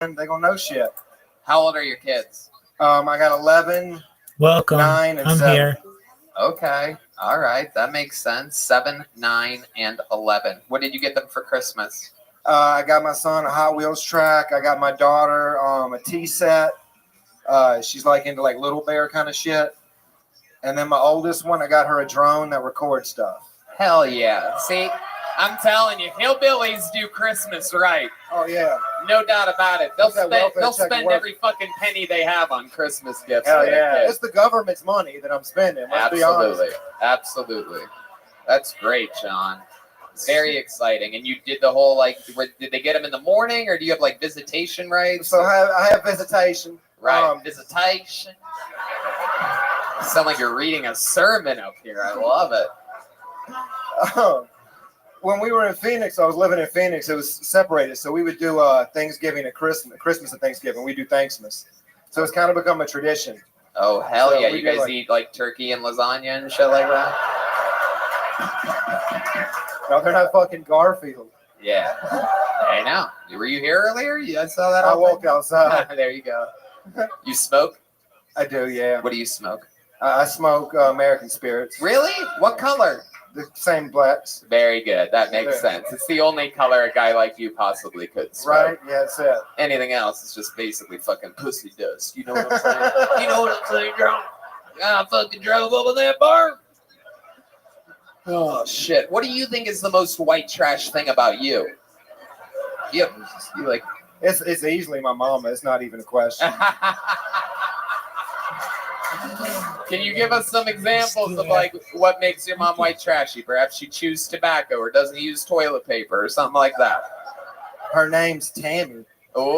They gonna know shit. How old are your kids? I got 11, Welcome. 9, and I'm 7. here. Okay. All right. That makes sense. 7, 9, and 11. What did you get them for Christmas? I got my son a Hot Wheels track. I got my daughter a tea set. She's like into like Little Bear kind of shit. And then my oldest one, I got her a drone that records stuff. Hell yeah. See, I'm telling you, hillbillies do Christmas right. Oh yeah. No doubt about it. They'll That spend every fucking penny they have on Christmas gifts. Hell for their yeah. kids. It's the government's money that I'm spending. Let's be honest. Absolutely. That's great, John. Very exciting. And you did the whole, like, did they get them in the morning, or do you have, like, visitation rights? So I have visitation. Right, visitation. You sound like you're reading a sermon up here. I love it. When we were in Phoenix, I was living in Phoenix. It was separated, so we would do Thanksgiving and Christmas and Thanksgiving. We do Thanksmas, so it's kind of become a tradition. Oh hell So yeah! You guys eat like turkey and lasagna and shit like that? No, they're not fucking Garfield. Yeah, I know. Were you here earlier? I saw that. I walked outside. There you go. You smoke? I do, yeah. What do you smoke? I smoke American Spirits. Really? What color? The same blacks. Very good. That makes sense. It's the only color a guy like you possibly could smoke. Right? Yeah, that's it. Anything else is just basically fucking pussy dust. You know what I'm saying? You know what I'm saying, John? I fucking drove over that bar. Oh shit! What do you think is the most white trash thing about you? You like? It's easily my mama. It's not even a question. Can you give us some examples of like what makes your mom white trashy? Perhaps she chews tobacco or doesn't use toilet paper or something like that. Her name's Tammy. Whoa!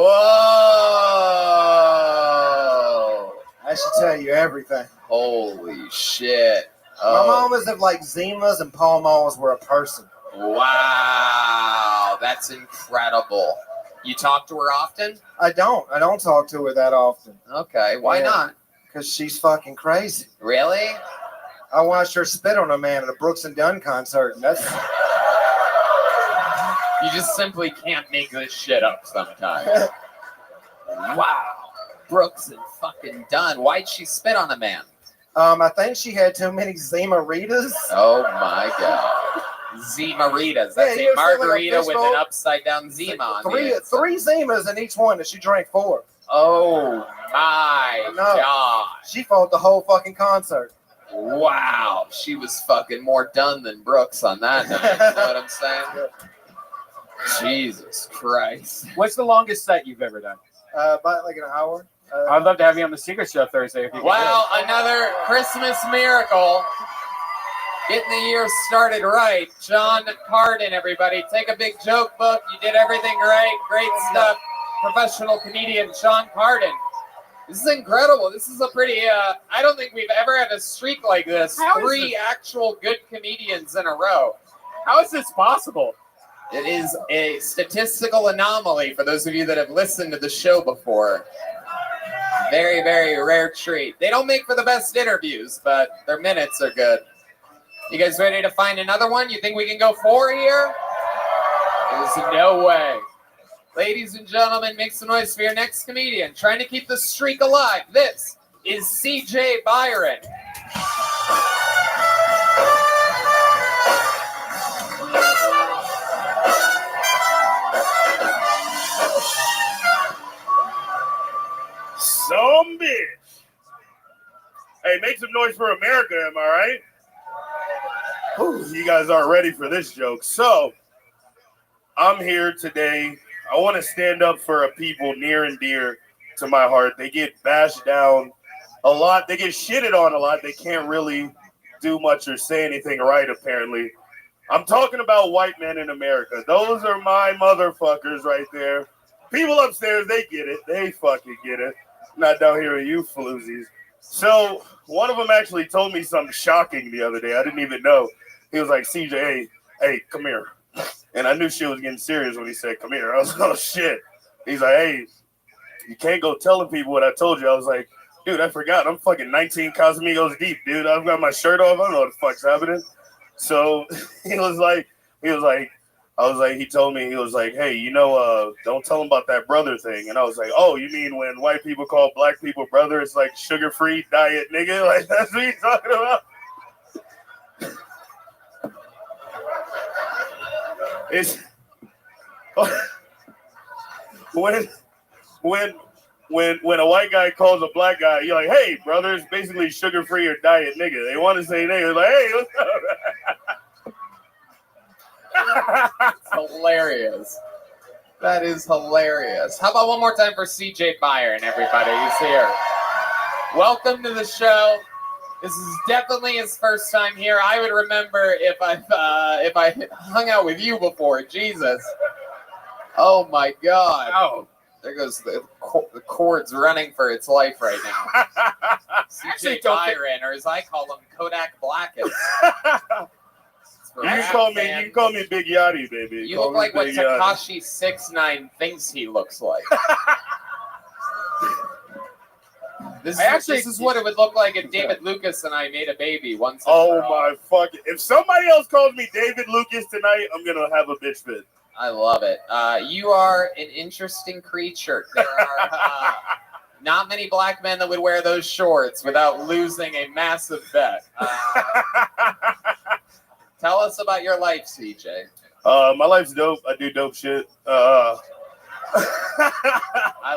I should tell you everything. Holy shit! My mamas have like Zimas and Pall Malls were a person. Wow, that's incredible. You talk to her often? I don't talk to her that often. Okay, why not? Because she's fucking crazy. Really? I watched her spit on a man at a Brooks and Dunn concert, and that's... You just simply can't make this shit up sometimes. Wow. Brooks and fucking Dunn. Why'd she spit on a man? I think she had too many Zimaritas. Oh my god. Zimaritas. That's a margarita with an upside down Zima on it. Three Zimas in each one, and she drank 4. Oh my god. She fought the whole fucking concert. Wow. She was fucking more done than Brooks on that night. You know what I'm saying? Jesus Christ. What's the longest set you've ever done? About like an hour. I'd love to have you on the Secret Show Thursday. If you wow, another Christmas miracle. Getting the year started right. John Carden, everybody. Take a big joke book. You did everything right. Great stuff. Professional comedian John Carden. This is incredible. This is a pretty, I don't think we've ever had a streak like this. 3 actual good comedians in a row. How is this possible? It is a statistical anomaly for those of you that have listened to the show before. Very, very rare treat. They don't make for the best interviews, but their minutes are good. You guys ready to find another one? You think we can go 4 here? There's no way. Ladies and gentlemen, make some noise for your next comedian. Trying to keep the streak alive. This is CJ Byron. Some bitch. Hey, make some noise for America, am I right? Whew, you guys aren't ready for this joke. So, I'm here today. I want to stand up for a people near and dear to my heart. They get bashed down a lot. They get shitted on a lot. They can't really do much or say anything right, apparently. I'm talking about white men in America. Those are my motherfuckers right there. People upstairs, they get it. They fucking get it. Not down here with you floozies. So one of them actually told me something shocking the other day. I didn't even know. He was like, CJ, hey, come here. And I knew she was getting serious when he said, come here. I was like, oh, shit. He's like, hey, you can't go telling people what I told you. I was like, dude, I forgot. I'm fucking 19 Casamigos deep, dude. I've got my shirt off. I don't know what the fuck's happening. So he was like, I was like, he told me, he was like, hey, don't tell him about that brother thing. And I was like, oh, you mean when white people call black people brother, it's like sugar-free diet, nigga? Like, that's what he's talking about? It's when a white guy calls a black guy, you're like, hey, brother, it's basically sugar-free or diet, nigga. They want to say nigga, like, hey, what's up? It's hilarious. That is hilarious. How about one more time for CJ Byron, everybody? He's here. Welcome to the show. This is definitely his first time here. I would remember if I hung out with you before. Jesus. Oh my God. Oh. There goes the cord's running for its life right now. CJ Byron, or as I call him, Kodak Blackett. You can call me Big Yachty, baby. You look like what Tekashi 6ix9ine thinks he looks like. This is what it would look like if David Lucas and I made a baby once. Oh my fucking! If somebody else calls me David Lucas tonight, I'm gonna have a bitch fit. I love it. You are an interesting creature. There are not many black men that would wear those shorts without losing a massive bet. Tell us about your life, CJ. My life's dope. I do dope shit. I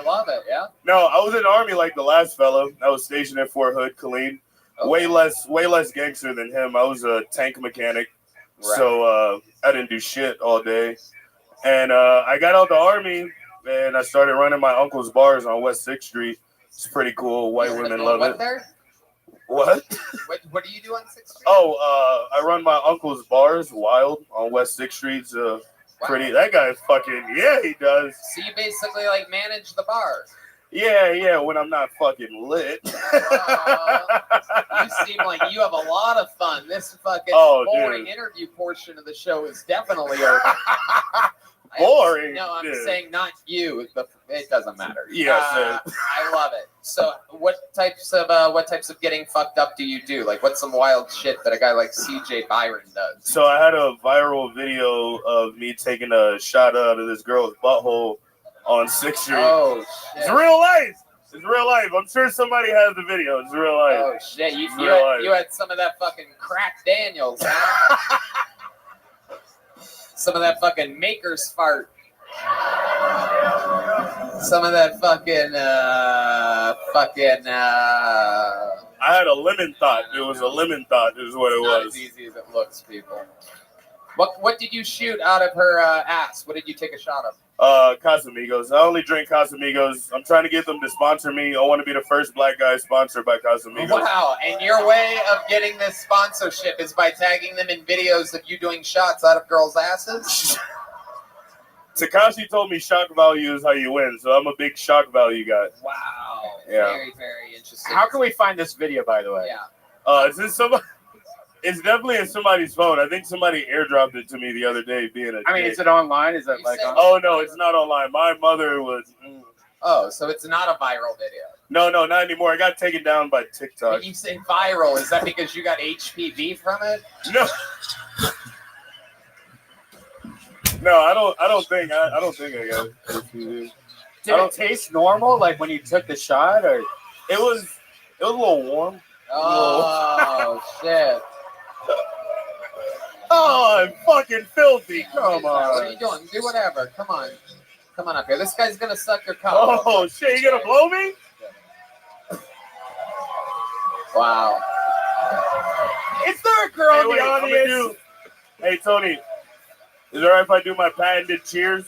love it. Yeah. No, I was in the army like the last fellow. I was stationed at Fort Hood, Killeen. Okay. Way less gangster than him. I was a tank mechanic, right. So I didn't do shit all day. And I got out the army and I started running my uncle's bars on West 6th Street. It's pretty cool. White women love it. There? What? What do you do on 6th Street? Oh, I run my uncle's bars, Wild, on West 6th Street. Wow. Pretty. That guy fucking, yeah, he does. So you basically like manage the bar. Yeah, when I'm not fucking lit. You seem like you have a lot of fun. This fucking boring interview portion of the show is definitely over. Boring? I'm saying not you. It doesn't matter. Yeah, I love it. So what types of getting fucked up do you do? Like what's some wild shit that a guy like CJ Byron does? So I had a viral video of me taking a shot out of this girl's butthole on 6th Street. Oh, shit. It's real life. It's real life. I'm sure somebody has the video. It's real life. Oh, shit. You had some of that fucking crack Daniels, huh? Some of that fucking maker's fart. Some of that fucking I had a lemon thought. It was a lemon thought is what it was. Not as easy as it looks, people. What did you shoot out of her ass? What did you take a shot of? Casamigos. I only drink Casamigos. I'm trying to get them to sponsor me. I want to be the first black guy sponsored by Casamigos. Wow. And your way of getting this sponsorship is by tagging them in videos of you doing shots out of girls' asses? Tekashi told me shock value is how you win, so I'm a big shock value guy. Wow. Yeah. Very, very interesting. How can we find this video, by the way? Yeah. Is this somebody? It's definitely in somebody's phone. I think somebody airdropped it to me the other day. Is it online? Is that Oh no, it's not online. My mother was. Oh, so it's not a viral video. No, not anymore. I got taken down by TikTok. When you say viral, is that because you got HPV from it? No. No, I don't think I got HPV. Did it taste normal, like when you took the shot, or it was a little warm. Oh shit. Oh, I'm fucking filthy. Come on. What are you doing? Do whatever. Come on up here. This guy's gonna suck your cock. Oh shit, you gonna blow me? Wow. Is there a girl in the audience? Hey Tony, is it alright if I do my patented cheers?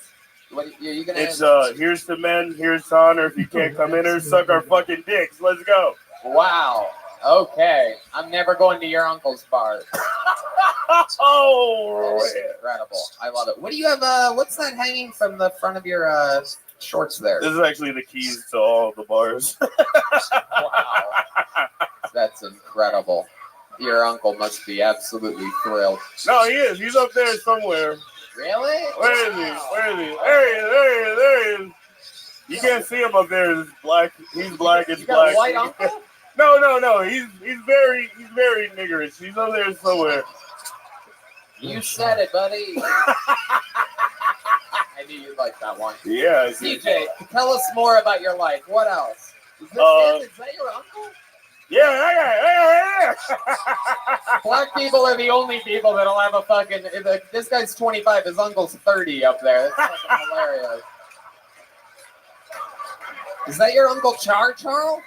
What are you gonna? It's here's to men, here's to honor. If you can't come in or suck our fucking dicks, let's go. Wow. Okay. I'm never going to your uncle's bar. Oh, that's incredible. I love it. What do you have? What's that hanging from the front of your shorts there? This is actually the keys to all the bars. Wow. That's incredible. Your uncle must be absolutely thrilled. No, he is. He's up there somewhere. Really? Where is he? Where is he? There he is. You can't see him up there. It's black. He's black. It's you got black. A white uncle? No. He's very niggerish. He's up there somewhere. You said it, buddy. knew you'd like that one. Yeah. CJ, tell us more about your life. What else? Is this him? Is that your uncle? Yeah. Black people are the only people that'll have a fucking. This guy's 25. His uncle's 30 up there. That's fucking hilarious. Is that your Uncle Charles?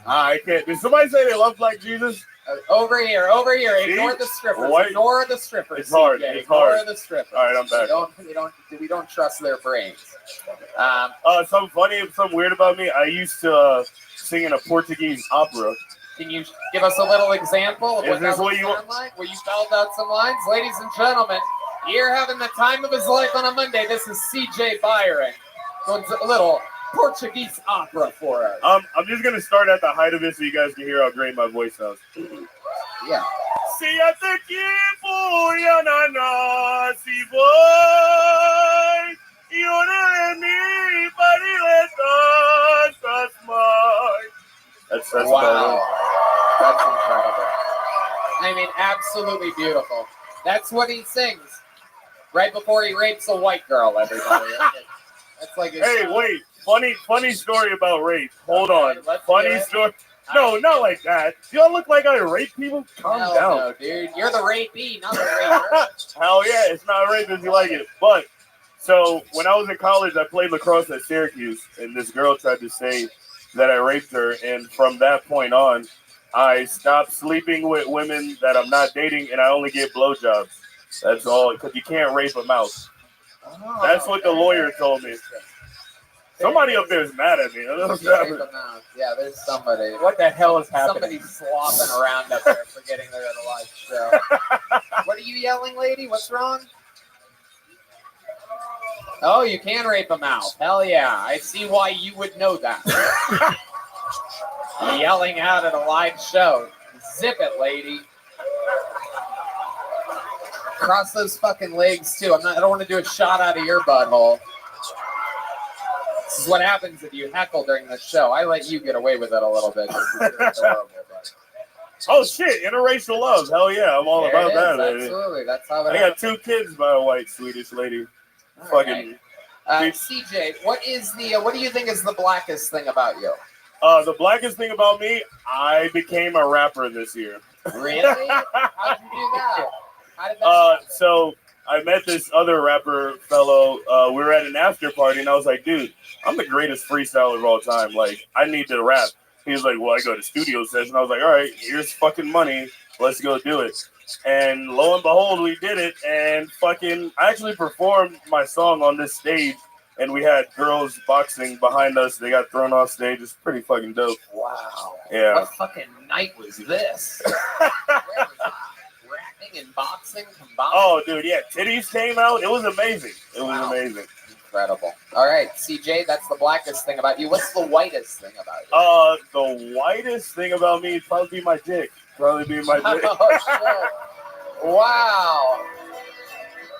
I can't. Did somebody say they love Black Jesus? Over here. Ignore the strippers. White. Ignore the strippers. It's hard. CJ. It's hard. Ignore the strippers. All right, I'm back. We don't trust their brains. Something funny, something weird about me. I used to sing in a Portuguese opera. Can you give us a little example of Is what this that what would you sound like? Where you spelled out some lines? Ladies and gentlemen, you're having the time of his life on a Monday. This is CJ Byron. Doing a little Portuguese opera for us. I'm just going to start at the height of it so you guys can hear how great my voice sounds. Yeah. Si ya te quiero, ya na na, si voy, yo de mi pariletas mine. That's wow. That's incredible. I mean, absolutely beautiful. That's what he sings right before he rapes a white girl, everybody. That's like his Hey, song. wait. Funny story about rape. Hold on. Funny story. No, not like that. Do I look like I rape people? Calm Hell down. no, dude. You're the rapee, not the raper. Hell yeah, it's not rape if you like it. But, so, when I was in college, I played lacrosse at Syracuse, and this girl tried to say that I raped her, and from that point on, I stopped sleeping with women that I'm not dating, and I only get blowjobs. That's all, because you can't rape a mouse. Oh, That's what the lawyer told me. Somebody up there is mad at me. I don't know what's happening. Yeah, there's somebody. What the hell is happening? Somebody's slopping around up there, forgetting they're at a live show. What are you yelling, lady? What's wrong? Oh, you can rape a mouse. Hell yeah. I see why you would know that. Yelling out at a live show. Zip it, lady. Cross those fucking legs, too. I don't want to do a shot out of your butthole. This is what happens if you heckle during the show. I let you get away with it a little bit. You're adorable, but... Oh shit, interracial love. Hell yeah, I'm all about that, baby. Absolutely. That's how it I got 2 kids by a white Swedish lady. Fucking CJ, what do you think is the blackest thing about you? The blackest thing about me, I became a rapper this year. Really? How'd you do that? How did that so I met this other rapper fellow. We were at an after party, and I was like, dude, I'm the greatest freestyler of all time. Like, I need to rap. He was like, well, I go to studio session. I was like, all right, here's fucking money. Let's go do it. And lo and behold, we did it. And I actually performed my song on this stage. And we had girls boxing behind us. They got thrown off stage. It's pretty fucking dope. Wow. Yeah. What fucking night was this? Where was rapping and boxing combined? Oh, dude, yeah. Titties came out. It was amazing. It was amazing. Incredible. All right, CJ, that's the blackest thing about you. What's the whitest thing about you? The whitest thing about me would probably be my dick. Oh, shit. Wow.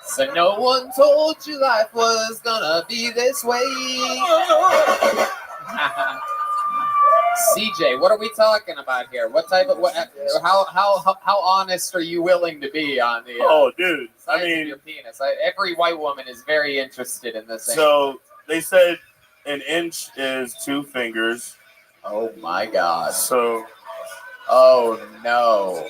So no one told you life was gonna be this way. CJ, what are we talking about here? What type of how honest are you willing to be on the dude, I mean, your penis? Every white woman is very interested in this thing. So they said an inch is 2 fingers. Oh my god. So oh no.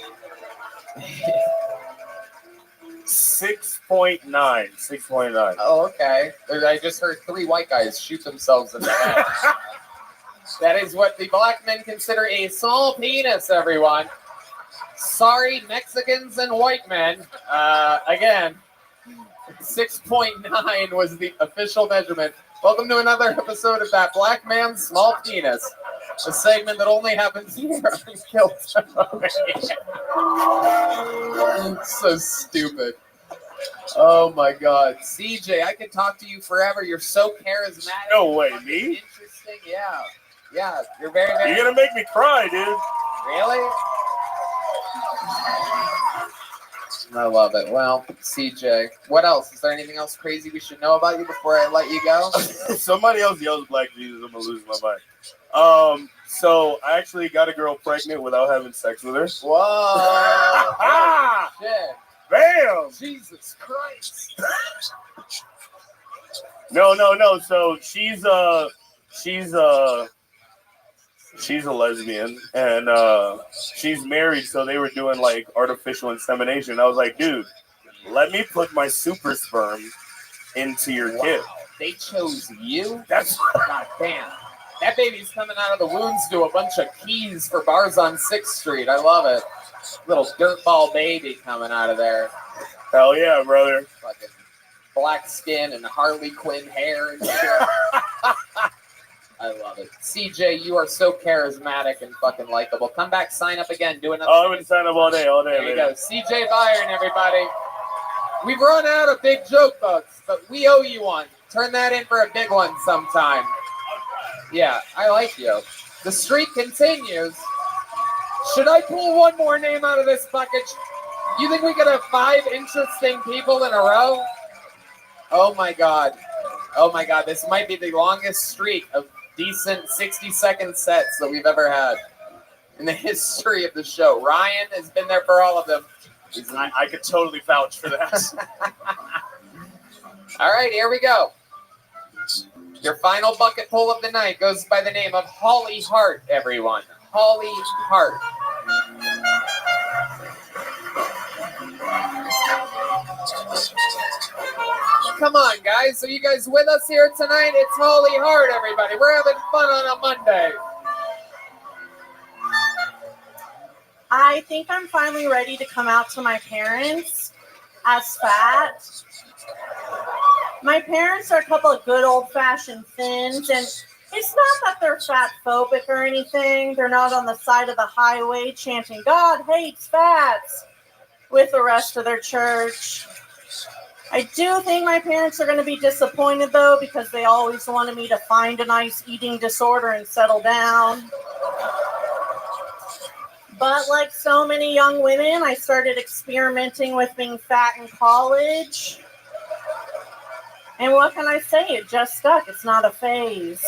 6.9. 6.9. Oh, okay. I just heard 3 white guys shoot themselves in the head. That is what the black men consider a small penis, everyone. Sorry, Mexicans and white men. Again, 6.9 was the official measurement. Welcome to another episode of That Black Man's Small Penis, a segment that only happens here on Kill. So stupid. Oh my god. CJ, I could talk to you forever. You're so charismatic. No way, me? Interesting, yeah. Yeah, you're very, very... You're gonna make me cry, dude. Really? I love it. Well, CJ, what else? Is there anything else crazy we should know about you before I let you go? Somebody else yells Black Jesus, I'm gonna lose my mind. So I actually got a girl pregnant without having sex with her. Whoa! Holy shit! Bam! Jesus Christ! No. So she's a lesbian and she's married. So they were doing like artificial insemination. I was like, dude, let me put my super sperm into your kid. They chose you? That's God damn. That baby's coming out of the wounds to a bunch of keys for bars on 6th Street. I love it. Little dirtball baby coming out of there. hell yeah, brother. Fucking black skin and Harley Quinn hair and shit. I love it. CJ, you are so charismatic and fucking likable. Come back, sign up again, do another. Oh, I'm gonna sign up all day. There you go. CJ Byron, everybody. We've run out of big joke books, but we owe you one. Turn that in for a big one sometime. Yeah, I like you. The streak continues. Should I pull one more name out of this bucket? You think we could have 5 interesting people in a row? Oh my God. Oh my God. This might be the longest streak of decent 60-second sets that we've ever had in the history of the show. Ryan has been there for all of them. I could totally vouch for that. All right, here we go. Your final bucket pull of the night goes by the name of Holly Hart, everyone. Holly Hart. Come on, guys. Are you guys with us here tonight? It's Holly Hart, everybody. We're having fun on a Monday. I think I'm finally ready to come out to my parents as fat. My parents are a couple of good old-fashioned thins, and it's not that they're fat-phobic or anything. They're not on the side of the highway chanting, "God hates fats," with the rest of their church. I do think my parents are going to be disappointed, though, because they always wanted me to find a nice eating disorder and settle down. But like so many young women, I started experimenting with being fat in college. And what can I say? It just stuck. It's not a phase.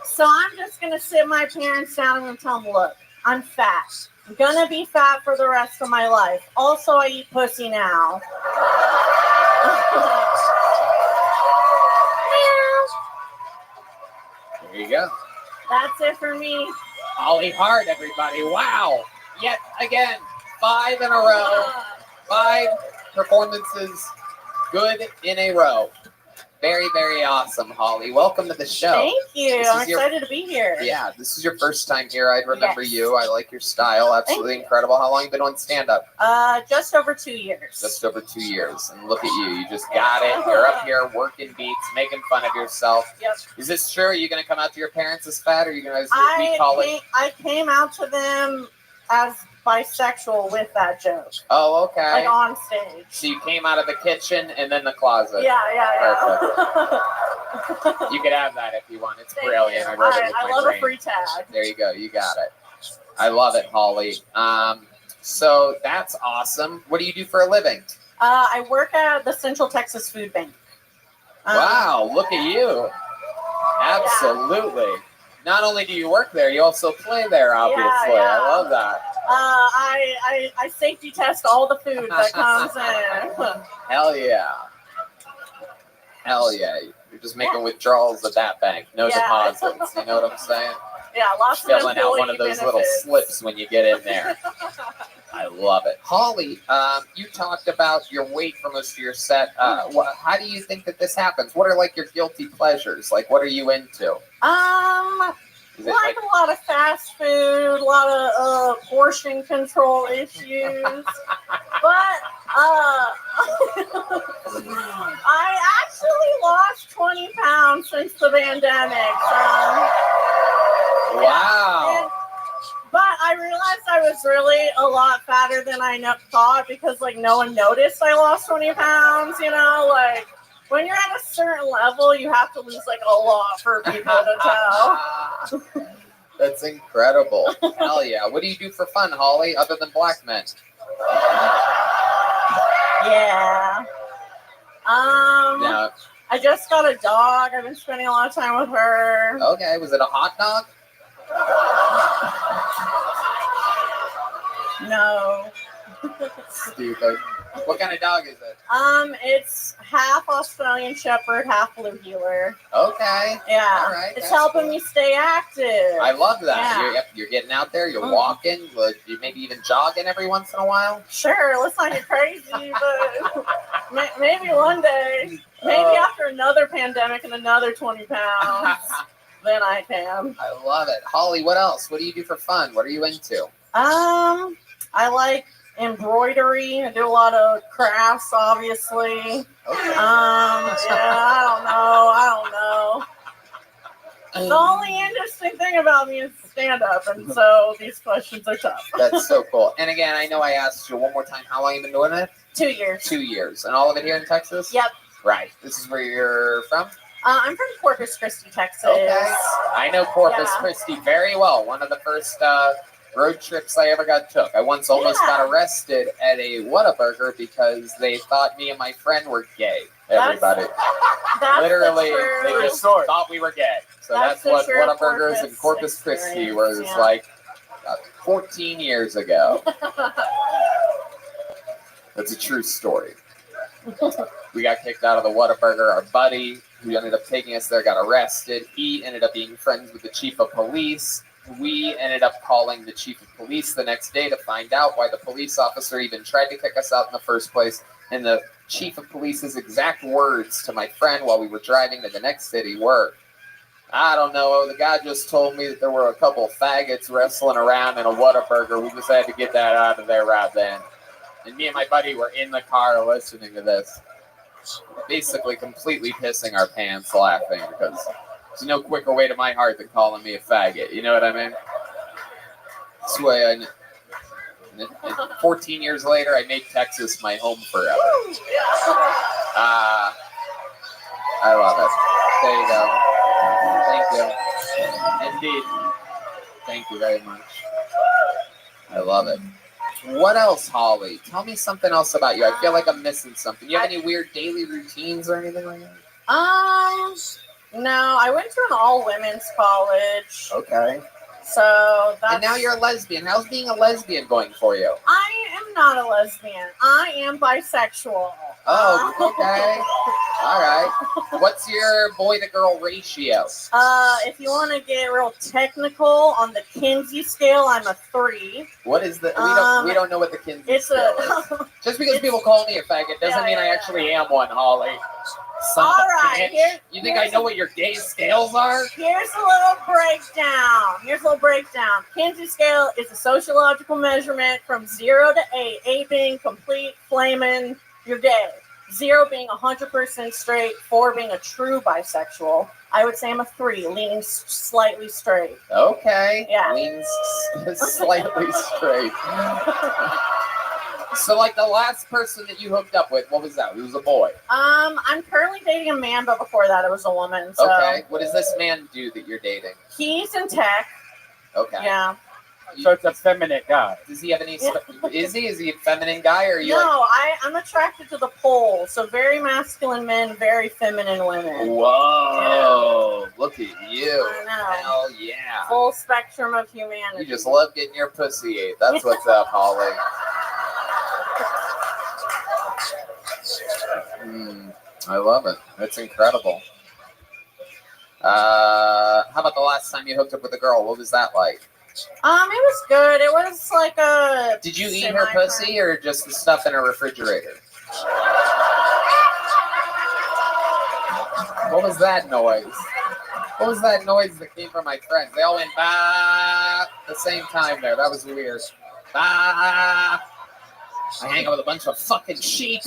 So I'm just going to sit my parents down and tell them, look, I'm fat. I'm going to be fat for the rest of my life. Also, I eat pussy now. There you go. That's it for me. Holly Hart, everybody. Wow. Yet again, 5 in a row. 5 performances good in a row. Very, very awesome, Holly. Welcome to the show. Thank you. I'm excited to be here. Yeah, this is your first time here. I remember Yes. you. I like your style. Absolutely incredible. How long have you been on stand-up? Just over 2 years. Just over 2 years. And look at you. You just got it. You're up here working beats, making fun of yourself. Yep. Is this true? Are you going to come out to your parents as fat, or are you going to call it? I came out to them as bisexual with that joke. Oh, okay. Like on stage. So you came out of the kitchen and then the closet. Yeah. You could have that if you want. It's Thank brilliant. you. I wrote it with I my love brain. a free tag. There you go. You got it. I love it, Holly. So that's awesome. What do you do for a living? I work at the Central Texas Food Bank. Wow, look at you. Absolutely. Yeah. Not only do you work there, you also play there, obviously. Yeah. I love that. I safety test all the food that comes in. Hell yeah. Hell yeah. You're just making withdrawals at that bank. No deposits. You know what I'm saying? Yeah, lots You're of filling out one of those little slips when you get in there. I love it. Holly, you talked about your weight for most of your set. How do you think that this happens? What are like your guilty pleasures? Like, what are you into? Like a lot of fast food, a lot of portion control issues. But I actually lost 20 pounds since the pandemic. Wow. But I realized I was really a lot fatter than I thought because, like, no one noticed I lost 20 pounds, you know? Like, when you're at a certain level, you have to lose, like, a lot for people to tell. That's incredible. Hell yeah. What do you do for fun, Holly, other than black men? Yeah. No. I just got a dog. I've been spending a lot of time with her. Okay. Was it a hot dog? No. Stupid. What kind of dog is it? It's half Australian Shepherd, half Blue Heeler. Okay. Yeah. All right. It's that's helping cool. me stay active. I love that. Yeah. You're getting out there. You're Mhm. walking. You maybe even jogging every once in a while. Sure, let's not get crazy, but maybe one day. Maybe after another pandemic and another 20 pounds, then I can. I love it. Holly, what else? What do you do for fun? What are you into? I like embroidery. I do a lot of crafts, obviously. Okay. I don't know. The only interesting thing about me is stand-up, and so these questions are tough. That's so cool. And again, I know I asked you one more time, how long you been doing it? 2 years. 2 years. And all of it here in Texas? Yep. Right. This is where you're from? I'm from Corpus Christi, Texas. Okay. I know Corpus Yeah. Christi very well. One of the first road trips I ever took. I once almost got arrested at a Whataburger because they thought me and my friend were gay. Everybody. That's Literally, the they true- just thought we were gay. So That's that's the what true Whataburgers in Corpus Corpus Christi experience, was yeah. like 14 years ago. That's a true story. We got kicked out of the Whataburger. Our buddy, who ended up taking us there, got arrested. He ended up being friends with the chief of police. We ended up calling the chief of police the next day to find out why the police officer even tried to kick us out in the first place. And the chief of police's exact words to my friend while we were driving to the next city were, I don't know, the guy just told me that there were a couple of faggots wrestling around in a Whataburger. We just had to get that out of there right then. And me and my buddy were in the car listening to this, basically completely pissing our pants laughing because there's no quicker way to my heart than calling me a faggot. You know what I mean? This way, and 14 years later, I made Texas my home forever. I love it. There you go. Thank you. Indeed. Thank you very much. I love it. What else, Holly? Tell me something else about you. I feel like I'm missing something. You have any weird daily routines or anything like that? No, I went to an all-women's college, Okay. so that's... And now you're a lesbian. How's being a lesbian going for you? I am not a lesbian. I am bisexual. Oh, okay. All right. What's your boy-to-girl ratio? If you want to get real technical, on the Kinsey scale, I'm a 3. What is the... We don't know what the Kinsey It's scale is. Just because people call me a faggot doesn't mean I yeah. actually am one, Holly. Son of a All right, bitch. You think I know what your gay scales are? Here's a little breakdown. Kinsey scale is a sociological measurement from 0 to 8. 8 being complete, flaming, you're gay. 0 being 100% straight. 4 being a true bisexual. I would say I'm a 3, leaning slightly straight. Okay. Yeah. Leans slightly straight. So, like, the last person that you hooked up with, what was that? It was a boy. I'm currently dating a man, but before that it was a woman. So. Okay. What does this man do that you're dating? He's in tech. Okay. Yeah. So it's a feminine guy. Does he have any... Is he a feminine guy, or are you No, I'm attracted to the pole. So very masculine men, very feminine women. Whoa. Look at you. I know. Hell yeah. Full spectrum of humanity. You just love getting your pussy ate. That's what's up, Holly. I love it. It's incredible. How about the last time you hooked up with a girl? What was that like? It was good. It was like a... Did you eat her pussy or just the stuff in her refrigerator? What was that noise? What was that noise that came from my friends? They all went bah at the same time there. That was weird. Bah. I hang out with a bunch of fucking sheep.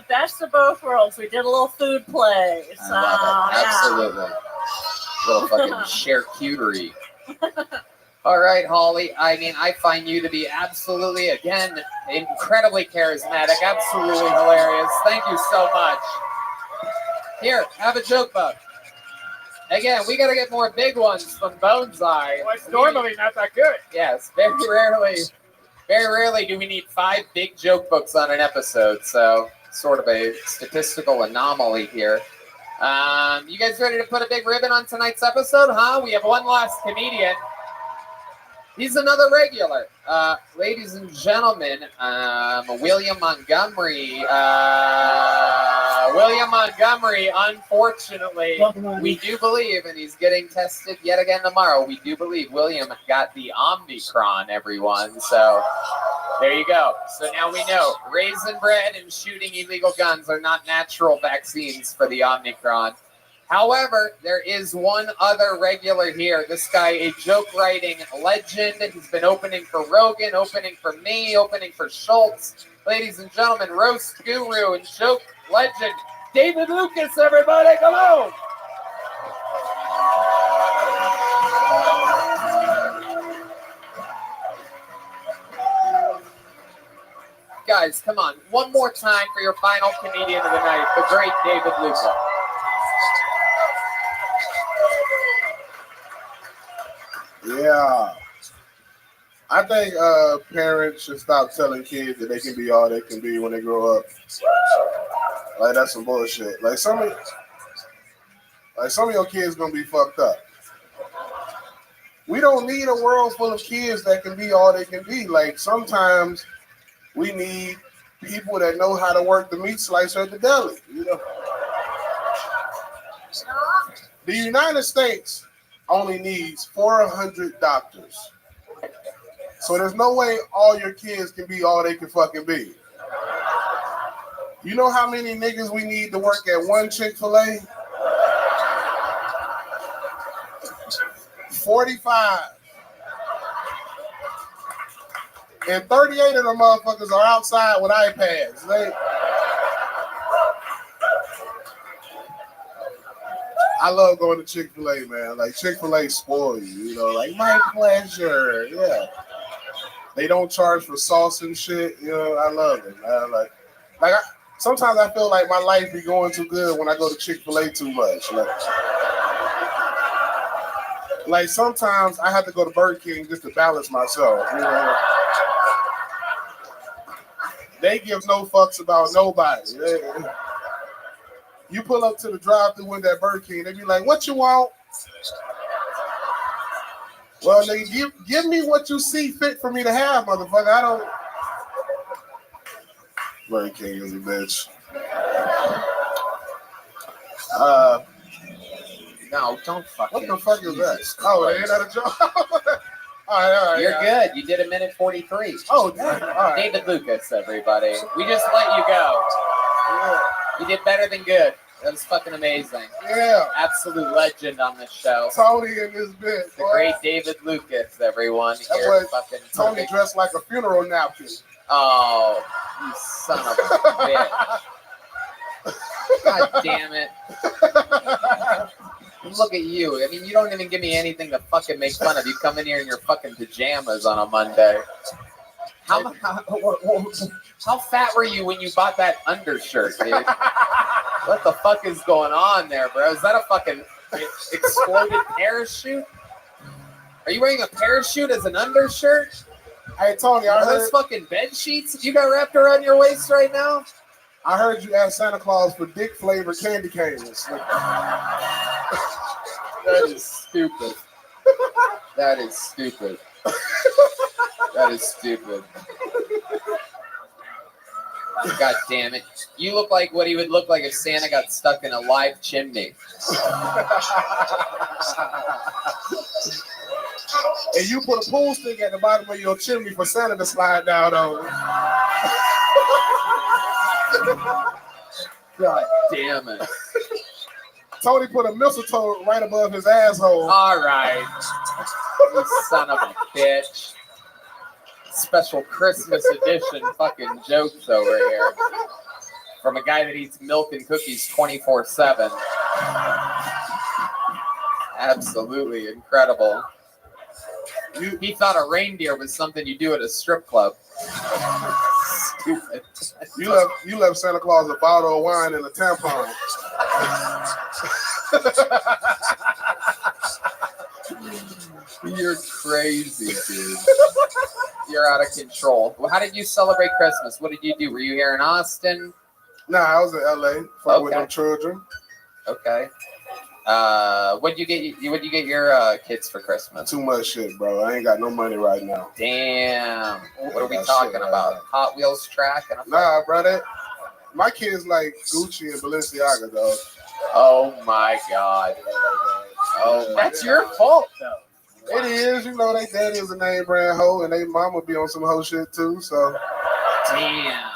Best of both worlds. We did a little food play. So, I love it. Absolutely. Little fucking charcuterie. All right, Holly. I mean, I find you to be absolutely, again, incredibly charismatic, absolutely hilarious. Thank you so much. Here, have a joke book. Again, we got to get more big ones from Boneseye. Well, it's normally not that good. Yes, very rarely do we need 5 big joke books on an episode. So, sort of a statistical anomaly here. You guys ready to put a big ribbon on tonight's episode, huh? We have one last comedian He's another regular. Ladies and gentlemen, William Montgomery. William Montgomery, unfortunately, we do believe, and he's getting tested yet again tomorrow, we do believe William got the Omicron, everyone. So there you go. So now we know raisin bread and shooting illegal guns are not natural vaccines for the Omicron. However, there is one other regular here. This guy, a joke writing legend. He's been opening for Rogan, opening for me, opening for Schultz. Ladies and gentlemen, roast guru and joke legend, David Lucas, everybody, come on. Guys, come on. One more time for your final comedian of the night, the great David Lucas. Yeah. I think parents should stop telling kids that they can be all they can be when they grow up. Like, that's some bullshit. Like some of your kids gonna be fucked up. We don't need a world full of kids that can be all they can be. Like, sometimes we need people that know how to work the meat slicer at the deli. You know, the United States only needs 400 doctors. So there's no way all your kids can be all they can fucking be. You know how many niggas we need to work at one Chick-fil-A? 45. And 38 of them motherfuckers are outside with iPads. I love going to Chick-fil-A, man. Like, Chick-fil-A spoil you, know, like, my pleasure. Yeah. They don't charge for sauce and shit. You know, I love it, man. Sometimes I feel like my life be going too good when I go to Chick-fil-A too much. Like sometimes I have to go to Burger King just to balance myself. You know? They give no fucks about nobody. You pull up to the drive-thru with that Burger King, they be like, "What you want?" Well, they give me what you see fit for me to have, motherfucker. I don't. Burger King is a bitch. No, don't fucking. What the fuck is that? Oh, they ain't that a joke? All right. You're good. You did a minute 43. Oh, damn. All right. David Lucas, everybody. We just let you go. Yeah. You did better than good. That was fucking amazing. Yeah. Absolute legend on this show. Tony in this bitch. The great David Lucas, everyone. That was Tony dressed like a funeral napkin. Oh, you son of a bitch. God damn it. Look at you. I mean, you don't even give me anything to fucking make fun of. You come in here in your fucking pajamas on a Monday. How fat were you when you bought that undershirt, dude? What the fuck is going on there, bro? Is that a fucking exploded parachute? Are you wearing a parachute as an undershirt? Hey, Tony, Are those fucking bed sheets that you got wrapped around your waist right now? I heard you ask Santa Claus for dick-flavored candy canes. That is stupid. That is stupid. That is stupid. God damn it. You look like what he would look like if Santa got stuck in a live chimney. And you put a pool stick at the bottom of your chimney for Santa to slide down on. God damn it. Tony put a mistletoe right above his asshole. All right. You son of a bitch. Special Christmas edition fucking jokes over here. From a guy that eats milk and cookies 24/7. Absolutely incredible. He thought a reindeer was something you do at a strip club. Stupid. You left Santa Claus a bottle of wine and a tampon. You're crazy, dude. You're out of control. Well, how did you celebrate Christmas? What did you do? Were you here in Austin? Nah, I was in LA with them children. Okay. What'd you get your kids for Christmas? Too much shit, bro. I ain't got no money right now. Damn. What are we That talking shit, about? Hot Wheels track and a Nah, brother. My kids like Gucci and Balenciaga, dog. Oh my god. Oh, That's your fault, though. It is, you know, they daddy is a name brand hoe, and they mama be on some hoe shit too. So damn.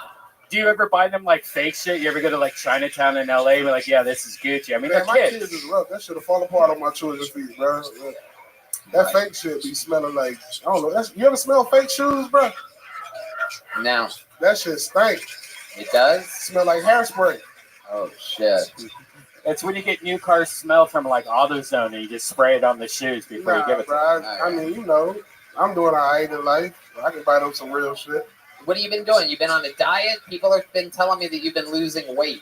Do you ever buy them like fake shit? You ever go to like Chinatown in LA and be like, yeah, this is Gucci? I mean, man, they're my kids. kids is rough. That shit'll fall apart on my children's feet, bro. That fake shit be smelling like I don't know. You ever smell fake shoes, bro? No, That shit stink. it does. Smell like hairspray. Oh shit. It's when you get new car smell from like AutoZone and you just spray it on the shoes before you give it to bro. them. I mean, you know, I'm doing all right in life. I can buy them some real shit. What have you been doing? You've been on a diet? People have been telling me that you've been losing weight.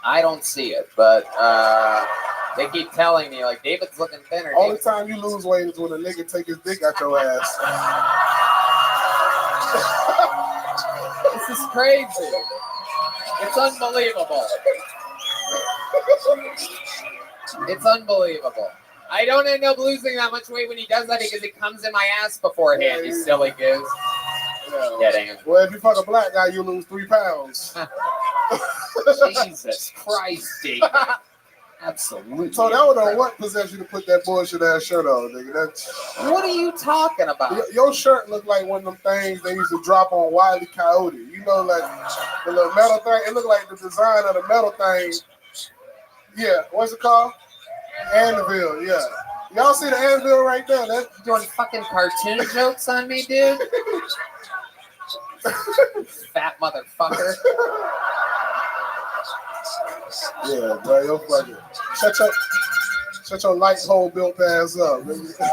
I don't see it, but they keep telling me like David's looking thinner. Only time you lose weight is when a nigga take his dick out your ass. This is crazy. It's unbelievable. It's unbelievable. I don't end up losing that much weight when he does that because it comes in my ass beforehand, you silly goose. Yeah, dang it. Well, if you fuck a black guy, you lose 3 pounds. Jesus Christ, David. Absolutely. So that would know what possessed you to put that bullshit ass shirt on, nigga. That's What are you talking about? your shirt looked like one of them things they used to drop on Wile E. Coyote. You know, like the little metal thing. It looked like the design of the metal thing. Yeah, what's it called? Anvil, yeah. Y'all see the anvil right there? You doing fucking cartoon jokes on me, dude? Fat motherfucker. Yeah, bro, you're fucking shut your light hole built ass up, nigga.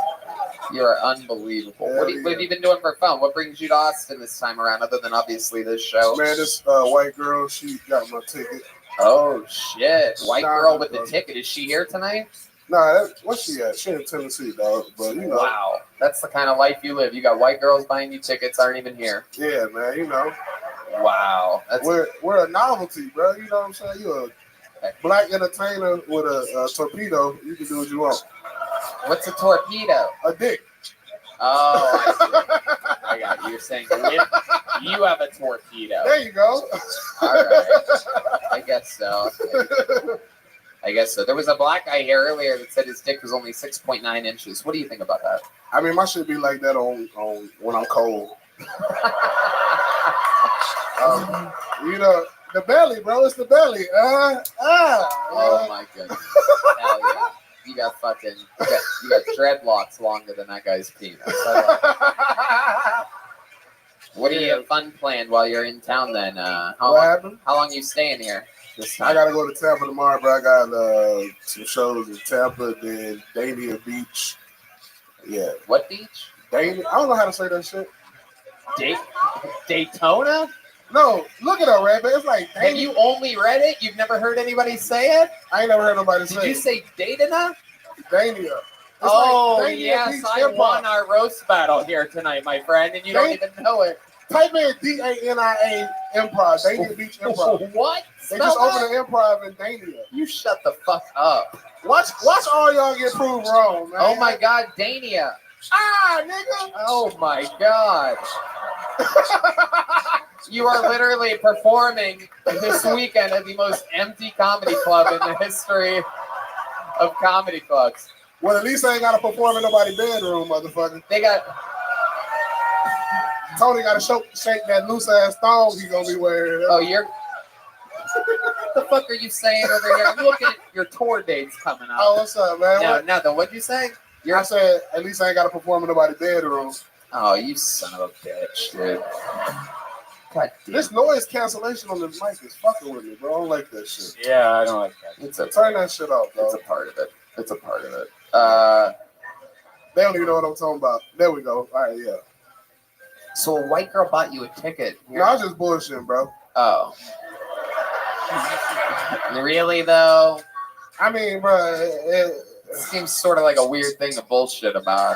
You're unbelievable. Yeah, What have you been doing for fun? What brings you to Austin this time around, other than obviously this show? Man, this white girl, she got my ticket. Oh shit! White Nah, girl with bro. the ticket. Is she here tonight? Nah, what's she at? She in Tennessee, dog. But you know, Wow, that's the kind of life you live. You got white girls buying you tickets, aren't even here. yeah, man, you know. Wow, that's We're a novelty, bro. You know what I'm saying? You're a black entertainer with a torpedo. You can do what you want. what's a torpedo? A dick. Oh, I see. I got you. You're saying you have a torpedo. There you go. All right, I guess so. I guess so. There was a black guy here earlier that said his dick was only 6.9 inches. What do you think about that? I mean, my shit be like that on when I'm cold. You know, the belly, bro. It's the belly. Oh my goodness. Hell yeah. You got dreadlocks longer than that guy's penis. What do you have fun planned while you're in town then? How long you staying here this time? I gotta go to Tampa tomorrow, bro. I got some shows in Tampa, then Dania Beach. Yeah. What beach? Dania. I don't know how to say that shit. Daytona? No, look it up, Rabbi. It's like Dania. Have you only read it? You've never heard anybody say it? I ain't never heard nobody say Did you say Daytona? Dania. It's Oh, like Dania yes, Beach I Improv. won our roast battle here tonight, my friend, and you don't even know it. Type in DANIA Improv. Dania Beach Improv. What? They Spell just that? opened an improv in Dania. You shut the fuck up. Watch all y'all get proved wrong, man. Oh my God, Dania. Nigga. Oh my God. You are literally performing this weekend at the most empty comedy club in the history of comedy clubs. Well, at least I ain't got to perform in nobody's bedroom, motherfucker. They got Tony got to shake that loose ass thong he gonna be wearing. what the fuck are you saying over here? I'm looking at your tour dates coming up. Oh, what's up, man? No, nothing. What'd you say? I said at least I ain't got to perform in nobody's bedroom. Oh, you son of a bitch, dude. God damn. This noise cancellation on this mic is fucking with me, bro. I don't like that shit. Yeah, I don't like that. Turn that shit off, bro. It's a part of it. It's a part of it. They don't even know what I'm talking about. There we go. All right, yeah. So a white girl bought you a ticket. No, I was just bullshitting, bro. Oh. Really, though? I mean, bro, It seems sort of like a weird thing to bullshit about.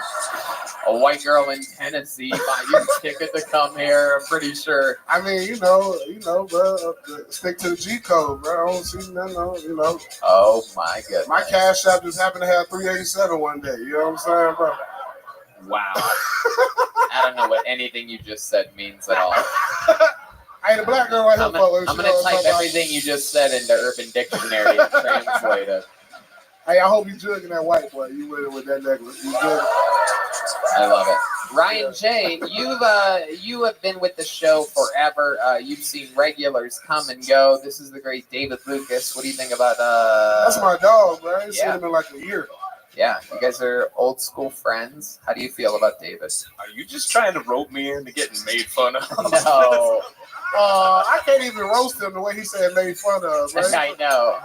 a white girl in Tennessee buy you a ticket to come here. I'm pretty sure. I mean, you know, bro. Stick to the G code, bro. I don't see nothing, you know. Oh my goodness. My cash app just happened to have 387 one day. You know what I'm saying, bro? Wow. I don't know what anything you just said means at all. I ain't a black girl right here, I'm fellas. gonna type everything you just said into Urban Dictionary and translate it. Hey, I hope you jugging that white boy. You with that necklace. You good? I love it. Ryan J, you have been with the show forever. You've seen regulars come and go. This is the great David Lucas. What do you think about That's my dog, bro. I ain't seen Yeah. him in like a year. Yeah, you guys are old school friends. How do you feel about David? Are you just trying to rope me into getting made fun of? No, I can't even roast him the way he said made fun of, right? I know.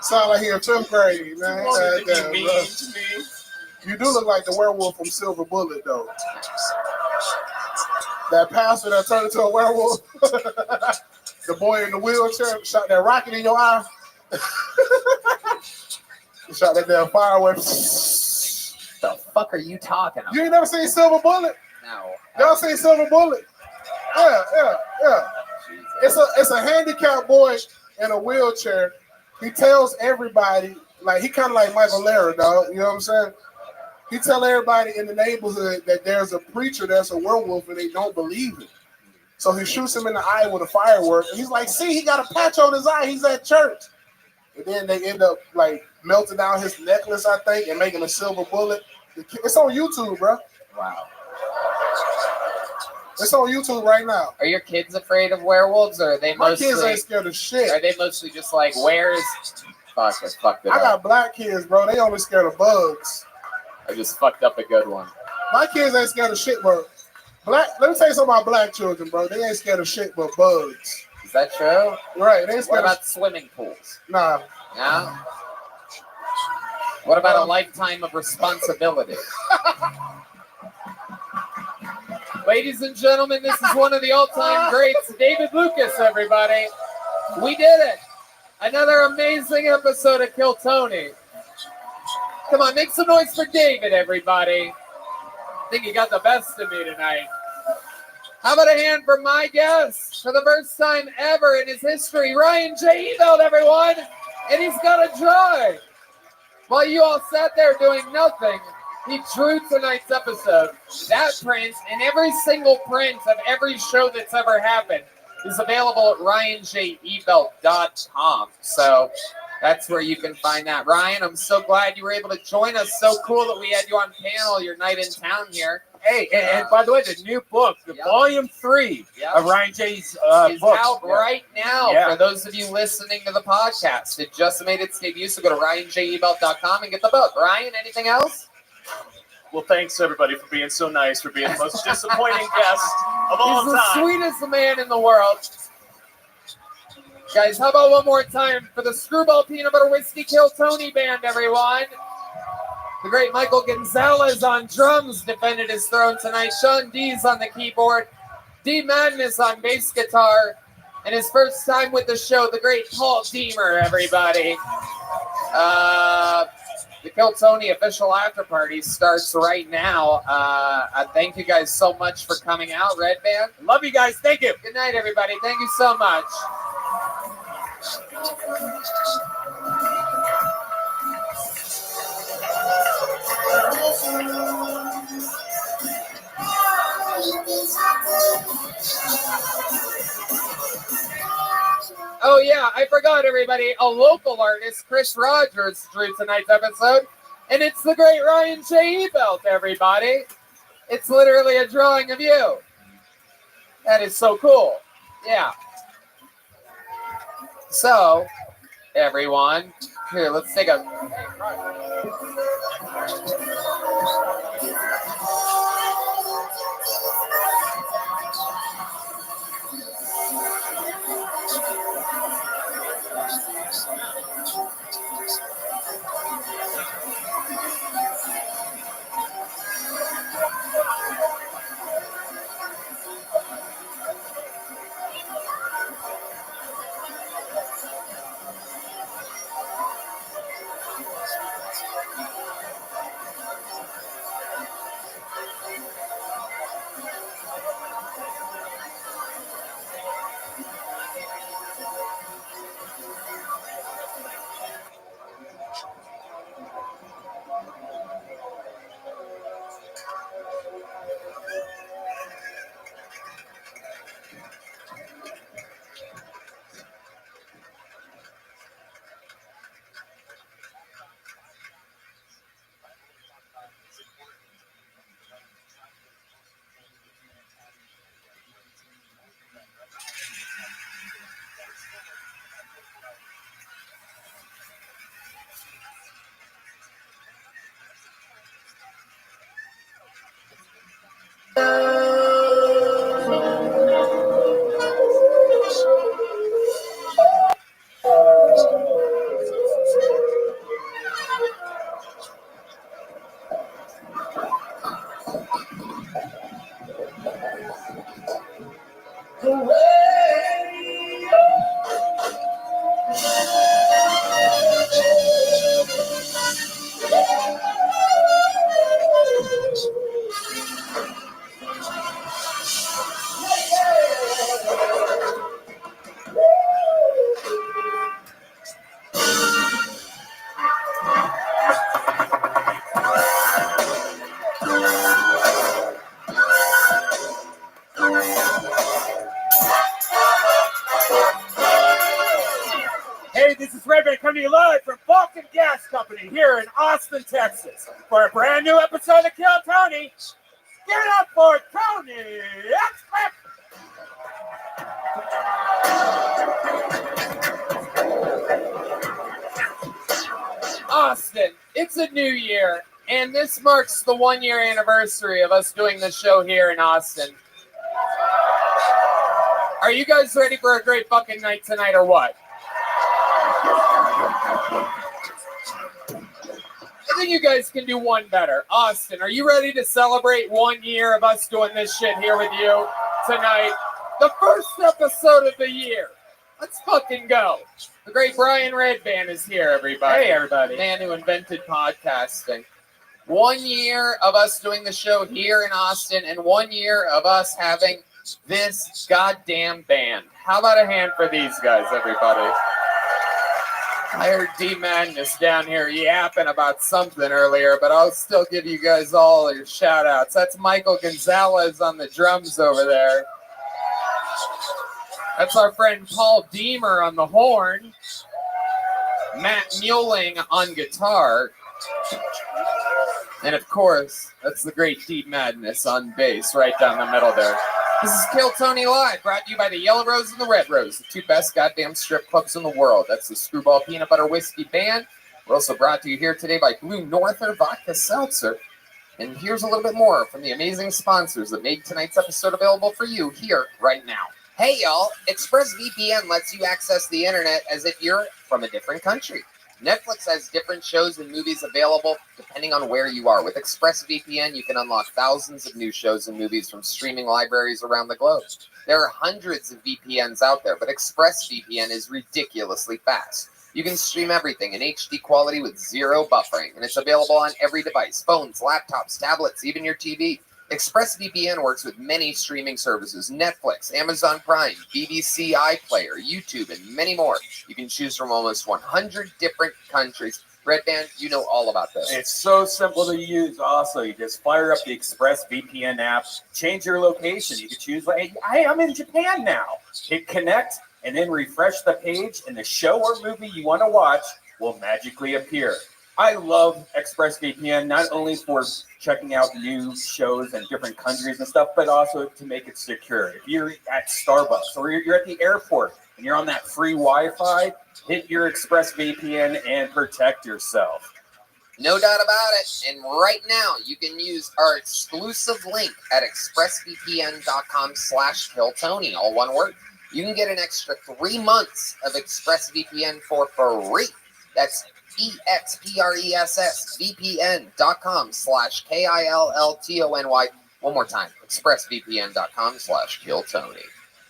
Sound like he in 5th grade, man. You wanted to Goddamn, be bro. mean to me. You do look like the werewolf from Silver Bullet, though. That pastor that turned into a werewolf. The boy in the wheelchair shot that rocket in your eye. Shot that damn firework. The fuck are you talking about? You ain't never seen Silver Bullet? No. Y'all seen Silver Bullet? Yeah. It's a handicapped boy in a wheelchair. He tells everybody, like he kind of like Michael Lara, dog. You know what I'm saying? He tell everybody in the neighborhood that there's a preacher that's a werewolf and they don't believe it. So he shoots him in the eye with a firework. And he's like, see, he got a patch on his eye. He's at church. And then they end up like melting down his necklace, I think, and making a silver bullet. It's on YouTube, bro. Wow. It's on YouTube right now. Are your kids afraid of werewolves, or are they My mostly? kids ain't scared of shit. Are they mostly just like, where's? Fuck, I fucked it I up. got black kids, bro. They only scared of bugs. I just fucked up a good one. My kids ain't scared of shit, bro. Let me tell you something about black children, bro. They ain't scared of shit but bugs. Is that true? Right? They ain't What scared about swimming pools? Nah. No. What about a lifetime of responsibility? Ladies and gentlemen, this is one of the all-time greats, David Lucas, everybody. We did it. Another amazing episode of Kill Tony. Come on, make some noise for David, everybody. I think he got the best of me tonight. How about a hand for my guest for the first time ever in his history, Ryan J. Ebelt, everyone. And he's got a drawing. While you all sat there doing nothing, he drew tonight's episode. That print and every single print of every show that's ever happened is available at ryanjebelt.com. So that's where you can find that. Ryan, I'm so glad you were able to join us. So cool that we had you on panel your night in town here. Hey, and by the way, the new book, the volume 3 of Ryan J's is books. out right now Yeah. for those of you listening to the podcast. It just made its debut, so go to ryanjebelt.com and get the book. Ryan, anything else? Well, thanks everybody for being so nice, for being the most disappointing guest of all He's the time. sweetest man in the world. Guys, how about one more time for the Screwball Peanut Butter Whiskey Kill Tony Band, everyone. The great Michael Gonzalez on drums defended his throne tonight. Sean D's on the keyboard. D Madness on bass guitar. And his first time with the show, the great Paul Deemer, everybody. The Kill Tony official after party starts right now. Thank you guys so much for coming out, Red Band. Love you guys. Thank you. Good night, everybody. Thank you so much. Oh yeah, I forgot everybody. A local artist, Chris Rogers, drew tonight's episode, and it's the great Ryan J. Ebelt, everybody. It's literally a drawing of you. That is so cool. Yeah. So, everyone, here, let's take a. Hey, this is Rabbi coming to you live from Vulcan Gas Company here in Austin, Texas, for a brand new episode of Kill Tony. Give it up for Tony Express. Austin, it's a new year, and this marks the 1-year anniversary of us doing the show here in Austin. Are you guys ready for a great fucking night tonight or what? I think you guys can do one better. Austin, are you ready to celebrate 1 year of us doing this shit here with you tonight? The first episode of the year. Let's fucking go. The great Brian Redband is here, everybody. Hey, everybody. The man who invented podcasting. 1 year of us doing the show here in Austin and 1 year of us having this goddamn band. How about a hand for these guys, everybody? I heard D Madness down here yapping about something earlier, but I'll still give you guys all your shout outs. That's Michael Gonzalez on the drums over there. That's our friend Paul Deemer on the horn. Matt Muelling on guitar. And of course, that's the great D Madness on bass right down the middle there. This is Kill Tony Live, brought to you by the Yellow Rose and the Red Rose, the two best goddamn strip clubs in the world. That's the Screwball Peanut Butter Whiskey Band. We're also brought to you here today by Blue Norther Vodka Seltzer. And here's a little bit more from the amazing sponsors that made tonight's episode available for you here right now. Hey y'all, ExpressVPN lets you access the internet as if you're from a different country. Netflix has different shows and movies available depending on where you are. With ExpressVPN, you can unlock thousands of new shows and movies from streaming libraries around the globe. There are hundreds of VPNs out there, but ExpressVPN is ridiculously fast. You can stream everything in HD quality with zero buffering, and it's available on every device, phones, laptops, tablets, even your TV. ExpressVPN works with many streaming services: Netflix, Amazon Prime, BBC iPlayer, YouTube, and many more. You can choose from almost 100 different countries. Red Band, you know all about this. It's so simple to use. Also, you just fire up the ExpressVPN app, change your location. You can choose, like, hey, I'm in Japan now. Hit connect, and then refresh the page, and the show or movie you want to watch will magically appear. I love ExpressVPN, not only for checking out new shows in different countries and stuff, but also to make it secure. If you're at Starbucks or you're at the airport and you're on that free Wi-Fi, hit your ExpressVPN and protect yourself. No doubt about it. And right now, you can use our exclusive link at expressvpn.com/KillTony, all one word. You can get an extra 3 months of ExpressVPN for free. That's expressvpn.com/KILLTONY. One more time, expressvpn.com/KillTony.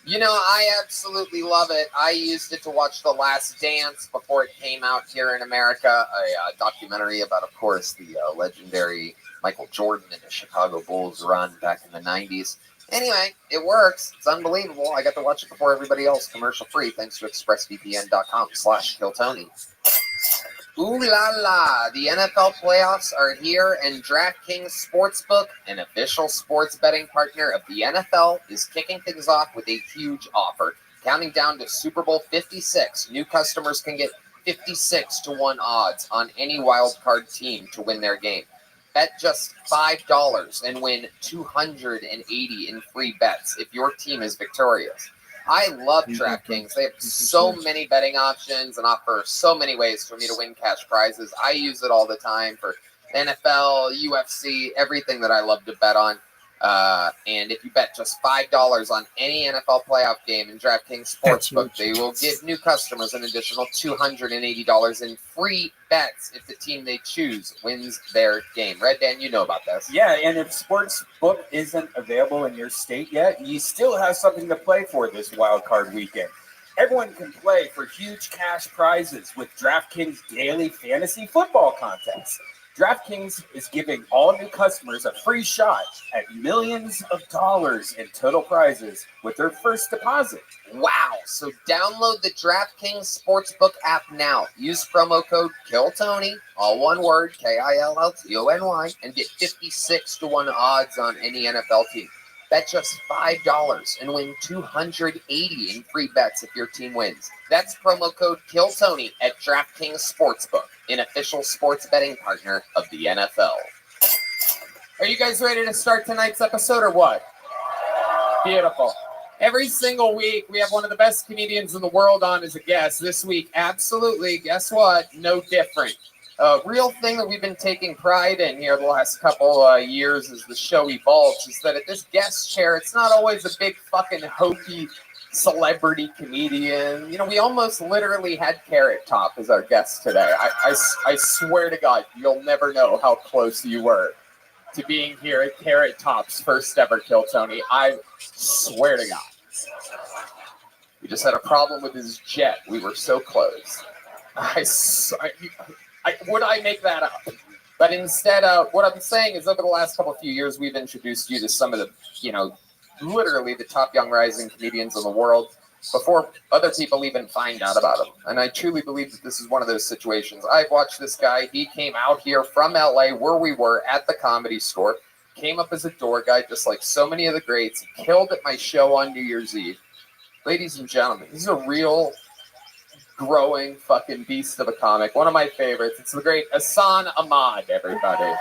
You know, I absolutely love it. I used it to watch The Last Dance before it came out here in America, a documentary about, of course, the legendary Michael Jordan and the Chicago Bulls run back in the 90s. Anyway, it works. It's unbelievable. I got to watch it before everybody else, commercial free, thanks to expressvpn.com/KillTony. Ooh la la, the NFL playoffs are here, and DraftKings Sportsbook, an official sports betting partner of the NFL, is kicking things off with a huge offer. Counting down to Super Bowl 56, new customers can get 56-1 odds on any wild card team to win their game. Bet just $5 and win $280 in free bets if your team is victorious. I love DraftKings. They have so many betting options and offer so many ways for me to win cash prizes. I use it all the time for NFL, UFC, everything that I love to bet on. And if you bet just $5 on any NFL playoff game in DraftKings Sportsbook, they will give new customers an additional $280 in free bets if the team they choose wins their game. Red Dan, you know about this. Yeah, and if Sportsbook isn't available in your state yet, you still have something to play for this wild card weekend. Everyone can play for huge cash prizes with DraftKings Daily Fantasy Football Contest. DraftKings is giving all new customers a free shot at millions of dollars in total prizes with their first deposit. Wow. So download the DraftKings Sportsbook app now. Use promo code KILLTONY, all one word, KILLTONY, and get 56-1 odds on any NFL team. Bet just $5 and win $280 in free bets if your team wins. That's promo code KILLTONY at DraftKings Sportsbook, an official sports betting partner of the NFL. Are you guys ready to start tonight's episode or what? Beautiful. Every single week, we have one of the best comedians in the world on as a guest. This week, absolutely, guess what? No different. A real thing that we've been taking pride in here the last couple years as the show evolves is that at this guest chair, it's not always a big fucking hokey celebrity comedian. You know, we almost literally had Carrot Top as our guest today. I swear to God, you'll never know how close you were to being here at Carrot Top's first ever Kill Tony. I swear to God. We just had a problem with his jet. We were so close. Would I make that up? But instead, what I'm saying is over the last few years, we've introduced you to some of the, literally the top young rising comedians in the world before other people even find out about them. And I truly believe that this is one of those situations. I've watched this guy. He came out here from LA where we were at the Comedy Store, came up as a door guy, just like so many of the greats, killed at my show on New Year's Eve. Ladies and gentlemen, this is a real growing fucking beast of a comic. One of my favorites. It's the great Hassan Ahmad, everybody.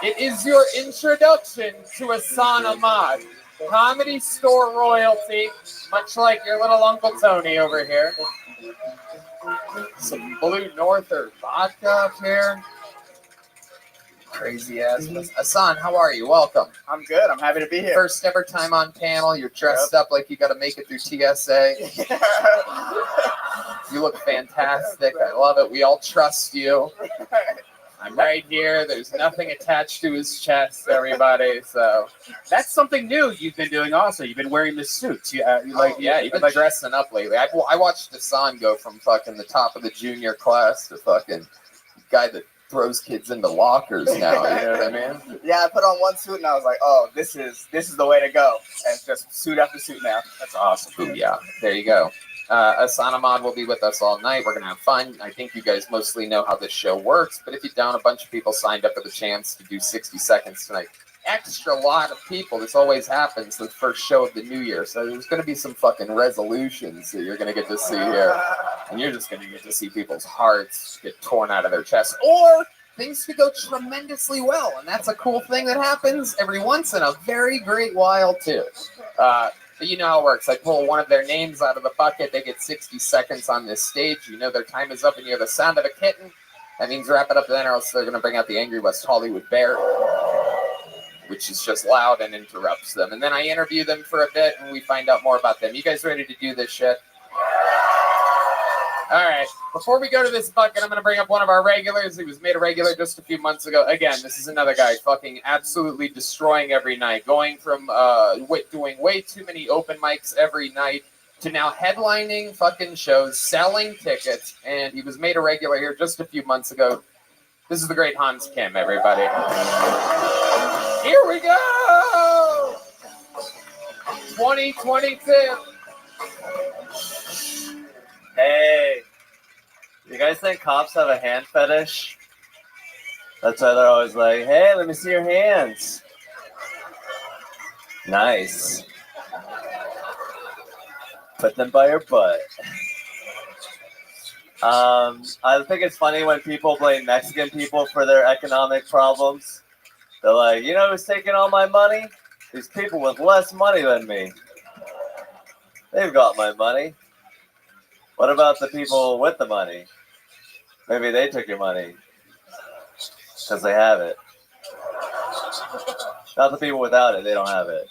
It is your introduction to Hassan Ahmad. Comedy Store royalty, much like your little Uncle Tony over here. Some Blue Norther vodka up here. Crazy ass. Hassan, how are you? Welcome. I'm good. I'm happy to be here. First ever time on panel. You're dressed up like you got to make it through TSA. You look fantastic. I love it. We all trust you. I'm right here. There's nothing attached to his chest, everybody. So That's something new you've been doing also. You've been wearing the suits. you've been dressing up lately. I watched Hassan go from fucking the top of the junior class to fucking guy that throws kids into lockers now. You know what I mean? Yeah, I put on one suit and I was like, oh, this is the way to go. And just suit after suit now. That's awesome. Ooh, yeah, there you go. Hassan Ahmad will be with us all night. We're going to have fun. I think you guys mostly know how this show works, but if you don't, a bunch of people signed up for the chance to do 60 seconds tonight. Extra lot of people. This always happens the first show of the new year. So there's going to be some fucking resolutions that you're going to get to see here. And you're just going to get to see people's hearts get torn out of their chests. Or things could go tremendously well. And that's a cool thing that happens every once in a very great while, too. But you know how it works. I pull one of their names out of the bucket. They get 60 seconds on this stage. You know their time is up and you hear the sound of a kitten. That means wrap it up then or else they're going to bring out the Angry West Hollywood Bear, which is just loud and interrupts them. And then I interview them for a bit and we find out more about them. You guys ready to do this shit? All right. Before we go to this bucket, I'm going to bring up one of our regulars. He was made a regular just a few months ago. Again, this is another guy fucking absolutely destroying every night, going from doing way too many open mics every night to now headlining fucking shows, selling tickets, and he was made a regular here just a few months ago. This is the great Hans Kim, everybody. Here we go! 2022. Hey, you guys think cops have a hand fetish? That's why they're always like, hey, let me see your hands. Nice. Put them by your butt. I think it's funny when people blame Mexican people for their economic problems. They're like, you know who's taking all my money? These people with less money than me. They've got my money. What about the people with the money? Maybe they took your money because they have it. Not the people without it, they don't have it.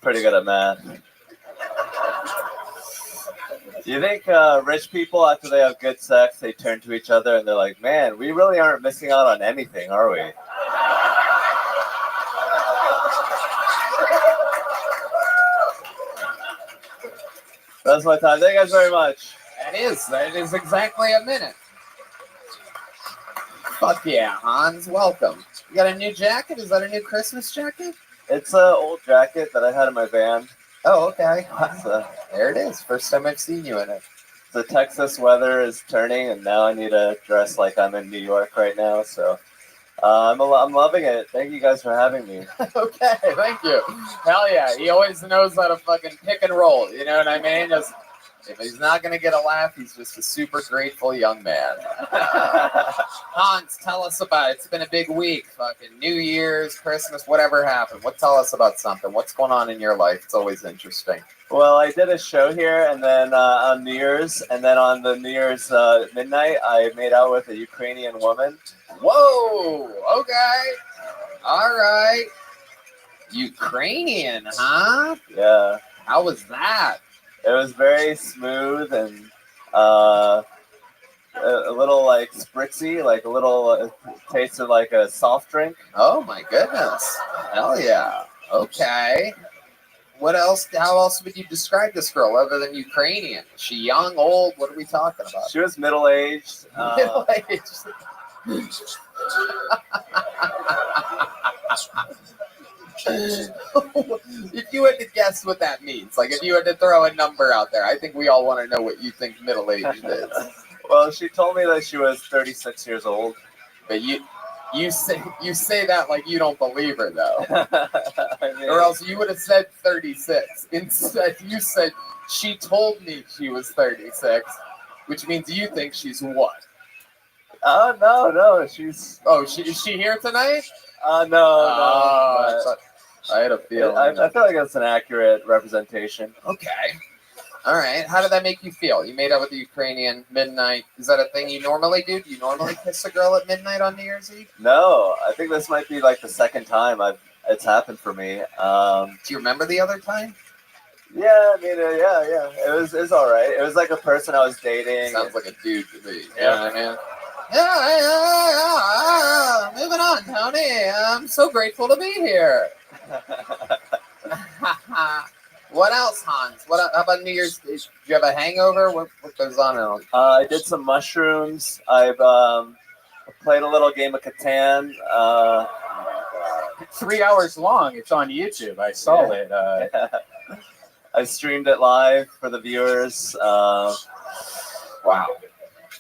Pretty good at math. You think rich people, after they have good sex, they turn to each other and they're like, man, we really aren't missing out on anything, are we? That's my time. Thank you guys very much. That is exactly a minute. Fuck yeah, Hans, welcome. You got a new jacket? Is that a new Christmas jacket? It's an old jacket that I had in my van. Oh, okay. So, There it is. First time I've seen you in it. the Texas weather is turning, and now I need to dress like I'm in New York right now. So I'm loving it. Thank you guys for having me. Okay, thank you. Hell yeah, he always knows how to fucking pick and roll. You know what I mean? Just, if he's not gonna get a laugh, he's just a super grateful young man. Hans, tell us about it. It's been a big week. Fucking New Year's, Christmas, whatever happened. Tell us about something. What's going on in your life? It's always interesting. Well, I did a show here, and then on New Year's, and then on the New Year's midnight, I made out with a Ukrainian woman. Whoa. Okay. All right. Ukrainian, huh? Yeah, How was that? it was very smooth and a little like spritzy, like a little tasted like a soft drink. Oh my goodness. Hell yeah. Okay. What else? How else would you describe this girl other than Ukrainian? Is she young, old? What are we talking about? She was middle-aged. Middle-aged. If you had to guess what that means, like if you had to throw a number out there, I think we all want to know what you think middle-aged is. Well, she told me that she was 36 years old. But you say that like you don't believe her though. I mean, Or else you would have said 36. Instead, you said, she told me she was 36, which means you think she's what? oh no, she's Oh, is she here tonight? no. I had a feeling. I feel like that's an accurate representation. Okay. All right. How did that make you feel? You made out with the Ukrainian midnight. Is that a thing you normally do? Do you normally kiss a girl at midnight on New Year's Eve? No, I think this might be like the second time it's happened for me. Do you remember the other time? Yeah, I mean, yeah. It was all right. It was like a person I was dating. Sounds like a dude to me. Yeah. Yeah. Yeah. Moving on, Tony. I'm so grateful to be here. What else, Hans? How about New Year's? Did you have a hangover? What goes on? I did some mushrooms. I've played a little game of Catan. 3 hours long. It's on YouTube. I saw it. I streamed it live for the viewers. Wow.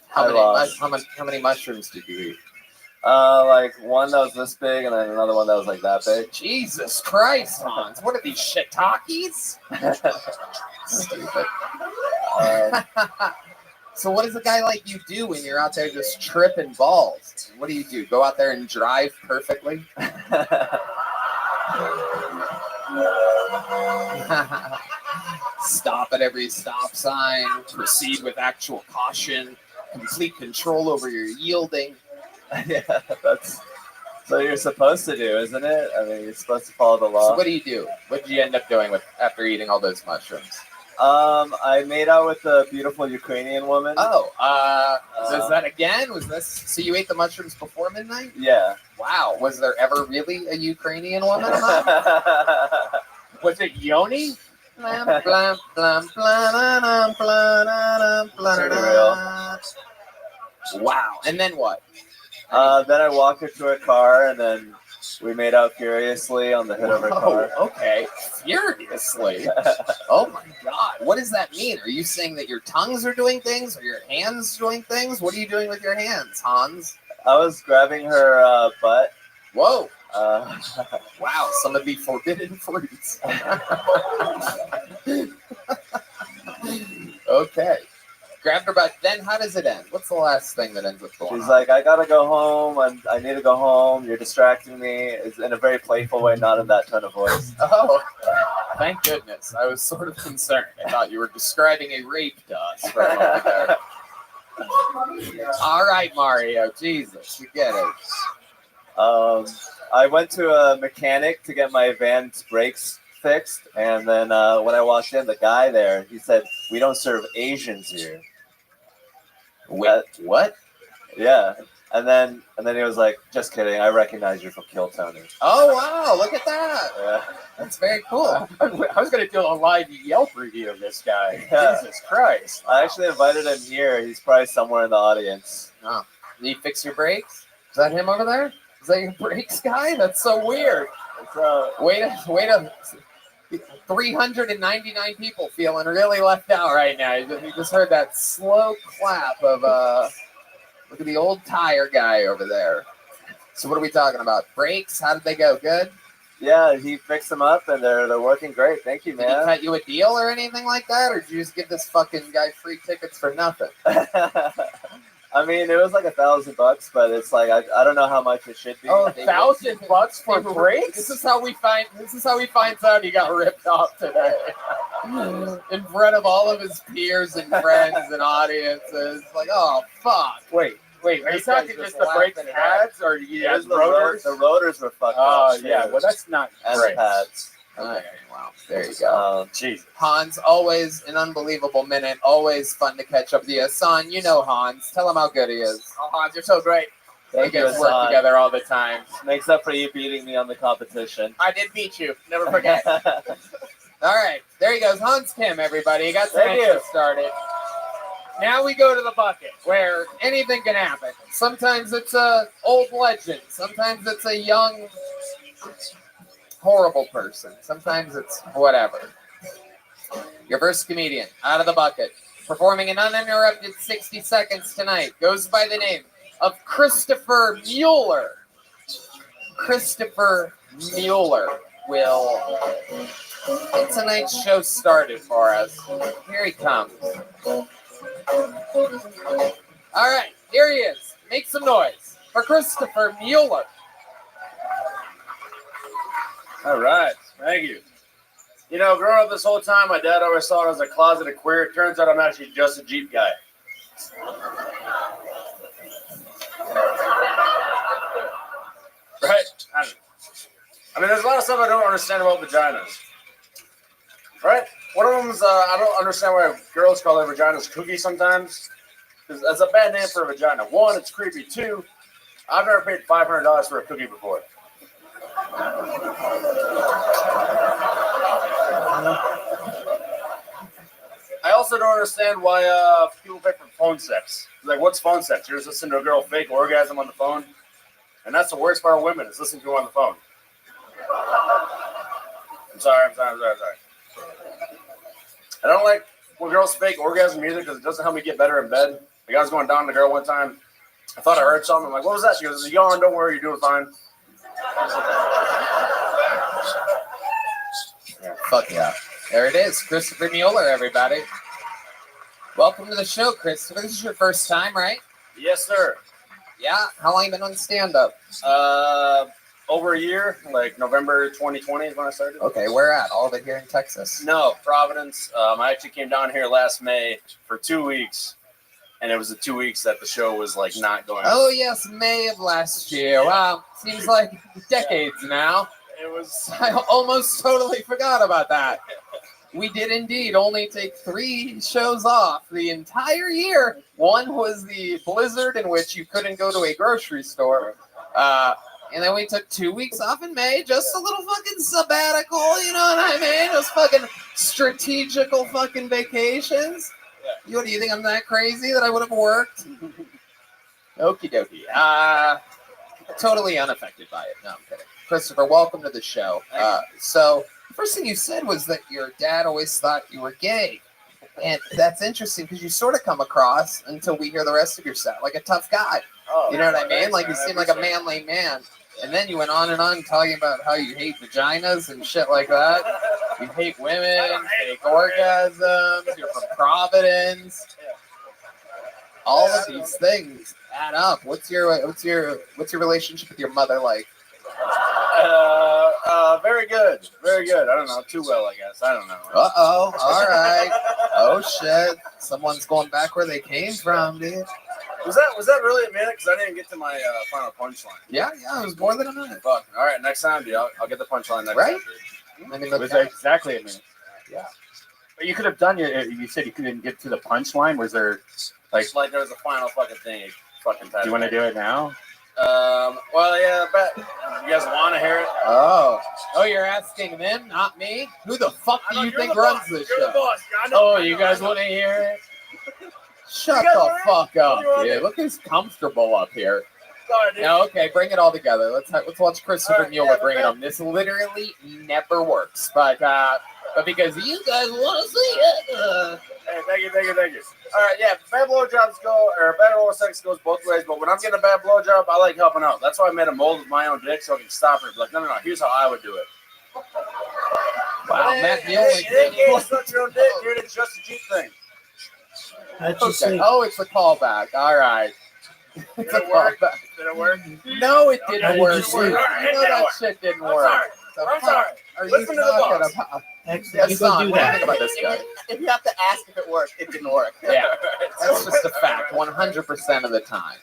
How lost. many mushrooms did you eat? Like one that was this big, and then another one that was like that big. Jesus Christ, Hans! What are these shiitakes? Stupid. So, what does a guy like you do when you're out there just tripping balls? What do you do? Go out there and drive perfectly? Stop at every stop sign. Proceed with actual caution. Complete control over your yielding. Yeah, that's what you're supposed to do, isn't it? I mean, you're supposed to follow the law. So what do you do? What did you end up doing after eating all those mushrooms? I made out with a beautiful Ukrainian woman. Oh, was that again? Was this? So you ate the mushrooms before midnight? Yeah. Wow. Was there ever really a Ukrainian woman? Was it Yoni? Blam, blam, blam, blam, blam, blam, Pretty real. Wow. And then what? Then I walked her to her car, and then we made out furiously on the hood of her car. Okay. Furiously. Oh my God. What does that mean? Are you saying that your tongues are doing things or your hands doing things? What are you doing with your hands, Hans? I was grabbing her butt. Whoa. Wow. Some of the forbidden fruits. Okay. Grabbed her butt. Then how does it end? What's the last thing that ends up going on? She's like, I gotta go home. I need to go home. You're distracting me. It's in a very playful way, not in that tone of voice. Oh, thank goodness. I was sort of concerned. I thought you were describing a rape to us for a moment there. All right, Mario. Jesus, we get it. I went to a mechanic to get my van's brakes fixed, and then when I walked in, the guy there, he said, "We don't serve Asians here." Wait, what? Yeah, and then he was like, "Just kidding. I recognize you're from Kill Tony." Oh wow! Look at that. Yeah. That's very cool. I was going to do a live Yelp review of this guy. Yeah. Jesus Christ. I actually invited him here. He's probably somewhere in the audience. Oh, did he fix your brakes? Is that him over there? Is that your brakes guy? That's so weird. Wait a 399 people feeling really left out right now. You just heard that slow clap of look at the old tire guy over there. So what are we talking about? Brakes? How did they go? Good? Yeah, he fixed them up, and they're working great. Thank you, Did he man. cut you a deal or anything like that? Or did you just give this fucking guy free tickets for nothing? I mean, it was like $1,000, but it's like I don't know how much it should be. Oh, $1,000 for brakes? This is how we find out he got ripped off today. In front of all of his peers and friends and audiences. Like, oh fuck. Wait, are you These talking guys just just the brake laughing it pads or you Yeah, guys rotors? The rotors were fucked Oh, up. yeah, too. well, that's not and great. the pads. Okay, wow. There you go. Jesus. Hans, always an unbelievable minute. Always fun to catch up with you. Hassan, you know Hans. Tell him how good he is. Oh, Hans, you're so great. They Thank you, guys work Hassan. together all the time. Makes up for you beating me on the competition. I did beat you. Never forget. All right, there he goes. Hans Kim, everybody. He got some Thank action you. started. Now we go to the bucket where anything can happen. Sometimes it's a old legend. Sometimes it's a young, horrible person. Sometimes it's whatever. Your first comedian out of the bucket, performing an uninterrupted 60 seconds tonight, goes by the name of Christopher Mueller. Christopher Mueller will get tonight's show started for us. Here he comes. All right, here he is. Make some noise for Christopher Mueller. All right, thank you. You know, growing up this whole time, my dad always thought I was a closeted queer. It turns out I'm actually just a Jeep guy. Right? I mean, there's a lot of stuff I don't understand about vaginas. Right? One of them is I don't understand why girls call their vaginas cookie sometimes. Because that's a bad name for a vagina. One, it's creepy. Two, I've never paid $500 for a cookie before. I also don't understand why people pay for phone sex. Like, what's phone sex? You're just listening to a girl fake orgasm on the phone? And that's the worst part of women, is listening to her on the phone. I'm sorry. I don't like when girls fake orgasm either because it doesn't help me get better in bed. Like, I was going down on the girl one time. I thought I heard something. I'm like, what was that? She goes, it's a yawn. Don't worry. You're doing fine. Yeah, fuck yeah. There it is. Christopher Mueller, everybody. Welcome to the show, Christopher. This is your first time, right? Yes, sir. Yeah. How long you been on stand-up? Over a year, like November 2020 is when I started. Okay, where at? All of it here in Texas? No, Providence. I actually came down here last May for 2 weeks, and it was the 2 weeks that the show was like not going on. Oh, yes, May of last year. Wow. Seems like decades now. It was. I almost totally forgot about that. We did indeed only take 3 shows off the entire year. One was the blizzard in which you couldn't go to a grocery store. And then we took 2 weeks off in May, just a little fucking sabbatical, you know what I mean? Those fucking strategical fucking vacations. Yeah. What do you think? I'm that crazy that I would have worked? Okie dokie. Totally unaffected by it. No, I'm kidding. Christopher, welcome to the show. So the first thing you said was that your dad always thought you were gay. And that's interesting because you sort of come across, until we hear the rest of your set, like a tough guy. Oh, You know what I mean? thanks, Like you man. seem like a manly man. And then you went on and on talking about how you hate vaginas and shit like that. You hate women, fake orgasms, you're from Providence. All of these things add up. What's your relationship with your mother like? Very good. Very good. I don't know. Too well, I guess. I don't know. Uh-oh. All right. Oh, shit. Someone's going back where they came from, dude. Was that really a minute? Because I didn't get to my final punchline. Yeah, it was more than a minute. Fuck. All right, next time, dude. I'll get the punchline next Right? time. Dude. I mean, It was exactly a minute. Yeah. But you could have done your. You said you couldn't get to the punchline. Was there Like there was a final fucking thing. Fucking time. Do you want to do it now? Well, yeah, but you guys want to hear it? Oh, you're asking them, not me? Who the fuck I do know you you're think the runs boss. this You're show? the boss. I know, You guys want to hear it? Shut You guys the want it? fuck up, You want dude. it? Look who's comfortable up here. Sorry, dude. No, okay, bring it all together. Let's watch Christopher All right, Mueller yeah, bring it but on. This literally never works, but because you guys want to see it. Hey, thank you. All right, yeah, bad blowjobs go, or bad oral sex goes both ways, but when I'm getting a bad blowjob, I like helping out. That's why I made a mold of my own dick so I can stop her. Like, no, here's how I would do it. Wow, Matt Mueller. It ain't gay, it's not your own dick, dude. It's just a Jeep thing. How'd you Okay. say? Oh, it's a callback. All right. It's Did a it work? callback. Did it work? No, it How didn't did work. you say? You know that shit didn't I'm work. sorry. The I'm fuck sorry. Are Listen you to the talking boss. about? Excellent. You go Son, do what do you think that. about this guy? If you have to ask if it worked, it didn't work. Yeah, that's just a fact. 100% of the time.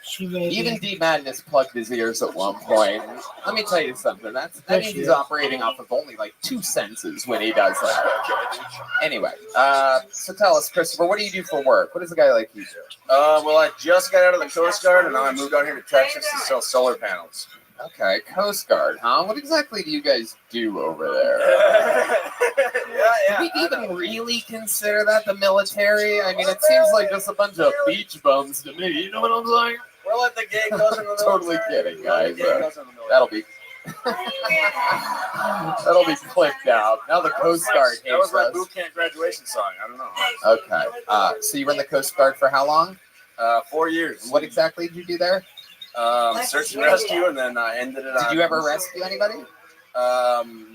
She made Even D Madness plugged his ears at one point. Let me tell you something. That means he's operating off of only like 2 senses when he does that. Anyway, so tell us, Christopher, what do you do for work? What does a guy like you do? Well, I just got out of the Coast Guard, and now I moved out here to Texas to sell solar panels. Okay, Coast Guard, huh? What exactly do you guys do over there? Yeah. Do we even really consider that the military? I mean, it seems like just a bunch of beach bums to me. You know what I'm saying? We're like the gay cousin of the Totally military. kidding, We're guys. the gay cousin of the military. That'll be clipped out. Now the Coast Guard That was hates my us. boot camp graduation song. I don't know. Okay. So you were in the Coast Guard for how long? 4 years. What exactly did you do there? Search and rescue, and then I ended it on. Did you ever rescue anybody?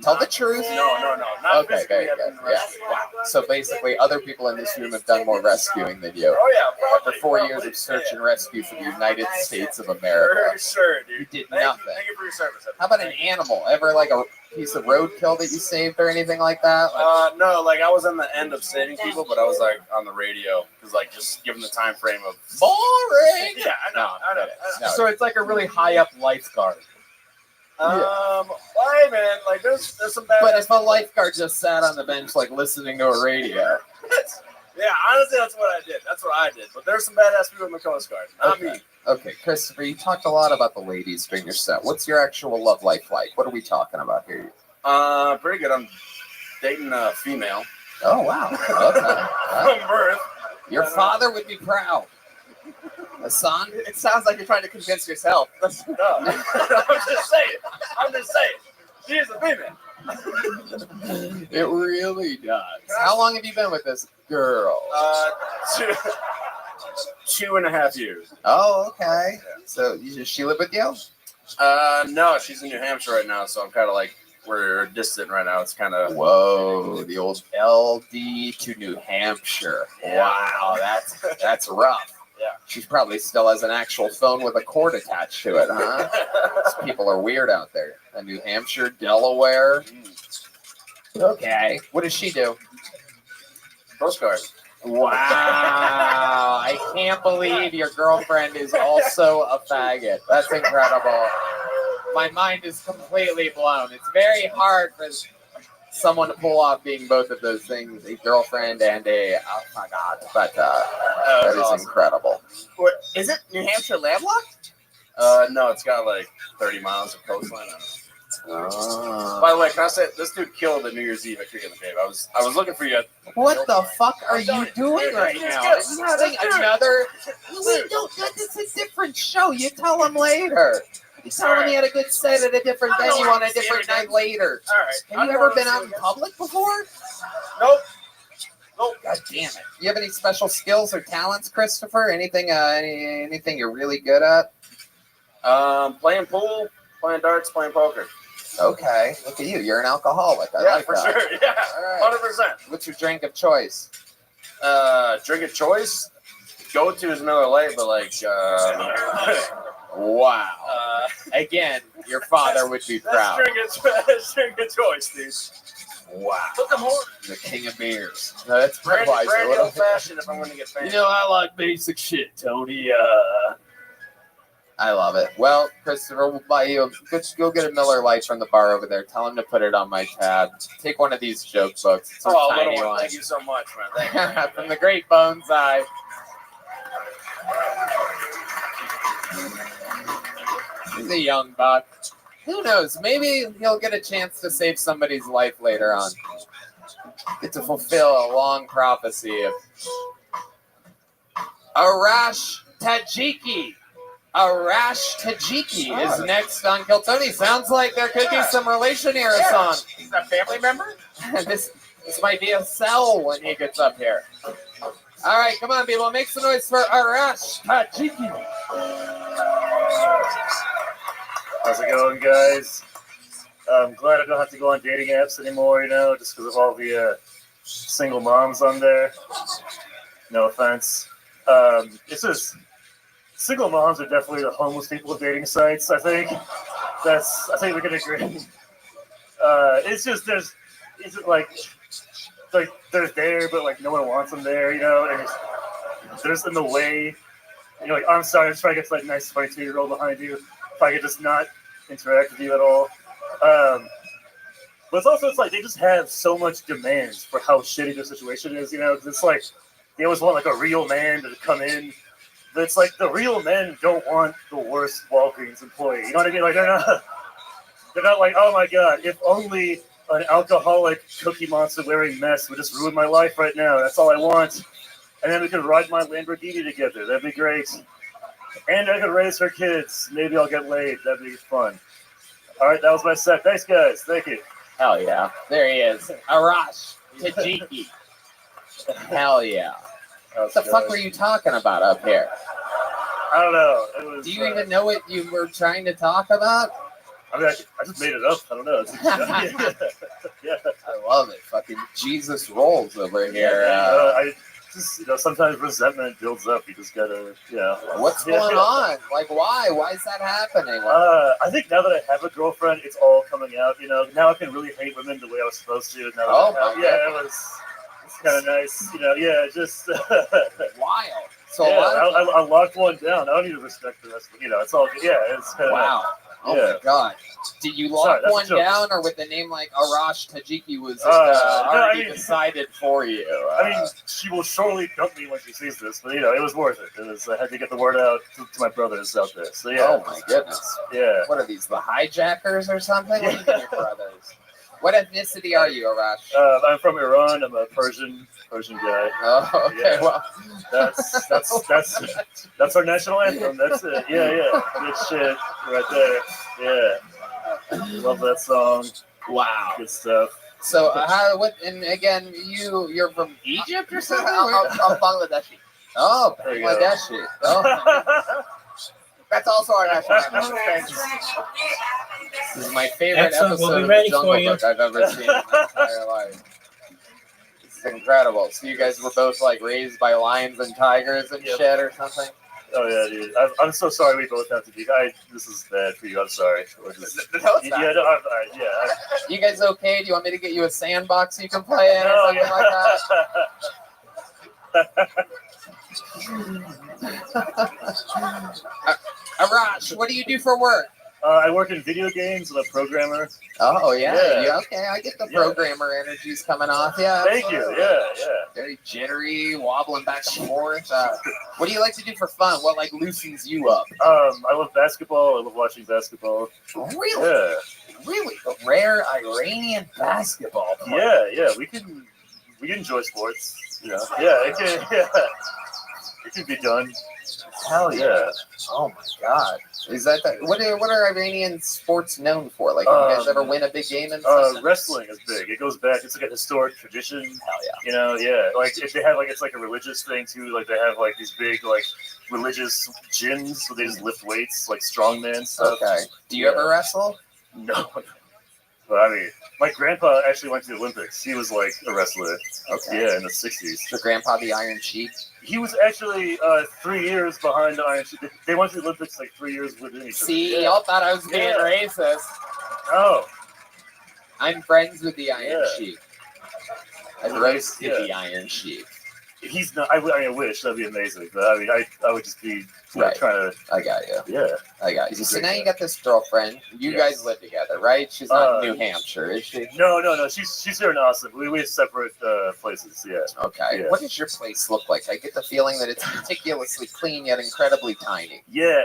Tell the truth. No. Not Okay, physically, very I've good. been Yeah. rescued. Wow. So basically, other people in this room have done more rescuing than you. Oh, yeah. After 4 years of search and rescue for the United States of America, Sure, you dude. did Thank nothing. you for your service. How about an animal? Ever like a piece of roadkill that you saved or anything like that? No, like I was on the end of saving people, but I was like on the radio because like just given the time frame of. Boring. Yeah, I know. No. So it's like a really high up lifeguard. Why, man? Like there's some bad. But if a lifeguard just sat on the bench like listening to a radio. Yeah, honestly, that's what I did. That's what I did. But there's some badass people in the Coast Guard. Not me. Okay, Christopher, you talked a lot about the ladies during your set. What's your actual love life like? What are we talking about here? Pretty good. I'm dating a female. Oh, wow. Okay. From birth. Your father would be proud. A son? It sounds like you're trying to convince yourself. No, I'm just saying. She is a female. It really does. How long have you been with this girl? 2.5 years. Oh, okay. So does she live with you? No, she's in New Hampshire right now, so I'm kind of like we're distant right now. It's kind of Whoa, the old LD to New Hampshire. Wow, that's rough. Yeah. She probably still has an actual phone with a cord attached to it, huh? These people are weird out there. New Hampshire, Delaware. Okay. What does she do? Coast Guard. Wow. I can't believe your girlfriend is also a faggot. That's incredible. My mind is completely blown. It's very hard for someone to pull off being both of those things, a girlfriend and oh my God. But that is awesome. Incredible. What, is it New Hampshire landlocked? No, it's got like 30 miles of coastline on it. Oh. By the way, can I say this dude killed the New Year's Eve at Creek in the Cave? I was looking for you. What the fuck are you doing right now? Are you having another? We don't. It's a different show. You tell him later. You tell him he had a good set at a different venue on a different night later. All right. Have you ever been out in public before? Nope. God damn it! You have any special skills or talents, Christopher? Anything? Anything you're really good at? Playing pool, playing darts, playing poker. Okay, look at you. You're an alcoholic. I Yeah, like for that. sure. Yeah, All right. 100%. What's your drink of choice? Drink of choice. Go to is Miller Lite, but like. Wow. Again, your father would be proud. That's drink of choice, dude. Wow. Took him more. The king of beers. No, that's Brandy Budweiser. old fashioned if I'm going to get fancy. I like basic shit, Tony. I love it. Well, Christopher, we'll buy you. Go get a Miller Lite from the bar over there. Tell him to put it on my tab. Take one of these joke books. It's a Oh, tiny little one. one. Thank you so much, man. Thank you. From the great Bonsai. He's a young buck. Who knows? Maybe he'll get a chance to save somebody's life later on. Get to fulfill a long prophecy of Arash Tajiki. Arash Tajiki is next on Kill Tony. Sounds like there could be some relation here, Hassan. He's a family member? This might be a cell when he gets up here. All right, come on, people. Make some noise for Arash Tajiki. How's it going, guys? I'm glad I don't have to go on dating apps anymore, just because of all the single moms on there. No offense. It's just, single moms are definitely the homeless people of dating sites, I think. I think we can agree. It's just, they're there, but like no one wants them there, and they're just in the way. Like, I'm sorry, I'm just trying to get to that nice 22-year-old behind you. If I could just not interact with you at all. But it's like they just have so much demands for how shitty their situation is, 'cause it's like they always want like a real man to come in. But it's like the real men don't want the worst Walgreens employee. You know what I mean? Like they're not like, oh my god, if only an alcoholic Cookie Monster wearing mess would just ruin my life right now. That's all I want. And then we could ride my Lamborghini together. That'd be great. And I could raise her kids. Maybe I'll get laid. That'd be fun. All right, that was my set. Thanks, guys. Thank you. Hell yeah. There he is. Arash Tajiki. Hell yeah. What the fuck were you talking about up here? I don't know. It was, Do you even know what you were trying to talk about? I mean, I just made it up. I don't know. Yeah. I love it. Fucking Jesus rolls over here. I just, sometimes resentment builds up. You just gotta, What's going on? Like, why? Why is that happening? I think now that I have a girlfriend, it's all coming out. Now I can really hate women the way I was supposed to. Now it's kind of nice. Just wild. So I locked one down. I don't need to respect the rest of it. It's all good. Yeah, it's kind of wow. Oh my god. Did you lock one down, or with the name like Arash Tajiki was already decided for you? I mean, she will surely dump me when she sees this, but it was worth it. I had to get the word out to my brothers out there. So yeah. Oh my goodness. Yeah. What are these? The hijackers or something? What are your brothers? What ethnicity are you, Arash? I'm from Iran. I'm a Persian guy. Oh, okay. Yeah. Well, that's our national anthem. That's it. Yeah. Good shit right there. Yeah. Love that song. Wow. Good stuff. So and again, you're from Egypt or something? I'm Bangladeshi. Oh, Bangladeshi. Oh. That's also our national anthem. This is my favorite Excellent. episode We'll be of ready the for Jungle you. Book I've ever seen in my entire life. This is incredible. So you guys were both like raised by lions and tigers and shit or something? Oh yeah, dude. I'm so sorry we both have to do. This is bad for you. I'm sorry. You guys okay? Do you want me to get you a sandbox you can play in or something like that? Arash, what do you do for work? I work in video games. I'm a programmer. Oh yeah. Okay, I get the programmer energies coming off. Yeah. Thank you. Yeah. Very jittery, wobbling back and forth. What do you like to do for fun? What like loosens you up? I love basketball. I love watching basketball. Really? Yeah. Really? The rare Iranian basketball player. Yeah. We can enjoy sports. Yeah. It can be done. Hell yeah. Oh my god. Is that what are Iranian sports known for? Like, you guys ever win a big game in wrestling is big. It goes back. It's like a historic tradition. Hell yeah. Like if they have it's like a religious thing too. Like they have like these big like religious gyms where they just lift weights, like strongman stuff. Okay. Do you ever wrestle? No. But I mean, my grandpa actually went to the Olympics. He was like a wrestler. Okay. Yeah, in the 60s. Your grandpa, the Iron Sheik? He was actually 3 years behind the Iron Sheik. They went to the Olympics like 3 years within each other. See, y'all thought I was being racist. No. I'm friends with the Iron Sheik. I roasted the Iron Sheik. He's not. I wish that'd be amazing, but I mean, I would just be Right. trying to. I got you. Yeah. I got you. He's a So great now guy. you got this girlfriend. You guys live together, right? She's not in New Hampshire, is she? No. She's here in Austin. We have separate places. Yeah. Okay. Yeah. What does your place look like? I get the feeling that it's meticulously clean yet incredibly tiny. Yeah.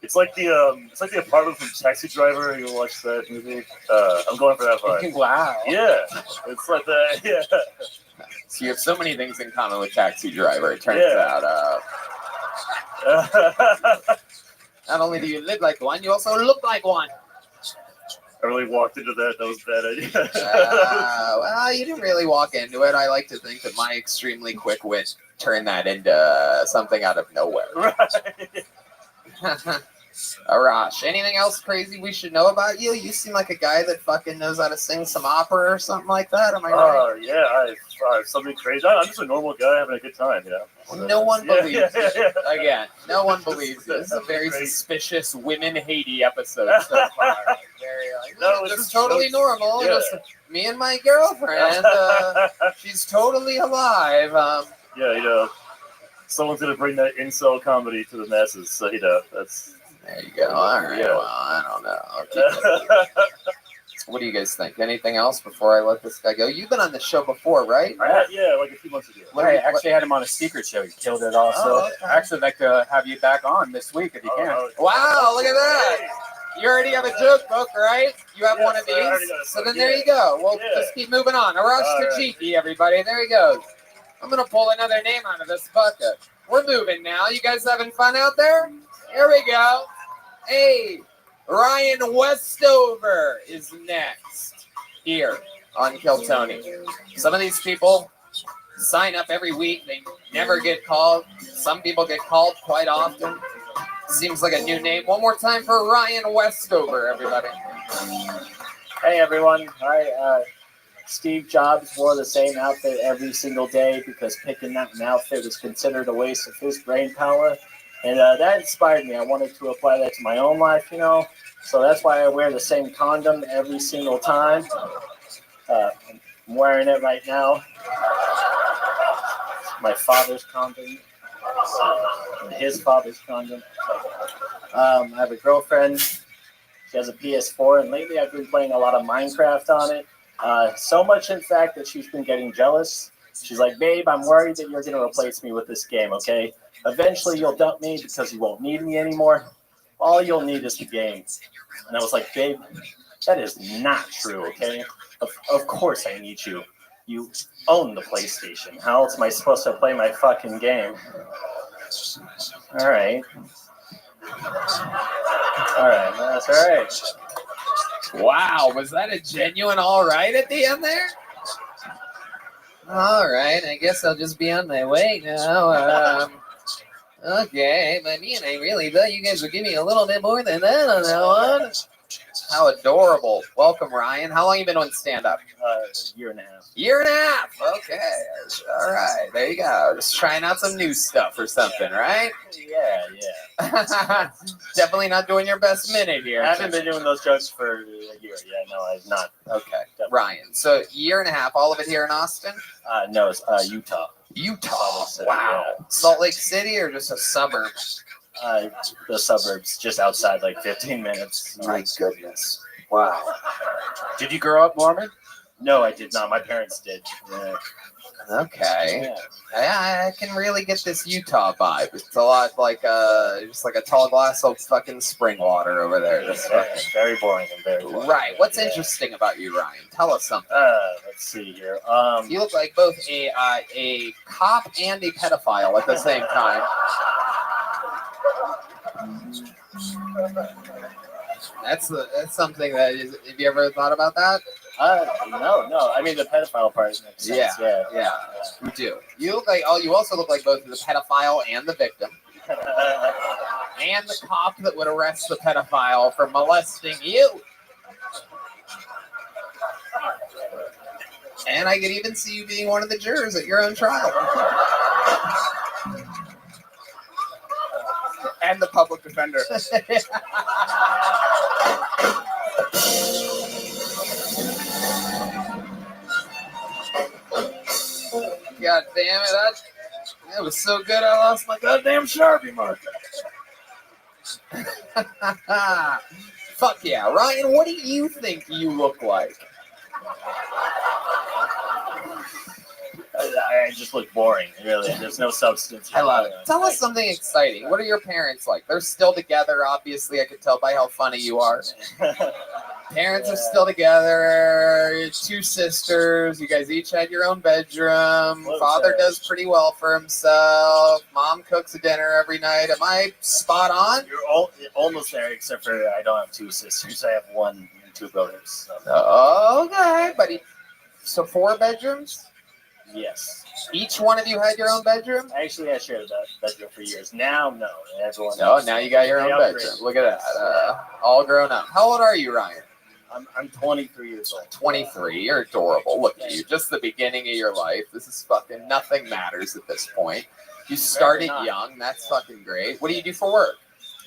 It's like the apartment from Taxi Driver. You watch that movie? I'm going for that vibe. Wow. Yeah. It's like that. Yeah. So you have so many things in common with Taxi Driver. It turns Yeah. out. Not only do you live like one, you also look like one. I really walked into that. That was a bad idea. Well, you didn't really walk into it. I like to think that my extremely quick wit turned that into something out of nowhere. Right. Arash, anything else crazy we should know about you? You seem like a guy that fucking knows how to sing some opera or something like that. Am I right? Yeah, I something crazy. I'm just a normal guy having a good time, you know. Well, no one believes you. Yeah. Again, no one believes you. This is a very suspicious women-hatey episode so far. Very, No, it's it's just totally normal. Yeah. Just me and my girlfriend. She's totally alive. Yeah, you know, someone's gonna bring that incel comedy to the masses. So you know, that's. There you go. All right. Yeah. Well, I don't know. I'll keep what do you guys think? Anything else before I let this guy go? You've been on the show before, right? Yeah, like a few months ago. I actually had him on a secret show. He killed it also. Oh, okay. I actually like to have you back on this week if you can. Wow, look at that. You already have a joke book, right? You have one of I already these? got a So book, then there you go. We'll just keep moving on. Arash Tajiki, everybody. There he goes. I'm going to pull another name out of this bucket. We're moving now. You guys having fun out there? Here we go. Hey, Ryan Westover is next here on Kill Tony. Some of these people sign up every week. They never get called. Some people get called quite often. Seems like a new name. One more time for Ryan Westover, everybody. Hey, everyone. Steve Jobs wore the same outfit every single day because picking out an outfit was considered a waste of his brain power. And that inspired me. I wanted to apply that to my own life, you know. So that's why I wear the same condom every single time. I'm wearing it right now. My father's condom. And his father's condom. I have a girlfriend. She has a PS4, and lately I've been playing a lot of Minecraft on it. So much, in fact, that she's been getting jealous. She's like, babe, I'm worried that you're going to replace me with this game, okay? Eventually you'll dump me because you won't need me anymore. All you'll need is the game. And I was like, babe, that is not true, okay? Of course I need you. You own the PlayStation. How else am I supposed to play my fucking game? All right. That's all right. Wow, was that a genuine all right at the end there? All right, I guess I'll just be on my way now. Okay, but man, I really thought you guys would give me a little bit more than that on that one. How adorable. Welcome, Ryan. How long you been on stand-up? Year and a half. Year and a half. Okay. All right. There you go. Just trying out some new stuff or something, right? Yeah. Definitely not doing your best minute here. I haven't been doing those jokes for a year. Yeah, no, I've not. Okay. Definitely. Ryan, so year and a half, all of it here in Austin? No, it's Utah. Utah. City, wow. Yeah. Salt Lake City or just a suburb? The suburbs, just outside, like 15 minutes. My goodness. Wow. Did you grow up Mormon? No, I did not. My parents did. Yeah. Okay. Yeah. I can really get this Utah vibe. It's a lot like just like a tall glass of fucking spring water over there. Very boring and very boring. Right. What's interesting about you, Ryan? Tell us something. Let's see here. You look like both a cop and a pedophile at the same time. That's something that is. Have you ever thought about that? No. I mean, the pedophile part makes sense. Yeah. You do. You look like. Oh, you also look like both the pedophile and the victim, and the cop that would arrest the pedophile for molesting you. And I could even see you being one of the jurors at your own trial. And the public defender. God damn it! That was so good. I lost my goddamn Sharpie marker. Fuck yeah, Ryan. What do you think you look like? I just look boring, really. There's no substance. I love it. Tell us something exciting. What are your parents like? They're still together, obviously. I could tell by how funny you are. Parents are still together. 2 sisters. You guys each had your own bedroom. Father does pretty well for himself. Mom cooks a dinner every night. Am I spot on? You're almost there, except for I don't have 2 sisters. I have 1 and 2 brothers. So. Okay, buddy. So 4 bedrooms? Yes. Each one of you had your own bedroom? Actually, I shared that bedroom for years. Now, no. Everyone. No, now you got your own bedroom. Look at that. All grown up. How old are you, Ryan? I'm 23 years old. 23. You're adorable. Look at you. Just the beginning of your life. This is fucking nothing matters at this point. You started young. That's fucking great. What do you do for work?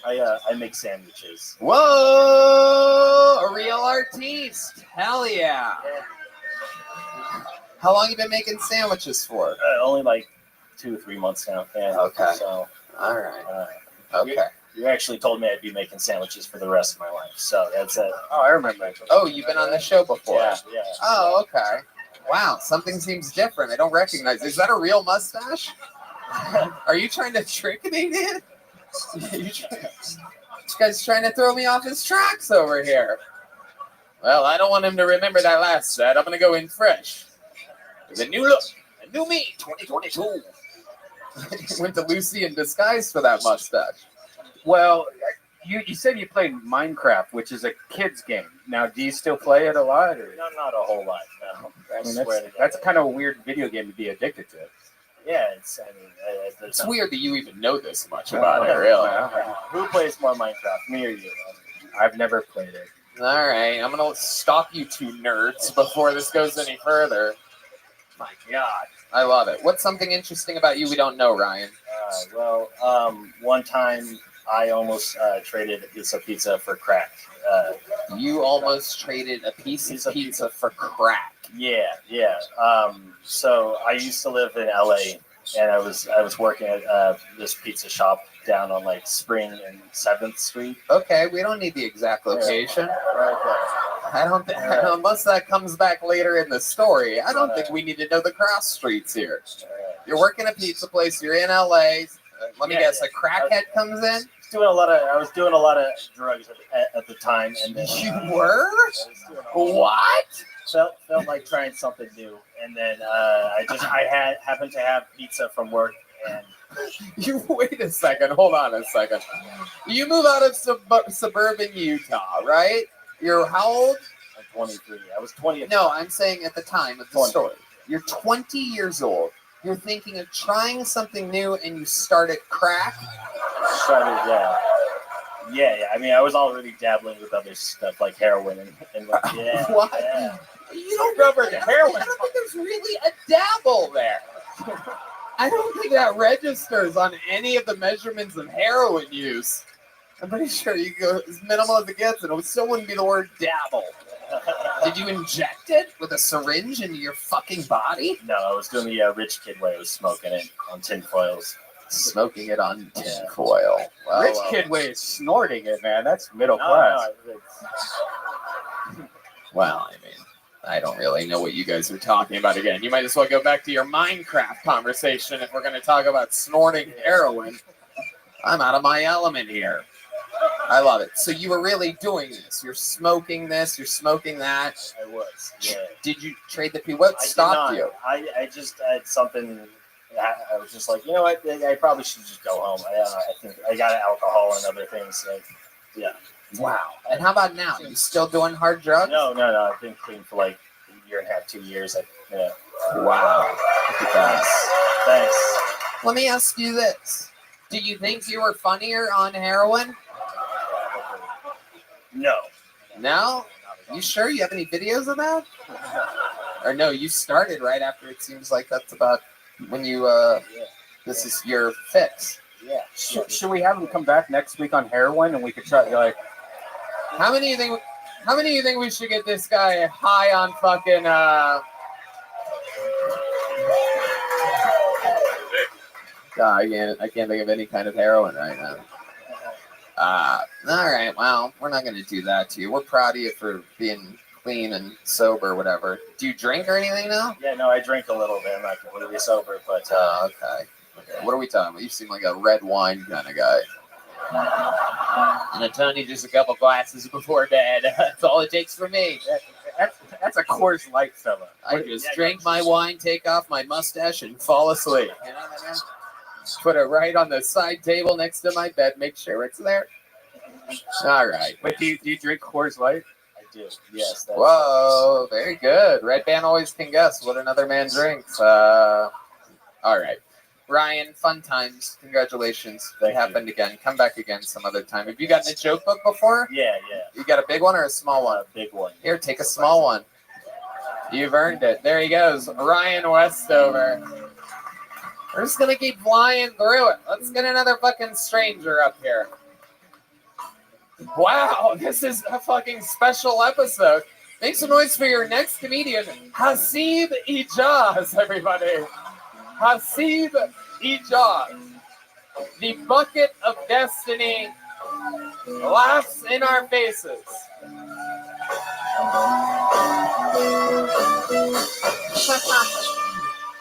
I make sandwiches. Whoa! A real artiste. Hell yeah. How long you been making sandwiches for? Only like 2 or 3 months now. Yeah. Okay. So. All right. Okay. You actually told me I'd be making sandwiches for the rest of my life. So that's it. Oh, I remember. Oh, you've been on the show before? Yeah. Oh, okay. Wow, something seems different. I don't recognize. Is that a real mustache? Are you trying to trick me, man? This guy's trying to throw me off his tracks over here. Well, I don't want him to remember that last set. I'm going to go in fresh. With a new look. A new me, 2022. Went to Lucy in disguise for that mustache. Well, you said you played Minecraft, which is a kid's game. Now, do you still play it a lot? Or? Not a whole lot, no. I mean, that's kind of a weird video game to be addicted to. Yeah, it's weird that you even know this much about it, really. Who plays more Minecraft, me or you? I've never played it. All right, I'm going to stop you 2 nerds before this goes any further. My God. I love it. What's something interesting about you we don't know, Ryan? One time I almost traded a piece of pizza for crack. You almost traded a piece of pizza for crack? Yeah. So I used to live in LA, and I was working at this pizza shop down on like Spring and 7th Street. Okay, we don't need the exact location. I don't think, unless that comes back later in the story, I don't think we need to know the cross streets here. You're working a pizza place, you're in LA. Let me guess, a crackhead comes in? I was doing a lot of drugs at the time, and then you were? What? Felt like trying something new, and then I happened to have pizza from work, and you wait a second. Hold on a second. You move out of suburban Utah, right? You're how old? I'm 23. I was 20. No, I'm saying at the time of the story. You're 20 years old. You're thinking of trying something new, and you started crack? Yeah. I mean, I was already dabbling with other stuff like heroin and What? Yeah. You don't remember the heroin? I don't think there's really a dabble there. I don't think that registers on any of the measurements of heroin use. I'm pretty sure you go as minimal as it gets, and it still wouldn't be the word dabble. Did you inject it with a syringe into your fucking body? No, I was doing the rich kid way. I was smoking it on tinfoils. Smoking it on tinfoil. Well, rich kid way is snorting it, man. That's middle class. Well, I mean, I don't really know what you guys are talking about again. You might as well go back to your Minecraft conversation if we're going to talk about snorting heroin. I'm out of my element here. I love it. So you were really doing this. You're smoking this. You're smoking that. I was. Yeah. Did you trade the pee? What stopped you? I just had something. I was just like, you know what? I probably should just go home. I think I got alcohol and other things. Yeah. Wow. And how about now? You still doing hard drugs? No. I've been clean for like a year and a half, 2 years. Wow. Thanks. Let me ask you this. Do you think you were funnier on heroin? No. No? You sure you have any videos of that? Or no, you started right after it seems like that's about when you, this is your fix. Yeah. Should we have him come back next week on heroin and we could try, like... How many do you think we should get this guy high on fucking, I can't think of any kind of heroin right now. All right. Well, we're not going to do that to you. We're proud of you for being clean and sober, or whatever. Do you drink or anything now? Yeah, no, I drink a little bit. I'm not completely sober, but Okay. What are we talking about? You seem like a red wine kind of guy. And a Tony, just a couple glasses before bed. That's all it takes for me. That's a Coors Light, fella. I just drink my wine, take off my mustache, and fall asleep. You know what I mean? Put it right on the side table next to my bed. Make sure it's there. All right. Wait, do you drink Coors Light? I do. Yes. Whoa, very good. Red Band always can guess what another man drinks. All right. Ryan, fun times. Congratulations. They happened again. Come back again some other time. Have you gotten a joke book before? Yeah. You got a big one or a small one? A big one. Here, take a small one. You've earned it. There he goes. Ryan Westover. We're just going to keep flying through it. Let's get another fucking stranger up here. Wow, this is a fucking special episode. Make some noise for your next comedian, Hasib Ijaz, everybody. Hasib Ijaz. The bucket of destiny laughs in our faces.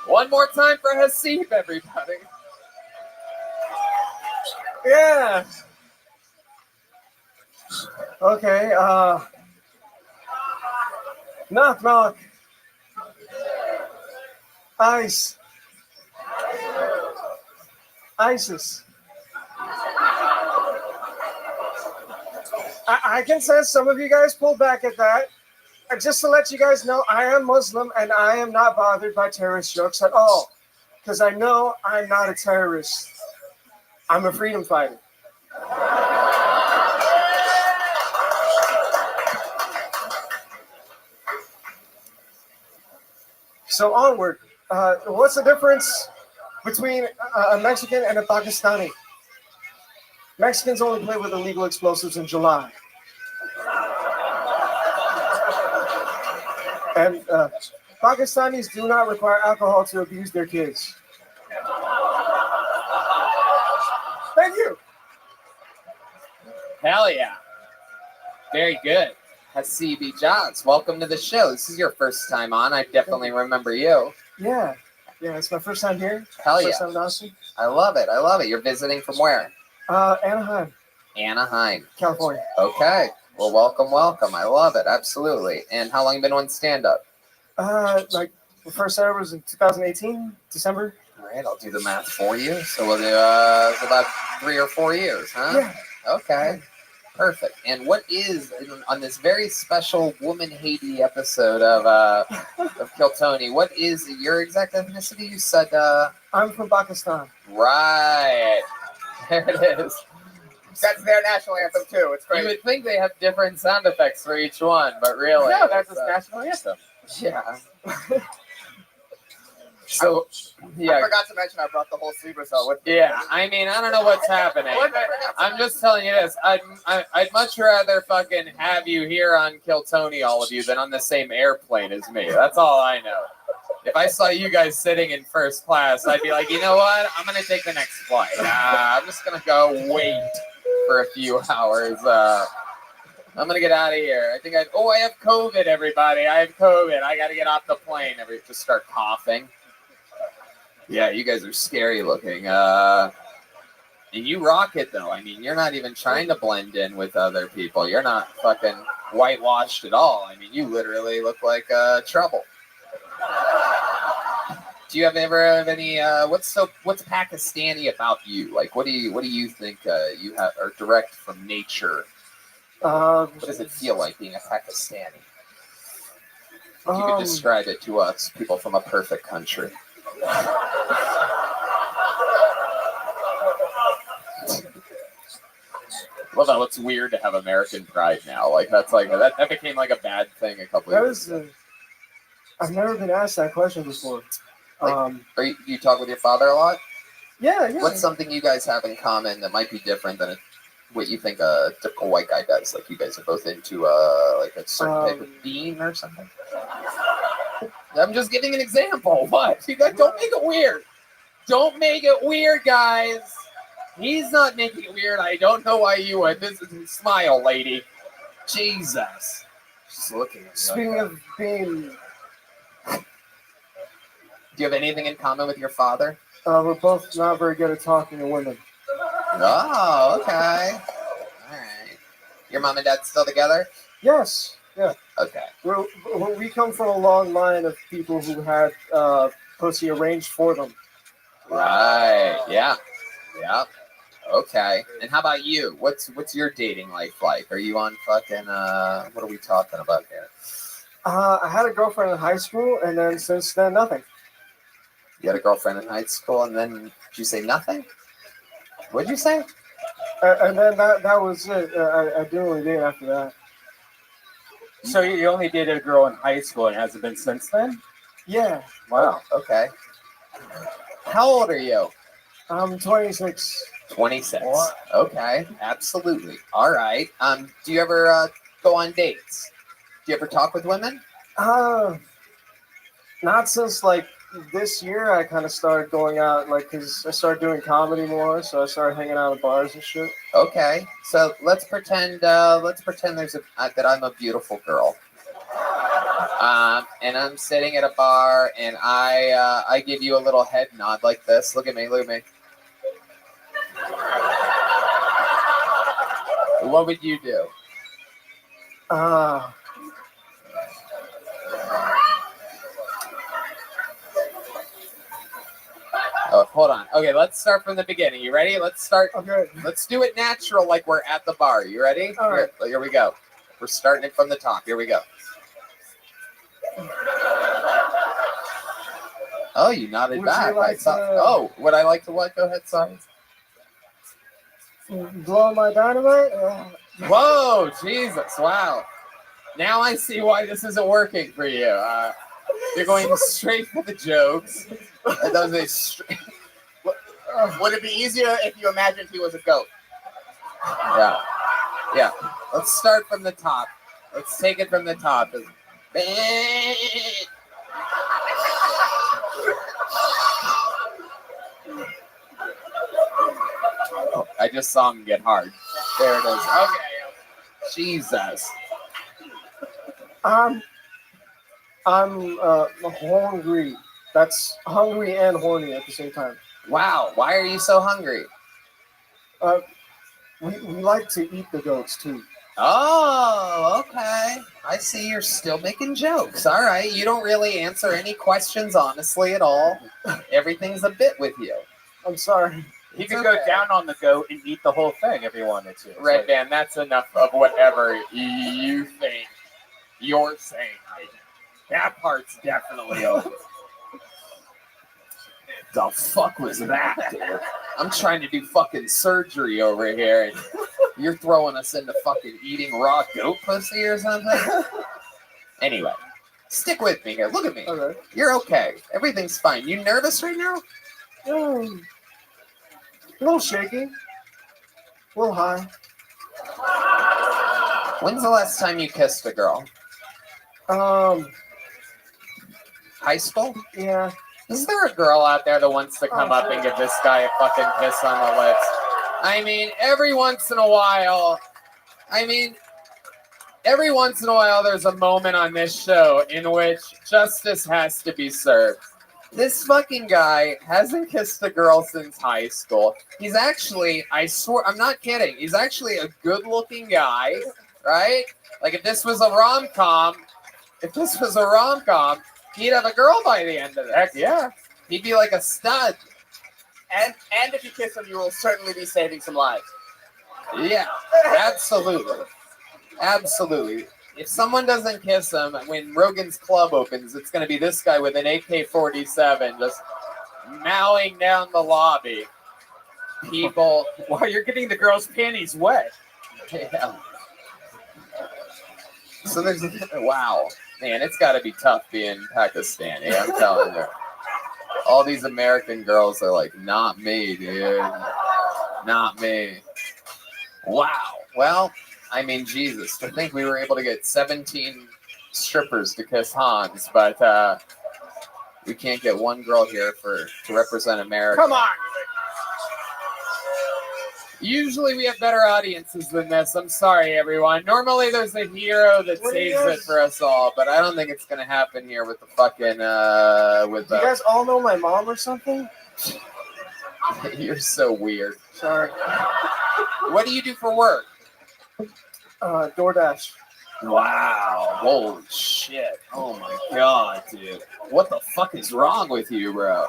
One more time for Hasib, everybody. Yeah. Okay, knock, knock. Ice. ISIS. I can sense some of you guys pulled back at that. And just to let you guys know, I am Muslim and I am not bothered by terrorist jokes at all. Because I know I'm not a terrorist. I'm a freedom fighter. So onward. What's the difference between a Mexican and a Pakistani? Mexicans only play with illegal explosives in July. And Pakistanis do not require alcohol to abuse their kids. Thank you. Hell yeah. Very good. Hasib Ijaz, welcome to the show. This is your first time on. I definitely remember you. Yeah, it's my first time here. Hell yeah. First time in Austin. I love it. You're visiting from where? Anaheim, California. California. Okay. Well, welcome. I love it. Absolutely. And how long have you been on stand-up? Like the first ever was in 2018, December. All right, I'll do the math for you. So we'll do about 3 or 4 years, huh? Yeah. Okay. Perfect. And what is, on this very special woman-hating episode of Kiltony, what is your exact ethnicity? You said... I'm from Pakistan. Right. There it is. That's their national anthem, too. It's great. You would think they have different sound effects for each one, but really... No, that's his national anthem. Yeah. So, yeah. I forgot to mention I brought the whole sleeper cell with me. Yeah, I mean, I don't know what's happening. I'm just telling you this. I'd much rather fucking have you here on Kiltony, all of you, than on the same airplane as me. That's all I know. If I saw you guys sitting in first class, I'd be like, you know what? I'm going to take the next flight. I'm just going to go wait for a few hours. I'm going to get out of here. I have COVID, everybody. I have COVID. I got to get off the plane. Just start coughing. Yeah, you guys are scary looking. And you rock it, though. I mean, you're not even trying to blend in with other people. You're not fucking whitewashed at all. I mean, you literally look like trouble. Do you ever have any? What's Pakistani about you? Like, what do you think you have are direct from nature? What does it feel like being a Pakistani? If you could describe it to us, people from a perfect country. Well, that looks weird to have American pride now. Like that became like a bad thing a couple of years ago. I've never been asked that question before. Do you talk with your father a lot? Yeah. What's something you guys have in common that might be different than what you think a typical white guy does? Like you guys are both into like a certain type of bean or something? I'm just giving an example. What? You guys don't make it weird. don't make it weird, guys. He's not making it weird. I don't know why you would. This is smile, lady. Jesus. Just looking at me. Speaking of being, Do you have anything in common with your father? we're both not very good at talking to women. Oh, okay. All right. Your mom and dad still together? Yes, yeah. Okay. We come from a long line of people who had pussy arranged for them. Right. Yeah. Yeah. Okay. And how about you? What's your dating life like? Are you on fucking what are we talking about here? I had a girlfriend in high school, and then since then, nothing. You had a girlfriend in high school, and then did you say nothing? What'd you say? And then that was it. I didn't really date after that. So you only dated a girl in high school and hasn't been since then? Yeah. Wow. Okay. How old are you? I'm 26. 26. Okay. Absolutely. All right. Do you ever go on dates? Do you ever talk with women? Not since like this year. I kind of started going out, like, because I started doing comedy more, so I started hanging out at bars and shit. Okay. So let's pretend there's that I'm a beautiful girl. And I'm sitting at a bar, and I give you a little head nod like this. Look at me. Look at me. What would you do? Oh, hold on. Okay, let's start from the beginning. You ready? Let's start. Okay. Let's do it natural, like we're at the bar. You ready? All right. Here we go. We're starting it from the top. Here we go. Oh, you nodded Would back. you like Oh, would I like to what? Go ahead, sorry. Blow my dynamite? Whoa, Jesus, wow. Now I see why this isn't working for you. You're going straight for the jokes. That was a straight... Would it be easier if you imagined he was a goat? Yeah. Yeah. Let's start from the top. Let's take it from the top. Oh, I just saw him get hard. There it is. Okay. Jesus. I'm hungry. That's hungry and horny at the same time. Wow. Why are you so hungry? We like to eat the goats too. Oh, okay. I see you're still making jokes. All right. You don't really answer any questions honestly at all. Everything's a bit with you. I'm sorry. He could go down on the goat and eat the whole thing if he wanted to. Red Band, that's enough of whatever you think you're saying. That part's definitely over. The fuck was that, dude? I'm trying to do fucking surgery over here, and you're throwing us into fucking eating raw goat pussy or something? Anyway, stick with me here. Look at me. Okay. You're okay. Everything's fine. You nervous right now? A little shaky. A little high. When's the last time you kissed a girl? High school? Yeah. Is there a girl out there that wants to come up and give this guy a fucking kiss on the lips? I mean, every once in a while, there's a moment on this show in which justice has to be served. This fucking guy hasn't kissed a girl since high school. He's actually, I swear, I'm not kidding, he's actually a good-looking guy, right? Like, if this was a rom-com, he'd have a girl by the end of it. Heck yeah. He'd be like a stud. And if you kiss him, you will certainly be saving some lives. Yeah, absolutely. Absolutely. If someone doesn't kiss him, when Rogan's Club opens, it's going to be this guy with an AK-47 just mowing down the lobby. People. While you're getting the girl's panties wet. Yeah. So there's, wow. Man, it's got to be tough being Pakistani, I'm telling you. All these American girls are like, not me, dude. Not me. Wow. Well, I mean, Jesus, to think we were able to get 17 strippers to kiss Hans, but We can't get one girl here to represent America. Come on. Usually we have better audiences than this. I'm sorry, everyone. Normally there's a hero that saves it for us all, but I don't think it's gonna happen here with the fucking with You guys all know my mom or something? You're so weird. Sorry. What do you do for work? DoorDash. Wow. Holy shit. Oh my god, dude. What the fuck is wrong with you, bro?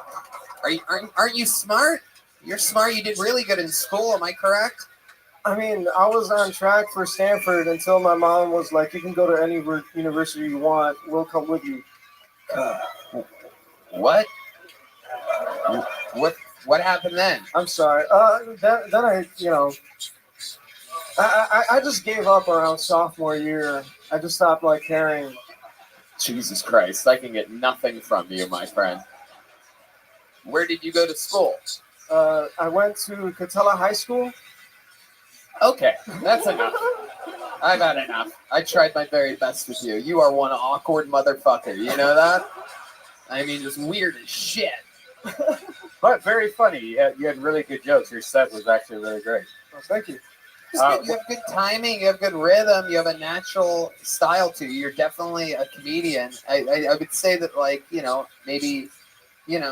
Aren't you smart? You're smart. You did really good in school. Am I correct? I mean, I was on track for Stanford until my mom was like, you can go to any university you want. We'll come with you. What? What happened then? I'm sorry. Then I, I just gave up around sophomore year. I just stopped like caring. Jesus Christ. I can get nothing from you, my friend. Where did you go to school? I went to Catella High School. Okay, that's enough. I've had enough. I tried my very best with you. You are one awkward motherfucker. You know that? I mean, just weird as shit. But very funny. You had really good jokes. Your set was actually really great. Oh, thank you. You have good timing. You have good rhythm. You have a natural style to you. You're definitely a comedian. I would say that, like, maybe,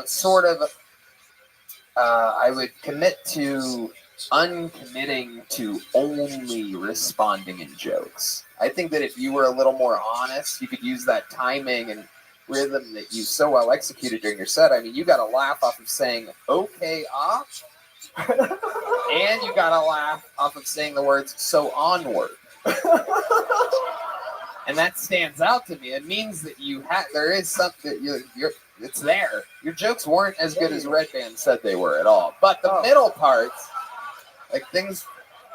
sort of, I would commit to uncommitting to only responding in jokes. I think that if you were a little more honest, you could use that timing and rhythm that you so well executed during your set. I mean, you got a laugh off of saying "okay, off," and you got a laugh off of saying the words "so onward." And that stands out to me. It means that there is something it's there. Your jokes weren't as good as Red Band said they were at all. But the middle parts, like things,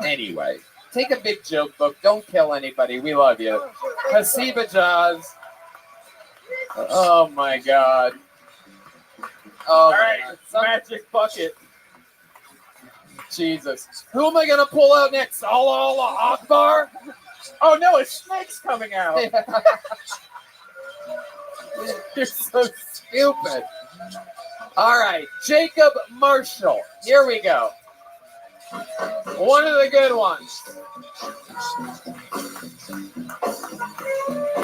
anyway. Take a big joke book. Don't kill anybody. We love you. Hasiba Jaws. Oh my God. Oh, all right, magic bucket. Jesus. Who am I gonna pull out next? Allah Akbar? Oh no, a snake's coming out. You're so stupid. All right, Jacob Marshall. Here we go. One of the good ones.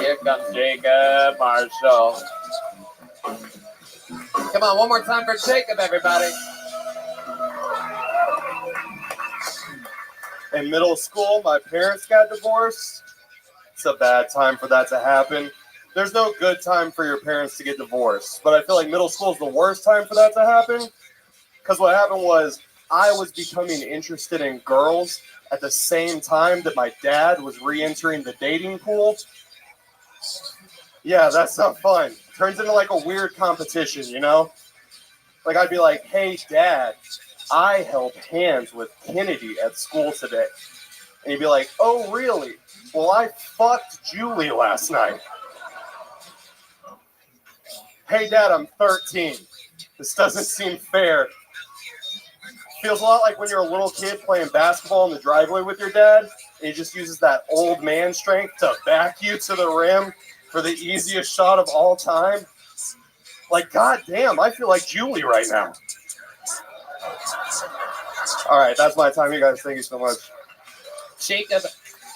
Here comes Jacob Marshall. Come on, one more time for Jacob, everybody. In middle school, my parents got divorced. It's a bad time for that to happen. There's no good time for your parents to get divorced, but I feel like middle school is the worst time for that to happen. Because what happened was I was becoming interested in girls at the same time that my dad was re-entering the dating pool. Yeah, that's not fun. Turns into like a weird competition, you know? Like I'd be like, hey, Dad, I held hands with Kennedy at school today. And he'd be like, oh, really? Well, I fucked Julie last night. Hey, Dad, I'm 13. This doesn't seem fair. Feels a lot like when you're a little kid playing basketball in the driveway with your dad, and he just uses that old man strength to back you to the rim for the easiest shot of all time. Like, goddamn, I feel like Julie right now. All right, that's my time, you guys. Thank you so much. Jacob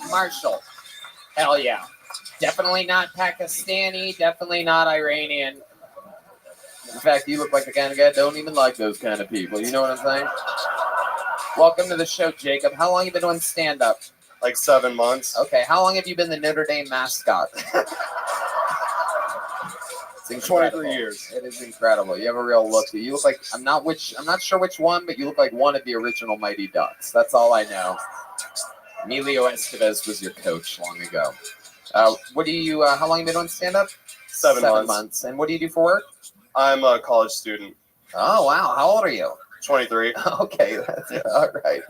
Marshall. Hell yeah. Definitely not Pakistani, definitely not Iranian. In fact, you look like the kind of guy that don't even like those kind of people. You know what I'm saying? Welcome to the show, Jacob. How long have you been doing stand-up? Like 7 months. Okay, how long have you been the Notre Dame mascot? It's incredible. 23 years. It is incredible. You have a real look. You look like, I'm not sure which one, but you look like one of the original Mighty Ducks. That's all I know. Emilio Estevez was your coach long ago. What do you? How long have you been doing stand-up? 7 months. And what do you do for work? I'm a college student. Oh wow! How old are you? 23. Okay, that's all right.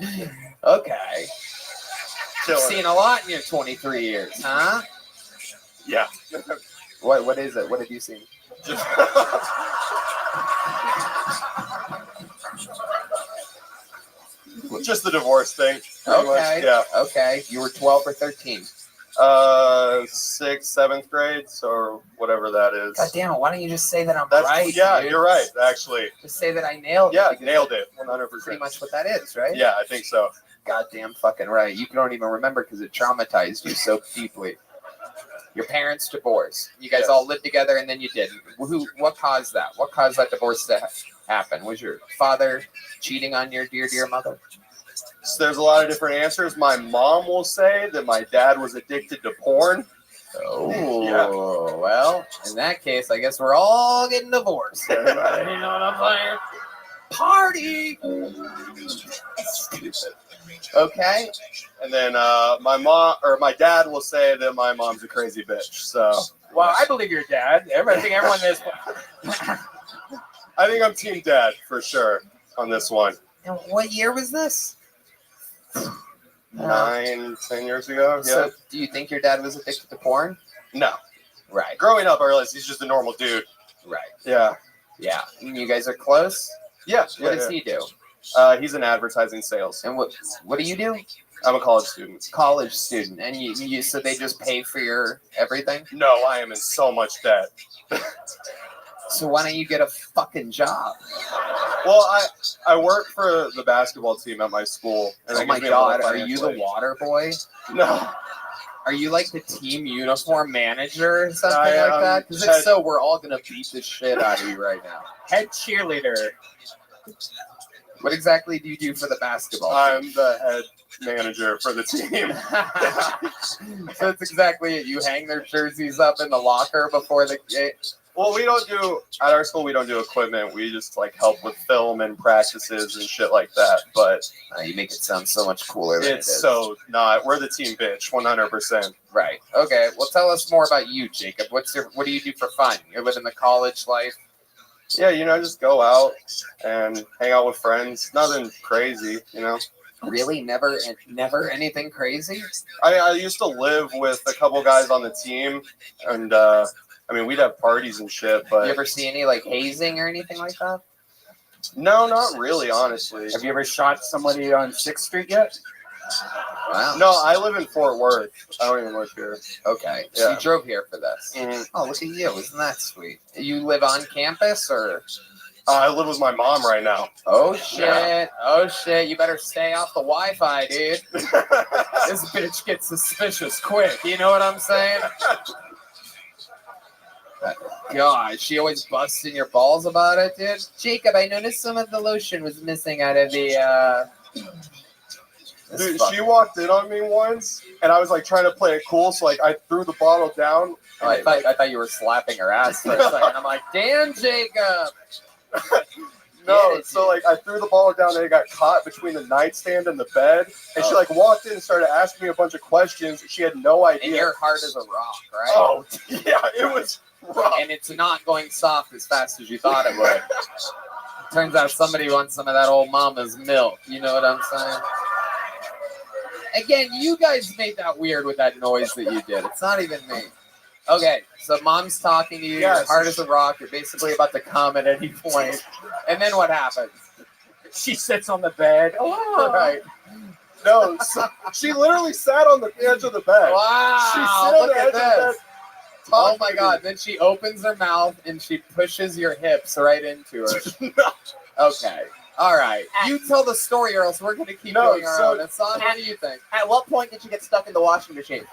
Okay. You've seen a lot in your 23 years, huh? Yeah. What is it? What have you seen? Just the divorce thing. Okay. Yeah. Okay. You were 12 or 13. 6th, 7th grade, or whatever that is. God damn it! Why don't you just say that I'm That's right? yeah, dude? you're right. Actually, Just say that I nailed it. yeah, because nailed it. 100%. Pretty much what that is, right? Yeah, I think so. Goddamn fucking right. You don't even remember because it traumatized you so deeply. Your parents divorced. You guys all lived together, and then you didn't. What caused that? What caused that divorce to happen? Was your father cheating on your dear, dear mother? So there's a lot of different answers. My mom will say that my dad was addicted to porn. Oh, Yeah. Well, in that case, I guess we're all getting divorced. Everybody. You know what I'm saying? Party! Stupid. Okay. And then my dad will say that my mom's a crazy bitch. So. Well, I believe your dad. I think everyone is. I think I'm team dad for sure on this one. And what year was this? 9, 10 years ago. Yeah. So, do you think your dad was addicted to porn? No. Right. Growing up, I realized he's just a normal dude. Right. Yeah. Yeah. And you guys are close? Yeah. What does he do? He's in advertising sales. And what do you do? I'm a college student. College student. And you so they just pay for your everything? No, I am in so much debt. So why don't you get a fucking job? Well, I work for the basketball team at my school. And Oh my god, are you the water boy? No. Are you like the team uniform manager or something I like am that? Because if so, we're all gonna beat the shit out of you right now. Head cheerleader. What exactly do you do for the basketball team? I'm the head manager for the team. So that's exactly it. You hang their jerseys up in the locker before the game. Well, at our school, we don't do equipment. We just like help with film and practices and shit like that. But you make it sound so much cooler than it's so not. We're the team bitch, 100%. Right. Okay. Well, tell us more about you, Jacob. What do you do for fun? You're living the college life. Yeah, just go out and hang out with friends. Nothing crazy, Really? Never anything crazy? I used to live with a couple guys on the team, and we'd have parties and shit. But you ever see any like hazing or anything like that? No, not really, honestly. Have you ever shot somebody on 6th Street yet? Wow. No, I live in Fort Worth. I don't even live here. Okay. So Yeah. you drove here for this. Mhm. Oh, look at you. Isn't that sweet? You live on campus or? I live with my mom right now. Oh, shit. Yeah. Oh, shit. You better stay off the Wi-Fi, dude. This bitch gets suspicious quick. You know what I'm saying? God, she always busts in your balls about it, dude. Jacob, I noticed some of the lotion was missing out of the, Dude, she walked in on me once, and I was like trying to play it cool, so like I threw the bottle down. Oh, I thought you were slapping her ass for a second. I'm like, damn, Jacob. No, so like I threw the ball down, and it got caught between the nightstand and the bed, and she like walked in and started asking me a bunch of questions. She had no idea. And your heart is a rock, right? Oh, yeah, it was rough. And it's not going soft as fast as you thought it would. Turns out somebody wants some of that old mama's milk. You know what I'm saying? Again, you guys made that weird with that noise that you did. It's not even me. Okay, so mom's talking to you. Yeah, your heart is a rock. You're basically about to come at any point. And then what happens? She sits on the bed. Oh, right. No, so she literally sat on the edge of the bed. Wow, She sat on look the at edge of the bed. this. Oh my God, then she opens her mouth and she pushes your hips right into her. Okay, all right. You tell the story or else we're going to keep going our own. Hassan, what do you think? At what point did you get stuck in the washing machine?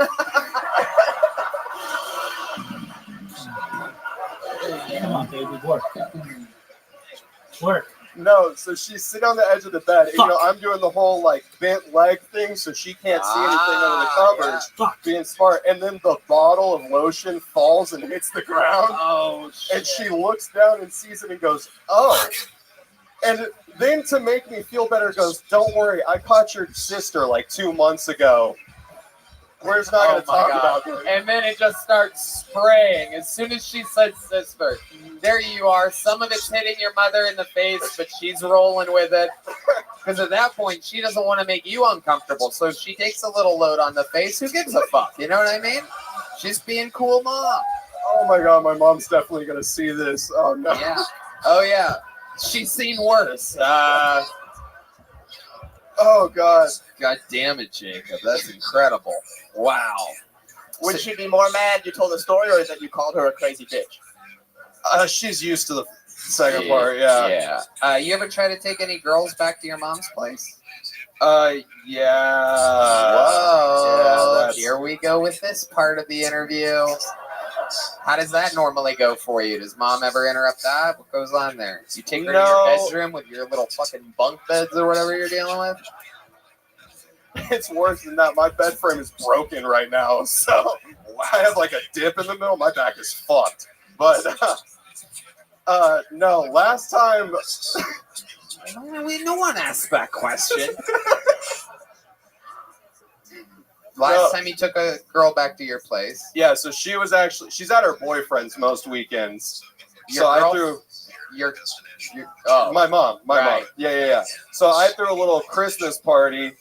Come on, baby, work. Work. No, so she's sitting on the edge of the bed. And, I'm doing the whole like bent leg thing, so she can't see anything under the covers. Yeah. Being smart, and then the bottle of lotion falls and hits the ground. Oh, shit. And she looks down and sees it and goes, "Oh." And then to make me feel better, goes, "Don't worry, I caught your sister like 2 months ago." We're just not going to talk about it. And then it just starts spraying. As soon as she said sister, there you are. Some of it's hitting your mother in the face, but she's rolling with it. Because at that point, she doesn't want to make you uncomfortable. So if she takes a little load on the face, who gives a fuck? You know what I mean? She's being cool mom. Oh my God, my mom's definitely going to see this. Oh no. Yeah. Oh yeah. She's seen worse. Oh God. God damn it, Jacob. That's incredible. Wow. Would she be more mad you told the story or that you called her a crazy bitch? She's used to the second part, yeah. Yeah. You ever try to take any girls back to your mom's place? Yeah. Whoa. Yeah, Here we go with this part of the interview. How does that normally go for you? Does mom ever interrupt that? What goes on there? You take her to your bedroom with your little fucking bunk beds or whatever you're dealing with? It's worse than that. My bed frame is broken right now, so I have like a dip in the middle. My back is fucked. But no, last time. No one asked that question. Last time you took a girl back to your place. Yeah, so she's at her boyfriend's most weekends. My mom. Yeah. So I threw a little Christmas party,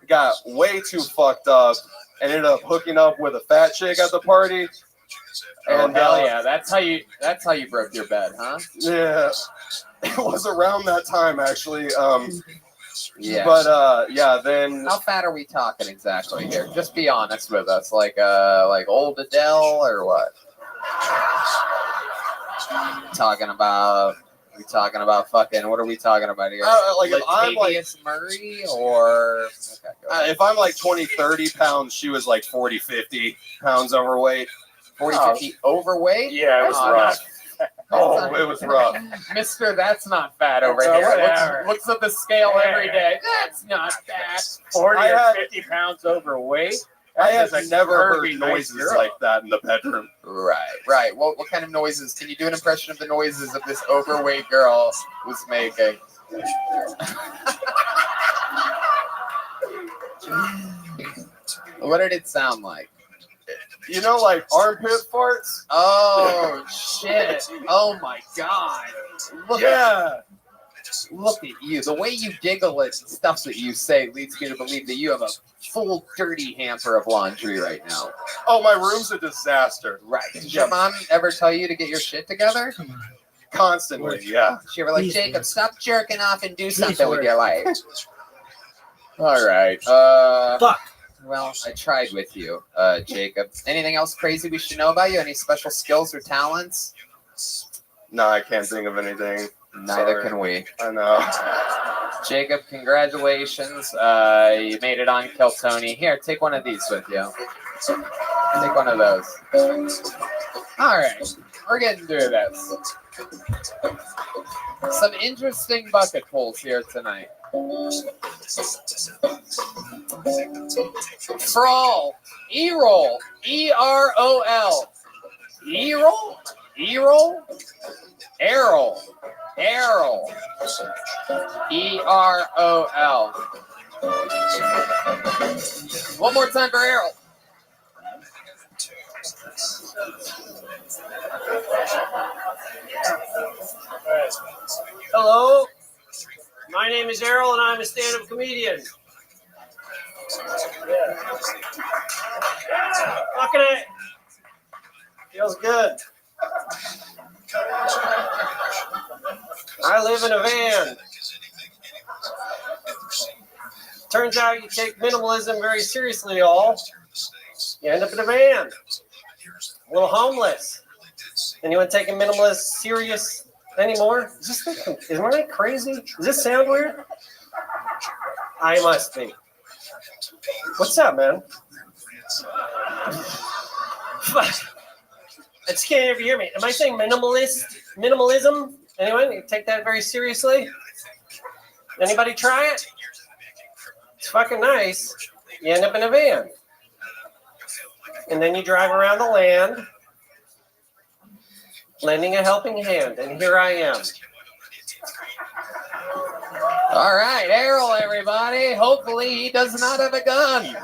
got way too fucked up, and ended up hooking up with a fat chick at the party. And hell yeah, that's how you broke your bed, huh? Yeah. It was around that time actually. Yeah. But yeah, then how fat are we talking exactly here? Just be honest with us. Like old Adele or what? Talking about fucking, what are we talking about here? Like if I'm like Murray or if I'm like 20, 30 pounds, she was like 40, 50 pounds overweight. 40, 50 overweight? Yeah, it was rough. Oh, it was rough. Mister, that's not fat over here. Looks at the scale every day. That's not fat. 40 or 50 pounds overweight. I have never heard noises like that in the bedroom. Right. Well, what kind of noises? Can you do an impression of the noises of this overweight girl was making? What did it sound like? You know, like armpit farts? Oh, shit. Oh, my God. Look at you. The way you giggle at stuff that you say leads me to believe that you have a full dirty hamper of laundry right now. Oh, my room's a disaster. Right. Did your mom ever tell you to get your shit together? Constantly, yeah. She ever like, Jacob, stop jerking off and do something with your life. All right. Fuck. Well, I tried with you, Jacob. Anything else crazy we should know about you? Any special skills or talents? No, I can't think of anything. Neither can we. I know. Jacob, congratulations. You made it on Kill Tony. Here, take one of these with you. Take one of those. All right. We're getting through this. Some interesting bucket pulls here tonight. Frol. E-roll. E-R-O-L. E-roll? E-roll? Errol. Errol. E-R-O-L. One more time for Errol. Hello, my name is Errol and I'm a stand-up comedian. Fucking it. Feels good. I live in a van. Turns out you take minimalism very seriously, all. You end up in a van. A little homeless. Anyone taking minimalist serious anymore? Am I crazy? Does this sound weird? I must be. What's up, man? I just can't hear if you hear me. Am I saying minimalism? Anyone? You take that very seriously? Anybody try it? It's fucking nice. You end up in a van. And then you drive around the land, lending a helping hand. And here I am. All right, Errol, everybody. Hopefully he does not have a gun.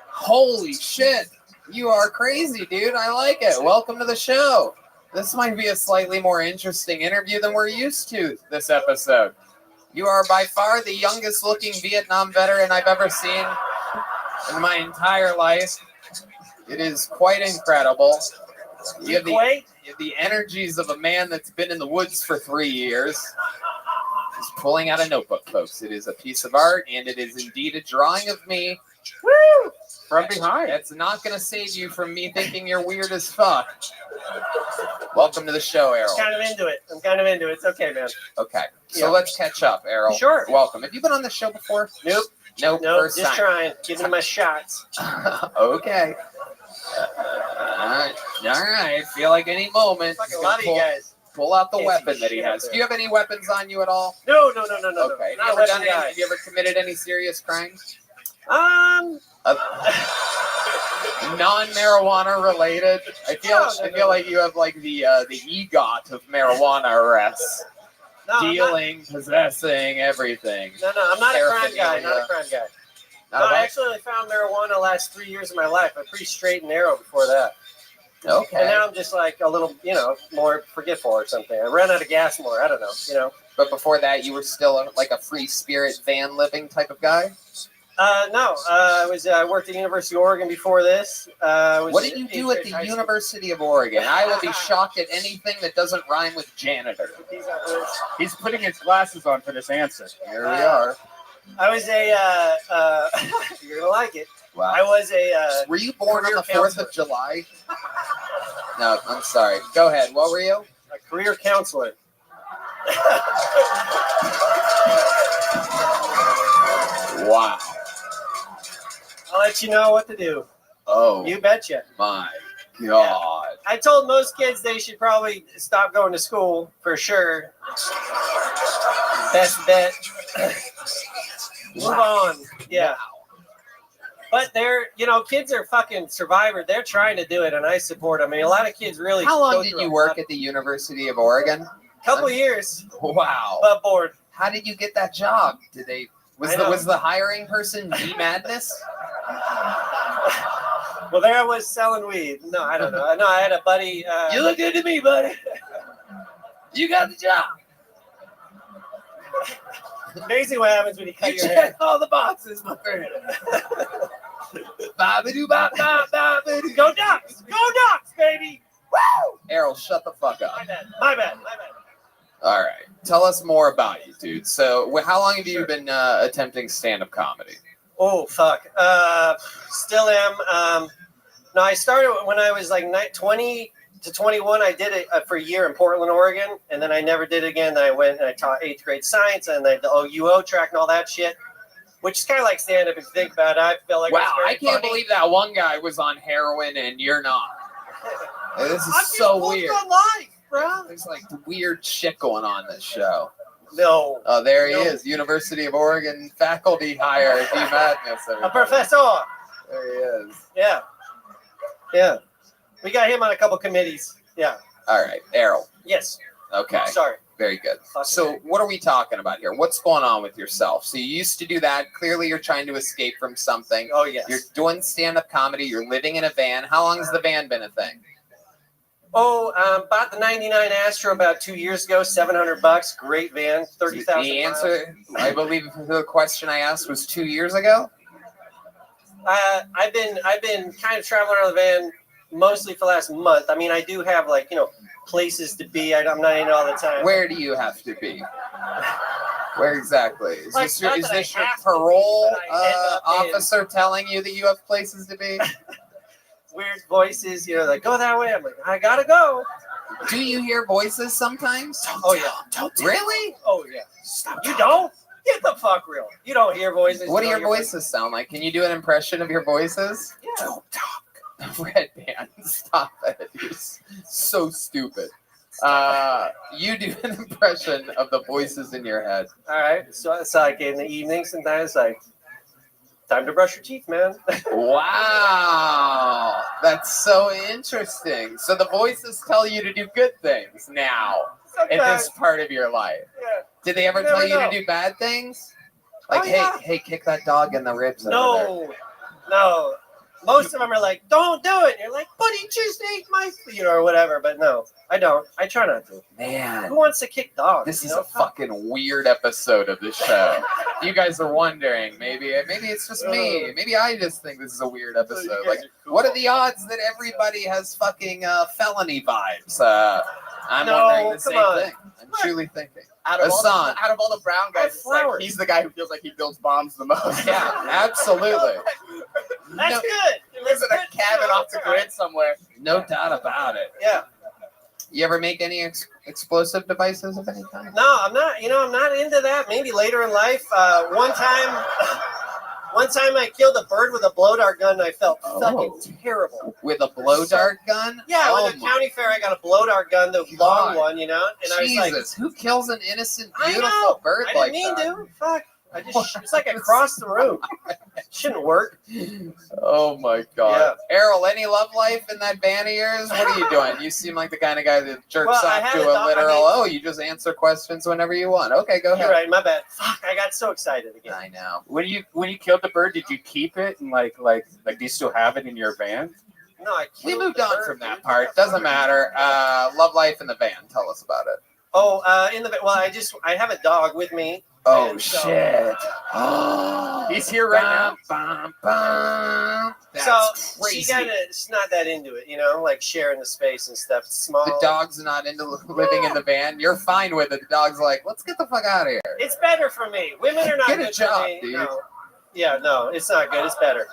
Holy shit. You are crazy, dude. I like it. Welcome to the show. This might be a slightly more interesting interview than we're used to this episode. You are by far the youngest looking Vietnam veteran I've ever seen in my entire life. It is quite incredible. You have the energies of a man that's been in the woods for 3 years. He's pulling out a notebook, folks. It is a piece of art, and it is indeed a drawing of me. Woo! from behind. It's not going to save you from me thinking you're weird as fuck. Welcome to the show, Errol. I'm kind of into it. It's okay, man. Okay, so Yeah. let's catch up, Errol. Sure. Welcome. Have you been on the show before? Nope. Nope. Nope. First Just time. trying. Giving my shots. Okay. All right. Feel like any moment. Fucking he's a gonna lot of you guys. Pull out the Can't weapon see that he shit has. out Do you have any weapons on you at all? No. Okay. Not Have you, ever weapon done any, guy. have you ever committed any serious crimes? Non-marijuana related. I feel like you have like the EGOT of marijuana arrests. No, Dealing, possessing, everything. No, I'm not a crime guy. Paraphernalia. No, I actually found marijuana the last 3 years of my life. I'm pretty straight and narrow before that. Okay. And now I'm just like a little, more forgetful or something. I ran out of gas more. I don't know, But before that, you were still like a free spirit van living type of guy? No, I worked at University of Oregon before this. What did you do at the University of Oregon? I will be shocked at anything that doesn't rhime with janitor. He's putting his glasses on for this answer. Here we are. I was you're gonna like it. Wow. I was a. Were you born on the 4th of July? No, I'm sorry. Go ahead. What were you? A career counselor. Wow. I'll let you know what to do. Oh. You betcha. My God. I told most kids they should probably stop going to school for sure. Best bet. Move on. Yeah. But they're, kids are fucking survivors. They're trying to do it, and I support them. I mean, a lot of kids really. How long did you work at the University of Oregon? Couple years. Wow. But bored. How did you get that job? Was the hiring person me madness? Well, there I was selling weed. No, I don't know. No, I had a buddy. You look good to me, buddy. You got the job. Amazing what happens when you cut You your check hair. all the boxes, my friend. Ba-ba-doo-ba-ba-ba-ba-doo. Go Ducks! Go Ducks, baby! Woo! Errol, shut the fuck up. My bad. All right. Tell us more about you, dude. So, how long have you been attempting stand-up comedy? Oh, fuck. Still am. No, I started when I was like 20 to 21. I did it for a year in Portland, Oregon, and then I never did it again. Then I went and I taught 8th grade science and the OUO track and all that shit, which is kind of like stand-up if you think about it. I feel like Wow, I it's can't funny. believe that one guy was on heroin and you're not. This is so weird. Life, bro. There's like weird shit going on this show. No. Oh, there he is. University of Oregon faculty hire. D Madness. A professor. There he is. Yeah. Yeah. We got him on a couple committees. Yeah. All right, Errol. Yes. Okay. Sorry. Very good. So what are we talking about here? What's going on with yourself? So you used to do that. Clearly you're trying to escape from something. Oh, yes. You're doing stand-up comedy. You're living in a van. How long has the van been a thing? Oh, bought the 99 Astro about 2 years ago, $700. Great van, 30,000 The answer, I believe, to the question I asked was 2 years ago. I've been kind of traveling around the van mostly for the last month. I mean, I do have places to be. I'm not in all the time. Where do you have to be? Where exactly? Is Like, this your, not is that I this your have to be, parole but I end up in- officer telling you that you have places to be? Weird voices, like, go that way. I'm like, I gotta go. Do you hear voices sometimes? Oh, yeah. Really? Oh, yeah. You don't? Get the fuck real. You don't hear voices. What do you your don't hear voices sound like? Can you do an impression of your voices? Yeah. Don't talk. Red band, stop it. You're so stupid. You do an impression of the voices in your head. All right. So it's like in the evening sometimes, like, time to brush your teeth, man. Wow. That's so interesting. So the voices tell you to do good things now in this part of your life. Yeah. Did they ever You never tell you know. to do bad things? Like, Oh, yeah. hey, kick that dog in the ribs over there. No. Most of them are like, don't do it. And you're like, but he just ate my, or whatever. But no, I don't. I try not to. Man. Who wants to kick dogs? This is a fucking weird episode of the show. You guys are wondering, maybe it's just me. Maybe I just think this is a weird episode. Like, what are the odds that everybody has fucking felony vibes? I'm No, wondering the come same on. thing. I'm truly thinking. Out of Hassan. all the brown guys, it's like, flowers. he's the guy who feels like he builds bombs the most. Yeah, absolutely. That's good. He lives in a cabin off the grid somewhere. No doubt about it. Yeah. You ever make any explosive devices of any kind? No, I'm not. I'm not into that. Maybe later in life. One time I killed a bird with a blow dart gun. And I felt fucking terrible. With a blow dart gun? Yeah, Oh with a county fair, I got a blow dart gun, the long one, And I was like, Jesus, who kills an innocent, I beautiful know. bird I didn't like mean that? to. Fuck. It's like I crossed the road. Shouldn't work. Oh my god. Yeah. Errol, any love life in that van of yours? What are you doing? You seem like the kind of guy that jerks Well, I off had to a a dog- literal, you just answer questions whenever you want. Okay, go ahead. You're right. My bad. Fuck. I got so excited again. I know. When you killed the bird, did you keep it and like do you still have it in your van? No, I We killed moved the on bird, from that dude. part. Doesn't matter. Love life in the van. Tell us about it. Oh, I have a dog with me. Oh And so- shit. He's here right now. That's so crazy. she's not that into it, like sharing the space and stuff. It's small. The dog's not into living in the van. You're fine with it. The dog's like, let's get the fuck out of here. It's better for me. Women are not Get a good job, for me. dude. No. Yeah, no, it's not good. It's better.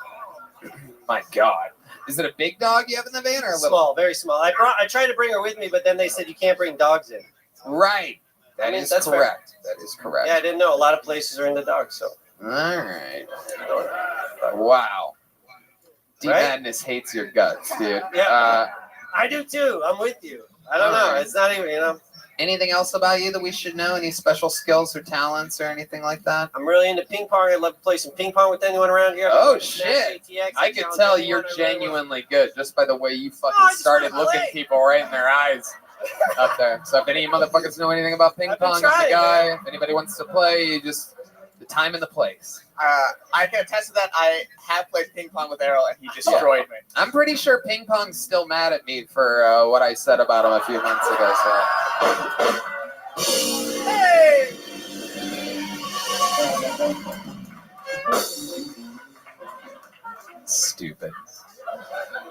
My God. Is it a big dog you have in the van or a little? Small, very small. I tried to bring her with me, but then they said you can't bring dogs in. Right. That is that's correct. That is correct. Yeah, I didn't know. A lot of places are into dogs, so. All right. Wow. D Right? Madness hates your guts, dude. Yeah. I do too. I'm with you. I don't know. It's not even, Anything else about you that we should know? Any special skills or talents or anything like that? I'm really into ping pong. I'd love to play some ping pong with anyone around here. Oh, Smash shit. ATX, I could challenge tell anyone you're I really want. genuinely good just by the way you fucking I just started wanna looking play. people right in their eyes up there. So if any motherfuckers know anything about ping I've been pong, I'm the trying, guy. man. If anybody wants to play, you just the time and the place. I can attest to that. I have played ping pong with Errol, and he destroyed me. I'm pretty sure ping pong's still mad at me for what I said about him a few months ago. So. Hey! Stupid.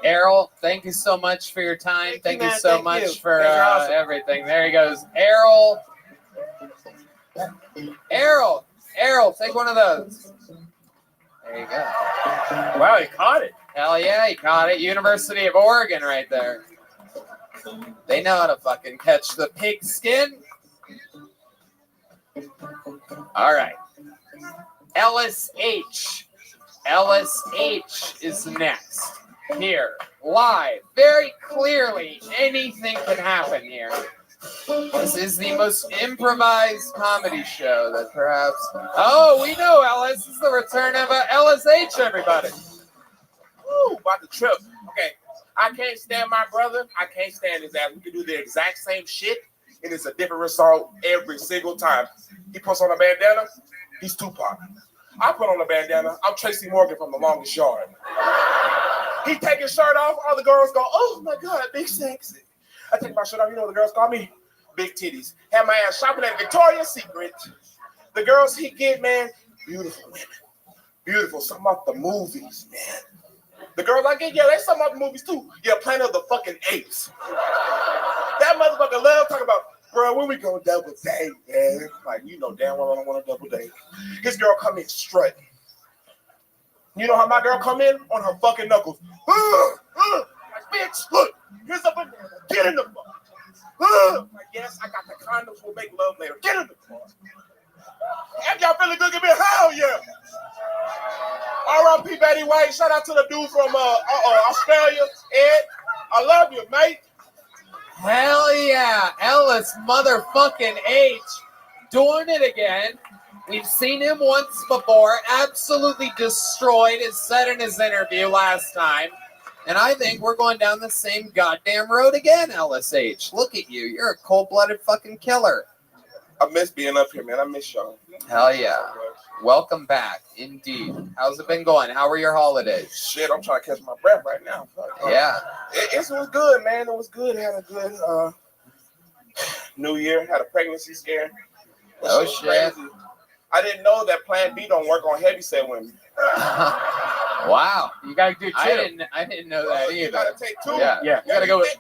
Errol, thank you so much for your time. Thank you man. so Thank much you. for You guys are awesome. everything. There he goes. Errol, take one of those. There you go. Wow, he caught it. Hell yeah, he caught it. University of Oregon right there. They know how to fucking catch the pig skin. All right. Ellis H. Ellis H is next. Here, live, very clearly, anything can happen here. This is the most improvised comedy show that perhaps. Oh, we know Ellis. This is the return of Ellis H. Everybody. Woo, about the trip. Okay, I can't stand my brother. I can't stand his ass. We can do the exact same shit, and it's a different result every single time. He puts on a bandana. He's Tupac. I put on a bandana. I'm Tracy Morgan from The Longest Yard. He take his shirt off. All the girls go, "Oh my God, big sexy." I take my shirt off. You know what the girls call me? Big titties. Have my ass shopping at Victoria's Secret. The girls he get, man, beautiful women. Beautiful. Something about the movies, man. The girls I get, yeah, they something about the movies too. Yeah, Planet of the fucking Apes. That motherfucker love talking about, bro, when we go double date, man. Like, you know damn well I don't want to double date. His girl come in strutting. You know how my girl come in? On her fucking knuckles. Like, bitch, look, here's a banana. Get in the fuck. Like, yes, I got the condoms. We'll make love later. Get in the car. If y'all feeling good, give me a hell yeah. R.I.P. Betty White. Shout out to the dude from Australia. Ed, I love you, mate. Hell yeah, Ellis motherfucking H doing it again. We've seen him once before, absolutely destroyed, as said in his interview last time. And I think we're going down the same goddamn road again, Ellis H. Look at you. You're a cold-blooded fucking killer. I miss being up here, man. I miss y'all. Hell yeah. Welcome back, indeed. How's it been going? How were your holidays? Shit, I'm trying to catch my breath right now. Yeah. It was good, man. It was good. Had a good New Year. Had a pregnancy scare. Oh, was shit. crazy. I didn't know that Plan B don't work on heavyset women. Wow. You gotta do two. I didn't know that You either. gotta take two. Yeah. Yeah.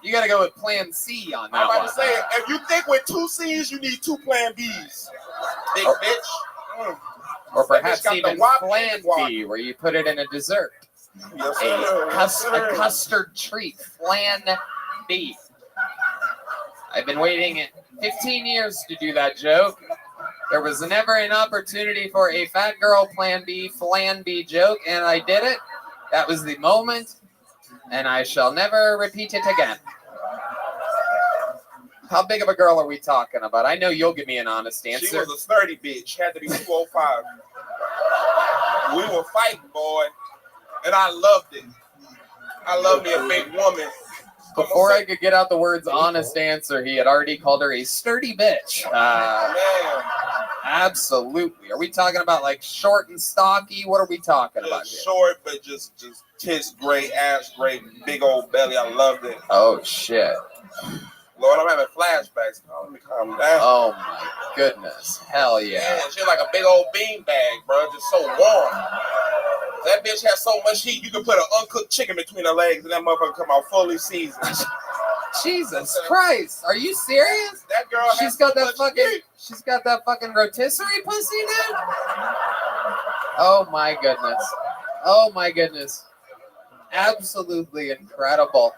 You gotta go with Plan C on that I'm about one. to say, if you think with 2 C's, you need 2 Plan B's. Big bitch. Or That bitch perhaps got the even wop Plan and the guac. B, where you put it in a dessert. Yes, sir. Yes, A sir. custard treat. Plan B. I've been waiting 15 years to do that joke. There was never an opportunity for a fat girl Plan B, Flan B joke, and I did it. That was the moment, and I shall never repeat it again. How big of a girl are we talking about? I know you'll give me an honest answer. She was a sturdy bitch. Had to be 205. We were fighting, boy, and I loved it. I love me a big woman. Before I could get out the words honest answer, he had already called her a sturdy bitch. Man, Absolutely. Are we talking about like short and stocky? What are we talking about just here? short, but just tits great, ass great, big old belly. I loved it. Oh, shit. Lord, I'm having flashbacks. Oh, let me calm down. Oh, my goodness. Hell yeah. Man, she was like a big old bean bag, bro. Just so warm. That bitch has so much heat, you can put an uncooked chicken between her legs and that motherfucker come out fully seasoned. Jesus Christ. Are you serious? That girl She's got that fucking rotisserie pussy now? Oh my goodness. Oh my goodness. Absolutely incredible.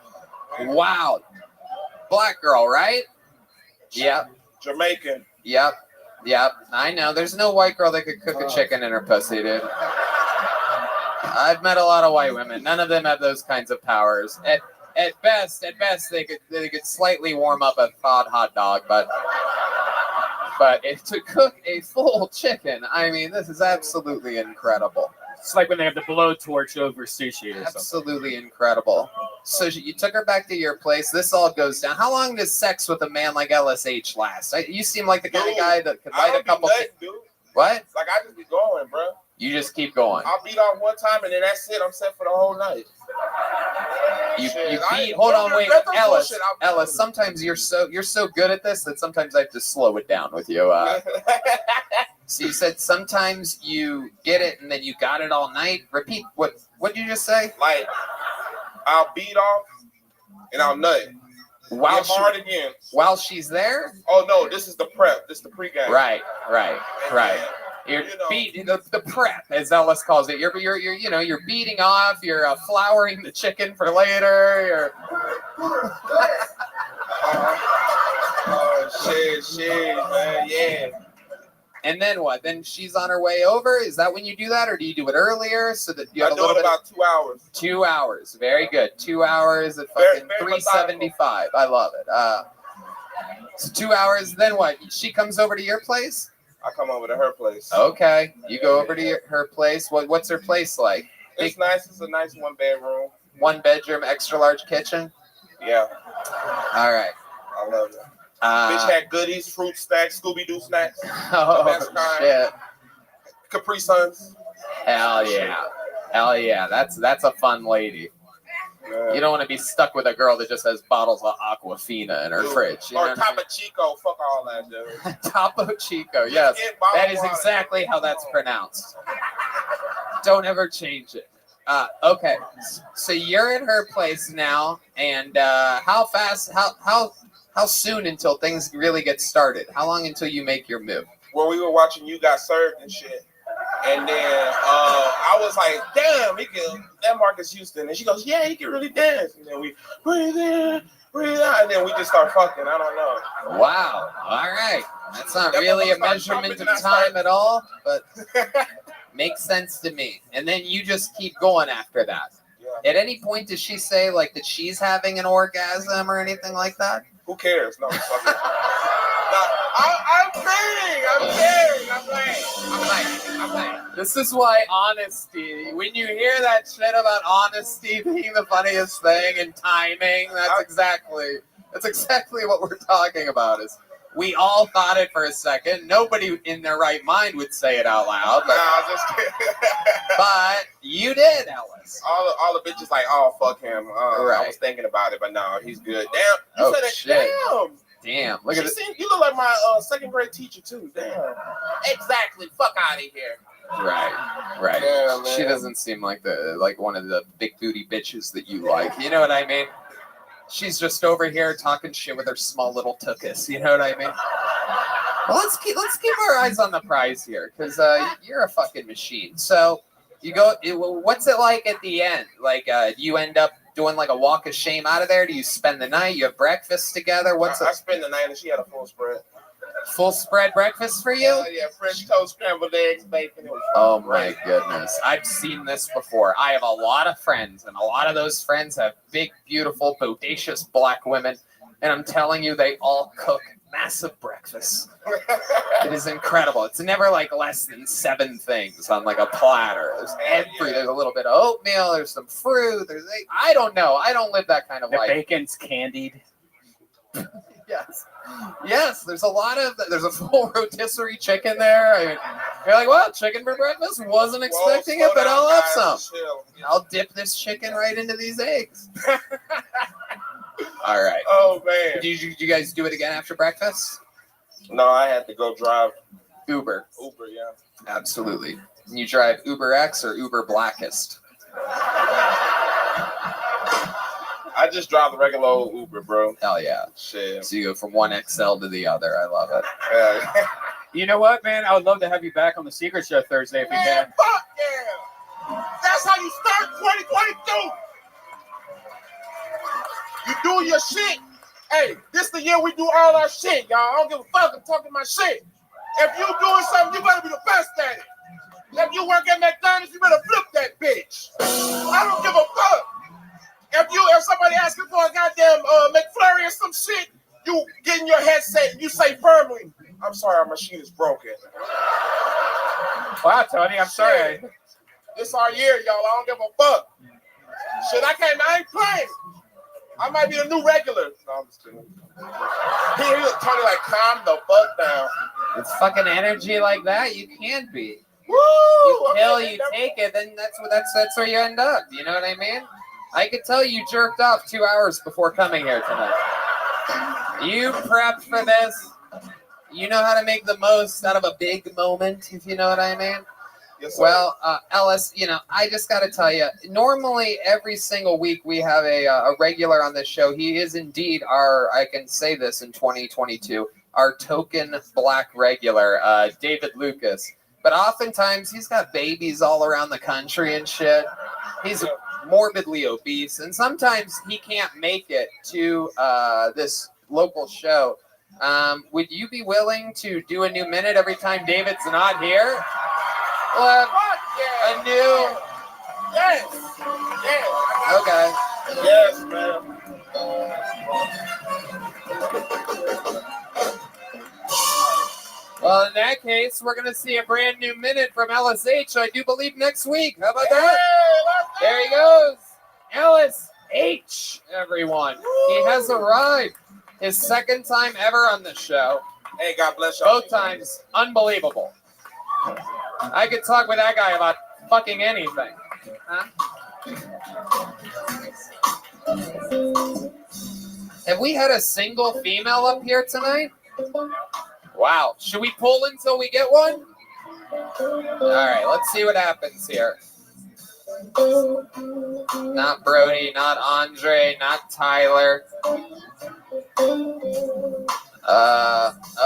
Wow. Black girl, right? Yep. Jamaican. Yep. I know. There's no white girl that could cook a chicken in her pussy, dude. I've met a lot of white women. None of them have those kinds of powers. At best, they could slightly warm up a thawed hot dog, but to cook a full chicken, I mean, this is absolutely incredible. It's like when they have the blowtorch over sushi or something. Absolutely incredible. So you took her back to your place. This all goes down. How long does sex with a man like LSH last? You seem like the kind of guy that could light a couple. Dude. What? Like I just be going, bro. You just keep going. I'll beat off one time and then that's it. I'm set for the whole night. You Shit, beat. Hold on, wait, that's no Ellis. bullshit. Ellis, sometimes you're so good at this that sometimes I have to slow it down with you. So you said sometimes you get it and then you got it all night. Repeat what did you just say? Like I'll beat off and I'll nut. While hard again. While she's there? Oh no, this is the prep. This is the pregame. Right. You're beating the prep, as Ellis calls it. You're beating off. You're flouring the chicken for later. Shit, man, yeah. And then what? Then she's on her way over. Is that when you do that, or do you do it earlier so that you have I a little do it bit? about 2 hours. 2 hours. Very good. 2 hours at fucking $375. I love it. So 2 hours. Then what? She comes over to your place. I come over to her place. Okay, you go over to her place. What's her place like? It's nice. It's a nice 1-bedroom. 1 bedroom, extra large kitchen. Yeah. All right. I love it. Bitch had goodies, fruit snacks, Scooby-Doo snacks. Oh, the best kind. shit. Capri Suns. Hell yeah. That's a fun lady. You don't want to be stuck with a girl that just has bottles of Aquafina in her fridge. You Or Topo Chico. Fuck all that, dude. Topo Chico, yes. That is exactly how that's pronounced. Don't ever change it. Okay, so you're in her place now, and how soon until things really get started? How long until you make your move? Well, we were watching You Got Served and shit. And then I was like, damn, that Marcus Houston. And she goes, yeah, he can really dance. And then we breathe in, breathe out. And then we just start fucking. I don't know. Wow. All right. That's not really a measurement of time at all, but makes sense to me. And then you just keep going after that. Yeah. At any point, does she say like that she's having an orgasm or anything like that? Who cares? No, fuck it. I'm playing. This is why honesty, when you hear that shit about honesty being the funniest thing and timing, that's exactly what we're talking about. Is we all thought it for a second. Nobody in their right mind would say it out loud. But, I was just kidding. But you did, Ellis. All the bitches like, oh, fuck him. Right. I was thinking about it, but no, he's good. Damn. You said it. Shit. Damn. Damn, look at this. You look like my second grade teacher too. Damn. Exactly. Fuck out of here. Right. Yeah, She man. doesn't seem like one of the big booty bitches that you like. You know what I mean? She's just over here talking shit with her small little tuchus. You know what I mean? Well, let's keep our eyes on the prize here, because you're a fucking machine. So you go. What's it like at the end? Like, do you end up doing like a walk of shame out of there? Do you spend the night? You have breakfast together? I spent the night and she had a full spread. Full spread breakfast for you? Yeah, French toast, scrambled eggs, bacon. It was Oh great. my goodness. I've seen this before. I have a lot of friends, and a lot of those friends have big, beautiful, bodacious black women. And I'm telling you, they all cook massive breakfasts. It is incredible. It's never like less than 7 things on like a platter. There's a little bit of oatmeal, there's some fruit, I don't know. I don't live that kind of The life. bacon's candied. Yes, there's a full rotisserie chicken there. I mean, you're like, well, chicken for breakfast? Wasn't expecting it, but I'll have some. I'll dip this chicken right into these eggs. All right. Oh, man. Did you guys do it again after breakfast? No, I had to go drive. Uber, yeah. absolutely. You drive Uber X or Uber Blackest? I just drive the regular old Uber, bro. Hell yeah. Shit. So you go from one XL to the other. I love it. Yeah. You know what, man? I would love to have you back on the Secret Show Thursday if we can. Fuck yeah. That's how you start 2022. You do your shit. Hey, this the year we do all our shit, y'all. I don't give a fuck. I'm talking my shit. If you doing something, you better be the best at it. If you work at McDonald's, you better flip that bitch. I don't give a fuck. If somebody asking for a goddamn McFlurry or some shit, you get in your headset and you say firmly, I'm sorry, our machine is broken. Wow, Tony, I'm sorry. This our year, y'all. I don't give a fuck. Shit, I ain't playing. I might be the new regular. No, I'm just kidding. He look Tony like, calm the fuck down. It's fucking energy like that. You can't be. Woo! You take it, then that's where you end up. You know what I mean? I could tell you jerked off 2 hours before coming here tonight. You prepped for this. You know how to make the most out of a big moment, if you know what I mean. Yes, sir. Well, Ellis, I just got to tell you, normally every single week we have a regular on this show. He is indeed I can say this in 2022, our token black regular, David Lucas. But oftentimes he's got babies all around the country and shit. He's morbidly obese, and sometimes he can't make it to this local show. Would you be willing to do a new minute every time David's not here? We'll have a new. Yes. Yes. Okay. Yes, man. Well, in that case, we're going to see a brand new minute from LSH, I do believe, next week. How about that? There he goes. Ellis H, everyone. He has arrived. His second time ever on the show. Hey, God bless y'all. Both times, unbelievable. I could talk with that guy about fucking anything. Huh? Have we had a single female up here tonight? Wow. Should we pull until we get one? All right, let's see what happens here. Not Brody, not Andre, not Tyler.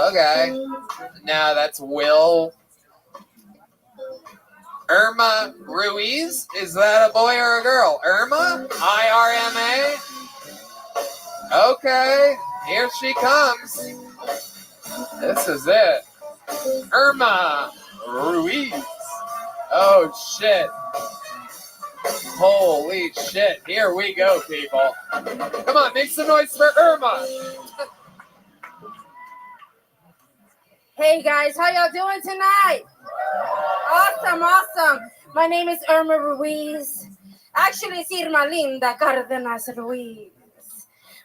Okay. No, that's Will. Irma Ruiz? Is that a boy or a girl? Irma? IRMA? Okay, here she comes. This is it. Irma Ruiz. Oh, shit. Holy shit. Here we go, people. Come on, make some noise for Irma. Hey guys, how y'all doing tonight? Awesome. My name is Irma Ruiz. Actually, it's Irma Linda Cardenas Ruiz.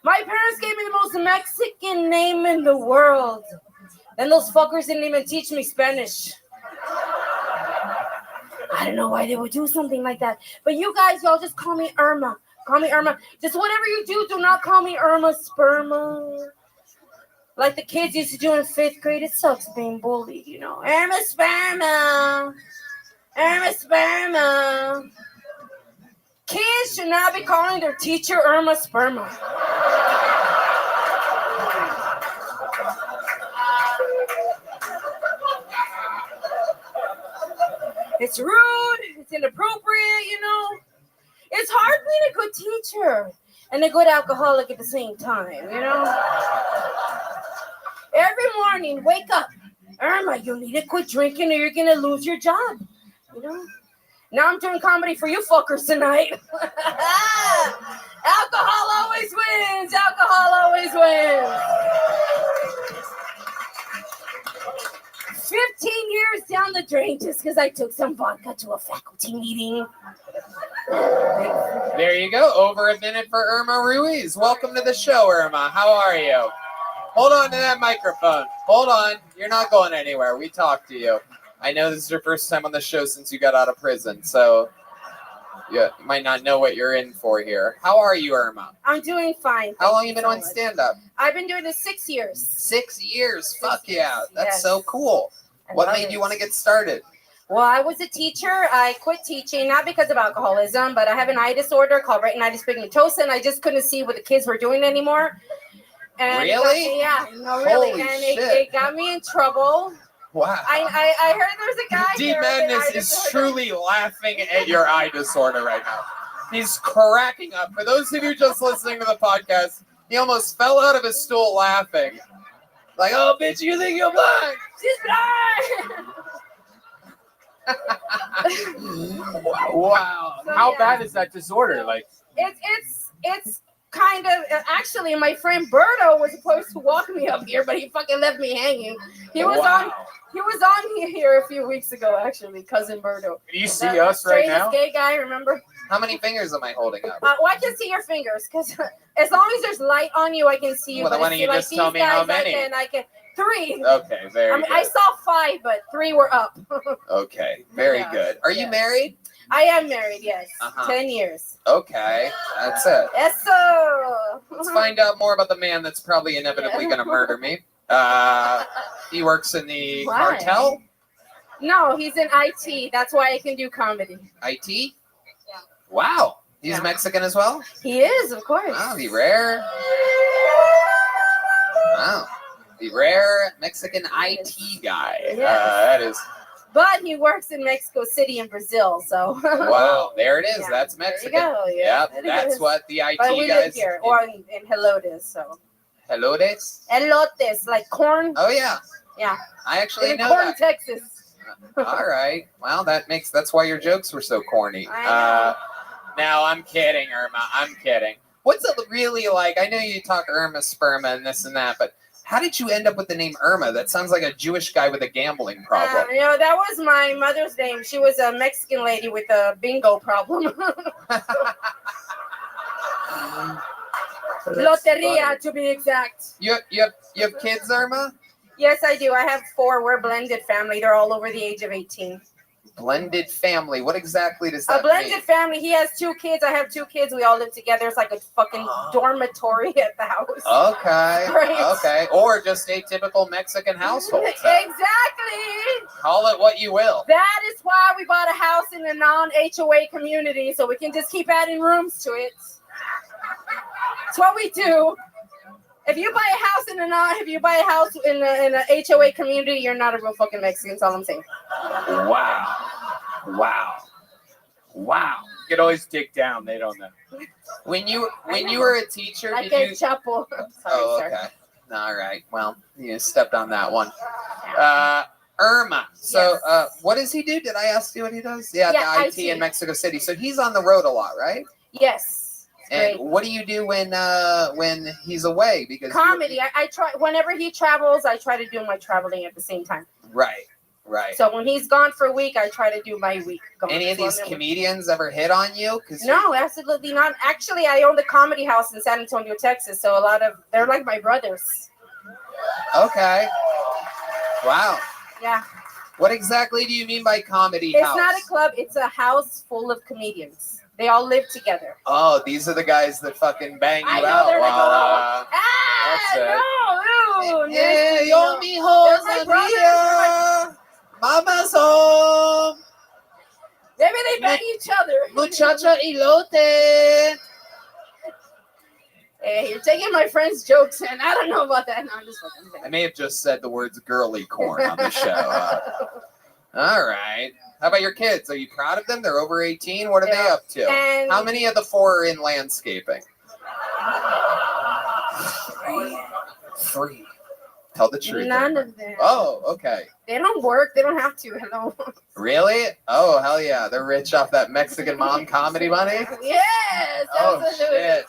My parents gave me the most Mexican name in the world. And those fuckers didn't even teach me Spanish. I don't know why they would do something like that. But you guys, y'all just call me Irma. Call me Irma. Just whatever you do, do not call me Irma Sperma. Like the kids used to do in 5th grade. It sucks being bullied, you know. Irma Sperma. Irma Sperma. Kids should not be calling their teacher Irma Sperma. It's rude. It's inappropriate, you know. It's hard being a good teacher and a good alcoholic at the same time, you know. Every morning, wake up. Irma, you need to quit drinking or you're going to lose your job, you know. Now I'm doing comedy for you fuckers tonight. Alcohol always wins. Alcohol always wins. 15 years down the drain just because I took some vodka to a faculty meeting. There you go. Over a minute for Irma Ruiz. Welcome to the show, Irma. How are you? Hold on to that microphone. Hold on. You're not going anywhere. We talked to you. I know this is your first time on the show since you got out of prison, so you might not know what you're in for here. How are you, Irma? I'm doing fine. How long you been on stand-up? I've been doing this 6 years. 6 years? Fuck yeah. That's Yes. so cool. What love made it. you want to get started? Well, I was a teacher. I quit teaching, not because of alcoholism, but I have an eye disorder called retinitis pigmentosa, and I just couldn't see what the kids were doing anymore. And Really? Yeah, no, really. Holy and shit. it got me in trouble. Wow. I heard there's a guy Deep here with an Madness eye is disorder. truly laughing at your eye disorder right now. He's cracking up. For those of you just listening to the podcast, he almost fell out of his stool laughing. Like, oh, bitch, you think you're blind? She's blind. Wow. So, How yeah. bad is that disorder? Like, It's kind of actually my friend Berto was supposed to walk me up here, but he fucking left me hanging. He was on here a few weeks ago, actually, cousin Berto. Can you see That us right straightest now? gay guy, remember? How many fingers am I holding up? Well, I can see your fingers because as long as there's light on you, I can see you. Well, then But why I don't see, you like, just tell these me how guys, many? I can 3. Okay, very I mean, good. I saw 5, but 3 were up. Okay, very Yeah. good. Are you married? I am married, yes. Uh-huh. 10 years. Okay, that's it. Eso. Let's find out more about the man that's probably inevitably going to murder me. He works in the Why? cartel. No, he's in IT. That's why I can do comedy. IT? Yeah. Wow. He's Mexican as well? He is, of course. Wow, the rare. Wow. The rare Mexican IT guy. Yes. That is. But he works in Mexico City in Brazil, so. Wow, there it is. Yeah. That's There you Mexican. go, yeah. Yep, that's what the IT But we guys. live here, or in Helotes, so. Helotes? Elotes, like corn. Oh yeah. Yeah. I actually in know Corn, that. Texas. All right. Well, that's why your jokes were so corny. No, I'm kidding, Irma. I'm kidding. What's it really like? I know you talk Irma Sperma and this and that, but how did you end up with the name Irma? That sounds like a Jewish guy with a gambling problem. You know, that was my mother's name. She was a Mexican lady with a bingo problem. Loteria, to be exact. You have kids, Irma? Yes, I do. I have 4. We're a blended family. They're all over the age of 18. Blended family. What exactly does that A blended mean? family. He has 2 kids. I have 2 kids. We all live together. It's like a fucking dormitory at the house. Okay. Right. Okay. Or just a typical Mexican household. Exactly. Call it what you will. That is why we bought a house in a non-HOA community, so we can just keep adding rooms to it. That's what we do. If you buy a house in a HOA community, you're not a real fucking Mexican. That's all I'm saying. wow. You can always dig down. They don't know. When you were a teacher, Like did a you? chapo. Sorry, Okay. All right. Well, you stepped on that one. Irma. So, what does he do? Did I ask you what he does? Yeah, the IT in Mexico City. So he's on the road a lot, right? Yes. And Great. what do you do when he's away? Because Comedy. I try whenever he travels. I try to do my traveling at the same time. Right. So when he's gone for a week, I try to do my week. Any of these comedians ever hit on you? No, absolutely not. Actually, I own the comedy house in San Antonio, Texas. So they're like my brothers. Okay. Wow. Yeah. What exactly do you mean by comedy It's house? not a club. It's a house full of comedians. They all live together. Oh, these are the guys that fucking bang you I know, out. they're like, Well, that's it. Hey, yo, mijo, They're my brothers. Mama's home. Maybe they bang each other. Muchacha elote. Hey, you're taking my friend's jokes, and I don't know about that. No, I'm just fucking. I may have just said the words girly corn on the show. All right. How about your kids? Are you proud of them? They're over 18. What are they up to? And- How many of the 4 are in landscaping? 3. Tell the truth. None of them. Oh, okay. They don't work. They don't have to. Hello. Really? Oh, hell yeah. They're rich off that Mexican mom comedy money? Yes. Oh, Absolutely. shit.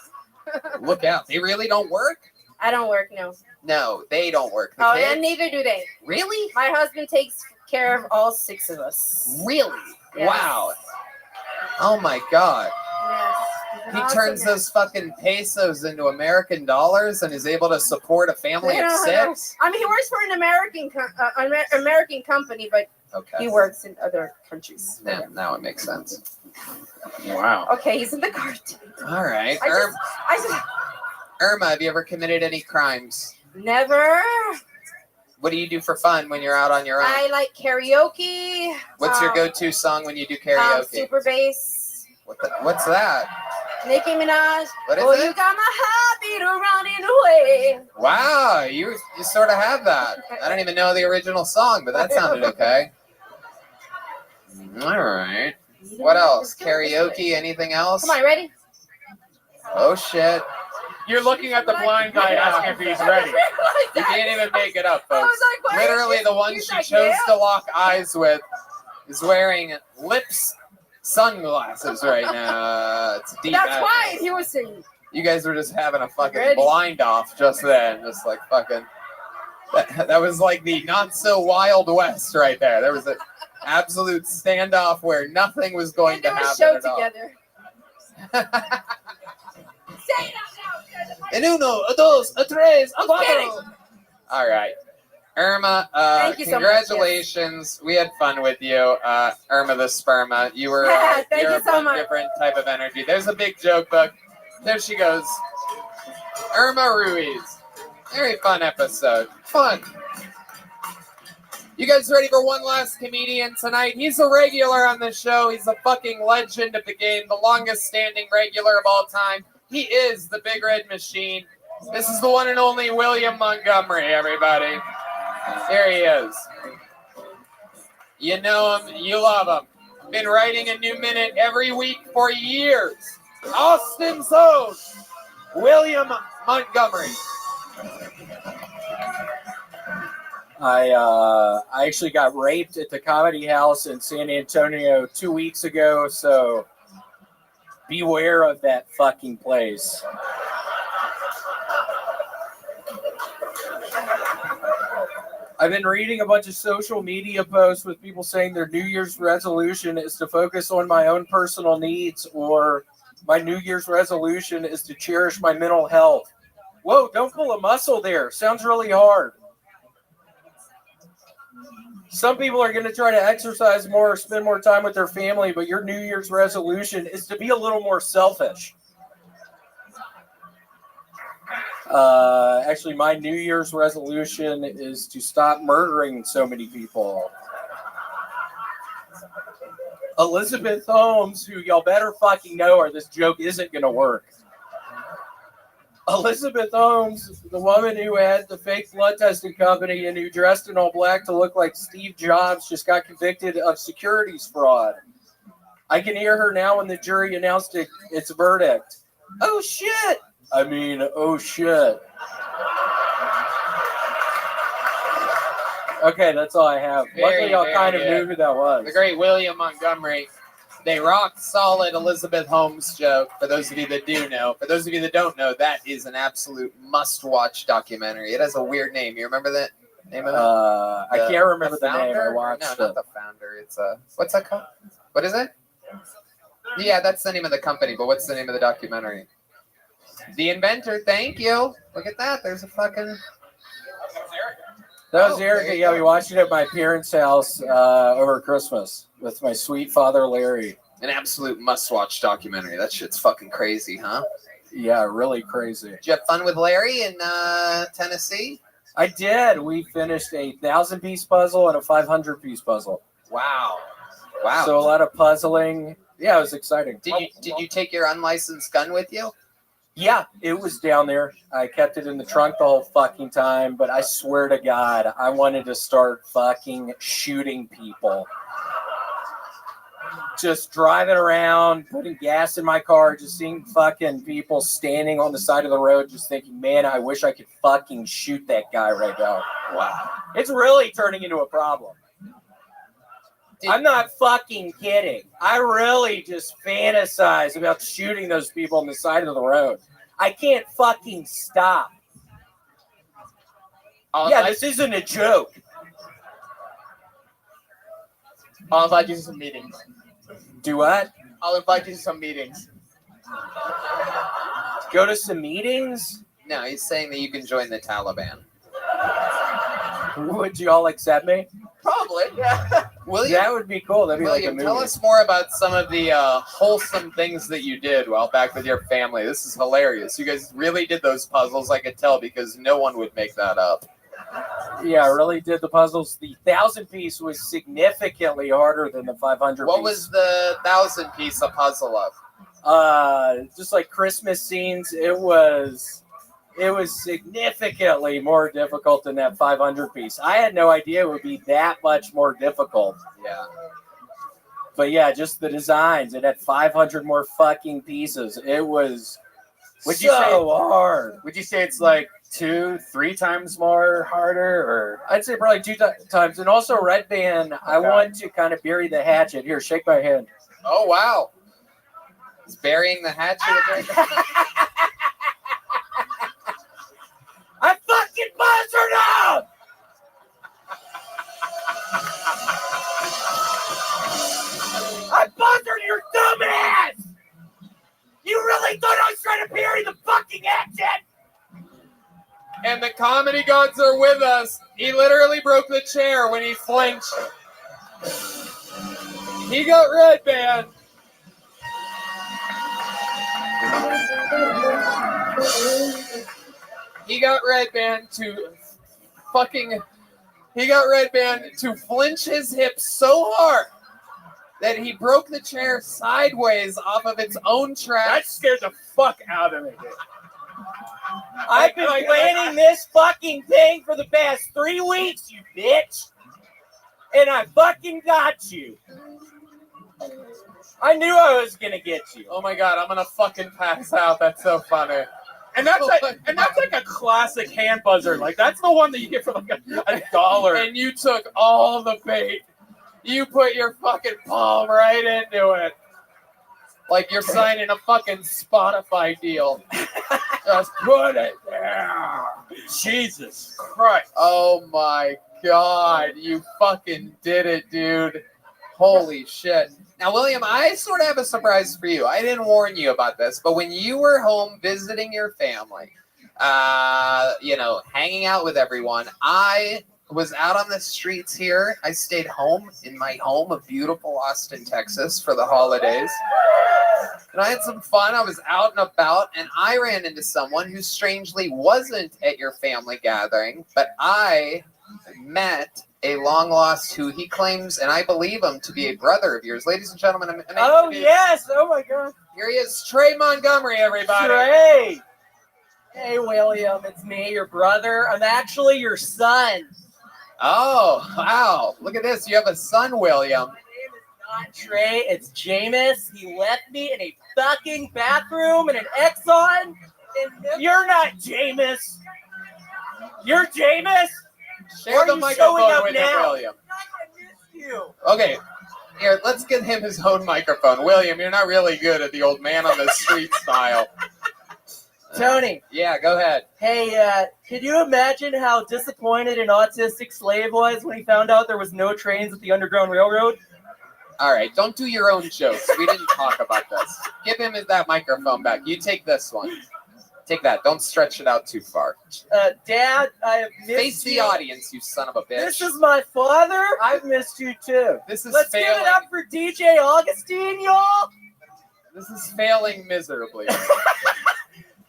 Look out. They really don't work? I don't work. No. No, they don't work. The Oh, kids? and neither do they. Really? My husband takes care of all 6 of us. Really? Yes. Wow. Oh, my God. Yes. He Awesome turns man. those fucking pesos into American dollars and is able to support a family of 6? I mean, he works for an American company, but Okay. he works in other countries. Now it makes sense. Wow. Okay, he's in the cartoon. All right. I just Irma, have you ever committed any crimes? never. What do you do for fun when you're out on your own? I like karaoke. What's your go-to song when you do karaoke? Super bass. What's that? Nicki Minaj. What is Oh, it? you got my heartbeat running away. Wow, you sort of have that. I don't even know the original song, but that sounded okay. All right. What else? Karaoke? Anything else? Come on, ready? Oh shit! You're looking at the blind guy asking if he's ready. You can't even make it up, folks. like, why Literally, is the one he's she like, chose yeah. to lock eyes with is wearing sunglasses right now. It's deep. That's out why there. he was singing. You guys were just having a fucking Ready? blind off just then, just like fucking. That was like the not so Wild West right there. There was an absolute standoff where nothing was going to Do a happen show at all. together. Say it out loud. En uno, a dos, a tres, a I'm cuatro. kidding. All right. Irma, Thank you so much, congratulations. We had fun with you. Irma the Sperma. You were Thank you're you so a much. different type of energy. There's a big joke book. There she goes. Irma Ruiz. Very fun episode. Fun. You guys ready for one last comedian tonight? He's a regular on the show. He's a fucking legend of the game, the longest standing regular of all time. He is the Big Red Machine. This is the one and only William Montgomery, everybody. Here he is. You know him, you love him. Been writing a new minute every week for years. Austin's host, William Montgomery. I actually got raped at the Comedy House in San Antonio 2 weeks ago, so beware of that fucking place. I've been reading a bunch of social media posts with people saying their New Year's resolution is to focus on my own personal needs, or my New Year's resolution is to cherish my mental health. Whoa, don't pull a muscle there. Sounds really hard. Some people are going to try to exercise more, spend more time with their family, but your New Year's resolution is to be a little more selfish. Actually, my New Year's resolution is to stop murdering so many people. Elizabeth Holmes, who y'all better fucking know or this joke isn't going to work. Elizabeth Holmes, the woman who had the fake blood testing company and who dressed in all black to look like Steve Jobs, just got convicted of securities fraud. I can hear her now when the jury announced its verdict. Oh shit! I mean, oh shit. Okay, that's all I have. Luckily, y'all kind of knew who that was. The great William Montgomery. They rock solid Elizabeth Holmes joke. For those of you that do know, for those of you that don't know, that is an absolute must-watch documentary. It has a weird name. You remember that name of it? I can't remember the name. I watched No, not the founder. It's what's that called? What is it? Yeah, that's the name of the company. But what's the name of the documentary? The Inventor. Thank you. Look at that. There's a fucking. That was Erica. Yeah, we watched it at my parents' house over Christmas with my sweet father, Larry. An absolute must-watch documentary. That shit's fucking crazy, huh? Yeah, really crazy. Did you have fun with Larry in Tennessee? I did. We finished a 1,000-piece puzzle and a 500-piece puzzle. Wow. Wow. So a lot of puzzling. Yeah, it was exciting. Did you take your unlicensed gun with you? Yeah, it was down there. I kept it in the trunk the whole fucking time, but I swear to God, I wanted to start fucking shooting people. Just driving around, putting gas in my car, just seeing fucking people standing on the side of the road, just thinking, man, I wish I could fucking shoot that guy right now. Wow. It's really turning into a problem. I'm not fucking kidding. I really just fantasize about shooting those people on the side of the road. I can't fucking stop. This isn't a joke. I'll invite you to some meetings. Do what? I'll invite you to some meetings. Go to some meetings? No, he's saying that you can join the Taliban. Would you all accept me? Probably, yeah. William, that would be cool. That'd be William, like a movie. tell us more about some of the wholesome things that you did while back with your family. This is hilarious. You guys really did those puzzles, I could tell, because no one would make that up. Yeah, I really did the puzzles. The 1,000-piece was significantly harder than the 500-piece. What was the 1,000-piece a puzzle of? Just like Christmas scenes. It was significantly more difficult than that 500-piece. I had no idea it would be that much more difficult. Yeah. But yeah, just the designs. It had 500 more fucking pieces. It was hard. Would you say it's like 2-3 times more harder, or I'd say probably 2 times. And also Red Band, I want to kind of bury the hatchet. Here, shake my hand. Oh wow. It's burying the hatchet. I fucking buzzed out! I buzzed your dumb ass! You really thought I was trying to bury the fucking hatchet? And the comedy gods are with us. He literally broke the chair when he flinched. He got Red Band. He got Red Band to flinch his hips so hard that he broke the chair sideways off of its own track. That scared the fuck out of me. I've been planning this fucking thing for the past 3 weeks, you bitch. And I fucking got you. I knew I was gonna get you. Oh my god, I'm gonna fucking pass out. That's so funny. And that's like a classic hand buzzer. Like that's the one that you get for like $1. And you took all the bait. You put your fucking palm right into it. Like you're signing a fucking Spotify deal. Just put it there. Jesus Christ. Oh my god, you fucking did it, dude. Holy shit. Now, William, I sort of have a surprise for you. I didn't warn you about this, but when you were home visiting your family, hanging out with everyone, I was out on the streets here. I stayed home in my home of beautiful Austin, Texas for the holidays. And I had some fun. I was out and about, and I ran into someone who strangely wasn't at your family gathering, but I met a long-lost who he claims, and I believe him, to be a brother of yours. Ladies and gentlemen, Yes! Oh my god. Here he is, Trey Montgomery, everybody. Trey! Hey, William, it's me, your brother. I'm actually your son. Oh, wow. Look at this. You have a son, William. My name is not Trey. It's Jameis. He left me in a fucking bathroom in an Exxon. You're not Jameis. You're Jameis. Share the microphone with him, William. I miss you. Okay, here, let's get him his own microphone. William, you're not really good at the old man on the street style. Tony. Yeah, go ahead. Hey, can you imagine how disappointed an autistic slave was when he found out there was no trains at the Underground Railroad? All right, don't do your own jokes. We didn't talk about this. Give him that microphone back. You take this one. Take that. Don't stretch it out too far. Dad, I have missed Face the audience, you son of a bitch. This is my father. I've missed you too. This is Let's failing. give it up for DJ Augustine, y'all. This is failing miserably.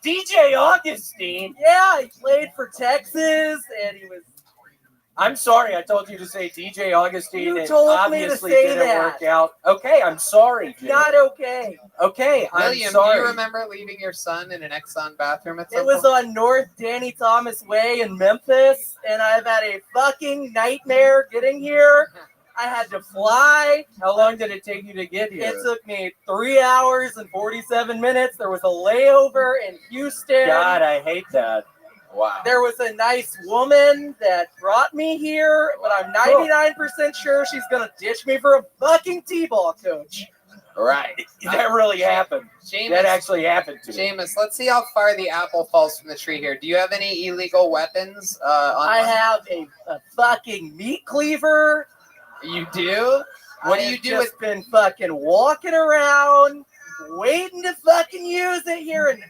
DJ Augustine. Yeah, he played for Texas, and he was. I'm sorry, I told you to say DJ Augustine. You and told me to obviously say didn't that. work out. Okay, I'm sorry, Jim. Not okay. Okay, I'm William, sorry. do you remember leaving your son in an Exxon bathroom at some It was point? on North Danny Thomas Way in Memphis, and I've had a fucking nightmare getting here. I had to fly. How long did it take you to get here? It took me 3 hours and 47 minutes. There was a layover in Houston. God, I hate that. Wow. There was a nice woman that brought me here, but I'm 99% sure she's going to ditch me for a fucking T-ball coach. Right. That really happened. Seamus, That actually happened to me. Seamus, let's see how far the apple falls from the tree here. Do you have any illegal weapons? I have a fucking meat cleaver. You do? What do you do? I've just been fucking walking around, waiting to fucking use it here in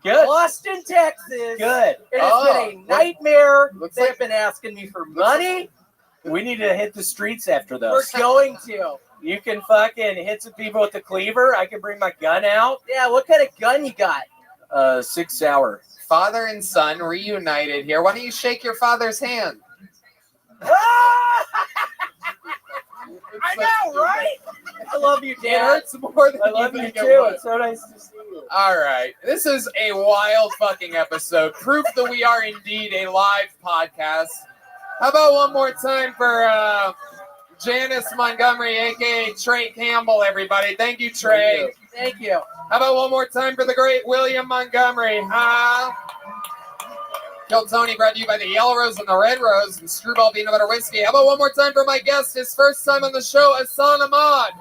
Austin, Texas. Good. It has been a nightmare. They've been asking me for money. We need to hit the streets after those. We're going to. You can fucking hit some people with the cleaver. I can bring my gun out. Yeah, what kind of gun you got? 6 hour. Father and son reunited here. Why don't you shake your father's hand? I know, right? I love you, It Dad. hurts more than I love you think it too. would. It's so nice to see you. All right. This is a wild fucking episode. Proof that we are indeed a live podcast. How about one more time for Janice Montgomery, a.k.a. Trey Campbell, everybody. Thank you, Trey. Thank you. How about one more time for the great William Montgomery, huh? Kill Tony, brought to you by the Yellow Rose and the Red Rose and Screwball Peanut Butter Whiskey. How about one more time for my guest, his first time on the show, Hassan Ahmad.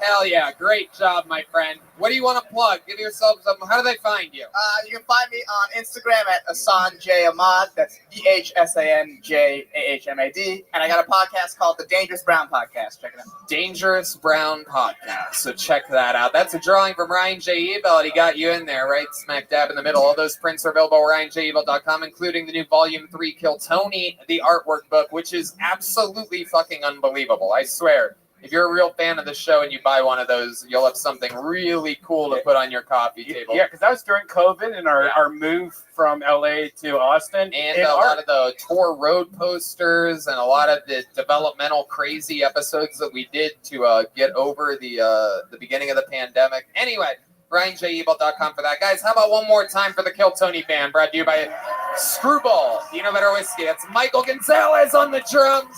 Hell yeah, great job, my friend. What do you want to plug? Give yourself something. How do they find you? You can find me on Instagram at Hassan J. Ahmad. That's DHSANJAHMAD. And I got a podcast called The Dangerous Brown Podcast. Check it out. Dangerous Brown Podcast. So check that out. That's a drawing from Ryan J. Ebel. He got you in there, right smack dab in the middle. All those prints are available at RyanJEbel.com, including the new Volume 3 Kill Tony, the artwork book, which is absolutely fucking unbelievable. I swear. If you're a real fan of the show and you buy one of those, you'll have something really cool to put on your coffee table. Yeah, because that was during COVID and our move from LA to Austin. And a lot of the tour road posters and a lot of the developmental crazy episodes that we did to get over the beginning of the pandemic. Anyway, RyanJEbel.com for that. Guys, how about one more time for the Kill Tony band, brought to you by Screwball Peanut Butter Whiskey. That's Michael Gonzalez on the drums.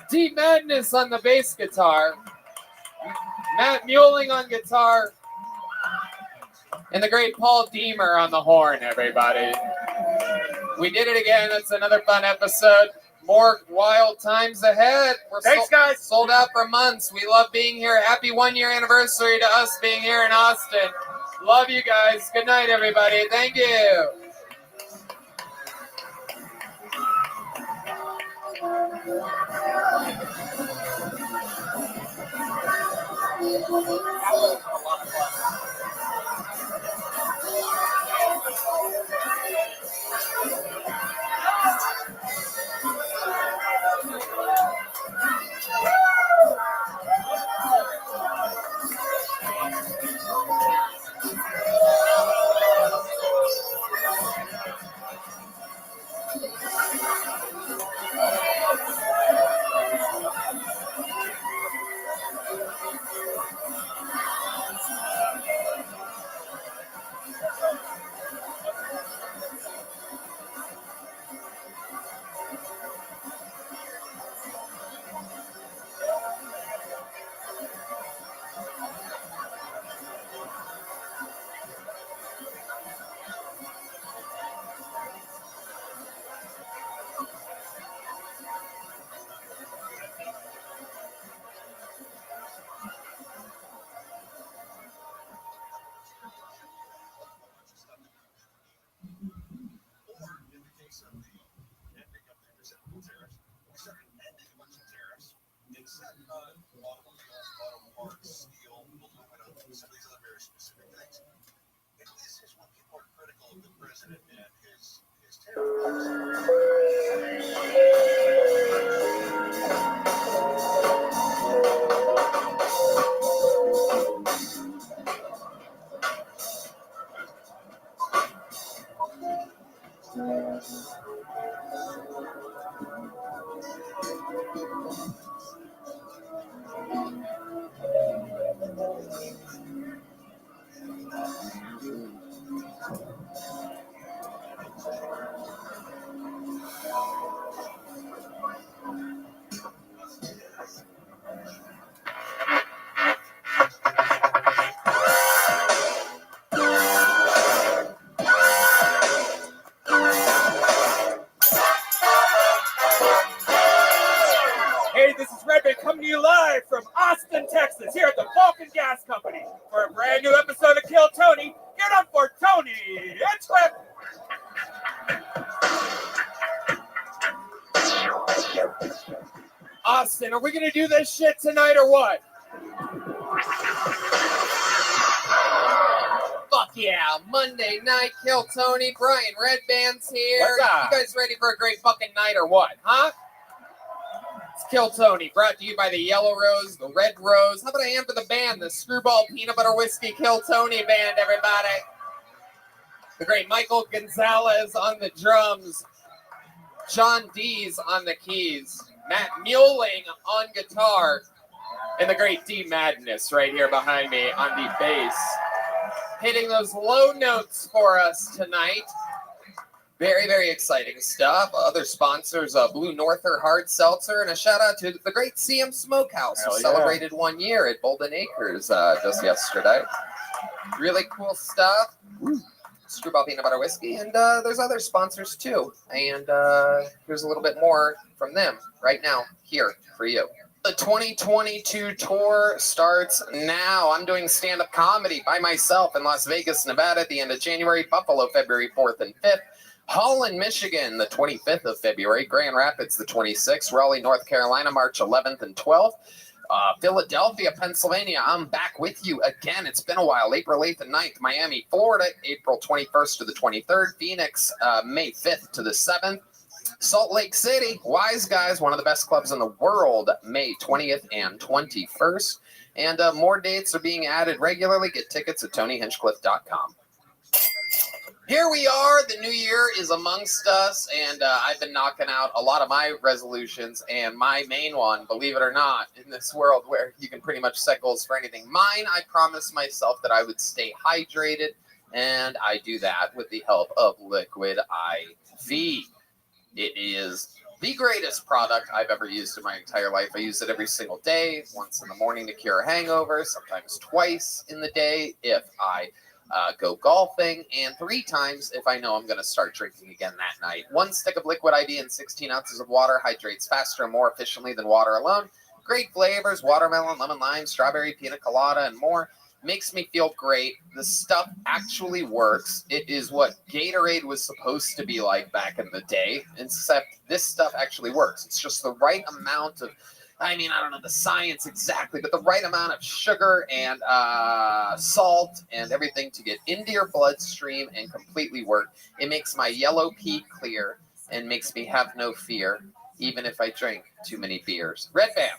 Deep Madness on the bass guitar, Matt Muelling on guitar, and the great Paul Deemer on the horn, everybody. We did it again. That's another fun episode. More wild times ahead. Thanks, guys. Sold out for months. We love being here. Happy 1 year anniversary to us being here in Austin. Love you guys. Good night, everybody. Thank you. Hey, this is Rabbi coming to you live from Austin, Texas, here at the Vulcan Gas Company for a brand new episode of Kill Tony. Get up for Tony and Trip. Austin, are we gonna do this shit tonight or what? Fuck yeah, Monday night, Kill Tony, Brian Red Band's here. What's up? You guys ready for a great fucking night or what, huh? It's Kill Tony, brought to you by the Yellow Rose, the Red Rose. How about a hand for the band, the Screwball Peanut Butter Whiskey Kill Tony Band, everybody. The great Michael Gonzalez on the drums, John Dees on the keys, Matt Muelling on guitar, and the great D Madness right here behind me on the bass. Hitting those low notes for us tonight. Very, very exciting stuff. Other sponsors, Blue Norther Hard Seltzer, and a shout out to the great CM Smokehouse, who celebrated 1 year at Bolden Acres just yesterday. Really cool stuff. Screwball Peanut Butter Whiskey, and there's other sponsors too. And here's a little bit more from them right now here for you. The 2022 tour starts now. I'm doing stand-up comedy by myself in Las Vegas, Nevada at the end of January, Buffalo, February 4th and 5th. Holland, Michigan, the 25th of February. Grand Rapids, the 26th. Raleigh, North Carolina, March 11th and 12th. Philadelphia, Pennsylvania, I'm back with you again. It's been a while. April 8th and 9th. Miami, Florida, April 21st to the 23rd. Phoenix, May 5th to the 7th. Salt Lake City, Wise Guys, one of the best clubs in the world, May 20th and 21st. And more dates are being added regularly. Get tickets at TonyHinchcliffe.com. Here we are. The new year is amongst us, and I've been knocking out a lot of my resolutions, and my main one, believe it or not, in this world where you can pretty much set goals for anything. Mine, I promised myself that I would stay hydrated, and I do that with the help of Liquid IV. It is the greatest product I've ever used in my entire life. I use it every single day, once in the morning to cure a hangover, sometimes twice in the day if I go golfing, and 3 times if I know I'm going to start drinking again that night. 1 stick of Liquid IV and 16 ounces of water hydrates faster and more efficiently than water alone. Great flavors, watermelon, lemon, lime, strawberry, pina colada, and more. Makes me feel great. The stuff actually works. It is what Gatorade was supposed to be like back in the day, except this stuff actually works. It's just the right amount of, I don't know the science exactly, but the right amount of sugar and salt and everything to get into your bloodstream and completely work. It makes my yellow pee clear and makes me have no fear, even if I drink too many beers. Red Band.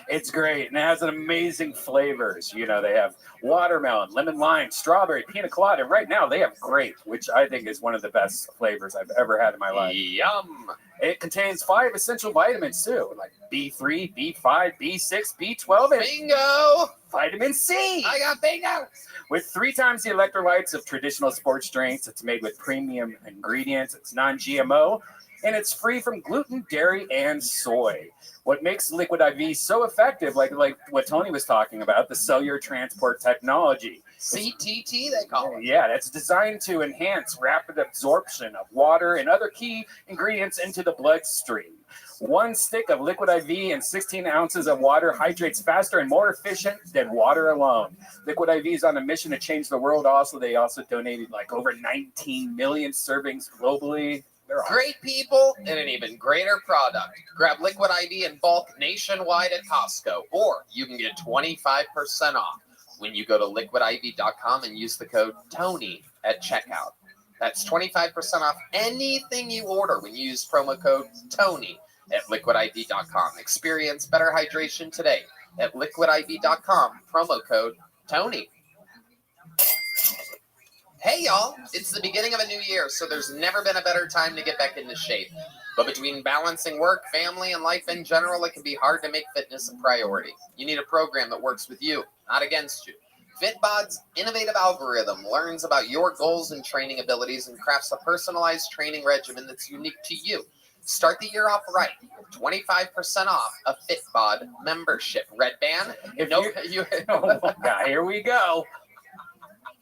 It's great, and it has an amazing flavors. You know, they have watermelon, lemon lime, strawberry, pina colada. And right now, they have grape, which I think is one of the best flavors I've ever had in my life. Yum! It contains 5 essential vitamins, too, like B3, B5, B6, B12, and bingo! Vitamin C! I got bingo! With 3 times the electrolytes of traditional sports drinks, it's made with premium ingredients, it's non-GMO, and it's free from gluten, dairy, and soy. What makes Liquid IV so effective, like what Tony was talking about, the cellular transport technology. CTT, they call it. Yeah, that's designed to enhance rapid absorption of water and other key ingredients into the bloodstream. 1 stick of Liquid IV and 16 ounces of water hydrates faster and more efficient than water alone. Liquid IV is on a mission to change the world. They also donated like over 19 million servings globally. Great people and an even greater product. Grab Liquid IV in bulk nationwide at Costco, or you can get 25% off when you go to liquidiv.com and use the code TONY at checkout. That's 25% off anything you order when you use promo code TONY at liquidiv.com. Experience better hydration today at liquidiv.com, promo code TONY. Hey y'all, it's the beginning of a new year, so there's never been a better time to get back into shape. But between balancing work, family, and life in general, it can be hard to make fitness a priority. You need a program that works with you, not against you. Fitbod's innovative algorithm learns about your goals and training abilities and crafts a personalized training regimen that's unique to you. Start the year off right. 25% off a Fitbod membership. Red band. Here we go.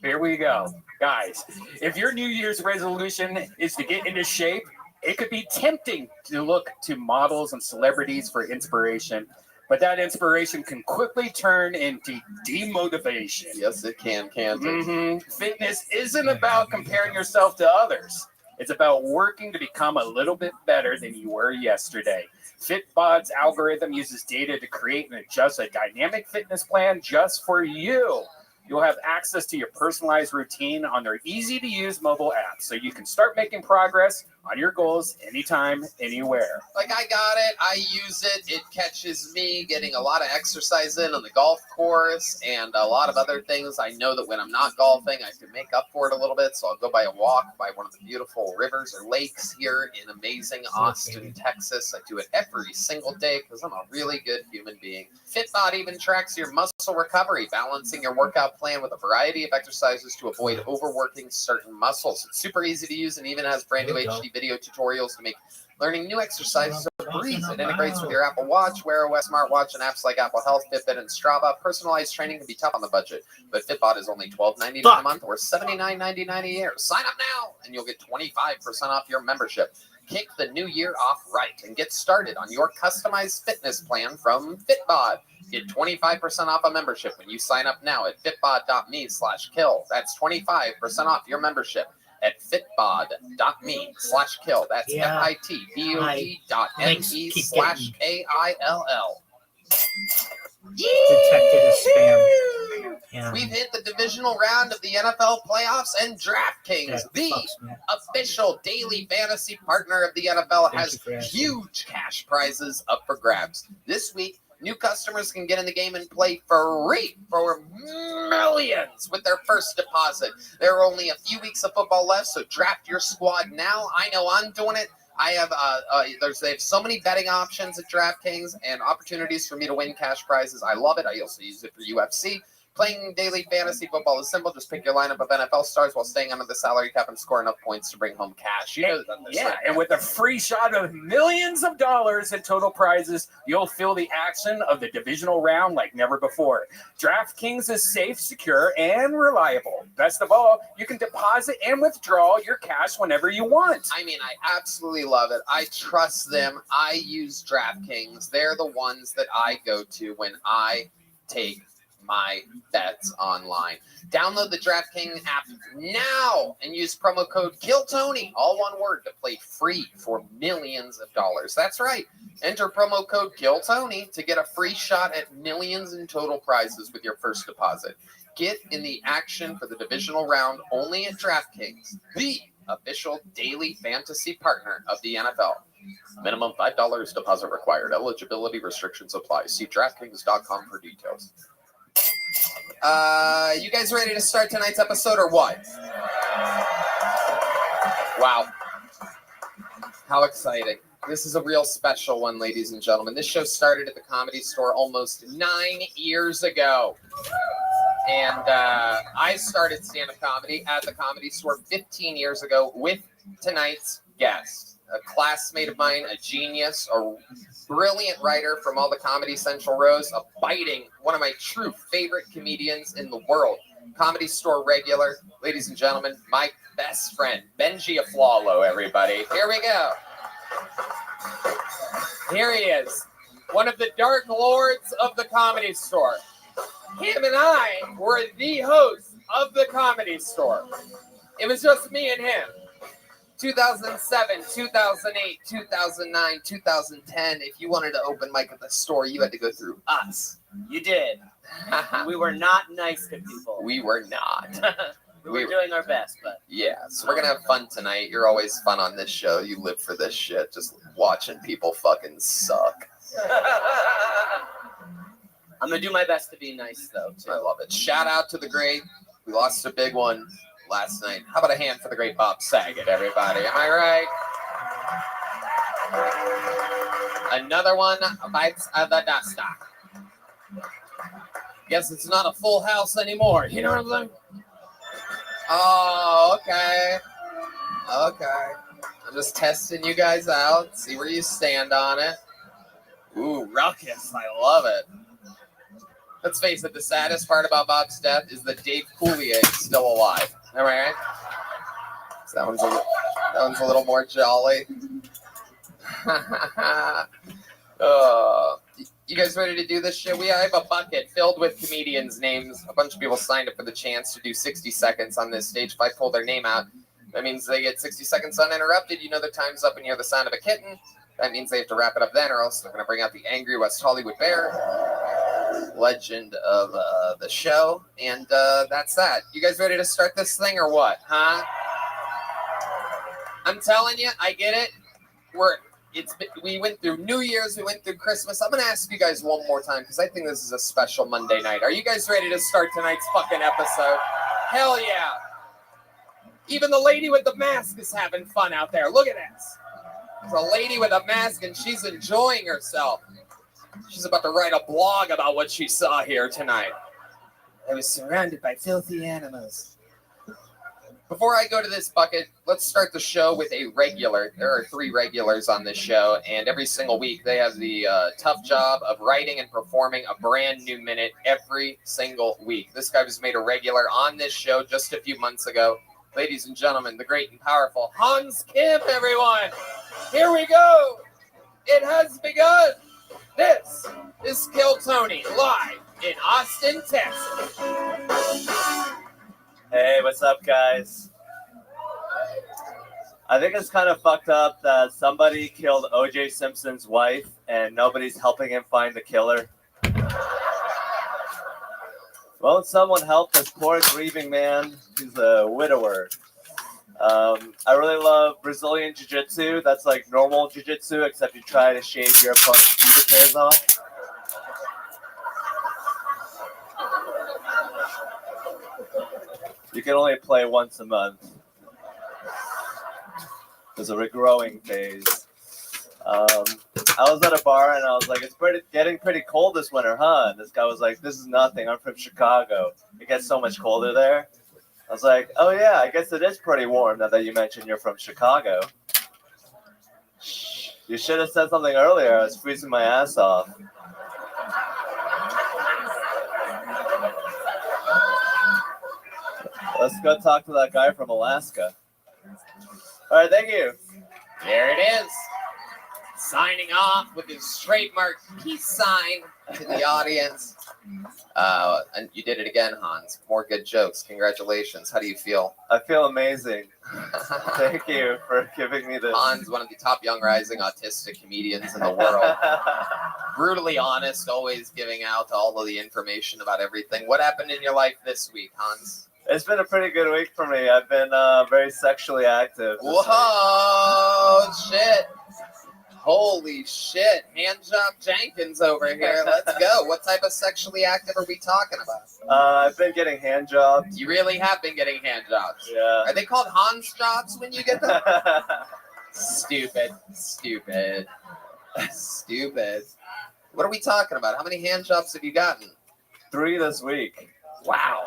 Here we go. Guys, if your New Year's resolution is to get into shape, it could be tempting to look to models and celebrities for inspiration, but that inspiration can quickly turn into demotivation. Yes, it can, can't it? Mm-hmm. Fitness isn't about comparing yourself to others. It's about working to become a little bit better than you were yesterday. Fitbod's algorithm uses data to create and adjust a dynamic fitness plan just for you. You'll have access to your personalized routine on their easy-to-use mobile app, so you can start making progress on your goals anytime, anywhere. Like, I got it. I use it. It catches me getting a lot of exercise in on the golf course and a lot of other things. I know that when I'm not golfing, I can make up for it a little bit, so I'll go by a walk by one of the beautiful rivers or lakes here in amazing Austin, Texas. I do it every single day because I'm a really good human being. Fitbod even tracks your muscle recovery, balancing your workout plan with a variety of exercises to avoid overworking certain muscles. It's super easy to use and even has brand new HD video tutorials to make learning new exercises a breeze. It integrates with your Apple Watch, Wear OS smartwatch, and apps like Apple Health, Fitbit, and Strava. Personalized training can be tough on the budget, but Fitbod is only $12.99 a month or $79.99 a year. Sign up now, and you'll get 25% off your membership. Kick the new year off right and get started on your customized fitness plan from Fitbod. Get 25% off a membership when you sign up now at fitbod.me/kill. That's 25% off your membership at fitbod.me/kill. That's fitbod.me/KILL. Detected as spam. Yeah. We've hit the divisional round of the NFL playoffs, and DraftKings, the official daily fantasy partner of the NFL, has huge cash prizes up for grabs. This week, new customers can get in the game and play free for millions with their first deposit. There are only a few weeks of football left, so draft your squad now. I know I'm doing it. I have they have so many betting options at DraftKings and opportunities for me to win cash prizes. I love it. I also use it for UFC. Playing daily fantasy football is simple. Just pick your lineup of NFL stars while staying under the salary cap and score enough points to bring home cash. You know that. Yeah, and with a free shot of millions of dollars in total prizes, you'll feel the action of the divisional round like never before. DraftKings is safe, secure, and reliable. Best of all, you can deposit and withdraw your cash whenever you want. I mean, I absolutely love it. I trust them. I use DraftKings. They're the ones that I go to when I take my bets online. Download the DraftKings app now and use promo code KILLTONY, all one word, to play free for millions of dollars. That's right. Enter promo code KILLTONY to get a free shot at millions in total prizes with your first deposit. Get in the action for the divisional round only at DraftKings, the official daily fantasy partner of the NFL. Minimum $5 deposit required. Eligibility restrictions apply. See DraftKings.com for details. You guys ready to start tonight's episode or what? Wow. How exciting. This is a real special one, ladies and gentlemen. This show started at the Comedy Store almost 9 years ago. And I started stand-up comedy at the Comedy Store 15 years ago with tonight's guest. A classmate of mine, a genius, a brilliant writer from all the Comedy Central rows, a biting, one of my true favorite comedians in the world. Comedy Store regular, ladies and gentlemen, my best friend, Benji Aflalo, everybody. Here we go. Here he is, one of the Dark Lords of the Comedy Store. Him and I were the hosts of the Comedy Store. It was just me and him. 2007, 2008, 2009, 2010. If you wanted to open mic at the store, you had to go through us. You did. We were not nice to people. We were not. we were doing our best, but yeah. So we're gonna have fun tonight. You're always fun on this show. You live for this shit. Just watching people fucking suck. I'm gonna do my best to be nice, though. Too. I love it. Shout out to the great. We lost a big one last night. How about a hand for the great Bob Saget, everybody? Am I right? Another one bites the dust off. Guess it's not a full house anymore. You know what I'm saying? Oh, okay. Okay. I'm just testing you guys out. See where you stand on it. Ooh, ruckus. I love it. Let's face it, the saddest part about Bob's death is that Dave Coulier is still alive. Am I right? So that one's a little more jolly. You guys ready to do this shit? I have a bucket filled with comedians' names. A bunch of people signed up for the chance to do 60 seconds on this stage. If I pull their name out, that means they get 60 seconds uninterrupted. You know their time's up and you hear the sound of a kitten. That means they have to wrap it up then, or else they're going to bring out the angry West Hollywood Bear, legend of the show. And that's that. You guys ready to start this thing or what? Huh? I'm telling you, I get it. We went through New Year's, we went through Christmas. I'm going to ask you guys one more time because I think this is a special Monday night. Are you guys ready to start tonight's fucking episode? Hell yeah. Even the lady with the mask is having fun out there. Look at this. There's a lady with a mask and she's enjoying herself. She's about to write a blog about what she saw here tonight. I was surrounded by filthy animals. Before I go to this bucket, let's start the show with a regular. There are 3 regulars on this show, and every single week they have the tough job of writing and performing a brand new minute every single week. This guy was made a regular on this show just a few months ago. Ladies and gentlemen, the great and powerful Hans Kim, everyone. Here we go. It has begun. This is Kill Tony live in Austin, Texas. Hey, what's up, guys? I think it's kind of fucked up that somebody killed O.J. Simpson's wife and nobody's helping him find the killer. Won't someone help this poor grieving man? He's a widower. I really love Brazilian Jiu-Jitsu. That's like normal Jiu-Jitsu, except you try to shave your opponent's pubic hairs off. You can only play once a month. There's a regrowing phase. I was at a bar and I was like, it's getting pretty cold this winter, huh? And this guy was like, this is nothing. I'm from Chicago. It gets so much colder there. I was like, oh yeah, I guess it is pretty warm now that you mentioned you're from Chicago. You should have said something earlier. I was freezing my ass off. Let's go talk to that guy from Alaska. All right, thank you. There it is. Signing off with his trademark peace sign to the audience. And you did it again, Hans. More good jokes. Congratulations. How do you feel? I feel amazing. Thank you for giving me this. Hans, one of the top young rising autistic comedians in the world. Brutally honest, always giving out all of the information about everything. What happened in your life this week, Hans? It's been a pretty good week for me. I've been very sexually active. Whoa, shit. Holy shit. Handjob Jenkins over here. Let's go. What type of sexually active are we talking about? I've been getting hand jobs. You really have been getting hand jobs. Yeah. Are they called Hans jobs when you get them? Stupid. Stupid. Stupid. What are we talking about? How many hand jobs have you gotten? 3 this week. Wow.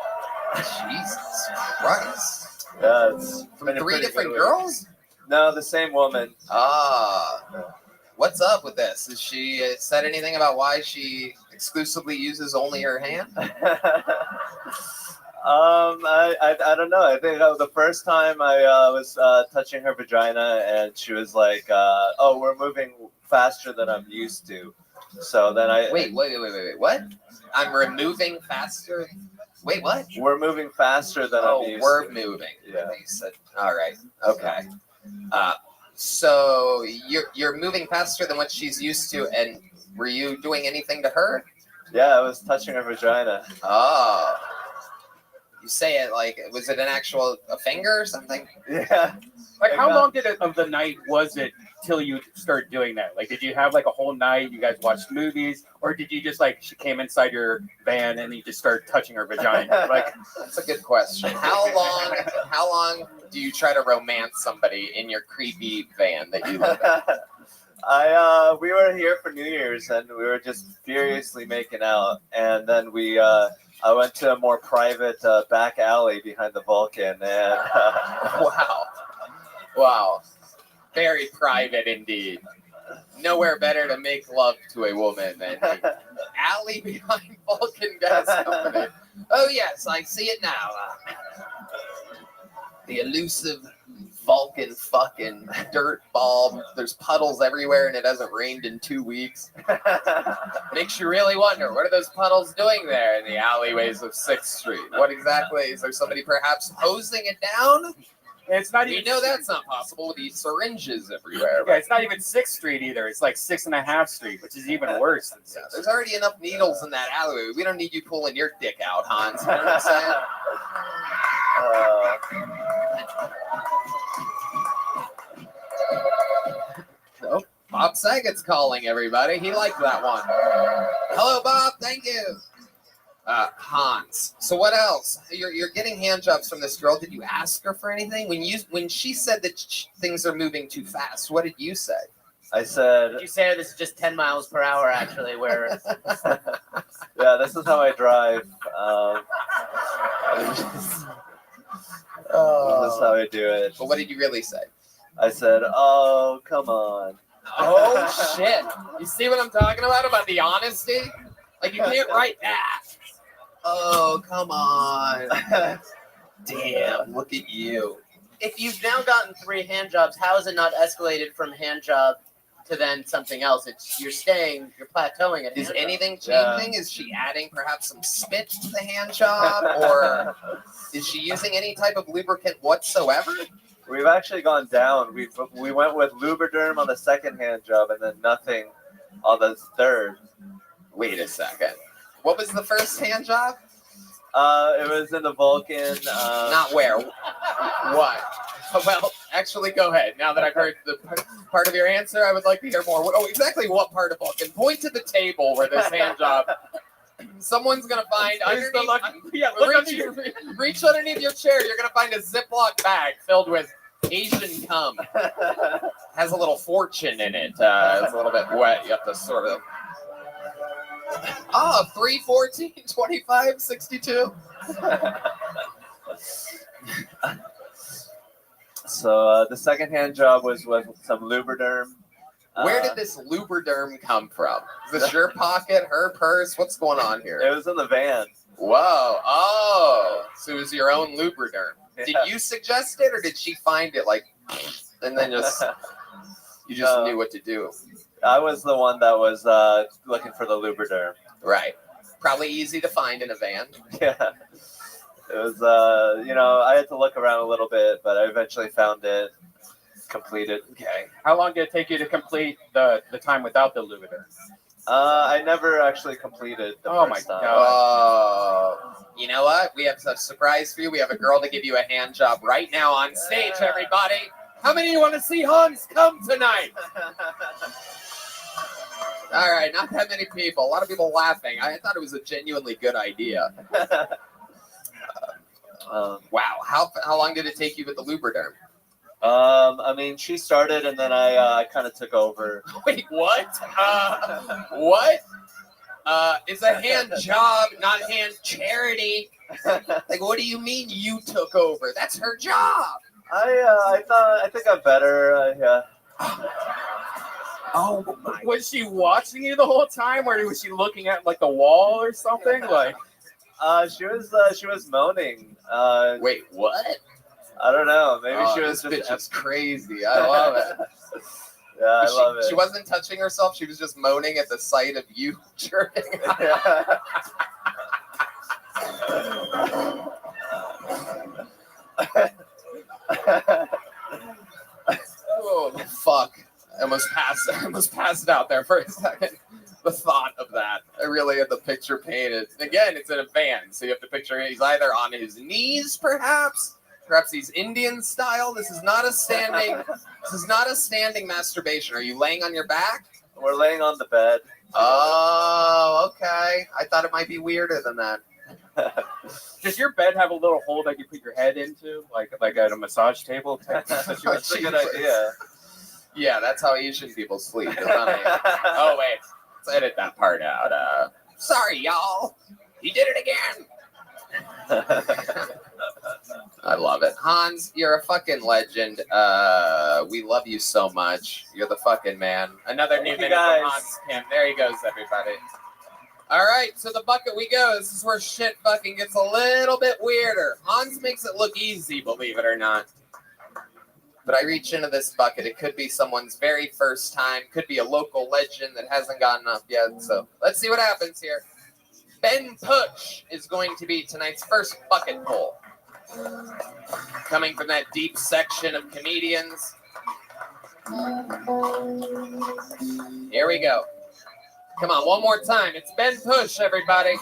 Jesus Christ. Yeah, it's from 3 different girls? No, the same woman. What's up with this? Has she said anything about why she exclusively uses only her hand? I don't know. I think the first time I was touching her vagina and she was like, oh, we're moving faster than I'm used to. So then I... Wait. What? I'm removing faster? Wait, what? We're moving faster than I'm used to. Oh, we're moving. Yeah. You said, all right. Okay. So you're moving faster than what she's used to, and were you doing anything to her? Yeah, I was touching her vagina. Oh. You say it like, was it an actual finger or something? Yeah. Like, how long of the night was it till you started doing that? Like, did you have like a whole night? You guys watched movies, or did you just like she came inside your van and you just started touching her vagina? Like, that's a good question. How long do you try to romance somebody in your creepy van that you live in? We were here for New Year's and we were just furiously making out, and then I went to a more private back alley behind the Vulcan, and Wow. Very private indeed. Nowhere better to make love to a woman than the alley behind Vulcan Gas Company. Oh yes, I see it now. The elusive Vulcan fucking dirt ball. There's puddles everywhere and it hasn't rained in 2 weeks. Makes you really wonder, what are those puddles doing there in the alleyways of 6th Street? What exactly? Is there somebody perhaps hosing it down? It's not You even. know that's not possible with these syringes everywhere. Yeah, it's not even 6th Street either. It's like 6.5 Street, which is even worse than 6th. Yeah, there's already enough needles in that alleyway. We don't need you pulling your dick out, Hans. You know what I'm saying? Oh, Bob Saget's calling everybody. He liked that one. Hello, Bob. Thank you. Hans. So what else? You're getting hand jobs from this girl. Did you ask her for anything? When she said that things are moving too fast, what did you say? I said, Did you say this is just 10 miles per hour, actually, where... yeah, this is how I drive. This is how I do it. But what did you really say? I said, oh, come on. Oh, shit. You see what I'm talking about the honesty? Like, you can't write that. Oh, come on. Damn, look at you. If you've now gotten 3 hand jobs, how is it not escalated from hand job to then something else? You're plateauing at Is hand anything job. changing? Is she adding perhaps some spit to the hand job? Or is she using any type of lubricant whatsoever? We've actually gone down. We went with Lubriderm on the second hand job and then nothing on the third. Wait a second. What was the first hand job? It was in the Vulcan. Not where. What? Well, actually, go ahead. Now that I've heard the part of your answer, I would like to hear more. Oh, exactly what part of Vulcan? Point to the table where this hand job. Someone's gonna find reach underneath your chair. You're gonna find a Ziploc bag filled with Asian cum. Has a little fortune in it. It's a little bit wet. You have to sort of. 3, 14, 25, 62. So the second hand job was with some Lubriderm. Where did this Lubriderm come from? Is this your pocket, her purse? What's going on here? It was in the van. Whoa. Oh. So it was your own Lubriderm. Did you suggest it or did she find it and then you just knew what to do? I was the one that was looking for the Lubriderm. Right. Probably easy to find in a van. Yeah. It was, I had to look around a little bit, but I eventually found it completed. Okay. How long did it take you to complete the time without the Lubriderm? I never actually completed the first time. Oh. You know what? We have a surprise for you. We have a girl to give you a hand job right now on stage, everybody. How many of you want to see Hans come tonight? All right, not that many people. A lot of people laughing. I thought it was a genuinely good idea. Wow. How long did it take you with the Lubriderm? She started and then I kind of took over. Wait, what? What? It's a hand job, not hand charity. Like, what do you mean you took over? That's her job. I think I'm better. Yeah. Oh, was she watching you the whole time, or was she looking at the wall or something? She was moaning. Wait, what? I don't know. Maybe she was this bitch is crazy. I love it. Yeah, I love it. She wasn't touching herself. She was just moaning at the sight of you jerking. Oh, fuck. I almost passed out there for a second. The thought of that. I really had the picture painted. Again, it's in a van, so you have to picture he's either on his knees, perhaps he's Indian style. This is not a standing masturbation. Are you laying on your back? We're laying on the bed. Oh, okay. I thought it might be weirder than that. Does your bed have a little hole that you put your head into, like at a massage table? That's a good idea. Yeah, that's how Asian people sleep. It's not oh wait, let's edit that part out. Sorry, y'all. He did it again. I love it. Hans, you're a fucking legend. We love you so much. You're the fucking man. Another new minute from Hans Kim. There he goes, everybody. All right, so the bucket we go. This is where shit fucking gets a little bit weirder. Hans makes it look easy, believe it or not. But I reach into this bucket. It could be someone's very first time. Could be a local legend that hasn't gotten up yet. So let's see what happens here. Ben Push is going to be tonight's first bucket pull. Coming from that deep section of comedians. Here we go. Come on, one more time. It's Ben Push, everybody.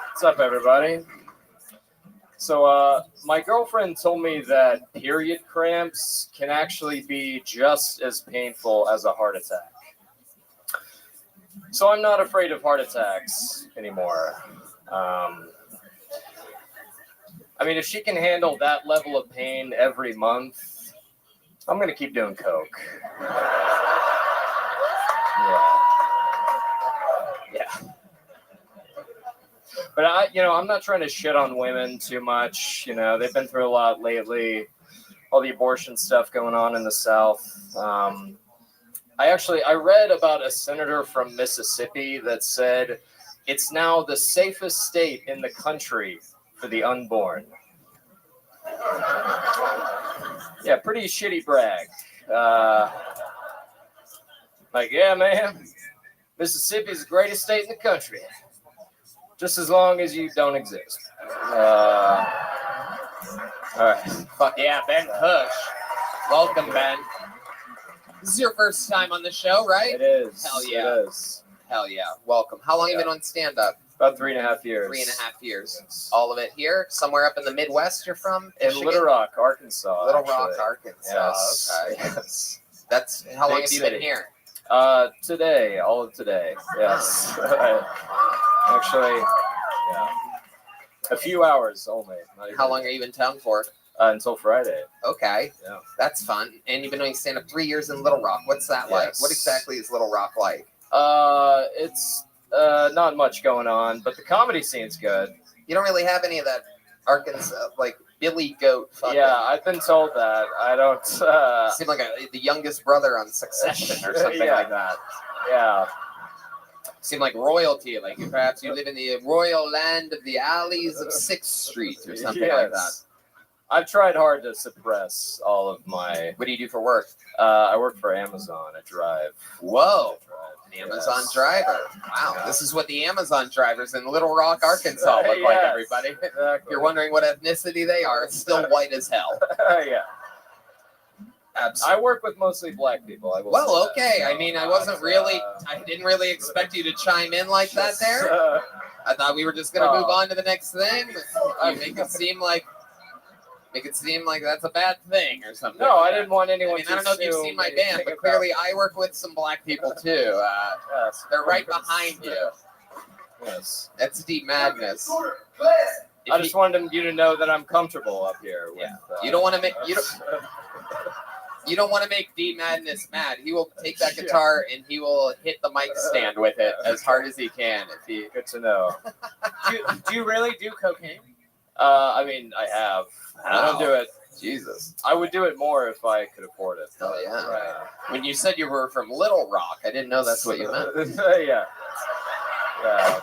What's up, everybody? So, my girlfriend told me that period cramps can actually be just as painful as a heart attack. So I'm not afraid of heart attacks anymore. I mean, if she can handle that level of pain every month, I'm going to keep doing coke. Yeah. But I'm not trying to shit on women too much. You know, they've been through a lot lately. All the abortion stuff going on in the South. I read about a senator from Mississippi that said it's now the safest state in the country for the unborn. Yeah, pretty shitty brag. Yeah, man, Mississippi is the greatest state in the country. Just as long as you don't exist. All right. Fuck yeah, Ben Push. Welcome, Ben. This is your first time on the show, right? It is. Hell yeah. It is. Hell yeah. Welcome. How long have you been on stand-up? About 3.5 years. 3.5 years. Yes. All of it here? Somewhere up in the Midwest you're from? In Little Rock, Arkansas. Little Rock, Arkansas. Yes. Okay. Yes. That's how long Big have you city. been here? Today. All of today. Yes. Actually, yeah. A few hours only. How long are you in town for? Until Friday. Okay. Yeah. That's fun. And you've been doing stand-up 3 years in Little Rock. What's that like? Yes. What exactly is Little Rock like? It's not much going on, but the comedy scene's good. You don't really have any of that Arkansas, like Billy Goat fucking. Yeah, I've been told that. I don't... Seem like the youngest brother on Succession or something like that. Yeah. Seem like royalty, like perhaps you live in the royal land of the alleys of 6th Street or something like that. I've tried hard to suppress all of my... What do you do for work? I work for Amazon. I drive. Whoa. An Amazon driver. Wow. Yeah. This is what the Amazon drivers in Little Rock, Arkansas look like, everybody. Exactly. You're wondering what ethnicity they are. It's still white as hell. Yeah. Absolutely. I work with mostly black people. I will say Well, that. okay. I mean, I didn't really expect you to chime in like that there. I thought we were just going to move on to the next thing. You make it seem like that's a bad thing or something. No, I didn't want anyone I don't know if you've seen my band, but clearly I work with some black people too. Yes. They're right behind you. Yes. That's Deep Madness. I just wanted you to know that I'm comfortable up here. With, You don't want to make you don't want to make Deep Madness mad. He will take that guitar and he will hit the mic stand with it as hard as he can. Good to know. Do you really do cocaine? I mean, I have. I don't do it. Jesus. I would do it more if I could afford it. Oh yeah. Right. When you said you were from Little Rock, I didn't know that's what you meant. Yeah. Yeah.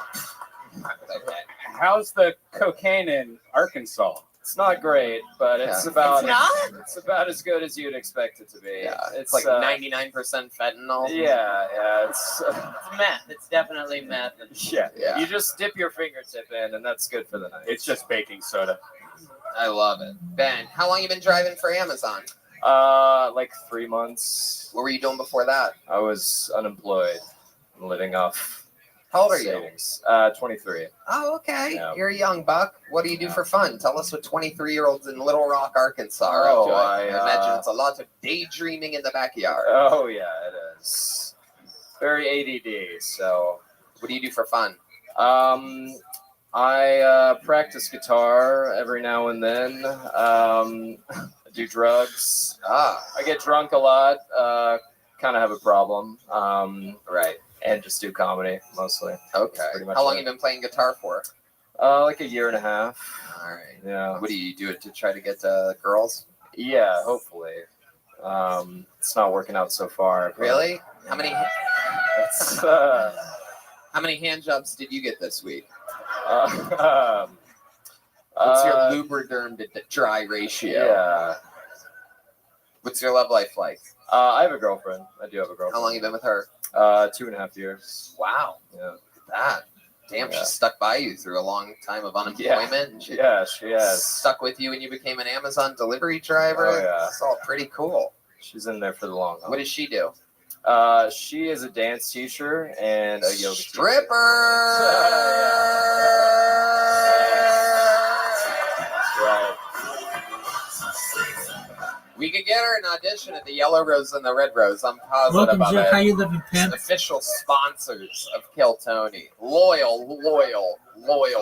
Okay. How's the cocaine in Arkansas? It's not great, but it's about It's not? It's about as good as you'd expect it to be. Yeah, it's like 99% fentanyl. Yeah, it's It's meth. It's definitely meth. yeah. You just dip your fingertip in, and that's good for the night. It's just baking soda. I love it. Ben, how long you been driving for Amazon? Like 3 months. What were you doing before that? I was unemployed, living off. How old are savings. you? 23. Oh, okay. Yeah. You're a young buck. What do you do for fun? Tell us what 23-year-olds in Little Rock, Arkansas are Oh, up to. I I, imagine it's a lot of daydreaming in the backyard. Oh yeah, it is. Very ADD. So, what do you do for fun? I practice guitar every now and then. do drugs. I get drunk a lot. Kind of have a problem. Right. And just do comedy mostly. Okay. Pretty much How long it. you been playing guitar for? Like a year and a half. All right. Yeah. What do you do it to try to get girls? Yeah, hopefully. It's not working out so far. but- Really? How many? It's, How many hand jobs did you get this week? What's your lubriderm to dry ratio? Yeah. What's your love life like? I have a girlfriend. I do have a girlfriend. How long you been with her? 2.5 years. Wow. Yeah. That. Damn, Yeah. she stuck by you through a long time of unemployment. And she she has. stuck with you when you became an Amazon delivery driver. Oh, yeah. It's all pretty cool. She's in there for the long haul. What does she do? She is a dance teacher and a yoga Right. We could get her an audition at the Yellow Rose and the Red Rose. I'm positive Welcome, about Jeff. it. How you living, pimp? Official sponsors of Kill Tony. Loyal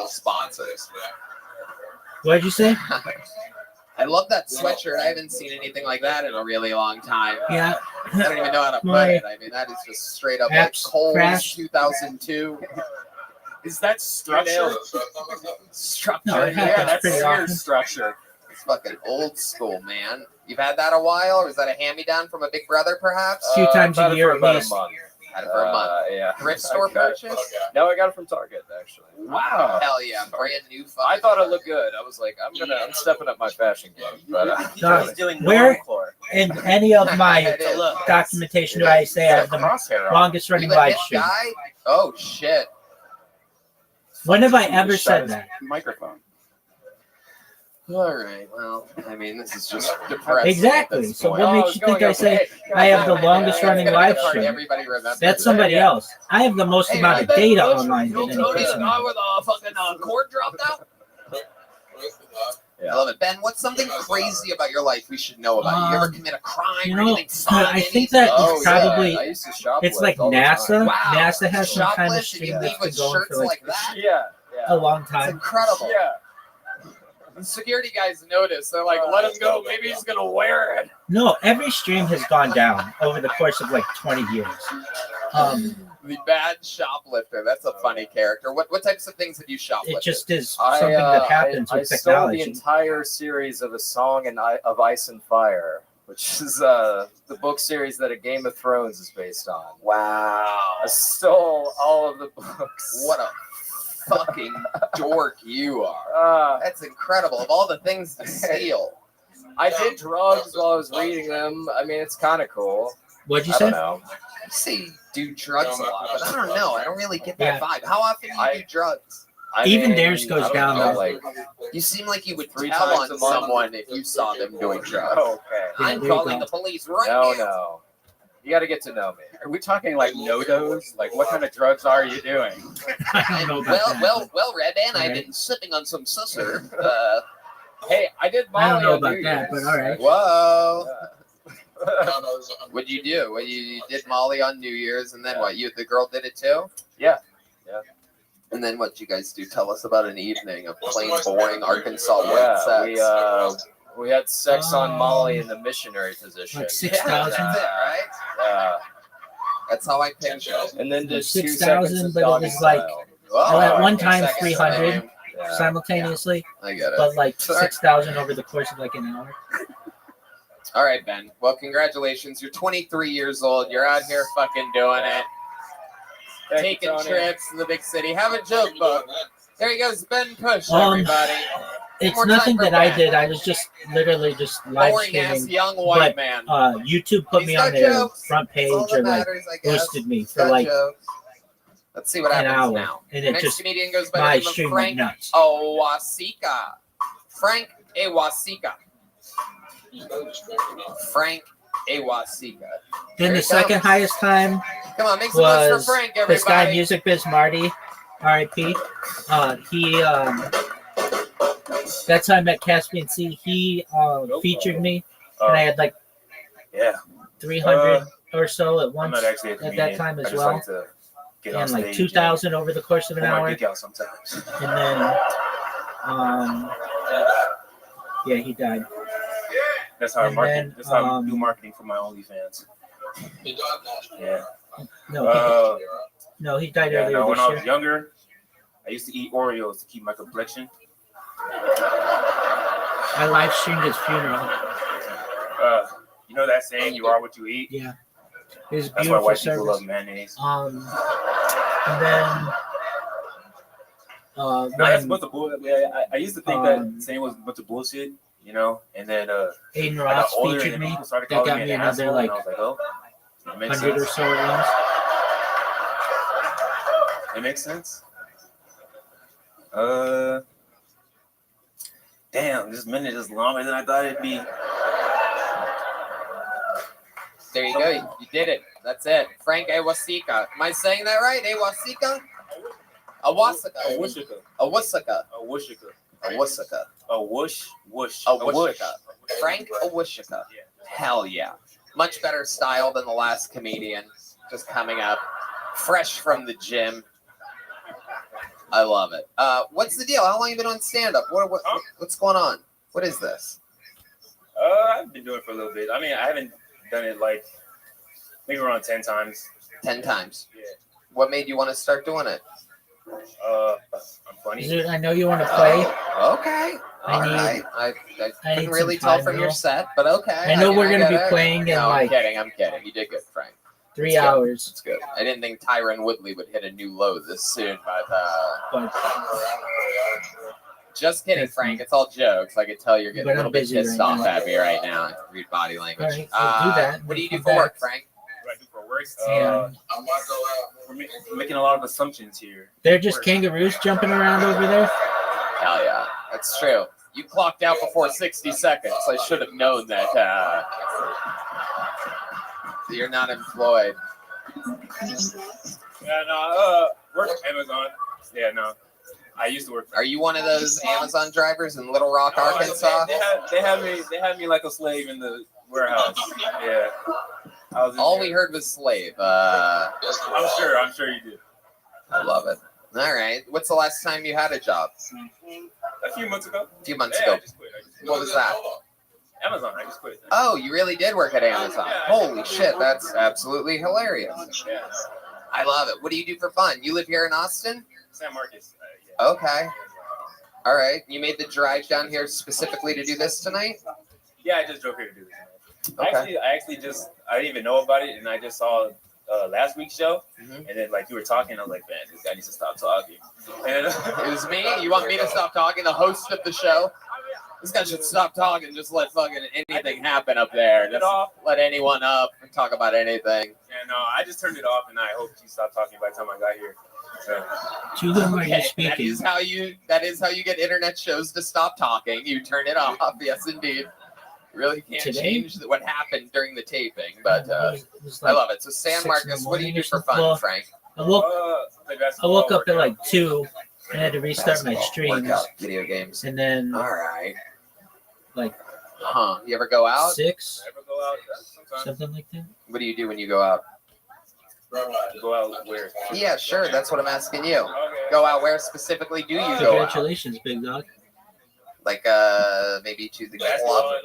sponsors. What did you say? I love that sweatshirt. I haven't seen anything like that in a really long time. Yeah. I don't even know how to put My it. I mean, that is just straight up like apps Kohl's crashed. 2002. Is that structure? Structure. No, it happens that's pretty your often. structure. It's fucking old school, man. You've had that a while, or is that a hand-me-down from a big brother, perhaps? A few times I've had a it year for at about least. a month. Had it for a month. Yeah. Thrift store I got it. purchase? No, I got it from Target actually. Wow. Hell yeah, brand new. I thought it looked good. I was like, I'm stepping up my fashion game. But Dog, where in any of my It is. documentation do I say I have the longest running You a live hit stream? guy? Oh shit. When have I ever said that? Microphone. All right. Well, I mean, this is just depressing. Exactly. At this So point. what makes you think I say I have the longest running live stream? Everybody remembers. That's somebody else. I have the most amount of data online You than know any Tony, the person. guy with a fucking cord dropped out? I love it. Ben, what's something crazy about your life we should know about? You ever commit a crime You or know, anything fun? I think that is probably I used to shoplift it's like all the NASA. time. Wow. NASA has some kind of Shoplift, stream you that's leave been with going shirts for like that? Yeah. a long It's time. incredible. Yeah. The security guys notice. They're like, let him go. Maybe he's going to wear it. No, every stream has gone down over the course of like 20 years. The bad shoplifter. That's a funny character. What types of things have you shoplifted? It just is something that happens I with stole the technology. entire series of A Song of Ice and Fire, which is the book series that A Game of Thrones is based on. Wow. I stole all of the books. What a fucking dork you are. That's incredible. Of all the things to steal. I did drugs while I was reading them. I mean, it's kind of cool. What'd you I say? don't know. You say do drugs a lot, but I don't know. I don't really get that vibe. How often do you do drugs? Even theirs goes down, though. Like, you seem like you would 3 tell times on a month. someone if you saw them doing drugs. Oh, okay. I'm there you calling go. the police right No, now. no. You got to get to know me. Are we talking like no-dos? Like what kind of drugs are you doing? I don't know about that. Well, Red Man, I've Alright. been sipping on some susser. Hey, I did I Molly don't know on about New that, Year's. but all right. Whoa. What'd you do? Well, you did Molly on New Year's, and then what? The girl did it too? Yeah. Yeah. And then what'd you guys do? Tell us about an evening of plain, boring Arkansas white Yeah, sex. we had sex on Molly in the missionary position. Like 6,000? That's it, right? That's how I picture it. And then did 2 6,000, seconds of but it doggy was like style. Oh, at one 2 time seconds, 300 Yeah. simultaneously, I get it. but like Sorry. 6,000 over the course of like an hour. All right, Ben. Well, congratulations. You're 23 years old. You're out here fucking doing it. Taking Tony. trips to the big city. Have a joke book. There he goes, Ben Push, Um, everybody. It's More nothing time for that I Ben. did. I was just literally just live Boring ass streaming. young white But man. YouTube put He's me got on their jokes. front page That's all that or like matters, I guess. boosted me He's for got like jokes. Let's see what an happens hour, now. and it Next just comedian goes by my the name of stream went Frank nuts. Owasika. Frank Owasika. Frank Owasika. Then Here the he second comes. highest time Come on, make some noise was for Frank, this guy everybody. Music Biz Marty, R.I.P. He that time at Caspian Sea, he featured me, and I had like 300 or so at once I'm not actually a at comedian. that time I as just well, like to get on and like stage 2,000 over the course of an pull my hour, dick out sometimes. and then yeah, he died. That's how I And market. then, That's how I do marketing for my OnlyFans. Yeah. No, no, he died earlier no, when this I year. was younger, I used to eat Oreos to keep my complexion. I live streamed his funeral. You know that saying, "You are what you eat." Yeah, it was a That's why beautiful white service. people love mayonnaise. And then No, that's a bunch of bull. Yeah, I used to think that saying was a bunch of bullshit, you know. And then Aiden I got Ross older, featured and then me. people started That calling got me me an another asshole, like and I was like, oh, that makes 100 or sense. so rounds. It makes sense. Damn, this minute is longer than I thought it'd be. There you go. You did it. That's it. Frank Awasika. Am I saying that right? Awasika? Awasika. Awushika. Awasika. Awushika. Awasika. Awush. Awushika. Frank Awushika. Hell yeah. Much better style than the last comedian. Just coming up. Fresh from the gym. I love it. What's the deal? How long have you been on stand-up? What's going on? What is this? I've been doing it for a little bit. I mean, I haven't done it like maybe around 10 times. 10 times? Yeah. What made you want to start doing it? I'm funny. Dude, I know you want to play. Okay. All right. I couldn't really tell from your set, but okay. I know we're get going to be it. playing in No, like I'm kidding. You did good, Frank. 3 hours. It's good. I didn't think Tyron Woodley would hit a new low this soon, but just kidding, Frank. It's all jokes. I could tell you're getting a little bit pissed off at me right now. I can read body language. All right, we'll do that. What do you do for work, Frank? What do I do for work? Yeah. We're making a lot of assumptions here. They're just kangaroos jumping around over there. Hell yeah. That's true. You clocked out before 60 seconds. I should have known that you're not employed. Yeah, no, work at Amazon. Yeah, no. I used to work. Are you one of those Amazon drivers in Little Rock, Arkansas? They had me like a slave in the warehouse. Yeah. All we heard was slave. I'm sure you did. I love it. All right. What's the last time you had a job? A few months ago. A few months Yeah, ago. I just quit. What was that? Amazon. I just quit. Oh, you really did work at Amazon. Holy shit, that's absolutely hilarious. Yeah. I love it. What do you do for fun? You live here in Austin? San Marcos. Okay. All right. You made the drive down here specifically to do this tonight? Yeah, I just drove here to do this. Okay. I didn't even know about it, and I just saw last week's show, and then like you were talking, I was like, man, this guy needs to stop talking. And It was me? You want me to stop talking, the host of the show? This guy should stop talking and just let fucking anything happen up there. Just let anyone up and talk about anything. Yeah, no, I just turned it off, and I hope you stopped talking by the time I got here. To whom are you speaking? That is how you get internet shows to stop talking. You turn it off. Yes, indeed. You really can't change what happened during the taping, but I love it. So San Marcos, what do you do for fun, Frank? I woke up at like 2 and had to restart my streams. Video games. And then all right. Like you ever go out? 6? Ever go out? Sometimes. Something like that. What do you do when you go out? Go out where? Yeah, sure. That's what I'm asking you. Go out where specifically do you go out? Congratulations, big dog. Like maybe to the club.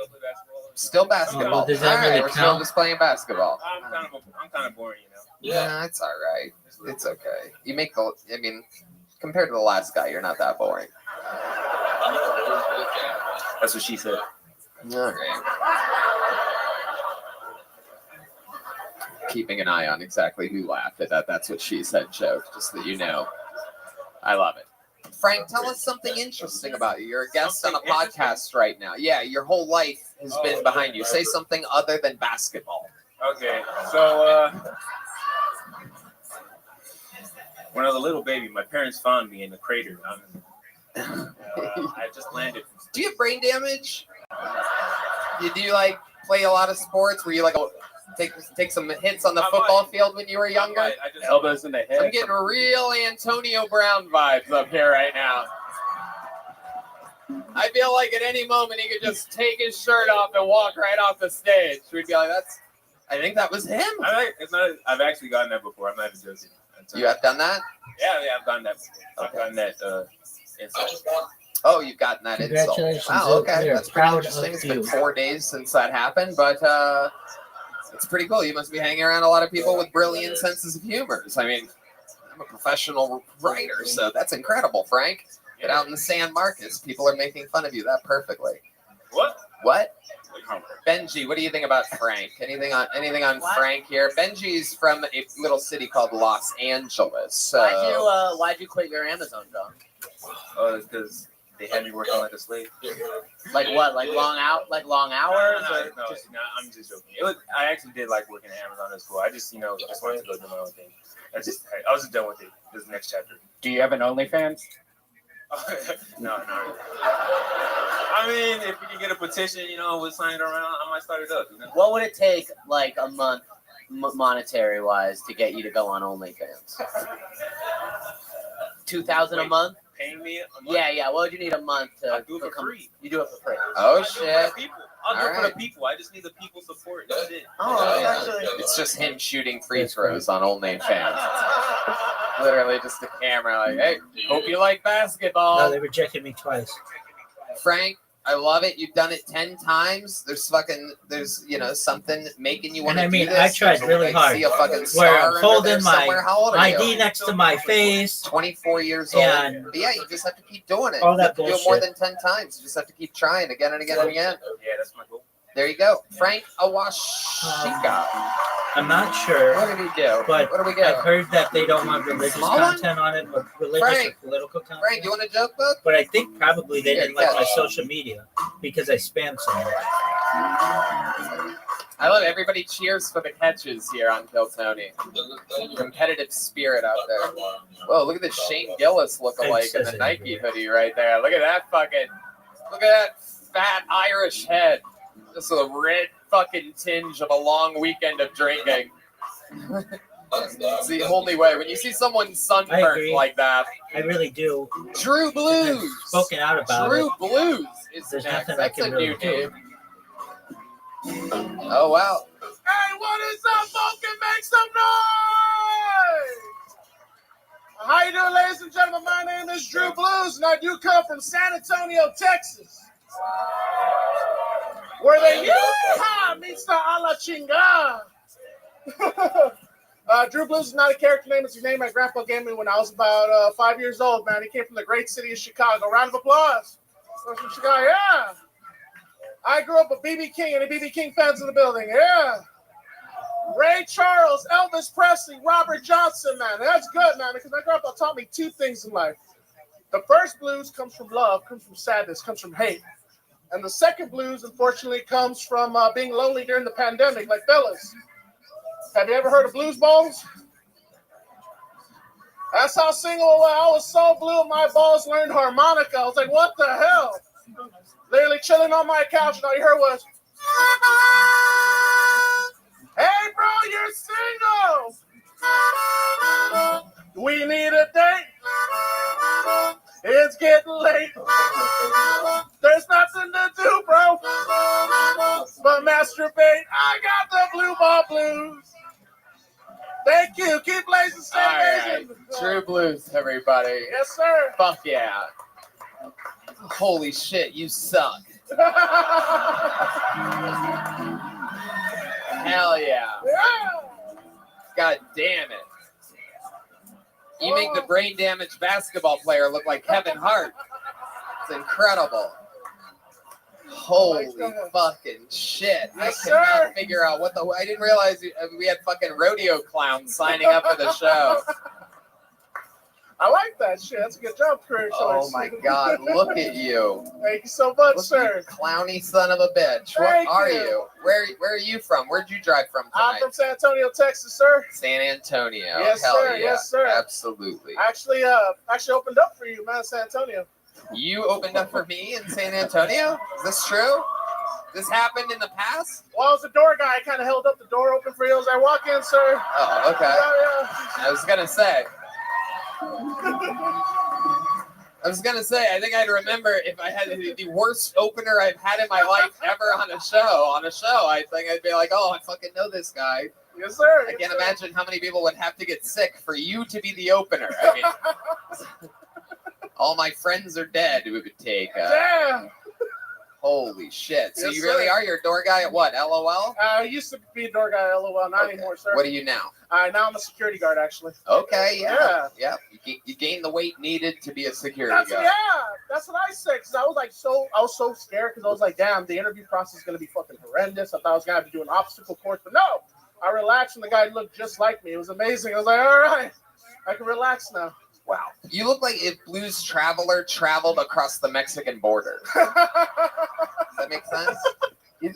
Still basketball. Does that All really right, we're still count? just playing basketball. I'm kind of boring, you know. Yeah, it's all right. It's okay. You make the. I mean, compared to the last guy, you're not that boring. That's what she said. All right. Keeping an eye on exactly who laughed at that. That's what she said joke, just so that you know. I love it. Frank, tell us something interesting about you. You're a guest on a podcast right now. Yeah, your whole life has been behind you. Say something other than basketball. Okay, so when I was a little baby, my parents found me in the crater. I just landed. Do you have brain damage? Do you like play a lot of sports? Were you like take some hits on the football field when you were younger? Elbows in the head. I'm getting real Antonio Brown vibes up here right now. I feel like at any moment he could just take his shirt off and walk right off the stage. We'd be like, I think that was him. I've actually gotten that before. I'm not even joking. You have done that? Yeah, I've done that before. I've done that inside. Oh, you've gotten that insult. Congratulations, Wow, Luke. okay. We are That's pretty proud interesting. of It's been you. 4 days since that happened, but it's pretty cool. You must be hanging around a lot of people with brilliant senses of humor. I mean, I'm a professional writer, so that's incredible, Frank. But out in the San Marcos, people are making fun of you that perfectly. What? What? Benji, what do you think about Frank? Anything on Frank here? Benji's from a little city called Los Angeles. So Why'd you quit your Amazon job? Oh, it's because they had me working like a slave. Like what? Like long hours? No, I'm just joking. I actually did like working at Amazon at school. I just, just wanted to go do my own thing. I was just done with it. This is the next chapter. Do you have an OnlyFans? No. I mean, if we can get a petition, we'll sign it around. I might start it up. What would it take, like a month, monetary wise, to get you to go on OnlyFans? 2,000 a month? Paying me a month? Yeah. What would you need a month to? I do it for free. You do it for free. Oh I do it shit! for the people. I'll do it for the people. I just need the people support. That's it. It's just him shooting free throws on OnlyFans. Literally just the camera, like, hey, hope you like basketball. No, they rejected me twice. Frank, I love it. You've done it 10 times. There's something making you want And to I mean, do this. I tried really hard. See a fucking Where star I'm holding under there somewhere. How old are ID you? next to my face. 24 years old. And But yeah, you just have to keep doing it. all You that have to do it more bullshit. than 10 times. You just have to keep trying again and again and again. Yeah, that's my goal. There you go. Frank Awashika. I'm not sure. What did he do? But What do we get? I've heard that they don't want religious Small one? content on it, or religious Frank. or political content. Frank, you want a joke book? But I think probably they Here, didn't like yeah. my social media because I spam so much. I love it. Everybody cheers for the catches here on Kill Tony. Competitive spirit out there. Whoa, look at this Shane Gillis lookalike in the Nike hoodie right there. Look at that fat Irish head. Just a red fucking tinge of a long weekend of drinking. It's the only way. When you see someone I sunburnt agree. like that. I really do. Drew Blues. I've spoken out about Drew it. Blues is There's next. nothing I That's can a really new do. name. Oh, wow. Hey, what is up, folks? Make some noise! How you doing, ladies and gentlemen? My name is Drew Blues, and I do come from San Antonio, Texas, where the yeehaw meets the a la chinga. Drew Blues is not a character name. It's a name my grandpa gave me when I was about 5 years old, man. He came from the great city of Chicago. Round of applause. From Chicago, yeah. I grew up with B.B. King and the B.B. King fans in the building, yeah. Ray Charles, Elvis Presley, Robert Johnson, man. That's good, man, because my grandpa taught me two things in life. The first blues comes from love, comes from sadness, comes from hate. And the second blues, unfortunately, comes from being lonely during the pandemic, like fellas. Have you ever heard of blues balls? That's how single I was. So blue, my balls learned harmonica. I was like, what the hell? Literally chilling on my couch, and all you heard was, hey, bro, you're single. We need a date. It's getting late. There's nothing to do, bro, but masturbate. I got the blue ball blues. Thank you. Keep blazing, stay All blazing. right. True Blues, everybody. Yes, sir. Fuck yeah. Holy shit, you suck. Hell yeah. God damn it. You make the brain damaged basketball player look like Kevin Hart. It's incredible. Holy fucking shit. Yes, I cannot sir. figure out what I didn't realize we had fucking rodeo clowns signing up for the show. I like that shit. That's a good job, career choice. Oh my God, look at you. Thank you so much, Look, sir. you clowny son of a bitch. Thank What are you. you? Where are you from? Where'd you drive from I'm tonight? from San Antonio, Texas, sir. San Antonio. Yes, Hell sir. yeah. Yes, sir. Absolutely. I actually opened up for you, man, San Antonio. You opened up for me in San Antonio? Is this true? This happened in the past? Well, I was the door guy. I kind of held up the door open for you as I walk in, sir. Oh, okay. Yeah. I was gonna say, I think I'd remember if I had the worst opener I've had in my life ever on a show. I think I'd be like, oh, I fucking know this guy. Yes, sir. I can't imagine how many people would have to get sick for you to be the opener. I mean, All my friends are dead. It would take. Damn. Holy shit! So Yes, you really sir. are your door guy at what? LOL. I used to be a door guy, LOL, not anymore, sir. What are you now? Now I'm a security guard, actually. Okay, yeah. You gain the weight needed to be a security guard. That's what I said. Cause I was so scared because I was like, damn, the interview process is gonna be fucking horrendous. I thought I was gonna have to do an obstacle course, but no, I relaxed and the guy looked just like me. It was amazing. I was like, all right, I can relax now. Wow. You look like if Blues Traveler traveled across the Mexican border. Does that make sense?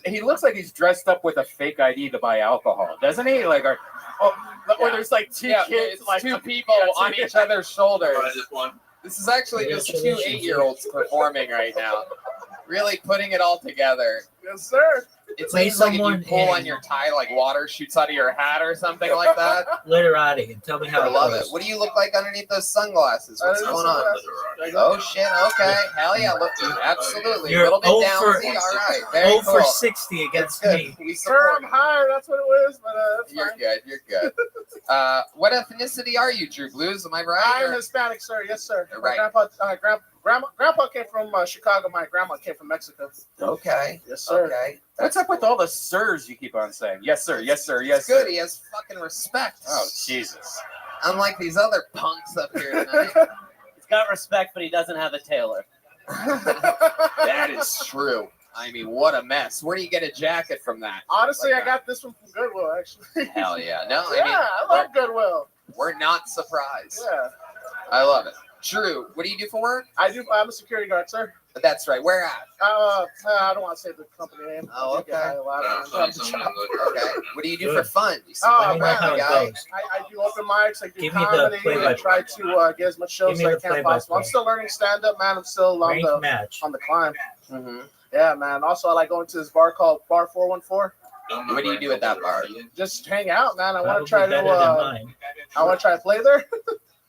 He looks like he's dressed up with a fake ID to buy alcohol, doesn't he? Like, or there's like two kids, it's like two people on each other's shoulders. This is actually just two 8-year-olds performing right now. Really putting it all together. Yes, sir. It Play seems like if you someone pull in- on your tie, like water shoots out of your hat or something like that. Literati, and tell me how I it love goes. it. What do you look like underneath those sunglasses? What's going on? Oh shit! Okay, hell yeah! Look, absolutely. You're a little bit 0 down. for- All right, very 0 cool. for 60 against Good. me. We Sir, support I'm higher. That's what it was, but that's You're fine. good. You're good. What ethnicity are you, Drew Blues? Am I right? I'm or- Hispanic, sir. Yes, sir. Right. My grandpa came from Chicago. My grandma came from Mexico. Okay. Yes, sir. Okay. What's up with all the sirs you keep on saying? Yes, sir. Yes, sir. Yes, It's good. sir. He has fucking respect. Oh, Jesus. Unlike these other punks up here tonight. He's got respect, but he doesn't have a tailor. That is true. I mean, what a mess. Where do you get a jacket from that? Honestly, Like I got this one from Goodwill, actually. Hell yeah. No, Yeah, I mean, I love Goodwill. we're not surprised. Yeah. I love it. Drew, what do you do for work? I'm a security guard, sir. That's right. Where at? I don't want to say the company name. Oh, I get high a lot. Okay. What do you do for fun? You Oh, like man, the guy? I do open mics. I do Give me the comedy. I play-by-play. try to get as much shows Give me as I the can possible. I'm play-by-play. still learning stand-up, man. I'm still on Rank match. the climb. Mm-hmm. Yeah, man. Also, I like going to this bar called Bar 414. What do you do at that bar? Just hang out, man. I want Probably to try better to. than mine. I want to try to play there.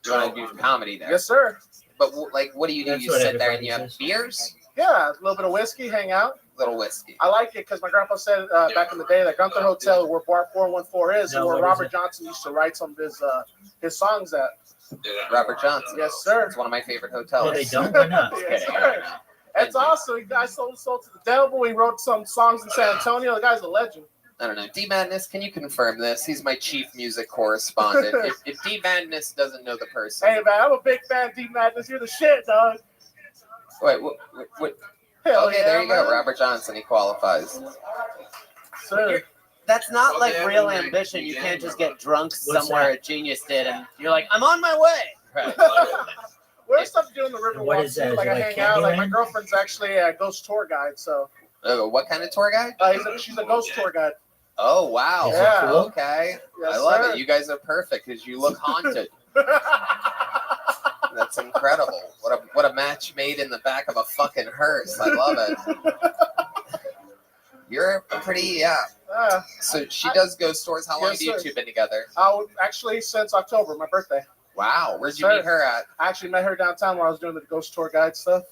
You want to do comedy there? Yes, sir. But like, what do you do? That's You what sit there and everybody you have says. beers? Yeah, a little bit of whiskey, hang out. Little whiskey. I like it because my grandpa said back in the day that Gunther Hotel, where Bar 414 is, No, and where what is Robert it? Johnson used to write some of his songs at. Robert Johnson. Yes, sir. It's one of my favorite hotels. Oh, they don't? Why not? Just Yes, kidding. sir. That's awesome. He guy sold to the devil. He wrote some songs in San Antonio. The guy's a legend. I don't know. D Madness, can you confirm this? He's my chief music correspondent. if D Madness doesn't know the person. Hey, man, I'm a big fan of D Madness. You're the shit, dog. Wait, what? Hell Okay, yeah, there you go. man. Robert Johnson, he qualifies. Sir. That's not like real ambition. You can't just get drunk somewhere a genius did, and you're like, I'm on my way. Right. We have stuff to do in the river What walk, is that? too. Is Like it I like hang out. Like my Candyland? girlfriend's actually a ghost tour guide, so What kind of tour guide? she's a ghost tour guide. Oh, wow. Is it Yeah. cool? Okay. Yes, I love sir. it. You guys are perfect because you look haunted. That's incredible. What a match made in the back of a fucking hearse. I love it. You're pretty, yeah. So she does ghost tours. How long Yes, have you sir. two been together? Actually, since October, my birthday. Wow. Where'd you Sir. meet her at? I actually met her downtown where I was doing the ghost tour guide stuff.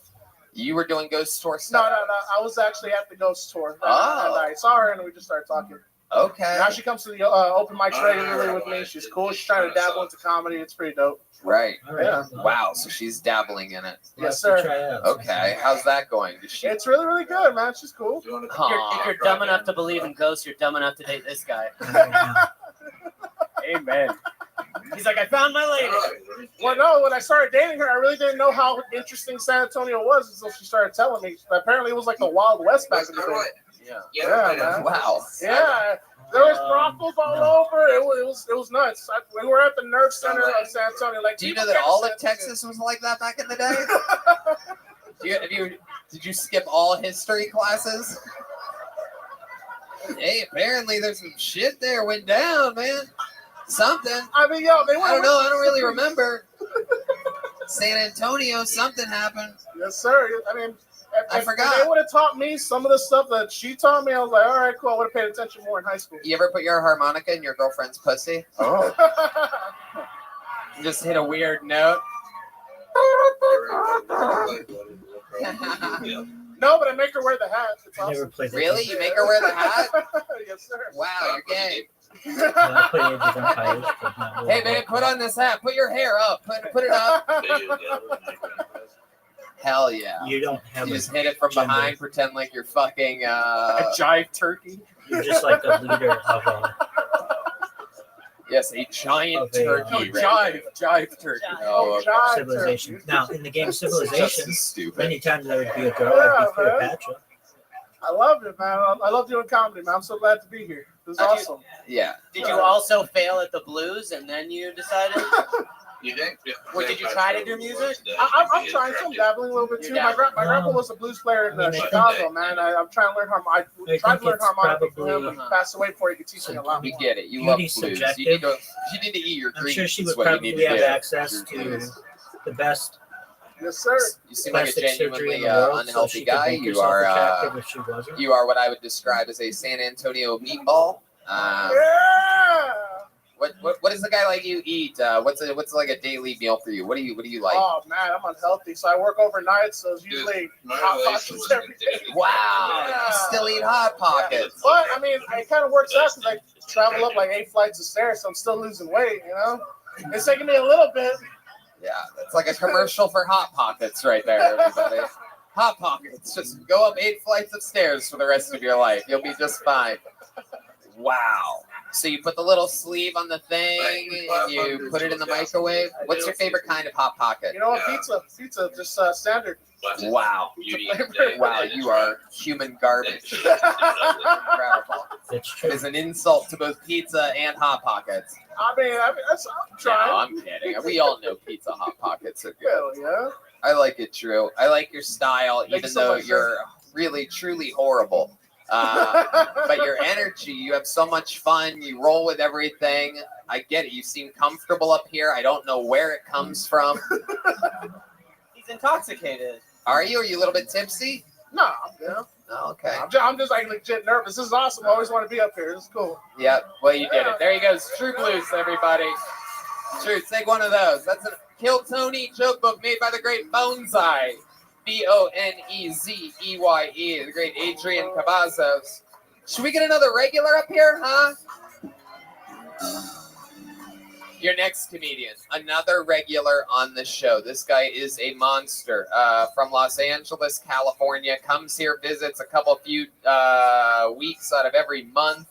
You were doing ghost tour No, stuff? I was actually at the ghost tour. Oh. And I saw her and we just started talking. Okay. Now she comes to the open mics regularly with me. She's cool. She's trying to dabble into comedy. It's pretty dope. Right. All right. Yeah. Wow. So she's dabbling in it. Yes, We'll have to sir. try out. Okay. How's that going? Does she? It's really, really good, man. She's cool. If you're dumb enough to believe in ghosts, you're dumb enough to date this guy. Amen. He's like, I found my lady. Well, no, when I started dating her, I really didn't know how interesting San Antonio was until she started telling me. Apparently, it was like the Wild West back in the day. Yeah, man. Wow. Yeah. There was brothels all over. It was nuts. We were at the Nerve Center of San Antonio. Like, Do you people know that came to all San of Antonio. Texas was like that back in the day? Did you skip all history classes? Hey, apparently there's some shit there went down, man. Something. I mean, yo, they were. I don't know. I don't really remember. San Antonio, something happened. Yes, sir. I mean, I forgot. If they would have taught me some of the stuff that she taught me, I was like, all right, cool. I would have paid attention more in high school. You ever put your harmonica in your girlfriend's pussy? Oh. Just hit a weird note. No, but I make her wear the hat. It's I never awesome. played that Really? game. You make her wear the hat? Yes, sir. Wow, you're gay. Yeah, I played Age of Empires, but not really. Hey, babe, put on this hat. Put your hair up. Put it up. Hell yeah. You don't have You a just hit it from gender. behind, pretend like you're fucking A jive turkey. You're just like the leader of a yes, a giant Of a, turkey. Jive turkey. Oh, okay. civilization. Now, in the game Just Civilization, as stupid. many times I would be a girl, I'd be Cleopatra. I love it, man. I love doing comedy, man. I'm so glad to be here. This is awesome. Yeah. Did you also fail at the blues and then you decided? You think? Well, did you try to do music? I'm trying to. I'm dabbling a little bit too. My grandpa was a blues player in I think Chicago, man. I'm trying to learn harmonica. I tried to learn it's harmonica from him, probably- but passed away before he could teach me a lot We more. get it. You love Beauty's blues. subjective. You need to eat your I'm greens. sure she is would what you probably need to have do. access to the best Yes, sir. You seem like a plastic surgery in genuinely the world, so unhealthy she could guy. make You herself are attractive if she wasn't. you are what I would describe as a San Antonio meatball. Yeah. What does a guy like you eat? What's like a daily meal for you? What do you like? Oh man, I'm unhealthy, so I work overnight, so it's usually hot pockets every day. Wow, you still eat hot pockets. But I mean, it kind of works out because I travel up like 8 flights of stairs, so I'm still losing weight. You know, it's taking me a little bit. Yeah, it's like a commercial for Hot Pockets right there, everybody. Hot Pockets. Just go up 8 flights of stairs for the rest of your life. You'll be just fine. Wow. So you put the little sleeve on the thing and you put it in the microwave. What's your favorite kind of Hot Pocket? You know what? Pizza, just standard. Wow. Wow, you are human garbage. Incredible. It's true. It's an insult to both pizza and Hot Pockets. I'm trying. No, I'm kidding. We all know pizza Hot Pockets are good. Hell yeah. I like it, Drew. I like your style, Thank you even so though much, you're really, truly horrible. But your energy, you have so much fun. You roll with everything. I get it. You seem comfortable up here. I don't know where it comes from. He's intoxicated. Are you? Are you a little bit tipsy? No, I'm good. Oh, okay. I'm just like legit nervous. This is awesome. I always want to be up here. This is cool. Yep. Well, you did it. There you go. True Blues, everybody. True. Take one of those. That's a Kill Tony joke book made by the great Bonezai. Bonezeye, the great Adrian Cavazos. Should we get another regular up here, huh? Your next comedian, another regular on the show. This guy is a monster from Los Angeles, California. Comes here, visits a few weeks out of every month,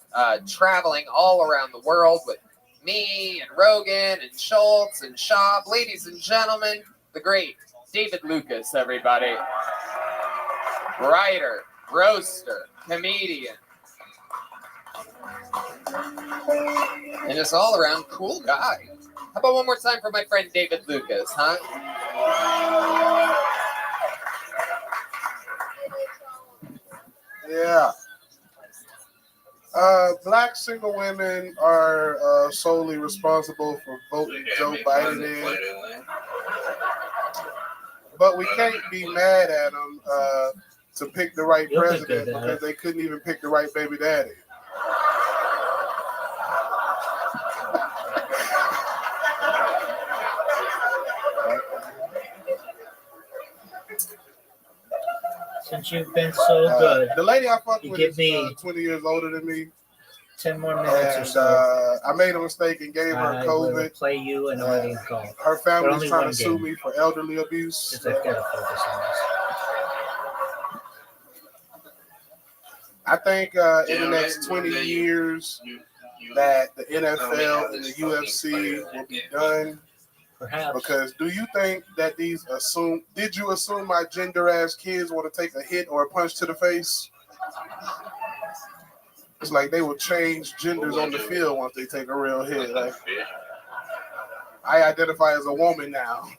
traveling all around the world with me and Rogan and Schultz and Schaub. Ladies and gentlemen, the great David Lucas, everybody. Writer, roaster, comedian. And just all around cool guy. How about one more time for my friend David Lucas, huh? Yeah. Black single women are solely responsible for voting Joe Biden in. But we can't be mad at them to pick the right president because they couldn't even pick the right baby daddy. Since you've been so good, the lady I fucked you with give is me 20 years older than me. 10 more minutes or And so. I made a mistake and gave her I will COVID. play you an audio call. Her But family's only trying one to sue game. me for elderly abuse. Because I've got to focus on this. I think in the next 20 years that the NFL and the UFC will be done. Perhaps. Because do you think that did you assume my gender ass kids want to take a hit or a punch to the face? It's like they will change genders on the field once they take a real hit. Like, I identify as a woman now.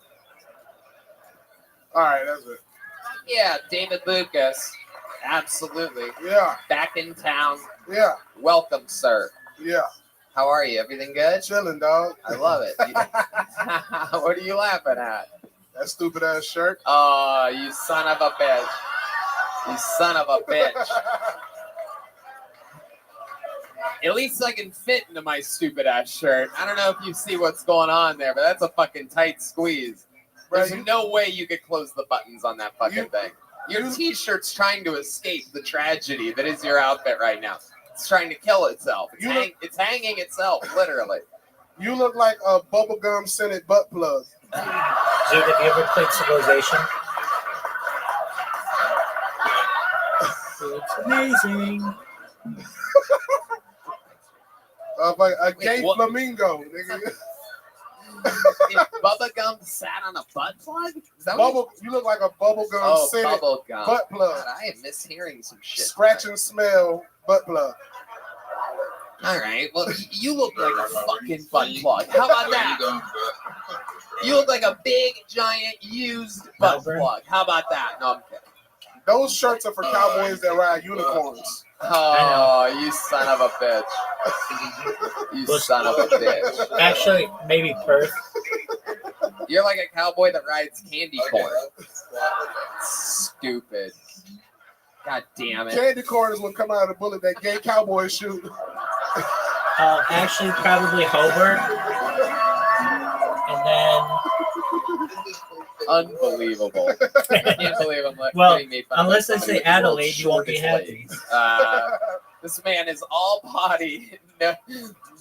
All right, that's it. Yeah, David Lucas. Absolutely. Yeah. Back in town. Yeah. Welcome, sir. Yeah. How are you? Everything good? Chilling, dog. I love it. What are you laughing at? That stupid ass shirt. Oh, you son of a bitch. You son of a bitch. At least I can fit into my stupid ass shirt. I don't know if you see what's going on there, but that's a fucking tight squeeze. There's no way you could close the buttons on that fucking thing. Your t-shirt's trying to escape the tragedy that is your outfit right now. It's trying to kill itself. It's hanging itself, literally. You look like a bubblegum scented butt plug. Dude, have you ever played Civilization? It's amazing. Like a Wait, gay what? flamingo, nigga. Bubba gum sat on a butt plug? Is that what Bubble, you look like a bubble gum Oh, scented bubble gum. butt plug. God, I am mishearing some shit. Scratch and smell butt plug. All right. Well, you look like a fucking butt plug. How about that? You look like a big, giant, used butt plug. How about that? No, I'm kidding. Those shirts are for cowboys that ride unicorns. Oh, you son of a bitch. You son of a bitch. Actually, maybe Perth. You're like a cowboy that rides candy corn. Stupid. God damn it. Candy corn is what come out of the bullet that gay cowboy shoot. Actually, probably Hobart. And then. Unbelievable. I can't believe I'm Well, getting made fun unless of I by say somebody with the world's Adelaide, you won't be shortest happy. legs. This man is all body,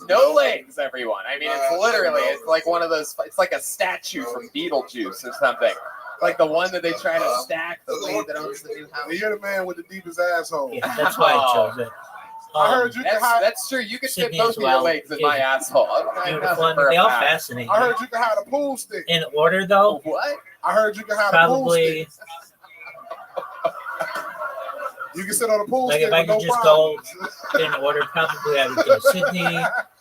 no legs, everyone. I mean, it's literally, it's like one of those, it's like a statue from Beetlejuice or something. Like the one that they try to stack, the lady that owns the new house. You're the man with the deepest asshole. Yeah, that's why I chose it. I heard you can hide. That's true. You could fit Sydney both as of your well. legs in my asshole. Beautiful. And they all fascinate I me. heard you can hide a pool stick. In order, though, What? I heard you can hide a pool probably, stick. You can sit on a pool like stick if I with could no just problems. go in order, probably I would go Sydney,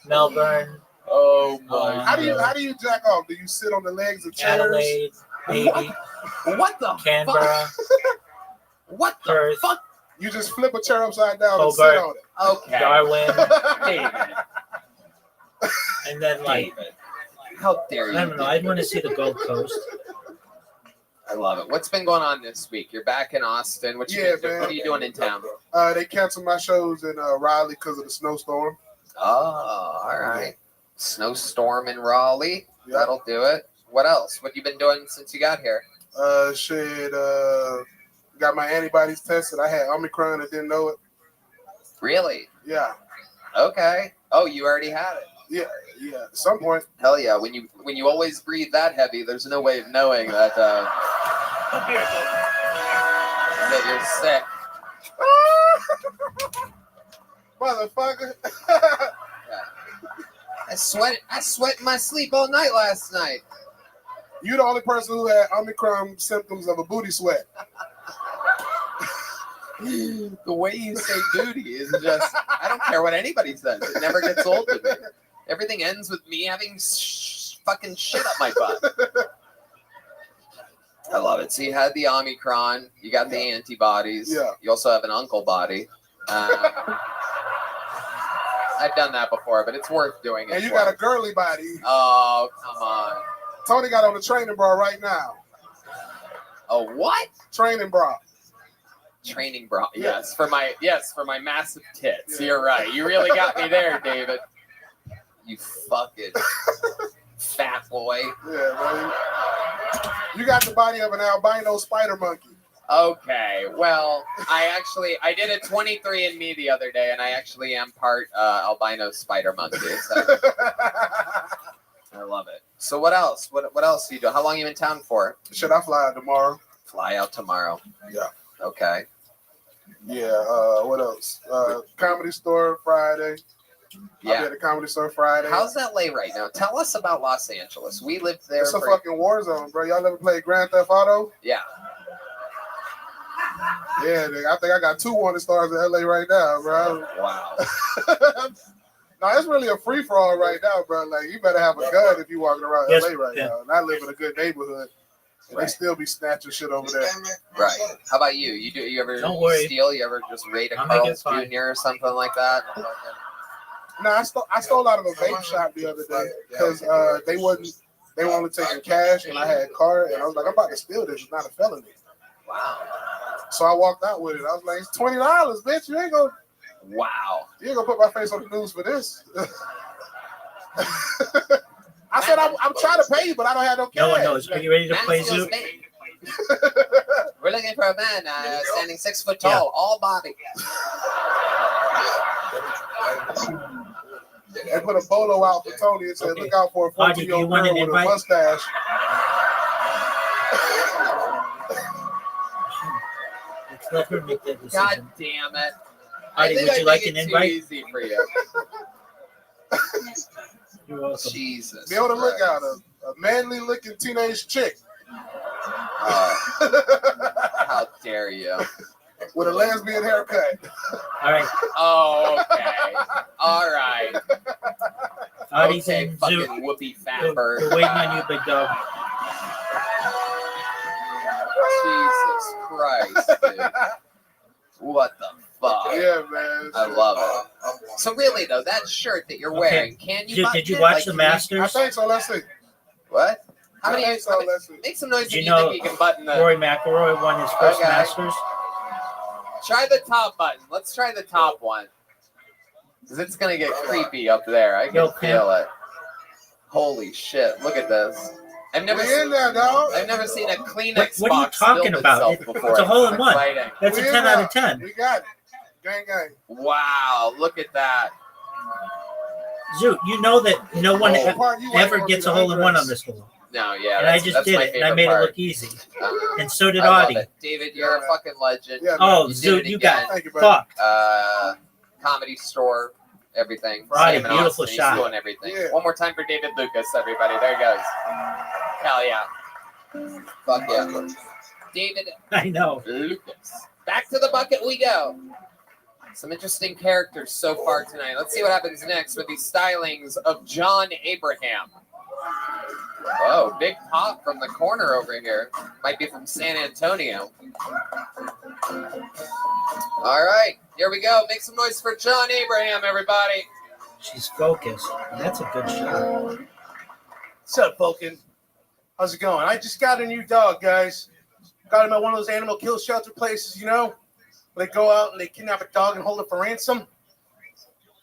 Melbourne, Oh my. How do you jack off? Do you sit on the legs of chairs? Adelaide, maybe, What the Canberra, fuck? What the Perth, fuck? You just flip a chair upside down and sit Hobart, on it. Okay. Darwin, David. and then like, David. How dare you? I don't know, I'd want to see the Gold Coast. I love it. What's been going on this week? You're back in Austin. What are you doing in town? They canceled my shows in Raleigh because of the snowstorm. Oh, all right. Snowstorm in Raleigh. Yep. That'll do it. What else? What you been doing since you got here? Got my antibodies tested. I had Omicron and didn't know it. Really? Yeah. Okay. Oh, you already had it. Yeah. At some point. Hell yeah. When you always breathe that heavy, there's no way of knowing that that you're sick. Motherfucker. I sweat in my sleep all night last night. You're the only person who had Omicron symptoms of a booty sweat. The way you say booty is just, I don't care what anybody says. It never gets old to me. Everything ends with me having fucking shit up my butt. I love it. So you had the Omicron, you got the antibodies. Yeah. You also have an uncle body. I've done that before, but it's worth doing it. And you got a girly body. Oh, come on. Tony got on the training bra right now. A what? Training bra. Training bra. Yes, for my massive tits. You're right. You really got me there, David. You fucking fat boy. Yeah, man. You got the body of an albino spider monkey. Okay, well, I did a 23andMe the other day, and I actually am part albino spider monkey. So. I love it. So what else? What else do you do? How long are you in town for? Should I fly out tomorrow? Fly out tomorrow. Yeah. Okay. Yeah. What else? Comedy Store Friday. Yeah. I'll be at the Comedy Store Friday. How's that lay right now? Tell us about Los Angeles. We lived there. It's a fucking war zone, bro. Y'all ever played Grand Theft Auto? Yeah. Yeah, nigga, I think I got 2 wanted stars in LA right now, bro. Wow. No, it's really a free for all right now, bro. Like, you better have a gun if you walking around LA right now. And I live in a good neighborhood. And they still be snatching shit over there. Right. How about you? You ever steal? You ever just raid a Carl's Jr. or something like that? No, I stole out of a vape shop the other day because they were only taking cash and I had a card and I was like, I'm about to steal this. It's not a felony. Wow. So I walked out with it. I was like, it's $20, bitch. You ain't gonna. Wow. You ain't gonna put my face on the news for this. I said I'm trying to pay you, but I don't have no cash. No one knows. Are you ready to play Zoot? We're looking for a man standing 6 foot tall, all body. They put a bolo out for Tony and said, look out for a 14-year-old girl with a mustache. Let her make that decision. God damn it. Artie, think would I you like make an it too invite? easy for you. You're welcome. Jesus. Be able to look out a manly looking teenage chick. How dare you? With a lesbian haircut. All right. Oh, okay. All right. Artie's Okay, in fucking Zoo. whoopee fat We're bird. waiting on you, big dog. Jesus Christ, dude. What the fuck? Yeah, man. I love it. So really though, that shirt that you're wearing, can you? Did you button it? watch Like, the can you- Masters? I think so. Let's see. What? How I many? think so. Let's see. Make some noise if Did you you think know you can button the. Rory McIlroy won his first Okay. Masters? Try the top button. Let's try the top one. Because it's gonna get creepy up there. I can Yo, feel it. Holy shit! Look at this. I've never We seen in there, dog. I've never seen a Kleenex What are you box talking build about? itself before. It's a hole in It's one. exciting. That's a We in 10 out there. of 10. We got it. Gang, gang. Wow! Look at that. Zoo, you know that no one Oh, part you ever want gets to a be the hole in one on undress. this hole. No, yeah. And I That's, just that's did my it, and I favorite made part. it look easy. And so did I love Audie. it. David, you're a fucking legend. Yeah, Oh, You Zoo, did it you again. got Thank you, brother. fucked. Comedy store, everything. Audie, Sam and beautiful Austin, shot. He's doing everything. Yeah. One more time for David Lucas, everybody. There he goes. Hell yeah. Fuck yeah. David I know. Lucas. Back to the bucket we go. Some interesting characters so far tonight. Let's see what happens next with these stylings of John Abraham. Oh, big pop from the corner over here. Might be from San Antonio. All right, here we go. Make some noise for John Abraham, everybody. She's focused. That's a good shot. What's up, Vulcan? How's it going? I just got a new dog, guys. Got him at one of those animal kill shelter places, you know? They go out and they kidnap a dog and hold it for ransom.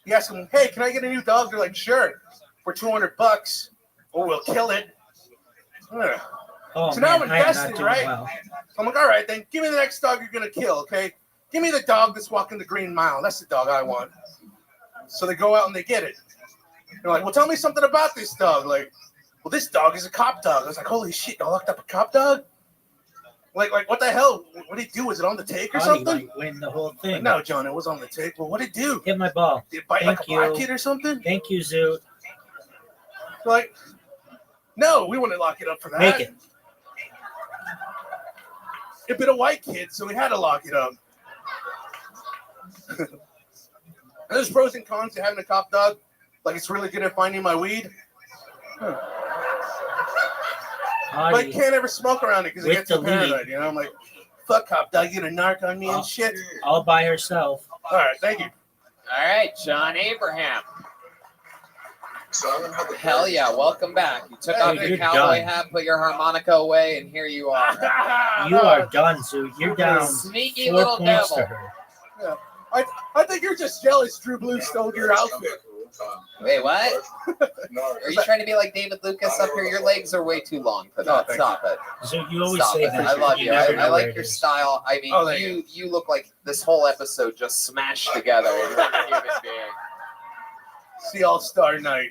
You ask them, hey, can I get a new dog? They're like, sure, for $200, or we'll kill it. Ugh. Oh, So now man, I'm I am invested, not doing right? well. I'm like, all right, then give me the next dog you're going to kill, okay? Give me the dog that's walking the Green Mile. That's the dog I want. So they go out and they get it. They're like, well, tell me something about this dog. Like, well, this dog is a cop dog. I was like, holy shit, y'all locked up a cop dog? Like, what the hell? What did he do? Was it on the take or Audie something? might win the whole thing. No, John, it was on the take. Well, what did it do? Hit my ball. Did it bite Thank like a you. black kid or something? Thank you, Zoo. Like, no, we wouldn't lock it up for that. Make it. It'd been a white kid, so we had to lock it up. There's pros and cons to having a cop dog. Like, it's really good at finding my weed. But I Audie, can't ever smoke around it because it with gets so the lead. paranoid. You know, I'm like, fuck cop dog, you gonna narc on me Oh. and shit. all by herself. All right, thank you. All right, John Abraham. Hell yeah, welcome back. You took off your You're cowboy done. hat, put your harmonica away, and here you are. You are done, Zoo. You're down Sneaky 4 little points devil. to her. Yeah. I think you're just jealous Drew Blue stole your outfit. Wait, what? Are you trying to be like David Lucas up here? Your legs are way too long for that. Stop it. Zoo, you always Stop say it. that. I love you. never I know where like it your is. style. I mean, Oh, thank you look like this whole episode just smashed together in one human being. See All-Star Night.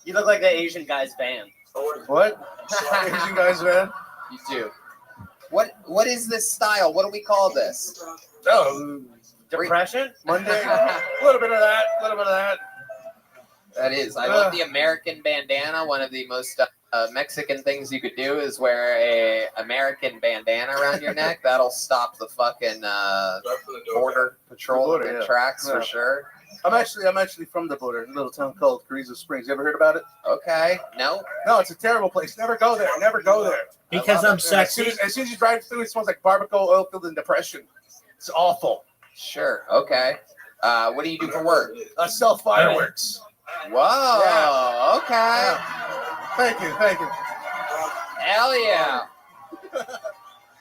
You look like the Asian guy's van. What? Asian guys, man? You do. What is this style? What do we call this? Oh, Depression? Monday. A little bit of that. A little bit of that. That is. I love the American bandana. One of the most Mexican things you could do is wear a American bandana around your neck. That'll stop the fucking border patrol The border, in their yeah. tracks for Yeah. sure. I'm actually from the border, a little town called Carrizo Springs. You ever heard about it? Okay. No. No, it's a terrible place. Never go there. Never go there. Because I'm sexy. As soon as you drive through, it smells like barbacoa, oil filled, and depression. It's awful. Sure. Okay. What do you do for work? I sell fireworks. Whoa. Yeah. Okay. Yeah. Thank you. Thank you. Hell yeah.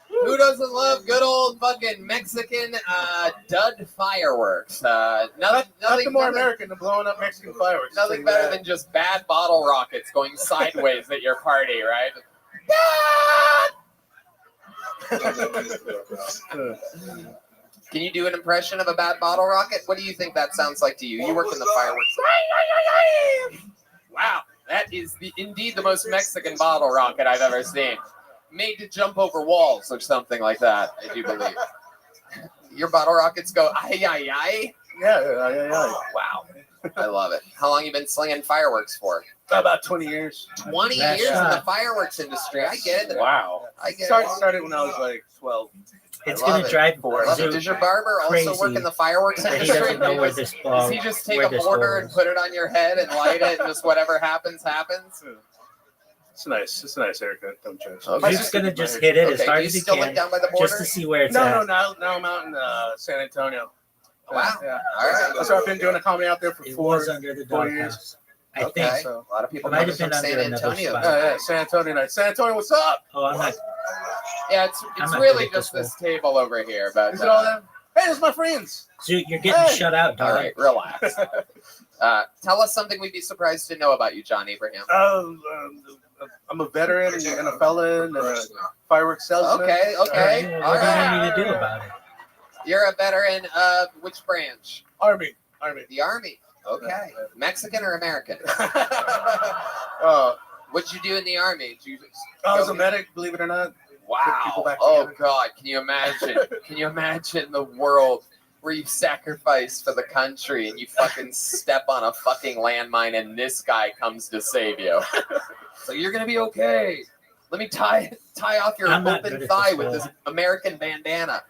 Who doesn't love good old fucking Mexican dud fireworks? Nothing more American than blowing up Mexican fireworks. Nothing better than just bad bottle rockets going sideways at your party, right? Can you do an impression of a bad bottle rocket? What do you think that sounds like to you? You work in the fireworks. Wow, that is indeed the most Mexican bottle rocket I've ever seen. made to jump over walls or something like that, I do believe. Your bottle rockets go ay ay ay. Yeah. Wow, I love it. How long you been slinging fireworks for? About 20 years. 20 years in the fireworks industry. I get it. Wow. I get it. Started when I was like 12. It's I love gonna it. drive I love it. Does your barber also work in the fireworks that he industry? doesn't know where this Does he just take a mortar and put it on your head and light it, and just whatever happens, happens? It's nice. It's a nice haircut. Don't judge. He's just gonna just hit it as hard as he can, just to see where it's at. No. Now I'm out in San Antonio. Wow. Yeah. All right. That's where I've been doing a comedy out there for It four was under the 4 doghouse. years. I think so. A lot of people It might come have been from San under another Antonio. spot. Yeah, San Antonio night. San Antonio, what's up? Oh, I'm not. Yeah, it's I'm not really good at just this table over here, but Is it all them? Hey, there's my friends. Dude, you're getting shut out, all dog. right, relax. Tell us something we'd be surprised to know about you, John Abraham. I'm a veteran and a felon and a fireworks salesman. Okay. What do All you right. need to do about it? You're a veteran of which branch? Army. The Army. Okay. Mexican or American? Oh, What'd you do in the Army? Did you I was a medic, believe it or not. Wow. People back Oh together. God. Can you imagine? Can you imagine the world where you sacrifice for the country and you fucking step on a fucking landmine and this guy comes to save you? So you're gonna be okay. Let me tie off your I'm not good open at thigh this with role. this American bandana.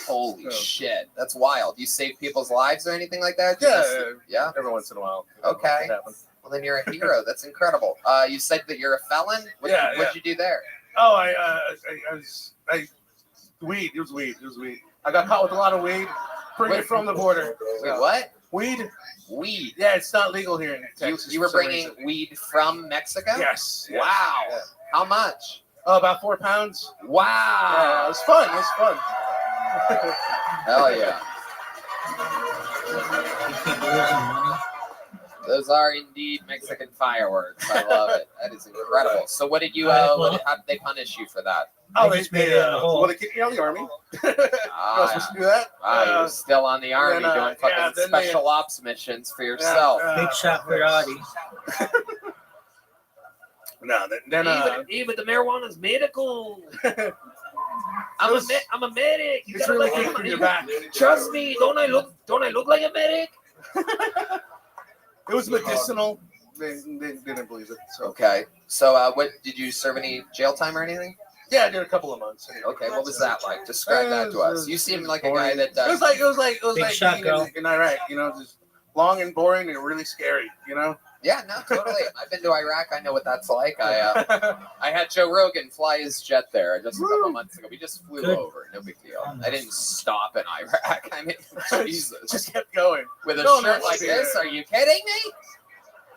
Holy shit. That's wild. You save people's lives or anything like that? Yeah. Every once in a while. Okay. It happens. Well, then you're a hero. That's incredible. You said that you're a felon? What'd you do there? Oh, weed. It was weed. I got caught with a lot of weed. Bringing it from the border. Wait, what? Weed. Weed. Yeah, it's not legal here in Texas. You were for some bringing reason. weed from Mexico? Yes. Wow. Yeah. How much? Oh, about 4 pounds. Wow. Yeah, it was fun. Hell yeah. Those are indeed Mexican fireworks. I love it. That is incredible. So what did you, how did they punish you for that? Oh, they kicked me out of the Army. I was supposed to do that. You're still on the Army doing fucking then special ops missions for yourself. Big shot for Audi. No, then even the marijuana's medical. I'm a medic. You it's gotta really look good like for a your medic. back. Trust me. Don't I look like a medic? It was medicinal. They didn't believe it. So. Okay. So what did you serve any jail time or anything? Yeah, I did a couple of months. Okay, what was that like? Describe that to us. You seem like a guy that It was like Big shot, being in Iraq, just long and boring and really scary, Yeah, no, totally. I've been to Iraq. I know what that's like. I had Joe Rogan fly his jet there just a couple months ago. We just flew over. No big deal. I didn't stop in Iraq. I mean, Jesus. Just kept going. With a No, shirt no, like yeah. this? Are you kidding me?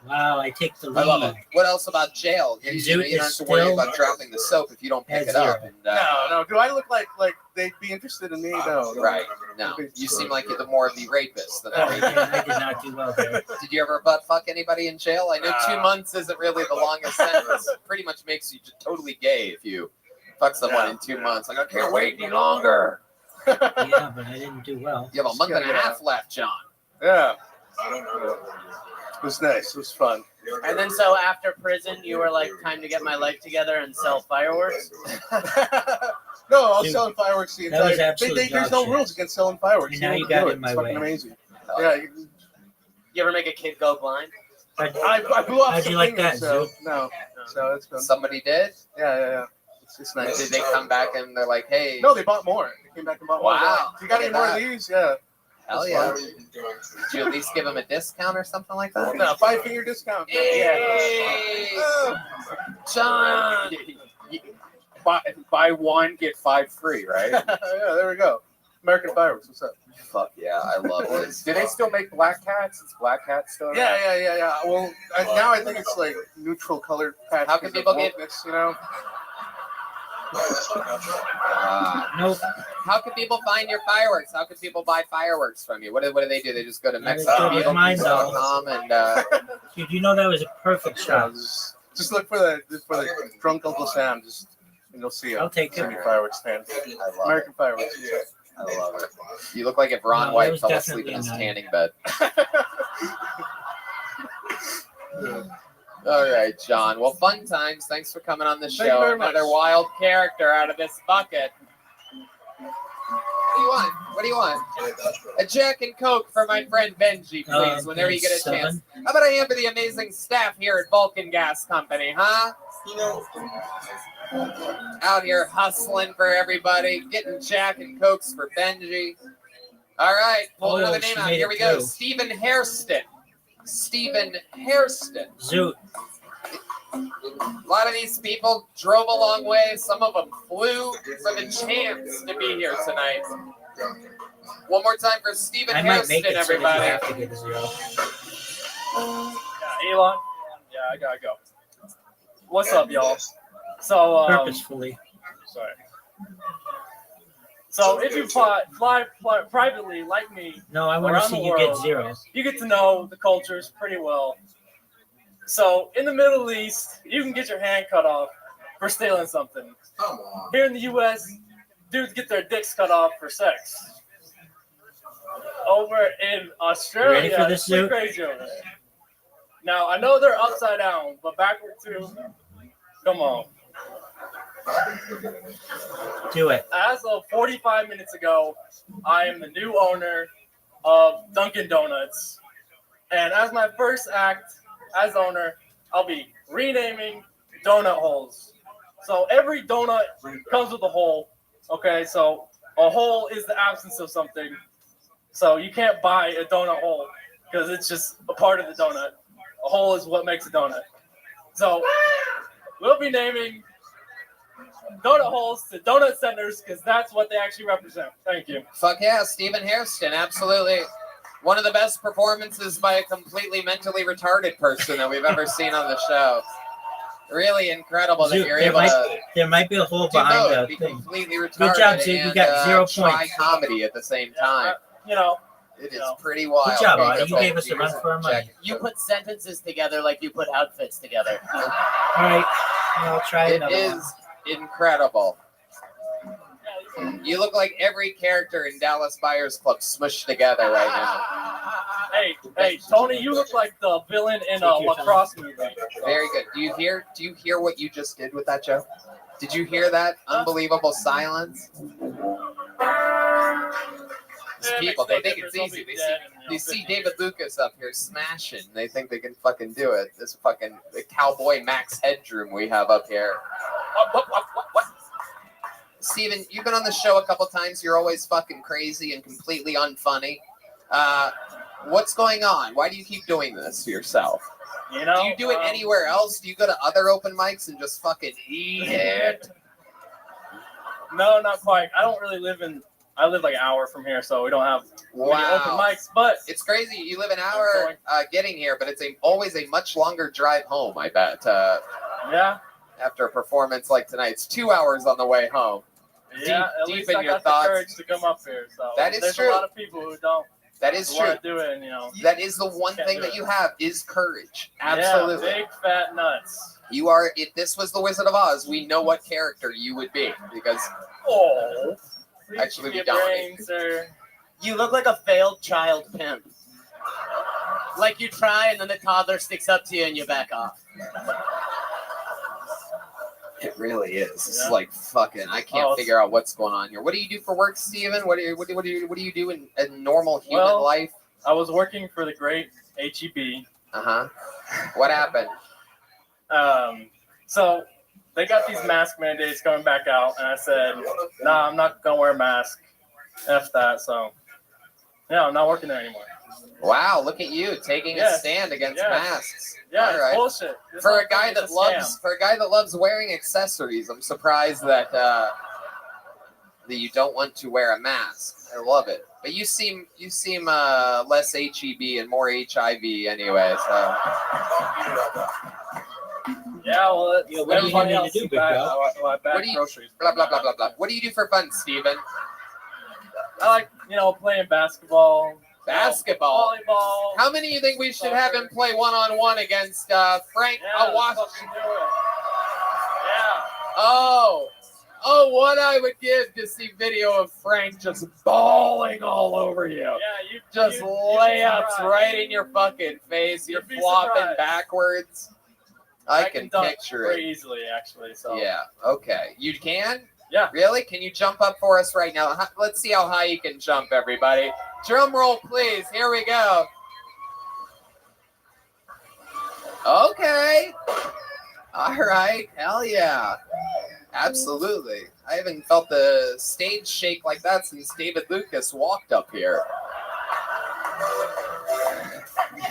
Wow, I take the lead. I love it. What else about jail? You Zoot don't have is to worry still about dropping the soap if you don't pick at it up. zero. And, No. Do I look like they'd be interested in me? No. Right. No. You seem like you're the more of the rapist than the rapist. Yeah, I did not do well there. Did you ever butt fuck anybody in jail? I know 2 months isn't really the longest sentence. It pretty much makes you just totally gay if you fuck someone in 2 months. Like, I can't wait any longer. Yeah, but I didn't do well. You have a month and a half left, John. Yeah. It was nice. It was fun. And then so after prison, you were like, time to get my life together and sell fireworks? No, I was Dude, selling fireworks the that was entire. absolute There's dog no shit. rules against selling fireworks. And now you can got do in my It's fucking way. amazing. Yeah. You ever make a kid go blind? I blew off How'd some you like fingers, that, so Zoot? no. So that's good. Somebody did? Yeah. It's nice. Did they come back and they're like, hey? No, they bought more. They came back and bought more. Wow. You got any Look more at of that. these? Yeah. Hell That's yeah. fun. Did you at least give them a discount or something like that? No, 5-finger discount. Hey, John. Buy one, get 5 free, right? Yeah, there we go. American fireworks. What's up? Fuck yeah, I love this. Do they still make black hats? Is black hat still? Yeah. Well, now I think it's like neutral color patch. How can people get- this? Nope. How can people find your fireworks? How can people buy fireworks from you? What do they do? They just go to They go to mine, though. MexicoBeatles.com and Dude, you know that was a perfect shot. Just look for the drunk Uncle Sam. And you'll see. I'll take it. Any fireworks fan. I love American fireworks. I love it. You look like if Ron No, it White was fell asleep in definitely his a nine. tanning bed. All right, John. Well, fun times. Thanks for coming on the Thank you show. very much. Another wild character out of this bucket. What do you want? What do you want? A Jack and Coke for my friend Benji, please, whenever you get a chance. How about a hand for the amazing staff here at Vulcan Gas Company, huh? You know, out here hustling for everybody, getting Jack and Cokes for Benji. All right, pull another name out. Here we go. Stephen Hairston. Stephen Hairston. Zoot. A lot of these people drove a long way. Some of them flew for the chance to be here tonight. One more time for Stephen I might make Hairston, it so that everybody. you have to get a 0. Yeah, Elon. Yeah, I gotta go. What's up, y'all? So, Purposefully. Sorry. So, if you fly privately like me, No, I want to around see the you get world, 0. you get to know the cultures pretty well. So, in the Middle East, you can get your hand cut off for stealing something. Here in the U.S., dudes get their dicks cut off for sex. Over in Australia, You ready for this, it's pretty Zoot? crazy over there. Now, I know they're upside down, but backward too. Come on. Do it. As of 45 minutes ago, I am the new owner of Dunkin' Donuts. And as my first act as owner, I'll be renaming donut holes. So every donut comes with a hole. Okay, so a hole is the absence of something. So you can't buy a donut hole because it's just a part of the donut. A hole is what makes a donut. So we'll be naming donut holes to donut centers because that's what they actually represent. Thank you. Fuck yeah, Stephen Hairston, absolutely. One of the best performances by a completely mentally retarded person that we've ever seen on the show. Really incredible that Zoot, you're able to there might be a hole do behind both, the be thing. completely retarded Good job, Zoot. You and, got 0 try points. comedy at the same time. You know, it is pretty wild. Good job, Okay, Audie. go You gave us a run for our money. You put sentences together like you put outfits together. All right. I'll try It another one. is incredible. You look like every character in Dallas Buyers Club smushed together right now. Hey, Tony, you look like the villain in a lacrosse movie. Very good. Do you hear what you just did with that, Joe? Did you hear that unbelievable silence? These people, they think it's easy. They see David Lucas up here smashing. They think they can fucking do it. This fucking the cowboy Max Headroom we have up here. What? Steven, you've been on the show a couple times. You're always fucking crazy and completely unfunny. What's going on? Why do you keep doing this to yourself? You know, do you do it anywhere else? Do you go to other open mics and just fucking eat it? No, not quite. I don't really live in. I live like an hour from here, so we don't have many open mics. But it's crazy. You live an hour getting here, but it's always a much longer drive home. I bet. Yeah. After a performance like tonight, it's 2 hours on the way home. Yeah, at deep least in I your got thoughts. the courage to come up here. So That is there's true. a lot of people who don't. That is true. Want to do it, and, you know. That is the one Can't thing do that it. you have is courage. Absolutely. Yeah, big fat nuts. You are. If this was the Wizard of Oz, we know what character you would be because. Oh. Actually, we Your don't. brains are- You look like a failed child pimp. Like you try and then the toddler sticks up to you and you back off. It really is. This is like fucking. I can't figure out what's going on here. What do you do for work, Steven? What do you do in normal human life? I was working for the great HEB. What happened? So they got these mask mandates coming back out, and I said, "Nah, I'm not gonna wear a mask. F that." So yeah, I'm not working there anymore. Wow, look at you taking a stand against masks. Yeah, All it's right. bullshit. It's For not a guy funny, that it's a scam. loves wearing accessories, I'm surprised that that you don't want to wear a mask. I love it. But you seem less HEB and more HIV anyway. So Yeah, well, what do you everybody need to else do, is big bad. dog? I bag What do you- groceries. blah blah blah blah blah. What do you do for fun, Steven? I like, playing basketball. Basketball. Volleyball. How many do you think we should have him play one-on-one against Frank Washington? Oh, what I would give to see video of Frank just bawling all over you. Yeah, you Just you'd be layups surprised. right in your fucking face. You're You'd be flopping surprised. backwards. I can dunk picture very it. easily, actually. So Yeah. Okay. You can? Yeah. Really? Can you jump up for us right now? Let's see how high you can jump, everybody. Drum roll, please. Here we go. Okay. All right. Hell yeah. Absolutely. I haven't felt the stage shake like that since David Lucas walked up here.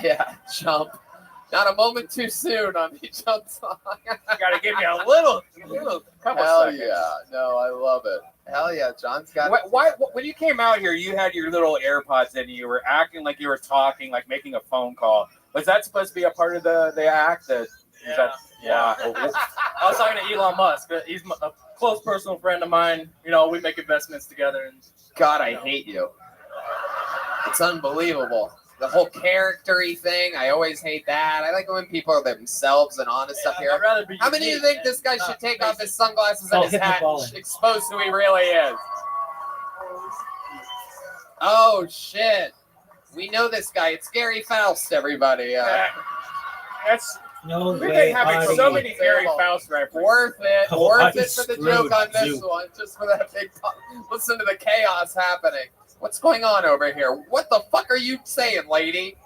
Yeah, jump. Not a moment too soon on the jump song. Gotta give me a little couple Hell seconds. yeah. No, I love it. Hell yeah. John's got Why, when you came out here, you had your little AirPods in, and you were acting like you were talking, like making a phone call. Was that supposed to be a part of the act? Yeah. I was talking to Elon Musk. He's a close personal friend of mine. You know, we make investments together. And God, I hate you. It's unbelievable. The whole character-y thing, I always hate that. I like when people are themselves and honest up here. I'd rather be How many do you think this guy should take off his sunglasses Oh, and his hit the hat ball and in. expose who he really is? Oh, shit. We know this guy. It's Gary Faust, everybody. That's No we've way. been having so many Gary Faust references. Worth it. Oh, Worth I it for the screwed joke on this you. one. Just for that big pop. Listen to the chaos happening. What's going on over here? What the fuck are you saying, lady?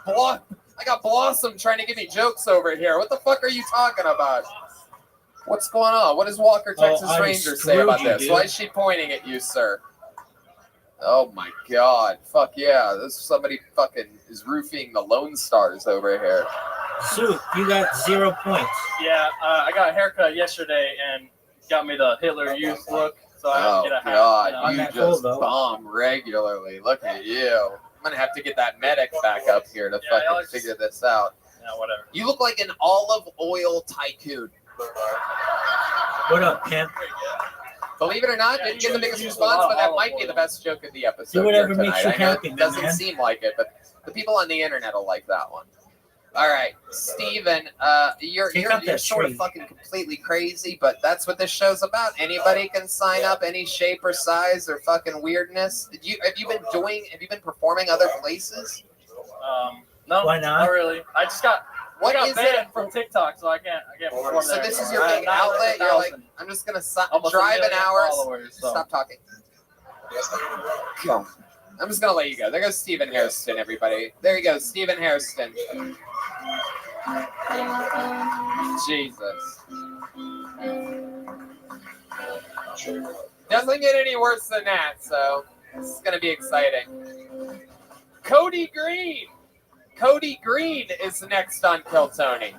I got Blossom trying to give me jokes over here. What the fuck are you talking about? What's going on? What does Walker, Texas I Ranger say screwed about you, this? dude. Why is she pointing at you, sir? Oh my God. Fuck yeah. This somebody fucking is roofing the Lone Stars over here. Zoot, you got 0 points. yeah, I got a haircut yesterday and got me the Hitler Youth look. So I Oh have to get a hat. God, you know. you just bomb regularly. Look at you. I'm gonna have to get that medic back up here to Yeah, I fucking always- figure this out. Yeah, whatever. You look like an olive oil tycoon. What up, pimp? Believe it or not, didn't get the biggest response, but that might be the best joke of the episode. Do whatever here makes tonight. you I know happy, it doesn't man. seem like it, but the people on the internet will like that one. All right, Steven, you're sort of fucking completely crazy, but that's what this show's about. Anybody can sign up, any shape or size or fucking weirdness. Have you been performing other places? No, Why not? Not really. I just got What I is got it? banned from TikTok, so I can't perform So there. this is your I have big outlet. You're like, 900,000. I'm just gonna Almost drive 1 an million hour. followers, so. Stop talking. Go. I'm just gonna let you go. There goes Stephen Hairston, everybody. There you go, Stephen Hairston. Jesus. Doesn't get any worse than that, so this is gonna be exciting. Cody Green. Cody Green is next on Kill Tony.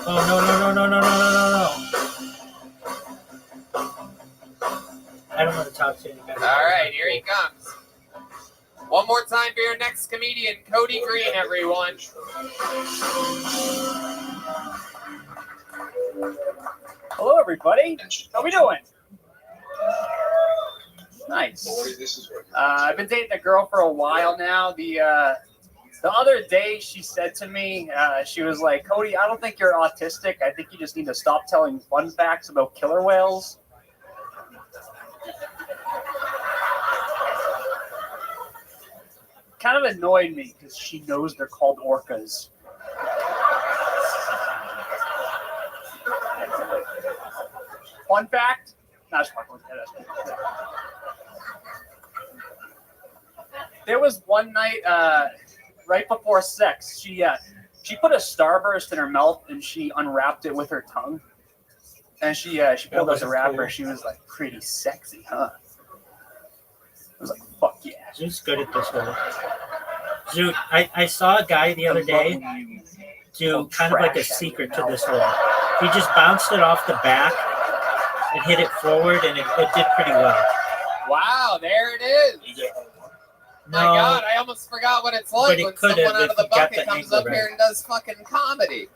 Oh, no. I don't want to talk to anybody. All right, here he comes. One more time for your next comedian, Cody Green, everyone. Hello, everybody. How we doing? Nice. I've been dating a girl for a while now. The other day, she said to me, she was like, "Cody, I don't think you're autistic. I think you just need to stop telling fun facts about killer whales." Kind of annoyed me because she knows they're called orcas. Fun fact? Not fucking with it. There was one night, right before sex, she put a Starburst in her mouth and she unwrapped it with her tongue. And she pulled out the wrapper. She was like, "Pretty sexy, huh?" I was like, "Fuck yeah." Zoot's good at this one. Zoot, I saw a guy the other day do kind of like a secret to this hole. He just bounced it off the back and hit it forward, and it did pretty well. Wow, there it is. My No, God, I almost forgot what it's like but it when could someone have out if of the you got bucket the comes angle up here right. and does fucking comedy.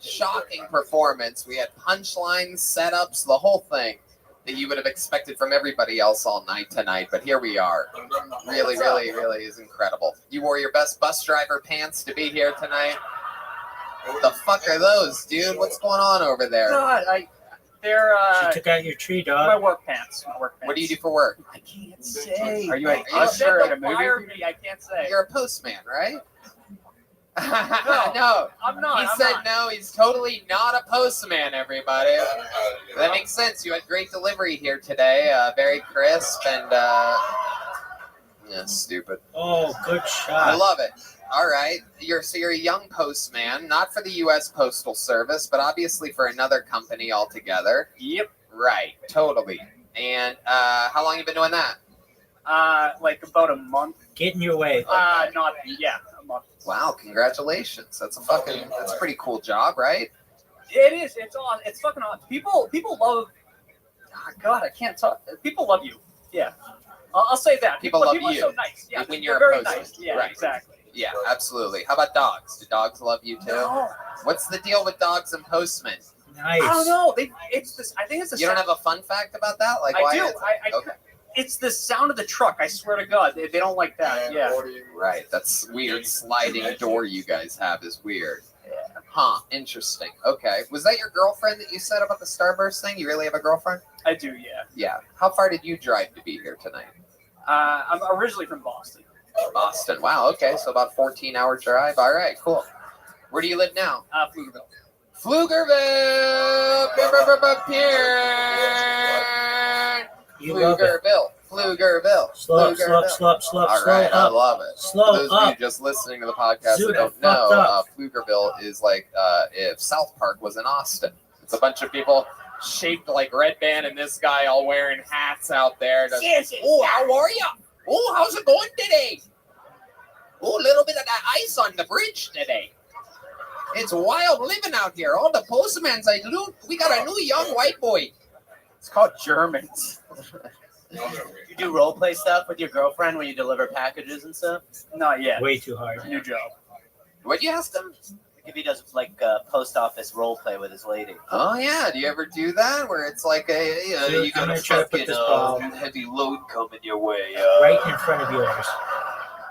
Shocking performance. We had punchlines, setups, the whole thing that you would have expected from everybody else all night tonight. But here we are. Really, really, really is incredible. You wore your best bus driver pants to be here tonight. What the fuck are those, dude? What's going on over there? No, they're She took out your tree, my dog. work pants. What do you do for work? I can't say. Are you an I usher said at a don't movie fire theater? me. I can't say. You're a postman, right? No, I'm not. He I'm said not. no. He's totally not a postman. Everybody, that makes sense. You had great delivery here today. Very crisp and yeah, stupid. Oh, good shot. I love it. All right, you're a young postman, not for the U.S. Postal Service, but obviously for another company altogether. Yep. Right. Totally. And how long you been doing that? Like about a month. Get in your way. A month. Wow, congratulations. That's a pretty cool job, right? It is. It's on. It's fucking on. People love. Oh, God, I can't talk. People love you. Yeah. I'll say that. People love are you. so nice. Yeah. When they're you're very a postman. nice. Yeah. Right. Exactly. Yeah, absolutely. How about dogs? Do dogs love you too? No. What's the deal with dogs and postmen? Nice. I don't know. It's this. I think it's the. You don't have a fun fact about that? Like, I why do. is- okay. It's the sound of the truck. I swear to God, they don't like that. Yeah. Right. That's weird. Sliding door you guys have is weird. Huh. Interesting. Okay. Was that your girlfriend that you said about the Starburst thing? You really have a girlfriend? I do. Yeah. Yeah. How far did you drive to be here tonight? I'm originally from Boston. Boston. Wow. Okay. So about 14-hour drive. All right. Cool. Where do you live now? Pflugerville. Pflugerville. You love it. Pflugerville. Slow up, slow up, slow up, slow up, All slow right, I up. love it. Slow For those of you up. just listening to the podcast Dude, that don't I fucked know, up. Pflugerville is like if South Park was in Austin. It's a bunch of people shaped like Red Band and this guy all wearing hats out there. Oh, how are you? Oh, how's it going today? Oh, a little bit of that ice on the bridge today. It's wild living out here. All the postmans I loot. We got a new young white boy. It's called Germans. You do role play stuff with your girlfriend when you deliver packages and stuff? Not yet. Way too hard. New job. What'd you ask him? If he does like post office role play with his lady. Oh yeah, do you ever do that? Where it's like a Dude, you I'm got a gonna try to put fucking this ball heavy load coming your way. right in front of yours.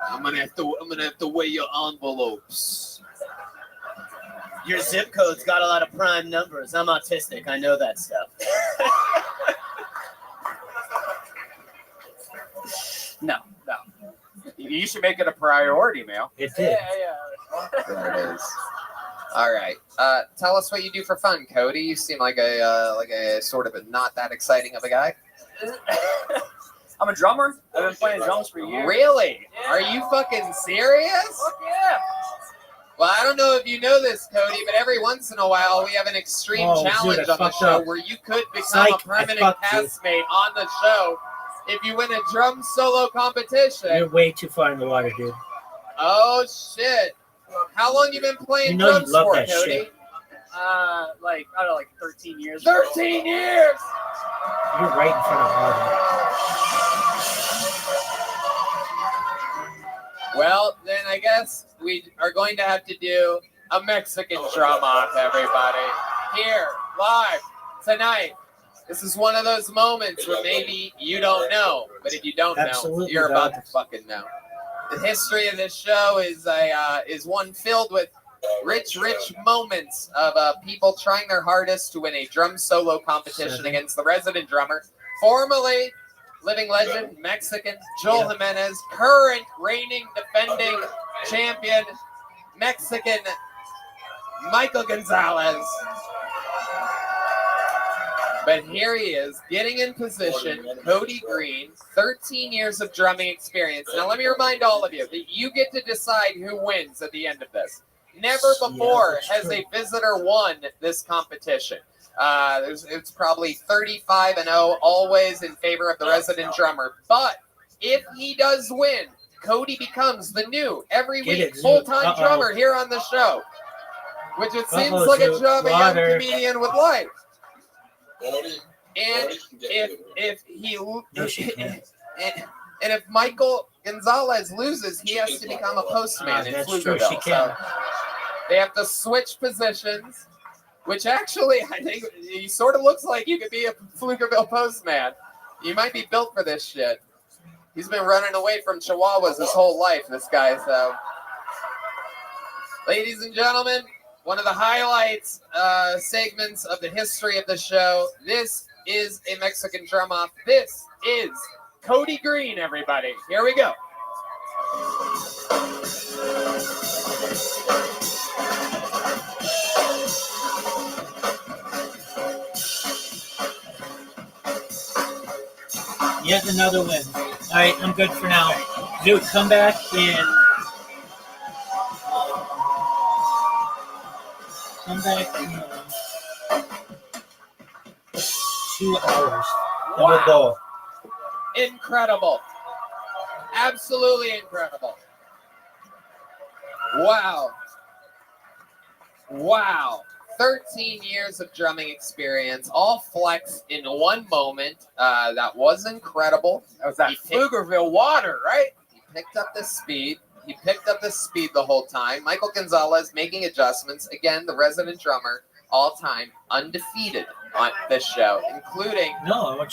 I'm gonna have to weigh your envelopes. Your zip code's got a lot of prime numbers. I'm autistic. I know that stuff. No. You should make it a priority, Mel. It did. Yeah. There it is. All right. Tell us what you do for fun, Cody. You seem like a sort of a not that exciting of a guy. I'm a drummer. I've been playing drums for years. Really? Yeah. Are you fucking serious? Fuck yeah. Well, I don't know if you know this, Cody, but every once in a while we have an extreme Oh, dude, challenge I on the fucked show up. where you could become Psych, a I permanent fucked you. castmate on the show if you win a drum solo competition. You're way too far in the water, dude. Oh shit! How long you been playing You know you drums love for, that Cody? shit. Like I don't know, like 13 years. 13 years. You're right in front of Auburn. Well, then I guess we are going to have to do a Mexican drum off, everybody. Here, live, tonight. This is one of those moments where maybe you don't know, but if you don't know, Absolutely you're about not. to fucking know. The history of this show is one filled with rich moments of people trying their hardest to win a drum solo competition against the resident drummer, formerly living legend, Mexican, Joel Jimenez, current reigning defending champion, Mexican, Michael Gonzalez. But here he is, getting in position, Cody Green, 13 years of drumming experience. Now let me remind all of you that you get to decide who wins at the end of this. Never before has a visitor won this competition. It's probably 35-0, always in favor of the resident drummer. But if he does win, Cody becomes the new, every week, full-time drummer here on the show. Which it seems like a job a young comedian would like. And if Michael Gonzalez loses, he has to become a postman in That's true, Pflugerville. she can. So they have to switch positions, which actually I think he sort of looks like you could be a Pflugerville postman. You might be built for this shit. He's been running away from Chihuahuas his whole life, this guy. So, ladies and gentlemen, one of the highlights segments of the history of the show. This is a Mexican drum off. This is Cody Green, everybody. Here we go. Yet another win. All right, I'm good for now. Dude, come back in. Come back in 2 hours. And we'll go. Incredible. Absolutely incredible. Wow. Wow. 13 years of drumming experience, all flexed in one moment. That was incredible. That was that Pflugerville water, right? He picked up the speed. He picked up the speed the whole time. Michael Gonzalez making adjustments. Again, the resident drummer, all time, undefeated on this show, including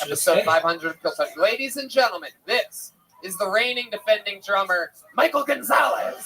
episode 500 of Kill Touch. Ladies and gentlemen, this is the reigning defending drummer, Michael Gonzalez.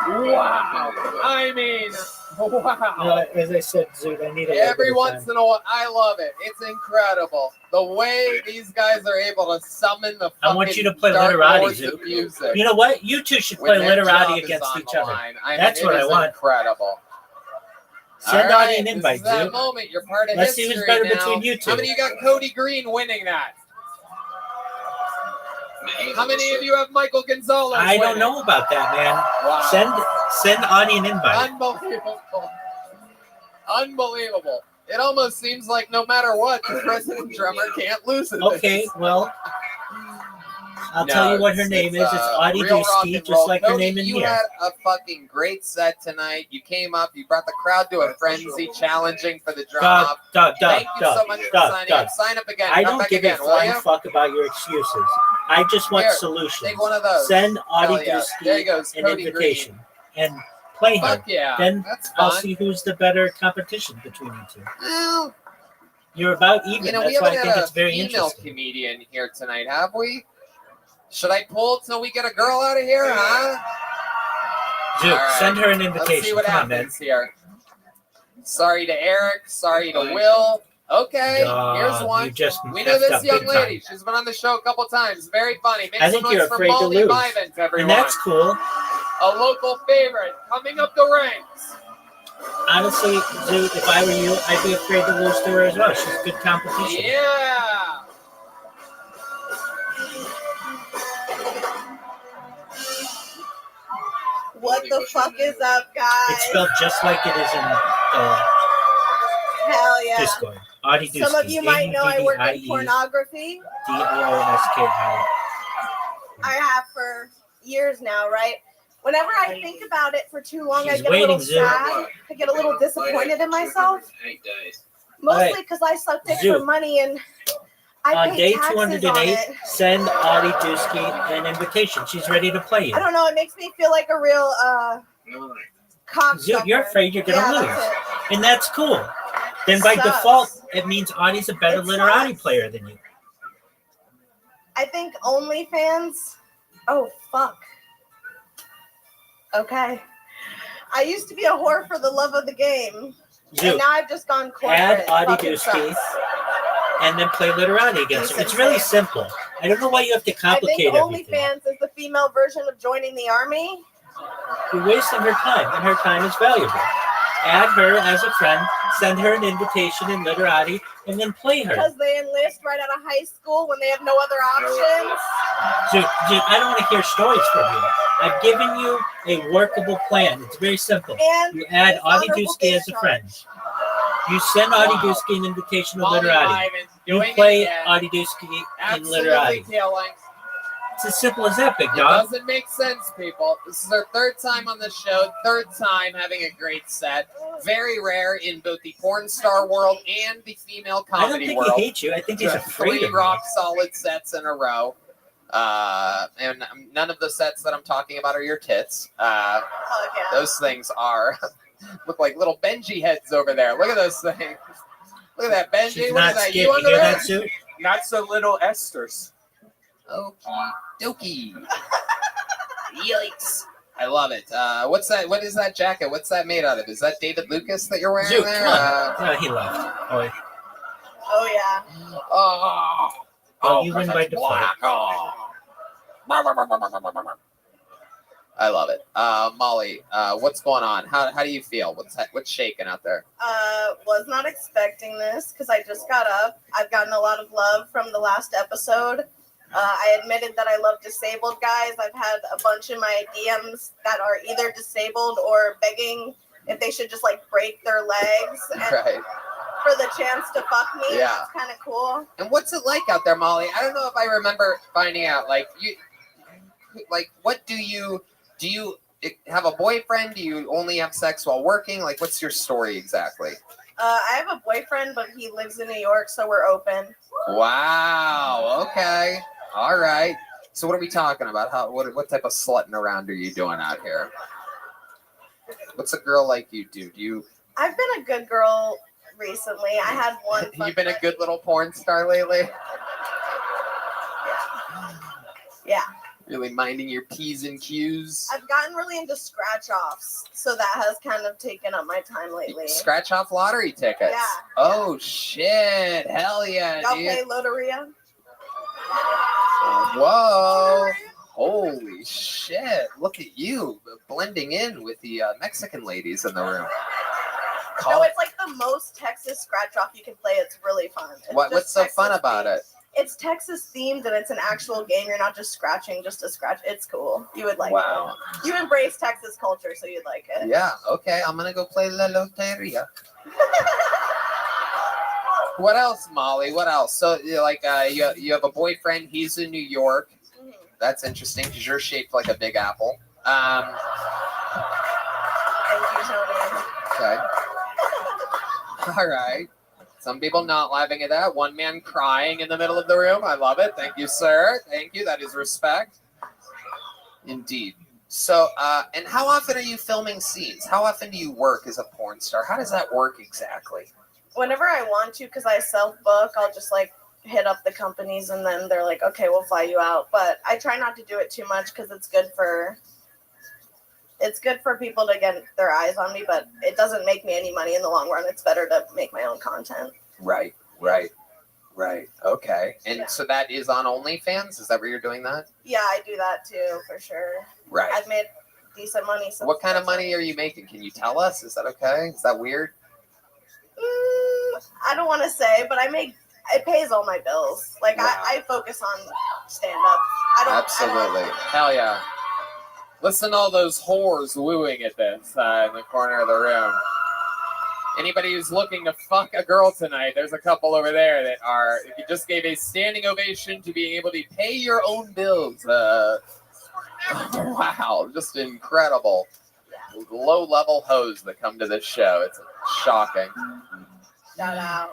Wow. I mean, wow. As I said, Zoot, I need a Every little bit of once in a while, I love it. It's incredible. The way these guys are able to summon the I want you to play dark Literati, lords of Zoot. music. You know what? You two should play when their job Literati is against on each the other. line. I mean, That's what it I is want. Incredible. Send All Audie right, an this invite, is that Zoot. moment. You're part of Let's see history who's better now. between you two. How many of you got Cody Green winning that? How many of you have Michael Gonzalez I don't winning? know about that, man. Wow. Send Audie an invite. Unbelievable. Unbelievable. It almost seems like no matter what, the president drummer can't lose it. Okay, well, I'll tell you what her name is. It's Audie real rock Dusky, and just roll. like her Cody, name in you here. had a fucking great set tonight. You came up, you brought the crowd to a frenzy, challenging for the drum off. Doug, Thank you so much for signing up. Sign up again. I Come don't back give again, a will flying you? fuck about your excuses. I just want Here, solutions. take one of those. Send Audie Hell yeah. Dusky There he goes, an Cody invitation and play her. Fuck yeah, Then that's I'll fun. see who's the better competition between you two. Well, You're about even. you know, we That's why I haven't think had it's a very female interesting. comedian here tonight, have we? Should I pull till we get a girl out of here, huh? Dude, All right. send her an Let's see invitation. what Come on, man. happens here. Sorry to Eric. Sorry to Will. Okay, Dog, here's one. you just We know effed this up young big lady. time. She's been on the show a couple times. Very funny. Make I some think you're noise for afraid to Molly lose. Vivint, everyone. And that's cool. A local favorite coming up the ranks. Honestly, Zoot, if I were you, I'd be afraid to lose to her as well. She's good competition. Yeah. What the fuck is up, guys? It's spelled just like it is in the Hell yeah. Discord. Audie Dusky. Some of you might know I work in ADDIE pornography. DOSKI. I have for years now, right? Whenever I think about it for too long, I She's get a little waiting, Zoot. sad. I get a little disappointed in myself. Mostly because I sucked dick Zoot. for money and I On pay day taxes on 208, it. send Audie Dusky an invitation. She's ready to play you. I don't know. It makes me feel like a real Zoot, you're afraid you're going to Yeah, lose. that's it. And that's cool. Then by Sucks. default, it means Audie's a better It literati sucks. player than you. I think OnlyFans. Oh fuck. Okay. I used to be a whore for the love of the game, Zoot, and now I've just gone corporate. add Audie Fucking Dusky sucks. and then play literati against her. It's really simple. I don't know why you have to I complicate think everything. OnlyFans is the female version of joining the army. You're wasting her time, and her time is valuable. Add her as a friend, send her an invitation in literati, and then play her. Because they enlist right out of high school when they have no other options. Dude, I don't want to hear stories from you. I've given you a workable plan. It's very simple. And you add it's Audie honorable Dusky as a discharge. friend. You send Audie Wow. Dusky an invitation to Molly literati. Vivint You doing it play again. Audie Dusky in Absolutely literati. killing. It's as simple as that, big It dog. doesn't make sense, people. This is our third time on the show, third time having a great set. Very rare in both the porn star world and the female I don't comedy think world. he hates you. I think he's To afraid three of you. rock solid sets in a row. And none of the sets that I'm talking about are your tits. Yeah. Those things are look like little Benji heads over there. Look at those things. Look at that, Benji. She's What not is that? skinny. You under You hear there? that, Suit? Not so little Esther's. Okie dokie. Yikes. I love it. What's that? What is that jacket? What's that made out of? Is that David Lucas that you're wearing Zoot, there? come on. No, he left. Oh, Oh yeah. oh, you win by that's default. black. Oh. I love it. Molly, what's going on? How do you feel? What's shaking out there? Was not expecting this because I just got up. I've gotten a lot of love from the last episode. I admitted that I love disabled guys. I've had a bunch in my DMs that are either disabled or begging if they should just like break their legs and Right. for the chance to fuck me. Yeah. That's kind of cool. And what's it like out there, Molly? I don't know if I remember finding out. What do you have a boyfriend? Do you only have sex while working? Like, what's your story exactly? I have a boyfriend, but he lives in New York, so we're open. Wow. Okay. All right. So what are we talking about? What type of slutting around are you doing out here? What's a girl like you do? I've been a good girl recently. I had one. You've been a good little porn star lately? Yeah. Really minding your P's and Q's? I've gotten really into scratch offs, so that has kind of taken up my time lately. Scratch off lottery tickets? Yeah. Oh, shit. Hell yeah, Y'all dude. play Loteria? Whoa. Holy shit. Look at you blending in with the Mexican ladies in the room. No, it's like the most Texas scratch off you can play. It's really fun. What's so fun about it? It's Texas themed and it's an actual game. You're not just scratching just to scratch. It's cool. You would like Wow. it. You embrace Texas culture, so you'd like it. Yeah, okay. I'm going to go play La Loteria. What else, Molly? What else? So, you have a boyfriend. He's in New York. Mm-hmm. That's interesting because you're shaped like a big apple. Thank you, Tony. Okay. All right. Some people not laughing at that. One man crying in the middle of the room. I love it. Thank you, sir. Thank you. That is respect. Indeed. So, and how often are you filming scenes? How often do you work as a porn star? How does that work exactly? Whenever I want to, because I self-book, I'll just like hit up the companies and then they're like, okay, we'll fly you out. But I try not to do it too much because it's good for people to get their eyes on me, but it doesn't make me any money in the long run. It's better to make my own content. Right. Okay. And so that is on OnlyFans? Is that where you're doing that? Yeah, I do that too, for sure. Right. I've made decent money. What kind of money are you making? Can you tell us? Is that okay? Is that weird? I don't want to say, but it pays all my bills. Like, wow. I focus on stand-up. Absolutely. Hell yeah. Listen to all those whores wooing at this in the corner of the room. Anybody who's looking to fuck a girl tonight, there's a couple over there that are, if you just gave a standing ovation to being able to pay your own bills. Wow, just incredible. Low-level hoes that come to this show. It's shocking. Shout out.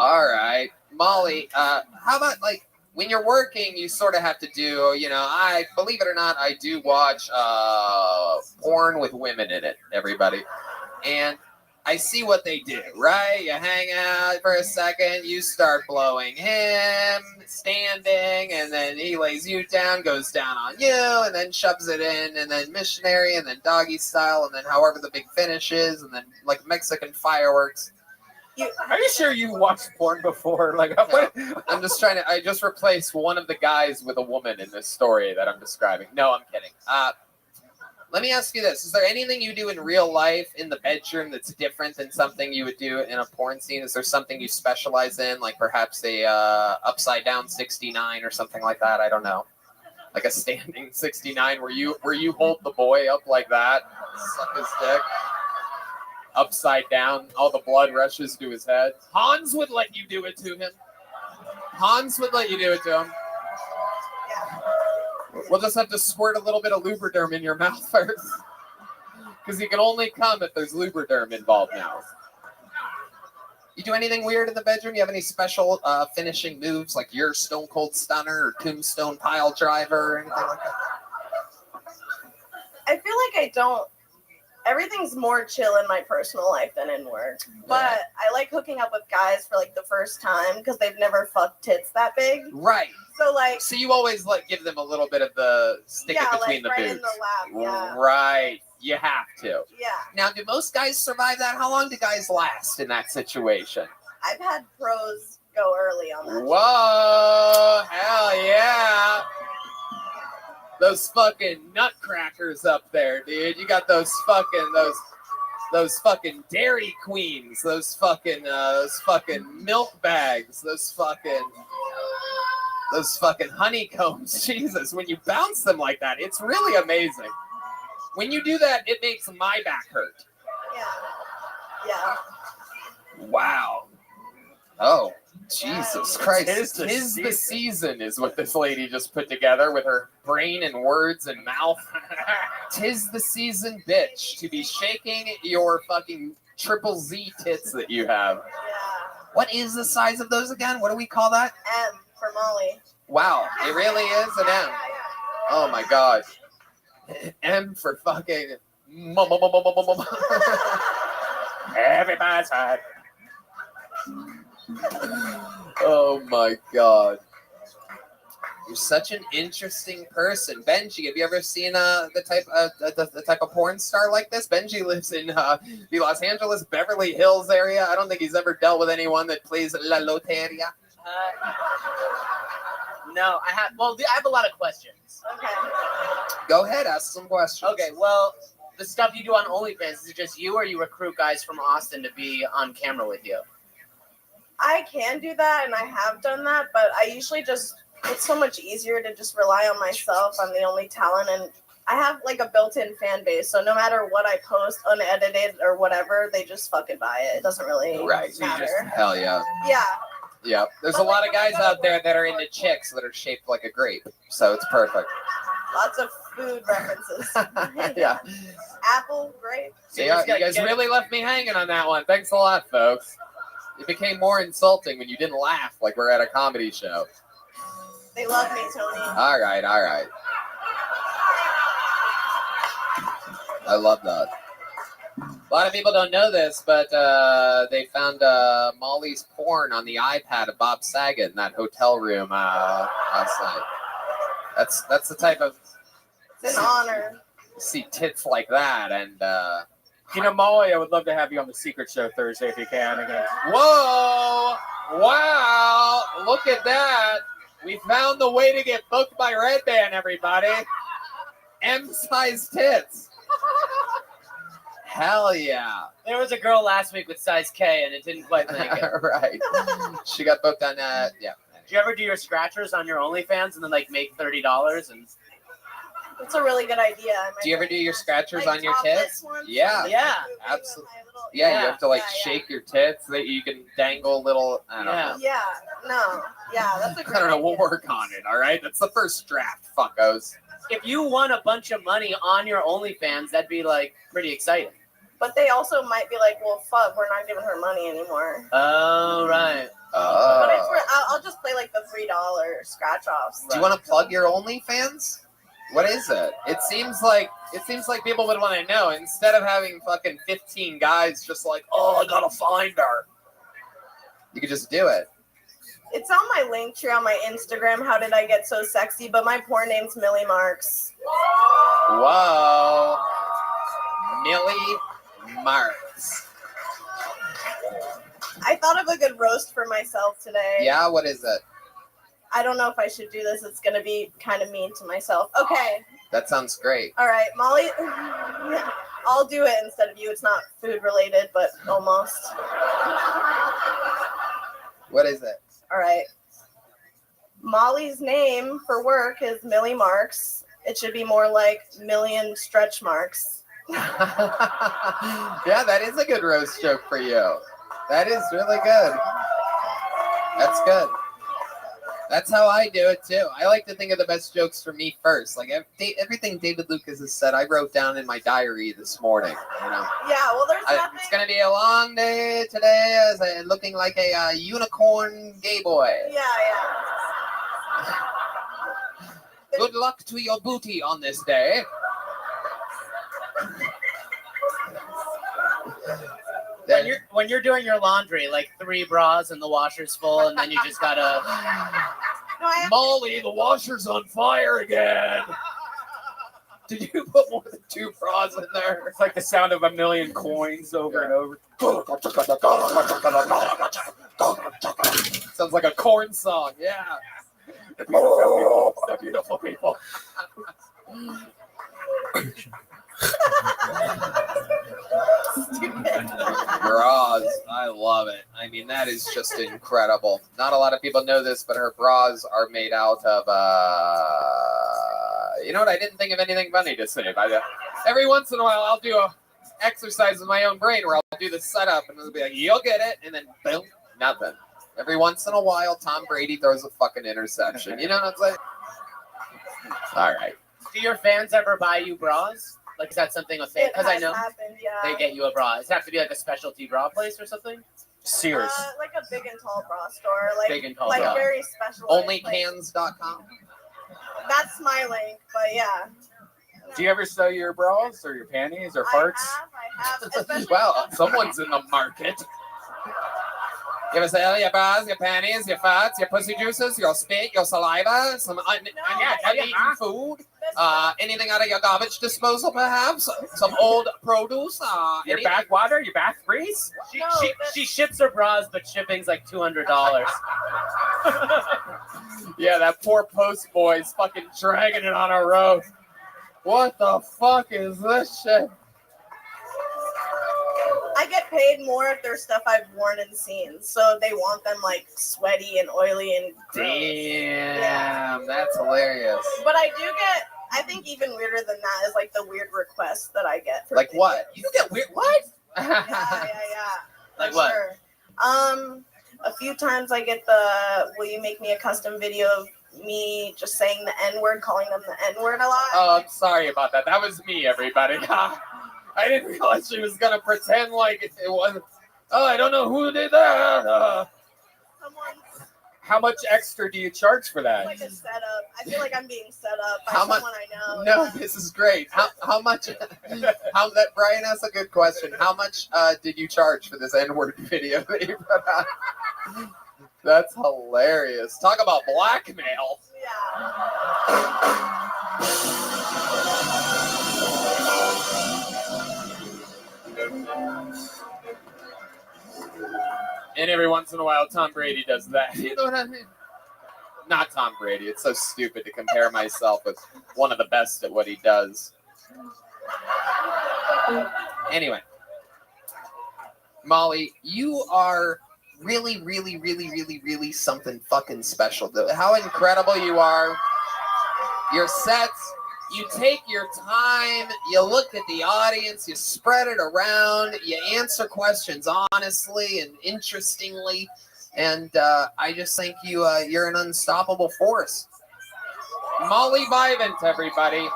All right. Molly, how about, like, when you're working, you sort of have to do, I believe it or not, I do watch porn with women in it, everybody. And I see what they do, right? You hang out for a second, you start blowing him, standing, and then he lays you down, goes down on you, and then shoves it in, and then missionary, and then doggy style, and then however the big finish is, and then like Mexican fireworks. Are you sure you watched porn before? Like, I'm just I just replaced one of the guys with a woman in this story that I'm describing. No, I'm kidding. Let me ask you this. Is there anything you do in real life in the bedroom that's different than something you would do in a porn scene? Is there something you specialize in, like perhaps a upside down 69 or something like that? I don't know. Like a standing 69 where you hold the boy up like that, suck his dick. Upside down, all the blood rushes to his head. Hans would let you do it to him. We'll just have to squirt a little bit of Lubriderm in your mouth first. Because you can only come if there's Lubriderm involved now. You do anything weird in the bedroom? You have any special finishing moves like your Stone Cold Stunner or Tombstone Pile Driver or anything like that? I feel like I don't. Everything's more chill in my personal life than in work. But I like hooking up with guys for like the first time because they've never fucked tits that big. Right. So like. So you always like give them a little bit of the stick it between like the right boobs. in the lap. Yeah. Right. You have to. Yeah. Now, do most guys survive that? How long do guys last in that situation? I've had pros go early on that. Whoa! Hell yeah! Those fucking nutcrackers up there, dude. You got those fucking Dairy Queens, those fucking milk bags, those fucking honeycombs. Jesus, when you bounce them like that, it's really amazing. When you do that, it makes my back hurt. Yeah. Wow. Oh, Jesus Christ. Tis the The season is what this lady just put together with her brain and words and mouth. Tis the season, bitch, to be shaking your fucking triple Z tits that you have. What is the size of those again? What do we call that? M for Molly. Wow, it really is an M. Oh my God. M for fucking. Everybody's hot. Oh my God. You're such an interesting person. Benji, have you ever seen the type of porn star like this? Benji lives in the Los Angeles, Beverly Hills area. I don't think he's ever dealt with anyone that plays La Loteria. No, I have a lot of questions. Okay. Go ahead, ask some questions. Okay, well, the stuff you do on OnlyFans, is it just you or you recruit guys from Austin to be on camera with you? I can do that, and I have done that, but I usually it's so much easier to just rely on myself. I'm the only talent, and I have like a built-in fan base, so no matter what I post, unedited or whatever, they just fucking buy it. It doesn't really matter. Hell yeah. Yeah. Yeah. There's a lot of guys out there that are into chicks that are shaped like a grape, so it's perfect. Lots of food references. Yeah. Apple, grape. So you guys really left me hanging on that one. Thanks a lot, folks. It became more insulting when you didn't laugh like we're at a comedy show. They love me, Tony. All right. I love that. A lot of people don't know this, but they found Molly's porn on the iPad of Bob Saget in that hotel room last night. That's the type of... It's an honor. See tits like that, and... Molly, I would love to have you on the Secret Show Thursday if you can. Again. Whoa! Wow! Look at that! We found the way to get booked by Red Band, everybody. M-size tits. Hell yeah! There was a girl last week with size K, and it didn't quite make it. Right. She got booked on that. Yeah. Do you ever do your scratchers on your OnlyFans and then like make $30 and? It's a really good idea. Do you ever do your scratchers like on your tits? Yeah. Absolutely. Yeah, you have to like shake your tits so that you can dangle little. I don't know. Yeah. No. Yeah, that's a great I don't know. idea. We'll work on it. All right. That's the first draft, fuckos. If you won a bunch of money on your OnlyFans, that'd be like pretty exciting. But they also might be like, well, fuck, we're not giving her money anymore. Oh, right. But I'll just play like the $3 scratch offs. Do you want to plug your OnlyFans? What is it? It seems like people would want to know instead of having fucking 15 guys just like, oh, I gotta find her. You could just do it. It's on my link tree on my Instagram. How did I get so sexy? But my porn name's Millie Marks. Whoa, Millie Marks. I thought of a good roast for myself today. Yeah, what is it? I don't know if I should do this. It's going to be kind of mean to myself. Okay. That sounds great. All right, Molly. I'll do it instead of you. It's not food related, but almost. What is it? All right. Molly's name for work is Millie Marks. It should be more like Million Stretch Marks. Yeah, that is a good roast joke for you. That is really good. That's good. That's how I do it too. I like to think of the best jokes for me first. Like everything David Lucas has said, I wrote down in my diary this morning. You know. Yeah, well, there's nothing. It's gonna be a long day today, as I'm looking like a unicorn gay boy. Yeah. Good luck to your booty on this day. When you're doing your laundry, like 3 bras and the washer's full, and then you just gotta. Molly, the washer's on fire again. Did you put more than 2 bras in there? It's like the sound of a million coins over and over. Sounds like a corn song. Yeah. The beautiful people. Bras, I love it. I mean, that is just incredible. Not a lot of people know this, but her bras are made out of, you know what? I didn't think of anything funny to say. But every once in a while, I'll do a exercise in my own brain where I'll do the setup and it'll be like, you'll get it, and then boom, nothing. Every once in a while, Tom Brady throws a fucking interception. You know what I'm saying? All right. Do your fans ever buy you bras? Like, is that something a fan? Because I know happened, yeah. they get you a bra. Does it have to be like a specialty bra place or something? Sears. Like a big and tall bra store, like Big and tall like bra. very special. Onlycans.com. That's my link, but yeah. Do you ever sell your bras or your panties or farts? I have. Especially Well, someone's in the market. You ever sell your bras, your panties, your farts, your pussy juices, your spit, your saliva, some uneaten food, anything out of your garbage disposal, perhaps? Some old produce? Your anything? bathwater? Your bath grease? She ships her bras, but shipping's like $200. Yeah, that poor post boy's fucking dragging it on a road. What the fuck is this shit? I get paid more if there's stuff I've worn and seen, so they want them like sweaty and oily and gross. Damn, that's hilarious. But I do get, I think even weirder than that is like the weird requests that I get. For Like videos. what? You get weird. What? Yeah. Like for what? Sure. A few times I get the, will you make me a custom video of me just saying the N-word, calling them the N-word a lot? Oh, I'm sorry about that. That was me, everybody. I didn't realize she was gonna pretend like it wasn't. Oh, I don't know who did that. How much extra do you charge for that? Like a setup. I feel like I'm being set up by How much- someone I know. No, this is great. How much? That Brian asked a good question. How much did you charge for this N-word video that you put out? That's hilarious. Talk about blackmail. And every once in a while, Tom Brady does that. You know what I mean? Not Tom Brady. It's so stupid to compare myself with one of the best at what he does. Anyway, Molly, you are really, really, really, really, really something fucking special. How incredible you are. Your sets, you take your time, you look at the audience, you spread it around, you answer questions honestly and interestingly, and I just think you're an unstoppable force. Molly Vivant, everybody.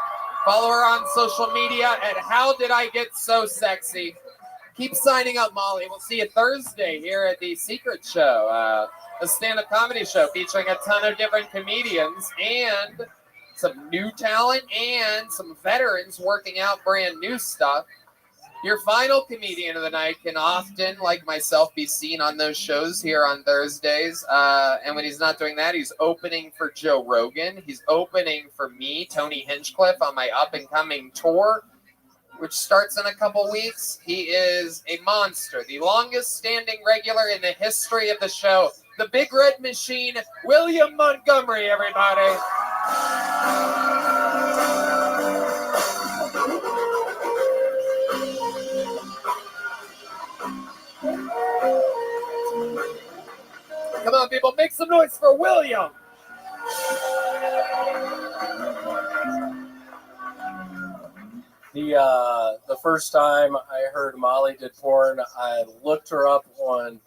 Follow her on social media at How Did I Get So Sexy. Keep signing up, Molly. We'll see you Thursday here at the Secret Show, a stand-up comedy show featuring a ton of different comedians and some new talent and some veterans working out brand new stuff. Your final comedian of the night can often, like myself, be seen on those shows here on Thursdays. And when he's not doing that, he's opening for Joe Rogan. He's opening for me, Tony Hinchcliffe, on my up-and-coming tour, which starts in a couple weeks. He is a monster, the longest-standing regular in the history of the show. The Big Red Machine, William Montgomery, everybody. Come on, people, make some noise for William. The first time I heard Molly did porn, I looked her up on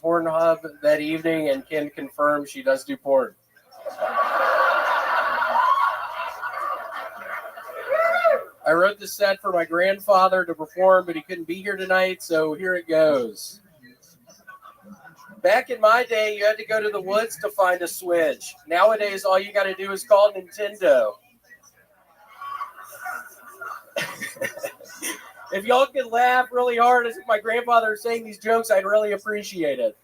Pornhub that evening and can confirm she does do porn. I wrote the set for my grandfather to perform, but he couldn't be here tonight, so here it goes. Back in my day, you had to go to the woods to find a Switch. Nowadays, all you got to do is call Nintendo. If y'all could laugh really hard as if my grandfather is saying these jokes, I'd really appreciate it.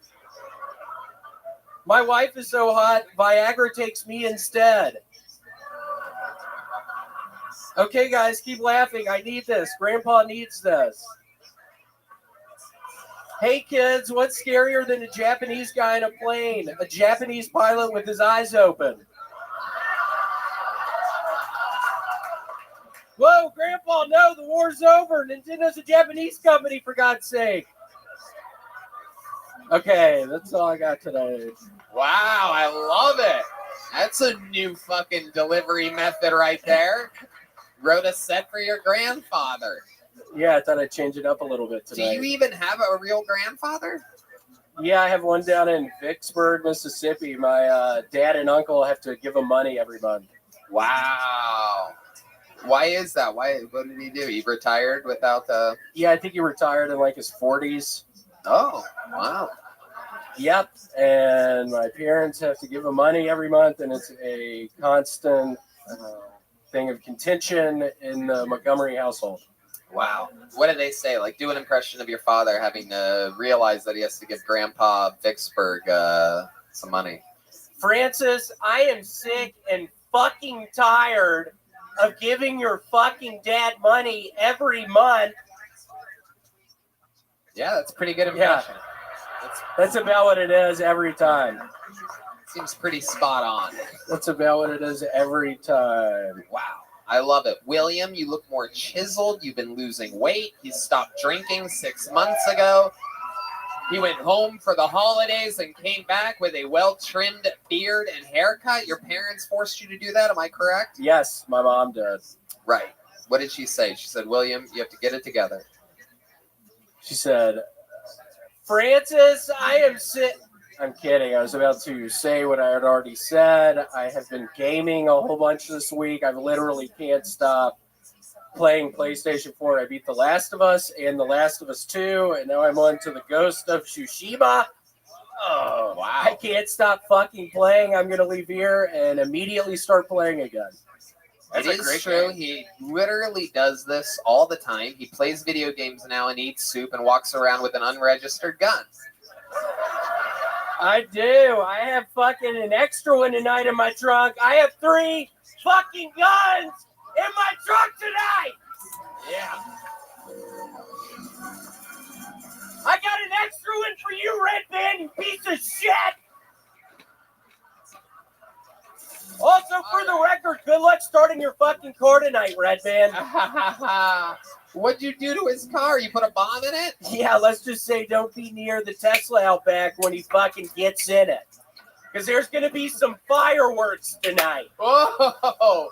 My wife is so hot, Viagra takes me instead. Okay, guys, keep laughing. I need this. Grandpa needs this. Hey, kids, what's scarier than a Japanese guy in a plane? A Japanese pilot with his eyes open. Whoa, Grandpa, no, the war's over. Nintendo's a Japanese company, for God's sake. Okay, that's all I got today. Wow, I love it. That's a new fucking delivery method right there. Wrote a set for your grandfather. Yeah, I thought I'd change it up a little bit Do today. you even have a real grandfather? Yeah, I have one down in Vicksburg, Mississippi. My dad and uncle have to give him money every month. Wow. Why is that? What did he do? He retired without the... Yeah, I think he retired in like his 40s. Oh, wow. Yep, and my parents have to give him money every month, and it's a constant thing of contention in the Montgomery household. Wow. What do they say? Like, do an impression of your father having to realize that he has to give Grandpa Vicksburg some money. Francis, I am sick and fucking tired of giving your fucking dad money every month. Yeah, that's a pretty good impression. Yeah. That's about what it is every time. Seems pretty spot on. That's about what it is every time. Wow. I love it. William, you look more chiseled. You've been losing weight. You stopped drinking 6 months ago. He went home for the holidays and came back with a well-trimmed beard and haircut. Your parents forced you to do that, am I correct? Yes, my mom did. Right. What did she say? She said, William, you have to get it together. She said, Francis, I am sick. I'm kidding. I was about to say what I had already said. I have been gaming a whole bunch this week. I literally can't stop playing PlayStation 4. I beat The Last of Us and The Last of Us 2, and now I'm on to the Ghost of Tsushima. Oh, wow. I can't stop fucking playing. I'm going to leave here and immediately start playing again. It is true. He literally does this all the time. He plays video games now and eats soup and walks around with an unregistered gun. I do. I have fucking an extra one tonight in my trunk. I have 3 fucking guns in my trunk tonight. Yeah. I got an extra one for you, Red Band, you piece of shit. Also, for the record, good luck starting your fucking car tonight, Red Band. What'd you do to his car? You put a bomb in it? Yeah, let's just say don't be near the Tesla out back when he fucking gets in it. Because there's going to be some fireworks tonight. Whoa!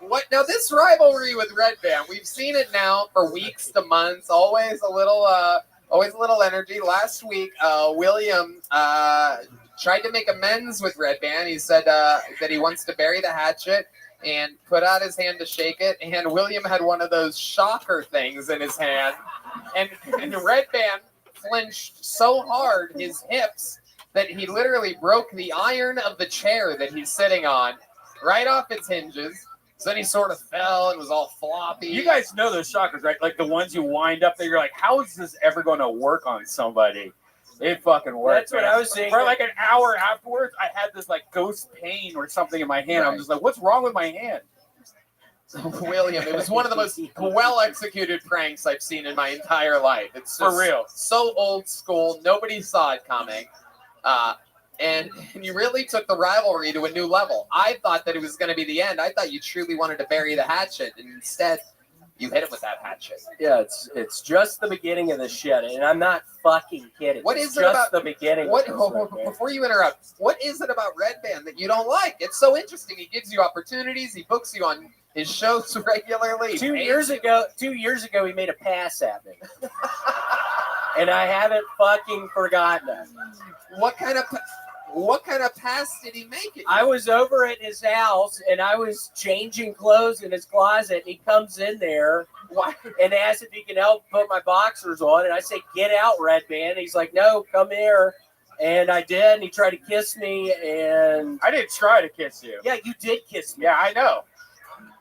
What? Now, this rivalry with Red Band, we've seen it now for weeks to months. Always a little energy. Last week, William tried to make amends with Red Band. He said that he wants to bury the hatchet and put out his hand to shake it. And William had one of those shocker things in his hand. And Red Band flinched so hard, his hips, that he literally broke the iron of the chair that he's sitting on right off its hinges. So then he sort of fell and was all floppy. You guys know those shockers, right? Like the ones you wind up there, you're like, how is this ever going to work on somebody? It fucking worked. That's what I was saying. For like an hour afterwards, I had this like ghost pain or something in my hand. Right. I'm just like, what's wrong with my hand? William, it was one of the most well-executed pranks I've seen in my entire life. It's For real. So old school. Nobody saw it coming. And you really took the rivalry to a new level. I thought that it was going to be the end. I thought you truly wanted to bury the hatchet, and instead you hit it with that hatchet. Yeah, it's just the beginning of the shit, and I'm not fucking kidding. What is it's it just about the beginning? What? Of this, Red Before you interrupt, what is it about Red Band that you don't like? It's so interesting. He gives you opportunities. He books you on his shows regularly. 2 years ago, he made a pass at me. and I haven't fucking forgotten it. What kind of pass did he make it? I was over at his house and I was changing clothes in his closet, and he comes in there and asks if he can help put my boxers on, and I say, "Get out, Red Band." He's like, "No, come here." And I did, and he tried to kiss me, and I didn't try to kiss you. yeah, you did kiss me. Yeah, I know.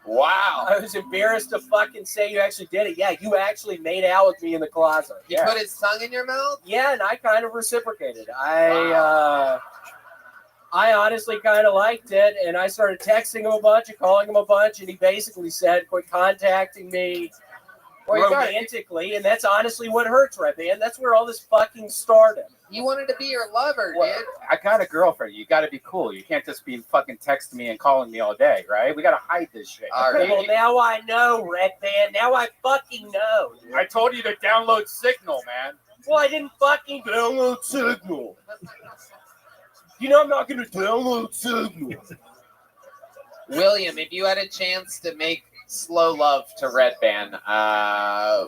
Wow. I was embarrassed to fucking say you actually did it. Yeah, you actually made out with me in the closet. He Yeah. put his tongue in your mouth? Yeah, and I kind of reciprocated. I honestly kind of liked it, and I started texting him a bunch and calling him a bunch, and he basically said, "Quit contacting me romantically," and that's honestly what hurts, right, man? That's where all this fucking started. He wanted to be your lover, Well, dude. I got a girlfriend. You got to be cool. You can't just be fucking texting me and calling me all day, right? We got to hide this shit. Okay, well, now I know, Red Band. Now I fucking know. Dude. I told you to download Signal, man. Well, I didn't fucking download Signal. You know I'm not going to download Signal. William, if you had a chance to make slow love to Red Band,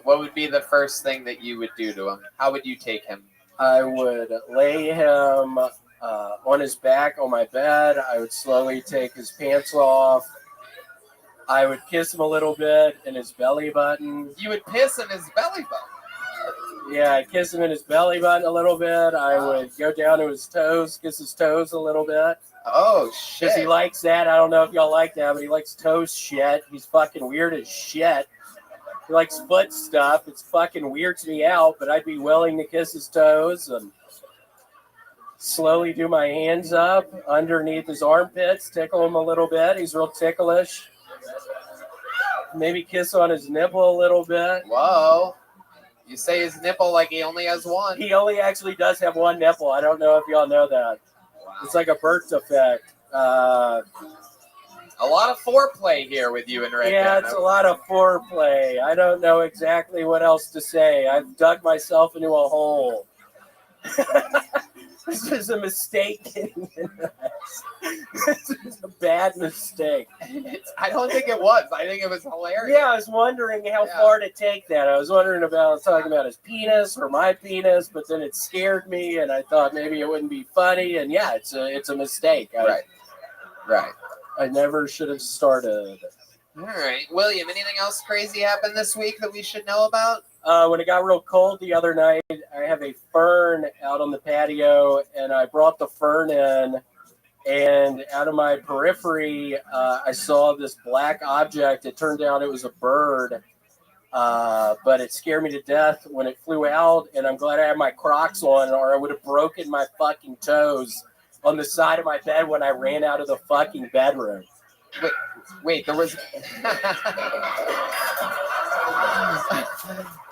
what would be the first thing that you would do to him? How would you take him? I would lay him on his back on my bed. I would slowly take his pants off. I would kiss him a little bit in his belly button. You would piss in his belly button? Yeah, I'd kiss him in his belly button a little bit. I would go down to his toes, kiss his toes a little bit. Oh, shit. Because he likes that. I don't know if y'all like that, but he likes toes shit. He's fucking weird as shit. He likes foot stuff. It's fucking weirds me out, but I'd be willing to kiss his toes and slowly do my hands up underneath his armpits, tickle him a little bit. He's real ticklish. Maybe kiss on his nipple a little bit. Whoa. You say his nipple like he only has one. He only actually does have one nipple. I don't know if y'all know that. Wow. It's like a birth defect. A lot of foreplay here with you and Red Yeah, Band. it's a lot of foreplay. I don't know exactly what else to say. I've dug myself into a hole. This is a mistake getting into this. This is a bad mistake. I don't think it was. I think it was hilarious. Yeah, I was wondering how far to take that. I was wondering about talking about his penis or my penis, but then it scared me, and I thought maybe it wouldn't be funny. And yeah, it's a mistake. Right. I never should have started. All right. William, anything else crazy happened this week that we should know about? When it got real cold the other night, I have a fern out on the patio, and I brought the fern in, and out of my periphery, I saw this black object. It turned out it was a bird, but it scared me to death when it flew out, and I'm glad I had my Crocs on, or I would have broken my fucking toes on the side of my bed when I ran out of the fucking bedroom. Wait, there was...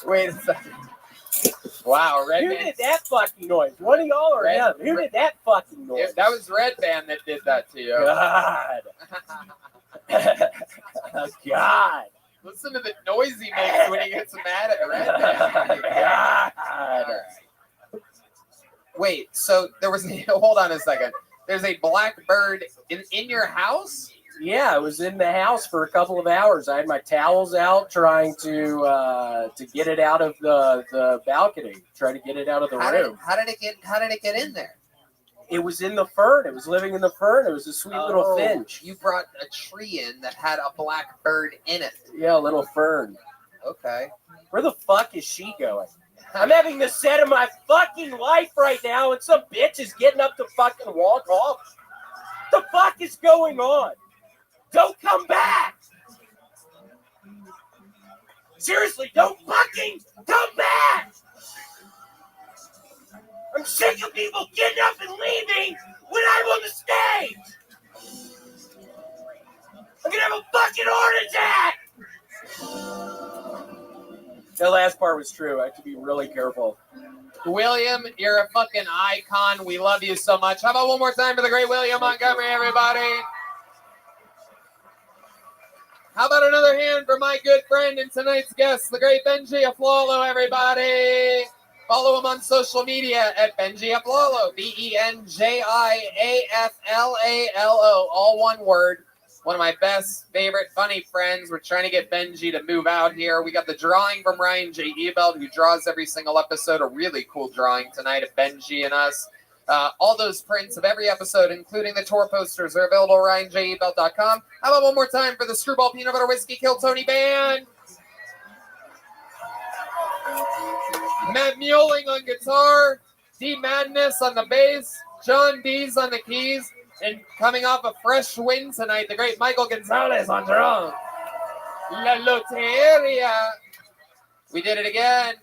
Wait a second. Wow, Red Who Band. did that fucking noise? One of y'all or him? Who did that fucking noise? That was Red Band that did that to you. God. God. Listen to the noise he makes when he gets mad at Red Band. God. Wait, so there was... Hold on a second. There's a black bird in your house? Yeah, I was in the house for a couple of hours. I had my towels out trying to get it out of the balcony, trying to get it out of the room. How did it get in there? It was in the fern. It was living in the fern. It was a sweet little finch. You brought a tree in that had a black bird in it. Yeah, a little fern. Okay. Where the fuck is she going? I'm having the set of my fucking life right now, and some bitch is getting up to fucking walk off. What the fuck is going on? Don't come back! Seriously, don't fucking come back! I'm sick of people getting up and leaving when I'm on the stage! I'm gonna have a fucking heart attack! The last part was true. I have to be really careful. William, you're a fucking icon. We love you so much. How about one more time for the great William Montgomery, everybody? How about another hand for my good friend and tonight's guest, the great Benji Aflalo, everybody? Follow him on social media at Benji Aflalo, BenjiAflalo, all one word. one of my best, favorite, funny friends. We're trying to get Benji to move out here. We got the drawing from Ryan J. Ebelt, who draws every single episode. A really cool drawing tonight of Benji and us. All those prints of every episode, including the tour posters, are available at RyanJEbelt.com. How about one more time for the Screwball Peanut Butter Whiskey Kill Tony Band? Matt Muelling on guitar, D Madness on the bass, John Dees on the keys, and coming off a fresh win tonight, the great Michael Gonzalez on drums. La Loteria. We did it again.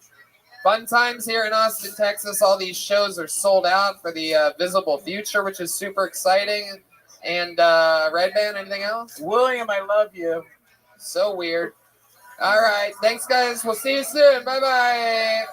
Fun times here in Austin, Texas. All these shows are sold out for the Visible Future, which is super exciting. And Red Band, anything else? William, I love you. So weird. All right. Thanks, guys. We'll see you soon. Bye-bye.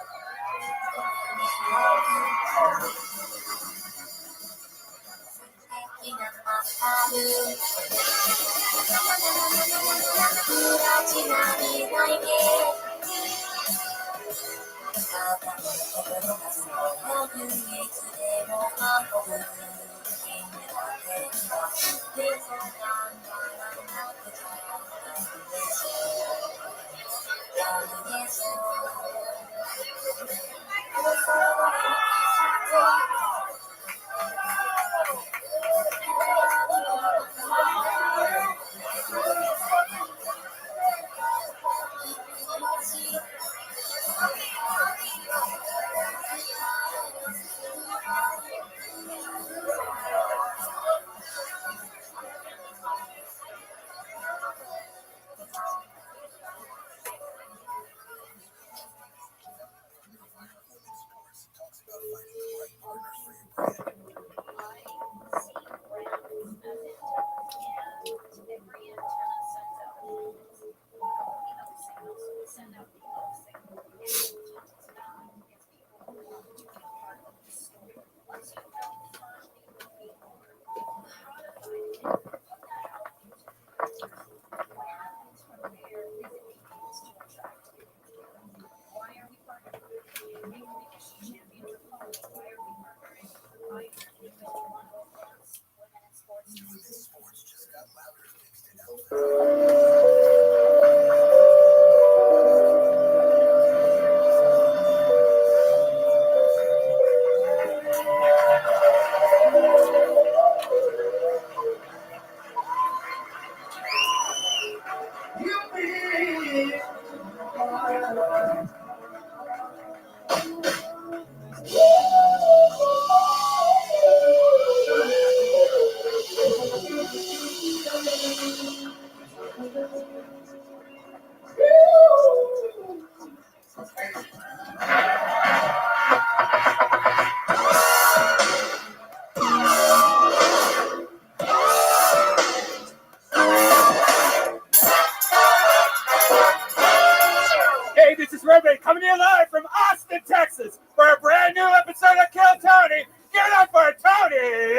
Hey, this is Rabbi coming to you live from Austin, Texas, for a brand new episode of Kill Tony. Get up for Tony!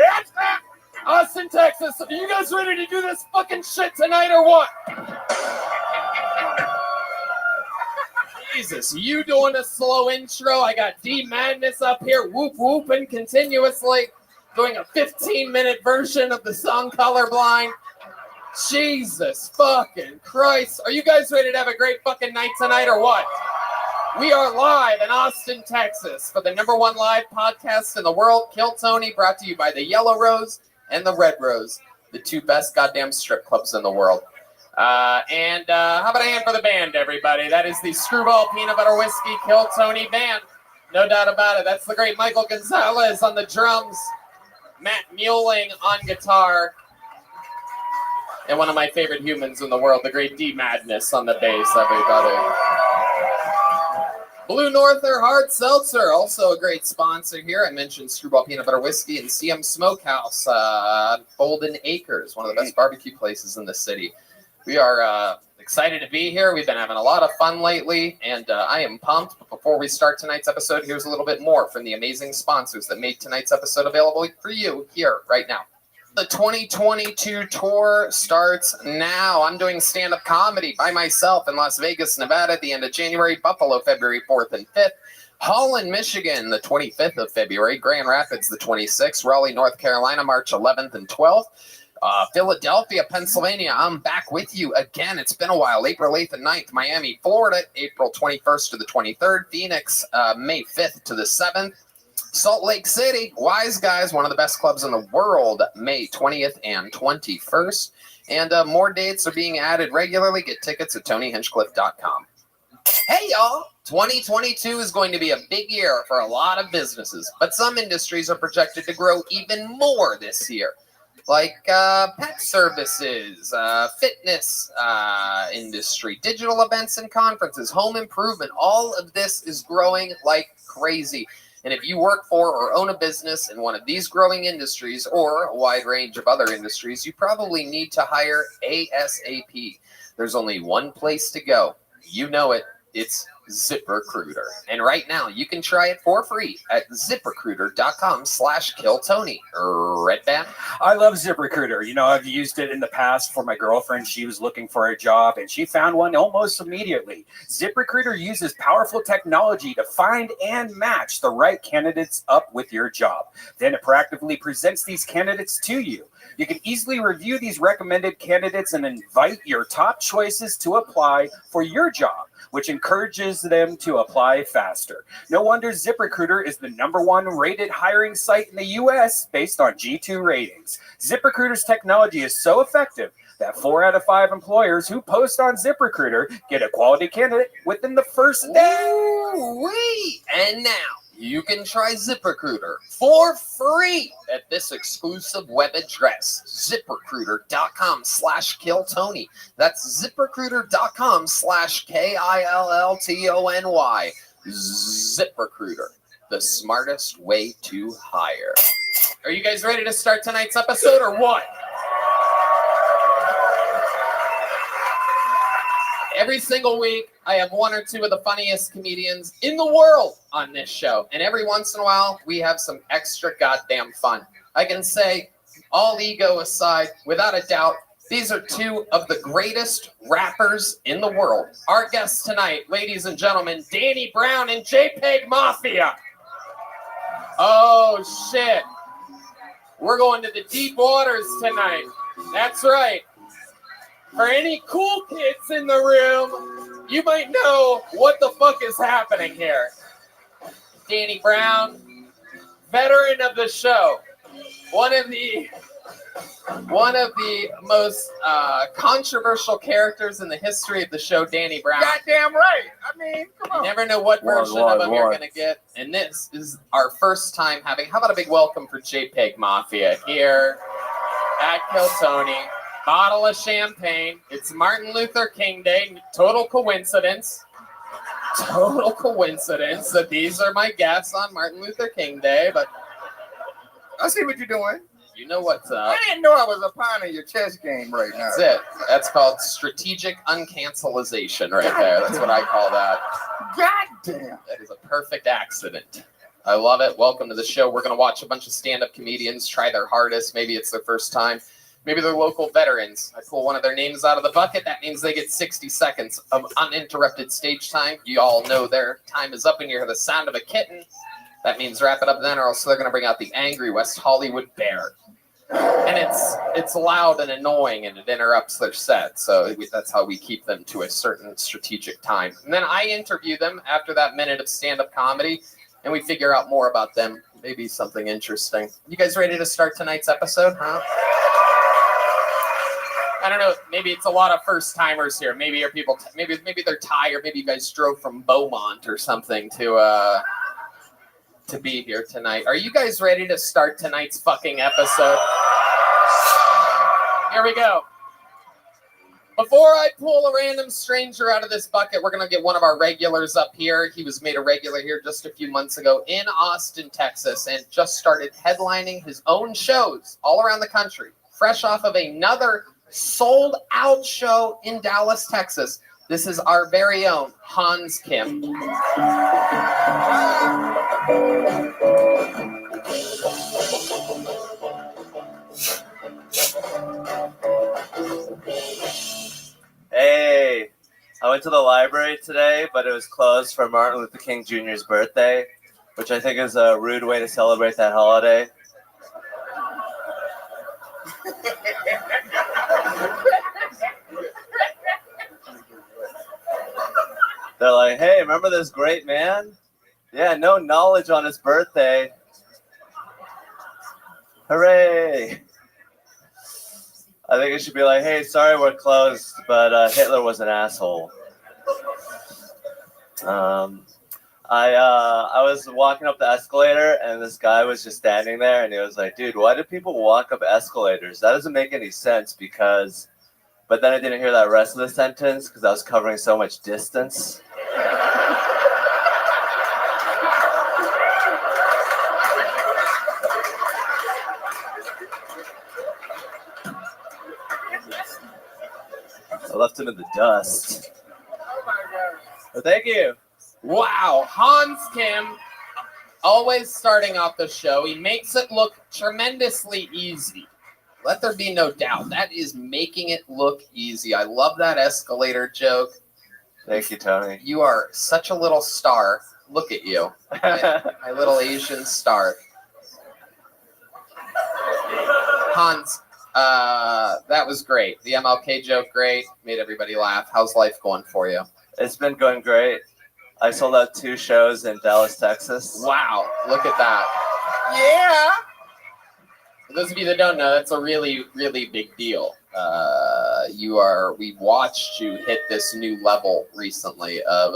Austin, Texas. Are you guys ready to do this fucking shit tonight or what? Jesus, you doing a slow intro? I got D Madness up here whoop whooping continuously, doing a 15-minute version of the song Colorblind. Jesus fucking Christ. Are you guys ready to have a great fucking night tonight or what? We are live in Austin, Texas for the #1 live podcast in the world, Kill Tony, brought to you by the Yellow Rose and the Red Rose, the two best goddamn strip clubs in the world. How about a hand for the band, everybody? That is the Screwball Peanut Butter Whiskey Kill Tony band. No doubt about it. That's the great Michael Gonzalez on the drums, Matt Muelling on guitar, and one of my favorite humans in the world, the great D Madness on the bass, everybody. Blue Norther Hard Seltzer, also a great sponsor here. I mentioned Screwball Peanut Butter Whiskey and CM Smokehouse, Golden Acres, one of the best barbecue places in the city. We are excited to be here. We've been having a lot of fun lately, and I am pumped. But before we start tonight's episode, here's a little bit more from the amazing sponsors that made tonight's episode available for you here right now. The 2022 tour starts now. I'm doing stand-up comedy by myself in Las Vegas, Nevada at the end of January, Buffalo, February 4th and 5th, Holland, Michigan, the 25th of February, Grand Rapids, the 26th, Raleigh, North Carolina, March 11th and 12th, Philadelphia, Pennsylvania, I'm back with you again. It's been a while. April 8th and 9th. Miami, Florida, April 21st to the 23rd. Phoenix, May 5th to the 7th. Salt Lake City, Wise Guys, one of the best clubs in the world, May 20th and 21st. And more dates are being added regularly. Get tickets at TonyHinchcliffe.com. Hey, y'all. 2022 is going to be a big year for a lot of businesses, but some industries are projected to grow even more this year, like pet services, fitness industry, digital events and conferences, home improvement. All of this is growing like crazy. And if you work for or own a business in one of these growing industries or a wide range of other industries, you probably need to hire ASAP. There's only one place to go. You know it. It's ZipRecruiter. And right now, you can try it for free at ZipRecruiter.com/KillTony. Red Band? I love ZipRecruiter. You know, I've used it in the past for my girlfriend. She was looking for a job, and she found one almost immediately. ZipRecruiter uses powerful technology to find and match the right candidates up with your job. Then it proactively presents these candidates to you. You can easily review these recommended candidates and invite your top choices to apply for your job, which encourages them to apply faster. No wonder ZipRecruiter is the #1 rated hiring site in the US based on G2 ratings. ZipRecruiter's technology is so effective that 4 out of 5 employers who post on ZipRecruiter get a quality candidate within the first day. Ooh-wee. And now, you can try ZipRecruiter for free at this exclusive web address, ZipRecruiter.com/KillTony. That's ZipRecruiter.com/KILLTONY. ZipRecruiter, the smartest way to hire. Are you guys ready to start tonight's episode or what? Every single week, I have 1 or 2 of the funniest comedians in the world on this show. And every once in a while, we have some extra goddamn fun. I can say, all ego aside, without a doubt, these are 2 of the greatest rappers in the world. Our guests tonight, ladies and gentlemen, Danny Brown and JPEG Mafia. Oh, shit. We're going to the deep waters tonight. That's right. For any cool kids in the room, you might know what the fuck is happening here. Danny Brown, veteran of the show, one of the most controversial characters in the history of the show, Danny Brown. Goddamn right. I mean, come on. You never know what version of him you're going to get. And this is our first time having, how about a big welcome for JPEG Mafia here at Kill Tony. Bottle of champagne. It's Martin Luther King Day. Total coincidence. Total coincidence that these are my guests on Martin Luther King Day, but I see what you're doing. You know what's up. I didn't know I was a pawn in your chess game right now. That's it. That's called strategic uncancelization right there. That's what I call that. God damn. That is a perfect accident. I love it. Welcome to the show. We're going to watch a bunch of stand-up comedians try their hardest. Maybe it's their first time. Maybe they're local veterans. I pull one of their names out of the bucket. That means they get 60 seconds of uninterrupted stage time. You all know their time is up and you hear the sound of a kitten. That means wrap it up then, or else they're going to bring out the angry West Hollywood bear. And it's loud and annoying, and it interrupts their set. So that's how we keep them to a certain strategic time. And then I interview them after that minute of stand-up comedy, and we figure out more about them. Maybe something interesting. You guys ready to start tonight's episode, huh? I don't know. Maybe it's a lot of first-timers here. Maybe your people. Maybe they're tired. Maybe you guys drove from Beaumont or something to be here tonight. Are you guys ready to start tonight's fucking episode? Here we go. Before I pull a random stranger out of this bucket, we're going to get one of our regulars up here. He was made a regular here just a few months ago in Austin, Texas, and just started headlining his own shows all around the country. Fresh off of another sold-out show in Dallas, Texas. This is our very own Hans Kim. Hey, I went to the library today, but it was closed for Martin Luther King Jr.'s birthday, which I think is a rude way to celebrate that holiday. They're like, hey, remember this great man? Yeah, no knowledge on his birthday. Hooray! I think it should be like, hey, sorry we're closed, but Hitler was an asshole. I was walking up the escalator, and this guy was just standing there, and he was like, dude, why do people walk up escalators? That doesn't make any sense because... But then I didn't hear that rest of the sentence because I was covering so much distance. I left him in the dust. But thank you. Wow, Hans Kim, always starting off the show, he makes it look tremendously easy. Let there be no doubt. That is making it look easy. I love that escalator joke. Thank you, Tony. You are such a little star. Look at you. My little Asian star. Hans, that was great. The MLK joke, great. Made everybody laugh. How's life going for you? It's been going great. I sold out 2 shows in Dallas, Texas. Wow, look at that. Yeah. For those of you that don't know, that's a really, really big deal. We watched you hit this new level recently of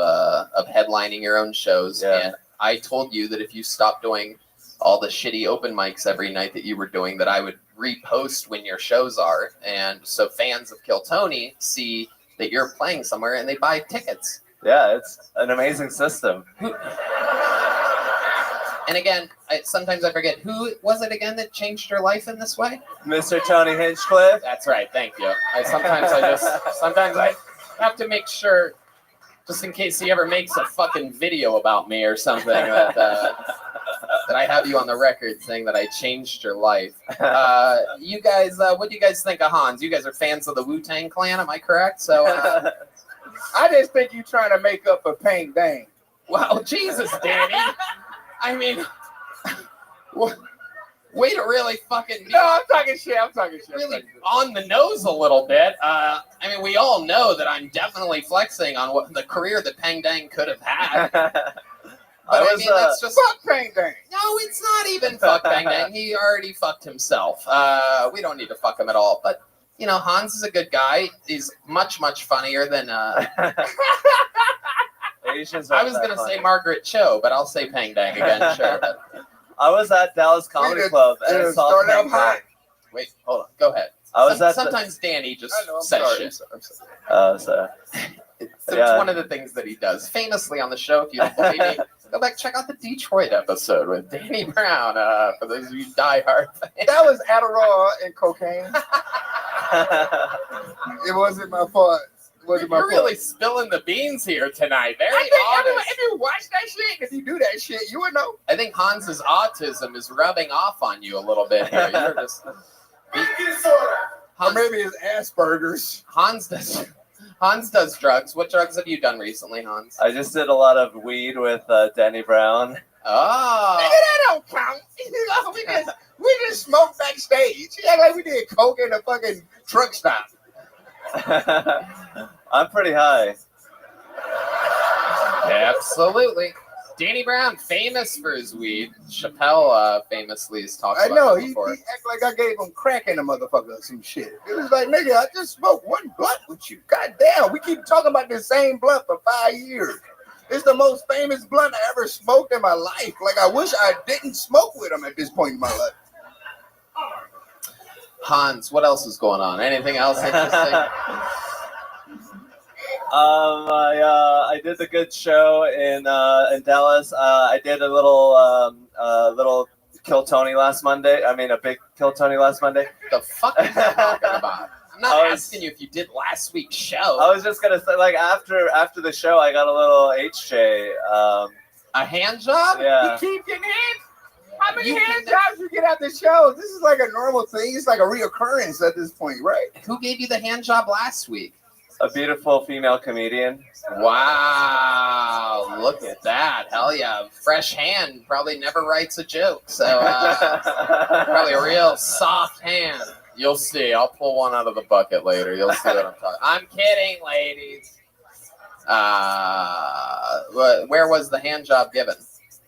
headlining your own shows. Yeah. And I told you that if you stopped doing all the shitty open mics every night that you were doing, that I would repost when your shows are. And so fans of Kill Tony see that you're playing somewhere and they buy tickets. Yeah, it's an amazing system. And again, sometimes I forget, who was it again that changed your life in this way? Mr. Tony Hinchcliffe. That's right, thank you. Sometimes I have to make sure, just in case he ever makes a fucking video about me or something, that I have you on the record saying that I changed your life. You guys, what do you guys think of Hans? You guys are fans of the Wu-Tang Clan, am I correct? So, I just think you're trying to make up for Pang Dang. Wow, Jesus, Danny. I mean, way to really fucking... No, I'm talking shit. Really on the nose a little bit. I mean, we all know that I'm definitely flexing on what the career that Pang Dang could have had. But I mean, that's just... Fuck Pang Dang. No, it's not even fuck Pang Dang. He already fucked himself. We don't need to fuck him at all. But, you know, Hans is a good guy. He's much, much funnier than... I was going to say Margaret Cho, but I'll say Pang Dang again, sure. But... I was at Dallas Comedy Club and I saw Pang Dang. Wait, hold on. Go ahead. Sometimes Danny just says shit. It's one of the things that he does. Famously on the show, if you don't believe me, go back, check out the Detroit episode with Danny Brown, for those of you diehard fans. That was Adderall and cocaine. It wasn't my fault. You're really spilling the beans here tonight. Very honest. If you watch that shit, if you do that shit, you would know. I think Hans's autism is rubbing off on you a little bit here. You're just... Or maybe it's Asperger's. Hans does drugs. What drugs have you done recently, Hans? I just did a lot of weed with Danny Brown. Oh. Nigga, that don't count. We just smoked backstage. Yeah, like we did coke in a fucking truck stop. I'm pretty high. Absolutely. Danny Brown, famous for his weed. Chappelle famously has talked about know, it before. He act like I gave him crack in a motherfucker or some shit. It was like, nigga, I just smoked one blunt with you. God damn, we keep talking about the same blunt for 5 years. It's the most famous blunt I ever smoked in my life. Like, I wish I didn't smoke with him at this point in my life. Hans, what else is going on? Anything else interesting? I did the good show in Dallas. I did a little Kill Tony last Monday. I mean, a big Kill Tony last Monday. The fuck are you talking about? I'm not asking you if you did last week's show. I was just gonna say, like after the show, I got a little HJ. A hand job? Yeah. You keep getting hand. How many hand jobs you get at the show? This is like a normal thing. It's like a reoccurrence at this point, right? Who gave you the hand job last week? A beautiful female comedian. Wow, look at that. Hell yeah. Fresh hand probably never writes a joke. So probably a real soft hand. You'll see. I'll pull one out of the bucket later. You'll see what I'm talking. I'm kidding, ladies. Where was the hand job given?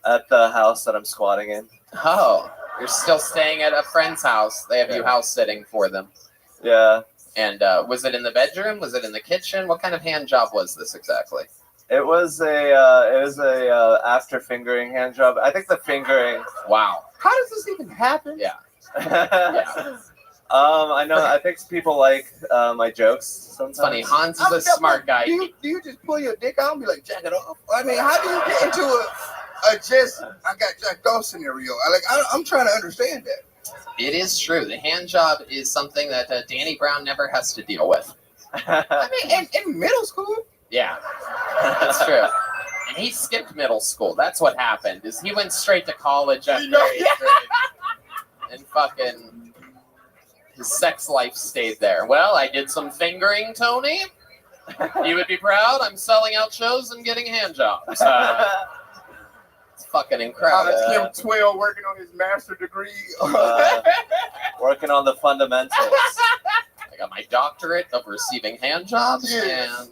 At the house that I'm squatting in. Oh, you're still staying at a friend's house. They have you house sitting for them. Yeah. And was it in the bedroom? Was it in the kitchen? What kind of hand job was this exactly? It was a after fingering hand job. I think the fingering. Wow. How does this even happen? Yeah. I know. I think people like my jokes sometimes. It's funny. Hans is a smart guy. Do you just pull your dick out and be like, jack it off? I mean, how do you get into a just I got jacked off scenario? I'm trying to understand that. It is true. The hand job is something that Danny Brown never has to deal with. I mean, in middle school. Yeah, that's true. And he skipped middle school. That's what happened. Is he went straight to college after 8th grade, and fucking his sex life stayed there. Well, I did some fingering, Tony. You would be proud. I'm selling out shows and getting hand jobs. It's fucking incredible. Him 12 working on his master's degree. Working on the fundamentals. I got my doctorate of receiving hand jobs. And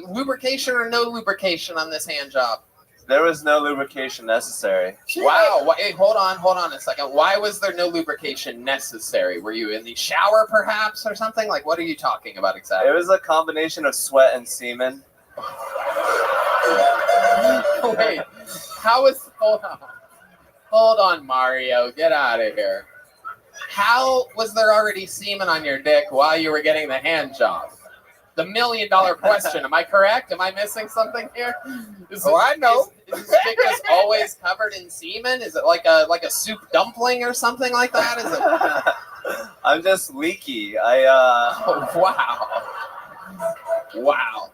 lubrication or no lubrication on this hand job? There was no lubrication necessary. Wow. Hey, hold on a second. Why was there no lubrication necessary? Were you in the shower perhaps or something? Like, what are you talking about exactly? It was a combination of sweat and semen. Wait, how is... Hold on, Mario. Get out of here. How was there already semen on your dick while you were getting the hand job? The $1 million question. Am I correct? Am I missing something here? I know. Is his dick just always covered in semen? Is it like a soup dumpling or something like that? Is it? I'm just leaky. Oh, wow.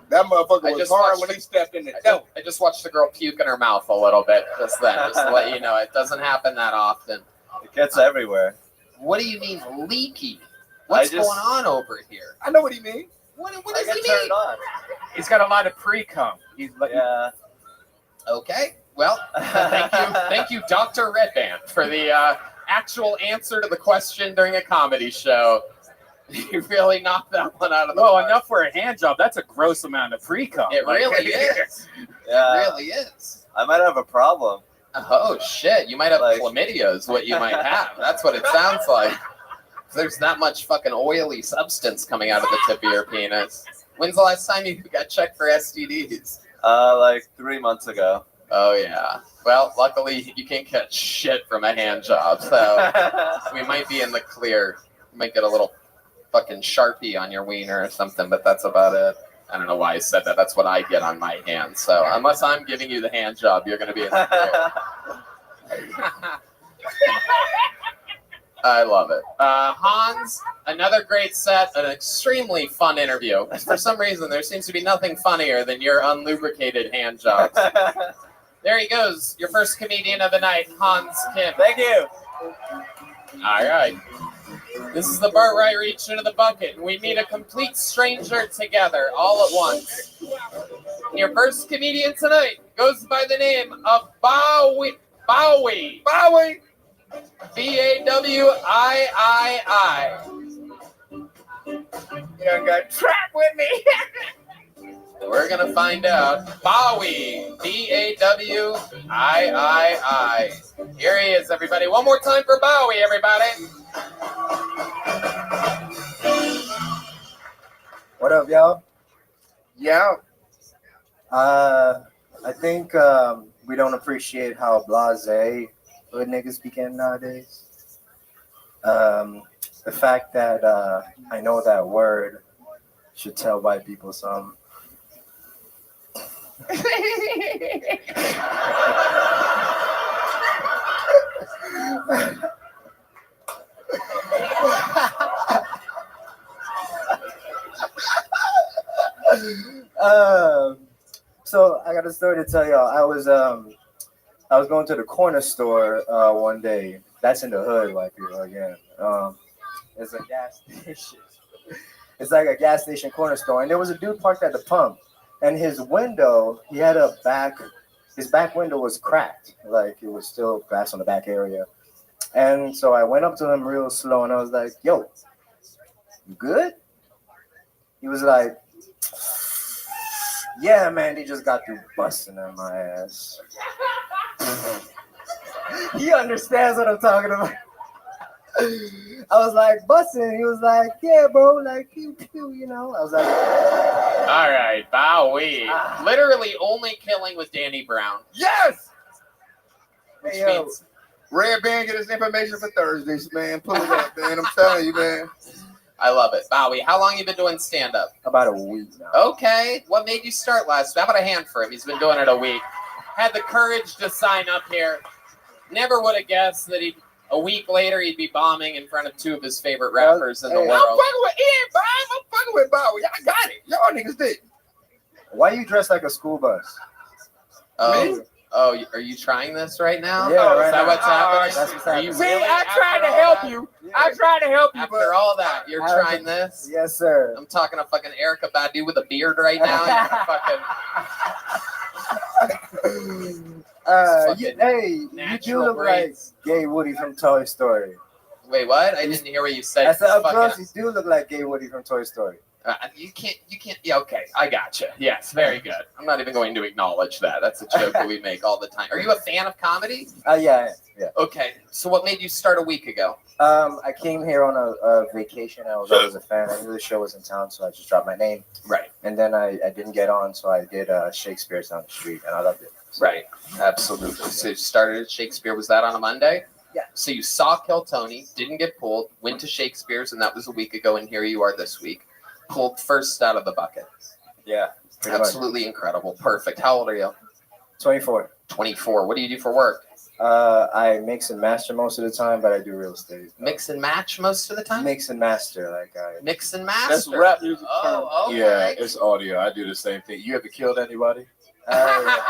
That motherfucker was hard when he stepped in the door. I just watched the girl puke in her mouth a little bit just then, just to let you know. It doesn't happen that often. It gets everywhere. What do you mean leaky? What's going on over here? I know what he means. What does he mean? On. He's got a lot of pre-cum. Yeah. Okay. Well, thank you, Dr. Redband, for the actual answer to the question during a comedy show. You really knocked that one out of the park. Enough for a hand job. That's a gross amount of pre-cum. It really is. Yeah. It really is. I might have a problem. Oh, shit. You might have chlamydia is what you might have. That's what it sounds like. There's that much fucking oily substance coming out of the tip of your penis. When's the last time you got checked for STDs? Like 3 months ago. Oh, yeah. Well, luckily, you can't catch shit from a hand job, so we might be in the clear. You might get a little fucking Sharpie on your wiener or something, but that's about it. I don't know why I said that. That's what I get on my hand. So unless I'm giving you the hand job, you're going to be in the clear. I love it. Hans, another great set, an extremely fun interview. For some reason, there seems to be nothing funnier than your unlubricated hand jobs. There he goes, your first comedian of the night, Hans Kim. Thank you. All right. This is the part where I reach into the bucket, and we meet a complete stranger together, all at once. And your first comedian tonight goes by the name of Bowie. Bowie. B-A-W-I-I-I. You done got trapped with me. We're going to find out. Bowie. B-A-W-I-I-I. Here he is, everybody. One more time for Bowie, everybody. What up, y'all? Yeah. I think we don't appreciate how blasé hood niggas be getting nowadays. The fact that I know that word should tell white people something. So I got a story to tell y'all. I was going to the corner store one day. That's in the hood, white people again. It's a gas station. It's like a gas station corner store, and there was a dude parked at the pump, and his window, his back window was cracked, like it was still glass on the back area. And so I went up to him real slow, and I was like, "Yo, you good?" He was like, Yeah, man, they just got through busting on my ass. He understands what I'm talking about. I was like, busting. He was like, yeah, bro, like, pew, pew, you know. I was like, All right, Bowie. Literally only killing with Danny Brown. Yes! Which Hey, yo, means Red Band, get his information for Thursdays, man. Pull it up, man. I'm telling you, man. I love it. Bowie, how long you been doing stand-up? about a week now. Okay. What made you start last? How about a hand for him? He's been doing it a week. Had the courage to sign up here. Never would have guessed that a week later he'd be bombing in front of two of his favorite rappers in the I'm world. fucking with Ian, Bob. I'm fucking with Bowie. Y'all got it. Y'all niggas did. Why you dressed like a school bus? Oh, are you trying this right now? Yeah, Is right that now. what's happening? That's what's Are you happening. really, I tried to after all help that? you. I tried to help you, but After all that, you're trying this? Yes, sir. I'm talking to fucking Erica Badu with a beard right now. You're fucking Hey, you do natural look brains. like Gay Woody from Toy Story. Wait, what? I didn't hear what you said. I said up Fucking- close, you do look like Gay Woody from Toy Story. You can't. Yeah, okay, I gotcha. Yes, very good. I'm not even going to acknowledge that. That's a joke that we make all the time. Are you a fan of comedy? Yeah. Okay, so what made you start a week ago? I came here on a vacation. I was always a fan. I knew the show was in town, so I just dropped my name. Right. And then I didn't get on, so I did Shakespeare's down the street, and I loved it. Right, absolutely. So you started at Shakespeare. Was that on a Monday? Yeah. So you saw Kill Tony, didn't get pulled, went to Shakespeare's, and that was a week ago, and here you are this week. Pulled first out of the bucket. Yeah. pretty Absolutely incredible. Perfect. How old are you? 24. 24. What do you do for work? I mix and master most of the time, but I do real estate. Mix and match most of the time? Mix and master, like I. Mix and master? That's rap music term. Oh, okay. Yeah, it's audio. I do the same thing. You ever killed anybody? I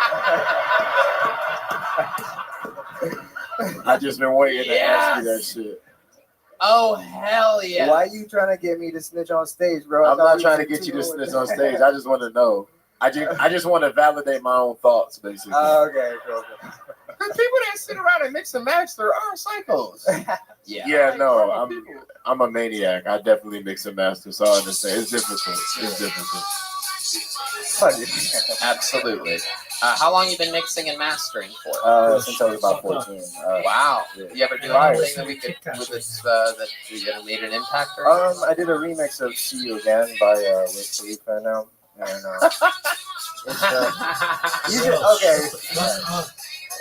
just been waiting to ask you that shit. Oh, hell yeah. Why are you trying to get me to snitch on stage, bro? I'm not trying to get you to snitch on stage. I just want to know. I just want to validate my own thoughts, basically. Okay, cool. The people that sit around and mix and match, there are psychos. Yeah, no, I'm a maniac. I definitely mix and master, so I understand. It's difficult. It's difficult. Absolutely. How long you been mixing and mastering for? Since I was about 14. Wow. You ever do anything that we could with this that you made an impact? Or I did a remix of "See You Again" by Wiz Khalifa now, and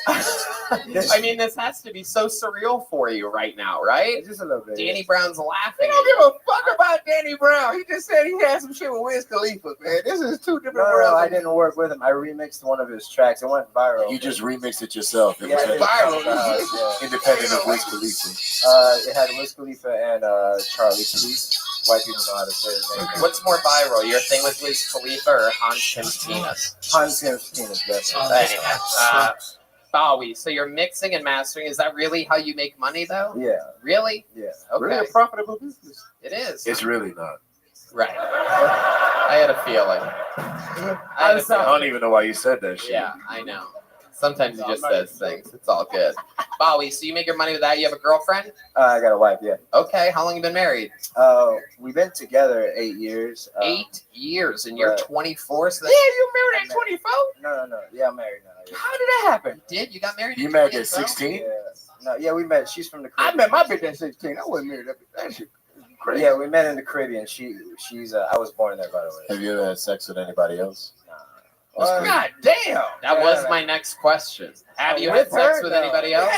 I mean, this has to be so surreal for you right now, right? Just a little bit. Danny Brown's laughing. I don't give a fuck about Danny Brown. He just said he had some shit with Wiz Khalifa, man. This is two different worlds. No, I didn't work with him. I remixed one of his tracks. It went viral. You just remixed it yourself. It Yeah, was it viral. viral. Independent of Wiz Khalifa. It had Wiz Khalifa and Charlie Puth. White people know how to say his name. What's more viral, your thing with Wiz Khalifa or Hans Tim's penis? Hans Tim's penis, definitely. Anyway, Bowie, so you're mixing and mastering. Is that really how you make money, though? Yeah. Really? Yeah. Okay. Really a profitable business. It is. It's really not. Right. I had a feeling. I don't even know why you said that shit. Yeah, I know. Sometimes he just says things. It's all good. Bowie, so you make your money with that? You have a girlfriend? I got a wife, yeah. Okay. How long you been married? We've been together 8 years. 8 years, and you're 24. So Yeah, you married at 24? No. Yeah, I'm married now. Yeah. How did that happen? You did? You got married? You at married 24? at 16? Yeah. No, yeah, we met. She's from the Caribbean. I met my bitch at 16. I wasn't married at that shit. Crazy. Yeah, we met in the Caribbean. She's. I was born there, by the way. Have you ever had sex with anybody else? God damn. That was my next question. Have you had sex with anybody else?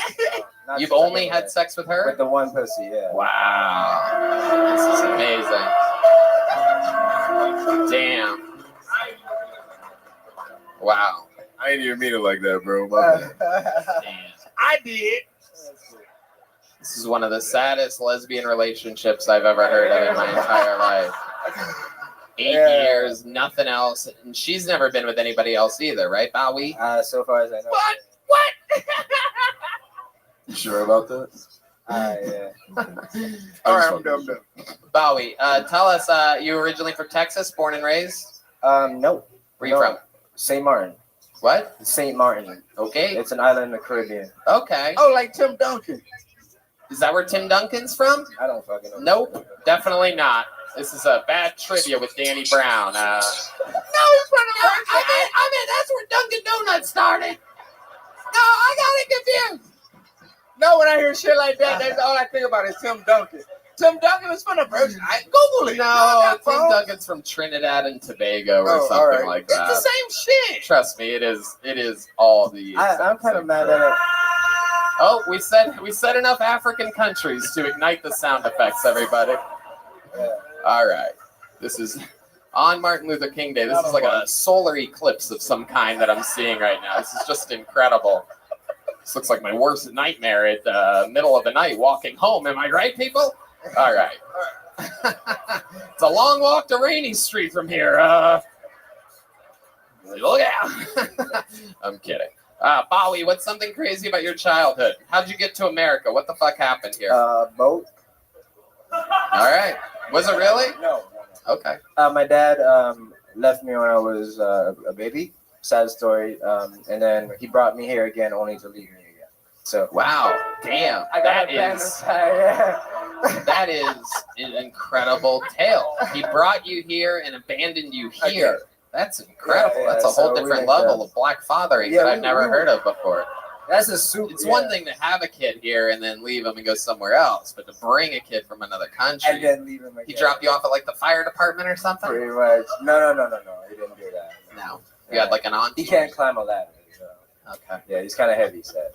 You've only had sex with her? With the one pussy, yeah. Wow. This is amazing. Damn. Wow. I didn't even mean it like that, bro. My bad. I did. This is one of the saddest lesbian relationships I've ever heard of in my entire life. 8 years, nothing else. And she's never been with anybody else either, right, Bowie? So far as I know. What? You sure about that? Yeah. All right, I'm done. Bowie, tell us, you originally from Texas, born and raised? No. Where you from? St. Martin. What? St. Martin. Okay. It's an island in the Caribbean. Okay. Oh, like Tim Duncan. Is that where Tim Duncan's from? I don't fucking know. Nope, definitely not. This is a bad trivia with Danny Brown. No, he's from the I mean, that's where Dunkin' Donuts started. No, I got it confused. No, when I hear shit like that, that's all I think about is Tim Duncan. Tim Duncan is from the Virgin. I Google it. No, Tim Duncan's from Trinidad and Tobago or Oh, something all right. like that. It's the same shit. Trust me, it is all the. I'm kind of mad at it. Oh, we said enough African countries to ignite the sound effects, everybody. All right, this is on Martin Luther King Day. This is like a solar eclipse of some kind that I'm seeing right now. This is just incredible. This looks like my worst nightmare at the middle of the night walking home. Am I right, people? All right. It's a long walk to Rainy Street from here. Look out. I'm kidding. Bowie, what's something crazy about your childhood? How'd you get to America? What the fuck happened here? Boat. All right. Was it really? No. Okay. My dad left me when I was a baby. Sad story. And then he brought me here again, only to leave me again. So wow, damn, I got that is an incredible tale. He brought you here and abandoned you here. That's incredible. Yeah, That's a whole so different level of black fathering that I've never heard of before. That's a super. It's one thing to have a kid here and then leave him and go somewhere else, but to bring a kid from another country and then leave him again. He dropped you off at like the fire department or something? Pretty much. No. He didn't do that. No. You had like an aunt? He can't climb a ladder. So. Okay. Yeah, he's kind of heavy set.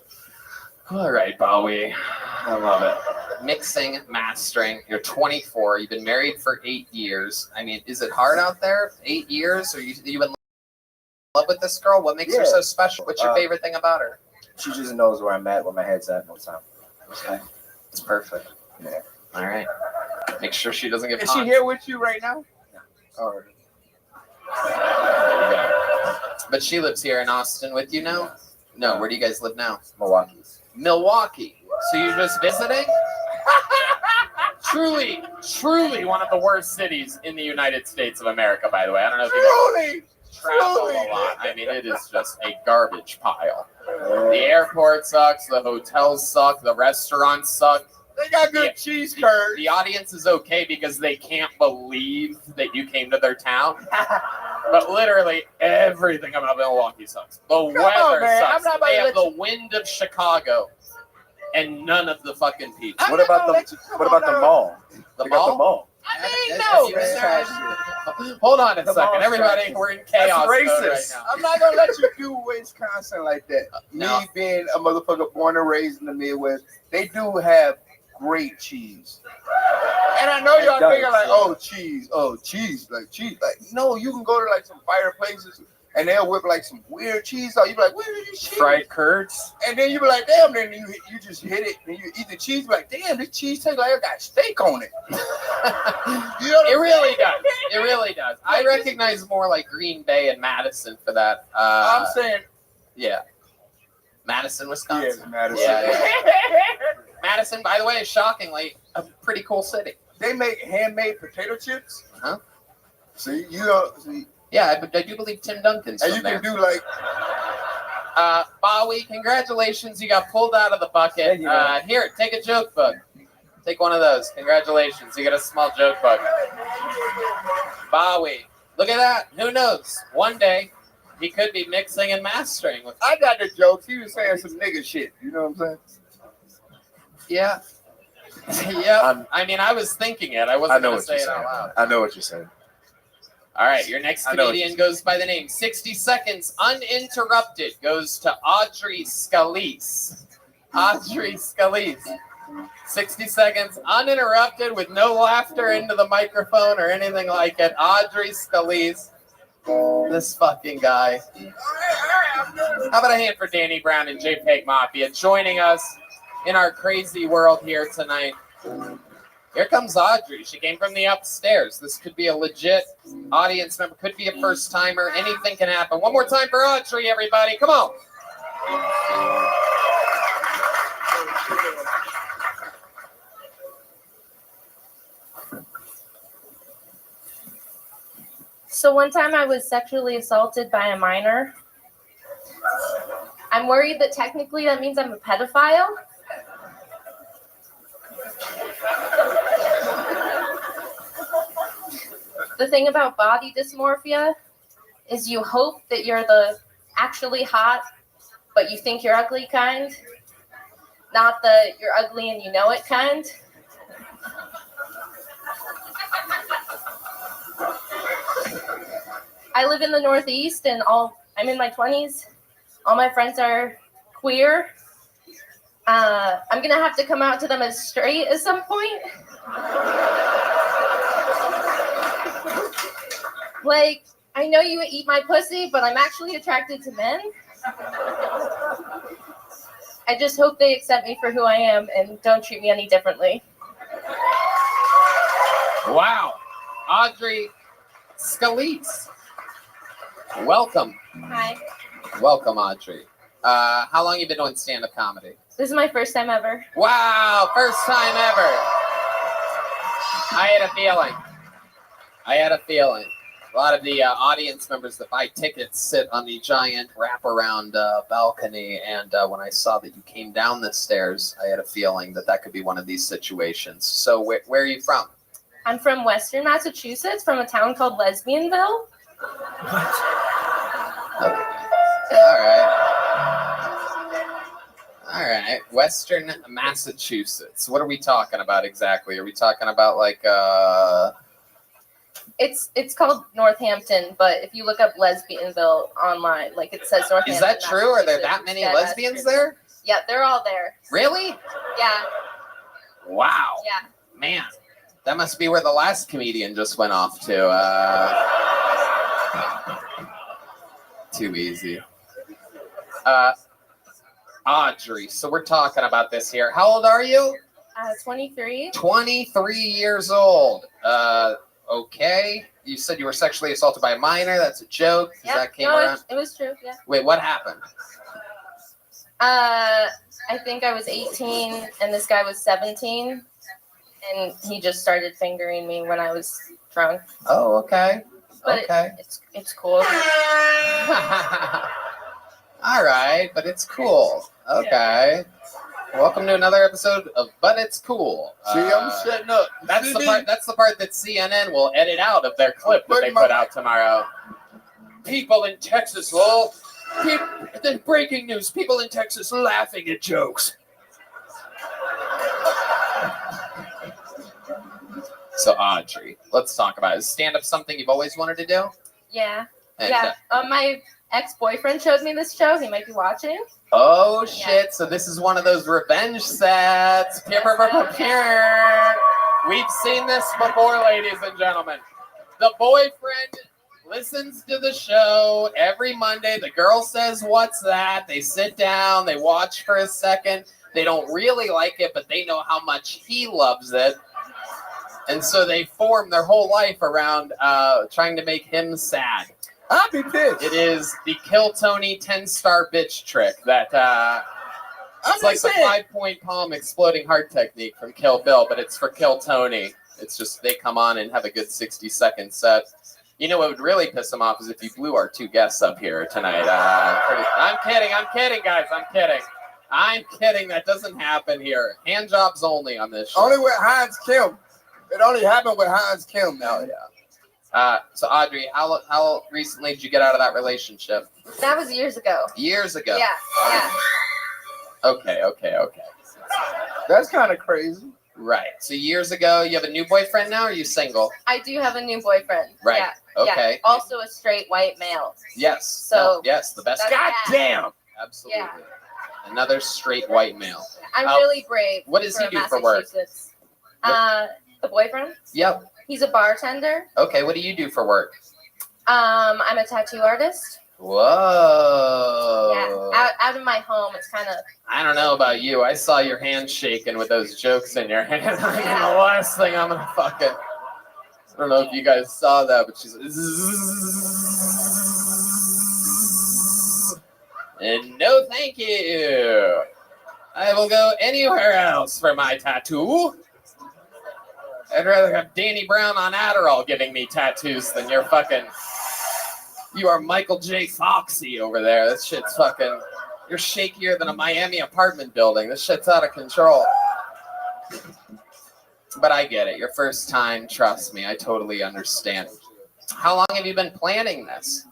All right, Bowie. I love it. Mixing, mastering. You're 24. You've been married for 8 years. I mean, is it hard out there? 8 years? Are you in love with this girl? What makes her so special? What's your favorite thing about her? She just knows where I'm at, where my head's at no time. Okay. It's perfect. Yeah. All right. Make sure she doesn't get Is she here with you right now? Oh. There you go. But she lives here in Austin with you now? No, where do you guys live now? Milwaukee. Milwaukee. So you're just visiting? Truly one of the worst cities in the United States of America, by the way. I don't know if you travel a lot. I mean, it is just a garbage pile. The airport sucks, the hotels suck, the restaurants suck. They got good cheese curds. The audience is okay because they can't believe that you came to their town. But literally everything about Milwaukee sucks. The weather sucks. They have the wind of Chicago and none of the fucking people. What about the mall? The They got the mall? mall. Hold on a second. Everybody, we're in chaos mode right now. I'm not gonna let you do Wisconsin like that. No. Me being a motherfucker born and raised in the Midwest, they do have great cheese. And I know y'all thinking like, oh cheese, like cheese. Like, no, you can go to like some fireplaces and they'll whip like some weird cheese out. You be like, where is this cheese? Fried curds. And then you be like, damn, then you just hit it and you eat the cheese, be like, damn, this cheese tastes like it got steak on it. You know what It I'm really saying? does. It really does. I recognize more like Green Bay and Madison for that. I'm saying, yeah. Madison, Wisconsin. Yes, Madison. Yeah. Madison, by the way, is shockingly a pretty cool city. They make handmade potato chips. Huh? See, you don't see. Yeah, I do believe Tim Duncan's And from you there. can do like. Bowie, congratulations. You got pulled out of the bucket. Here, take a joke book. Take one of those. Congratulations. You got a small joke book. Bowie, look at that. Who knows? One day, he could be mixing and mastering with. I got the jokes. He was saying some nigga shit. You know what I'm saying? Yeah. Yeah. I mean, I was thinking it. I wasn't going to say it out loud. I know what you're saying. All right, your next comedian goes by the name 60 Seconds Uninterrupted goes to Audrey Scalise. Audrey Scalise. 60 seconds uninterrupted with no laughter into the microphone or anything like it. Audrey Scalise. This fucking guy. How about a hand for Danny Brown and JPEG Mafia joining us in our crazy world here tonight. Here comes Audrey. She came from the upstairs. This could be a legit audience member, could be a first timer. Anything can happen. One more time for Audrey, everybody. Come on. So one time I was sexually assaulted by a minor. I'm worried that technically that means I'm a pedophile. The thing about body dysmorphia is you hope that you're the actually hot, but you think you're ugly kind, not the you're ugly and you know it kind. I live in the Northeast, and I'm in my 20s. All my friends are queer. I'm gonna have to come out to them as straight at some point. Like, I know you eat my pussy, but I'm actually attracted to men. I just hope they accept me for who I am and don't treat me any differently. Wow. Audrey Scalise. Welcome. Hi. Welcome, Audrey. How long have you been doing stand-up comedy? This is my first time ever. Wow, first time ever. I had a feeling. A lot of the audience members that buy tickets sit on the giant wraparound balcony, and when I saw that you came down the stairs, I had a feeling that could be one of these situations. So where are you from? I'm from Western Massachusetts, from a town called Lesbianville. Okay. All right. Western Massachusetts. What are we talking about exactly? Are we talking about like It's called Northampton, but if you look up Lesbianville online, like it says Northampton. Is that true? Are there that many lesbians there? Yeah, they're all there. Really? Yeah. Wow. Yeah. Man, that must be where the last comedian just went off to. Too easy. Audrey, so we're talking about this here. How old are you? 23. 23 years old. Okay. You said you were sexually assaulted by a minor. That's a joke. Yeah, That came around. it was true. Yeah. Wait, what happened? I think I was 18 and this guy was 17, and he just started fingering me when I was drunk. Oh, okay. But okay. It's cool. All right, but it's cool. Okay. Welcome to another episode of But It's Cool. See, I'm setting up. That's the part that CNN will edit out of their clip that they put out tomorrow. People in Texas, the breaking news, people in Texas laughing at jokes. So Audrey, let's talk about it. Is stand-up something you've always wanted to do? Yeah. And, yeah. My ex-boyfriend showed me this show. He might be watching. Oh, shit. Yeah. So this is one of those revenge sets. We've seen this before, ladies and gentlemen. The boyfriend listens to the show every Monday. The girl says, "What's that?" They sit down. They watch for a second. They don't really like it, but they know how much he loves it. And so they form their whole life around trying to make him sad. I'll be pissed. It is the Kill Tony 10-star bitch trick that it's like the 5-point palm exploding heart technique from Kill Bill, but it's for Kill Tony. It's just they come on and have a good 60-second set. You know what would really piss him off is if you blew our two guests up here tonight. I'm kidding, guys. I'm kidding. That doesn't happen here. Hand jobs only on this show. Only with Heinz Kim. It only happened with Heinz Kim now. Yeah. So Audrey, how recently did you get out of that relationship? That was years ago. Years ago. Yeah. Okay. That's kind of crazy. Right. So years ago, you have a new boyfriend now, or are you single? I do have a new boyfriend. Right. Yeah. Okay. Yeah. Also a straight white male. Yes. So yes, the best. God damn. Absolutely. Yeah. Another straight white male. I'm really brave. What does he do for work? The boyfriend? Yep. He's a bartender. Okay, what do you do for work? I'm a tattoo artist. Whoa. Yeah, out of my home, it's kind of... I don't know about you. I saw your hand shaking with those jokes in your hand. I know the last thing I'm going to fucking... I don't know if you guys saw that, but she's... And no thank you. I will go anywhere else for my tattoo. I'd rather have Danny Brown on Adderall giving me tattoos than your fucking... You are Michael J. Foxy over there. This shit's fucking... You're shakier than a Miami apartment building. This shit's out of control. But I get it. Your first time, trust me. I totally understand. How long have you been planning this?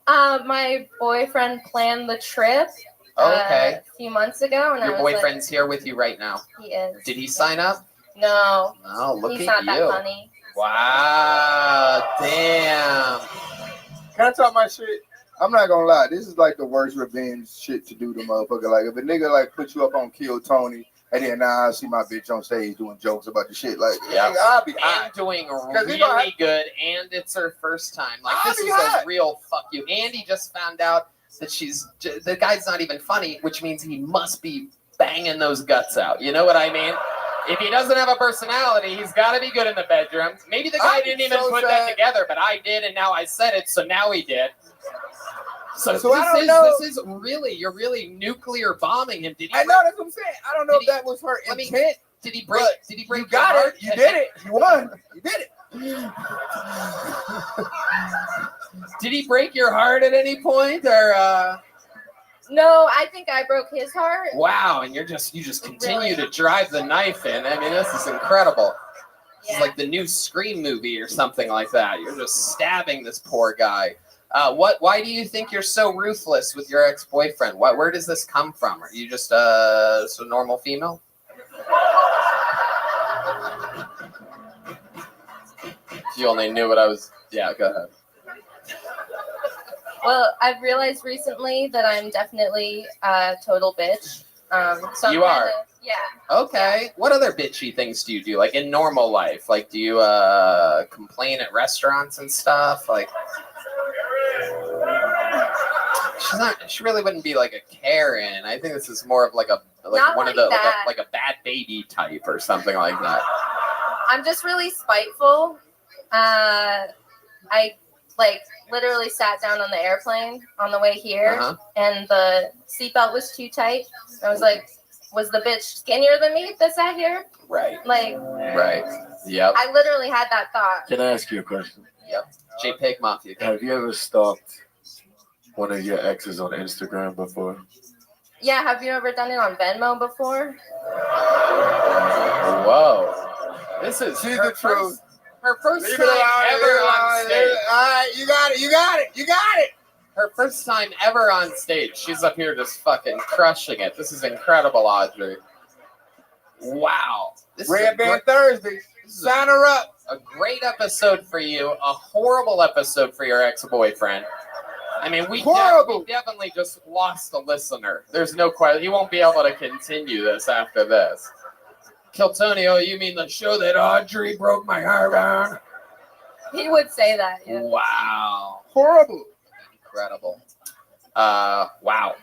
My boyfriend planned the trip Okay. a few months ago, and I Your was boyfriend's here with you right now. like, he is. Did he sign up? No. Oh, look He's at not you. that funny. Wow, damn. Can I talk my shit? I'm not gonna lie, this is like the worst revenge shit to do to motherfucker. Like if a nigga like put you up on Kill Tony, and then now I see my bitch on stage doing jokes about the shit. Like, Yeah, nigga, I'll be and hot. doing he gonna really have- good, and it's her first time. Like I'll this be is hot. a real fuck you. Andy just found out that the guy's not even funny, which means he must be banging those guts out. You know what I mean? If he doesn't have a personality, he's got to be good in the bedroom. Maybe the guy I'm didn't even so put that sad. together, but I did, and now I said it, so now he did. So I don't know. this is really, you're really nuclear bombing him. Did he? I know that's what I'm saying. I don't know if that was her intent. Did he break? but Did he break? You got your it. heart? You did it. You won. You did it. Did he break your heart at any point, or? No, I think I broke his heart. Wow, and you just continue to drive the knife in. I mean, this is incredible. This is like the new Scream movie or something like that. You're just stabbing this poor guy. Why do you think you're so ruthless with your ex-boyfriend? Where does this come from? Are you just a normal female? If you only knew what I was. Yeah, go ahead. Well, I've realized recently that I'm definitely a total bitch. So You are? Yeah. Okay. What other bitchy things do you do? Like in normal life? Like do you complain at restaurants and stuff? Like she really wouldn't be like a Karen. I think this is more of like a Not one of like the that. like a bad baby type or something like that. I'm just really spiteful. I literally sat down on the airplane on the way here, Uh-huh. and the seatbelt was too tight. I was like, was the bitch skinnier than me that sat here? Right. Like, Right. Yep. I literally had that thought. Can I ask you a question? Yep. JPEG Mafia. Have you ever stalked one of your exes on Instagram before? Yeah, have you ever done it on Venmo before? Whoa. This is She's her the truth. Her first Leave it time alone, ever leave it on alone, stage. leave it- all right, you got it. You got it. You got it. Her first time ever on stage. She's up here just fucking crushing it. This is incredible, Audrey. Wow. This Red is a Band Thursday. Sign her up. A great episode for you. A horrible episode for your ex-boyfriend. I mean, we definitely just lost a listener. There's no question. You won't be able to continue this after this. Kiltonio, you mean the show that Audrey broke my heart on? He would say that, yeah. Wow. Horrible. Incredible. Wow.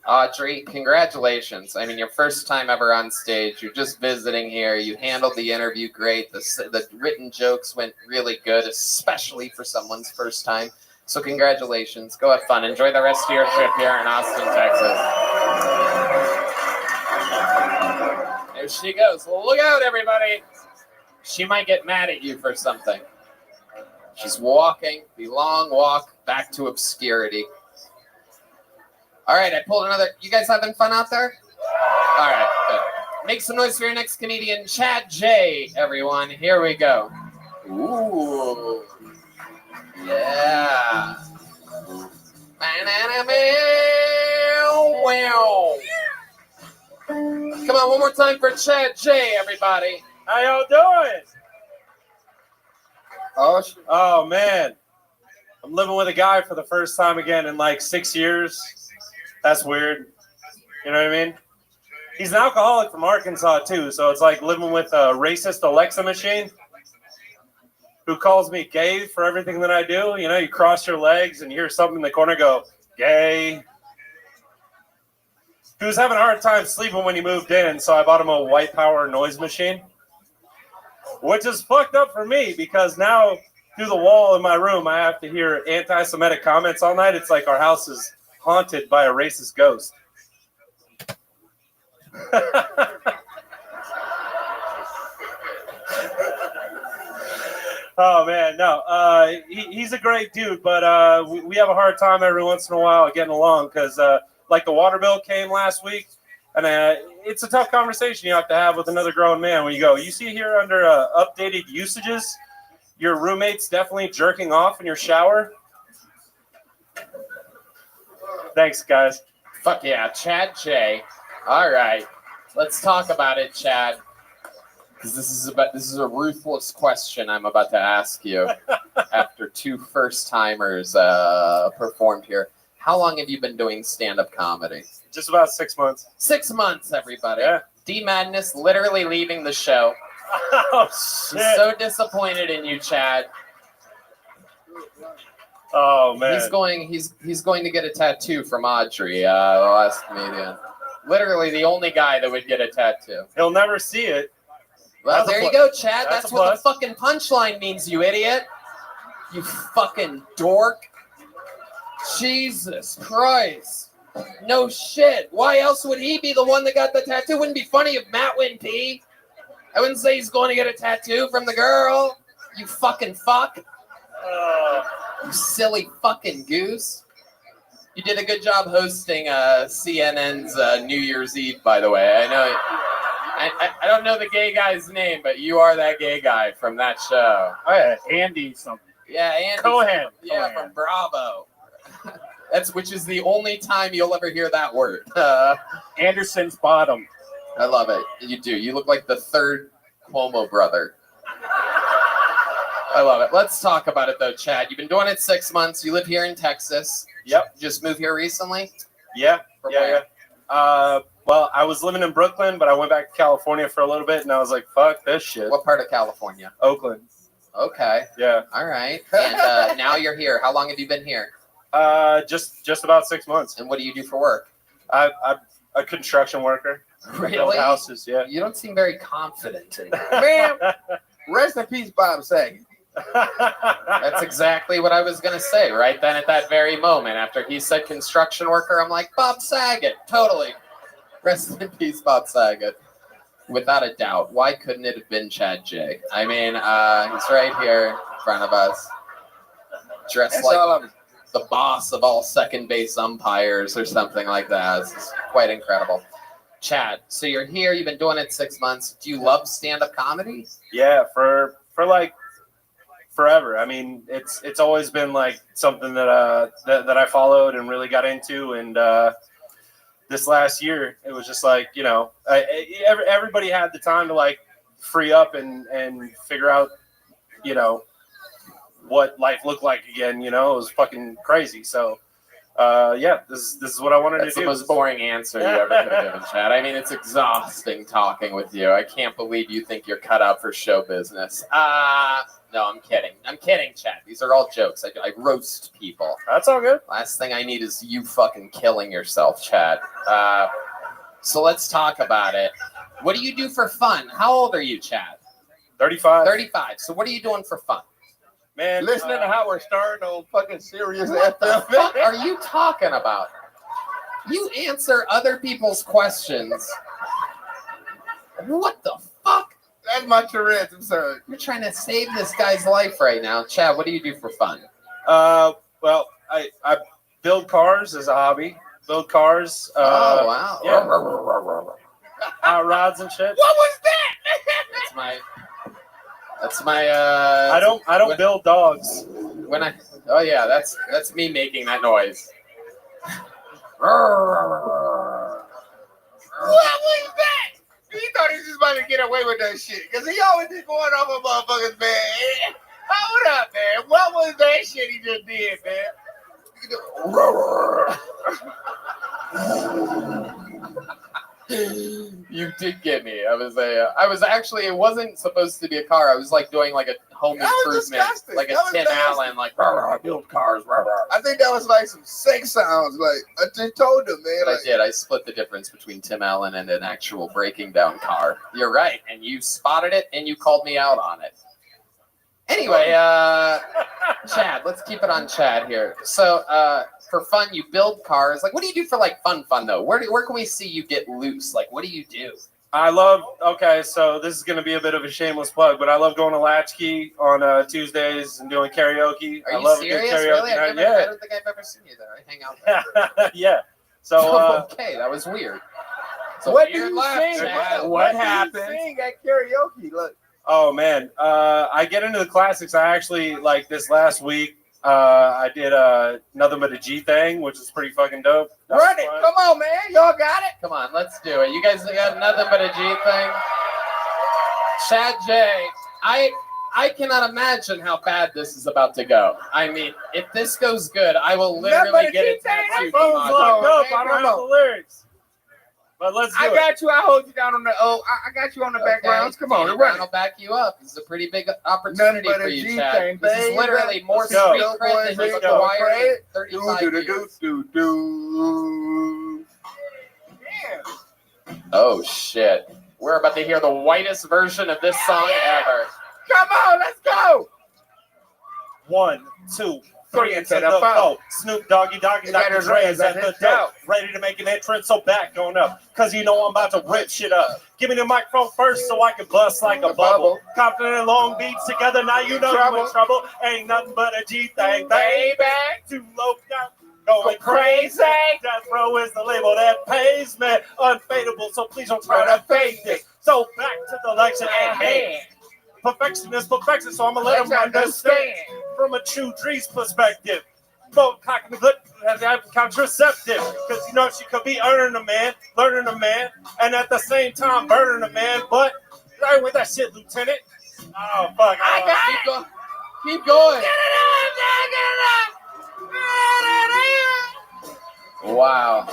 Audrey, congratulations. I mean, your first time ever on stage. You're just visiting here. You handled the interview great. The written jokes went really good, especially for someone's first time. So congratulations. Go have fun. Enjoy the rest of your trip here in Austin, Texas. There she goes. Well, look out, everybody. She might get mad at you for something. She's walking the long walk back to obscurity. All right, I pulled another. You guys having fun out there? All right, good. Make some noise for your next comedian, Chad J, everyone. Here we go. Ooh. Yeah. Come on, one more time for Chad J, everybody. How y'all doing? Oh man, I'm living with a guy for the first time again in like 6 years. That's weird. You know what I mean? He's an alcoholic from Arkansas too, so it's like living with a racist Alexa machine who calls me gay for everything that I do. You know, you cross your legs and you hear something in the corner go, gay. He was having a hard time sleeping when he moved in, so I bought him a white power noise machine. Which is fucked up for me because now through the wall in my room, I have to hear anti-Semitic comments all night. It's like our house is haunted by a racist ghost. Oh, man, no. He's a great dude, but we have a hard time every once in a while getting along because, like, the water bill came last week. And it's a tough conversation you have to have with another grown man when you go, you see here under updated usages, your roommate's definitely jerking off in your shower. Thanks, guys. Fuck yeah, Chad J. All right, let's talk about it, Chad. Because this is a ruthless question I'm about to ask you after two first-timers performed here. How long have you been doing stand-up comedy? Just about 6 months. 6 months, everybody. Yeah. D Madness literally leaving the show. Oh He's shit. so disappointed in you, Chad. Oh man. He's going to get a tattoo from Audrey, the last comedian. Literally the only guy that would get a tattoo. He'll never see it. Well, That's a there you plus. go, Chad. That's That's a what the plus. fucking punchline means, you idiot. You fucking dork. Jesus Christ. No shit. Why else would he be the one that got the tattoo? Wouldn't it be funny if Matt went pee. I wouldn't say he's going to get a tattoo from the girl. You fucking fuck. You silly fucking goose. You did a good job hosting CNN's New Year's Eve, by the way. I know. I don't know the gay guy's name, but you are that gay guy from that show. Oh yeah, Andy something. Yeah, Andy. Cohen. Yeah, Cohen. from Bravo. Which is the only time you'll ever hear that word. Anderson's bottom. I love it. You do. You look like the third Cuomo brother. I love it. Let's talk about it though, Chad. You've been doing it 6 months. You live here in Texas. Yep. Just moved here recently? Yeah. From Yeah. where? Yeah. Well, I was living in Brooklyn, but I went back to California for a little bit, and I was like, "Fuck this shit." What part of California? Oakland. Okay. Yeah. All right. And now you're here. How long have you been here? Just about 6 months. And what do you do for work? I'm a construction worker. Really? Build houses. Yeah. You don't seem very confident in that. Man, rest in peace, Bob Saget. That's exactly what I was going to say right then at that very moment. After he said construction worker, I'm like, Bob Saget. Totally. Rest in peace, Bob Saget. Without a doubt. Why couldn't it have been Chad J? I mean, he's right here in front of us. Dressed That's like all of it. the boss of all second base umpires or something like that. It's quite incredible. Chad, so you're here. You've been doing it 6 months. Do you love stand-up comedy? Yeah, for like forever. I mean, it's always been like something that I followed and really got into, and this last year it was just like, you know, everybody had the time to like free up and figure out, you know, what life looked like again. You know, it was fucking crazy. So yeah, this is what I wanted That's to do. the most boring answer you ever could have given, Chad. I mean, it's exhausting talking with you. I can't believe you think you're cut out for show business. No, I'm kidding. I'm kidding, Chad. These are all jokes. I roast people. That's all good. Last thing I need is you fucking killing yourself, Chad. So let's talk about it. What do you do for fun? How old are you, Chad? 35. 35. So what are you doing for fun? Man, Listening to Howard Stern on fucking Sirius What the FM. fuck are you talking about? You answer other people's questions. What the fuck? That's my Tourette's. I'm sorry. You're trying to save this guy's life right now. Chad, what do you do for fun? Well, I build cars as a hobby. Build cars. Oh, wow. Yeah. Hot rods and shit. What was that? That's my I don't build dogs. Oh yeah, that's me making that noise. What was that? He thought he was just about to get away with that shit. Because he always be going off a motherfucker's man. Hold up, man. What was that shit he just did, man? You did get me. I was actually, it wasn't supposed to be a car. I was like doing like a home improvement, like a Tim Allen, like build cars. I think that was like some sex sounds. Like I just told him, man. But I did. I split the difference between Tim Allen and an actual breaking down car. You're right, and you spotted it and you called me out on it. Anyway, Chad, let's keep it on Chad here. So, for fun, you build cars. Like, what do you do for like fun though? Where can we see you get loose? Like, what do you do? Okay, so this is going to be a bit of a shameless plug, but I love going to Latchkey on Tuesdays and doing karaoke. Are I you love serious? A good karaoke Really? night. I don't think I've ever seen you there. I hang out there. Yeah. So, okay, that was weird. What do you sing? What happened? Do you sing at karaoke? Look. Oh man, I get into the classics. I actually like this last week. I did Nothing But a G Thing, which is pretty fucking dope. That was Run it. fun. Come on, man. Y'all got it. Come on, let's do it. You guys got Nothing But a G Thing? Chad J, I cannot imagine how bad this is about to go. I mean, if this goes good, I will literally get it My tattooed. phone's on locked my- up. I don't have the lyrics. But let's do I it. got you. I hold you down on the. I got you on the backgrounds. Come on, Danny run Brown it. will back you up. This is a pretty big opportunity Nothing but for a you, G Chad. thing, This is baby. literally more Let's go. street cred than you've acquired in 35 years. Oh, shit. We're about to hear the whitest version of this song ever. Come on, let's go. 1, 2, 3 into the the four. four. Snoop Doggy Doggy They got Dr. his Dre hands is at at the his door, mouth. ready to make an entrance, so back on up, cause you know I'm about to rip shit up. Give me the microphone first so I can bust like a bubble. Confident in long beats together, now you know you in trouble. Ain't nothing but a G thing, baby. Too low down, going crazy. Death Row is the label that pays me. Unfadable, so please don't try to fake this. So back to the lecture at hand. Perfectionist, perfection, so I'm gonna let them understand from a true Dre's perspective. Both cock and the good have contraceptive, because you know she could be earning a man, learning a man, and at the same time burning a man. But I ain't with that shit, Lieutenant. Oh fuck! I got it. Keep going. Get it on. Wow.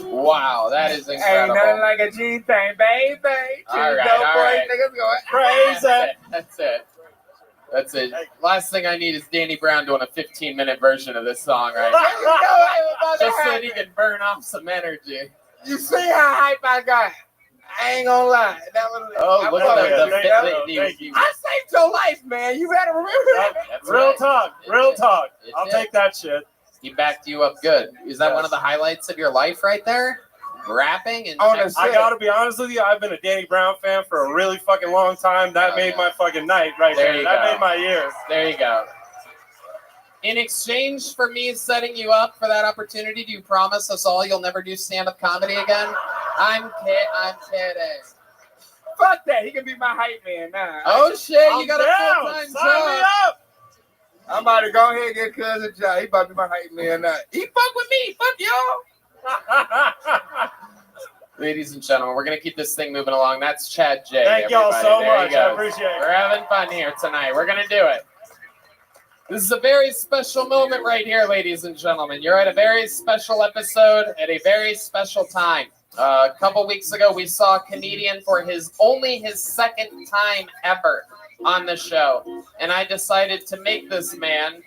Wow, that is Ain't incredible. nothing like a G thing, baby. All right. Niggas going Crazy. That's it. Last thing I need is Danny Brown doing a 15-minute version of this song right now. Just so that he can burn off some energy. You see how hype I got? I ain't gonna lie. That was. Look at I saved your life, man. You better remember that. That's Real right. talk, real talk. It I'll did. take that shit. He backed you up good. Is that one of the highlights of your life right there? Rapping and I gotta be honest with you, I've been a Danny Brown fan for a really fucking long time. That made my fucking night right there. you That go. made my year. There you go. In exchange for me setting you up for that opportunity, do you promise us all you'll never do stand-up comedy again? I'm kidding. Fuck that. He can be my hype man now. Oh shit, you got a down. full-time Sign me job. up. I'm about to go ahead and get cousin John. He about to be my hype man now. He fuck with me. Fuck y'all. Ladies and gentlemen, we're going to keep this thing moving along. That's Chad J. Thank y'all everybody. so There you much. go. I appreciate it. We're having fun here tonight. We're going to do it. This is a very special moment right here, ladies and gentlemen. You're at a very special episode at a very special time. A couple weeks ago, we saw a comedian for only his second time ever on the show. And I decided to make this man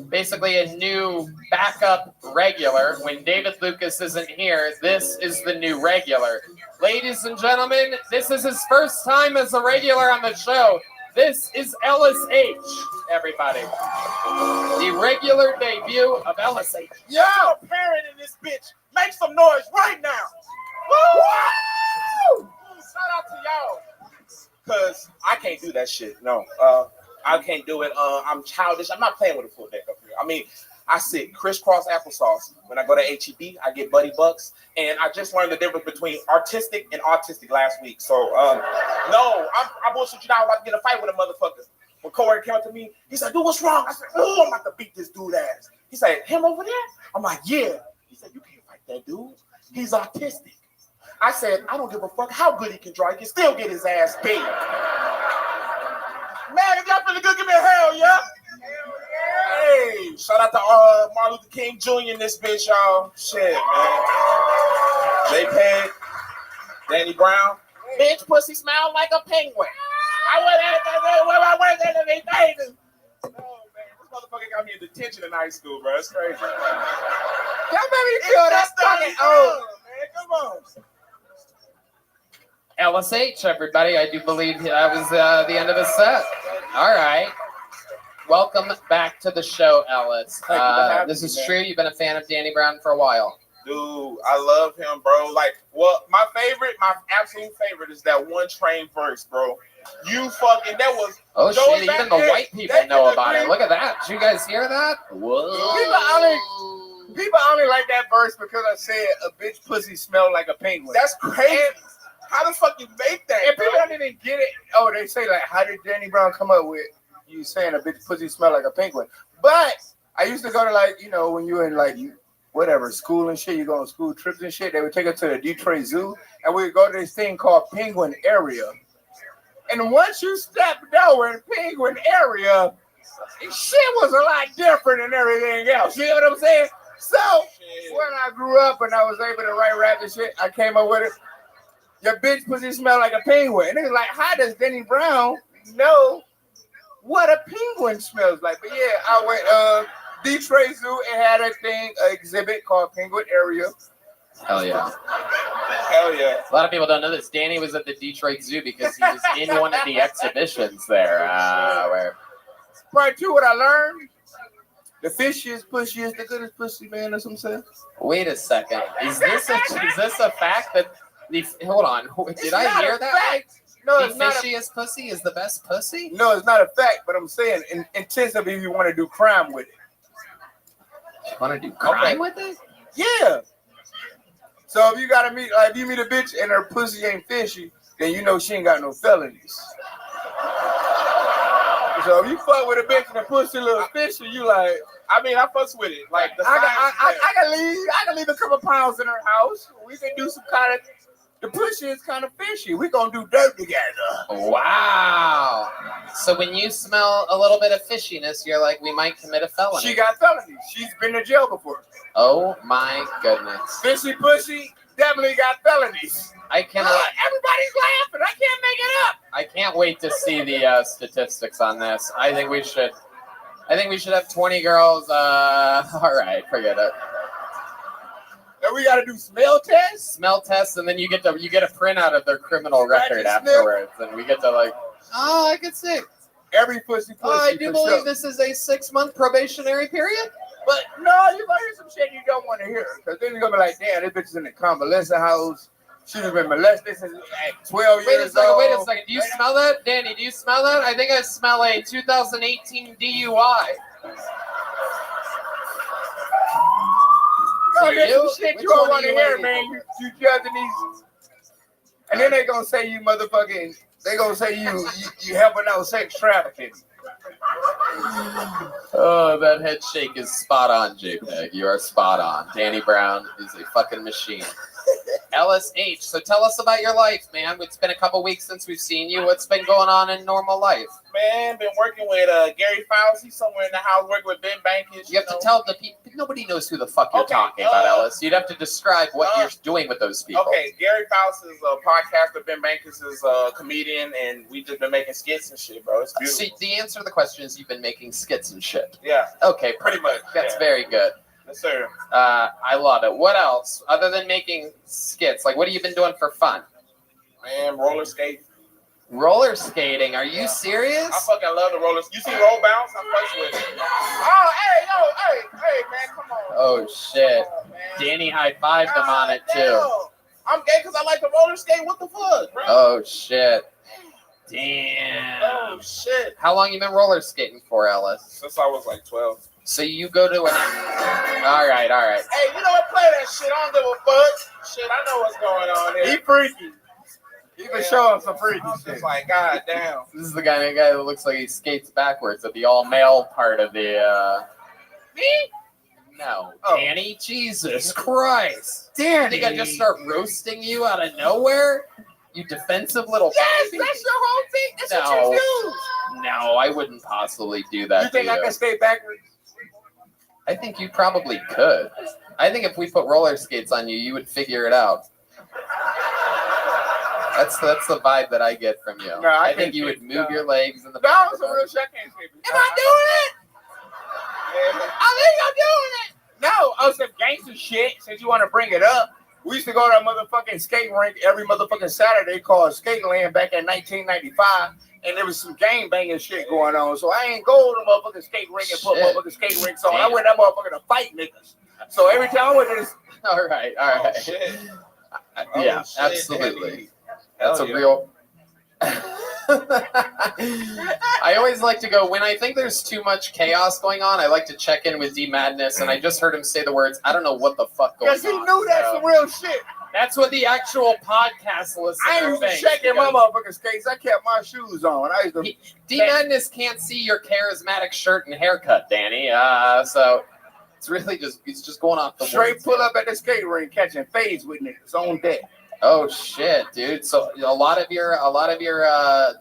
basically a new backup regular. When David Lucas isn't here, this is the new regular. Ladies and gentlemen, this is his first time as a regular on the show. This is Ellis H, everybody. The regular debut of Ellis H. Yo, parent in this bitch, make some noise right now. Woo! Shout out to y'all. Cause I can't do that shit. No, I can't do it. I'm childish. I'm not playing with a full deck up here. I mean, I sit crisscross applesauce. When I go to HEB, I get Buddy Bucks, and I just learned the difference between artistic and autistic last week. So, no, I bullshit you now. I'm about to get in a fight with a motherfucker. When Corey came up to me, he said, "Dude, what's wrong?" I said, "Oh, I'm about to beat this dude ass." He said, "Him over there?" I'm like, "Yeah." He said, "You can't fight that dude. He's autistic." I said, "I don't give a fuck how good he can draw. He can still get his ass beat." Man, if y'all feeling good, give me a hell, yeah. Hey, shout out to Martin Luther King Jr. in this bitch, y'all. Shit, man. JPEG, Danny Brown. Bitch, pussy smell like a penguin. I went at that everything. Oh, man, this motherfucker got me in detention in high school, bro. It's crazy. Y'all made me feel that fucking old. Man, come on. Ellis H, everybody. I do believe that was the end of his set. All right. Welcome back to the show, Ellis. Thank you for having This me, is man. true. You've been a fan of Danny Brown for a while. Dude, I love him, bro. Like, well, my absolute favorite is that one train verse, bro. You fucking, that was. Oh, those shit. back Even the then, white people they know could about it. agree. Look at that. Did you guys hear that? Whoa. People only like that verse because I said a bitch pussy smell like a penguin. That's crazy. How the fuck you make that? And bro? people don't even get it. Oh, they say like, how did Danny Brown come up with you saying a bitch pussy smell like a penguin. But I used to go to like, you know, when you were in like whatever school and shit, you go on school trips and shit. They would take us to the Detroit Zoo, and we would go to this thing called Penguin Area. And once you stepped over in Penguin Area, shit was a lot different than everything else. You know what I'm saying? So when I grew up and I was able to write rap and shit, I came up with it. Your bitch pussy smell like a penguin. And it was like, how does Denny Brown know what a penguin smells like? But yeah, I went Detroit Zoo. It had a thing, an exhibit called Penguin Area. Hell yeah. Hell yeah. A lot of people don't know this. Danny was at the Detroit Zoo because he was in one of the exhibitions there. Where Part two, what I learned, the fishiest pussy is the goodest pussy, man. That's what I'm saying. Wait a second. Is this a fact that hold on? Did I hear that right? No, the fishiest pussy is the best pussy? No, it's not a fact, but I'm saying intensively you want to do crime with it. You want to do crime with it? Yeah. So if you gotta meet, like, if you meet a bitch and her pussy ain't fishy, then you know she ain't got no felonies. So if you fuck with a bitch and the pussy a little fishy, you like, I mean, I fucks with it. Like the I can leave a couple pounds in her house. We can do some kind of. The pussy is kind of fishy. We gonna do dirt together. Wow. So when you smell a little bit of fishiness, you're like, we might commit a felony. She got felonies. She's been to jail before. Oh my goodness. Fishy pussy definitely got felonies. I cannot. Everybody's laughing. I can't make it up. I can't wait to see the statistics on this. I think we should have 20 girls. All right, forget it. And we gotta do smell tests. Smell tests, and then you get a printout of their criminal record afterwards, and we get to like, oh, I can see every pussy. Oh, I do believe this is a 6-month probationary period. But no, you're gonna hear some shit you don't want to hear, because then you're gonna be like, damn, this bitch is in the convalescent house. She's been molested since at 12 years old. Wait a second. Do you smell that, Danny? Do you smell that? I think I smell a 2018 DUI. There's some shit you don't want to hear, man. You judging these, and then they gonna say you motherfucking. They gonna say you helping out sex trafficking. Oh, that head shake is spot on, JPEG. You are spot on. Danny Brown is a fucking machine. LSH, so tell us about your life, man. It's been a couple weeks since we've seen you. What's been going on in normal life? Man, been working with Gary Fowles. He's somewhere in the house working with Ben Bankers. You have to tell the people. Nobody knows who the fuck you're talking about, Ellis. You'd have to describe what you're doing with those people. Okay, Gary Fowles is a podcaster. Ben Bankers is a comedian, and we just been making skits and shit, bro. It's beautiful. See, the answer to the question is you've been making skits and shit. Yeah. Okay, pretty much. That's very good. Yes, sir. I love it. What else? Other than making skits, like what have you been doing for fun? Man, roller skate. Roller skating? Are you serious? I fucking love the roller. You see roll bounce? I fucks with it. Oh, hey, man, come on. Oh shit! Danny high-fived him on it too. I'm gay because I like to roller skate. What the fuck, bro? Oh shit! Damn. Oh shit! How long you been roller skating for, Ellis? Since I was like 12. So you go to an. All right. Hey, you know what? Play that shit. I don't give a fuck. Shit, I know what's going on here. He freaky. He been showing some freaky shit. It's like, god damn. This is the guy that looks like he skates backwards at the all-male part of the. Me? No, Danny. Jesus Christ, Danny. I think I just start roasting you out of nowhere. You defensive little. Yes, baby. that's your whole thing. That's what you do. No, I wouldn't possibly do that. You think I can stay backwards? I think you probably could. I think if we put roller skates on you, you would figure it out. That's the vibe that I get from you. No, I think you would move your legs in the. That was a real shit. I can't skate. Am I doing it? I think I'm doing it. No, some gangster shit. Since you want to bring it up, we used to go to a motherfucking skate rink every motherfucking Saturday called Skate Land back in 1995. And there was some gang banging shit going on. So I ain't go to the motherfucking skate rink and put motherfucking skate rinks on. I went that motherfucker to fight niggas. So every time I went to this. All right. Oh, shit. Yeah, shit, absolutely. Danny. That's Hell a yeah. real. I always like to go when I think there's too much chaos going on. I like to check in with D Madness, and I just heard him say the words. I don't know what the fuck going on. Because he knew that's some real shit. That's what the actual podcast listeners I used to think. check in my motherfucking skates. I kept my shoes on. I used to. D Madness can't see your charismatic shirt and haircut, Danny. So it's really just going off the Straight words. pull up at the skate rink catching fades with niggas on deck. Oh shit, dude! So a lot of your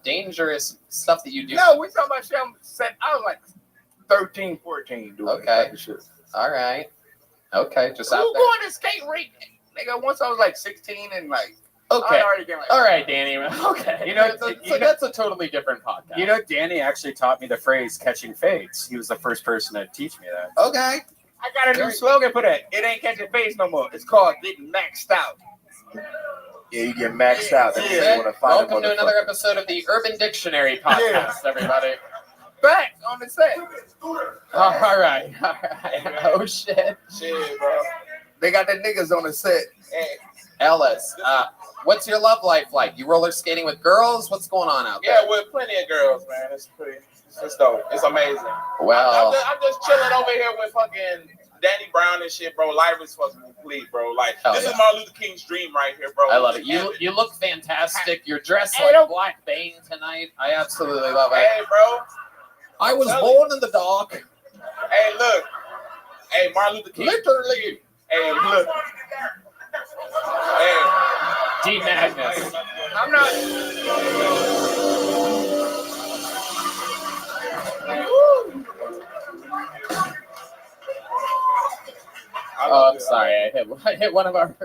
dangerous stuff that you do. No, we talking about shit. I was like 13, 14 doing that type of shit. All right. Okay, just Who out there. going to skate rink? Nigga, once I was like 16 and like. Okay. I already getting like, All right, Danny. Okay. You know, that's a totally different podcast. You know, Danny actually taught me the phrase "catching fades." He was the first person to teach me that. Okay. I got a new slogan for that. It ain't catching fades no more. It's called getting maxed out. Yeah, you get maxed out. That means you want to find Welcome to another episode of the Urban Dictionary podcast, everybody. Back on the set. All right. Oh shit. Shit, bro. They got the niggas on the set. Hey. Ellis, what's your love life like? You roller skating with girls? What's going on out there? Yeah, with plenty of girls, man. It's dope. It's amazing. Well, I'm just chilling over here with fucking Danny Brown and shit, bro. Life is fucking complete, bro. Like, this is Martin Luther King's dream right here, bro. I love it. You look fantastic. You're dressed like Black Bane tonight. I absolutely love it. Hey, bro. I was born in the dark. Hey, look. Hey, Martin Luther King. Literally. Hey, look. Hey. D Magnus. I'm not. Oh, I'm sorry. I hit one of our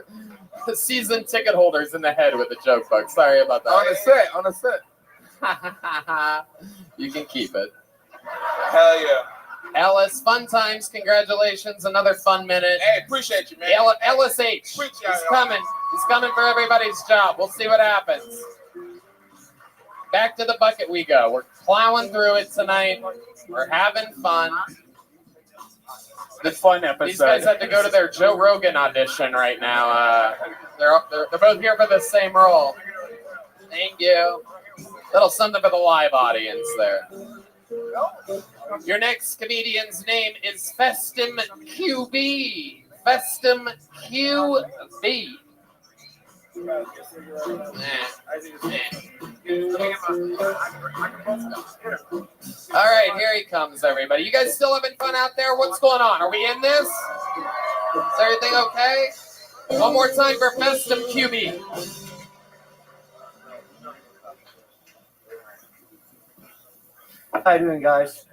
season ticket holders in the head with a joke bug. Sorry about that. On the set. You can keep it. Hell yeah. Ellis, fun times. Congratulations. Another fun minute. Hey, appreciate you, man. Ellis H. He's coming. He's coming for everybody's job. We'll see what happens. Back to the bucket we go. We're plowing through it tonight. We're having fun. The fun episode. These guys have to go to their Joe Rogan audition right now. They're both here for the same role. Thank you. Little something for the live audience there. Your next comedian's name is Festum QB. Festum QB. All right, here he comes, everybody. You guys still having fun out there? What's going on? Are we in this? Is everything okay? One more time for Festum QB. How you doing, guys?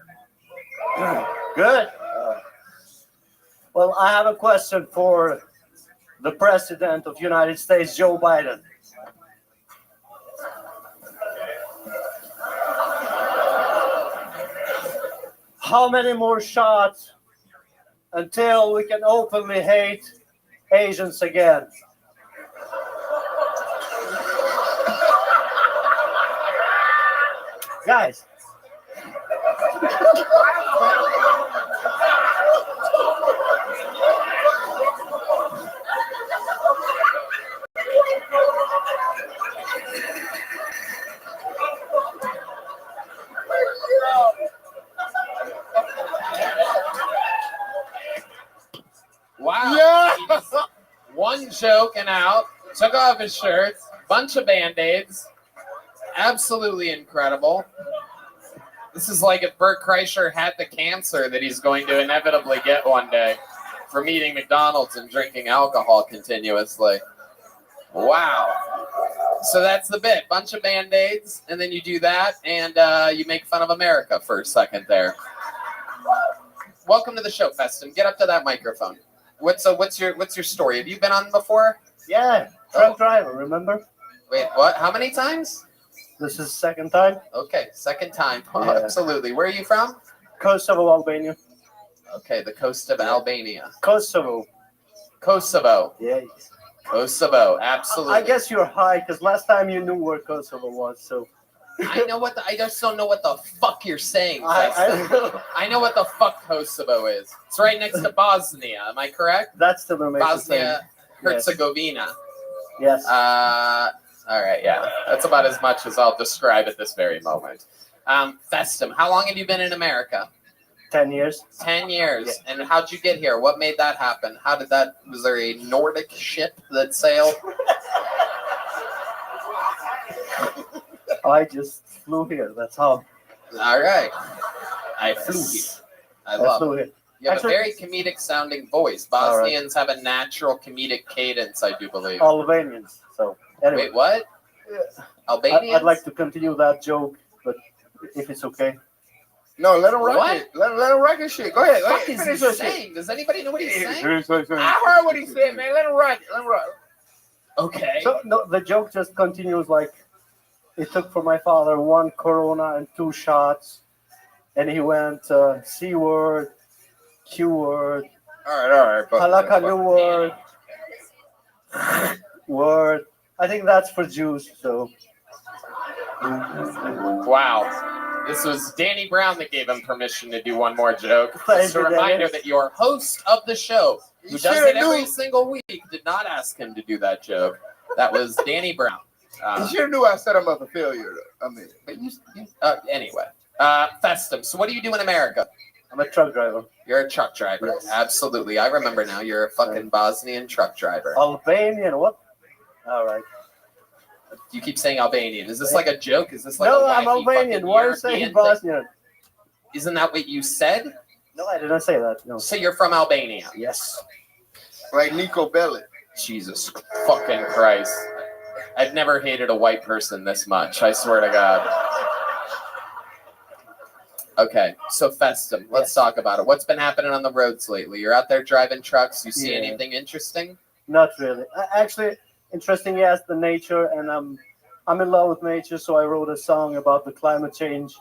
Good. Well, I have a question for the President of the United States, Joe Biden. How many more shots until we can openly hate Asians again? Guys. Wow. Yeah. One joke and out. Took off his shirt. Bunch of Band-Aids. Absolutely incredible. This is like if Bert Kreischer had the cancer that he's going to inevitably get one day from eating McDonald's and drinking alcohol continuously. Wow. So that's the bit. Bunch of Band-Aids, and then you do that, and you make fun of America for a second there. Welcome to the show, Festum. Get up to that microphone. What's your story? Have you been on before? Yeah, truck driver, remember? Wait, what? How many times? This is second time. Okay, second time. Oh, Yeah. absolutely. Where are you from? Kosovo, Albania. Okay, the coast of Albania. Kosovo. Kosovo. Yeah. Kosovo, absolutely. I guess you're high because last time you knew where Kosovo was, so. I know I just don't know what the fuck you're saying. I know what the fuck Kosovo is. It's right next to Bosnia. Am I correct? That's the amazing Bosnia, Herzegovina. Yes. All right, yeah. That's about as much as I'll describe at this very moment. Festum, how long have you been in America? 10 years. 10 years. And how'd you get here? What made that happen? How did that? Was there a Nordic ship that sailed? I just flew here. That's how. All right. I flew here. I love flew it. here. You have Actually- a very comedic sounding voice. All right. Bosnians have a natural comedic cadence, I do believe. Albanians. So anyway. Wait, what? Albanians? I'd like to continue that joke, but if it's okay. No, let him rock What? it. Let him rock his shit. Go ahead. Go What ahead. is he Finish your shit. saying? Does anybody know what he's saying? I heard what he said, man. Let him rock it. Let him rock it. Okay. So no, the joke just continues like it took for my father 1 Corona and 2 shots, and he went C word, Q word, All right. Halakanu word, word. I think that's for Jews. So Wow. This was Danny Brown that gave him permission to do one more joke. Just a you, reminder Dennis. that your host of the show, who You does shoulda it every knew. single week, did not ask him to do that joke. That was Danny Brown. You should have knew I set him up for failure. I mean, But anyway, Festum. So what do you do in America? I'm a truck driver. You're a truck driver. Yes. Absolutely. I remember now. You're a fucking Bosnian truck driver. Albanian. What? All right. You keep saying Albanian. Is this like a joke? Is this like No, a I'm wacky Albanian. fucking Why are you saying European Bosnian? thing? Isn't that what you said? No, I didn't say that. No. So you're from Albania? Yes. like Nico Bellic. Jesus fucking Christ. I've never hated a white person this much. I swear to God. Okay, so Festum, let's talk about it. What's been happening on the roads lately? You're out there driving trucks. You see Yeah. anything interesting? Not really. Actually, interesting. Yes, the nature, and I'm in love with nature. So I wrote a song about the climate change.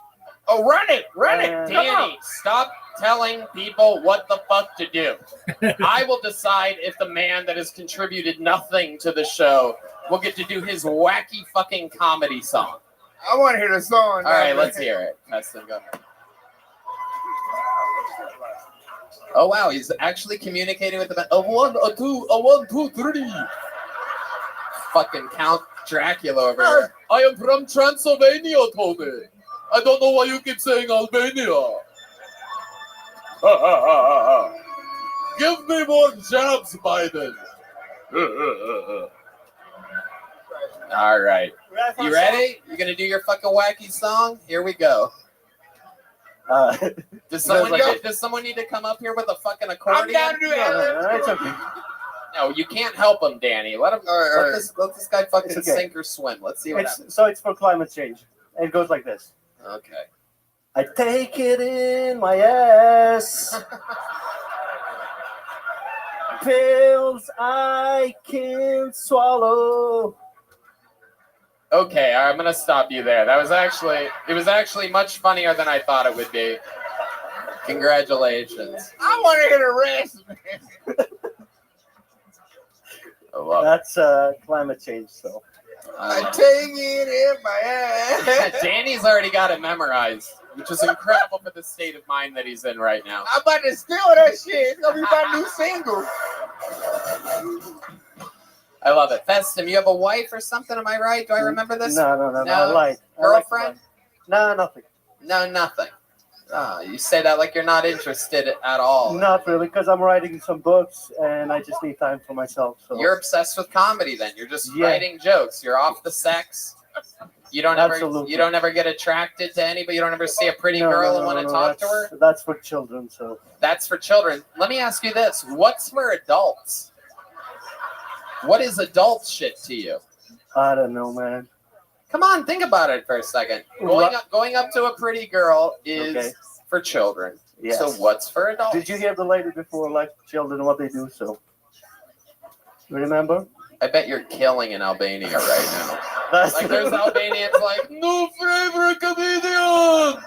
Oh, run it! Run it! And- Danny, stop telling people what the fuck to do. I will decide if the man that has contributed nothing to the show will get to do his wacky fucking comedy song. I want to hear the song. All right, let's hear it. Festum, go ahead. Oh wow, he's actually communicating with the band. A 1, a 2, a 1, 2, 3. Fucking Count Dracula over here. I am from Transylvania, Tony. I don't know why you keep saying Albania. Give me more jobs, Biden. All right. You ready? You gonna do your fucking wacky song? Here we go. Does someone need to come up here with a fucking accordion? I'm down to do that. No, it's okay. No, you can't help him, Danny. Let him. Let this guy fucking It's okay. sink or swim. Let's see what happens. So it's for climate change. It goes like this. Okay. I take it in my ass. Pills I can't swallow. Okay, I'm gonna stop you there. It was actually much funnier than I thought it would be. Congratulations. I want to hear the rest, man. I love That's climate change. So I take it in my ass. Danny's already got it memorized, which is incredible for the state of mind that he's in right now. I'm about to steal that shit. It's gonna be my new single. I love it. Festum, you have a wife or something? Am I right? Do I remember this? No. I like Girlfriend? No, nothing. No, nothing. Oh, you say that like you're not interested at all. Not really, because I'm writing some books and I just need time for myself. So You're obsessed with comedy then. You're just Yeah. writing jokes. You're off the sex. You don't Absolutely. ever get attracted to anybody. You don't ever see a pretty girl and want to talk to her. That's for children. So That's for children. Let me ask you this. What's for adults? What is adult shit to you? I don't know, man. Come on, think about it for a second. Going up to a pretty girl is Okay. for children. Yes. So what's for adults? Did you hear the lady before, like children, what they do? So you remember? I bet you're killing in Albania right now. That's Like there's Albanians like, new favorite comedian.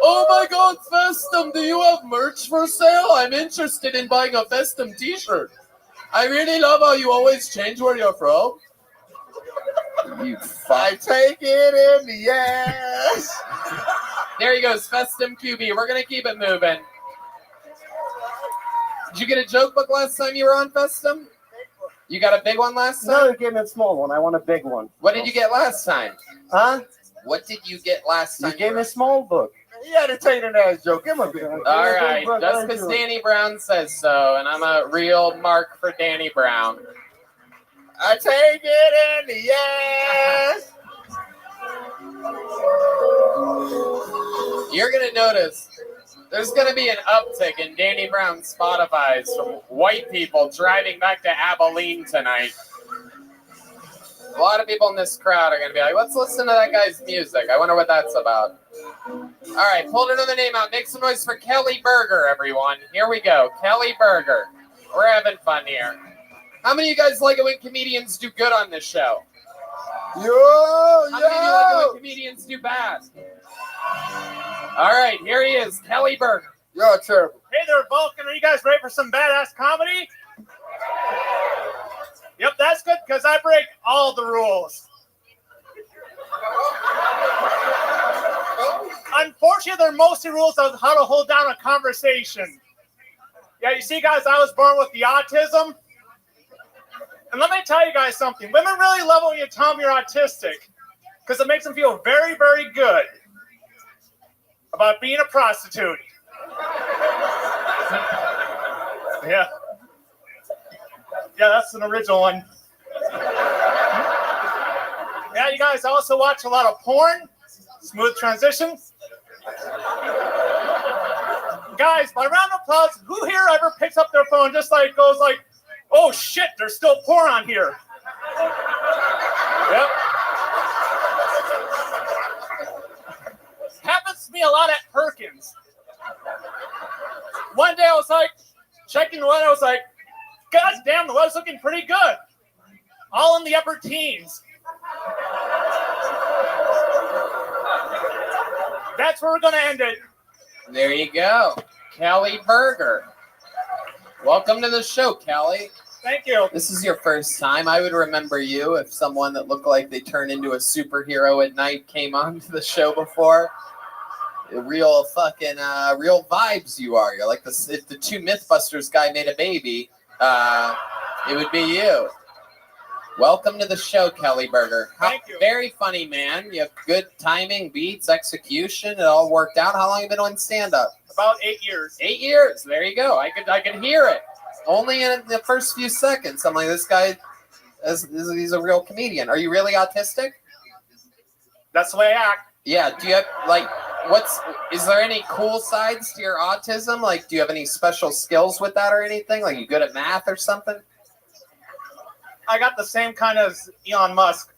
Oh my God, Festum, do you have merch for sale? I'm interested in buying a Festum t-shirt. I really love how you always change where you're from. You fuck. I take it in the ass. There he goes, Festum QB. We're going to keep it moving. Did you get a joke book last time you were on, Festum? You got a big one last time? No, you gave me a small one. I want a big one. What did you get last time? Huh? What did you get last time? You gave me a small book. You entertaining ass joke. Give him a bit. All right, just because Danny Brown says so, and I'm a real mark for Danny Brown. I take it in the ass. You're gonna notice there's gonna be an uptick in Danny Brown's Spotify's from white people driving back to Abilene tonight. A lot of people in this crowd are gonna be like, let's listen to that guy's music. I wonder what that's about. All right, pulled another name out. Make some noise for Kelly Berger, everyone. Here we go. Kelly Berger. We're having fun here. How many of you guys like it when comedians do good on this show? Yo, How many of you like it when comedians do bad? All right, here he is, Kelly Berger. Y'all terrible. Hey there, Vulcan. Are you guys ready for some badass comedy? Yep, that's good because I break all the rules. Unfortunately, they're mostly rules of how to hold down a conversation. Yeah, you see, guys, I was born with the autism. And let me tell you guys something. Women really love it when you tell them you're autistic because it makes them feel very, very good about being a prostitute. Yeah. Yeah, that's an original one. Yeah, you guys also watch a lot of porn. Smooth transition. Guys, by round of applause, who here ever picks up their phone just like goes like, oh shit, there's still porn on here. Yep. Happens to me a lot at Perkins. One day I was like, checking the weather, I was like, God damn, the weather's looking pretty good. All in the upper teens. That's where we're going to end it. There you go. Kelly Berger. Welcome to the show, Kelly. Thank you. This is your first time. I would remember you if someone that looked like they turned into a superhero at night came on to the show before. Real fucking, real vibes you are. You're like if the two Mythbusters guy made a baby, it would be you. Welcome to the show, Kelly Berger. Thank you. Very funny, man. You have good timing, beats, execution. It all worked out. How long have you been on stand-up? About 8 years. 8 years. There you go. I could hear it. Only in the first few seconds. I'm like, this guy, he's a real comedian. Are you really autistic? That's the way I act. Yeah. Do you have, like, is there any cool sides to your autism? Like, do you have any special skills with that or anything? Like, you good at math or something? I got the same kind as Elon Musk.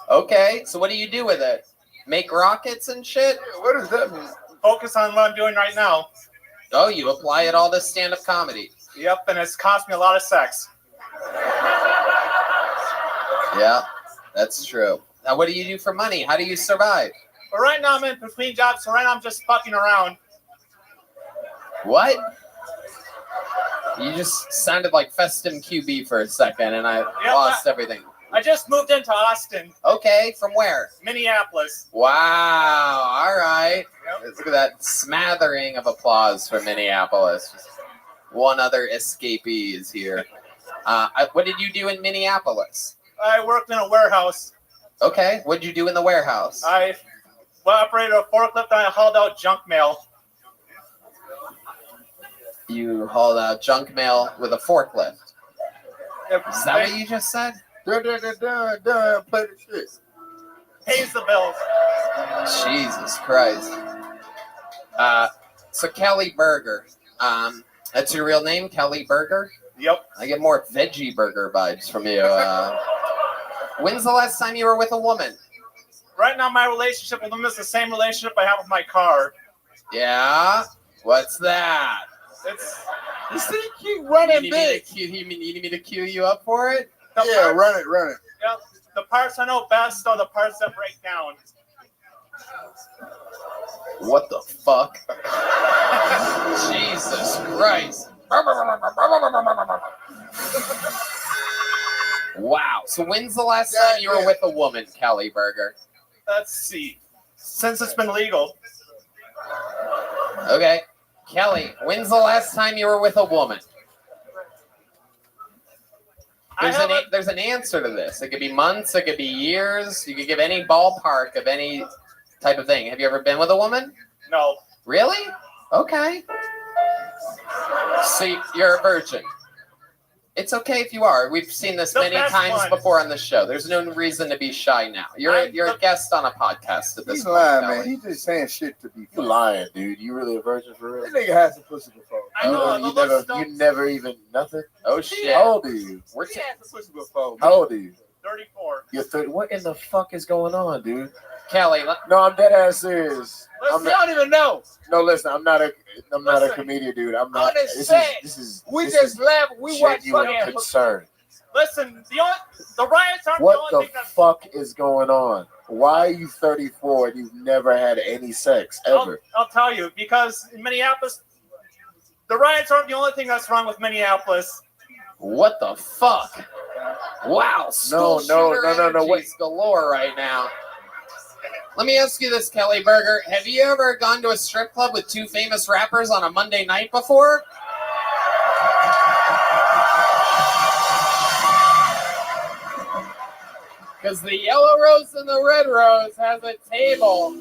Okay. So what do you do with it? Make rockets and shit? What does that mean? Focus on what I'm doing right now. Oh, you apply it all to stand-up comedy. Yep, and it's cost me a lot of sex. Yeah, that's true. Now, what do you do for money? How do you survive? But right now I'm in between jobs, so right now I'm just fucking around. What? You just sounded like Festum QB for a second, and I lost everything. I just moved into Austin. Okay, from where? Minneapolis. Wow, all right. Yep. Look at that smattering of applause for Minneapolis. Just one other escapee is here. What did you do in Minneapolis? I worked in a warehouse. Okay, what did you do in the warehouse? I operated a forklift and I hauled out junk mail. You hauled out junk mail with a forklift. Is that what you just said? Play the shit. Pays the bills. Jesus Christ. So Kelly Berger. That's your real name, Kelly Berger? Yep. I get more veggie burger vibes from you. When's the last time you were with a woman? Right now, my relationship with them is the same relationship I have with my car. Yeah? What's that? You see, keep running big. You need me to cue you up for it? Yeah, run it. Yep. The parts I know best are the parts that break down. What the fuck? Jesus Christ. Wow. So when's the last time you were with a woman, Kelly Berger? Let's see. Since it's been legal. Okay. Kelly, when's the last time you were with a woman? There's an answer to this. It could be months, it could be years. You could give any ballpark of any type of thing. Have you ever been with a woman? No. Really? Okay. So you're a virgin. It's okay if you are. We've seen this The many best times one. before on the show. There's no reason to be shy now. You're a guest on a podcast at this He's point, lying, Kelly. man. He's just saying shit to be You lying, dude. You really a virgin for real? That nigga has some pussy before. I know. You never even nothing. Oh shit. How old are you? We're He had some pussy before. How old are you? 34. You're 30. What in the fuck is going on, dude? Kelly. No, I'm dead ass serious. Listen, you don't even know. No, listen, I'm not a Listen, comedian, dude. I'm I'm not. just saying. We just laugh. We watch genuine fucking. concern. Listen, the riots aren't What the only the thing that's. fuck is going on? Why are you 34 and you've never had any sex ever? I'll tell you, because in Minneapolis, the riots aren't the only thing that's wrong with Minneapolis. What the fuck? Wow. School shooter energies galore right now. Let me ask you this, Kelly Berger. Have you ever gone to a strip club with two famous rappers on a Monday night before? Because the yellow rose and the red rose has a table.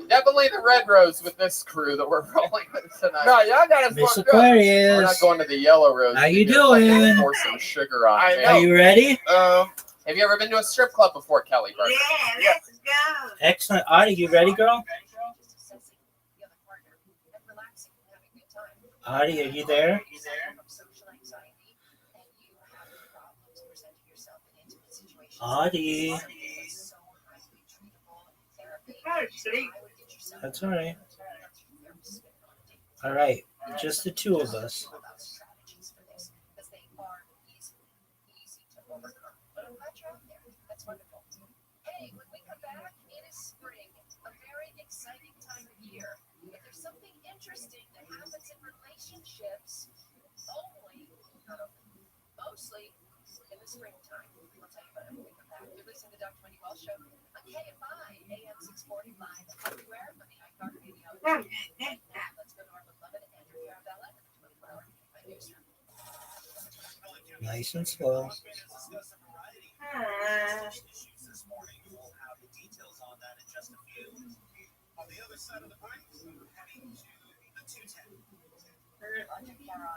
Definitely the red rose with this crew that we're rolling with tonight. No, y'all got it Miss fucked up. Aquarius. We're not going to the yellow rose. How you You're fucking doing? Pour some sugar on it. Are you ready? Have you ever been to a strip club before, Kelly Berger? Yeah, let's go. Excellent. Audie, you ready, girl? Audie, are you there? Audie. That's all right. All right, just the two of us. Hey, when we come back, it is spring, a very exciting time of year. But there's something interesting that happens in relationships mostly in the springtime. We'll tell you about it when we come back. You're listening to the Doc 20 Wells Show on KFI, AM 645, everywhere on the iHeart Radio. Let's go to our beloved Andrew Arabella, 24-hour newsroom. Nice and slow.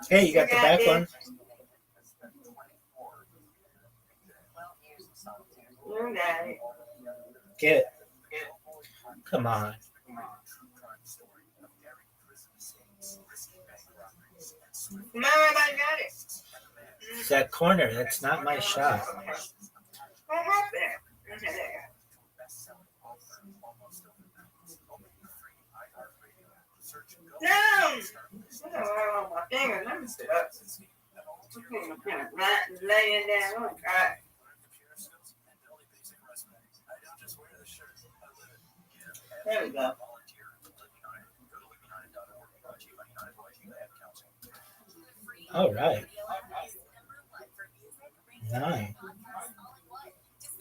Hey, you got the back one? Get it. Come on. No, I got it. It's that corner. That's not my shot. What happened? Okay, there you go. No! I don't know my finger. Let me sit up. I'm kind of laying down. Oh, God. There we go. All right. 9.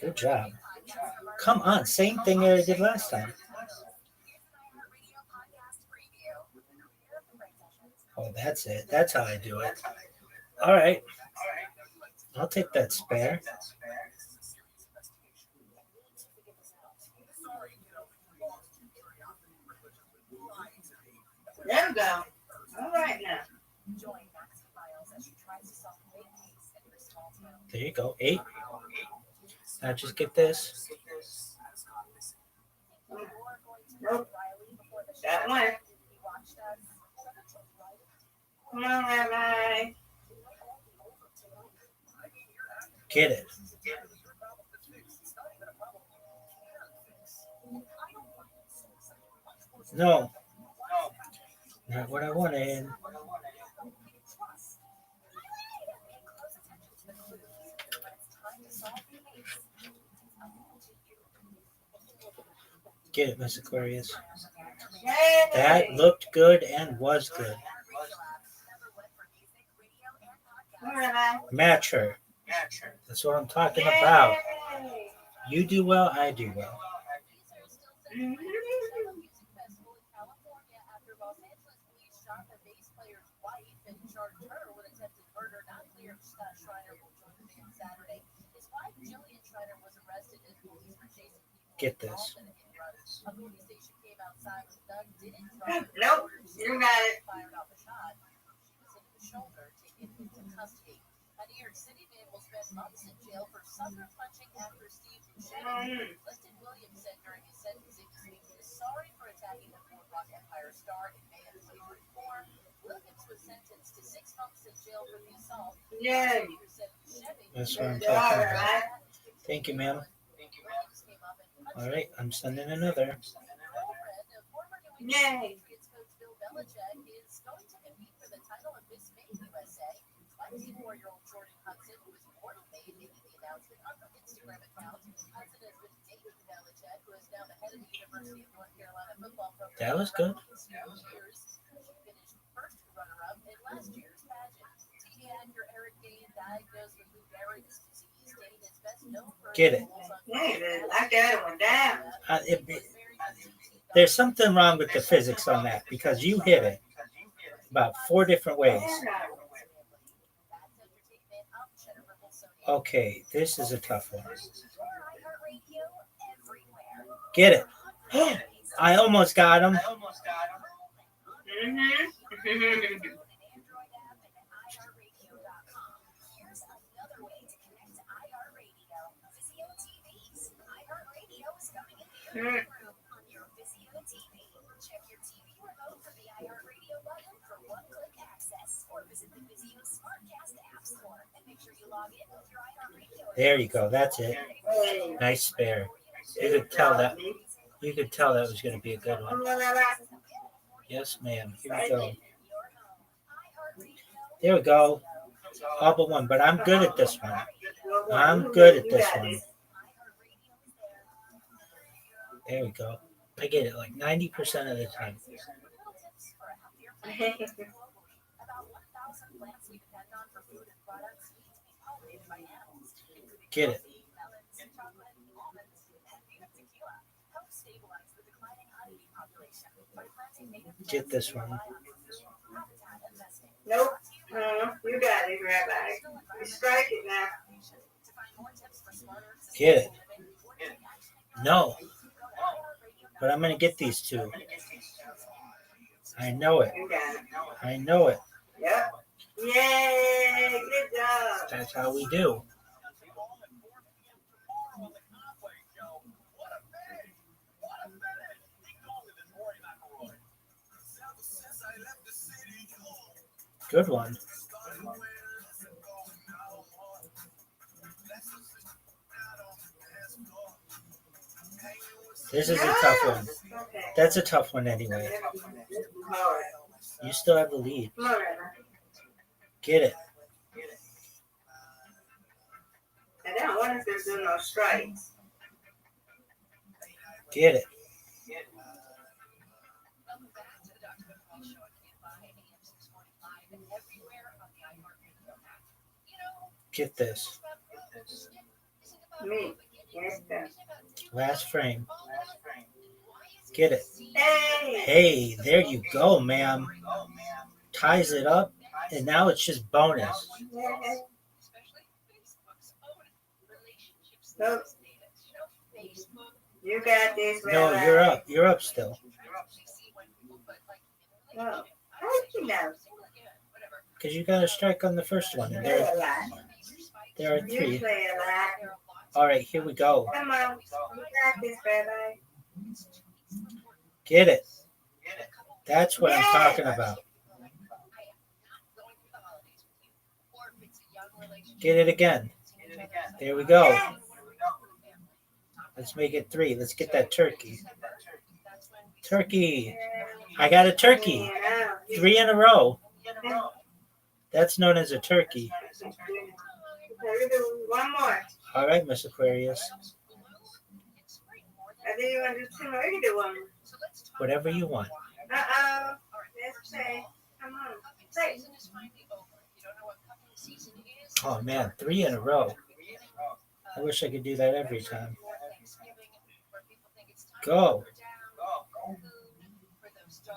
Good job. Come on, same thing I did last time. Oh, that's it. That's how I do it. All right. I'll take that spare. There we go. All right now. There you go. 8. Now just get this. Nope. That one. Come on, Rabbi. Get it. No. Not what I wanted. Get it, Miss Aquarius. That looked good and was good. Match her. That's what I'm talking about. You do well, I do well. Get this. Nope, you got it. A New York City man will spend months in jail for sucker punching after Steve Buscemi. Liston Williams said during his sentencing speech he is sorry for attacking the Boardwalk Empire star in May of 2024. Williams was sentenced to 6 months in jail for the assault. Yay. That's what I'm talking about. Thank you, ma'am. All right, I'm sending another. Yay. Patriots coach Bill Belichick is going to compete for the title of Miss May USA. 24-year-old Jordan Hudson, who was born in May, making the announcement on her Instagram account. Hudson has been dating Belichick, who is now the head of the University of North Carolina football program. That was good. She finished first runner-up in last year's pageant. TV anchor Eric Dane, diagnosed with Lou Gehrig's disease. Dane is best known for Get it. I got it one down. There's something wrong with the physics on that because you hit it about 4 different ways. Okay, this is a tough one. Get it. I almost got him. There you go. That's it. Nice spare. You could tell that. You could tell that was going to be a good one. Yes, ma'am. Here we go. There we go. All but one. But I'm good at this one. I'm good at this one. There we go. I get it like 90% of the time. Get it. Get this one. Nope. You got it, Rabbi. You strike it now. Get it. No. But I'm going to get these two. I know it. I know it. Yep. Yay! Good job. That's how we do. Good one. This is a tough one. That's a tough one anyway. You still have the lead. Get it. I don't want us to do no strikes. Get it. Get this. Me. Yes, sir. Last frame. Get it. Hey. Hey, there you go, ma'am. Ties it up, and now it's just bonus. Nope. You got this, No, Rabbi. you're up. You're up still. No. How did you know? Because you got a strike on the first one. And there are You 3. play a lot. All right, here we go. Come on. You got this, Rabbi. Get it. That's what I'm talking about. Get it again. There we go. Let's make it 3. Let's get that turkey. Turkey. I got a turkey. 3 in a row. That's known as a turkey. One more. All right, Miss Aquarius. I think you want to do 2 more. You can do 1 more. Whatever you want. Uh-oh. Let's say. Come on. Say. Oh, man. 3 in a row. I wish I could do that every time. Go.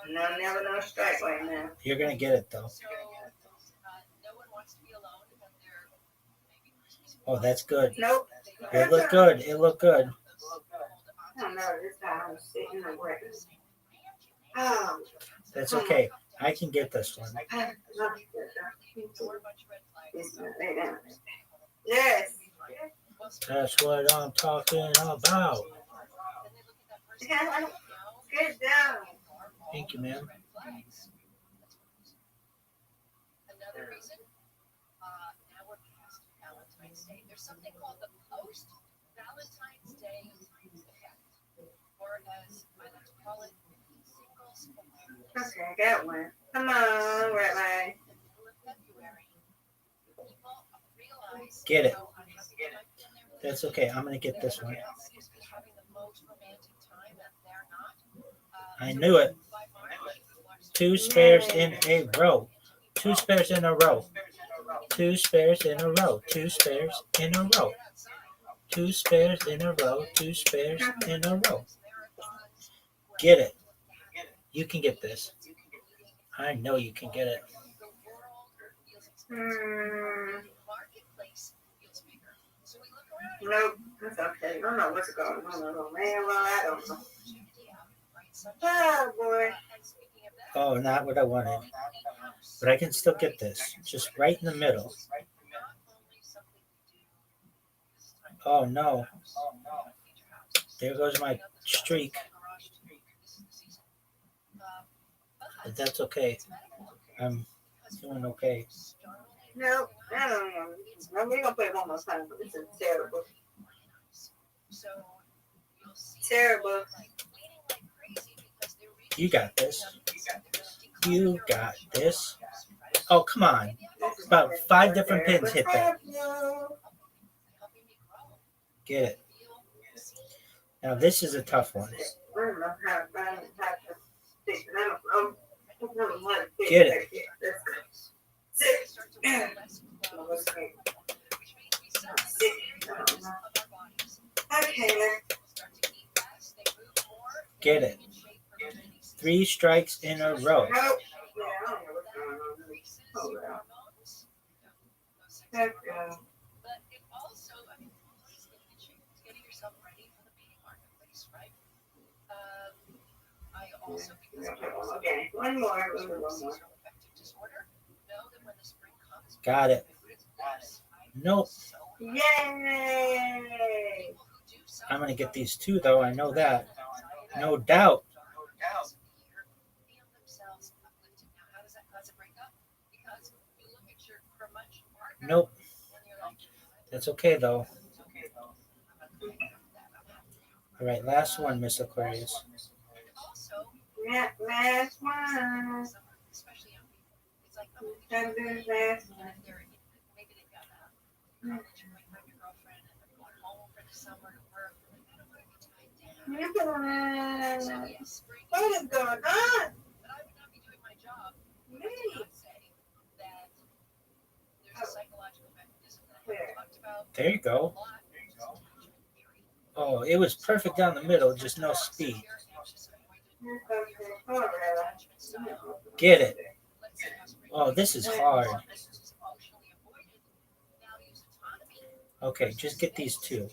No, never no strike right now. You're going to get it, though. Oh, that's good. Nope. It looked good. It looked good. I don't know. This time I'm sitting and working. That's okay. I can get this one. Yes. That's what I'm talking about. Get down. Thank you, ma'am. Another reason, now we're past Valentine's Day. There's something called the post-Valentine's Day effect, or as I like to call it, singles awareness. Okay, I got one. Come on, Rabbi. Get it. That's okay. I'm going to get this one. I knew it. 2 spares in a row. 2 spares in a row. 2 spares in a row. 2 spares in a row. 2 spares in a row. 2 spares in a row. Get it. You can get this. I know you can get it. Nope, that's okay. I don't know what's going on, man. Well, I don't know. Oh, boy. Oh, not what I wanted. But I can still get this. Just right in the middle. Oh, no. There goes my streak. But that's okay. I'm doing okay. No, I don't know. We're going to play it one more time, but this is terrible. Terrible. You got this. You got this. Oh, come on. About 5 different pins hit that. Get it. Now, this is a tough one. Get it. Get it. 3 strikes in a row. Okay, one more. Got it. Nope. Yay! I'm going to get these 2, though. I know that. No doubt. Nope. That's okay, though. All right, last one, Miss Aquarius. Yeah, last one. What is going on? There you go. Oh, it was perfect down the middle, just no speed. Get it. Oh, this is hard. Okay, just get these 2.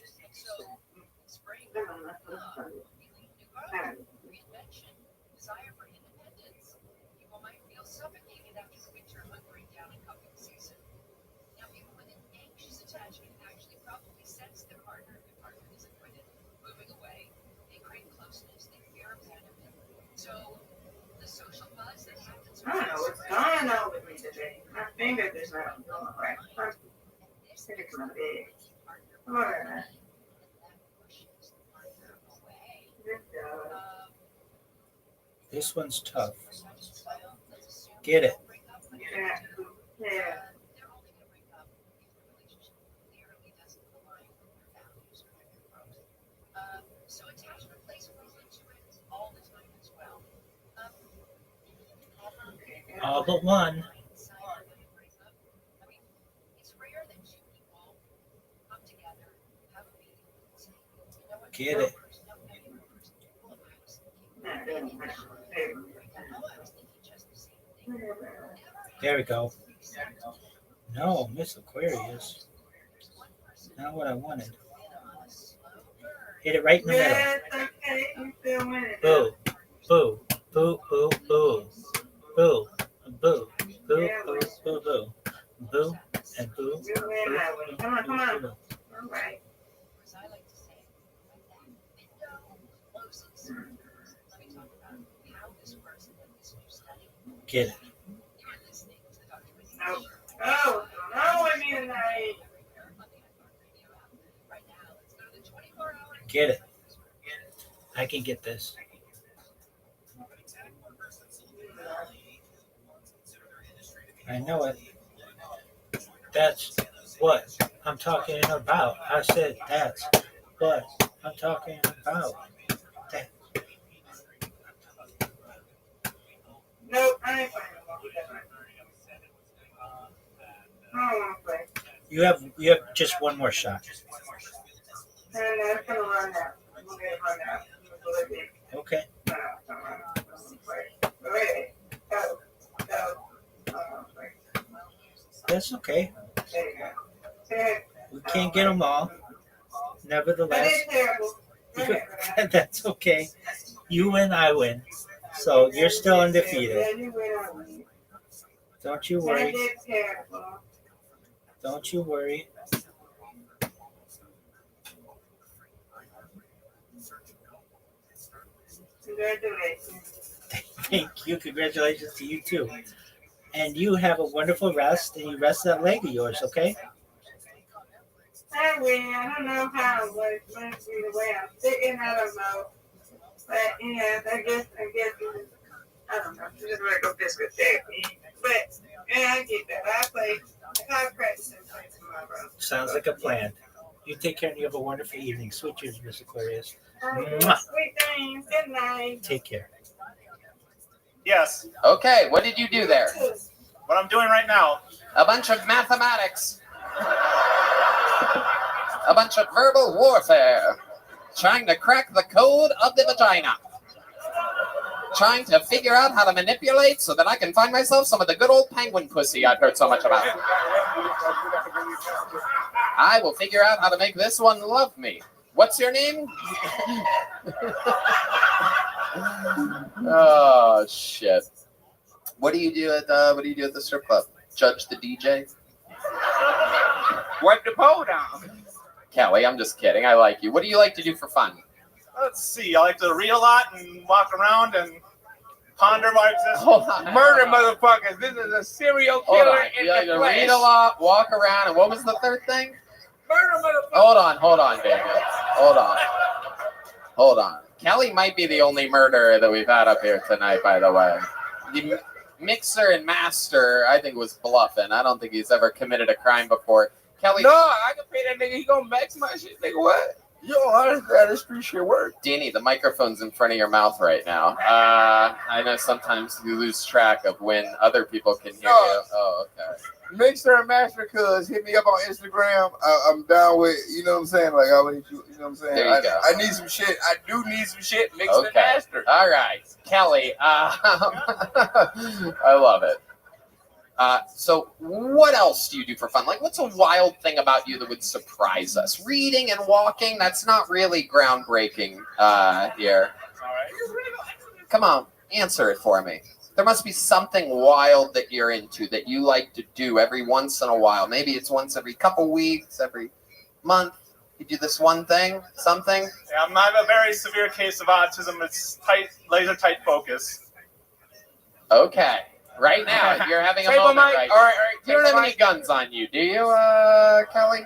I don't know what's going on with me today. My fingers is not going right. I'm sick of my bed. Alright. This one's tough. Get it. Yeah. All but one. Get it. There we go. No, Miss Aquarius. Not what I wanted. Hit it right in the middle. Yes, okay. You still winning. Boo. Boo. Boo, boo, boo. Boo, boo, boo, boo, boo, boo. Boo, and boo, You win, I win. Come on, come on. boo. All right. Get it. No. Oh, no, I mean tonight. Get it. I can get this. I know it. That's what I'm talking about. I said that's what I'm talking about. That. Nope, I ain't playing no more. I don't want to play. You have just one more shot. And it's going to run out. I'm going to run out. Okay. No, don't run out. Go ahead. Go. That's okay. There you go. We can't get them all. That Nevertheless, is terrible. Go ahead. that's okay. You win, I win. So you're still undefeated. Yeah, you win, I win. Don't you That worry. is terrible. Don't you worry. Congratulations. Thank you. Congratulations to you too. And you have a wonderful rest, and you rest that leg of yours, okay? I win. I don't know how, but it's going to be the way I'm sitting. I don't know. But yeah, I guess I don't know. I'm just going to go physical therapy. But yeah, I get that. I practice and play tomorrow. Sounds like a plan. You take care and you have a wonderful evening. Sweet dreams, Miss Aquarius. Mwah. Sweet things. Good night. Take care. Yes. Okay, what did you do there? What I'm doing right now. A bunch of mathematics. A bunch of verbal warfare. Trying to crack the code of the vagina. Trying to figure out how to manipulate so that I can find myself some of the good old penguin pussy I've heard so much about. I will figure out how to make this one love me. What's your name? Oh shit! What do you do at the strip club? Judge the DJ? Wipe the pole down. Kelly, I'm just kidding. I like you. What do you like to do for fun? Let's see. I like to read a lot and walk around and ponder my existence. Hold on. Murder motherfuckers. This is a serial Hold killer on. in You like the to flesh. read a lot, walk around, and what was the third thing? Murder motherfuckers. Hold on, David. Hold on. Kelly might be the only murderer that we've had up here tonight, by the way. The mixer and master, I think, was bluffing. I don't think he's ever committed a crime before. Kelly. No, I can pay that nigga. He gonna max my shit. Nigga, what? Yo, how does that street shit work? Danny, the microphone's in front of your mouth right now. I know sometimes you lose track of when other people can hear you. Oh, okay. Mixer and Master Cuz hit me up on Instagram. I'm down with, you know what I'm saying? Like, I would hit you, you know what I'm saying? There you go. I need some shit. I do need some shit. Mixer and Okay. Master. All right. Kelly, I love it. So what else do you do for fun? Like, what's a wild thing about you that would surprise us? Reading and walking, that's not really groundbreaking here. Come on, answer it for me. There must be something wild that you're into that you like to do every once in a while. Maybe it's once every couple weeks, every month. You do this one thing, something? Yeah, I have a very severe case of autism. It's tight, laser tight focus. Okay. Right now, you're having a Table moment mic. right All now. right. You don't have Table any mic. guns on you, do you, Kelly?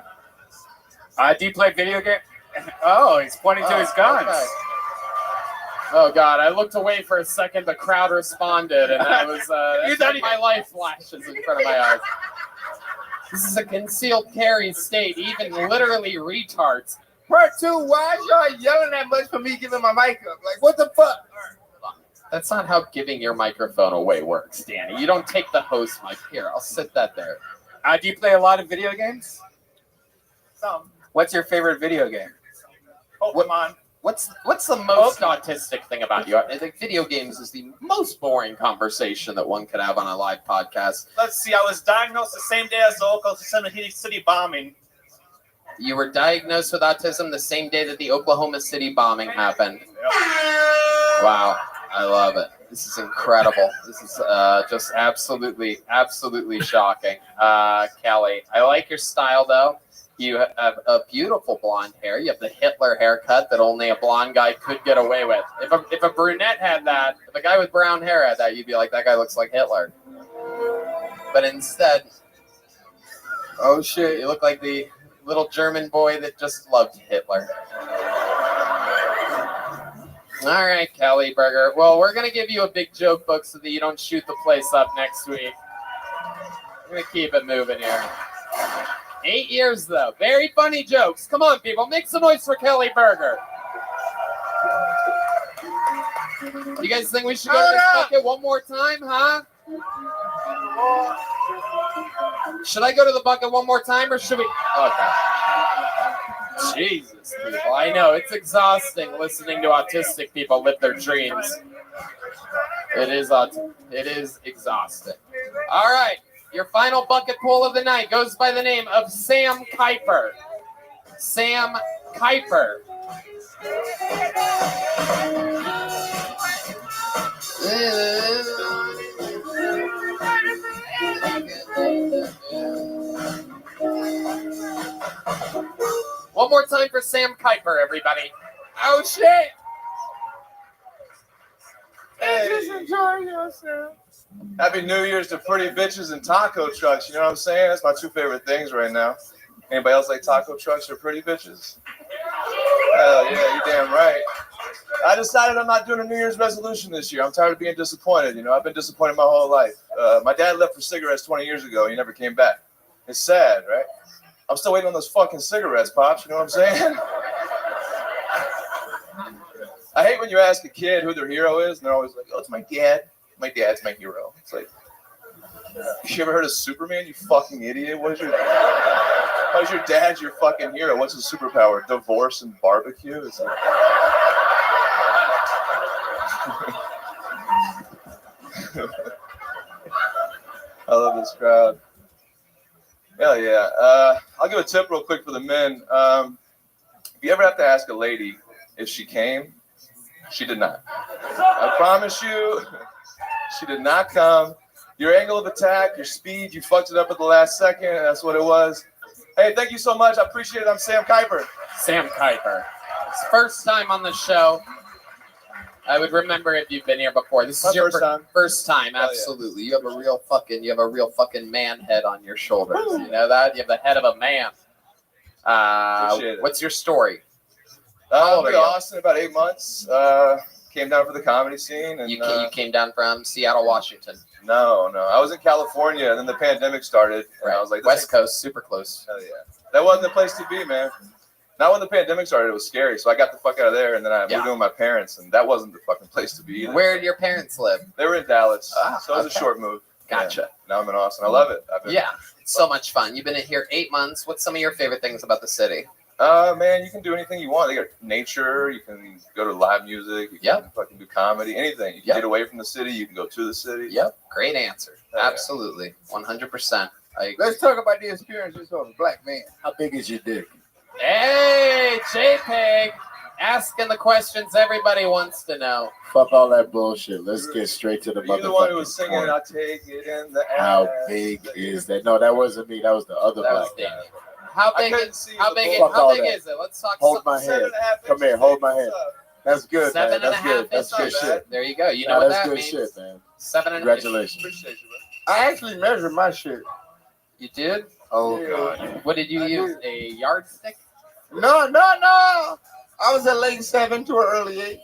Do you play video game? Oh, he's pointing to his guns. Okay. Oh God! I looked away for a second. The crowd responded, and I was that's like my life flashes in front of my eyes. This is a concealed carry state. Even literally retards. Part 2, why is y'all yelling that much for me giving my mic up? Like, what the fuck? That's not how giving your microphone away works, Danny. You don't take the host mic. Here, I'll sit that there. Do you play a lot of video games? Some. What's your favorite video game? Pokemon. What's the most autistic thing about you? I think video games is the most boring conversation that one could have on a live podcast. Let's see. I was diagnosed the same day as the Oklahoma City bombing. You were diagnosed with autism the same day that the Oklahoma City bombing happened. Wow, I love it. This is incredible. This is just absolutely shocking. Kelly, I like your style though. You have a beautiful blonde hair. You have the Hitler haircut that only a blonde guy could get away with. If a brunette had that, if a guy with brown hair had that, you'd be like, that guy looks like Hitler. But instead, oh shit, you look like the little German boy that just loved Hitler. All right, Kelly Berger. Well, we're going to give you a big joke book so that you don't shoot the place up next week. We're going to keep it moving here. 8 years, though. Very funny jokes. Come on, people. Make some noise for Kelly Berger. You guys think we should go to this bucket one more time, huh? Should I go to the bucket one more time, or should we? Okay. Jesus, people. I know. It's exhausting listening to autistic people live their dreams. It is exhausting. All right. Your final bucket pool of the night goes by the name of Sam Kuiper. Sam Kuiper. One more time for Sam Kuiper, everybody. Oh, shit. Hey. Just enjoy yourself. Happy New Year's to pretty bitches and taco trucks. You know what I'm saying? That's my two favorite things right now. Anybody else like taco trucks or pretty bitches? Hell yeah, you damn right. I decided I'm not doing a New Year's resolution this year. I'm tired of being disappointed. You know, I've been disappointed my whole life. My dad left for cigarettes 20 years ago. He never came back. It's sad, right? I'm still waiting on those fucking cigarettes, Pops. You know what I'm saying? I hate when you ask a kid who their hero is, and they're always like, oh, it's my dad. My dad's my hero. It's like, you ever heard of Superman, you fucking idiot? How's your dad's your fucking hero? What's his superpower? Divorce and barbecue? It's like... I love this crowd. Hell yeah. I'll give a tip real quick for the men. If you ever have to ask a lady if she came, she did not. I promise you, she did not come. Your angle of attack, your speed, you fucked it up at the last second. That's what it was. Hey, thank you so much. I appreciate it. I'm Sam Kuiper. Sam Kuiper. It's first time on the show. I would remember if you've been here before. This is your first time, absolutely. You have a real fucking man head on your shoulders. You know that? You have the head of a man. What's your story? I moved to Austin about 8 months. Came down for the comedy scene. And, you came down from Seattle, Washington. No. I was in California, and then the pandemic started. And I was like, West Coast, super close. Hell yeah. That wasn't the place to be, man. Not when the pandemic started. It was scary. So I got the fuck out of there, and then I moved in with my parents, and that wasn't the fucking place to be either. Where did your parents live? They were in Dallas. So it was a short move. Gotcha. Yeah. Now I'm in Austin. I love it. It's so much fun. You've been in here 8 months. What's some of your favorite things about the city? Man, you can do anything you want. They got nature. You can go to live music. You can fucking do comedy. Anything. You can get away from the city. You can go to the city. Yep. Great answer. Absolutely. 100%. Let's talk about the experiences of a black man. How big is your dick? Hey, JPEG. Asking the questions everybody wants to know. Fuck all that bullshit. Let's get straight to the motherfucking You're the one who was singing, I take it in the ass. How big is that? No, that wasn't me. That was the other black guy. How big is it? Let's talk. Hold my hand. Come here. Hold my hand. That's good, man. That's good. That's good shit. There you go. You know what that means. That's good shit, man. 7.5. Congratulations. Appreciate you, bro. I actually measured my shit. You did? Oh, God. What did you use? A yardstick? No. I was a late 7 to an early 8.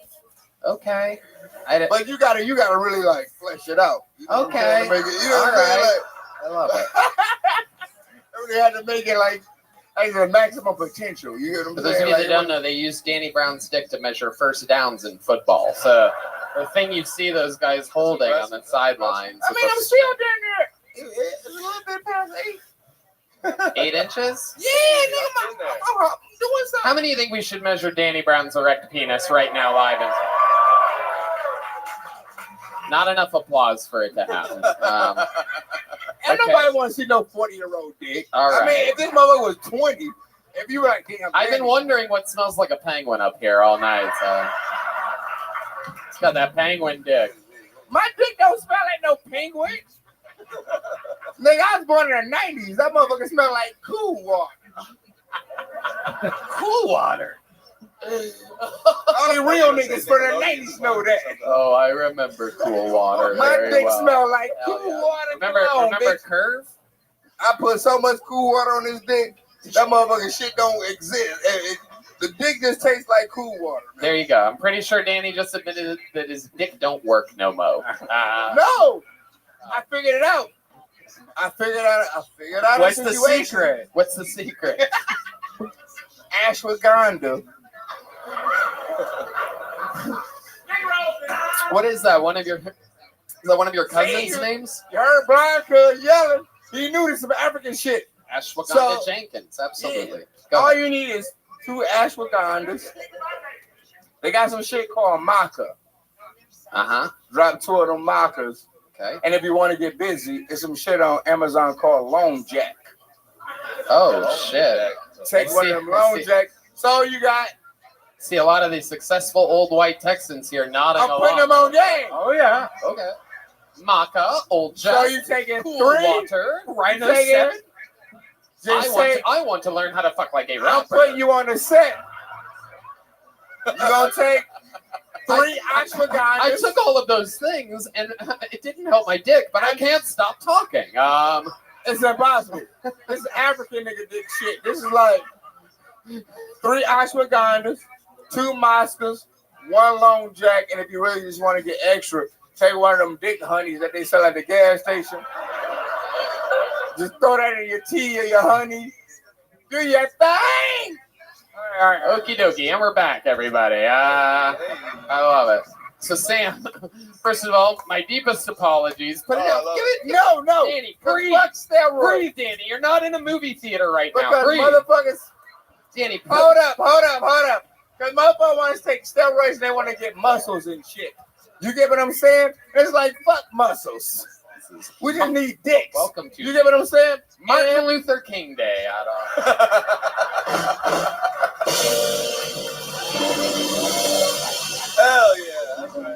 Okay. But you gotta really like flesh it out. Okay. All right. I love it. I really had to make it like the maximum potential. You get what I'm For saying? those of you that don't know, they use Danny Brown's stick to measure first downs in football. So the thing you see those guys holding on the sidelines. I mean, I'm still down there. It's a little bit past 8. 8 inches? Yeah, nigga, I'm doing something. How many do you think we should measure Danny Brown's erect penis right now live? Not enough applause for it to happen. And nobody wants to see no 40-year-old dick. All right. I mean, if this motherfucker was 20, if you were like, damn. I've been wondering what smells like a penguin up here all night. So it's got that penguin dick. My dick don't smell like no penguin. Nigga, I was born in the 90s. That motherfucker smell like cool water. Cool water. Only real niggas from the 90s know that. Oh, I remember cool water. My very dick well. smell like Hell cool yeah. water. Remember bitch. Curve? I put so much cool water on this dick, that motherfucking shit don't exist. The dick just tastes like cool water. There you go. I'm pretty sure Danny just admitted that his dick don't work no mo. No! I figured it out. I figured out What's a the situation. secret? What's the secret? Ashwagandha. What is that? Is that one of your cousins' See, names? You heard Blind Cuz yelling. He knew this some African shit. Ashwagandha Jenkins, absolutely. Go All ahead. you need is 2 ashwagandhas. They got some shit called maca. Drop 2 of them macas. Okay. And if you want to get busy, there's some shit on Amazon called Lone Jack. Oh shit. Take one of them Lone Jack. So you got. See a lot of these successful old white Texans here nodding I'm along. putting them on game. Oh yeah. Okay. Maca, old Jack. So you taking cool 3? water, Rhino Taking- 7. Just I want to learn how to fuck like a I'm rapper. putting you on the set. You gonna take 3 ashwagandhas. I took all of those things and it didn't help my dick, but I can't stop talking. It's impossible. This is African nigga dick shit. This is like 3 ashwagandhas, 2 maskas, 1 Lone Jack, and if you really just want to get extra, take one of them dick honeys that they sell at the gas station. Just throw that in your tea or your honey. Do your thing. All right, okie dokie, and we're back, everybody. I love it. So, Sam, first of all, my deepest apologies. Put it out. Give it. No, Danny, breathe. Fuck steroids. Breathe, Danny. You're not in a movie theater right now. Because Breathe. motherfuckers. Danny, Hold up. Because motherfuckers want to take steroids and they want to get muscles and shit. You get what I'm saying? It's like, fuck muscles. We just need dicks. Welcome to You get what I'm saying? Martin Luther King Day. Hell yeah.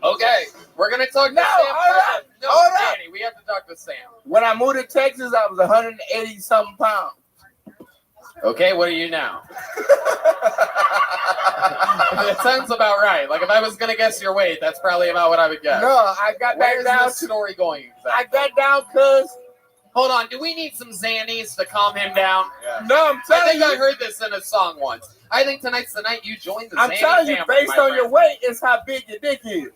Okay, we're gonna talk to No, Sam. hold up. No, Hold up. Danny, we have to talk to Sam. When I moved to Texas, I was 180 something pounds. Okay, what are you now? It sounds about right. Like if I was gonna guess your weight, that's probably about what I would guess. No, I got Where's back down. the story going exactly? I got down because. Hold on, do we need some Xannies to calm him down? Yeah. No, I'm I telling think I you. heard this in a song once. I think tonight's the night you join the I'm Xanny telling you, family, based my on your friend. weight, it's how big your dick is.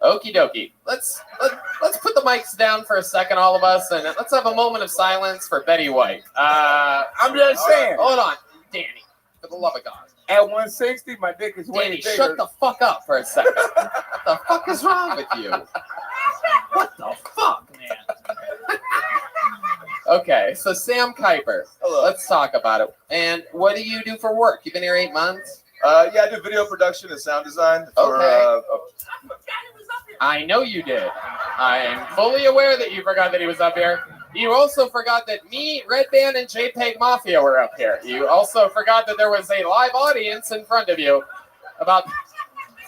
Okie dokie. Let's put the mics down for a second, all of us, and let's have a moment of silence for Betty White. I'm just saying. Hold on, Danny. For the love of God. At 160, my dick is way Danny, bigger. shut the fuck up for a second. What the fuck is wrong with you? What the fuck, man? Okay, so Sam Kuiper. Hello. Let's talk about it. And what do you do for work? You've been here 8 months? Yeah, I do video production and sound design for Okay. I know you did. I am fully aware that you forgot that he was up here. You also forgot that me, Red Band, and JPEG Mafia were up here. You also forgot that there was a live audience in front of you. About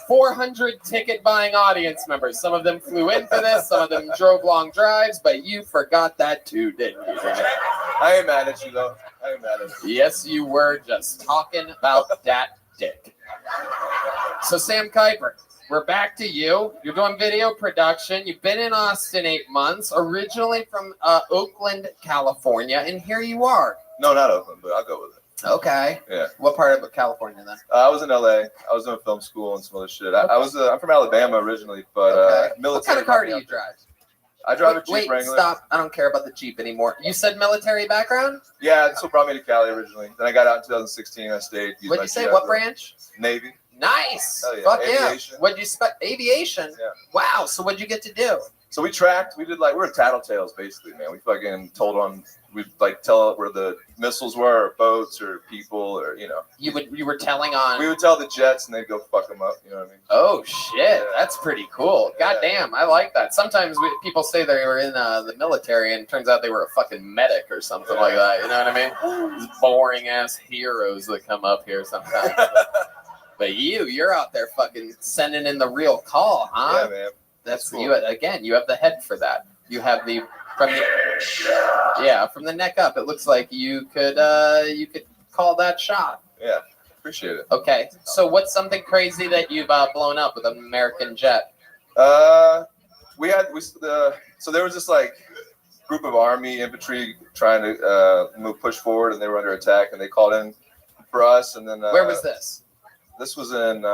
400 ticket-buying audience members. Some of them flew in for this. Some of them drove long drives. But you forgot that too, didn't you? I ain't mad at you, though. I ain't mad at you. Yes, you were just talking about that dick. So, Sam Kuiper, we're back to you. You're doing video production. You've been in Austin 8 months, originally from Oakland, California, and here you are. No, not Oakland, but I'll go with it. Okay. Yeah. What part of California then? I was in LA. I was doing film school and some other shit. I'm from Alabama originally, but military. What kind of car do you drive? I drive a Jeep Wait, Wrangler. stop. I don't care about the Jeep anymore. You said military background? Yeah, that's what brought me to Cali originally. Then I got out in 2016. I stayed. used What'd my you say? GI What Bill. branch? Navy. Nice. Hell yeah. Fuck Aviation. yeah. What'd you aviation? Yeah. Wow. So what'd you get to do? So we tracked. We were tattletales basically, man. We fucking told on. We'd like tell where the missiles were, or boats, or people, or you know. You were telling on. We would tell the jets, and they'd go fuck them up. You know what I mean? Oh shit, that's pretty cool. God damn, I like that. Sometimes people say they were in the military, and it turns out they were a fucking medic or something like that. You know what I mean? These boring ass heroes that come up here sometimes. But you're out there fucking sending in the real call, huh? Yeah, man. That's cool. you again. You have the head for that. You have the from the neck up. It looks like you could call that shot. Yeah, appreciate it. Okay, so what's something crazy that you've blown up with an American jet? So there was this like group of army infantry trying to push forward, and they were under attack, and they called in for us. And then Where was this? This was in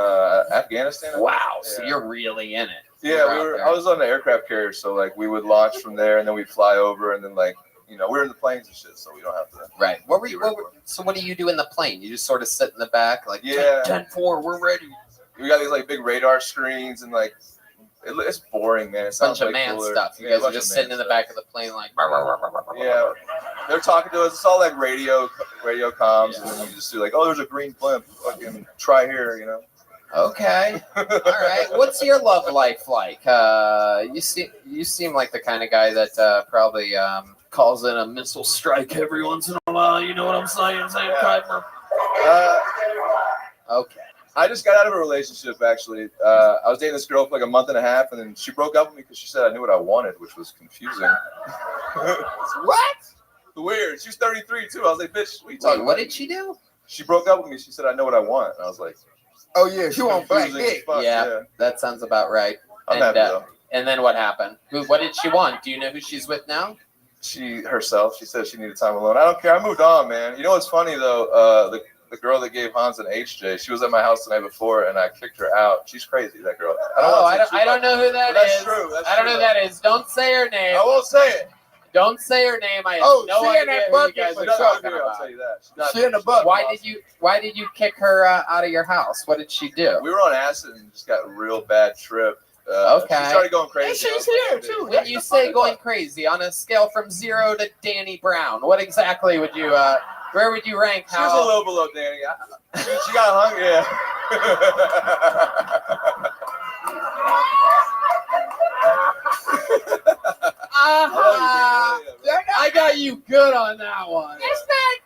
Afghanistan. Wow, so you're really in it. Yeah, I was on the aircraft carrier, so like we would launch from there, and then we'd fly over, and then like we're in the planes and shit, so we don't have to. Right. So what do you do in the plane? You just sort of sit in the back, like 10-4, we're ready. We got these like big radar screens, and like it's boring, man. It sounds Bunch of way man cooler. stuff. You Yeah, guys are bunch just of sitting man in the back of the plane, like. Yeah, they're talking to us. It's all like radio comms, and then you just do like, oh, there's a green blimp. Fucking try here, Okay. All right. What's your love life like? You seem like the kind of guy that probably calls in a missile strike every once in a while. You know what I'm saying? Kuiper. Okay. I just got out of a relationship, actually. I was dating this girl for like a month and a half, and then she broke up with me because she said I knew what I wanted, which was confusing. What? Weird. She's 33, too. I was like, bitch, what are you talking about? What did she do? She broke up with me. She said, I know what I want. And I was like, oh, yeah, she want black dick. Yeah, that sounds about right. I'm happy, though. And then what happened? What did she want? Do you know who she's with now? She herself. She said she needed time alone. I don't care. I moved on, man. You know what's funny, though? The girl that gave Hans an HJ, she was at my house the night before, and I kicked her out. She's crazy, that girl. I don't know who that is. That's true. I don't know who that is. Don't say her name. I won't say it. Don't say her name. I have no she idea in that who bucket you guys for are sure. talking I'll about. tell you that. She in the bucket. Why did you kick her out of your house? What did she do? We were on acid and just got a real bad trip. Okay. She started going crazy. And she's here, too. When you say going crazy, on a scale from 0 to Danny Brown, what exactly would you? Where would you rank? She was a little below Danny. She got hungry. Yeah. I got you good on that one. It's not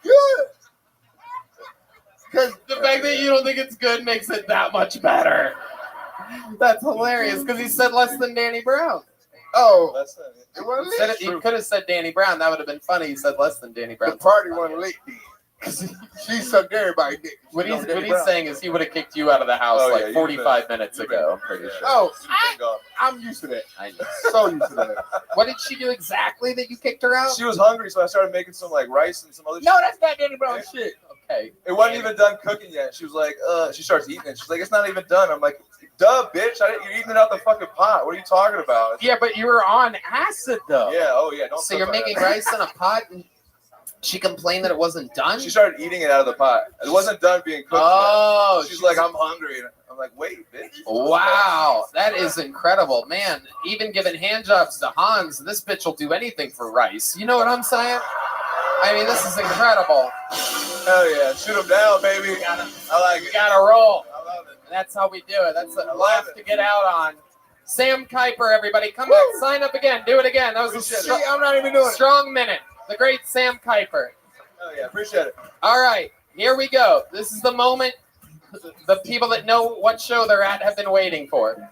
good. The fact that you don't think it's good makes it that much better. That's hilarious because he said less than Danny Brown. Oh, it wasn't lit. You could have said Danny Brown. That would have been funny. He said less than Danny Brown. The party wasn't lit then. She sucked everybody dick. What he's saying is he would have kicked you out of the house 45 minutes ago. I'm pretty sure. Oh, I'm used to that. I know. So used to that. What did she do exactly that you kicked her out? She was hungry, so I started making some like rice and some other shit. No, that's not Danny Brown shit. Okay. It wasn't even done cooking yet. She was like, she starts eating it. She's like, it's not even done. I'm like, duh, bitch. You're eating it out the fucking pot. What are you talking about? Yeah, but you were on acid though. Yeah, oh yeah. Don't so you're making rice in a pot and she complained that it wasn't done? She started eating it out of the pot. It wasn't done being cooked yet. She's like, I'm hungry. And I'm like, wait, bitch. Wow, that is incredible. Man, even giving hand jobs to Hans, this bitch will do anything for rice. You know what I'm saying? I mean, this is incredible. Hell yeah. Shoot him down, baby. I like it. You gotta roll. I love it. That's how we do it. That's a laugh to get out on. Sam Kuiper, everybody. Come back, sign up again. Do it again. That was I'm not even doing it. Strong minute. The great Sam Kuiper. Oh yeah, appreciate it. All right, here we go. This is the moment the people that know what show they're at have been waiting for.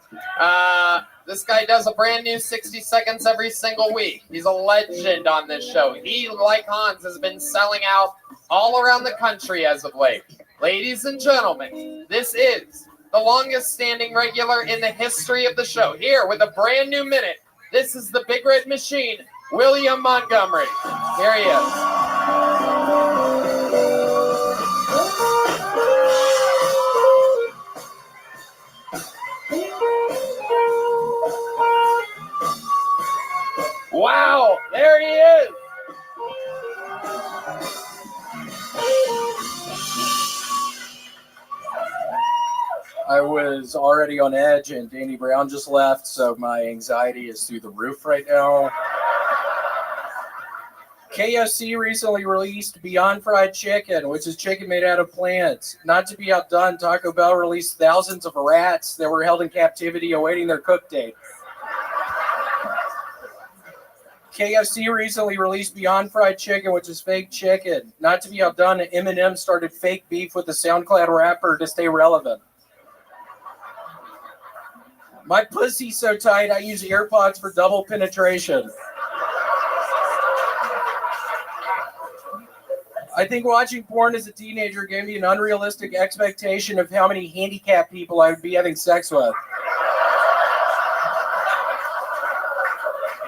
This guy does a brand new 60 seconds every single week. He's a legend on this show. He, like Hans, has been selling out all around the country as of late. Ladies and gentlemen, this is the longest standing regular in the history of the show. Here with a brand new minute, this is the Big Red Machine, William Montgomery. Here he is. Wow, there he is. I was already on edge, and Danny Brown just left, so my anxiety is through the roof right now. KFC recently released Beyond Fried Chicken, which is chicken made out of plants. Not to be outdone, Taco Bell released thousands of rats that were held in captivity awaiting their cook date. KFC recently released Beyond Fried Chicken, which is fake chicken. Not to be outdone, Eminem started fake beef with the SoundCloud rapper to stay relevant. My pussy's so tight, I use AirPods for double penetration. I think watching porn as a teenager gave me an unrealistic expectation of how many handicapped people I would be having sex with.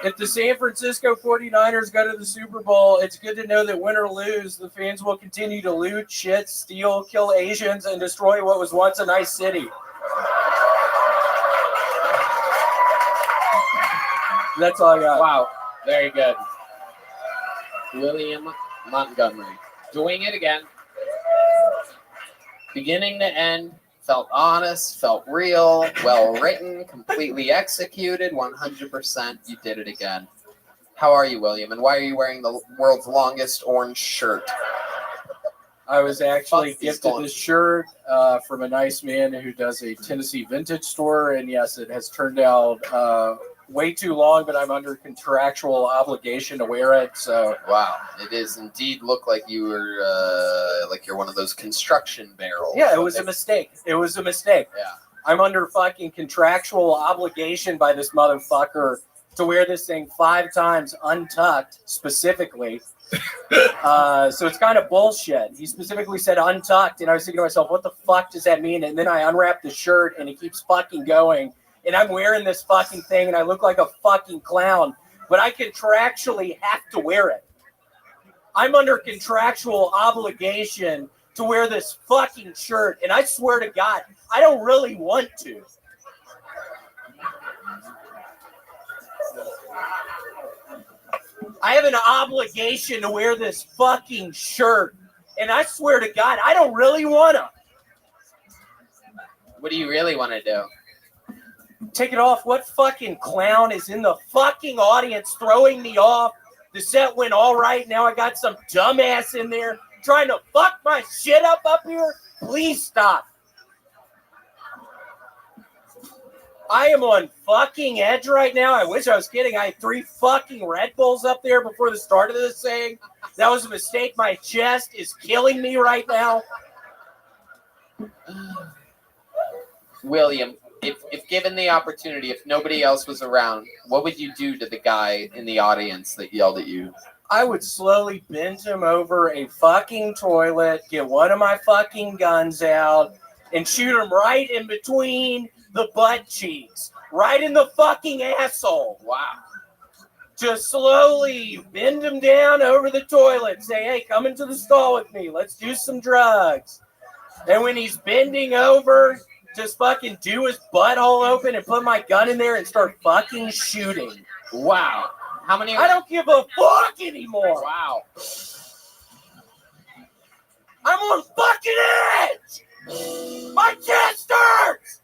If the San Francisco 49ers go to the Super Bowl, it's good to know that win or lose, the fans will continue to loot, shit, steal, kill Asians, and destroy what was once a nice city. That's all I got. Wow, very good. William Montgomery. Doing it again. Beginning to end, felt honest, felt real, well written, completely executed, 100%. You did it again. How are you, William? And why are you wearing the world's longest orange shirt? I was actually gifted this shirt from a nice man who does a Tennessee vintage store. And yes, it has turned out way too long, but I'm under contractual obligation to wear it. So wow, it is indeed look like you were like you're one of those construction barrels. Yeah, it was a mistake. It was a mistake. Yeah, I'm under fucking contractual obligation by this motherfucker to wear this thing 5 times untucked, specifically. So it's kind of bullshit. He specifically said untucked, and I was thinking to myself, what the fuck does that mean? And then I unwrapped the shirt, and it keeps fucking going. And I'm wearing this fucking thing, and I look like a fucking clown. But I contractually have to wear it. I'm under contractual obligation to wear this fucking shirt, and I swear to God, I don't really want to. I have an obligation to wear this fucking shirt, and I swear to God, I don't really want to. What do you really want to do? Take it off. What fucking clown is in the fucking audience throwing me off? The set went all right. Now I got some dumbass in there trying to fuck my shit up here. Please stop. I am on fucking edge right now. I wish I was kidding. I had 3 fucking Red Bulls up there before the start of this thing. That was a mistake. My chest is killing me right now. William, if given the opportunity, if nobody else was around, what would you do to the guy in the audience that yelled at you? I would slowly bend him over a fucking toilet, get one of my fucking guns out, and shoot him right in between the butt cheeks. Right in the fucking asshole. Wow. Just slowly bend him down over the toilet. Say, hey, come into the stall with me. Let's do some drugs. And when he's bending over, just fucking do his butthole open and put my gun in there and start fucking shooting. Wow. How many? I don't give a fuck anymore. Wow. I'm on fucking edge. My chest hurts.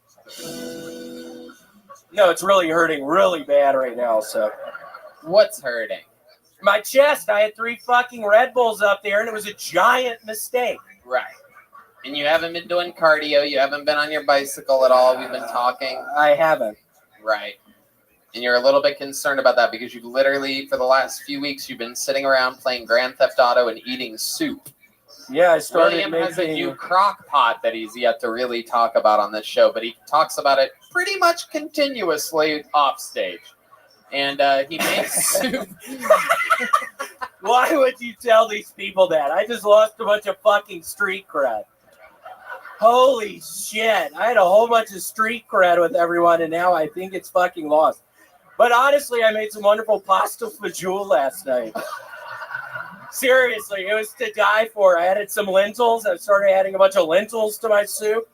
No, it's really hurting really bad right now. So, what's hurting? My chest. I had 3 fucking Red Bulls up there, and it was a giant mistake. Right. And you haven't been doing cardio. You haven't been on your bicycle at all. We've been talking. I haven't. Right. And you're a little bit concerned about that because you've literally, for the last few weeks, you've been sitting around playing Grand Theft Auto and eating soup. Yeah, I started William has a new crock pot that he's yet to really talk about on this show, but he talks about it pretty much continuously off stage. And he makes soup. Why would you tell these people that? I just lost a bunch of fucking street cred. Holy shit. I had a whole bunch of street cred with everyone, and now I think it's fucking lost. But honestly, I made some wonderful pasta fagioli last night. Seriously, it was to die for. I added some lentils. I started adding a bunch of lentils to my soup.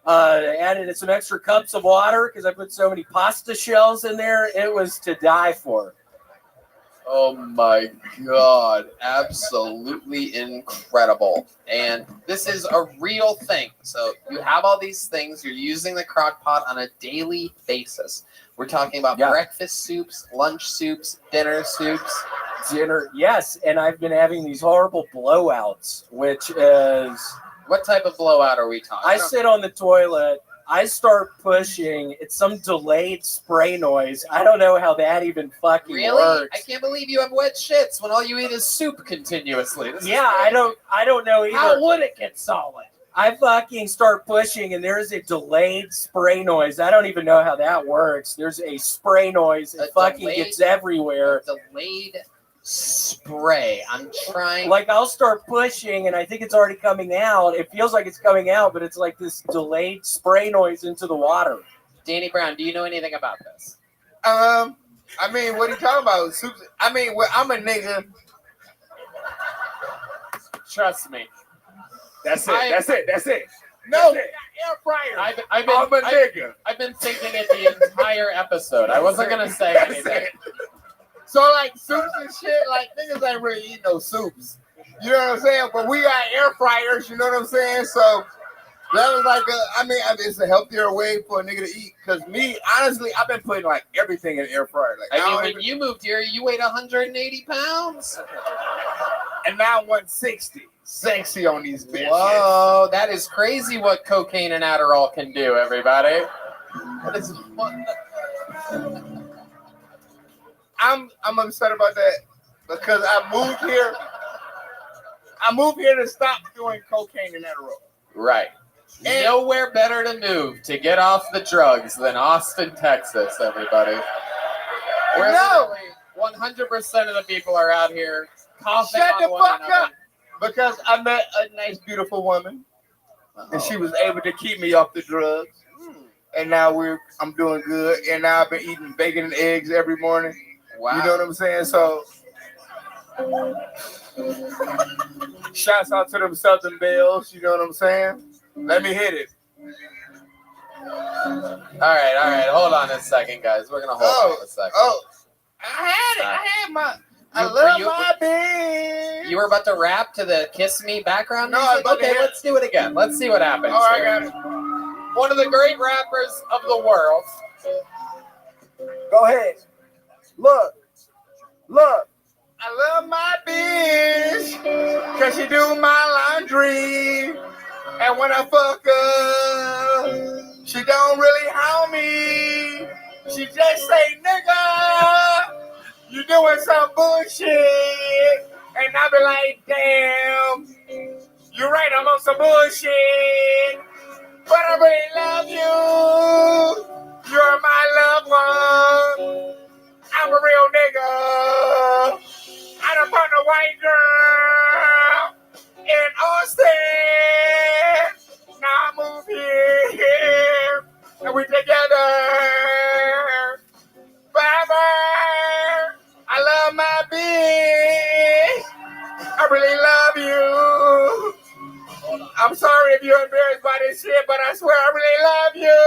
Added some extra cups of water because I put so many pasta shells in there. It was to die for. Oh my God. Absolutely incredible. And this is a real thing. So you have all these things. You're using the crock pot on a daily basis. We're talking about breakfast soups, lunch soups, dinner soups. Yes. And I've been having these horrible blowouts, which is... What type of blowout are we talking I about? sit on the toilet. I start pushing. It's some delayed spray noise. I don't know how that even fucking Really? works. I can't believe you have wet shits when all you eat is soup continuously. This is I don't know either. How would it get solid? I fucking start pushing, and there's a delayed spray noise. I don't even know how that works. There's a spray noise. It fucking gets everywhere. Delayed spray. I'm trying. Like, I'll start pushing, and I think it's already coming out. It feels like it's coming out, but it's like this delayed spray noise into the water. Danny Brown, do you know anything about this? I mean, what are you talking about? I mean, well, I'm a nigga. Trust me. That's it. That's it. No, That's it. air fryer. I've I'm a nigga. I've been thinking it the entire episode. I wasn't gonna say anything. So like soups and shit, like niggas ain't really eat no soups. You know what I'm saying? But we got air fryers. You know what I'm saying? So that was like it's a healthier way for a nigga to eat. Cause me, honestly, I've been putting like everything in the air fryer. Like When you moved here, you weighed 180 pounds, and now I'm 160. Sexy on these bitches. Whoa, that is crazy what cocaine and Adderall can do, everybody. That is I'm upset about that because I moved here to stop doing cocaine and Adderall. right. And Nowhere better to move to get off the drugs than Austin, Texas, everybody. Where no, 100% of the people are out here coughing shut on the one fuck another. up. Because I met a nice, beautiful woman, and she was able to keep me off the drugs. And now I'm doing good. And now I've been eating bacon and eggs every morning. Wow. You know what I'm saying? So, shouts out to them Southern Bells. You know what I'm saying? Let me hit it. All right. Hold on a second, guys. We're gonna hold on a second. I had my. I You- love you- my bitch. You were about to rap to the "Kiss Me" background No, I was music? about to Okay, hit- let's do it again. Let's see what happens. Oh, I here. got it. One of the great rappers of the world. Go ahead. Look. I love my bitch because she do my laundry. And when I fuck her, she don't really hound me. She just say, nigga, you doing some bullshit. And I be like, damn, you're right, I'm on some bullshit. But I really love you. You're my loved one. I'm a real nigga. I done found a white girl in Austin. Now I move here and we together forever. I love my bitch. I really love you. I'm sorry if you're embarrassed by this shit, but I swear I really love you.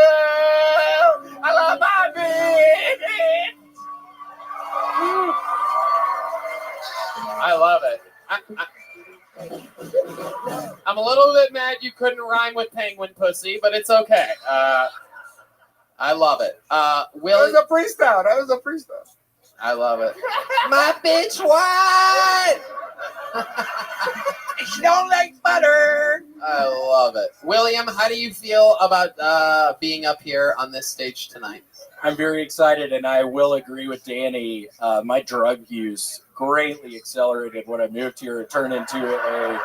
I love my bitch. I love it. I'm a little bit mad you couldn't rhyme with penguin pussy, but it's okay. I love it. Will That was a freestyle. I love it. My bitch, what? She don't like butter. I love it. William, how do you feel about being up here on this stage tonight? I'm very excited, and I will agree with Danny. My drug use greatly accelerated when I moved here. It turned into a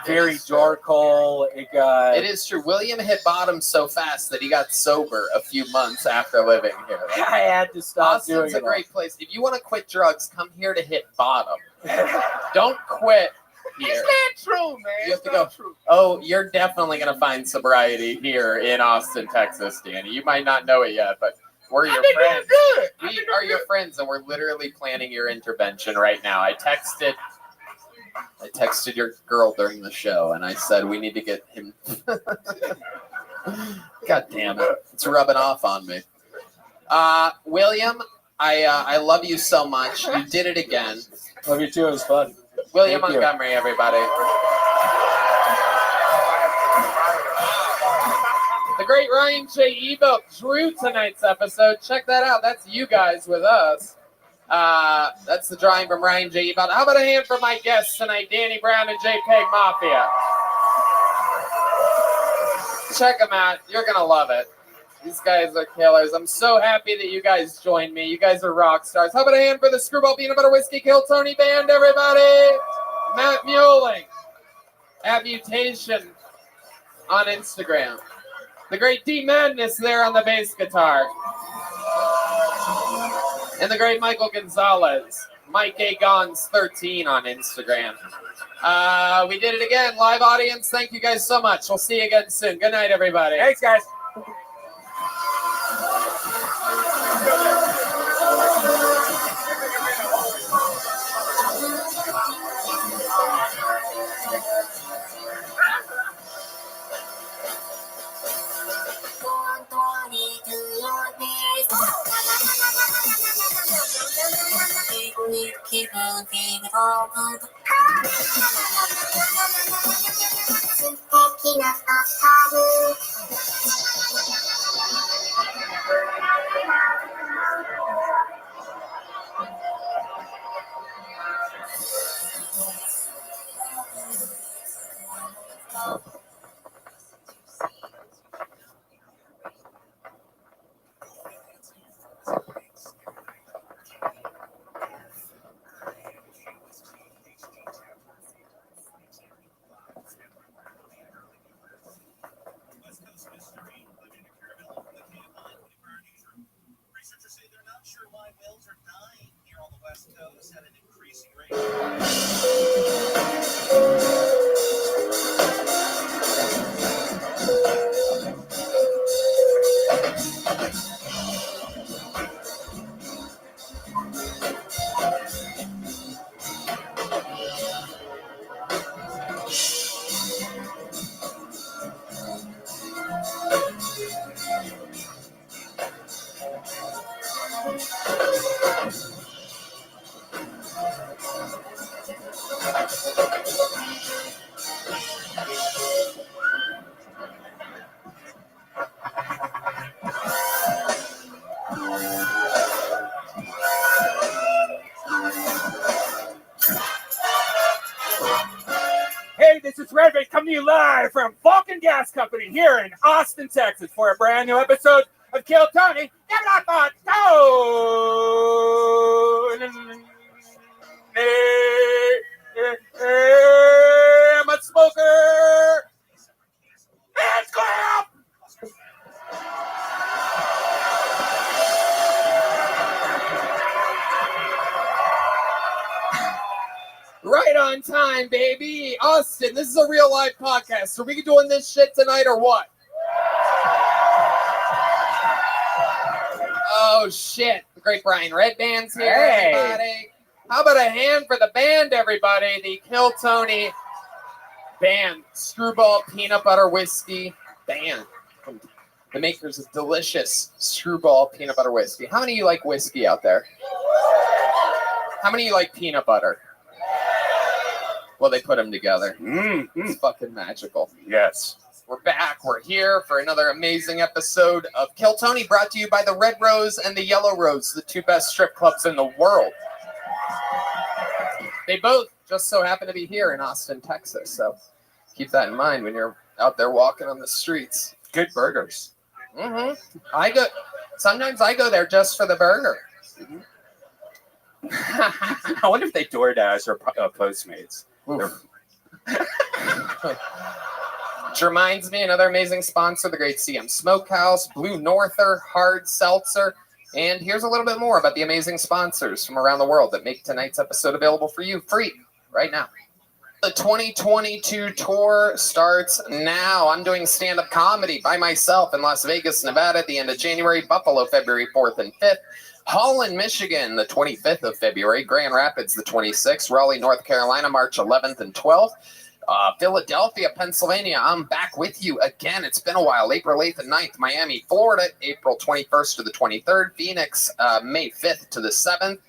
very dark hole. It is true. William hit bottom so fast that he got sober a few months after living here. I had to stop Austin's doing a it. great place. If you want to quit drugs, come here to hit bottom. Don't quit here. It's not true, man. You have It's to not go. true. Oh, you're definitely going to find sobriety here in Austin, Texas, Danny. You might not know it yet, but we're your friends. We are your friends, and we're literally planning your intervention right now. I texted your girl during the show, and I said we need to get him. God damn it! It's rubbing off on me. William, I love you so much. You did it again. Love you too. It was fun. William Thank you. Montgomery, everybody. The great Ryan J. Evo drew tonight's episode. Check that out. That's you guys with us. That's the drawing from Ryan J. Evo. How about a hand for my guests tonight, Danny Brown and JPEG Mafia? Check them out. You're going to love it. These guys are killers. I'm so happy that you guys joined me. You guys are rock stars. How about a hand for the Screwball Peanut Butter Whiskey Kill Tony Band, everybody? Matt Mueling at Mutation. on Instagram. The great D Madness there on the bass guitar. And the great Michael Gonzalez. Mike A. Gons 13 on Instagram. We did it again. Live audience, thank you guys so much. We'll see you again soon. Good night, everybody. Thanks, guys. Hey, this is Rabbi coming to you live from Vulcan Gas Company here in Austin, Texas for a brand new episode of Kill Tony. I'm a smoker. Hands clap. Right on time, baby. Austin, this is a real live podcast. Are we doing this shit tonight or what? Oh, shit. The great Brian Redband's here, Hey. everybody. How about a hand for the band, everybody? The Kill Tony band. Screwball Peanut Butter Whiskey band. From the makers of delicious Screwball Peanut Butter Whiskey. How many of you like whiskey out there? How many of you like peanut butter? Well, they put them together. It's fucking magical. Yes. We're back. We're here for another amazing episode of Kill Tony, brought to you by the Red Rose and the Yellow Rose, the two best strip clubs in the world. They both just so happen to be here in Austin, Texas. So keep that in mind when you're out there walking on the streets. Good burgers. Sometimes I go there just for the burger. I wonder if they DoorDash or Postmates. Which reminds me, another amazing sponsor, the great CM Smokehouse, Blue Norther, Hard Seltzer. And here's a little bit more about the amazing sponsors from around the world that make tonight's episode available for you free right now. The 2022 tour starts now. I'm doing stand-up comedy by myself in Las Vegas, Nevada at the end of January, Buffalo, February 4th and 5th. Holland, Michigan, the 25th of February. Grand Rapids, the 26th. Raleigh, North Carolina, March 11th and 12th. Philadelphia, Pennsylvania, I'm back with you again. It's been a while. April 8th and 9th. Miami, Florida, April 21st to the 23rd. Phoenix, May 5th to the 7th.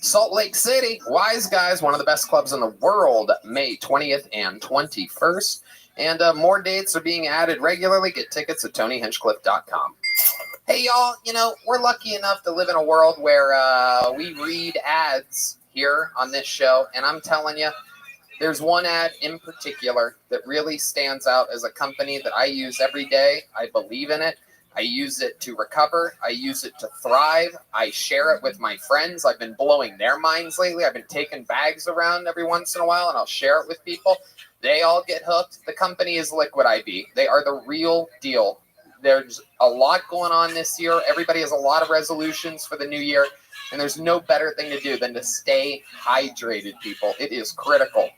Salt Lake City, Wise Guys, one of the best clubs in the world, May 20th and 21st. And more dates are being added regularly. Get tickets at TonyHinchcliffe.com. Hey, y'all, we're lucky enough to live in a world where we read ads here on this show. And I'm telling you, there's one ad in particular that really stands out as a company that I use every day. I believe in it. I use it to recover. I use it to thrive. I share it with my friends. I've been blowing their minds lately. I've been taking bags around every once in a while, and I'll share it with people. They all get hooked. The company is Liquid IV. They are the real deal. There's a lot going on this year. Everybody has a lot of resolutions for the new year, and there's no better thing to do than to stay hydrated, people. It is critical.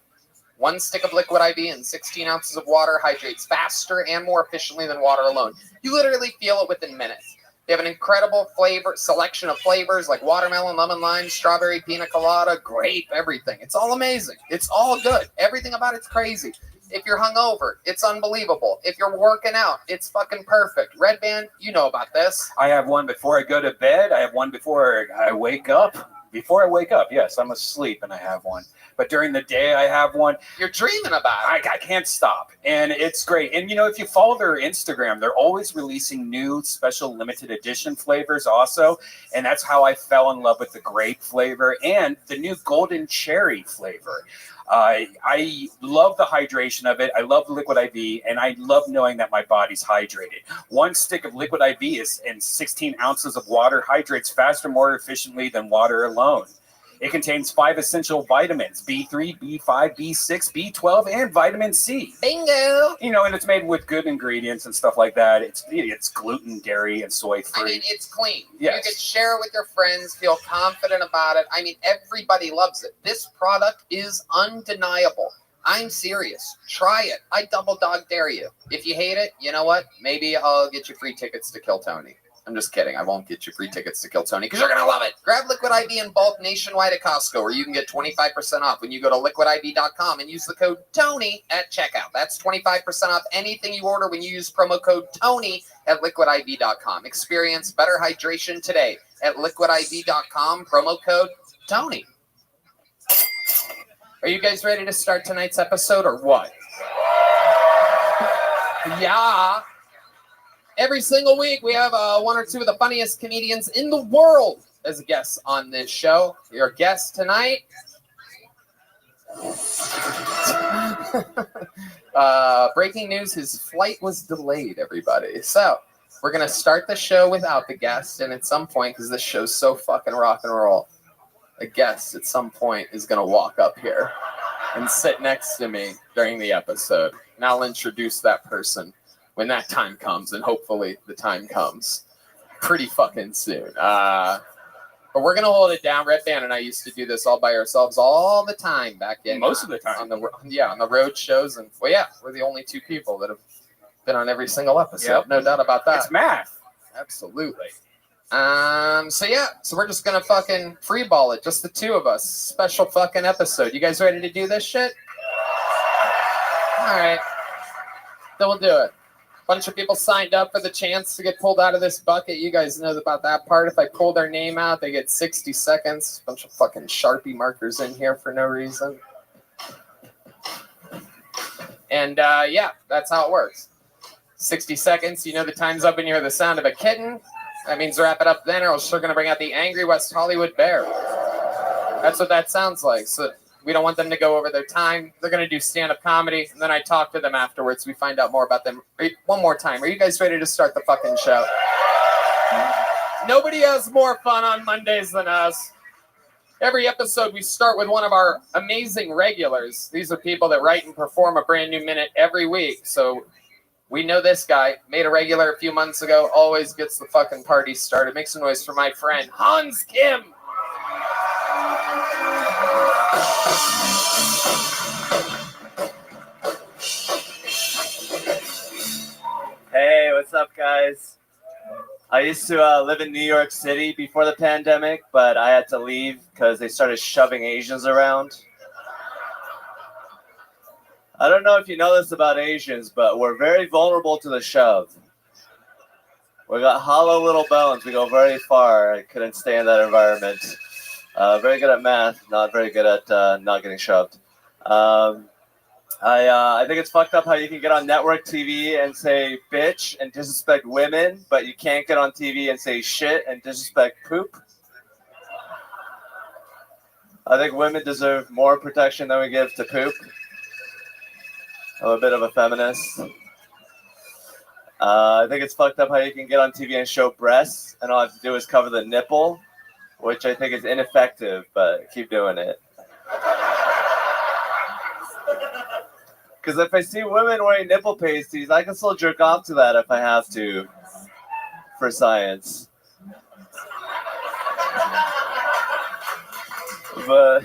1 stick of Liquid IV and 16 ounces of water hydrates faster and more efficiently than water alone. You literally feel it within minutes. They have an incredible selection of flavors like watermelon, lemon, lime, strawberry, pina colada, grape, everything. It's all amazing. It's all good. Everything about it's crazy. If you're hungover, it's unbelievable. If you're working out, it's fucking perfect. Red Band, you know about this. I have one before I go to bed. I have one before I wake up. Before I wake up, yes, I'm asleep and I have one. But during the day, I have one. You're dreaming about it. I can't stop. And it's great. And, you know, if you follow their Instagram, they're always releasing new special limited edition flavors also. And that's how I fell in love with the grape flavor and the new golden cherry flavor. I love the hydration of it. I love Liquid IV, and I love knowing that my body's hydrated. 1 stick of Liquid IV and 16 ounces of water hydrates faster, more efficiently than water alone. It contains 5 essential vitamins, B3, B5, B6, B12, and vitamin C. Bingo! You know, and it's made with good ingredients and stuff like that. It's gluten, dairy, and soy free. I mean, it's clean. Yes. You can share it with your friends, feel confident about it. I mean, everybody loves it. This product is undeniable. I'm serious. Try it. I double dog dare you. If you hate it, you know what? Maybe I'll get you free tickets to Kill Tony. I'm just kidding. I won't get you free tickets to Kill Tony because you're going to love it. Grab Liquid IV in bulk nationwide at Costco, where you can get 25% off when you go to liquidiv.com and use the code TONY at checkout. That's 25% off anything you order when you use promo code TONY at liquidiv.com. Experience better hydration today at liquidiv.com, promo code TONY. Are you guys ready to start tonight's episode or what? Yeah. Every single week, we have 1 or 2 of the funniest comedians in the world as guests on this show. Your guest tonight, breaking news, his flight was delayed, everybody. So we're going to start the show without the guest, and at some point, because this show's so fucking rock and roll, a guest at some point is going to walk up here and sit next to me during the episode, and I'll introduce that person when that time comes, and hopefully the time comes pretty fucking soon. But we're gonna hold it down. Red Band and I used to do this all by ourselves all the time back in most of the time on the road shows, and well, yeah, we're the only 2 people that have been on every single episode. Yep. No doubt about that. It's math. Absolutely. So we're just gonna fucking freeball it, just the 2 of us. Special fucking episode. You guys ready to do this shit? All right, then we'll do it. Bunch of people signed up for the chance to get pulled out of this bucket. You guys know about that part. If I pull their name out, they get 60 seconds. Bunch of fucking Sharpie markers in here for no reason. And yeah, that's how it works. 60 seconds. You know the time's up and you hear the sound of a kitten. That means wrap it up then, or else we're going to bring out the angry West Hollywood bear. That's what that sounds like. So we don't want them to go over their time. They're going to do stand-up comedy, and then I talk to them afterwards. We find out more about them. One more time. Are you guys ready to start the fucking show? Nobody has more fun on Mondays than us. Every episode, we start with one of our amazing regulars. These are people that write and perform a brand new minute every week. So we know this guy. Made a regular a few months ago. Always gets the fucking party started. Make some noise for my friend, Hans Kim. Hey, what's up, guys? I used to live in New York City before the pandemic, but I had to leave because they started shoving Asians around. I don't know if you know this about Asians, but we're very vulnerable to the shove. We got hollow little bones. We go very far. I couldn't stay in that environment. Very good at math, not very good at not getting shoved. I think it's fucked up how you can get on network TV and say bitch and disrespect women, but you can't get on TV and say shit and disrespect poop. I think women deserve more protection than we give to poop. I'm a bit of a feminist. I think it's fucked up how you can get on TV and show breasts, and all I have to do is cover the nipple, which I think is ineffective, but keep doing it. Because if I see women wearing nipple pasties, I can still jerk off to that if I have to, for science. But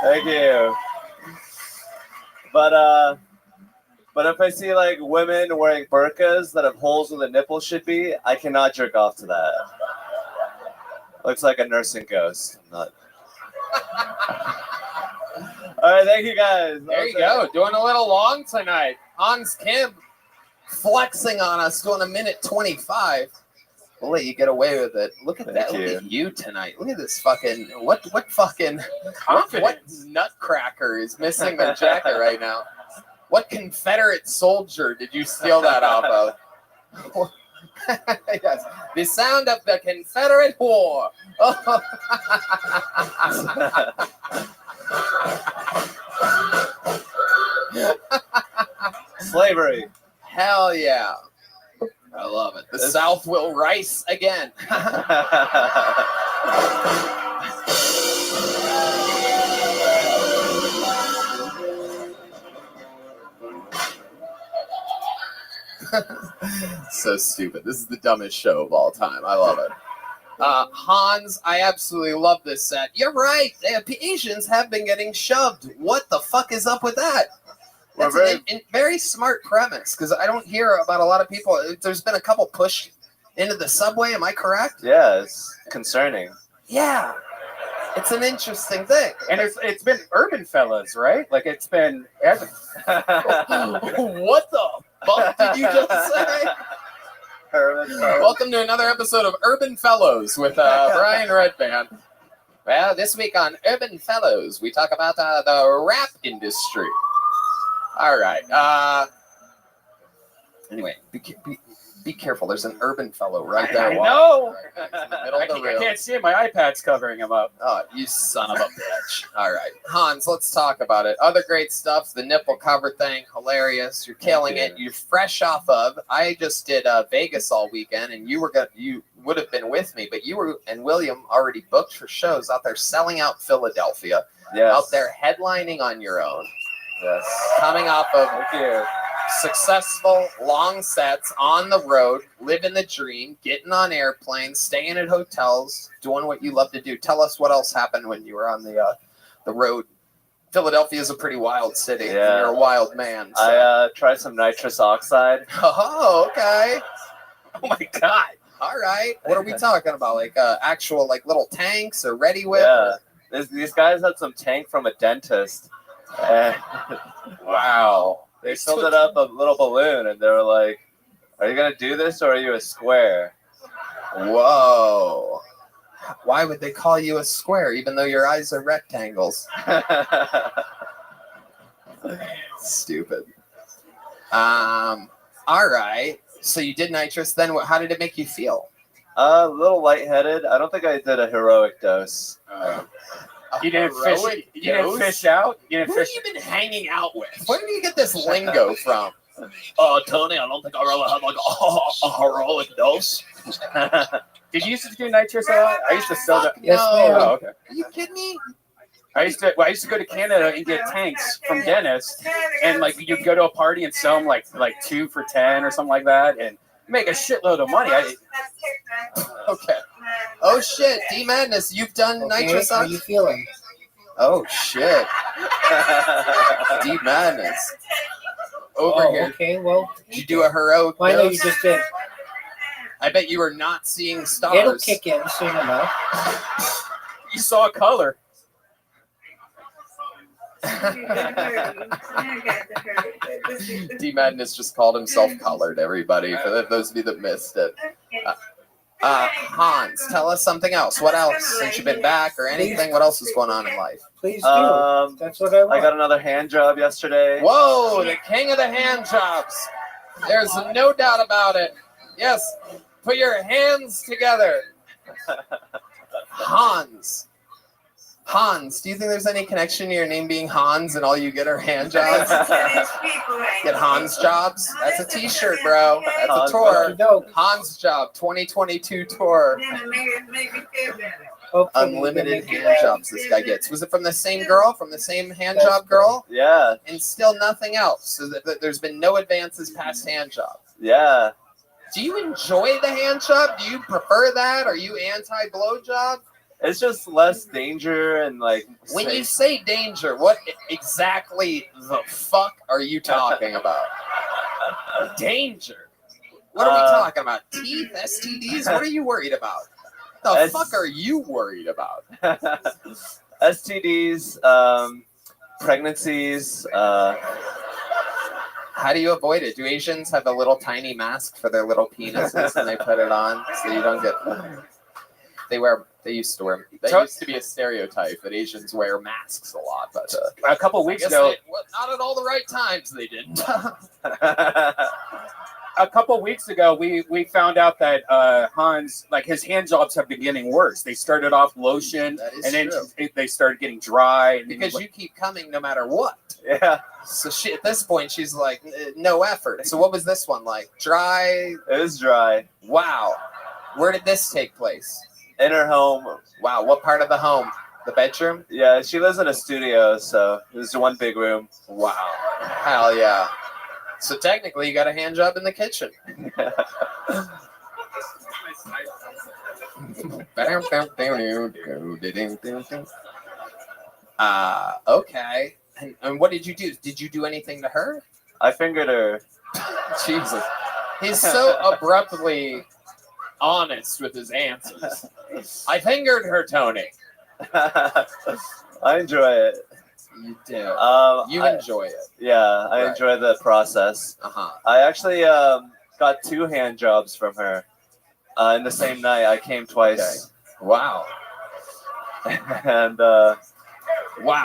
thank you. But if I see like women wearing burqas that have holes where the nipple should be, I cannot jerk off to that. Looks like a nursing ghost. I'm not. All right, thank you guys. There you go. Doing a little long tonight. Hans Kim flexing on us, doing a minute 25. We'll let you get away with it. Look at that. Look at you tonight. Look at this fucking what fucking what nutcracker is missing their jacket right now? What Confederate soldier did you steal that off of? Yes, the sound of the Confederate War. Oh. Slavery. Hell yeah. I love it. The South will rise again. So stupid. This is the dumbest show of all time. I love it. Hans, I absolutely love this set. You're right. Asians have been getting shoved. What the fuck is up with that? That's a very smart premise, because I don't hear about a lot of people. There's been a couple pushed into the subway. Am I correct? Yeah, it's concerning. Yeah. It's an interesting thing. And it's been urban fellas, right? Like it's been every. What the fuck did you just say? Welcome to another episode of Urban Fellows with Brian Redband. Well, this week on Urban Fellows, we talk about the rap industry. All right. Anyway, be careful. There's an urban fellow right there. I know. Right in the middle of the room. I can't see it. My iPad's covering him up. Oh, you son of a bitch. All right. Hans, let's talk about it. Other great stuff. The nipple cover thing. Hilarious. You're killing it. You're fresh off of. I just did Vegas all weekend, and you would have been with me, but you and William already booked for shows out there selling out Philadelphia. Yes. Out there headlining on your own. Yes. Coming off of successful long sets on the road, living the dream, getting on airplanes, staying at hotels, doing what you love to do. Tell us what else happened when you were on the road. Philadelphia is a pretty wild city. Yeah. You're a wild man. So. I tried some nitrous oxide. Oh, okay. Oh my God. All right. What are we talking about? Like actual like little tanks or ready whip? Yeah. These guys had some tank from a dentist. Wow. They filled it up a little balloon, and they were like, "Are you gonna do this, or are you a square?" Whoa! Why would they call you a square, even though your eyes are rectangles? Stupid. All right. So you did nitrous. Then how did it make you feel? A little lightheaded. I don't think I did a heroic dose. You didn't fish. You didn't fish out. You didn't Who have fish. you been hanging out with? Where did you get this lingo from? Tony, I don't think I really have like a heroic dose. Did you used to do nitrous a lot? I used to sell that. Yes, ma'am. Oh, okay. Are you kidding me? I used to go to Canada and get tanks from dentists, and like you'd go to a party and sell them like 2 for $10 or something like that, and make a shitload of money. Okay. Oh shit, D Madness, you've done nitrous on. How you feeling? Oh shit. D Madness. Over here. Okay, well. Did you do a heroic Well, I know you dose? just did. I bet you were not seeing stars. It'll kick in soon enough. You saw color. D Madness just called himself colored, everybody, for those of you that missed it. Hans, tell us something else. What else? Since you've been back or anything, what else is going on in life? Please do. That's what I want. I got another hand job yesterday. Whoa, the king of the hand jobs. There's no doubt about it. Yes, put your hands together. Hans, Hans, do you think there's any connection to your name being Hans and all you get are hand jobs? Get Hans jobs? That's a t-shirt, bro. That's a Hans tour. job. Hans job 2022 tour. Unlimited hand jobs this guy gets. Was it from the same girl? From the same hand job girl? Yeah. And still nothing else. So there's been no advances past hand job. Yeah. Do you enjoy the hand job? Do you prefer that? Are you anti-blowjob? It's just less danger and like. When you say danger, what exactly the fuck are you talking about? Danger? What are we talking about? Teeth? STDs? What are you worried about? The fuck are you worried about? STDs, pregnancies. How do you avoid it? Do Asians have a little tiny mask for their little penises and they put it on so you don't get? They used to wear. That used to be a stereotype that Asians wear masks a lot, but a couple weeks ago, not at all the right times they didn't. A couple weeks ago, we found out that Hans, like his hand jobs have been getting worse. They started off lotion, and then they started getting dry. And because you keep coming no matter what. Yeah. So at this point, she's like, no effort. So what was this one like? Dry? It was dry. Wow. Where did this take place? In her home. Wow. What part of the home? The bedroom? Yeah, she lives in a studio, so it was one big room. Wow. Hell yeah. So technically, you got a hand job in the kitchen. Okay. And what did you do? Did you do anything to her? I fingered her. Jesus. He's so abruptly honest with his answers. I fingered her, Tony. I enjoy it. You do. You I enjoy it. Yeah, I enjoy the process. I actually got 2 hand jobs from her in the same night. I came twice. Okay. Wow. And wow.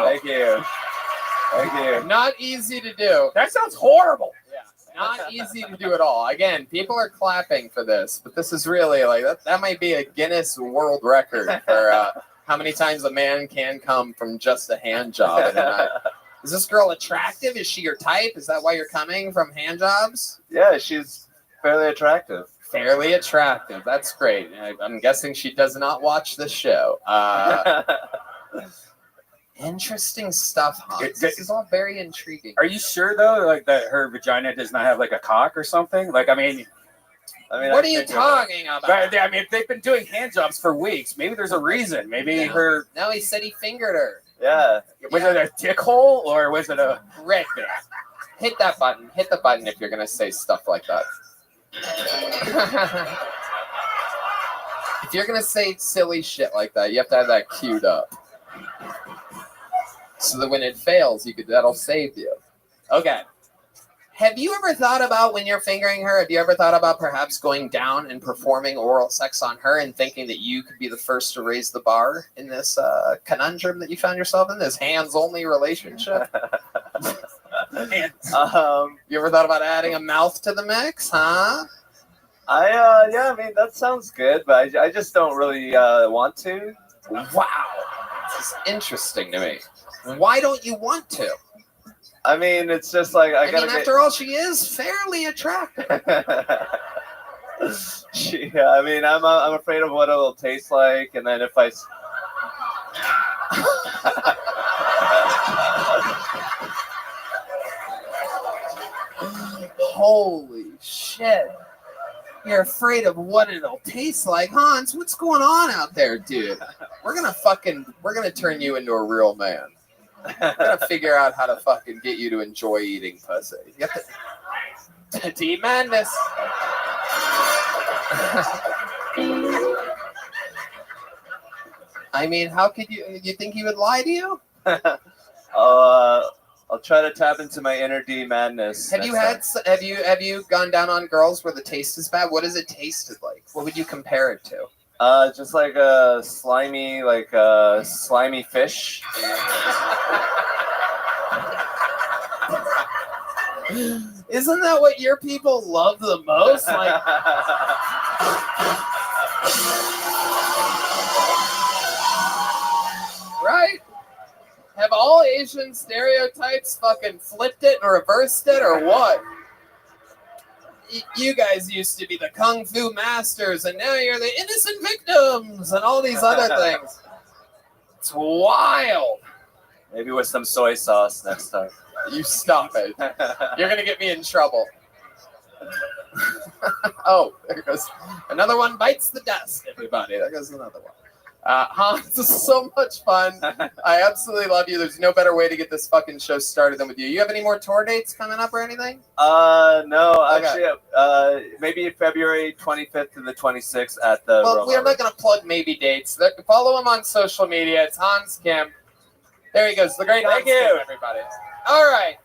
Thank you. Thank you. Not easy to do. That sounds horrible. Yeah. Not easy to do at all. Again, people are clapping for this, but this is really like that might be a Guinness World Record for how many times a man can come from just a hand job in a night. Is this girl attractive? Is she your type? Is that why you're coming from hand jobs? Yeah, she's fairly attractive. Fairly attractive. That's great. I'm guessing she does not watch the show. Interesting stuff, Hans. This is all very intriguing. Are you sure though, like that her vagina does not have like a cock or something? Like, I mean, what are you talking about? I mean, they've been doing hand jobs for weeks. Maybe there's a reason. Maybe her. No, he said he fingered her. Yeah. Was it a dick hole or was it a red bit? Hit that button. Hit the button if you're gonna say stuff like that. If you're gonna say silly shit like that, you have to have that queued up, so that when it fails, that'll save you. Okay. Have you ever thought about when you're fingering her? Have you ever thought about perhaps going down and performing oral sex on her and thinking that you could be the first to raise the bar in this conundrum that you found yourself in, this hands-only relationship? You ever thought about adding a mouth to the mix, huh? Yeah, I mean, that sounds good, but I just don't really want to. Wow. This is interesting to me. Why don't you want to? I mean, it's just like after all, she is fairly attractive. Yeah, I mean, I'm afraid of what it'll taste like, and then if I. Holy shit! You're afraid of what it'll taste like, Hans? What's going on out there, dude? We're gonna turn you into a real man. We're gonna figure out how to fucking get you to enjoy eating pussy. You have to eat madness. I mean, how could you think he would lie to you? I'll try to tap into my inner D madness. Have you gone down on girls where the taste is bad? What does it taste like? What would you compare it to? Just like a slimy fish. Isn't that what your people love the most? Like, right? Have all Asian stereotypes fucking flipped it and reversed it, or what? You guys used to be the kung fu masters, and now you're the innocent victims, and all these other things. It's wild. Maybe with some soy sauce next time. You stop it. You're gonna get me in trouble. Oh, there goes another one. Bites the dust, everybody. There goes another one. Hans, this is so much fun. I absolutely love you. There's no better way to get this fucking show started than with you. You have any more tour dates coming up or anything? No, Okay. actually, maybe February 25th to the 26th at the. Well, Roma we're not going to plug maybe dates. Follow him on social media. It's Hans Kim. There he goes. The great Hans Kim, everybody. All right.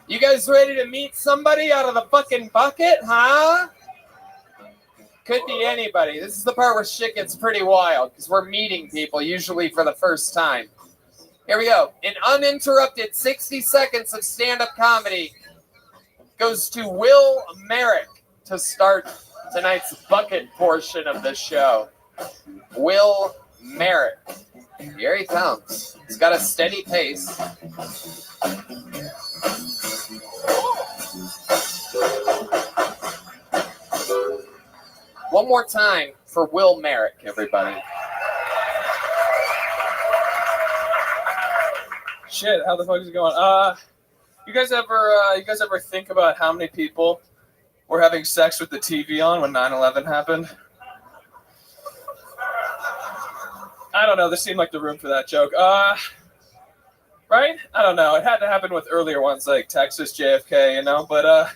You guys ready to meet somebody out of the fucking bucket, huh? Could be anybody. This is the part where shit gets pretty wild because we're meeting people usually for the first time. Here we go. An uninterrupted 60 seconds of stand-up comedy goes to Will Merrick to start tonight's bucket portion of the show. Will Merrick. Here he comes. He's got a steady pace. One more time for Will Merrick, everybody. Shit, how the fuck is it going? You guys ever think about how many people were having sex with the TV on when 9/11 happened? I don't know. This seemed like the room for that joke. Right? I don't know. It had to happen with earlier ones like Texas, JFK, you know. But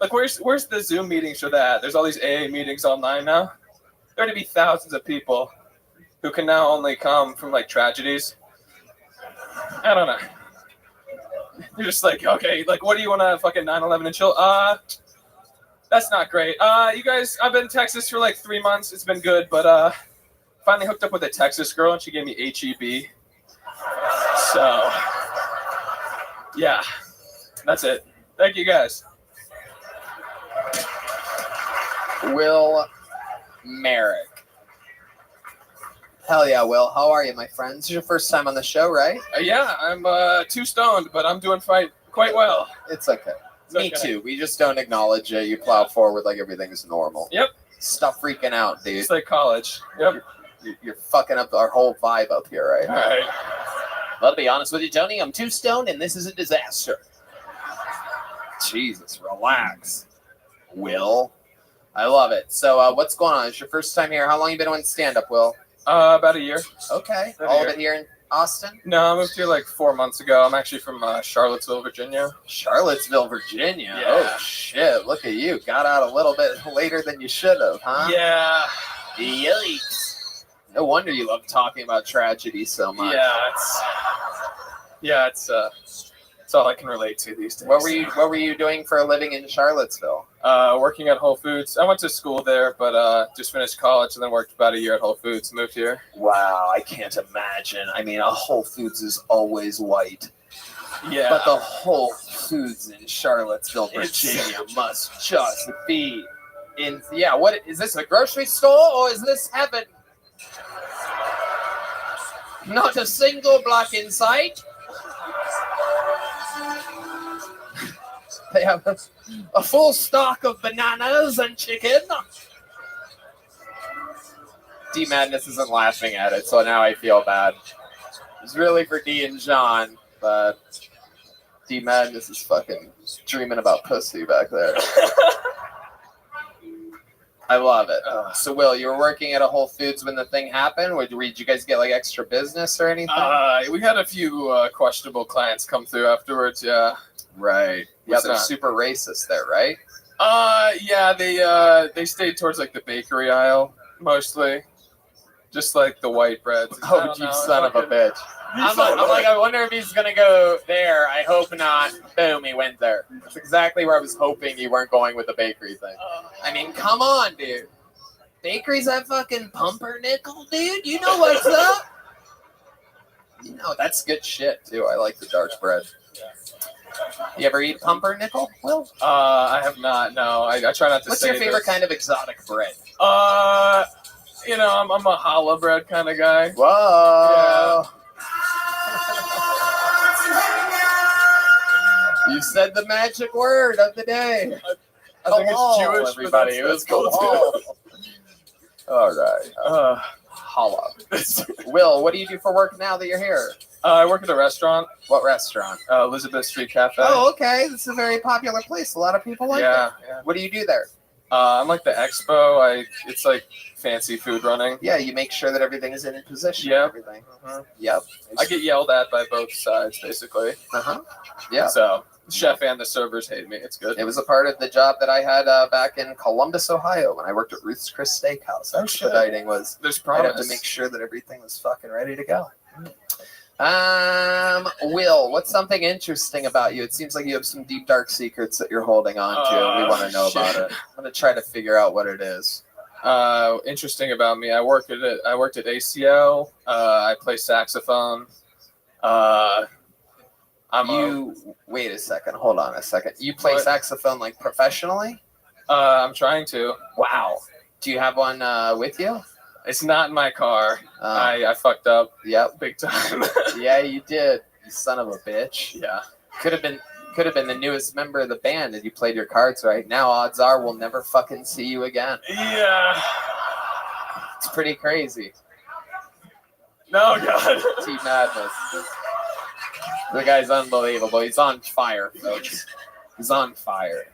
like, where's the Zoom meetings for that? There's all these AA meetings online now. There are to be thousands of people who can now only come from like tragedies. I don't know. You're just like, okay, like, what do you want to fucking 9/11 and chill? That's not great. You guys, I've been in Texas for like 3 months. It's been good, but finally hooked up with a Texas girl and she gave me HEB. So, yeah, that's it. Thank you guys. Will Merrick. Hell yeah, Will. How are you, my friend? This is your first time on the show, right? Yeah, I'm too stoned, but I'm doing quite well. It's okay. Me too. We just don't acknowledge it. You plow forward like everything is normal. Yep. Stop freaking out, dude. It's like college. Yep. You're fucking up our whole vibe up here right now. All right. Well, to be honest with you, Tony, I'm too stoned and this is a disaster. Jesus, relax. Will. I love it. So what's going on? It's your first time here. How long you been doing stand-up, Will? About a year. Okay. About a All year. of it here in Austin? No, I moved here like 4 months ago. I'm actually from Charlottesville, Virginia. Charlottesville, Virginia? Yeah. Oh, shit. Look at you. Got out a little bit later than you should have, huh? Yeah. Yikes. No wonder you love talking about tragedy so much. Yeah, it's all I can relate to these days. What were you doing for a living in Charlottesville? Working at Whole Foods. I went to school there, but just finished college and then worked about a year at Whole Foods. Moved here. Wow, I can't imagine. I mean, a Whole Foods is always white. Yeah. But the Whole Foods in Charlottesville, Virginia must just be in. Yeah, what is this, a grocery store or is this heaven? Not a single block in sight. They have a full stock of bananas and chicken. D Madness isn't laughing at it, so now I feel bad. It's really for D and John, but D Madness is fucking dreaming about pussy back there. I love it. So, Will, you were working at a Whole Foods when the thing happened? Did you guys get like extra business or anything? We had a few questionable clients come through afterwards. Yeah. Right. Yeah, they're super racist there, right? Yeah, they stayed towards like the bakery aisle mostly, just like the white breads. Oh, you son of a bitch! I'm like, I wonder if he's gonna go there. I hope not. Boom, he went there. That's exactly where I was hoping you weren't going with the bakery thing. I mean, come on, dude. Bakeries have fucking pumpernickel, dude. You know what's up? You know that's good shit too. I like the dark bread. You ever eat pumpernickel, Will? I have not. No, I try not to. What's say your favorite this. kind of exotic bread? You know, I'm a challah bread kind of guy. Whoa. You said the magic word of the day. I think it's Jewish, everybody. It was cool. All right. Challah. Will, what do you do for work now that you're here? I work at a restaurant. What restaurant? Elizabeth Street Cafe. Oh, okay. This is a very popular place. A lot of people like it. Yeah. What do you do there? I'm like the expo. It's like fancy food running. Yeah, you make sure that everything is in position. Yep. Everything. Yep. I get yelled at by both sides, basically. Yeah. So the chef and the servers hate me. It's good. It was a part of the job that I had back in Columbus, Ohio, when I worked at Ruth's Chris Steakhouse. Expediting was. There's I'd have to promise. make sure that everything was fucking ready to go. Will, what's something interesting about you? It seems like you have some deep, dark secrets that you're holding on to, and we want to know about it. I'm going to try to figure out what it is. Interesting about me. I worked at ACL. I play saxophone. Wait a second. Hold on a second. You play saxophone like professionally? I'm trying to. Wow. Do you have one with you? It's not in my car. I fucked up. Yep. Big time. Yeah, you did. You son of a bitch. Yeah. Could have been the newest member of the band and you played your cards right. Now odds are we'll never fucking see you again. Yeah. It's pretty crazy. No, God. Team Madness. The guy's unbelievable. He's on fire, folks. He's on fire.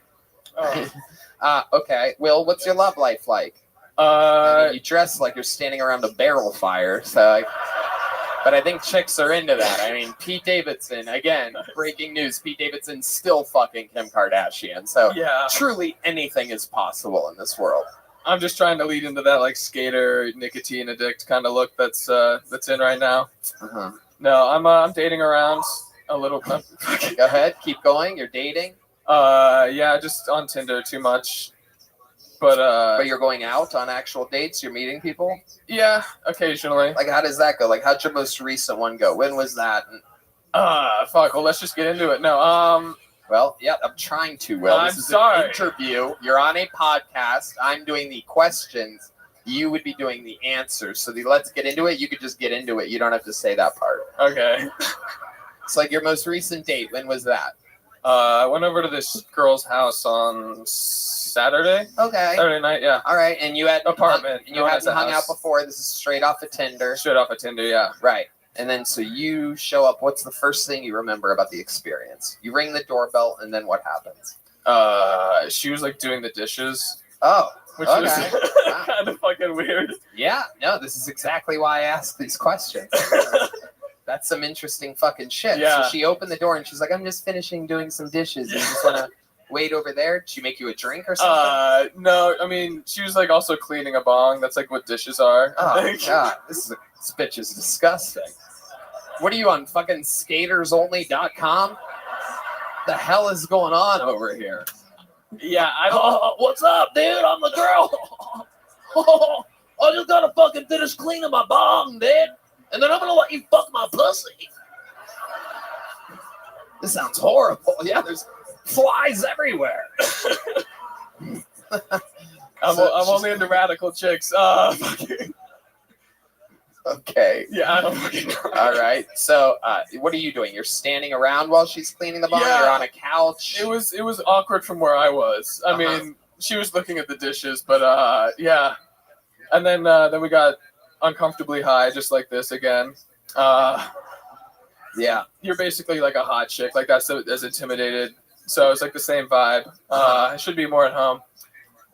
Okay. Will, what's your love life like? I mean, you dress like you're standing around a barrel fire, but I think chicks are into that. I mean, Pete Davidson, again, breaking news, Pete Davidson's still fucking Kim Kardashian. So yeah, truly anything is possible in this world. I'm just trying to lead into that like skater, nicotine addict kind of look that's in right now. No, I'm dating around a little. Go ahead, keep going. You're dating. Yeah, just on Tinder too much. But you're going out on actual dates? You're meeting people? Yeah, occasionally. Like, how does that go? Like, how'd your most recent one go? When was that? Fuck. Well, let's just get into it. No. Well, yeah, I'm trying to. Will, I'm this is sorry. an interview. You're on a podcast. I'm doing the questions. You would be doing the answers. So let's get into it. You could just get into it. You don't have to say that part. Okay. It's like your most recent date. When was that? I went over to this girl's house on Saturday. Okay. Saturday night, yeah. All right, and you had apartment. And you hadn't hung out before. This is straight off of Tinder. Straight off of Tinder, yeah. Right. And then so you show up. What's the first thing you remember about the experience? You ring the doorbell, and then what happens? She was like doing the dishes. Oh. Which okay. was kind of fucking weird. Yeah. No, this is exactly why I ask these questions. That's some interesting fucking shit. Yeah. So she opened the door and she's like, I'm just finishing doing some dishes. You just want to wait over there? Did she make you a drink or something? No, I mean, she was like also cleaning a bong. That's like what dishes are. Oh, God. This bitch is disgusting. What are you on, fucking skatersonly.com? The hell is going on over here? Yeah, what's up, dude? I'm the girl. I just gotta fucking finish cleaning my bong, dude. And then I'm gonna let you fuck my pussy. This sounds horrible. Yeah, there's flies everywhere. I'm only into radical chicks. Okay. Yeah, I don't fucking know. All right. So, what are you doing? You're standing around while she's cleaning the bong? Yeah. You're on a couch? It was awkward from where I was. I mean, she was looking at the dishes, but yeah. And then we got uncomfortably high, just like this again. Yeah. You're basically like a hot chick. Like that's as intimidated. So it's like the same vibe. I should be more at home.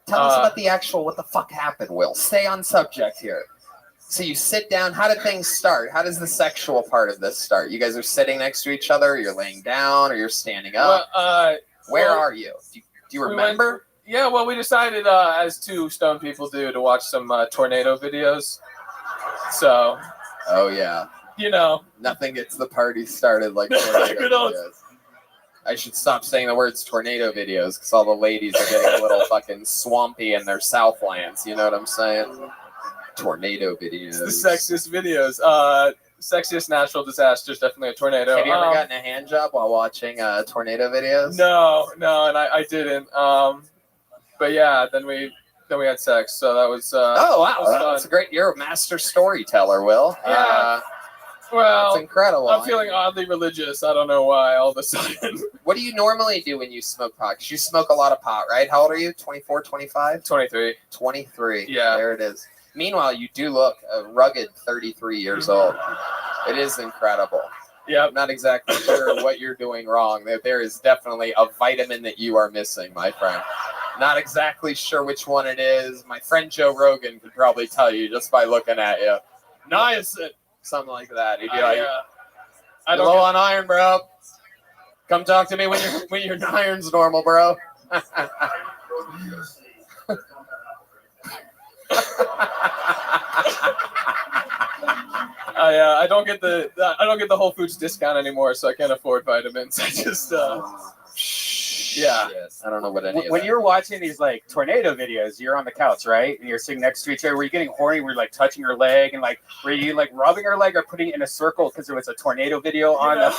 Tell us about the actual, what the fuck happened, Will. Stay on subject here. So you sit down. How did things start? How does the sexual part of this start? You guys are sitting next to each other, or you're laying down, or you're standing up? Where are you? Do you remember? Yeah, well, we decided, as two stone people do, to watch some tornado videos. So. Oh, yeah. You know. Nothing gets the party started like tornado videos. I should stop saying the words tornado videos because all the ladies are getting a little fucking swampy in their Southlands. You know what I'm saying? Tornado videos. It's the sexiest videos. Sexiest natural disasters, definitely a tornado. Have you ever gotten a hand job while watching tornado videos? No, and I didn't. But yeah, then we Then we had sex. So that was. Oh wow, that was fun. that's a great. You're a master storyteller, Will. Yeah. Well, that's incredible. I'm feeling oddly religious. I don't know why all of a sudden. What do you normally do when you smoke pot? 'Cause you smoke a lot of pot, right? How old are you? 24, 25? 23. 23. Yeah. There it is. Meanwhile, you do look a rugged 33 years old. It is incredible. Yeah. I'm not exactly sure what you're doing wrong. There is definitely a vitamin that you are missing, my friend. Not exactly sure which one it is. My friend Joe Rogan could probably tell you just by looking at you. Niacin. Something like that. He'd be like, I don't low on iron, bro. Come talk to me when your iron's normal, bro. I don't get the Whole Foods discount anymore, so I can't afford vitamins. I just yeah. Yes. I don't know what any of When that. you're watching these like tornado videos, you're on the couch, right? And you're sitting next to each other. Were you getting horny? Were you like touching her leg and like were you like rubbing her leg or putting it in a circle because there was a tornado video on the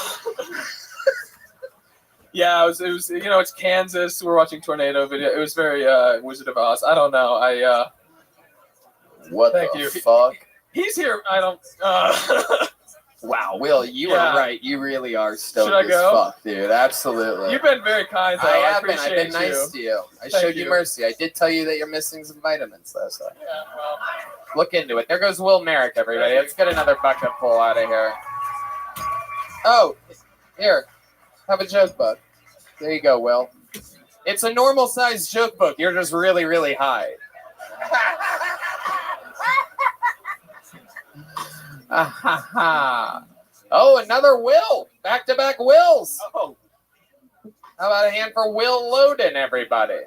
Yeah, it was it's Kansas. We're watching tornado video. It was very Wizard of Oz. I don't know. What thank the you. fuck? He's here. I don't Wow, Will, you Yeah. are right. You really are stoned Should I as go? fuck, dude. Absolutely. You've been very kind though. I have been. appreciate I've been nice to you. I Thank showed you mercy. I did tell you that you're missing some vitamins, though. So Yeah, well, look into it. There goes Will Merrick, everybody. Let's get another bucket full out of here. Oh, here. Have a joke book. There you go, Will. It's a normal sized joke book. You're just really, really high. Oh, another Will. Back-to-back Wills. Oh. How about a hand for Will Loden, everybody?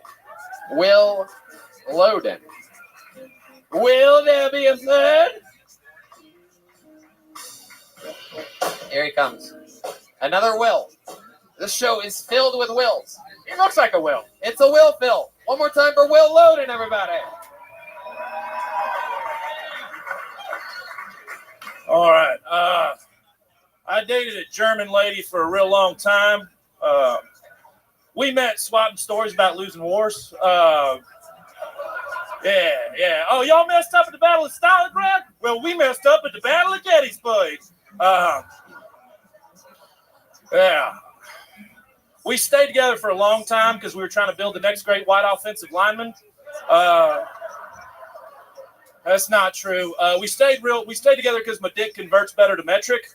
Will Loden. Will there be a third? Here he comes. Another Will. This show is filled with Wills. He looks like a Will. It's a Will fill. One more time for Will Loden, everybody. All right. I dated a German lady for a real long time. We met swapping stories about losing wars. Yeah. Oh, y'all messed up at the Battle of Stalingrad? Well, we messed up at the Battle of Gettysburg. Yeah. We stayed together for a long time because we were trying to build the next great white offensive lineman. That's not true. We stayed together because my dick converts better to metric.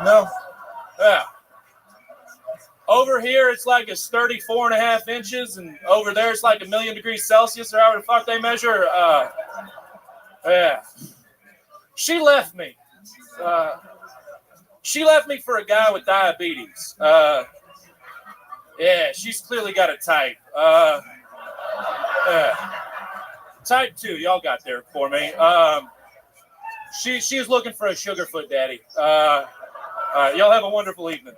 No. Yeah. Over here, it's like it's 34.5 inches, and over there, it's like 1,000,000 degrees Celsius, or however the fuck they measure. Yeah. She left me. She left me for a guy with diabetes. Yeah, she's clearly got a type. Type 2, y'all got there for me. She was looking for a sugarfoot daddy. Y'all have a wonderful evening.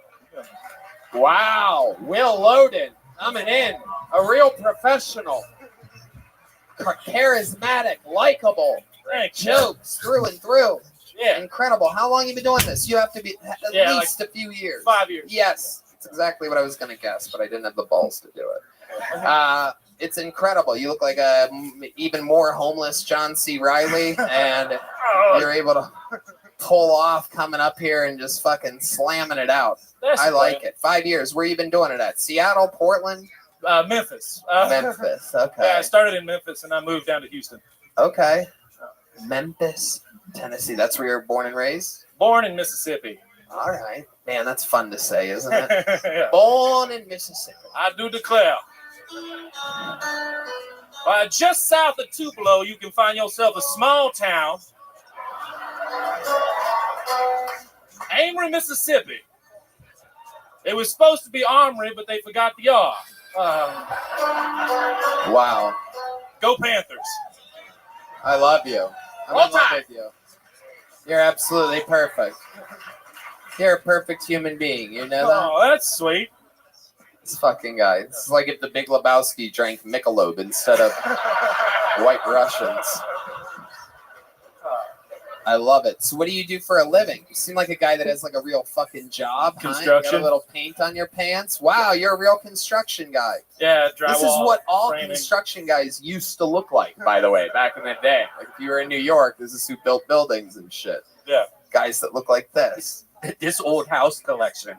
Wow, Will Loden coming in, a real professional, charismatic, likable, jokes through and through. Yeah, incredible. How long have you been doing this? You have to be at least a few years. 5 years. Yes, that's exactly what I was going to guess, but I didn't have the balls to do it. It's incredible. You look like a even more homeless John C. Reilly, and you're able to pull off coming up here and just fucking slamming it out. I like it. 5 years. Where you been doing it at? Seattle, Portland? Memphis. Memphis. Okay. Yeah, I started in Memphis and I moved down to Houston. Okay. Memphis, Tennessee. That's where you're born and raised? Born in Mississippi. All right. Man, that's fun to say, isn't it? Yeah. Born in Mississippi. I do declare. Just south of Tupelo, you can find yourself a small town, Amory, Mississippi. It was supposed to be Armory, but they forgot the R. Wow. Go Panthers. I love you. I'm Roll in love Tide. with you. You're absolutely perfect. You're a perfect human being. You know that? Oh, that's sweet. This fucking guy. It's like if the Big Lebowski drank Michelob instead of White Russians. I love it. So what do you do for a living? You seem like a guy that has like a real fucking job. Huh? You Construction. got a little paint on your pants. Wow, you're a real construction guy. Yeah, drywall. This is what all framing. construction guys used to look like, by the way, back in the day. Like if you were in New York, this is who built buildings and shit. Yeah. Guys that look like this. This old house collection.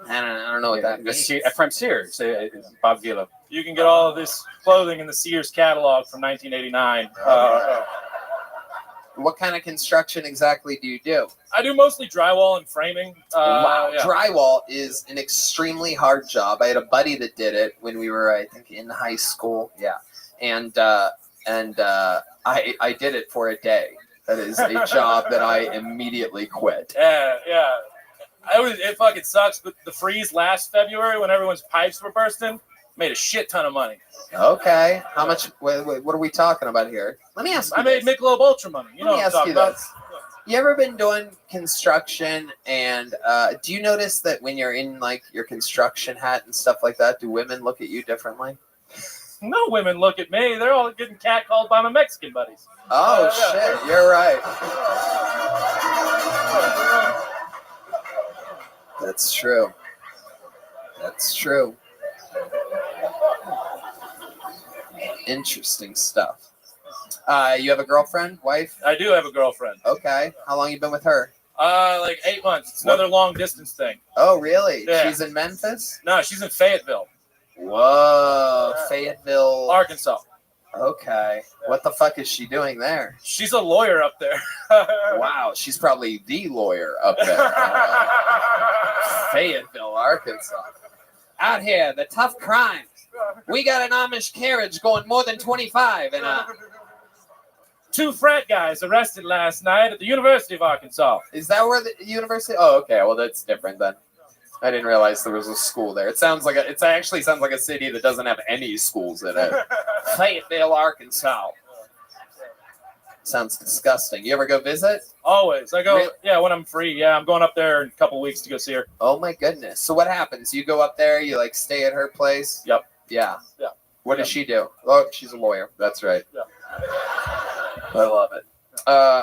I don't know what that means. From Sears, Bob Vila. You can get all of this clothing in the Sears catalog from 1989. What kind of construction exactly do you do? I do mostly drywall and framing. Wow, Yeah. drywall is an extremely hard job. I had a buddy that did it when we were, I think, in high school. Yeah, and I did it for a day. That is a job that I immediately quit. Yeah. It fucking sucks, but the freeze last February when everyone's pipes were bursting made a shit ton of money. Okay, how much? What are we talking about here? Let me ask you. I made Michelob Ultra money. You know Let me what I'm ask you talking about. this. You ever been doing construction and do you notice that when you're in like your construction hat and stuff like that, do women look at you differently? No women look at me. They're all getting catcalled by my Mexican buddies. Oh, shit. You're right. That's true. That's true. Interesting stuff. You have a girlfriend, wife? I do have a girlfriend. Okay. How long you been with her? Like 8 months. It's another long distance thing. Oh, really? Yeah. She's in Memphis? No, she's in Fayetteville. Whoa. Fayetteville. Arkansas. Okay. What the fuck is she doing there? She's a lawyer up there. Wow. She's probably the lawyer up there. Fayetteville, Arkansas. Out here, the tough crimes. We got an Amish carriage going more than 25 and 2 frat guys arrested last night at the University of Arkansas. Is that where the university? Oh, okay. Well, that's different then. I didn't realize there was a school there. It actually sounds like a city that doesn't have any schools in it. Fayetteville, Arkansas. Sounds disgusting. You ever go visit? Always. I go, yeah, when I'm free. Yeah, I'm going up there in a couple weeks to go see her. Oh my goodness. So what happens? You go up there, you like stay at her place? Yep. Yeah. Yeah. What does she do? Oh, she's a lawyer. That's right. Yeah. I love it.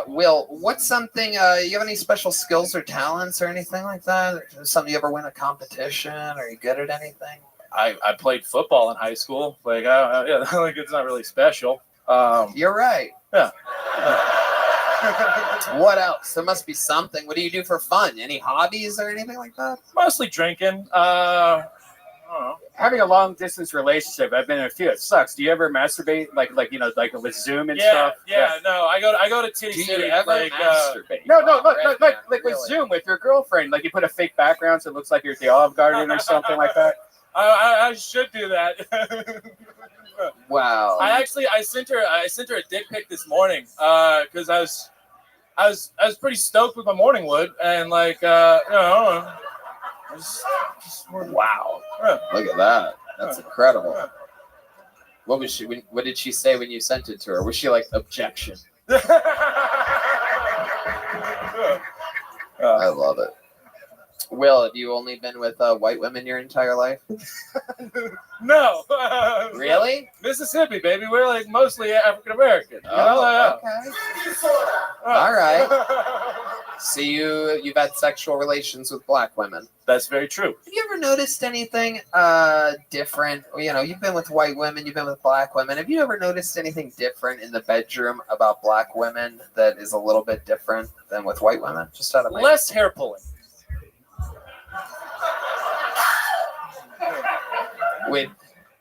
Will, what's something, you have any special skills or talents or anything like that? Something you ever win a competition? Are you good at anything? I played football in high school. Like, yeah, like it's not really special. You're right. Yeah. What else? There must be something. What do you do for fun? Any hobbies or anything like that? Mostly drinking. I don't know. Having a long distance relationship, I've been in a few. It sucks. Do you ever masturbate, like with Zoom and stuff? Yeah. No, I go to Titty Do City. you ever like, masturbate? No, like with Really? Zoom with your girlfriend. Like you put a fake background so it looks like you're at the Olive Garden or something like that. I should do that. Wow. I sent her a dick pic this morning because I was pretty stoked with my morning wood and like Wow. Look at that. That's incredible. What did she say when you sent it to her? Was she like, objection? I love it. Will, have you only been with white women your entire life? No. Really? Mississippi, baby. We're like mostly African American. Okay. All right. So you've had sexual relations with black women. That's very true. Have you ever noticed anything different? You know, you've been with white women, you've been with black women. Have you ever noticed anything different in the bedroom about black women that is a little bit different than with white women? Just out of my Less hair pulling. With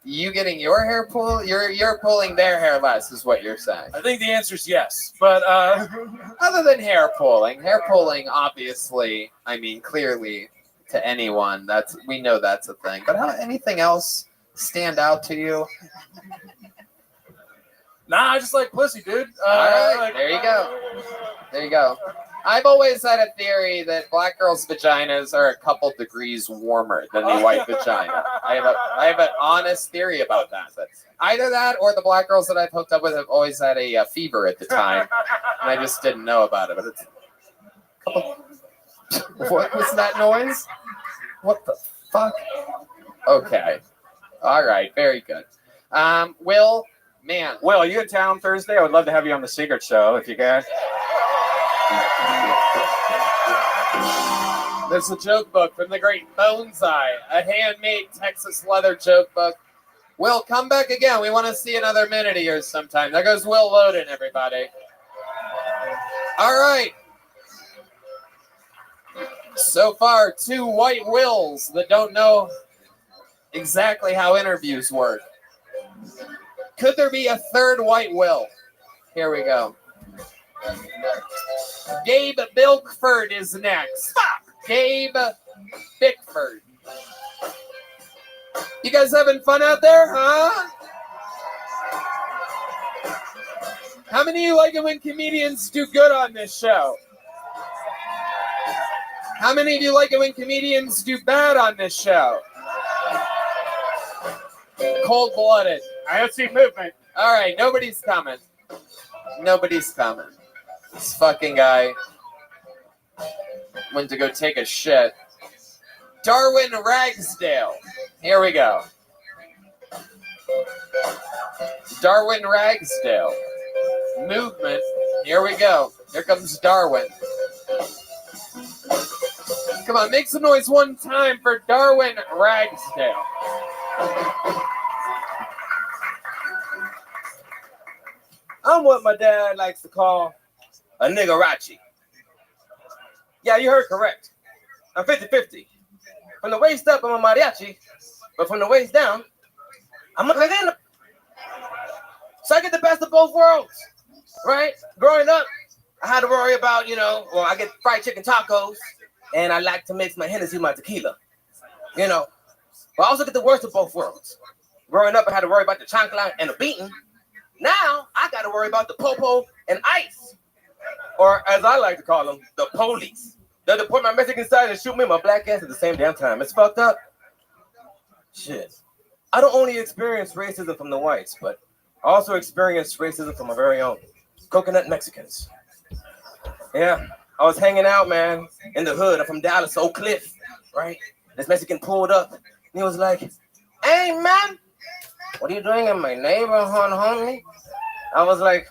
you getting your hair pulled, you're pulling their hair less, is what you're saying. I think the answer is yes, but other than hair pulling obviously, I mean, clearly to anyone we know that's a thing. But anything else stand out to you? Nah, I just like pussy, dude. All right, there you go. There you go. I've always had a theory that black girls' vaginas are a couple degrees warmer than the white vagina. I have an honest theory about that. But either that or the black girls that I've hooked up with have always had a fever at the time, and I just didn't know about it. But it's a couple. What was that noise? What the fuck? Okay. All right. Very good. Will, Man. Will, are you in town Thursday? I would love to have you on the Secret Show if you can. There's a joke book from the great Bonsai, a handmade Texas leather joke book. Will, come back again. We want to see another minute of yours sometime. There goes Will Loden, everybody. All right. So far, 2 white Wills that don't know exactly how interviews work. Could there be a third white Will? Here we go. Gabe Bilkford is next. Gabe Bickford. You guys having fun out there, huh? How many of you like it when comedians do good on this show? How many of you like it when comedians do bad on this show? Cold-blooded. I don't see movement. All right, nobody's coming. Nobody's coming. This fucking guy went to go take a shit. Darwin Ragsdale. Here we go. Darwin Ragsdale. Movement. Here we go. Here comes Darwin. Come on, make some noise one time for Darwin Ragsdale. I'm what my dad likes to call a niggerachi. Yeah, you heard correct. I'm 50-50. From the waist up, I'm a mariachi, but from the waist down, I'm a latino. So I get the best of both worlds, right? Growing up, I had to worry about, I get fried chicken tacos, and I like to mix my Hennessy with my tequila, But I also get the worst of both worlds. Growing up, I had to worry about the chancla and the beating. Now, I got to worry about the popo and ice, or as I like to call them, the police. They'll deport my Mexican side and shoot me and my black ass at the same damn time. It's fucked up. Shit. I don't only experience racism from the whites, but I also experience racism from my very own coconut Mexicans. Yeah, I was hanging out, man, in the hood. I'm from Dallas, Oak Cliff, right? This Mexican pulled up, and he was like, "Hey, man, what are you doing in my neighborhood, homie?" I was like,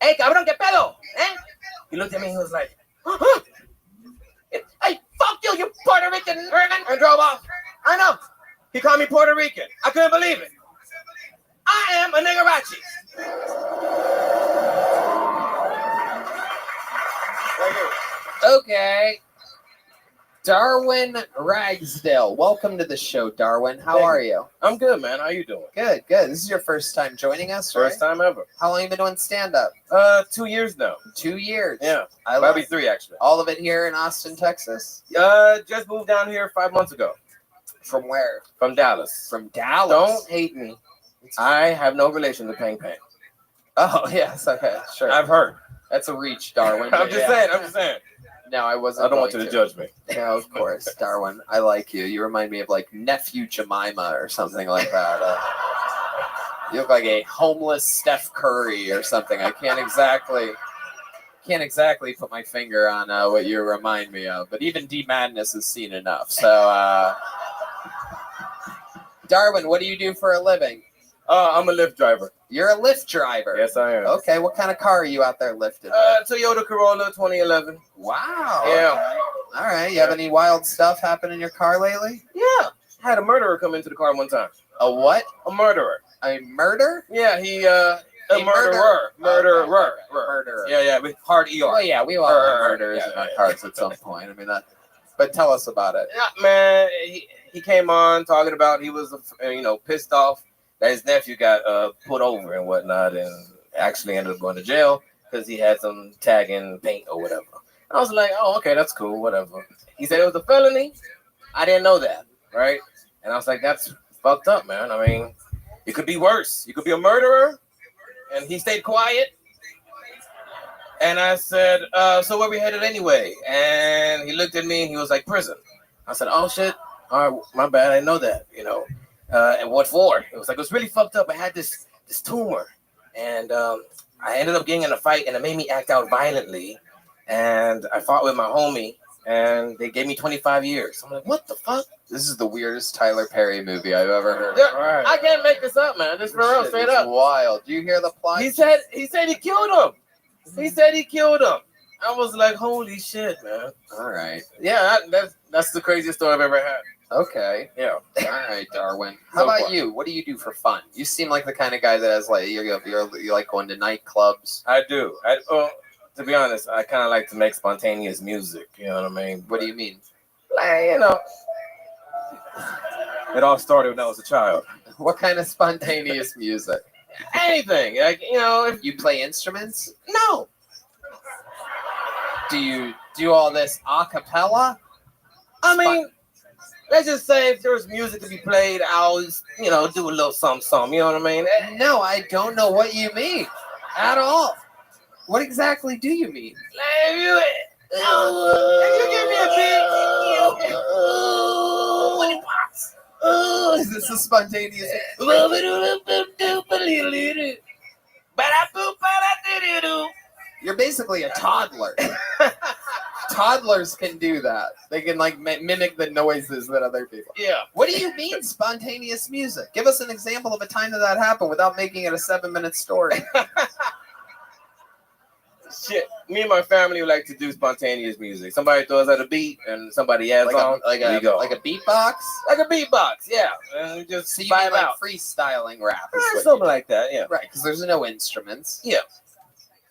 "Hey, cabrón, que pedo, eh?" He looked at me, and he was like, "Huh? Hey, fuck you, you Puerto Rican," and drove off. I know. He called me Puerto Rican. I couldn't believe it. I am a niggerachi. Okay. Darwin Ragsdale. Welcome to the show, Darwin. How are you? I'm good, man. How you doing? Good, good. This is your first time joining us, right? First time ever. How long have you been doing stand-up? 2 years now. 2 years? Yeah. I Might be 3, actually. All of it here in Austin, Texas? Just moved down here 5 months ago. From where? From Dallas. From Dallas? Don't hate me. I have no relation to Pang Pang. Oh, yes. Okay, sure. I've heard. That's a reach, Darwin. I'm just saying. No, I wasn't. I don't want you to judge me. No, of course, Darwin. I like you. You remind me of like nephew Jemima or something like that. You look like a homeless Steph Curry or something. I can't exactly put my finger on what you remind me of. But even D Madness has seen enough. So, Darwin, what do you do for a living? I'm a Lyft driver. You're a Lyft driver? Yes, I am. Okay, what kind of car are you out there lifting? Toyota Corolla 2011. Wow. Yeah. All right. You have any wild stuff happen in your car lately? Yeah. I had a murderer come into the car one time. A what? A murderer. A murder? Yeah, he a murderer. Murderer. Yeah, with hard ER. Well, yeah, we all have murderers in our cars at some point. I mean that. But tell us about it. Yeah, man. He came on talking about he was pissed off that his nephew got put over and whatnot, and actually ended up going to jail because he had some tagging paint or whatever. I was like, oh, okay, that's cool, whatever. He said it was a felony. I didn't know that, right? And I was like, that's fucked up, man. I mean, it could be worse. You could be a murderer, and he stayed quiet. And I said, so where we headed anyway? And he looked at me, and he was like, prison. I said, oh, shit. All right, my bad. I didn't know that, and what for? It was really fucked up. I had this tumor, and I ended up getting in a fight, and it made me act out violently. And I fought with my homie, and they gave me 25 years. I'm like, what the fuck? This is the weirdest Tyler Perry movie I've ever heard. Yeah, I can't make this up, man. This is for real, Shit straight is up. wild. Do you hear the plot? He said he killed him. He said he killed him. I was like, holy shit, man. All right. Yeah, that's the craziest story I've ever had. Okay. Yeah. All right, Darwin. How about you? What do you do for fun? You seem like the kind of guy that has like you like going to nightclubs. I do. To be honest, I kind of like to make spontaneous music. You know what I mean? What do you mean? Like, you know, it all started when I was a child. What kind of spontaneous music? Anything. Like, you know, if You play instruments? no. Do you do all this a cappella? I mean, let's just say if there was music to be played, I'll, you know, do a little something, you know what I mean? No, I don't know what you mean at all. What exactly do you mean? Like, if you give me a beat, Is this a spontaneous? You're basically a toddler. Toddlers can do that. They can like mimic the noises that other people. Yeah. What do you mean spontaneous music? Give us an example of a time that happened without making it a 7-minute story. Shit, me and my family like to do spontaneous music. Somebody throws out a beat and somebody adds on. Like a beatbox? Like a beatbox, yeah. And we just So you vibe mean like out. freestyling rap? is what Something you like that, yeah. do. Right, because there's no instruments. Yeah.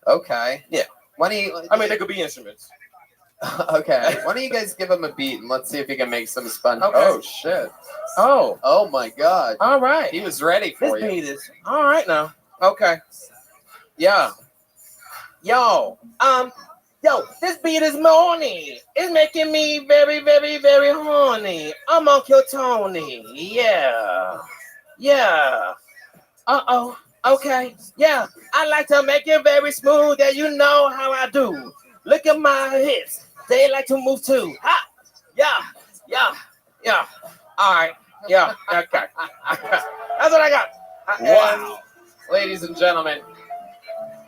Okay. Yeah. Why don't you? I mean, they could be instruments. Okay. Why don't you guys give him a beat and let's see if he can make some Okay. Oh shit. Oh. Oh my god. All right. He was ready for This you. beat is all right now. Okay. Yeah. Yo, this beat is morning. It's making me very, very, very horny. I'm Uncle Tony. Yeah. Yeah. Uh-oh. Okay. Yeah. I like to make it very smooth, and you know how I do. Look at my hips. They like to move too. Ha! Yeah. Yeah. Yeah. All right. Yeah. Okay. That's what I got. Wow. Ladies and gentlemen,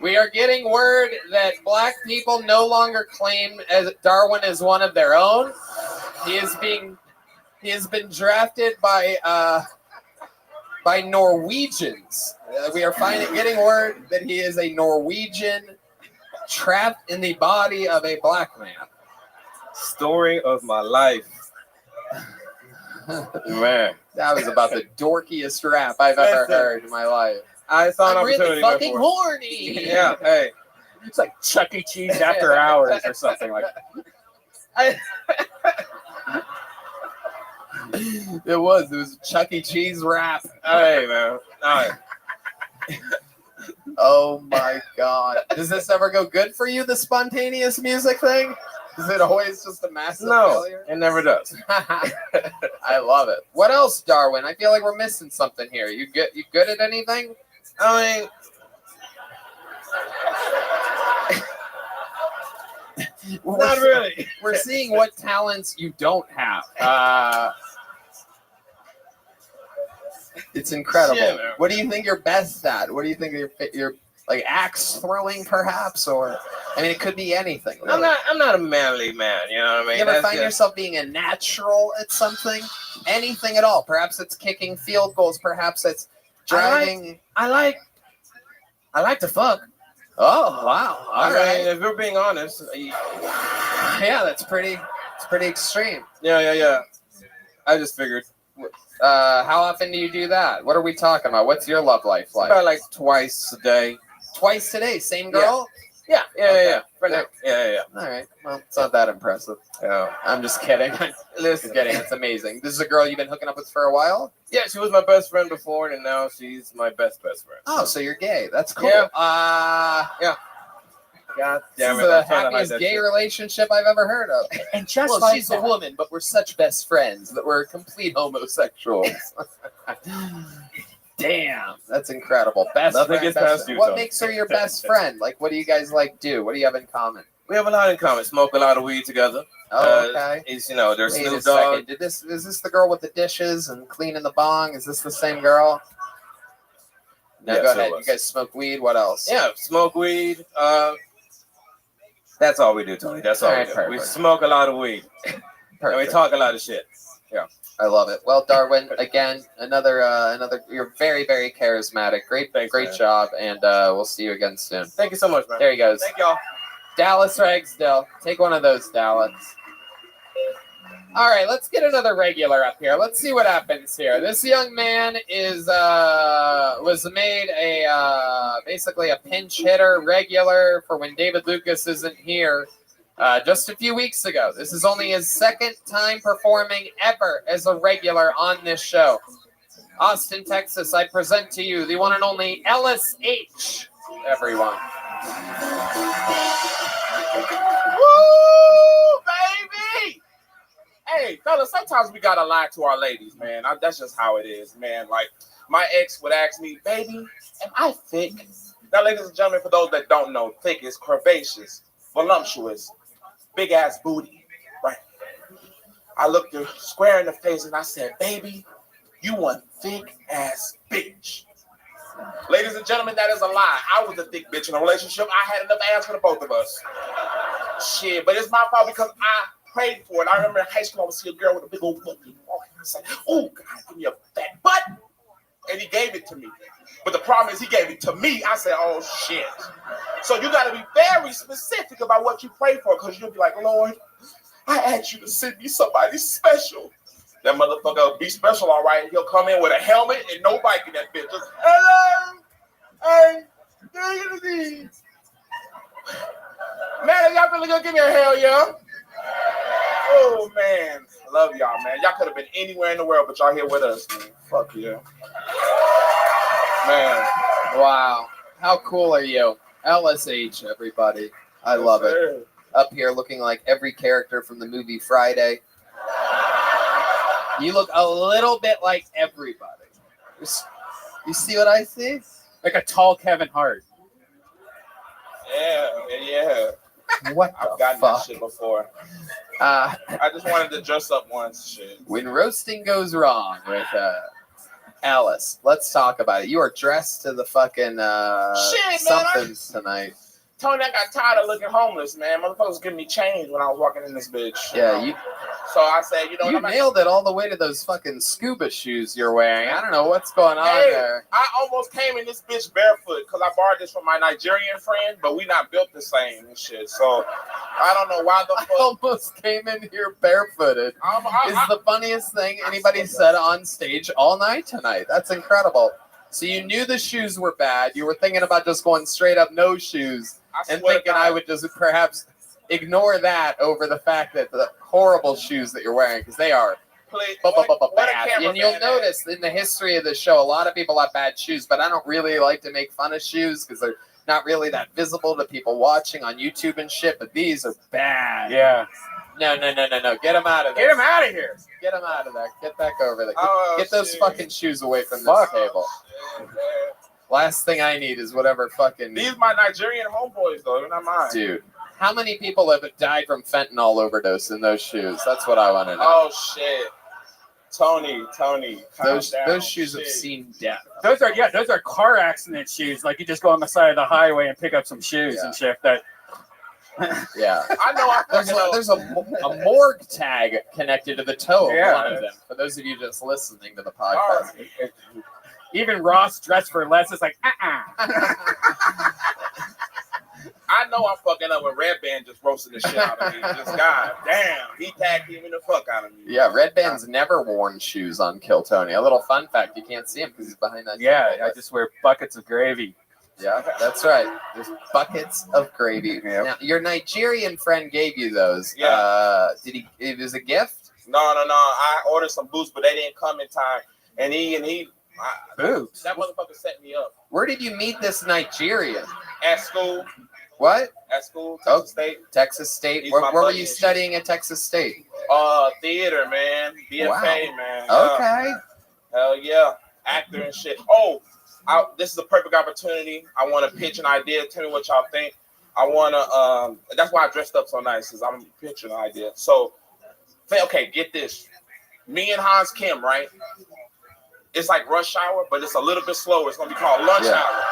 we are getting word that black people no longer claim as Darwin as one of their own. He has been drafted by Norwegians. We are getting word that he is a Norwegian trapped in the body of a black man. Story of my life. Man, that was about the dorkiest rap I've ever heard in my life. I saw an I'm opportunity. really fucking before. horny. Yeah, hey. It's like Chuck E. Cheese after hours or something like that. It was Chuck E. Cheese rap. Hey, man. All right. Oh my god. Does this ever go good for you, the spontaneous music thing? Is it always just a massive failure? It never does. I love it. What else, Darwin? I feel like we're missing something here. You good at anything? I mean, not really. We're seeing what talents you don't have. It's incredible. Shit, man. What do you think you're best at? What do you think you're like axe throwing, perhaps, or I mean, it could be anything. Really. I'm not a manly man. You know what I mean? You ever That's find just- yourself being a natural at something? Anything at all? Perhaps it's kicking field goals. Perhaps it's driving. I like to fuck. Oh wow! All right. If we're being honest. Yeah, that's pretty. It's pretty extreme. Yeah. I just figured. How often do you do that? What are we talking about? What's your love life like? About like twice a day. Twice today, same girl? Yeah. Okay. Yeah. For now. Yeah. All right. Well, it's not that impressive. Yeah. I'm just kidding. Listen. Kidding. It's amazing. This is a girl you've been hooking up with for a while? Yeah, she was my best friend before, and now she's my best friend. Oh, so you're gay. That's cool. Yeah. Yeah. God This damn is it. the I'm trying to hide happiest that gay shit. relationship I've ever heard of. And just well, like she's that. a woman, but we're such best friends that we're complete homosexuals. Damn, that's incredible. Best Nothing friend. gets best past friend. you, What Tony. makes her your best friend? Like, what do you guys like do? What do you have in common? We have a lot in common. Smoke a lot of weed together. Oh, okay. It's, you know, there's Wait a Snoop second. Dogg. Is this the girl with the dishes and cleaning the bong? Is this the same girl? No, Yes, go it ahead. was. You guys smoke weed. What else? Yeah, smoke weed. That's all we do, Tony. That's all All right, we do. We perfect. smoke a lot of weed. And we Perfect. talk a lot of shit. Yeah. I love it. Well, Darwin, again, another. You're very, very charismatic. Great Thanks, man. job, and we'll see you again soon. Thank you so much, man. There he goes. Thank y'all. Dallas Ragsdale. Take one of those, Dallas. All right, let's get another regular up here. Let's see what happens here. This young man was made basically a pinch hitter regular for when David Lucas isn't here just a few weeks ago. This is only his second time performing ever as a regular on this show. Austin, Texas, I present to you the one and only Ellis H. Everyone. Woo, baby! Hey, fellas, sometimes we gotta lie to our ladies, man. That's just how it is, man. Like, my ex would ask me, baby, am I thick? Now, ladies and gentlemen, for those that don't know, thick is curvaceous, voluptuous, big-ass booty, right? I looked her square in the face and I said, baby, you one thick-ass bitch. Ladies and gentlemen, that is a lie. I was a thick bitch in a relationship. I had enough ass for the both of us. Shit, but it's my fault because I prayed for it. I remember in high school, I would see a girl with a big old butt. I said, oh, God, give me a fat butt. And he gave it to me. But the problem is he gave it to me. I said, oh, shit. So you got to be very specific about what you pray for because you'll be like, Lord, I asked you to send me somebody special. That motherfucker will be special, all right. He'll come in with a helmet and no bike in that bitch. Just, hello. Hey, diggity. Man, are y'all really gonna give me a hell yeah? Oh man, I love y'all, man. Y'all could have been anywhere in the world, but y'all here with us, man. Fuck yeah. Man, wow. How cool are you? LSH, everybody. I love it. Up here looking like every character from the movie Friday. You look a little bit like everybody. You see what I see? Like a tall Kevin Hart. Yeah. What I've the gotten fuck? that shit before. I just wanted to dress up once. Shit. When roasting goes wrong with Alice, let's talk about it. You are dressed to the fucking Shit, man, somethings tonight. Tony, I got tired of looking homeless, man. Motherfuckers giving me change when I was walking in this bitch. Yeah, you. So I said, you know, You nailed it all the way to those fucking scuba shoes you're wearing. I don't know what's going on there. I almost came in this bitch barefoot because I borrowed this from my Nigerian friend, but we not built the same and shit. So I don't know why the fuck. I almost came in here barefooted. It's the funniest thing anybody said on stage all night tonight. That's incredible. So you knew the shoes were bad. You were thinking about just going straight up no shoes and thinking I would just perhaps ignore that over the fact that the horrible shoes that you're wearing, because they are bad. And you'll notice in the history of the show, a lot of people have bad shoes, but I don't really like to make fun of shoes because they're not really that visible to people watching on YouTube and shit, but these are bad. Yeah. No. Get them out of there. Get him out of here. Get them out of there. Get back over there. Get Oh, those shit. fucking shoes away from this table. Last thing I need is whatever fucking... These my Nigerian homeboys, though. They're not mine. Dude. How many people have died from fentanyl overdose in those shoes? That's what I want to know. Oh, shit. Tony. Those shoes have seen death. Those are car accident shoes. Like you just go on the side of the highway and pick up some shoes and shit. That. Yeah. I know. There's a morgue tag connected to the toe of one of them. For those of you just listening to the podcast. Even Ross dressed for less is like, I know I'm fucking up when Red Band just roasted the shit out of me. Just god damn, he tag teaming the fuck out of me. Yeah, Red Band's never worn shoes on Kill Tony. A little fun fact, you can't see him because he's behind that. yeah, I just wear buckets of gravy. Yeah, that's right. There's buckets of gravy. Now, your Nigerian friend gave you those. Yeah. It was a gift? No. I ordered some boots, but they didn't come in time. And Boots? That motherfucker set me up. Where did you meet this Nigerian? At school. What? At school, Texas State. Texas State. He's Where my were buddy you and shit. studying at Texas State? Theater, man. BFA, Wow. man. Okay. Hell yeah. Actor and shit. Oh, this is a perfect opportunity. I want to pitch an idea. Tell me what y'all think. I want to, that's why I dressed up so nice, because I'm pitching an idea. So, okay, get this. Me and Hans Kim, right? It's like rush hour, but it's a little bit slower. It's going to be called lunch hour.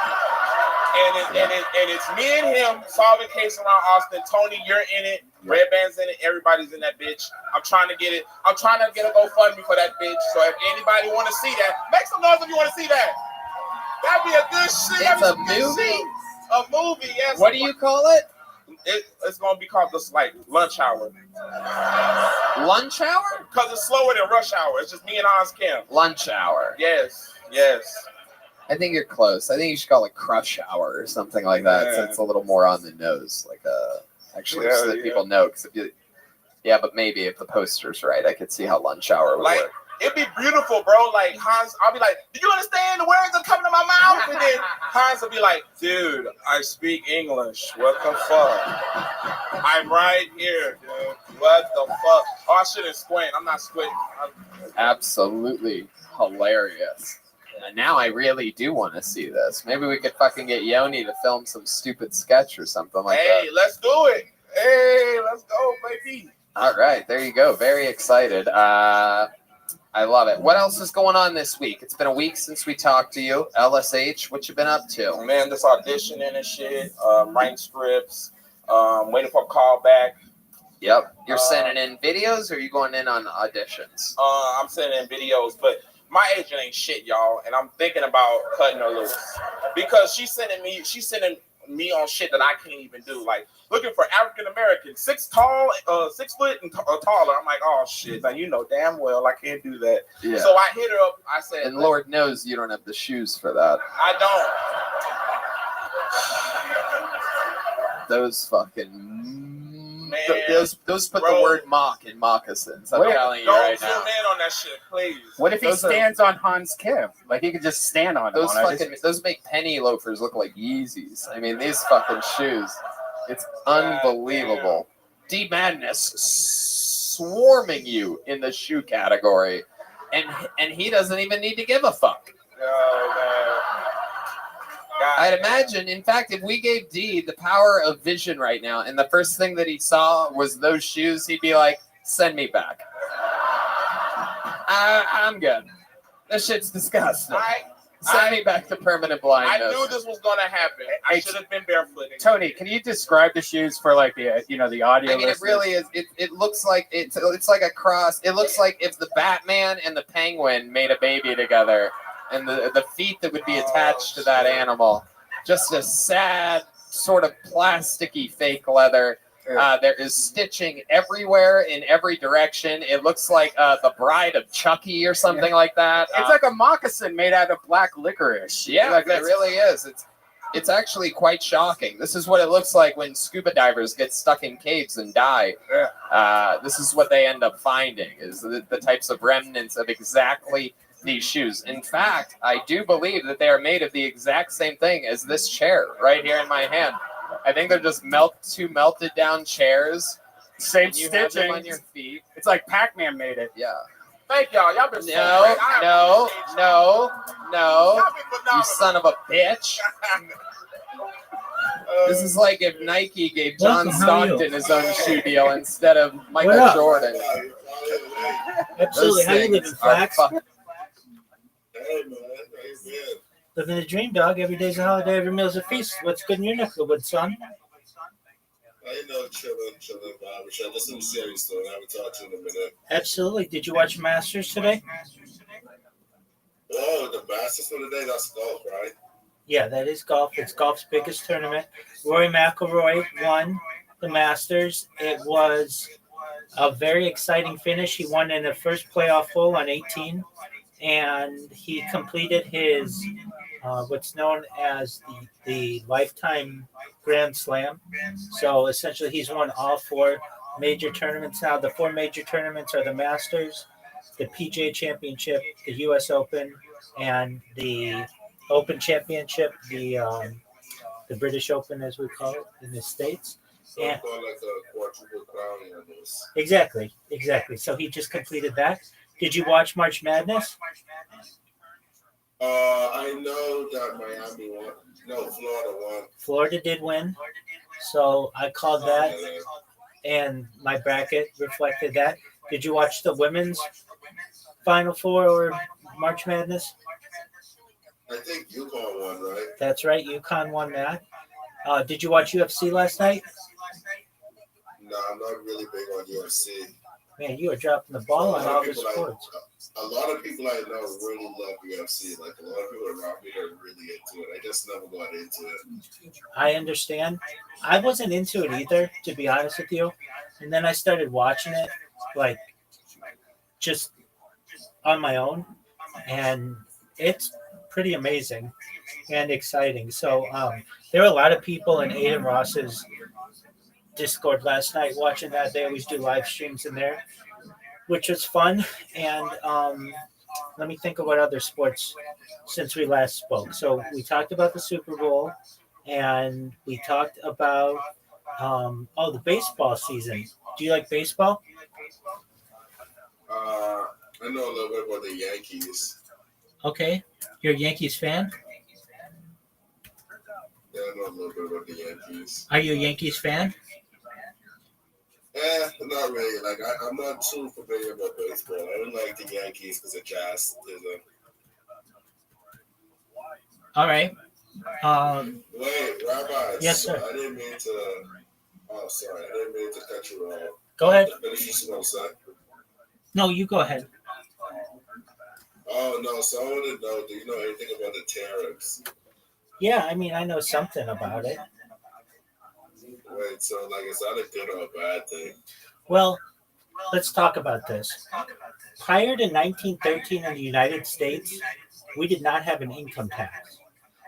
And it's me and him solving case around Austin. Tony, you're in it. Red Band's in it. Everybody's in that bitch. I'm trying to get it. I'm trying to get a GoFundMe for that bitch. So if anybody want to see that, make some noise if you want to see that. That'd be a good shit. It's a movie? A movie, yes. What do you call it? It's gonna be called just like lunch hour. Lunch hour? Because it's slower than rush hour. It's just me and Hans Kim. Lunch hour. Yes. I think you're close. I think you should call it crush hour or something like that. So it's a little more on the nose, like actually, so that people know. Because but maybe if the poster's right, I could see how lunch hour would work. It'd be beautiful, bro. Like Hans, I'll be like, "Do you understand the words that coming to my mouth?" And then Hans will be like, "Dude, I speak English. What the fuck? I'm right here, dude. What the fuck? Oh, I shouldn't squint. I'm not squinting. Absolutely hilarious. And now I really do want to see this. Maybe we could fucking get Yoni to film some stupid sketch or something like that. Hey, let's do it. Hey, let's go, baby. All right, there you go. Very excited. I love it. What else is going on this week? It's been a week since we talked to you. LSH, what you been up to? Man, this auditioning and shit, writing scripts, waiting for a call back. Yep. You're sending in videos or are you going in on auditions? I'm sending in videos, but my agent ain't shit, y'all, and I'm thinking about cutting her loose. Because she's sending me on shit that I can't even do. Like looking for African American, 6 foot and taller. I'm like, oh shit, now you know damn well I can't do that. Yeah. So I hit her up. I said, and Lord knows you don't have the shoes for that. I don't. Those fucking those put the word mock in moccasins. I'm telling you right now. Don't zoom in on that shit, please. What if he stands on Hans Kim? Like he could just stand on those make penny loafers look like Yeezys. I mean, these fucking shoes. It's unbelievable. D Madness swarming you in the shoe category, and he doesn't even need to give a fuck. Oh, man. I'd imagine, in fact, if we gave D the power of vision right now, and the first thing that he saw was those shoes, he'd be like, "Send me back. I'm good. This shit's disgusting. Send me back to permanent blindness." I knew this was gonna happen. I should have been barefooted. Tony, can you describe the shoes for like the the audio? I mean, it really is. It looks like it's like a cross. It looks like if the Batman and the Penguin made a baby together. And the feet that would be attached to that animal. Just a sad, sort of plasticky fake leather. There is stitching everywhere in every direction. It looks like the Bride of Chucky or something like that. It's like a moccasin made out of black licorice. Yeah, it really is. It's actually quite shocking. This is what it looks like when scuba divers get stuck in caves and die. This is what they end up finding, is the types of remnants of exactly these shoes. In fact, I do believe that they are made of the exact same thing as this chair right here in my hand. I think they're just two melted down chairs. Same you have them stitching on your feet. It's like Pac-Man made it. Yeah. Thank y'all. Y'all been No. You son of a bitch. This is like if Nike gave John Stockton his own shoe deal instead of Michael Jordan. Absolutely. How you living, Flax? Hey, man. Living the dream, dog. Every day's a holiday, every meal's a feast. What's good in your neck of the woods, son? Chilling, Rothschild. Listen to series, though. I haven't talked to you in a minute. Absolutely. Did you watch Masters today? Oh, the Masters for today, that's golf, right? Yeah, that is golf. It's golf's biggest tournament. Rory McIlroy won the Masters. It was a very exciting finish. He won in the first playoff hole on 18, and he completed his what's known as the lifetime Grand Slam. So essentially, he's won all 4 major tournaments now. The 4 major tournaments are the Masters, the PGA Championship, the U.S. Open, and the Open Championship, the British Open, as we call it in the States. So like a quadruple crown almost. Exactly. So he just completed that. Did you watch March Madness? I know that Miami won. No, Florida won. Florida did win. So I called that, and my bracket reflected that. Did you watch the women's Final Four or March Madness? I think Yukon won, right? That's right. UConn won that. Did you watch UFC last night? No, I'm not really big on UFC. Man, you are dropping the ball on all the people sports. A lot of people I know really love UFC. Like a lot of people around me are really into it. I just never got into it. I understand. I wasn't into it either, to be honest with you. And then I started watching it, like, just on my own. And it's pretty amazing and exciting. So there were a lot of people in Aiden Ross's Discord last night watching that. They always do live streams in there, which was fun. And let me think of what other sports since we last spoke. So we talked about the Super Bowl, and we talked about the baseball season. Do you like baseball? I know a little bit about the Yankees. Okay, you're a Yankees fan. Yeah, I know a little bit about the Yankees. Are you a Yankees fan? Not really. Like I'm not too familiar about baseball. I don't like the Yankees because of Jazz. All right. Wait, Rabbi. Yes, sir. I didn't mean to. Oh, sorry. I didn't mean to cut you off. Go ahead. Finish what I'm saying. No, you go ahead. Oh no! So I want to know. Do you know anything about the tariffs? Yeah, I mean, I know something about it. Wait, so like, is that a good or a bad thing? Well, let's talk about this. Prior to 1913 in the United States, we did not have an income tax.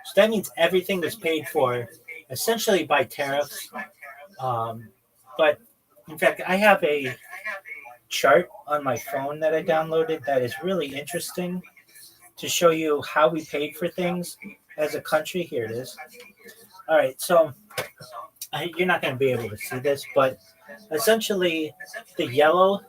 So that means everything was paid for essentially by tariffs. But in fact, I have a chart on my phone that I downloaded that is really interesting to show you how we paid for things as a country. Here it is. All right, so you're not going to be able to see this, but essentially the yellow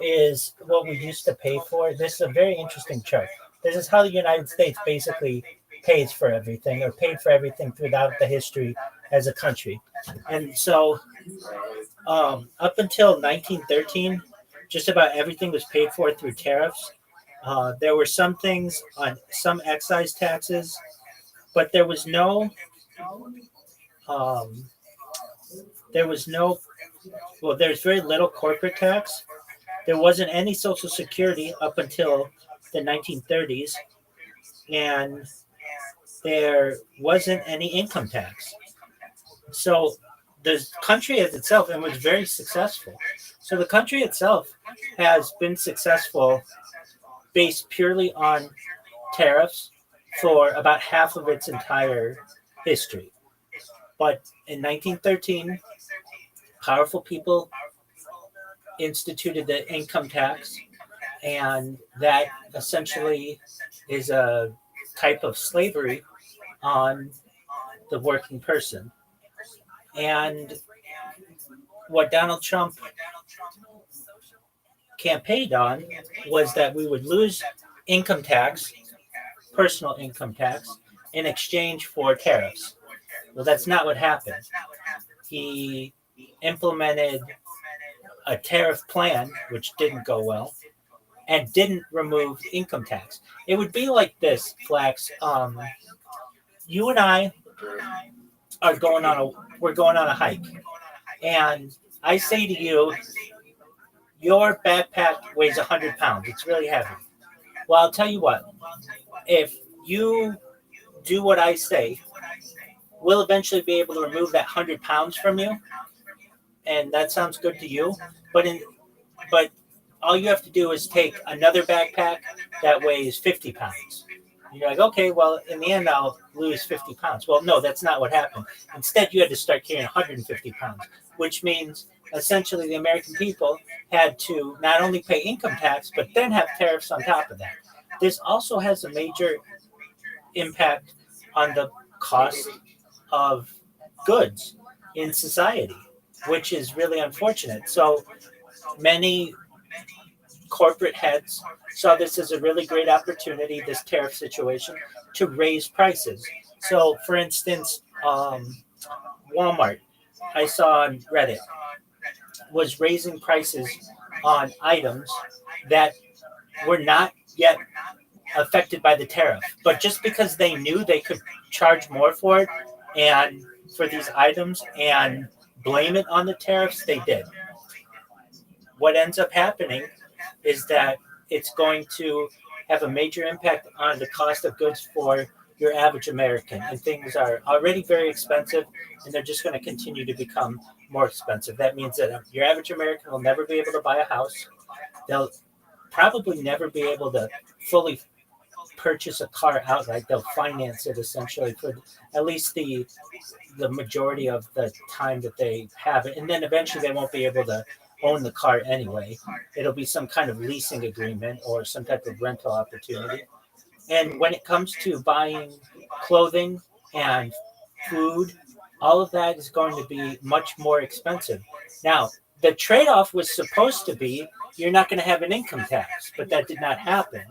is what we used to pay for. This is a very interesting chart. This is how the United States basically pays for everything, or paid for everything throughout the history as a country. And so up until 1913, just about everything was paid for through tariffs. There were some things on some excise taxes, but there was no there's very little corporate tax. There wasn't any Social Security up until the 1930s, and there wasn't any income tax. So the country as itself, and was very successful. So the country itself has been successful based purely on tariffs for about half of its entire history. But in 1913, powerful people instituted the income tax, and that essentially is a type of slavery on the working person. And what Donald Trump campaigned on was that we would lose income tax, personal income tax, in exchange for tariffs. Well, that's not what happened. He implemented a tariff plan, which didn't go well, and didn't remove income tax. It would be like this, Flax. You and I are going on a hike, and I say to you, your backpack weighs 100 pounds. It's really heavy. Well, I'll tell you what. If you do what I say, we'll eventually be able to remove that 100 pounds from you, and that sounds good to you. But all you have to do is take another backpack that weighs 50 pounds. You're like, okay, well, in the end, I'll lose 50 pounds. Well, no, that's not what happened. Instead, you had to start carrying 150 pounds, which means essentially the American people had to not only pay income tax, but then have tariffs on top of that. This also has a major impact on the cost of goods in society, which is really unfortunate. So many corporate heads saw this as a really great opportunity, this tariff situation, to raise prices. So, for instance, Walmart, I saw on Reddit, was raising prices on items that were not yet affected by the tariff. But just because they knew they could charge more for it and for these items and blame it on the tariffs, they did. What ends up happening is that it's going to have a major impact on the cost of goods for your average American. And things are already very expensive, and they're just going to continue to become more expensive. That means that your average American will never be able to buy a house. They'll probably never be able to fully purchase a car outright. They'll finance it essentially for at least the majority of the time that they have it. And then eventually they won't be able to own the car anyway. It'll be some kind of leasing agreement or some type of rental opportunity. And when it comes to buying clothing and food, all of that is going to be much more expensive. Now, the trade-off was supposed to be you're not going to have an income tax, but that did not happen.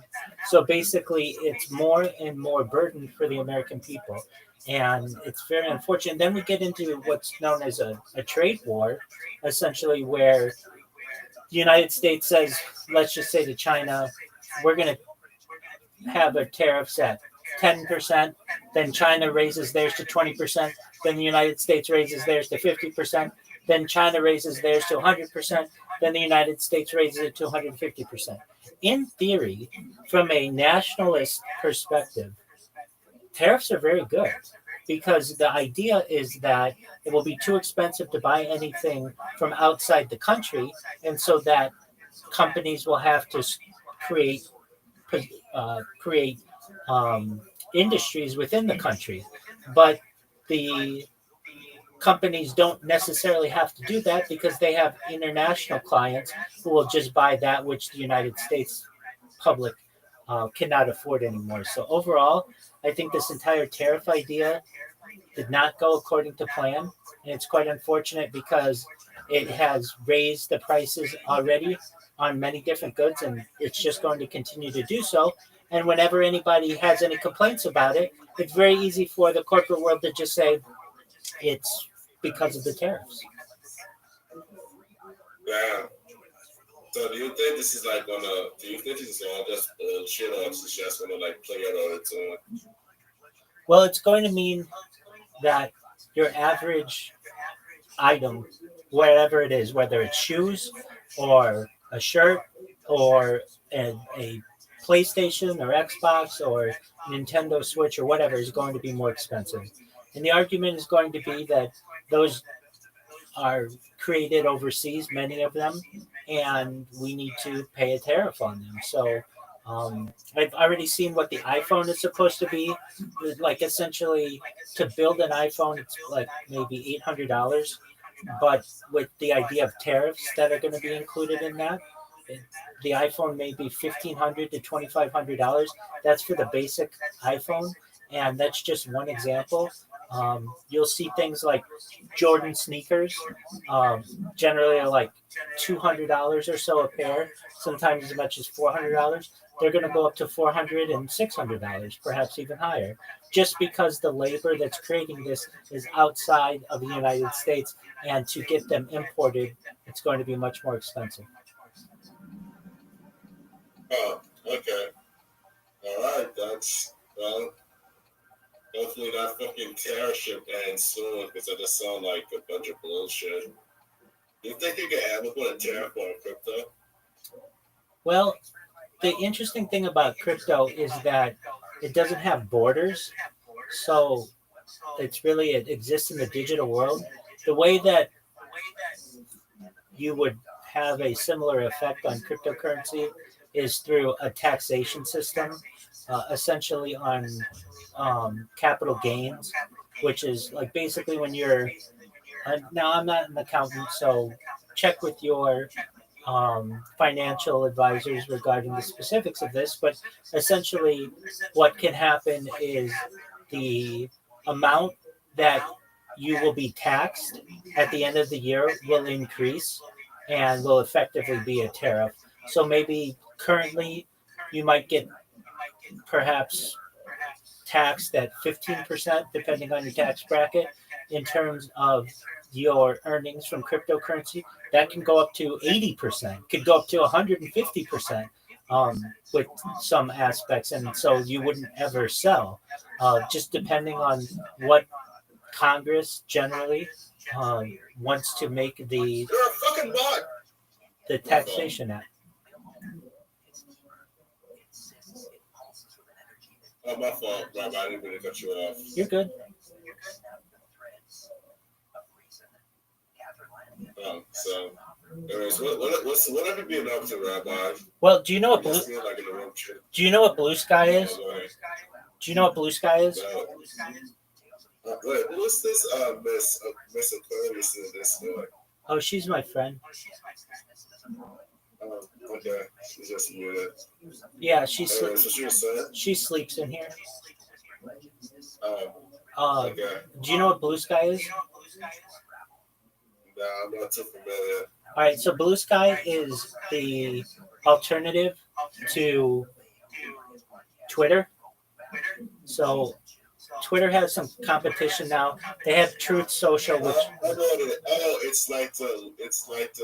So basically, it's more and more burden for the American people. And it's very unfortunate. Then we get into what's known as a trade war, essentially, where the United States says, let's just say to China, we're going to have a tariffs at 10%, then China raises theirs to 20%, then the United States raises theirs to 50%, then China raises theirs to 100%, then the United States raises it to 150%. In theory, from a nationalist perspective, tariffs are very good because the idea is that it will be too expensive to buy anything from outside the country, and so that companies will have to create industries within the country. But the companies don't necessarily have to do that because they have international clients who will just buy that which the United States public cannot afford anymore. So overall, I think this entire tariff idea did not go according to plan. And it's quite unfortunate because it has raised the prices already on many different goods, and it's just going to continue to do so. And whenever anybody has any complaints about it, it's very easy for the corporate world to just say it's because of the tariffs. Yeah. So do you think this is like gonna? Do you think this is gonna just shit up? It's just gonna like play out all the time? Well, it's going to mean that your average item, wherever it is, whether it's shoes or a shirt or a PlayStation or Xbox or Nintendo Switch or whatever, is going to be more expensive. And the argument is going to be that those are created overseas, many of them, and we need to pay a tariff on them. So I've already seen what the iPhone is supposed to be. Like essentially to build an iPhone, it's like maybe $800. But with the idea of tariffs that are going to be included in that, the iPhone may be $1,500 to $2,500. That's for the basic iPhone, and that's just one example. You'll see things like Jordan sneakers, generally are like $200 or so a pair, sometimes as much as $400. They're going to go up to $400 and $600, perhaps even higher, just because the labor that's creating this is outside of the United States, and to get them imported, it's going to be much more expensive. Oh, okay. All right, that's well. Hopefully that fucking tariff ship ends soon, because that just sounds like a bunch of bullshit. Do you think you can ever put a tariff on crypto? Well, the interesting thing about crypto is that it doesn't have borders, so it exists in the digital world. The way that you would have a similar effect on cryptocurrency is through a taxation system, essentially on capital gains, which is like basically when you're now I'm not an accountant, so check with your financial advisors regarding the specifics of this, but essentially what can happen is the amount that you will be taxed at the end of the year will increase and will effectively be a tariff. So maybe currently you might get perhaps taxed at 15%, depending on your tax bracket, in terms of your earnings from cryptocurrency. That can go up to 80%, could go up to 150%. with some aspects, and so you wouldn't ever sell. Just depending on what Congress generally wants to make You're a fucking bot. the taxation act. Oh, my fault, Rabbi. I didn't mean to cut you off. You're good. So, anyways, what have you been up to, Rabbi? Well, do you know what blue? Just being, like, in the room shit. Do you know what blue sky is? Oh, go ahead. Do you know what blue sky is? No. Wait, what's this Miss Aquarius in this? Oh, she's my friend. Okay, she's just muted. Yeah, So she was saying? she sleeps in here. Okay. Do you know what blue sky is? No, I'm not too familiar. All right, so blue sky is the alternative to Twitter. So Twitter has some competition now. They have Truth Social, which It's like the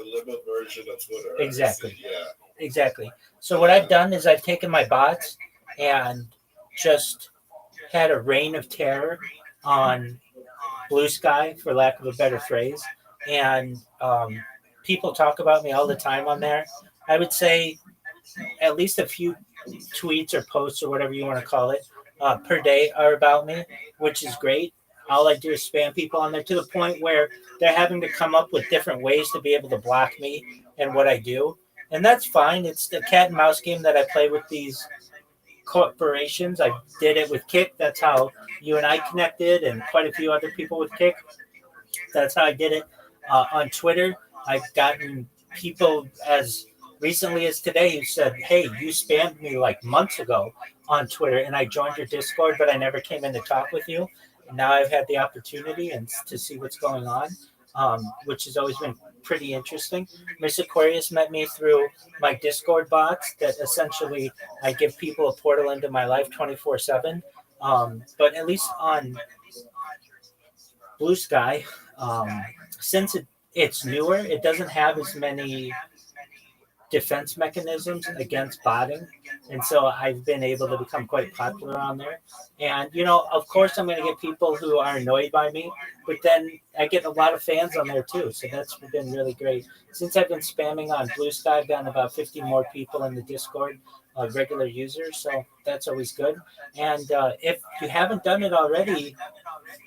liberal version of Twitter. Exactly. Yeah. Exactly. So what I've done is I've taken my bots and just had a reign of terror on blue sky, for lack of a better phrase. And people talk about me all the time on there. I would say at least a few tweets or posts or whatever you want to call it per day are about me, which is great. All I do is spam people on there to the point where they're having to come up with different ways to be able to block me and what I do. And that's fine. It's the cat and mouse game that I play with these corporations. I did it with Kick. That's how you and I connected, and quite a few other people with Kick. That's how I did it. On Twitter, I've gotten people as recently as today who said, hey, you spammed me like months ago on Twitter, and I joined your Discord, but I never came in to talk with you. And now I've had the opportunity and to see what's going on, which has always been pretty interesting. Miss Aquarius met me through my Discord bots that essentially I give people a portal into my life 24/7. But at least on Blue Sky, since it's newer, it doesn't have as many defense mechanisms against botting, and so I've been able to become quite popular on there. And of course I'm going to get people who are annoyed by me, but then I get a lot of fans on there too, so that's been really great. Since I've been spamming on Blue Sky, I've gotten about 50 more people in the Discord, regular users, so that's always good. And if you haven't done it already,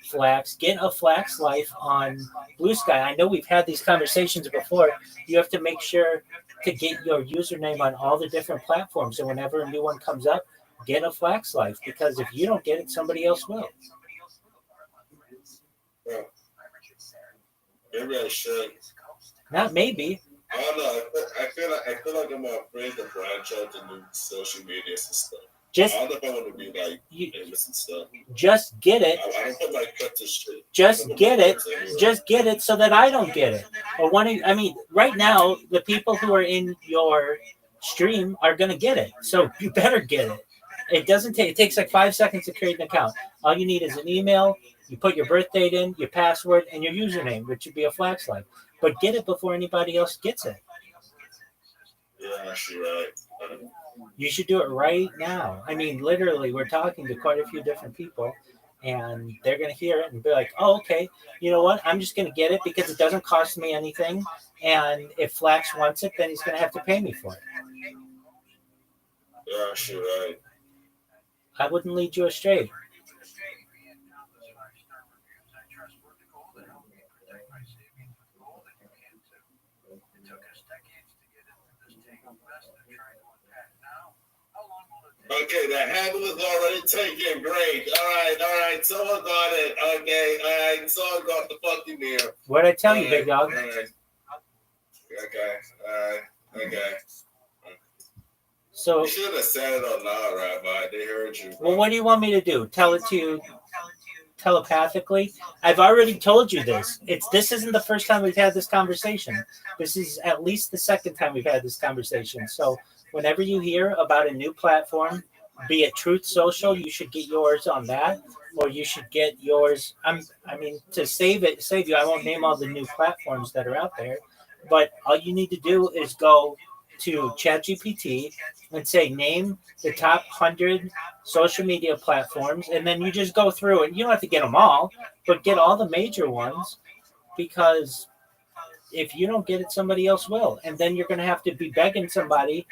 Flax, get a Flax Life on Blue Sky. I know we've had these conversations before. You have to make sure to get your username on all the different platforms, and whenever a new one comes up, get a Flax Life, because if you don't get it, somebody else will. Yeah. Maybe I should. Not maybe. I don't know. I feel like I'm afraid to branch out to new social medias and stuff. I don't know if I want to be like famous and stuff. Just get it. I don't put my cut to shit. Just get it. Just get it so that I don't get it. Or right now, the people who are in your stream are going to get it. So you better get it. It takes like 5 seconds to create an account. All you need is an email. You put your birth date in, your password, and your username, which would be a Flax Life. But get it before anybody else gets it. Yeah, actually, right. You should do it right now. Literally, we're talking to quite a few different people, and they're going to hear it and be like, oh, okay, you know what? I'm just going to get it because it doesn't cost me anything. And if Flax wants it, then he's going to have to pay me for it. Yeah, actually, right. I wouldn't lead you astray. Okay, the handle is already taken. Great. All right. Someone got it. Okay, all right. Someone got the fucking mirror. What'd I tell you, big dog? All right. Okay. So you should have said it out loud, Rabbi. They heard you. Well, what do you want me to do? Tell it to you telepathically? I've already told you this. This isn't the first time we've had this conversation. This is at least the second time we've had this conversation. So whenever you hear about a new platform, be it Truth Social, you should get yours on that, or you should get yours. To save you, I won't name all the new platforms that are out there, but all you need to do is go to ChatGPT and say, name the top 100 social media platforms, and then you just go through and you don't have to get them all, but get all the major ones, because if you don't get it, somebody else will. And then you're going to have to be begging somebody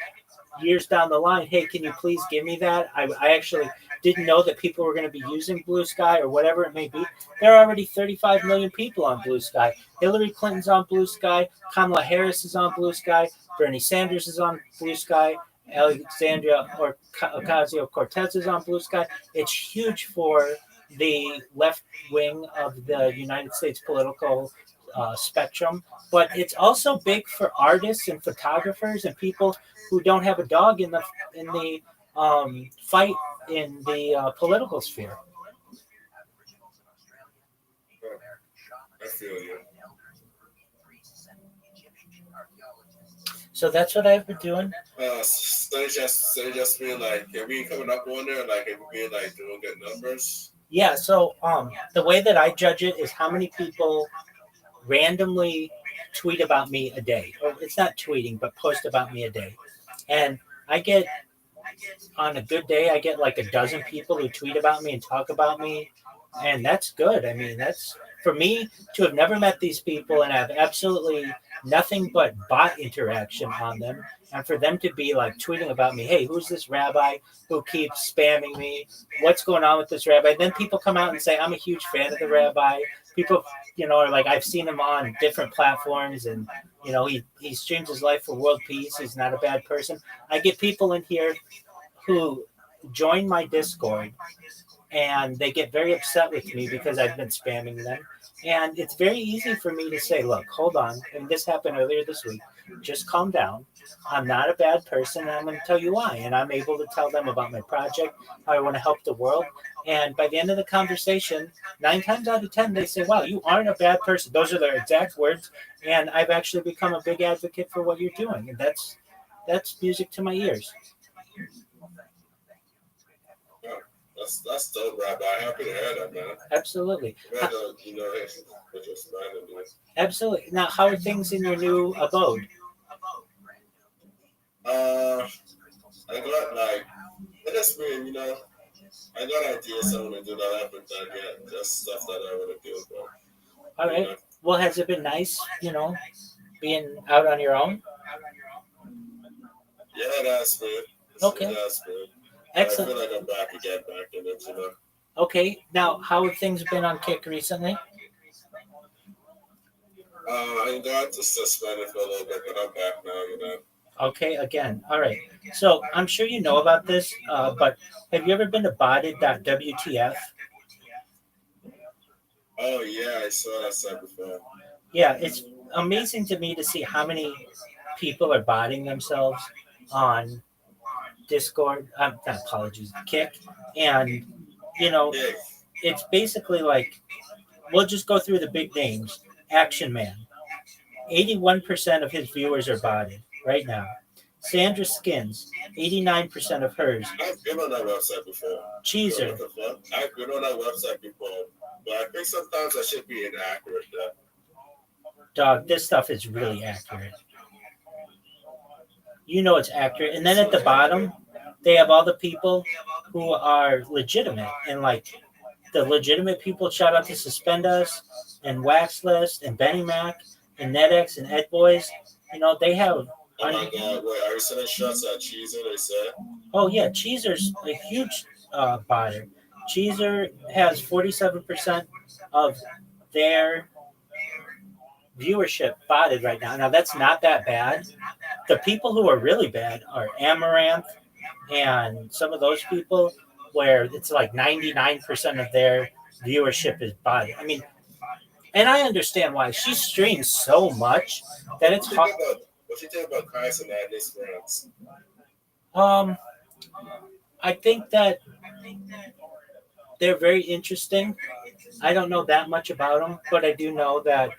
years down the line, hey, can you please give me that? I actually didn't know that people were going to be using Blue Sky or whatever it may be. There are already 35 million people on Blue Sky. Hillary Clinton's on Blue Sky. Kamala Harris is on Blue Sky. Bernie Sanders is on Blue Sky. Alexandria Ocasio-Cortez is on Blue Sky. It's huge for the left wing of the United States political spectrum, but it's also big for artists and photographers and people who don't have a dog in the fight in the political sphere. I feel you. So that's what I've been doing. So it just been like, have we coming up on there? Like, have we been like doing good numbers? Yeah. So the way that I judge it is how many people randomly tweet about me a day. Or it's not tweeting, but post about me a day. And I get, on a good day, I get like a dozen people who tweet about me and talk about me. And that's good. I mean, that's, for me to have never met these people and have absolutely nothing but bot interaction on them, and for them to be like tweeting about me, hey, who's this rabbi who keeps spamming me? What's going on with this rabbi? Then people come out and say, I'm a huge fan of the rabbi. People, are like, I've seen him on different platforms, and he streams his life for world peace. He's not a bad person. I get people in here who join my Discord, and they get very upset with me because I've been spamming them. And it's very easy for me to say, look, hold on. And this happened earlier this week. Just calm down. I'm not a bad person, and I'm going to tell you why. And I'm able to tell them about my project, how I want to help the world. And by the end of the conversation, 9 times out of 10, they say, wow, you aren't a bad person. Those are their exact words. And I've actually become a big advocate for what you're doing. And that's music to my ears. That's dope, Rabbi. Happy to hear that, man. Absolutely. What you're smiling doing. Absolutely. Now, how are things in your new abode? I got like, it just been, I got ideas I want to do that I haven't done yet. Just stuff that I want to do. But, all right. Well, has it been nice, being out on your own? Yeah, that's good. Okay. That's good. Excellent. I feel like I'm back in it, Okay. Now, how have things been on Kick recently? I got to suspended for a little bit, but I'm back now, Okay, again. All right. So I'm sure you know about this, but have you ever been to botted.wtf? Oh, yeah, I saw that site before. Yeah, it's amazing to me to see how many people are botting themselves on Discord. Apologies, Kick. And, it's basically like, we'll just go through the big names. Action Man. 81% of his viewers are botted right now. Sandra Skins, 89% of hers. I've been on that website before. Cheezer. I've been on that website before, but I think sometimes I should be inaccurate. Dog, this stuff is really accurate. It's accurate. And then at the bottom, they have all the people who are legitimate. And like the legitimate people, shout out to Suspend Us and Wax List and Benny Mac and NetX and Ed Boys. They have. Oh my God! Wait, are you sending shots at Cheezer? They said. Oh yeah, Cheezer's a huge botter. Cheezer has 47% of their viewership botted right now. Now that's not that bad. The people who are really bad are Amaranth and some of those people where it's like 99% of their viewership is botted. I mean, and I understand why. She streams so much that it's hard. What you think about Kais and his friends? I think that they're very interesting. I don't know that much about them, but I do know that,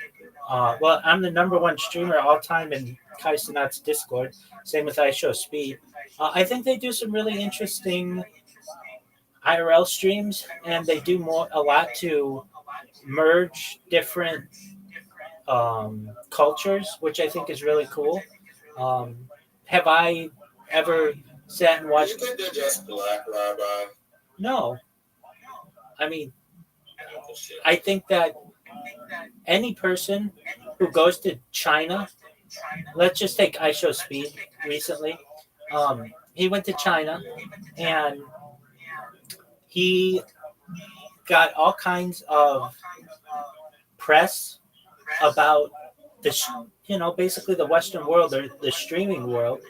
I'm the number one streamer all time in Kai Cenat's Discord. Same with I Show Speed. I think they do some really interesting IRL streams, and they do a lot to merge different cultures, which I think is really cool. have I ever sat and watched? Do you think they're just black, Rabbi? No. I mean, I think that any person who goes to China, let's just take ISO Speed recently. He went to China and he got all kinds of press about basically the Western world or the streaming world,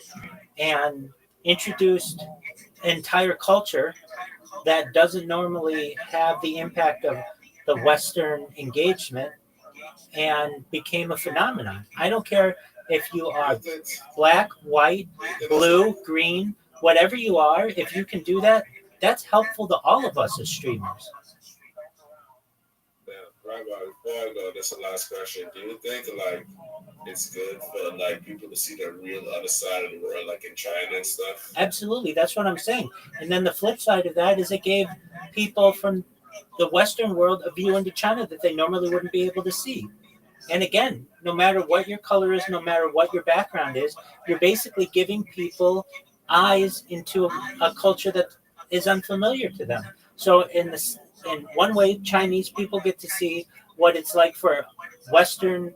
and introduced an entire culture that doesn't normally have the impact of the Western engagement, and became a phenomenon. I don't care if you are black, white, blue, green, whatever you are, if you can do that, that's helpful to all of us as streamers. Rabbi, before I go, that's the last question. Do you think it's good for people to see the real other side of the world, like in China and stuff? Absolutely, that's what I'm saying. And then the flip side of that is it gave people from the Western world a view into China that they normally wouldn't be able to see. And again, no matter what your color is, no matter what your background is, you're basically giving people eyes into a culture that is unfamiliar to them. So in one way, Chinese people get to see what it's like for Western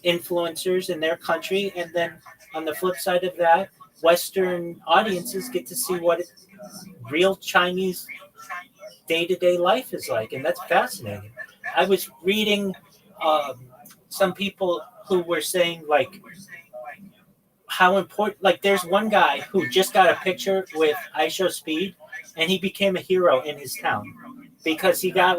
influencers in their country, and then on the flip side of that, Western audiences get to see what real Chinese day-to-day life is like, and that's fascinating. I was reading some people who were saying how important, there's one guy who just got a picture with ISO Speed, and he became a hero in his town because he got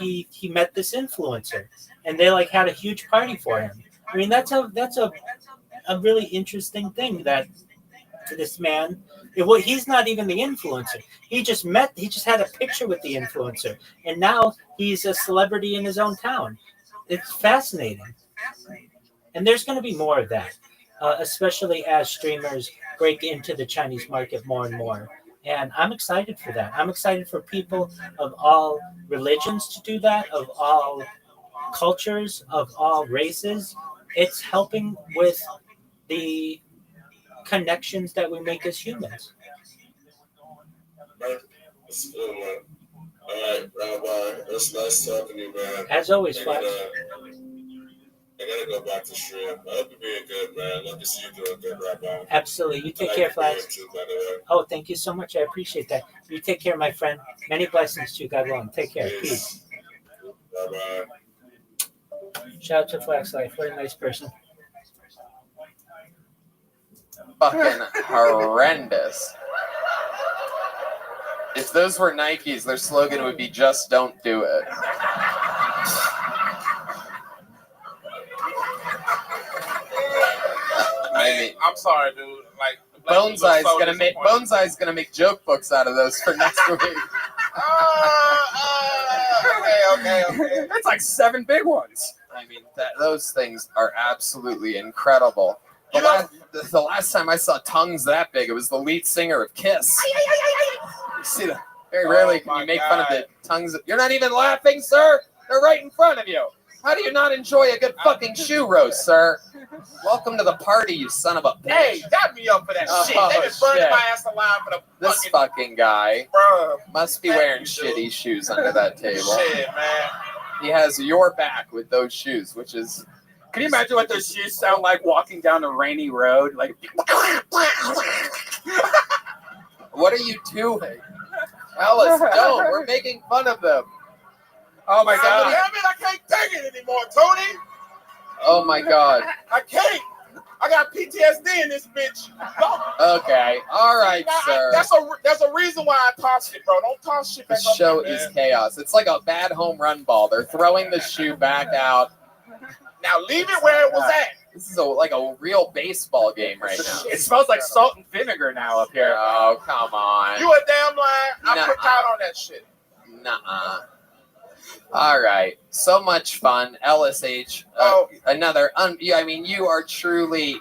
he met this influencer, and they had a huge party for him. I mean, that's a really interesting thing that this man, he's not even the influencer. He just had a picture with the influencer, and now he's a celebrity in his own town. It's fascinating. And there's going to be more of that, especially as streamers break into the Chinese market more and more. And I'm excited for that. I'm excited for people of all religions to do that, of all cultures, of all races. It's helping with the connections that we make as humans. That's a good one. All right, Rabbi, it's nice talking to you, man. As always, Flash. I gotta go back to stream. I hope you're being good, man. Love to see you doing good, Rabbi. Absolutely. You take care, Flash. Too, by the way. Oh, thank you so much. I appreciate that. You take care, my friend. Many blessings to you. God willing. Take care. Peace. Bye-bye. Shout out to Flax Life. What a nice person. Fucking horrendous. If those were Nikes, their slogan would be "Just don't do it." I'm sorry, dude. Boneseye's gonna make joke books out of those for next week. Okay. That's like 7 big ones. I mean, those things are absolutely incredible. The last time I saw tongues that big, it was the lead singer of Kiss. You see that? Very rarely can you make fun of the tongues. You're not even laughing, sir. They're right in front of you. How do you not enjoy a good fucking shoe roast, sir? Welcome to the party, you son of a bitch. Hey, got me up for that shit. They been burning my ass alive for the This fucking guy Bruh. must be wearing shitty shoes under that table. Shit, man. He has your back with those shoes, which is... Can you imagine what those shoes sound like walking down a rainy road? Like, what are you doing? Alice, don't. We're making fun of them. Oh my God. Damn it, I can't take it anymore, Tony. Oh my God. I can't. I got PTSD in this bitch. Okay. All right, sir. That's a reason why I toss it, bro. Don't toss shit back The up show there, is man. chaos. It's like a bad home run ball. They're throwing the shoe back out. Now leave it where it was at. This is like a real baseball game right now. It smells like salt and vinegar now up here. Oh, come on. You a damn liar. I Nuh-uh. put out on that shit. Nuh-uh. All right. So much fun. LSH. Another. You are truly,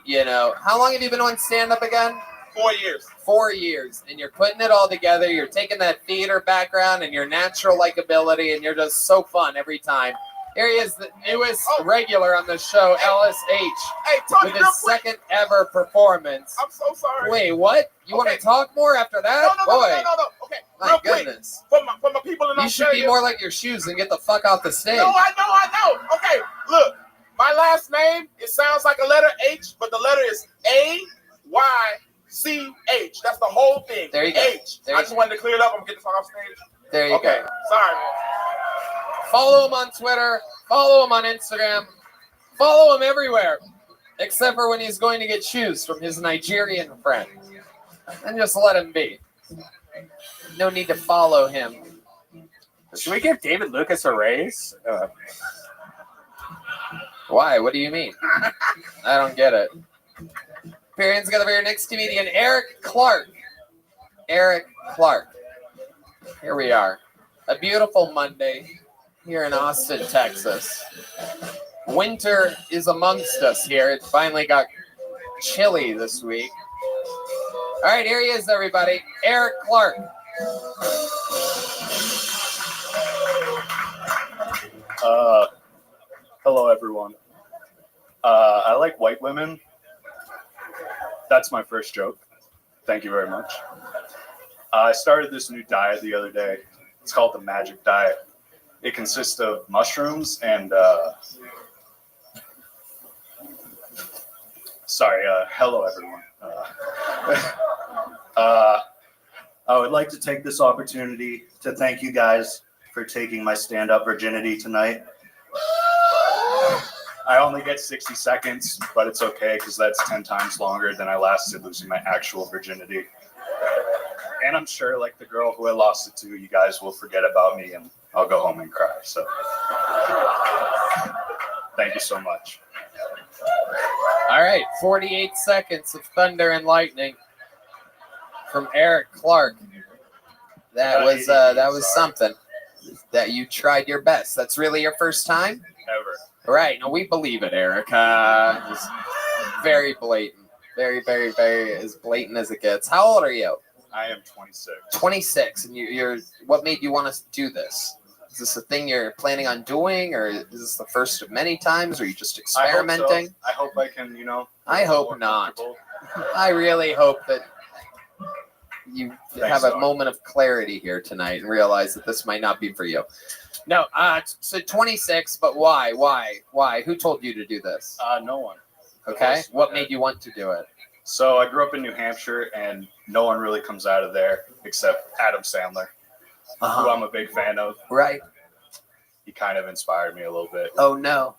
how long have you been on stand-up again? 4 years. 4 years. And you're putting it all together. You're taking that theater background and your natural likability, and you're just so fun every time. Here he is, the newest regular on the show, LSH, Hey, Tony, with real his quick. second ever performance. I'm so sorry. Wait, what? You want to talk more after that? Boy, No. Okay, my real quick. goodness. For my people in You should Australia. be more like your shoes and get the fuck off the stage. No, I know. Okay, look. My last name, it sounds like a letter H, but the letter is A-Y-C-H. That's the whole thing. There you go. H. I just wanted to clear it up. I'm going to get the fuck off stage. There you Okay, go. sorry, man. Follow him on Twitter. Follow him on Instagram. Follow him everywhere, except for when he's going to get shoes from his Nigerian friend. And just let him be. No need to follow him. Should we give David Lucas a raise? Why? What do you mean? I don't get it. Appearing together for your next comedian, Eric Clark. Eric Clark. Here we are. A beautiful Monday here in Austin, Texas. Winter is amongst us here. It finally got chilly this week. All right, here he is, everybody. Eric Clark. Hello, everyone. I like white women. That's my first joke. Thank you very much. I started this new diet the other day. It's called the Magic Diet. It consists of mushrooms and hello, everyone. I would like to take this opportunity to thank you guys for taking my stand-up virginity tonight. I only get 60 seconds, but it's okay because that's 10 times longer than I lasted losing my actual virginity. And I'm sure, like the girl who I lost it to, you guys will forget about me and I'll go home and cry. So thank you so much. All right, 48 seconds of thunder and lightning from Eric Clark. That was something. That you tried your best. That's really your first time? Ever. Right. No, we believe it, Eric. It's very blatant. Very, very, very as blatant as it gets. How old are you? I am 26. 26. And you're what made you want to do this? Is this a thing you're planning on doing, or is this the first of many times? Or are you just experimenting? I hope I can, I hope not. I really hope that you have a moment of clarity here tonight and realize that this might not be for you. No, so 26, but why? Why? Who told you to do this? No one. Okay. What made you want to do it? So I grew up in New Hampshire, and no one really comes out of there except Adam Sandler, who I'm a big fan of. Right. He kind of inspired me a little bit. Oh, no.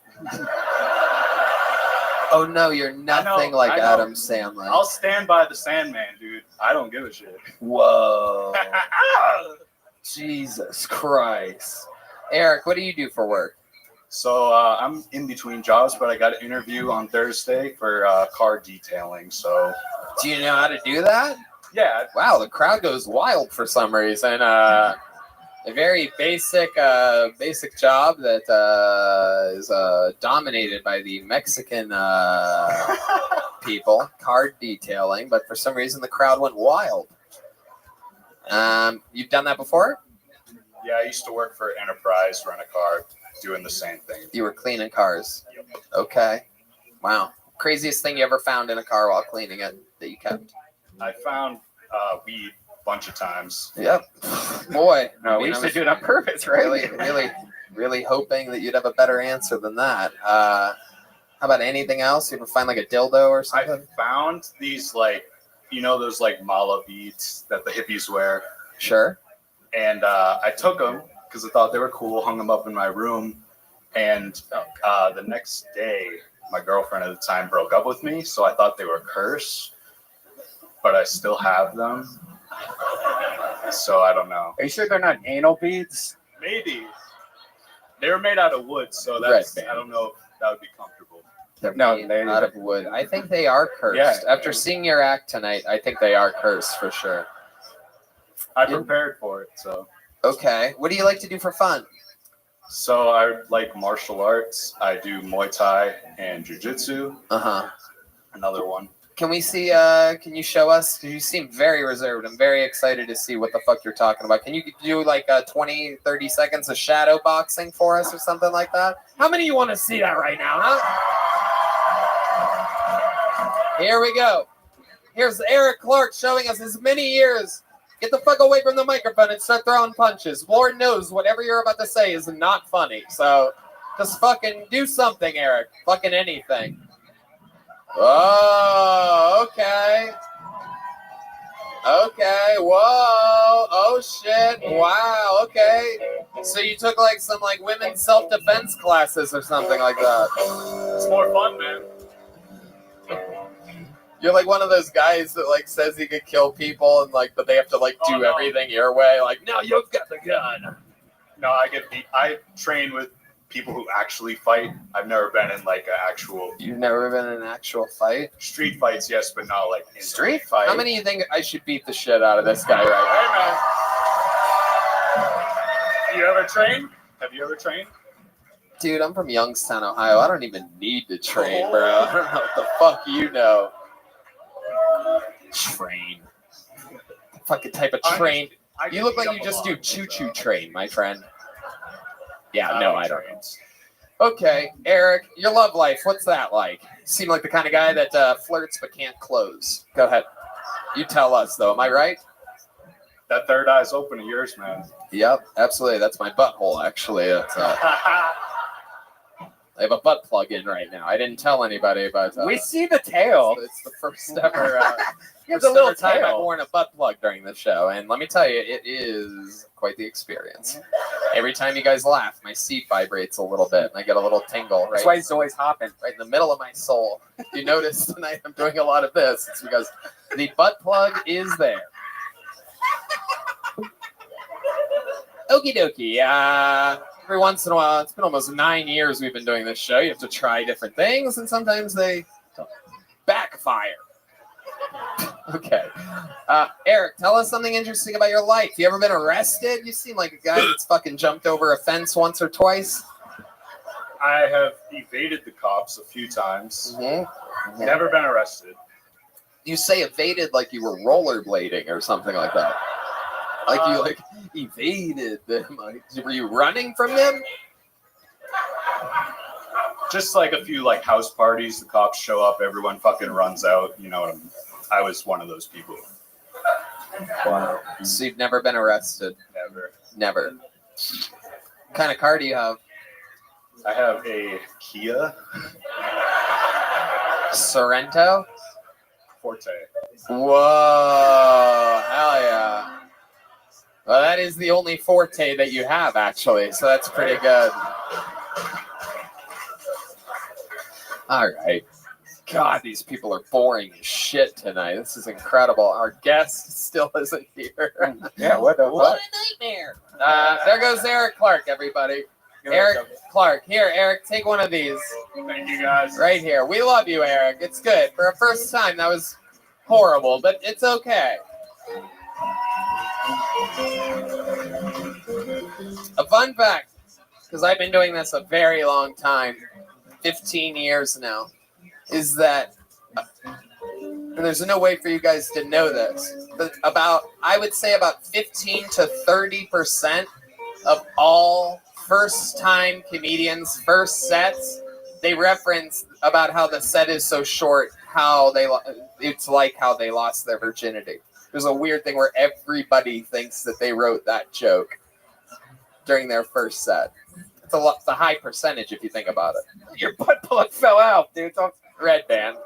Oh, no, you're nothing like Adam Sandler. I'll stand by the Sandman, dude. I don't give a shit. Whoa. Jesus Christ. Eric, what do you do for work? So I'm in between jobs, but I got an interview on Thursday for car detailing. So, do you know how to do that? Yeah. Wow, the crowd goes wild for some reason. A very basic job that is dominated by the Mexican people, car detailing. But for some reason, the crowd went wild. You've done that before? Yeah, I used to work for Enterprise, rent a car, doing the same thing. You were cleaning cars? Yep. Okay. Wow. Craziest thing you ever found in a car while cleaning it that you kept? I found weed a bunch of times. Yep. Boy. No, we used to do it on purpose, right? Really hoping that you'd have a better answer than that. How about anything else? You ever find like a dildo or something? I found these those mala beads that the hippies wear. Sure. And I took them because I thought they were cool, hung them up in my room. And the next day, my girlfriend at the time broke up with me, so I thought they were cursed. But I still have them. So I don't know. Are you sure they're not anal beads? Maybe. They were made out of wood, so that's I don't know if that would be comfortable. They're out of wood. I think they are cursed. Yeah. After seeing your act tonight, I think they are cursed for sure. I prepared for it, so. Okay. What do you like to do for fun? So I like martial arts. I do Muay Thai and Jiu-Jitsu. Uh-huh. Another one. Can we see, can you show us? You seem very reserved. I'm very excited to see what the fuck you're talking about. Can you do like 20, 30 seconds of shadow boxing for us or something like that? How many of you want to see that right now, huh? Here we go. Here's Eric Clark showing us his many years. Get the fuck away from the microphone and start throwing punches. Lord knows whatever you're about to say is not funny. So just fucking do something, Eric. Fucking anything. Oh, okay. Okay, whoa. Oh, shit. Wow, okay. So you took like some like women's self-defense classes or something like that. It's more fun, man. You're like one of those guys that like says he could kill people and like, but they have to like do everything your way. Like, no, you've got the gun. No, I get beat. I train with people who actually fight. I've never been in like an actual. You've never been in an actual fight? Street fights, yes, but not like in Street fight. How many do you think I should beat the shit out of this guy right now? You ever trained? Have you ever trained? Dude, I'm from Youngstown, Ohio. I don't even need to train, bro. I don't know what the fuck you know. Train. Fucking type of train. You look like you just do choo-choo train, my friend. Yeah, no, I don't know. Okay, Eric, your love life, what's that like? You seem like the kind of guy that flirts but can't close. Go ahead. You tell us, though. Am I right? That third eye's open to yours, man. Yep, absolutely. That's my butthole, actually. I have a butt plug in right now. I didn't tell anybody, but we see the tail. It's the first ever, It's a little time tail. I've worn a butt plug during the show, and let me tell you, it is quite the experience. Every time you guys laugh, my seat vibrates a little bit, and I get a little tingle. That's why it's always hopping. Right in the middle of my soul. If you notice tonight, I'm doing a lot of this. It's because the butt plug is there. Okie dokie. Every once in a while, it's been almost 9 years we've been doing this show. You have to try different things, and sometimes they backfire. Okay. Eric, tell us something interesting about your life. You ever been arrested? You seem like a guy that's fucking jumped over a fence once or twice. I have evaded the cops a few times. Mm-hmm. Never been arrested. You say evaded like you were rollerblading or something like that. Like you like evaded them. Like, were you running from them? Just like a few like house parties, the cops show up, everyone fucking runs out. You know, I was one of those people. Wow. So you've never been arrested? Never. What kind of car do you have? I have a Kia. Sorrento? Forte. Whoa. Hell yeah. Well, that is the only Forte that you have, actually, so that's pretty good. All right. God, these people are boring as shit tonight. This is incredible. Our guest still isn't here. Yeah, what the What a nightmare. There goes Eric Clark, everybody. Eric Clark. Here, Eric, take one of these. Thank you, guys. Right here. We love you, Eric. It's good. For a first time, that was horrible, but it's okay. A fun fact, because I've been doing this a very long time, 15 years now, is that, and there's no way for you guys to know this, but I would say about 15 to 30% of all first-time comedians' first sets, they reference about how the set is so short, it's like how they lost their virginity. There's a weird thing where everybody thinks that they wrote that joke during their first set. It's a high percentage if you think about it. Your butt plug fell out, dude. Red band.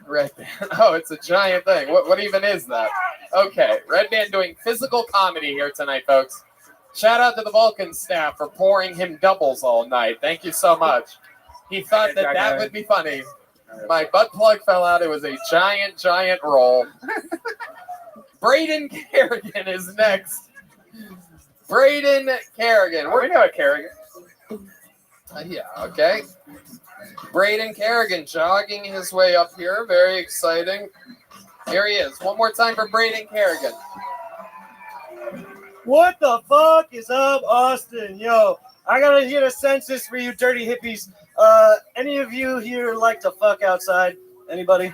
Red band. Oh, it's a giant thing. What even is that? Okay, Red Band doing physical comedy here tonight, folks. Shout out to the Vulcan staff for pouring him doubles all night. Thank you so much. He thought that would be funny. My butt plug fell out. It was a giant, giant roll. Braden Kerrigan is next. Braden Kerrigan. We know Kerrigan. Yeah, okay. Braden Kerrigan jogging his way up here. Very exciting. Here he is. One more time for Braden Kerrigan. What the fuck is up, Austin? Yo, I gotta hit a census for you dirty hippies. Any of you here like to fuck outside? Anybody?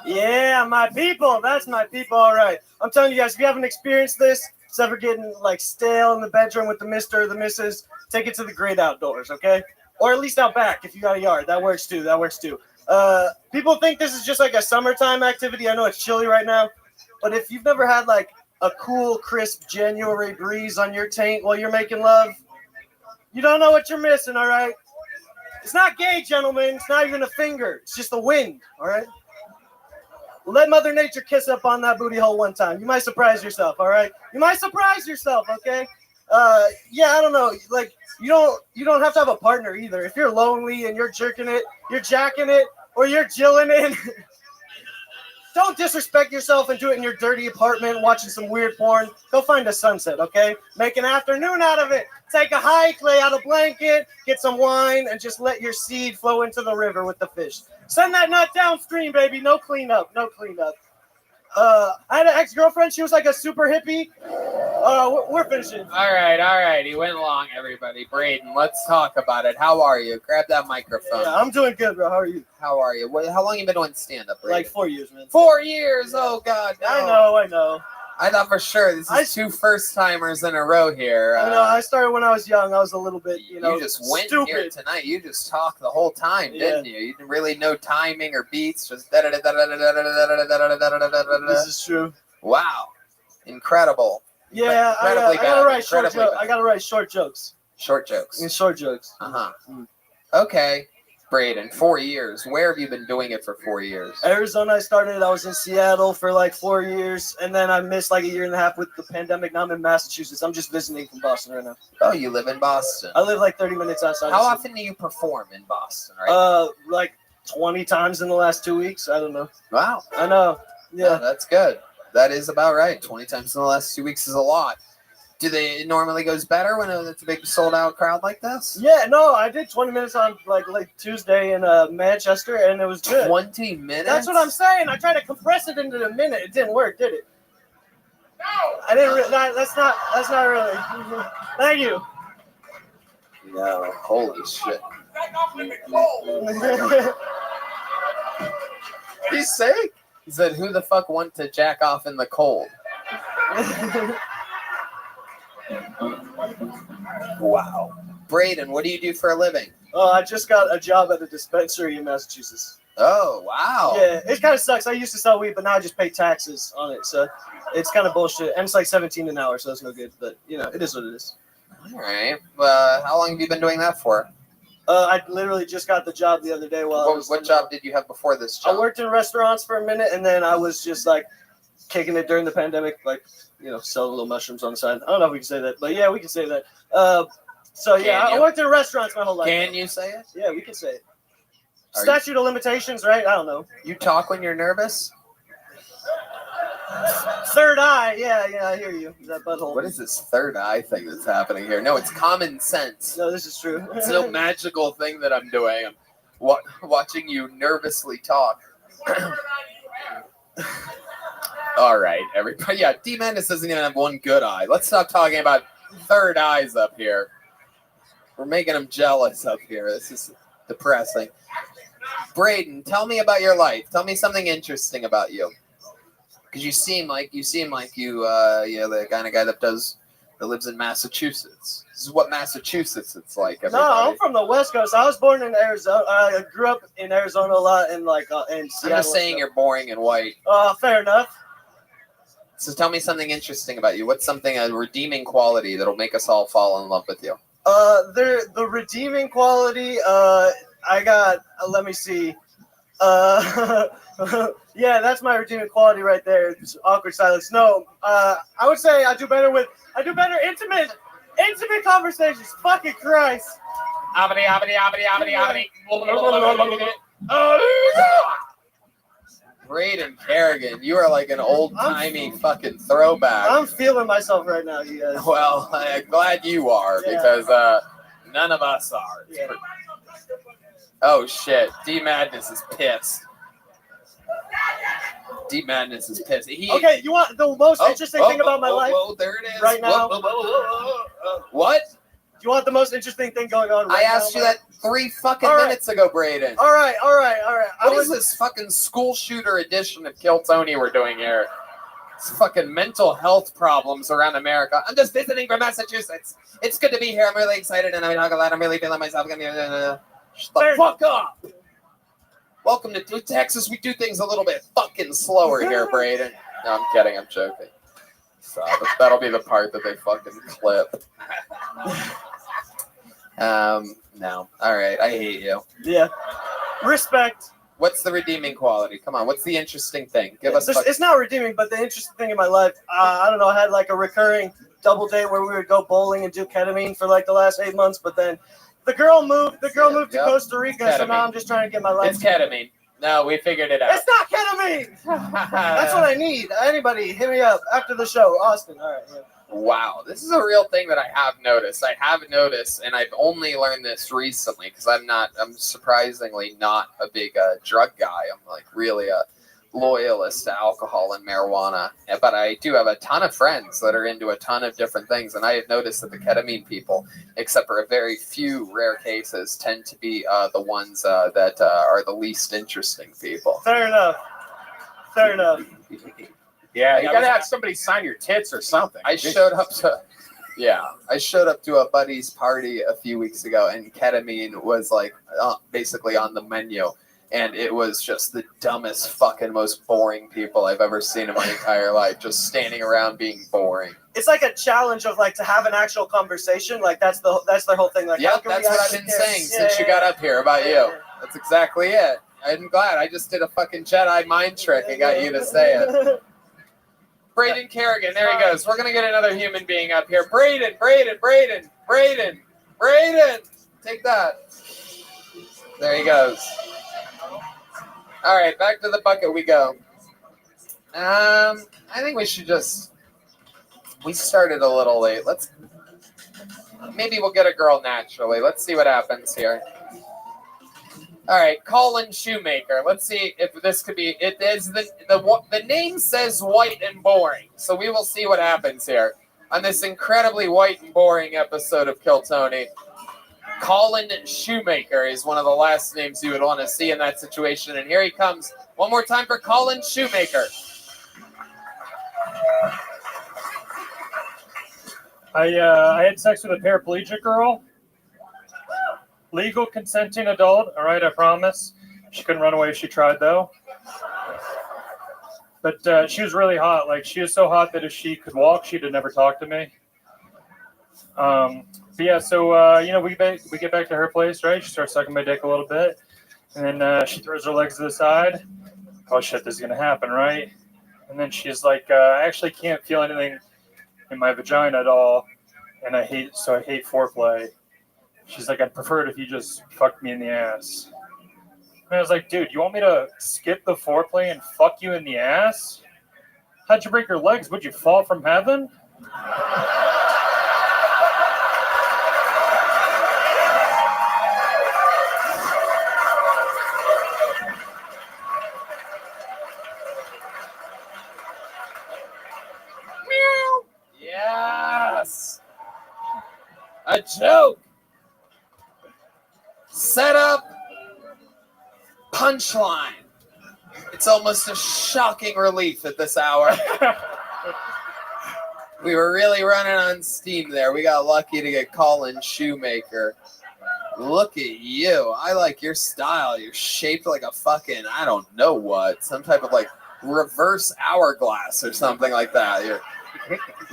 Yeah, my people. That's my people. All right. I'm telling you guys, if you haven't experienced this, it's ever getting like stale in the bedroom with the mister or the missus, take it to the great outdoors, okay? Or at least out back if you got a yard. That works too. People think this is just like a summertime activity. I know it's chilly right now, but if you've never had like a cool, crisp January breeze on your taint while you're making love, you don't know what you're missing, all right? It's not gay, gentlemen. It's not even a finger. It's just the wind, all right? Let Mother Nature kiss up on that booty hole one time. You might surprise yourself, all right? You might surprise yourself, okay? Yeah, I don't know. Like, you don't have to have a partner either. If you're lonely and you're jerking it, you're jacking it, or you're jilling it, don't disrespect yourself and do it in your dirty apartment watching some weird porn. Go find a sunset, okay? Make an afternoon out of it. Take a hike, lay out a blanket, get some wine, and just let your seed flow into the river with the fish. Send that nut downstream, baby. No cleanup. I had an ex-girlfriend. She was like a super hippie. We're finishing. All right. He went long, everybody. Braden, let's talk about it. How are you? Grab that microphone. Yeah, I'm doing good, bro. How are you? How are you? How long you been doing stand-up, Braden? Like 4 years, man. 4 years? Oh, God. No. I know. I thought for sure this is two first-timers in a row here. I know. I started when I was young. I was a little bit, You just went stupid. here tonight. You just talked the whole time, didn't you? You didn't really know timing or beats. Just da da da da da da da da da da. This is true. Wow, incredible. Yeah, I gotta write short jokes. I gotta write short jokes. Short jokes. And short jokes. Okay, Braden. 4 years. Where have you been doing it for 4 years? Arizona, I started. I was in Seattle for like 4 years, and then I missed like a year and a half with the pandemic. Now I'm in Massachusetts. I'm just visiting from Boston right now. Oh, you live in Boston. I live like 30 minutes outside. How often do you perform in Boston? Right. Like 20 times in the last 2 weeks. I don't know. Wow. I know. Yeah, that's good. That is about right. 20 times in the last 2 weeks is a lot. Do they normally goes better when it's a big sold out crowd like this? Yeah, no, I did 20 minutes on like Tuesday in Manchester, and it was good. 20 minutes? That's what I'm saying. I tried to compress it into a minute. It didn't work, did it? No. I didn't. That's not really. Thank you. No, holy shit. He's sick. He said, "Who the fuck want to jack off in the cold?" Wow. Braden, what do you do for a living? I just got a job at a dispensary in Massachusetts. Oh, wow. Yeah, it kind of sucks. I used to sell weed, but now I just pay taxes on it, so it's kind of bullshit. And it's like $17 an hour, so it's no good. But it is what it is. All right. How long have you been doing that for? I literally just got the job the other day. What job did you have before this job? I worked in restaurants for a minute, and then I was just like kicking it during the pandemic, like selling little mushrooms on the side. I don't know if we can say that, but yeah, we can say that. I worked in restaurants my whole life. Can you say it? Yeah, we can say it. Statute of limitations, right? I don't know. You talk when you're nervous? Third eye, yeah, I hear you. That butthole. What is this third eye thing that's happening here? No, it's common sense. No, this is true. It's no magical thing that I'm doing. I'm watching you nervously talk. All right, everybody. Yeah, D Madness doesn't even have one good eye. Let's stop talking about third eyes up here. We're making them jealous up here. This is depressing. Braden, tell me about your life. Tell me something interesting about you. Because you seem like you're the kind of guy that lives in Massachusetts. This is what Massachusetts it's like. Everybody. No, I'm from the West Coast. I was born in Arizona. I grew up in Arizona a lot, and in Seattle. I'm just saying you're boring and white. Fair enough. So tell me something interesting about you. What's something, a redeeming quality that'll make us all fall in love with you? The redeeming quality. I got. Let me see. Yeah, that's my redeeming quality right there. It's awkward silence. No, I would say I do better intimate conversations. Fucking Christ. Braden Kerrigan, you are like an old-timey fucking throwback. I'm feeling myself right now, you guys. Well, I'm glad you are, because none of us are. Yeah. Oh, shit. D Madness is pissed. D Madness is pissed. Okay, you want the most interesting thing about my life? There it is. Right now. What? Do You want the most interesting thing going on I right asked now, you man? that 3 fucking All right. minutes ago, Braden. All right. What is this fucking school shooter edition of Kill Tony we're doing here? It's fucking mental health problems around America. I'm just visiting from Massachusetts. It's good to be here. I'm really excited and I talk a lot. I'm really feeling myself. Shut the fuck up. Welcome to Texas. We do things a little bit fucking slower here, Braden. No, I'm kidding. I'm joking. So that'll be the part that they fucking clip. No. All right. I hate you. Yeah. Respect. What's the redeeming quality? Come on. What's the interesting thing? Give us. It's not redeeming, but the interesting thing in my life, I don't know, I had like a recurring double date where we would go bowling and do ketamine for like the last 8 months, but then the girl moved to Costa Rica, so now I'm just trying to get my life. It's ketamine. No, we figured it out. It's not ketamine. That's what I need. Anybody, hit me up after the show, Austin. All right. Yeah. Wow, this is a real thing that I have noticed. And I've only learned this recently because I'm surprisingly not a big drug guy. I'm like really a loyalist to alcohol and marijuana. But I do have a ton of friends that are into a ton of different things. And I have noticed that the ketamine people, except for a very few rare cases, tend to be the ones that are the least interesting people. Fair enough. Yeah, you gotta have somebody sign your tits or something. I showed up to a buddy's party a few weeks ago, and ketamine was like basically on the menu, and it was just the dumbest, fucking, most boring people I've ever seen in my entire life, just standing around being boring. It's like a challenge of like to have an actual conversation. Like that's the whole thing. Like, yeah, that's what I've been saying since you got up here about you. That's exactly it. I'm glad I just did a fucking Jedi mind trick and got you to say it. Braden Kerrigan, there he goes. We're going to get another human being up here. Braden. Take that. There he goes. All right, back to the bucket we go. I think we should we started a little late. Maybe we'll get a girl naturally. Let's see what happens here. All right, Colin Shoemaker. Let's see if this could be. It is the name says white and boring, so we will see what happens here on this incredibly white and boring episode of Kill Tony. Colin Shoemaker is one of the last names you would want to see in that situation, and here he comes one more time for Colin Shoemaker. I had sex with a paraplegic girl. Legal, consenting adult. All right, I promise. She couldn't run away if she tried, though. But she was really hot. Like, she was so hot that if she could walk, she'd have never talked to me. But yeah, so, we get back to her place, right? She starts sucking my dick a little bit. And then she throws her legs to the side. Oh, shit, this is going to happen, right? And then she's like, I actually can't feel anything in my vagina at all. And I hate foreplay. She's like, I'd prefer it if you just fucked me in the ass. And I was like, dude, you want me to skip the foreplay and fuck you in the ass? How'd you break your legs? Would you fall from heaven? Yes! A joke! Set up, punchline. It's almost a shocking relief at this hour. We were really running on steam there. We got lucky to get Colin Shoemaker. Look at you. I like your style. You're shaped like a fucking, I don't know what, some type of like reverse hourglass or something like that. You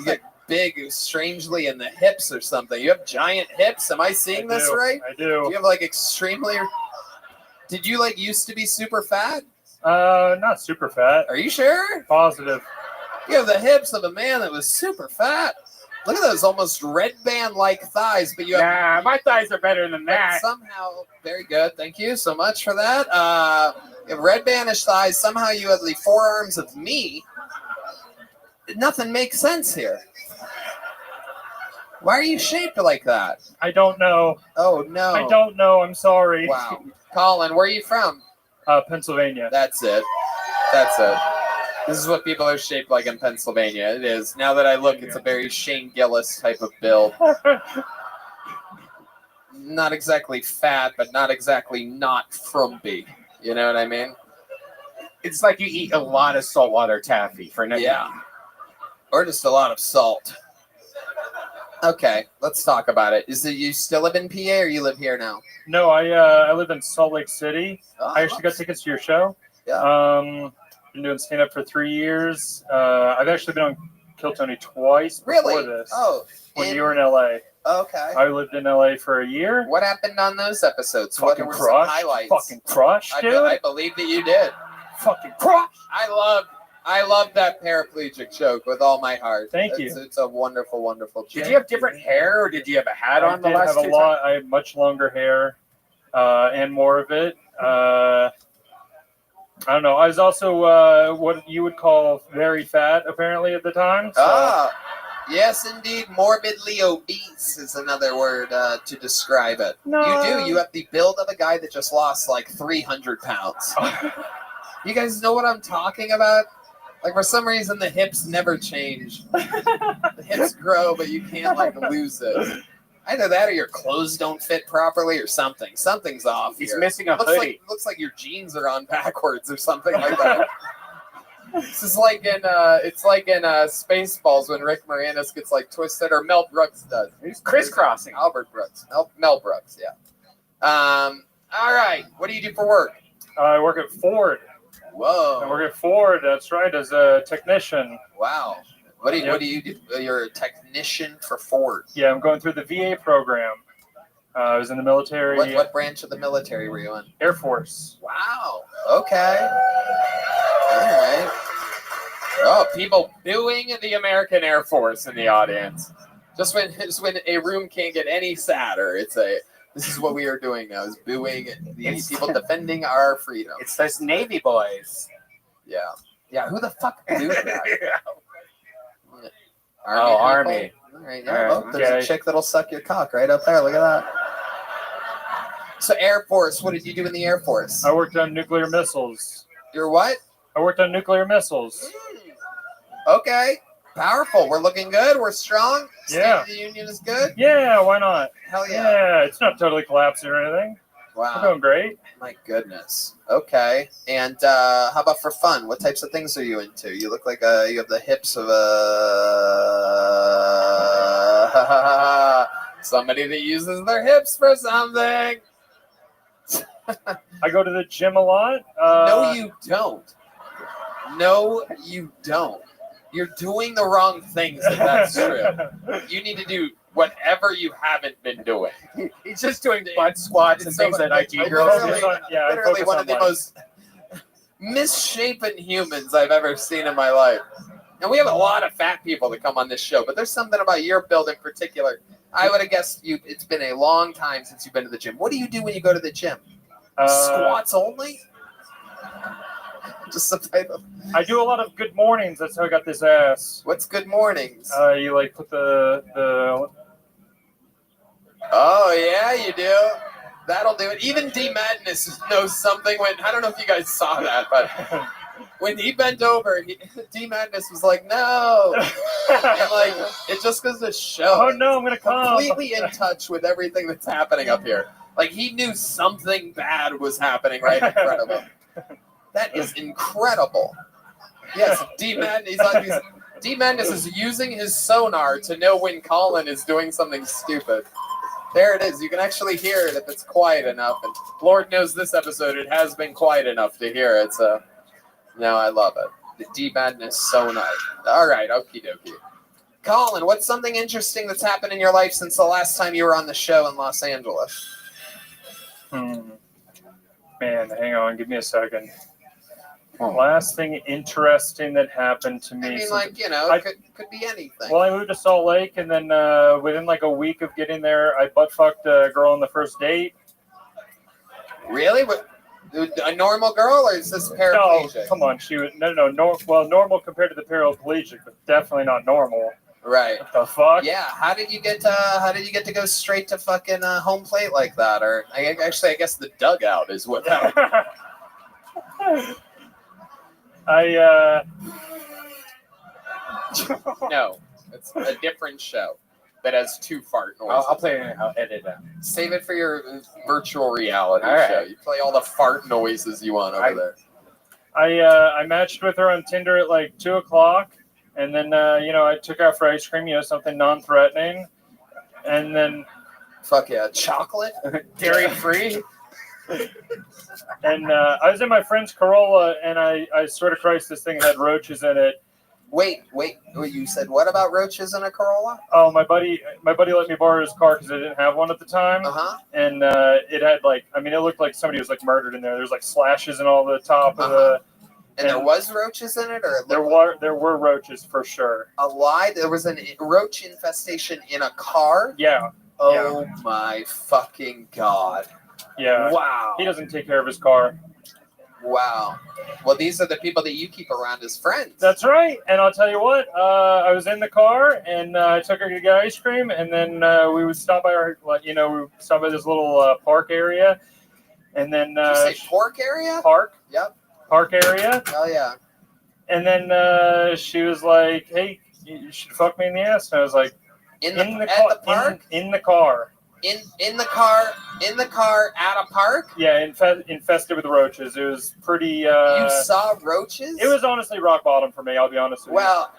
get big, strangely, in the hips or something. You have giant hips. Am I seeing this right? I do. Do you have like extremely? Did you like used to be super fat? Not super fat. Are you sure? Positive. You have the hips of a man that was super fat. Look at those almost red band-like thighs, but you have. Nah, my thighs are better than that. Somehow, very good. Thank you so much for that. You have red bandish thighs. Somehow you have the forearms of me. Nothing makes sense here. Why are you shaped like that? I don't know. Oh, no. I don't know. I'm sorry. Wow. Colin, where are you from? Pennsylvania. That's it. This is what people are shaped like in Pennsylvania. It is. Now that I look, it's a very Shane Gillis type of build. not exactly fat, but not exactly not frumpy. You know what I mean? It's like you eat a lot of saltwater taffy for nothing. Yeah. Or just a lot of salt. Okay, let's talk about it. Is it you still live in PA or you live here now? No, I live in Salt Lake City. I actually got tickets to your show. Yeah. Been doing stand up for 3 years. I've actually been on Kill Tony twice before this. Oh. When you were in LA. Okay. I lived in LA for a year. What happened on those episodes? Fucking What were some crushed. highlights? Fucking crushed, dude. I believe that you did. Fucking crushed. I love that paraplegic joke with all my heart. Thank you. It's a wonderful, wonderful joke. Did you have different hair, or did you have a hat on the I did last have two a lot. times? I had much longer hair and more of it. I don't know. I was also what you would call very fat, apparently, at the time. So. Yes, indeed. Morbidly obese is another word to describe it. No. You do. You have the build of a guy that just lost like 300 pounds. You guys know what I'm talking about? Like, for some reason, the hips never change. The hips grow, but you can't, like, lose it. Either that or your clothes don't fit properly or something. Something's off. He's here. missing a looks hoodie. looks like your jeans are on backwards or something like that. This is like in Spaceballs when Rick Moranis gets like twisted, or Mel Brooks does. He's crisscrossing. Albert Brooks. Mel Brooks, yeah. All right. What do you do for work? I work at Ford. Whoa. I work at Ford. That's right, as a technician. Wow. What do you do? You're a technician for Ford. Yeah, I'm going through the VA program. I was in the military. What branch of the military were you in? Air Force. Wow. Okay. All right. Oh, people booing the American Air Force in the audience. Just when a room can't get any sadder, this is what we are doing now, is booing the people defending our freedom. It's those Navy boys. Yeah. Yeah, who the fuck do that? Army. All right, yeah. Oh, there's a chick that'll suck your cock right up there. Look at that. So Air Force, what did you do in the Air Force? I worked on nuclear missiles. You're what? I worked on nuclear missiles. Okay. Powerful. We're looking good. We're strong. Yeah. State of the Union is good. Yeah, why not? Hell yeah. Yeah, it's not totally collapsing or anything. Wow. We're doing great. My goodness. Okay. And how about for fun? What types of things are you into? You look like you have the hips of somebody that uses their hips for something. I go to the gym a lot. No, you don't. No, you don't. You're doing the wrong things if that's true. You need to do whatever you haven't been doing. He's just doing butt squats and things that IG girls do. Literally one of the most misshapen humans I've ever seen in my life. And we have a lot of fat people that come on this show, but there's something about your build in particular. I would have guessed it's been a long time since you've been to the gym. What do you do when you go to the gym? Squats only? Just some type of... I do a lot of good mornings. That's how I got this ass. What's good mornings? You like put the. Oh yeah, you do. That'll do it. Even D Madness knows something. When I don't know if you guys saw that, but when he bent over, D Madness was like, "No," and like it just goes to show. Oh no, I'm gonna come. Completely in touch with everything that's happening up here. Like he knew something bad was happening right in front of him. That is incredible. Yes, D Madness is using his sonar to know when Colin is doing something stupid. There it is. You can actually hear it if it's quiet enough. And Lord knows this episode it has been quiet enough to hear it. So, no, I love it. The D Madness sonar. All right, okie dokie. Colin, what's something interesting that's happened in your life since the last time you were on the show in Los Angeles? Man, hang on. Give me a second. Last thing interesting that happened to me. I mean, like, you know, it could be anything. Well, I moved to Salt Lake, and then within like a week of getting there, I butt fucked a girl on the first date. Really? A normal girl, or is this paraplegic? No, come on. She was normal compared to the paraplegic, but definitely not normal. Right. What the fuck? Yeah. How did you get to go straight to fucking home plate like that? Or I guess the dugout is what that. I No, it's a different show. that has 2 fart noises. I'll play it. I'll edit it out. Save it for your virtual reality All right. show. You play all the fart noises you want over there. I matched with her on Tinder at like 2:00, and then I took her out for ice cream, something non-threatening, and then fuck yeah, chocolate, dairy free. And I was in my friend's Corolla, and I swear to Christ, this thing had roaches in it. Wait, you said what about roaches in a Corolla? Oh, my buddy let me borrow his car because I didn't have one at the time. And it had it looked like somebody was murdered in there. There's slashes in all the top of the. And there was roaches in it, or there were roaches for sure. A lie? There was a roach infestation in a car? Yeah. Oh my fucking god. Yeah. Wow. He doesn't take care of his car. Wow. Well, these are the people that you keep around as friends. That's right. And I'll tell you what, I was in the car, and I took her to get ice cream, and then we would stop by we would stop by this little park area, and then Did you say pork area? Park. Yep. Park area. Oh yeah. And then she was like, "Hey, you should fuck me in the ass." And I was like, "In the park? In the car." In the car at a park? Yeah, infested with roaches. It was pretty. You saw roaches? It was honestly rock bottom for me. I'll be honest with you. Well,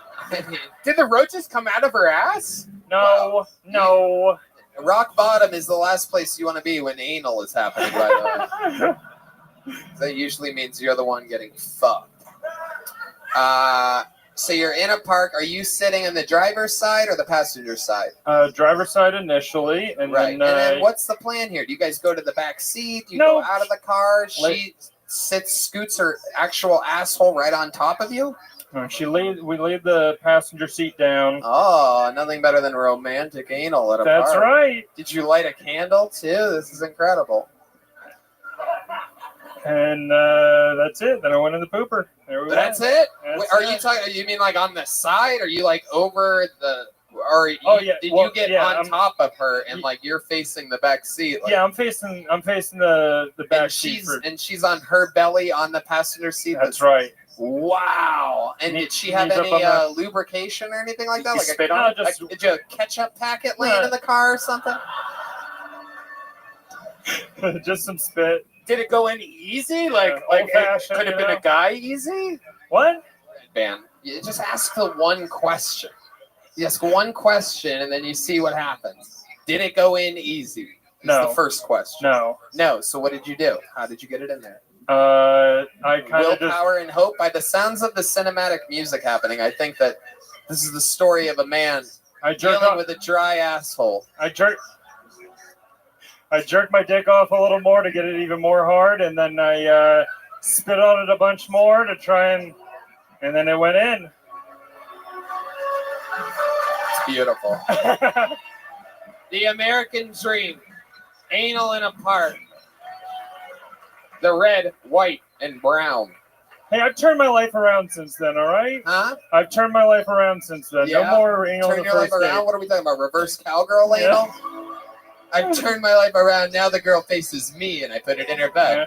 did the roaches come out of her ass? No, no. Rock bottom is the last place you want to be when anal is happening. By the way, that usually means you're the one getting fucked. So you're in a park. Are you sitting on the driver's side or the passenger side? Driver's side initially, and right. then What's the plan here? Do you guys go to the back seat? Do you go out of the car? She scoots her actual asshole right on top of you? We laid the passenger seat down. Oh, nothing better than romantic anal at a park. That's right. Did you light a candle too? This is incredible. And that's it. Then I went in the pooper. There we That's went. it? That's Are it. you talking? You mean on the side? Are you over the? Or you, did you get on top of her and you're facing the back seat? I'm facing the back seat. And she's on her belly on the passenger seat. That's right. Wow. And did she have any lubrication or anything like that? Spit on it? Did you have a ketchup packet laying in the car or something? Just some spit. Did it go in easy? Could have been a guy easy? What? Man, you just ask the one question. You ask one question and then you see what happens. Did it go in easy? No. The first question. No. So what did you do? How did you get it in there? I kind of willpower and hope. By the sounds of the cinematic music happening, I think that this is the story of a man dealing with a dry asshole. I jerked my dick off a little more to get it even more hard, and then I spit on it a bunch more to try and then it went in. It's beautiful. The American dream. Anal in a park. The red, white, and brown. Hey, I've turned my life around since then, all right? Huh? I've turned my life around since then. Yeah. No more anal Turn in the your life first around? date. What are we talking about? Reverse cowgirl anal? I've turned my life around. Now the girl faces me, and I put it in her bed.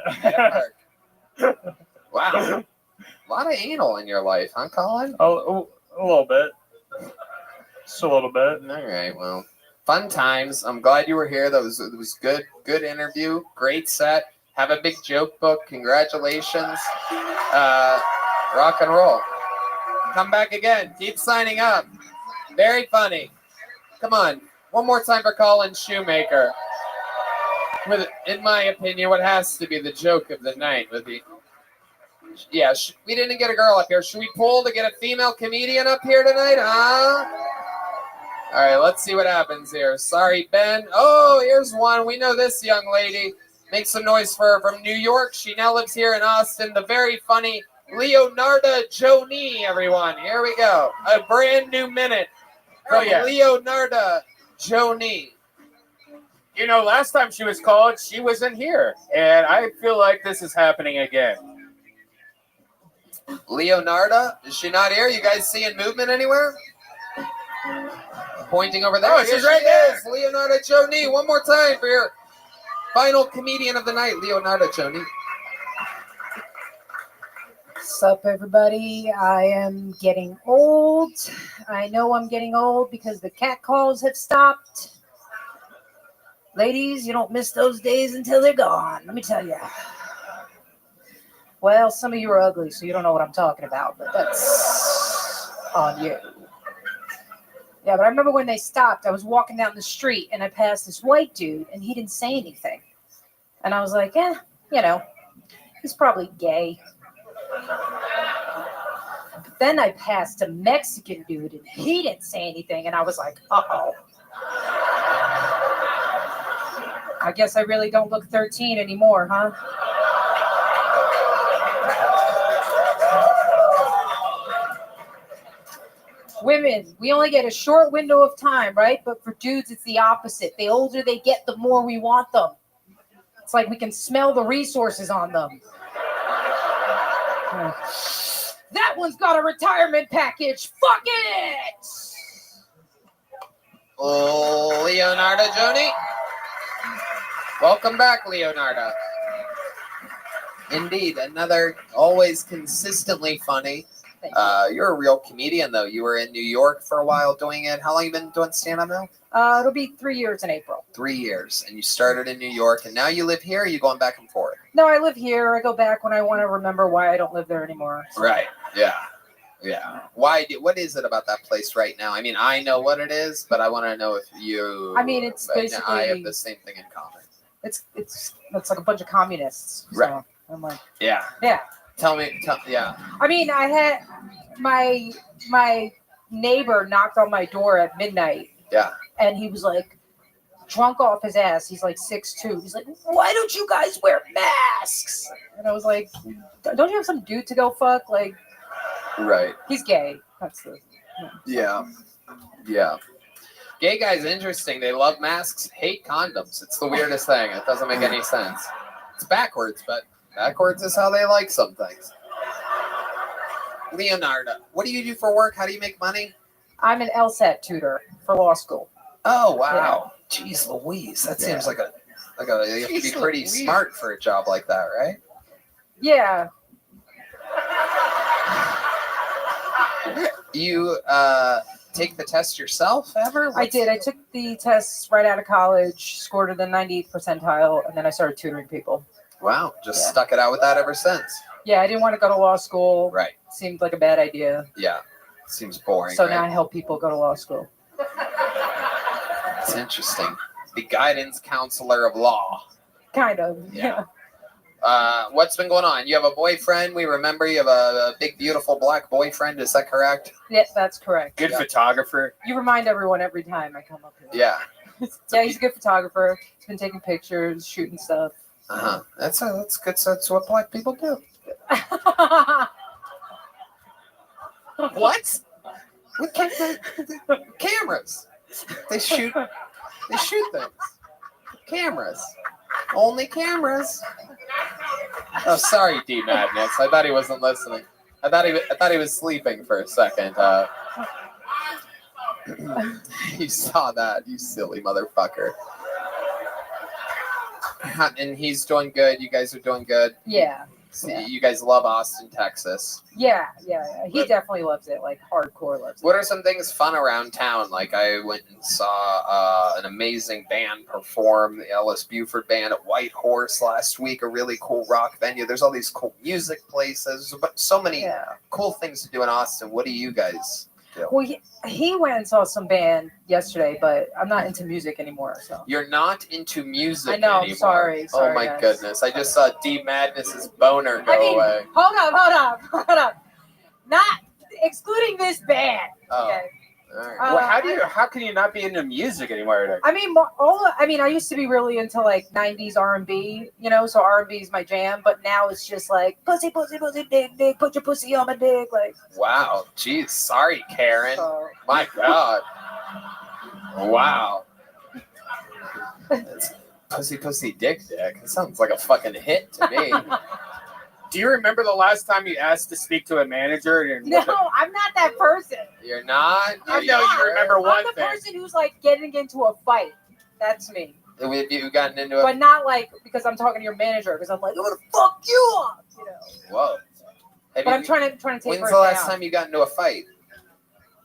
Wow. A lot of anal in your life, huh, Colin? A little bit. Just a little bit. All right, well. Fun times. I'm glad you were here. It was good. Good interview. Great set. Have a big joke book. Congratulations. Rock and roll. Come back again. Keep signing up. Very funny. Come on. One more time for Colin Shoemaker. With, in my opinion, what has to be the joke of the night. We didn't get a girl up here. Should we pull to get a female comedian up here tonight, huh? All right, let's see what happens here. Sorry, Ben. Oh, here's one. We know this young lady. Make some noise for her from New York. She now lives here in Austin. The very funny Leonarda Joni, everyone. Here we go. A brand new minute from Leonarda Joni. You know, last time she was called, she wasn't here. And I feel like this is happening again. Leonarda, is she not here? You guys seeing movement anywhere? Pointing over there. Oh, she's right there. Leonarda Joni. One more time for your final comedian of the night, Leonarda Joni. Sup, everybody? I am getting old. I know I'm getting old because the cat calls have stopped. Ladies, you don't miss those days until they're gone. Let me tell you. Well, some of you are ugly, so you don't know what I'm talking about, but that's on you. Yeah, but I remember when they stopped, I was walking down the street and I passed this white dude and he didn't say anything. And I was like, you know, he's probably gay. But then I passed a Mexican dude and he didn't say anything and I was like, uh-oh. I guess I really don't look 13 anymore, huh? Women, we only get a short window of time, right? But for dudes, it's the opposite. The older they get, the more we want them. It's like we can smell the resources on them. That one's got a retirement package. Fuck it! Oh, Leonardo Joni. Welcome back, Leonardo. Indeed, another always consistently funny. You're a real comedian, though. You were in New York for a while doing it. How long have you been doing stand-up now? It'll be 3 years in April. 3 years. And you started in New York, and now you live here, or are you going back and forth? No, I live here. I go back when I want to remember why I don't live there anymore. So. Right. Yeah. Yeah. What is it about that place right now? I mean, I know what it is, but I want to know if you... I mean, it's basically... I have the same thing in common. It's like a bunch of communists. So Right. I'm like... Yeah. Yeah. Yeah. I mean, I had my neighbor knocked on my door at midnight. Yeah. And he was like drunk off his ass. He's like 6'2". He's like, why don't you guys wear masks? And I was like, don't you have some dude to go fuck? Like, Right. he's gay. That's the... Yeah. Yeah. Gay guys, interesting. They love masks, hate condoms. It's the weirdest thing. It doesn't make any sense. It's backwards, but backwards is how they like some things. Leonardo, what do you do for work? How do you make money? I'm an LSAT tutor for law school. Oh, wow. Jeez Louise. That seems like a you have to be pretty smart for a job like that, right? Yeah. You take the test yourself ever? I did. I took the tests right out of college, scored in the 98th percentile, and then I started tutoring people. Wow. Just stuck it out with that ever since. Yeah, I didn't want to go to law school. Right. Seemed like a bad idea. Yeah. Seems boring. So right? now I help people go to law school. It's interesting. The guidance counselor of law. Kind of. Yeah. What's been going on? You have a boyfriend. We remember you have a big, beautiful black boyfriend. Is that correct? Yes, that's correct. Good photographer. You remind everyone every time I come up here. Yeah. Yeah, he's a good photographer. He's been taking pictures, shooting stuff. Uh-huh. That's good. That's what black people do. What? With cameras. They shoot things. Cameras. Only cameras. Oh, sorry, D Madness. I thought he wasn't listening. I thought he was sleeping for a second. You saw that, you silly motherfucker. And he's doing good. You guys are doing good. Yeah. You guys love Austin, Texas. Yeah. He definitely loves it, like hardcore loves it. What are some things fun around town? Like I went and saw an amazing band perform, the Ellis Buford Band at White Horse last week, a really cool rock venue. There's all these cool music places, but so many cool things to do in Austin. What do you guys do? Well, he went and saw some band yesterday, but I'm not into music anymore. So You're not into music I know, anymore. I'm sorry. Oh my guys. goodness. I just saw D Madness's boner go away. Hold up. Not excluding this band. Oh. Okay. All right. Well, how can you not be into music anymore? I mean, I used to be really into like 90s R&B, so R&B is my jam, but now it's just like pussy, dick, put your pussy on my dick, like. Wow. Jeez. Sorry, Karen. My God. Wow. It's pussy, dick. It sounds like a fucking hit to me. Do you remember the last time you asked to speak to a manager? No, I'm not that person. You're not? I know you remember one I'm the thing. person who's like getting into a fight. That's me. Have you gotten into But not like because I'm talking to your manager, because I'm like, I'm gonna fuck you up. Whoa. But I'm trying to taper When's it the last down. time you got into a fight?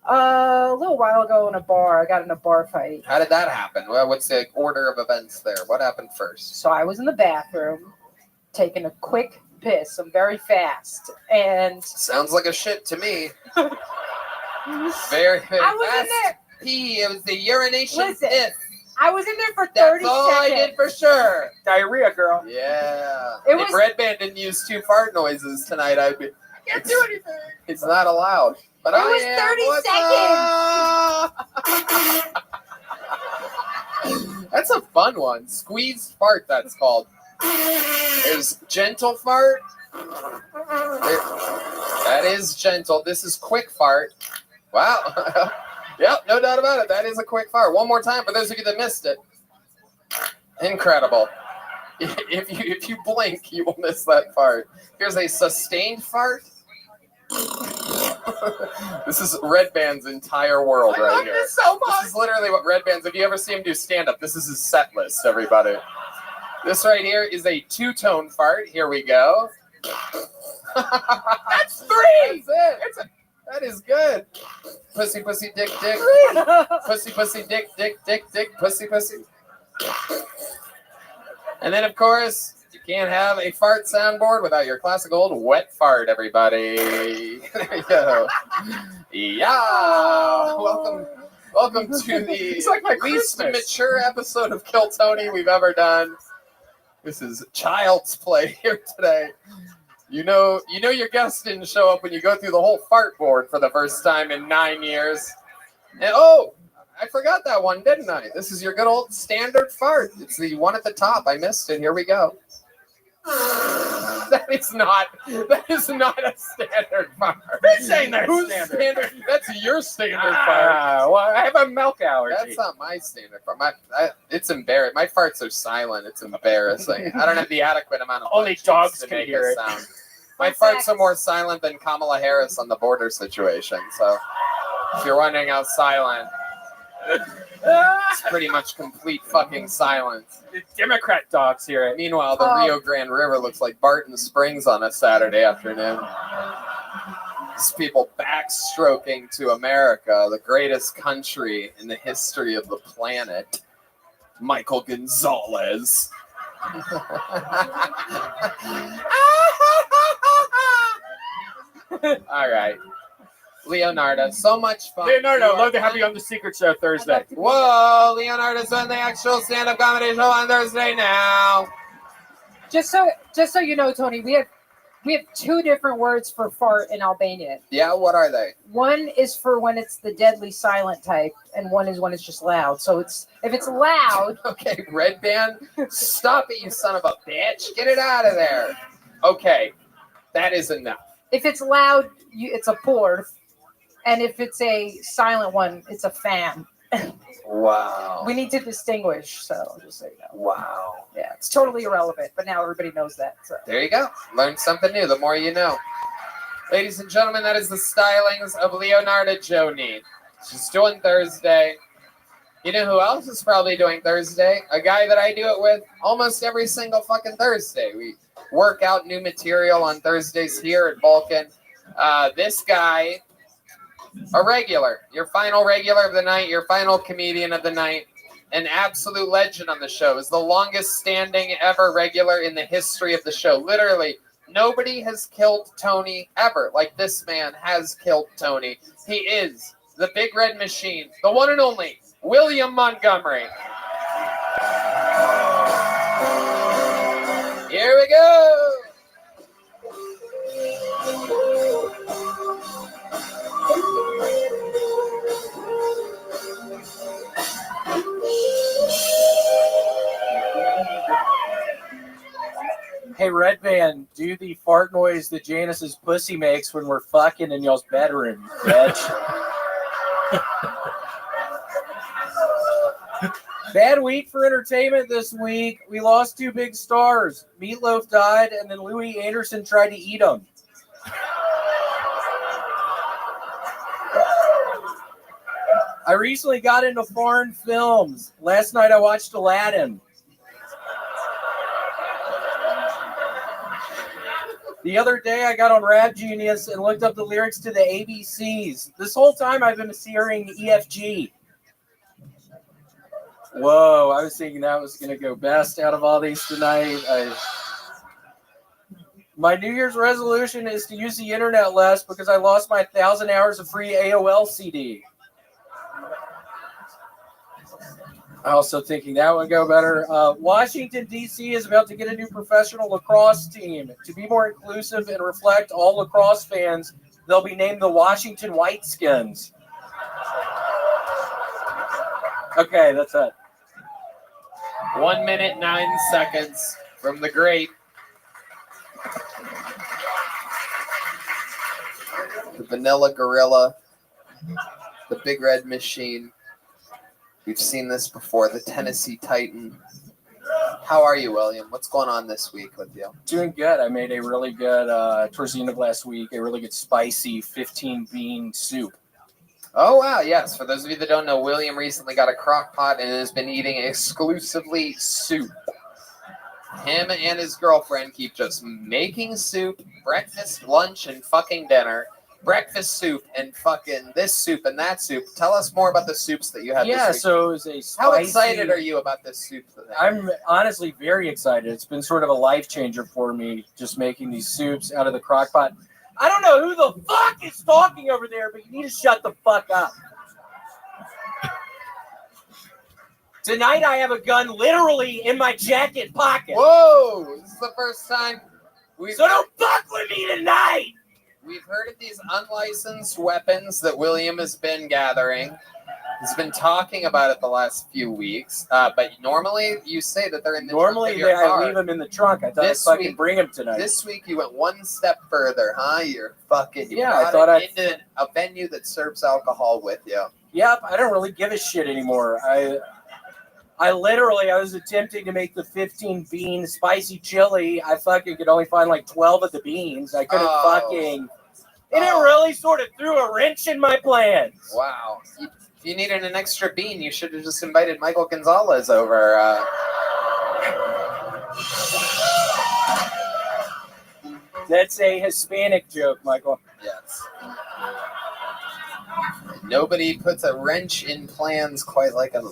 A little while ago in a bar, I got in a bar fight. How did that happen? Well, what's the order of events there? What happened first? So I was in the bathroom taking a quick piss. I'm very fast, and sounds like a shit to me. Very, very I was fast. in there. Pee. It was the urination Listen, piss. I was in there for 30 That's all seconds. I did for sure. Diarrhea, girl. Yeah. It if was- Red Band didn't use 2 fart noises tonight, I can't do anything. It's not allowed. But It I was am. 30 seconds. That's a fun one. Squeezed fart, that's called. There's gentle fart. That is gentle. This is quick fart. Wow. Yep, no doubt about it. That is a quick fart. One more time for those of you that missed it. Incredible. If you blink, you will miss that fart. Here's a sustained fart. This is Red Band's entire world right here. so much. This is literally what Red Band's. If you ever see him do stand-up, this is his set list, everybody. This right here is a 2-tone fart. Here we go. That's 3. That's it. That is good. Pussy, pussy, dick, dick. Pussy, pussy, dick, dick, dick, dick. Pussy, pussy. And then, of course, you can't have a fart soundboard without your classic old wet fart, everybody. There you go. Yeah. Welcome to the It's like my least Christmas. mature episode of Kill Tony we've ever done. This is child's play here today. You know your guest didn't show up when you go through the whole fart board for the first time in 9 years. And I forgot that one, didn't I? This is your good old standard fart. It's the one at the top. I missed it. Here we go. That is not a standard fart. Who's saying that's Who's standard? That's your standard fart. Well, I have a milk allergy. That's not my standard fart. It's embarrassing. My farts are silent. It's embarrassing. I don't have the adequate amount of Only butt cheeks dogs to can make hear a it. sound. My farts are more silent than Kamala Harris on the border situation. So if you're wondering how silent, it's pretty much complete fucking silence. The Democrat dogs hear it. Meanwhile, the Rio Grande River looks like Barton Springs on a Saturday afternoon. These people backstroking to America, the greatest country in the history of the planet. Michael Gonzalez. All right. Leonardo, so much fun. Leonardo, love to have you on the Secret Show Thursday. Whoa, Leonardo's on the actual stand-up comedy show on Thursday now. Just so you know, Tony, we have 2 different words for fart in Albanian. Yeah, what are they? One is for when it's the deadly silent type, and one is when it's just loud. So if it's loud. Okay, Red Band, stop it, you son of a bitch. Get it out of there. Okay, that is enough. If it's loud, it's a pour. And if it's a silent one, it's a fan. Wow. We need to distinguish, so just so you know. Wow. Yeah, it's totally irrelevant, but now everybody knows that. So. There you go. Learn something new. The more you know. Ladies and gentlemen, that is the stylings of Leonardo Joni. She's doing Thursday. You know who else is probably doing Thursday? A guy that I do it with almost every single fucking Thursday. We work out new material on Thursdays here at Vulcan. This guy, a regular, your final regular of the night, your final comedian of the night, an absolute legend on the show, is the longest standing ever regular in the history of the show. Literally, nobody has killed Tony ever like this man has killed Tony. He is the Big Red Machine, the one and only William Montgomery. Here we go. Hey, Red Band, do the fart noise that Janice's pussy makes when we're fucking in y'all's bedroom, bitch. Bad week for entertainment this week. We lost 2 big stars. Meatloaf died, and then Louis Anderson tried to eat him. I recently got into foreign films. Last night I watched Aladdin. The other day, I got on Rap Genius and looked up the lyrics to the ABCs. This whole time, I've been hearing EFG. Whoa, I was thinking that was going to go best out of all these tonight. My New Year's resolution is to use the internet less because I lost my 1,000 hours of free AOL CD. I'm also thinking that would go better. Washington, D.C. is about to get a new professional lacrosse team. To be more inclusive and reflect all lacrosse fans, they'll be named the Washington Whiteskins. Okay, that's it. 1 minute, 9 seconds from the great. The Vanilla Gorilla. The Big Red Machine. We've seen this before, the Tennessee Titan. How are you, William? What's going on this week with you? Doing good. I made a really good, towards the end of last week, a really good spicy 15-bean soup. Oh, wow, yes. For those of you that don't know, William recently got a crock pot and has been eating exclusively soup. Him and his girlfriend keep just making soup, breakfast, lunch, and fucking dinner. Breakfast soup and fucking this soup and that soup. Tell us more about the soups that you had this week. So it was a spicy... How excited are you about this soup today? I'm honestly very excited. It's been sort of a life changer for me, just making these soups out of the crock pot. I don't know who the fuck is talking over there, but you need to shut the fuck up. Tonight I have a gun literally in my jacket pocket. Whoa! This is the first time So don't fuck with me tonight! We've heard of these unlicensed weapons that William has been gathering. He's been talking about it the last few weeks. But normally you say that they're in the trunk of your car. I leave them in the trunk. I thought I'd fucking bring them tonight. This week you went one step further, huh? You're fucking... You I brought thought it into a venue that serves alcohol with you. Yep, I don't really give a shit anymore. I was attempting to make the 15-bean spicy chili. I fucking could only find like 12 of the beans. I couldn't fucking... And it really sort of threw a wrench in my plans. Wow. If you needed an extra bean, you should have just invited Michael Gonzalez over. That's a Hispanic joke, Michael. Yes. Nobody puts a wrench in plans quite like a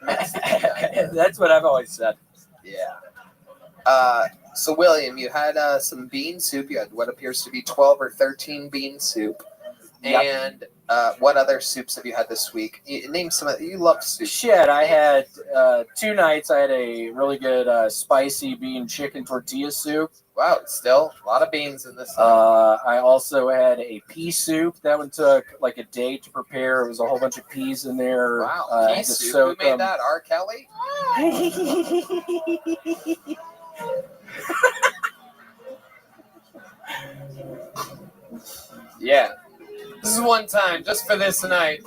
Mexican guy. That's what I've always said. Yeah. So, William, you had some bean soup. You had what appears to be 12 or 13 bean soup. Yep. And what other soups have you had this week? Name some of you love soup. Shit, I had 2 nights. I had a really good spicy bean chicken tortilla soup. Wow, still a lot of beans in this. I also had a pea soup. That one took like a day to prepare. It was a whole bunch of peas in there. Wow, pea soup. Who made that? R. Kelly? Yeah. This is one time, just for this night.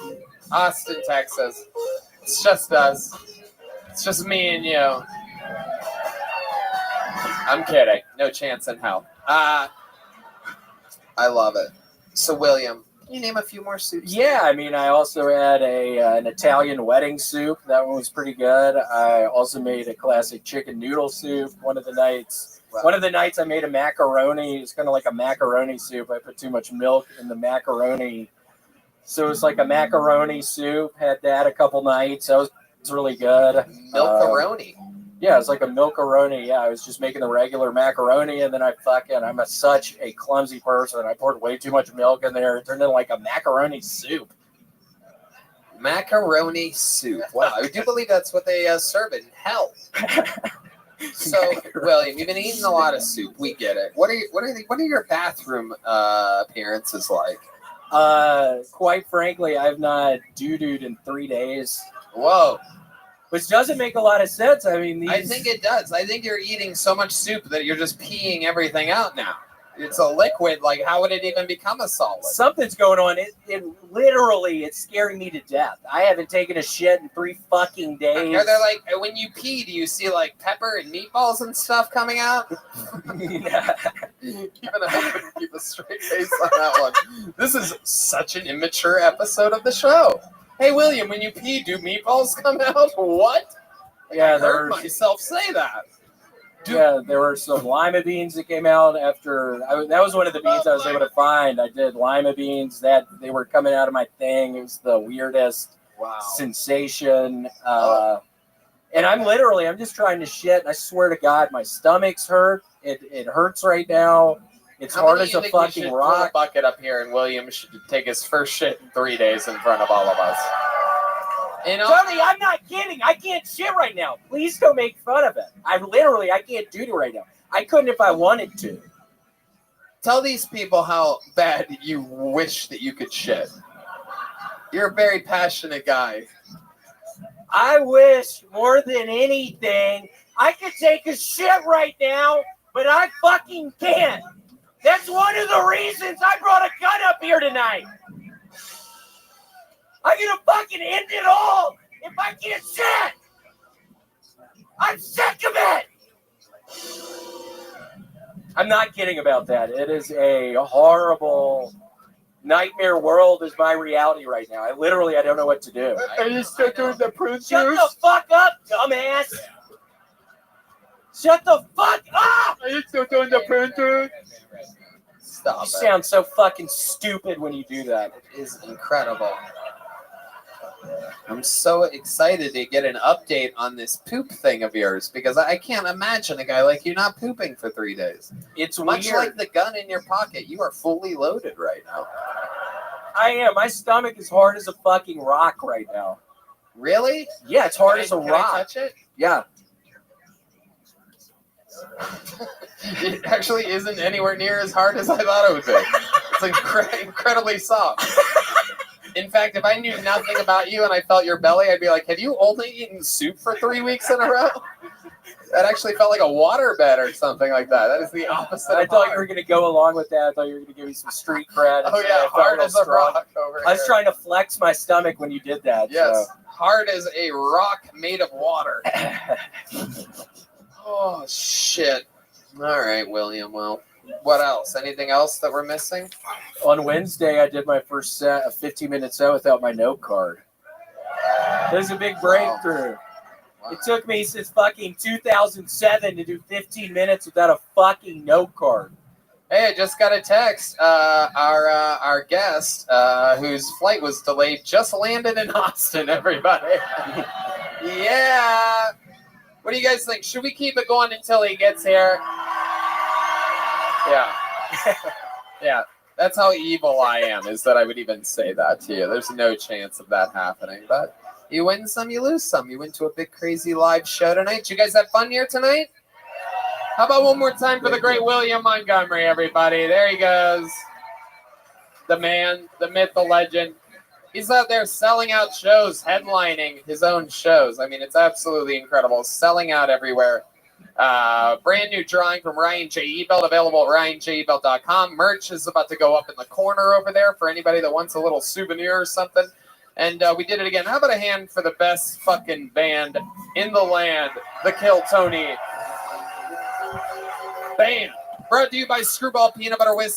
Austin, Texas. It's just us. It's just me and you. I'm kidding. No chance in hell. I love it. So, William, can you name a few more soups? Yeah, I mean, I also had an Italian wedding soup. That one was pretty good. I also made a classic chicken noodle soup one of the nights. Wow. One of the nights I made a macaroni. It's kind of like a macaroni soup. I put too much milk in the macaroni. So it was like a macaroni soup. Had that a couple nights. That was really good. Milkaroni. Yeah, it's like a milkaroni. Yeah, I was just making the regular macaroni, and then I'm such a clumsy person. I poured way too much milk in there. It turned into like a macaroni soup. Macaroni soup. Wow, I do believe that's what they serve in hell. So, William, you've been eating a lot of soup. We get it. What are your bathroom appearances like? Quite frankly, I've not doo-dooed in 3 days. Whoa. Which doesn't make a lot of sense. I mean, I think it does. I think you're eating so much soup that you're just peeing everything out now. It's a liquid. Like, how would it even become a solid? Something's going on. It literally, it's scaring me to death. I haven't taken a shit in 3 fucking days. Are there like, when you pee, do you see like pepper and meatballs and stuff coming out? Keep a straight face on that one. This is such an immature episode of the show. Hey, William, when you pee, do meatballs come out? What? Yeah, I heard myself say that. Yeah, there were some lima beans that came out after. That was one of the beans I was able to find. I did lima beans that they were coming out of my thing. It was the weirdest sensation. And I'm just trying to shit. And I swear to God, my stomach's hurt. It hurts right now. It's How hard many as a do you think we fucking should pull rock. a bucket up here, and William should take his first shit in 3 days in front of all of us. You know, Tony, I'm not kidding. I can't shit right now. Please don't make fun of it. I can't do it right now. I couldn't if I wanted to. tell these people how bad you wish that you could shit. You're a very passionate guy. I wish more than anything I could take a shit right now, but I fucking can't. That's one of the reasons I brought a gun up here tonight. I'm gonna fucking end it all if I can't shit. I'm sick of it. I'm not kidding about that. It is a horrible nightmare world is my reality right now. I don't know what to do. Are you still doing the print Shut the fuck up, dumbass. Shut the fuck up. Are you still doing the printer? Stop You it. sound so fucking stupid when you do that. It is incredible. I'm so excited to get an update on this poop thing of yours because I can't imagine a guy like you not pooping for 3 days. It's much weird. like the gun in your pocket. You are fully loaded right now. I am. My stomach is hard as a fucking rock right now. Really? Yeah, it's hard Can as a I rock. touch it? Yeah. It actually isn't anywhere near as hard as I thought it would be. It's incredibly soft. In fact, if I knew nothing about you and I felt your belly, I'd be like, have you only eaten soup for 3 weeks in a row? That actually felt like a waterbed or something like that. That is the opposite. I thought you were going to go along with that. I thought you were going to give me some street cred. Oh, yeah, hard as a rock over here. I was trying to flex my stomach when you did that. Yes, so. hard as a rock made of water. Oh, shit. All right, William. Well, what else? Anything else that we're missing? On Wednesday, I did my first set, a 15-minute set without my note card. It was a big breakthrough. Wow. It took me since fucking 2007 to do 15 minutes without a fucking note card. Hey, I just got a text. Our guest, whose flight was delayed, just landed in Austin, everybody. Yeah. What do you guys think? Should we keep it going until he gets here? Yeah. Yeah. That's how evil I am, is that I would even say that to you. There's no chance of that happening. But you win some, you lose some. You went to a big, crazy live show tonight. Did you guys have fun here tonight? How about one more time for the great William Montgomery, everybody? There he goes. The man, the myth, the legend. He's out there selling out shows, headlining his own shows. I mean, it's absolutely incredible. Selling out everywhere. Brand new drawing from Ryan J. Ebelt, available at ryanjebelt.com. Merch is about to go up in the corner over there for anybody that wants a little souvenir or something. And we did it again. How about a hand for the best fucking band in the land, the Kill Tony Band. Brought to you by Screwball Peanut Butter Whiskey.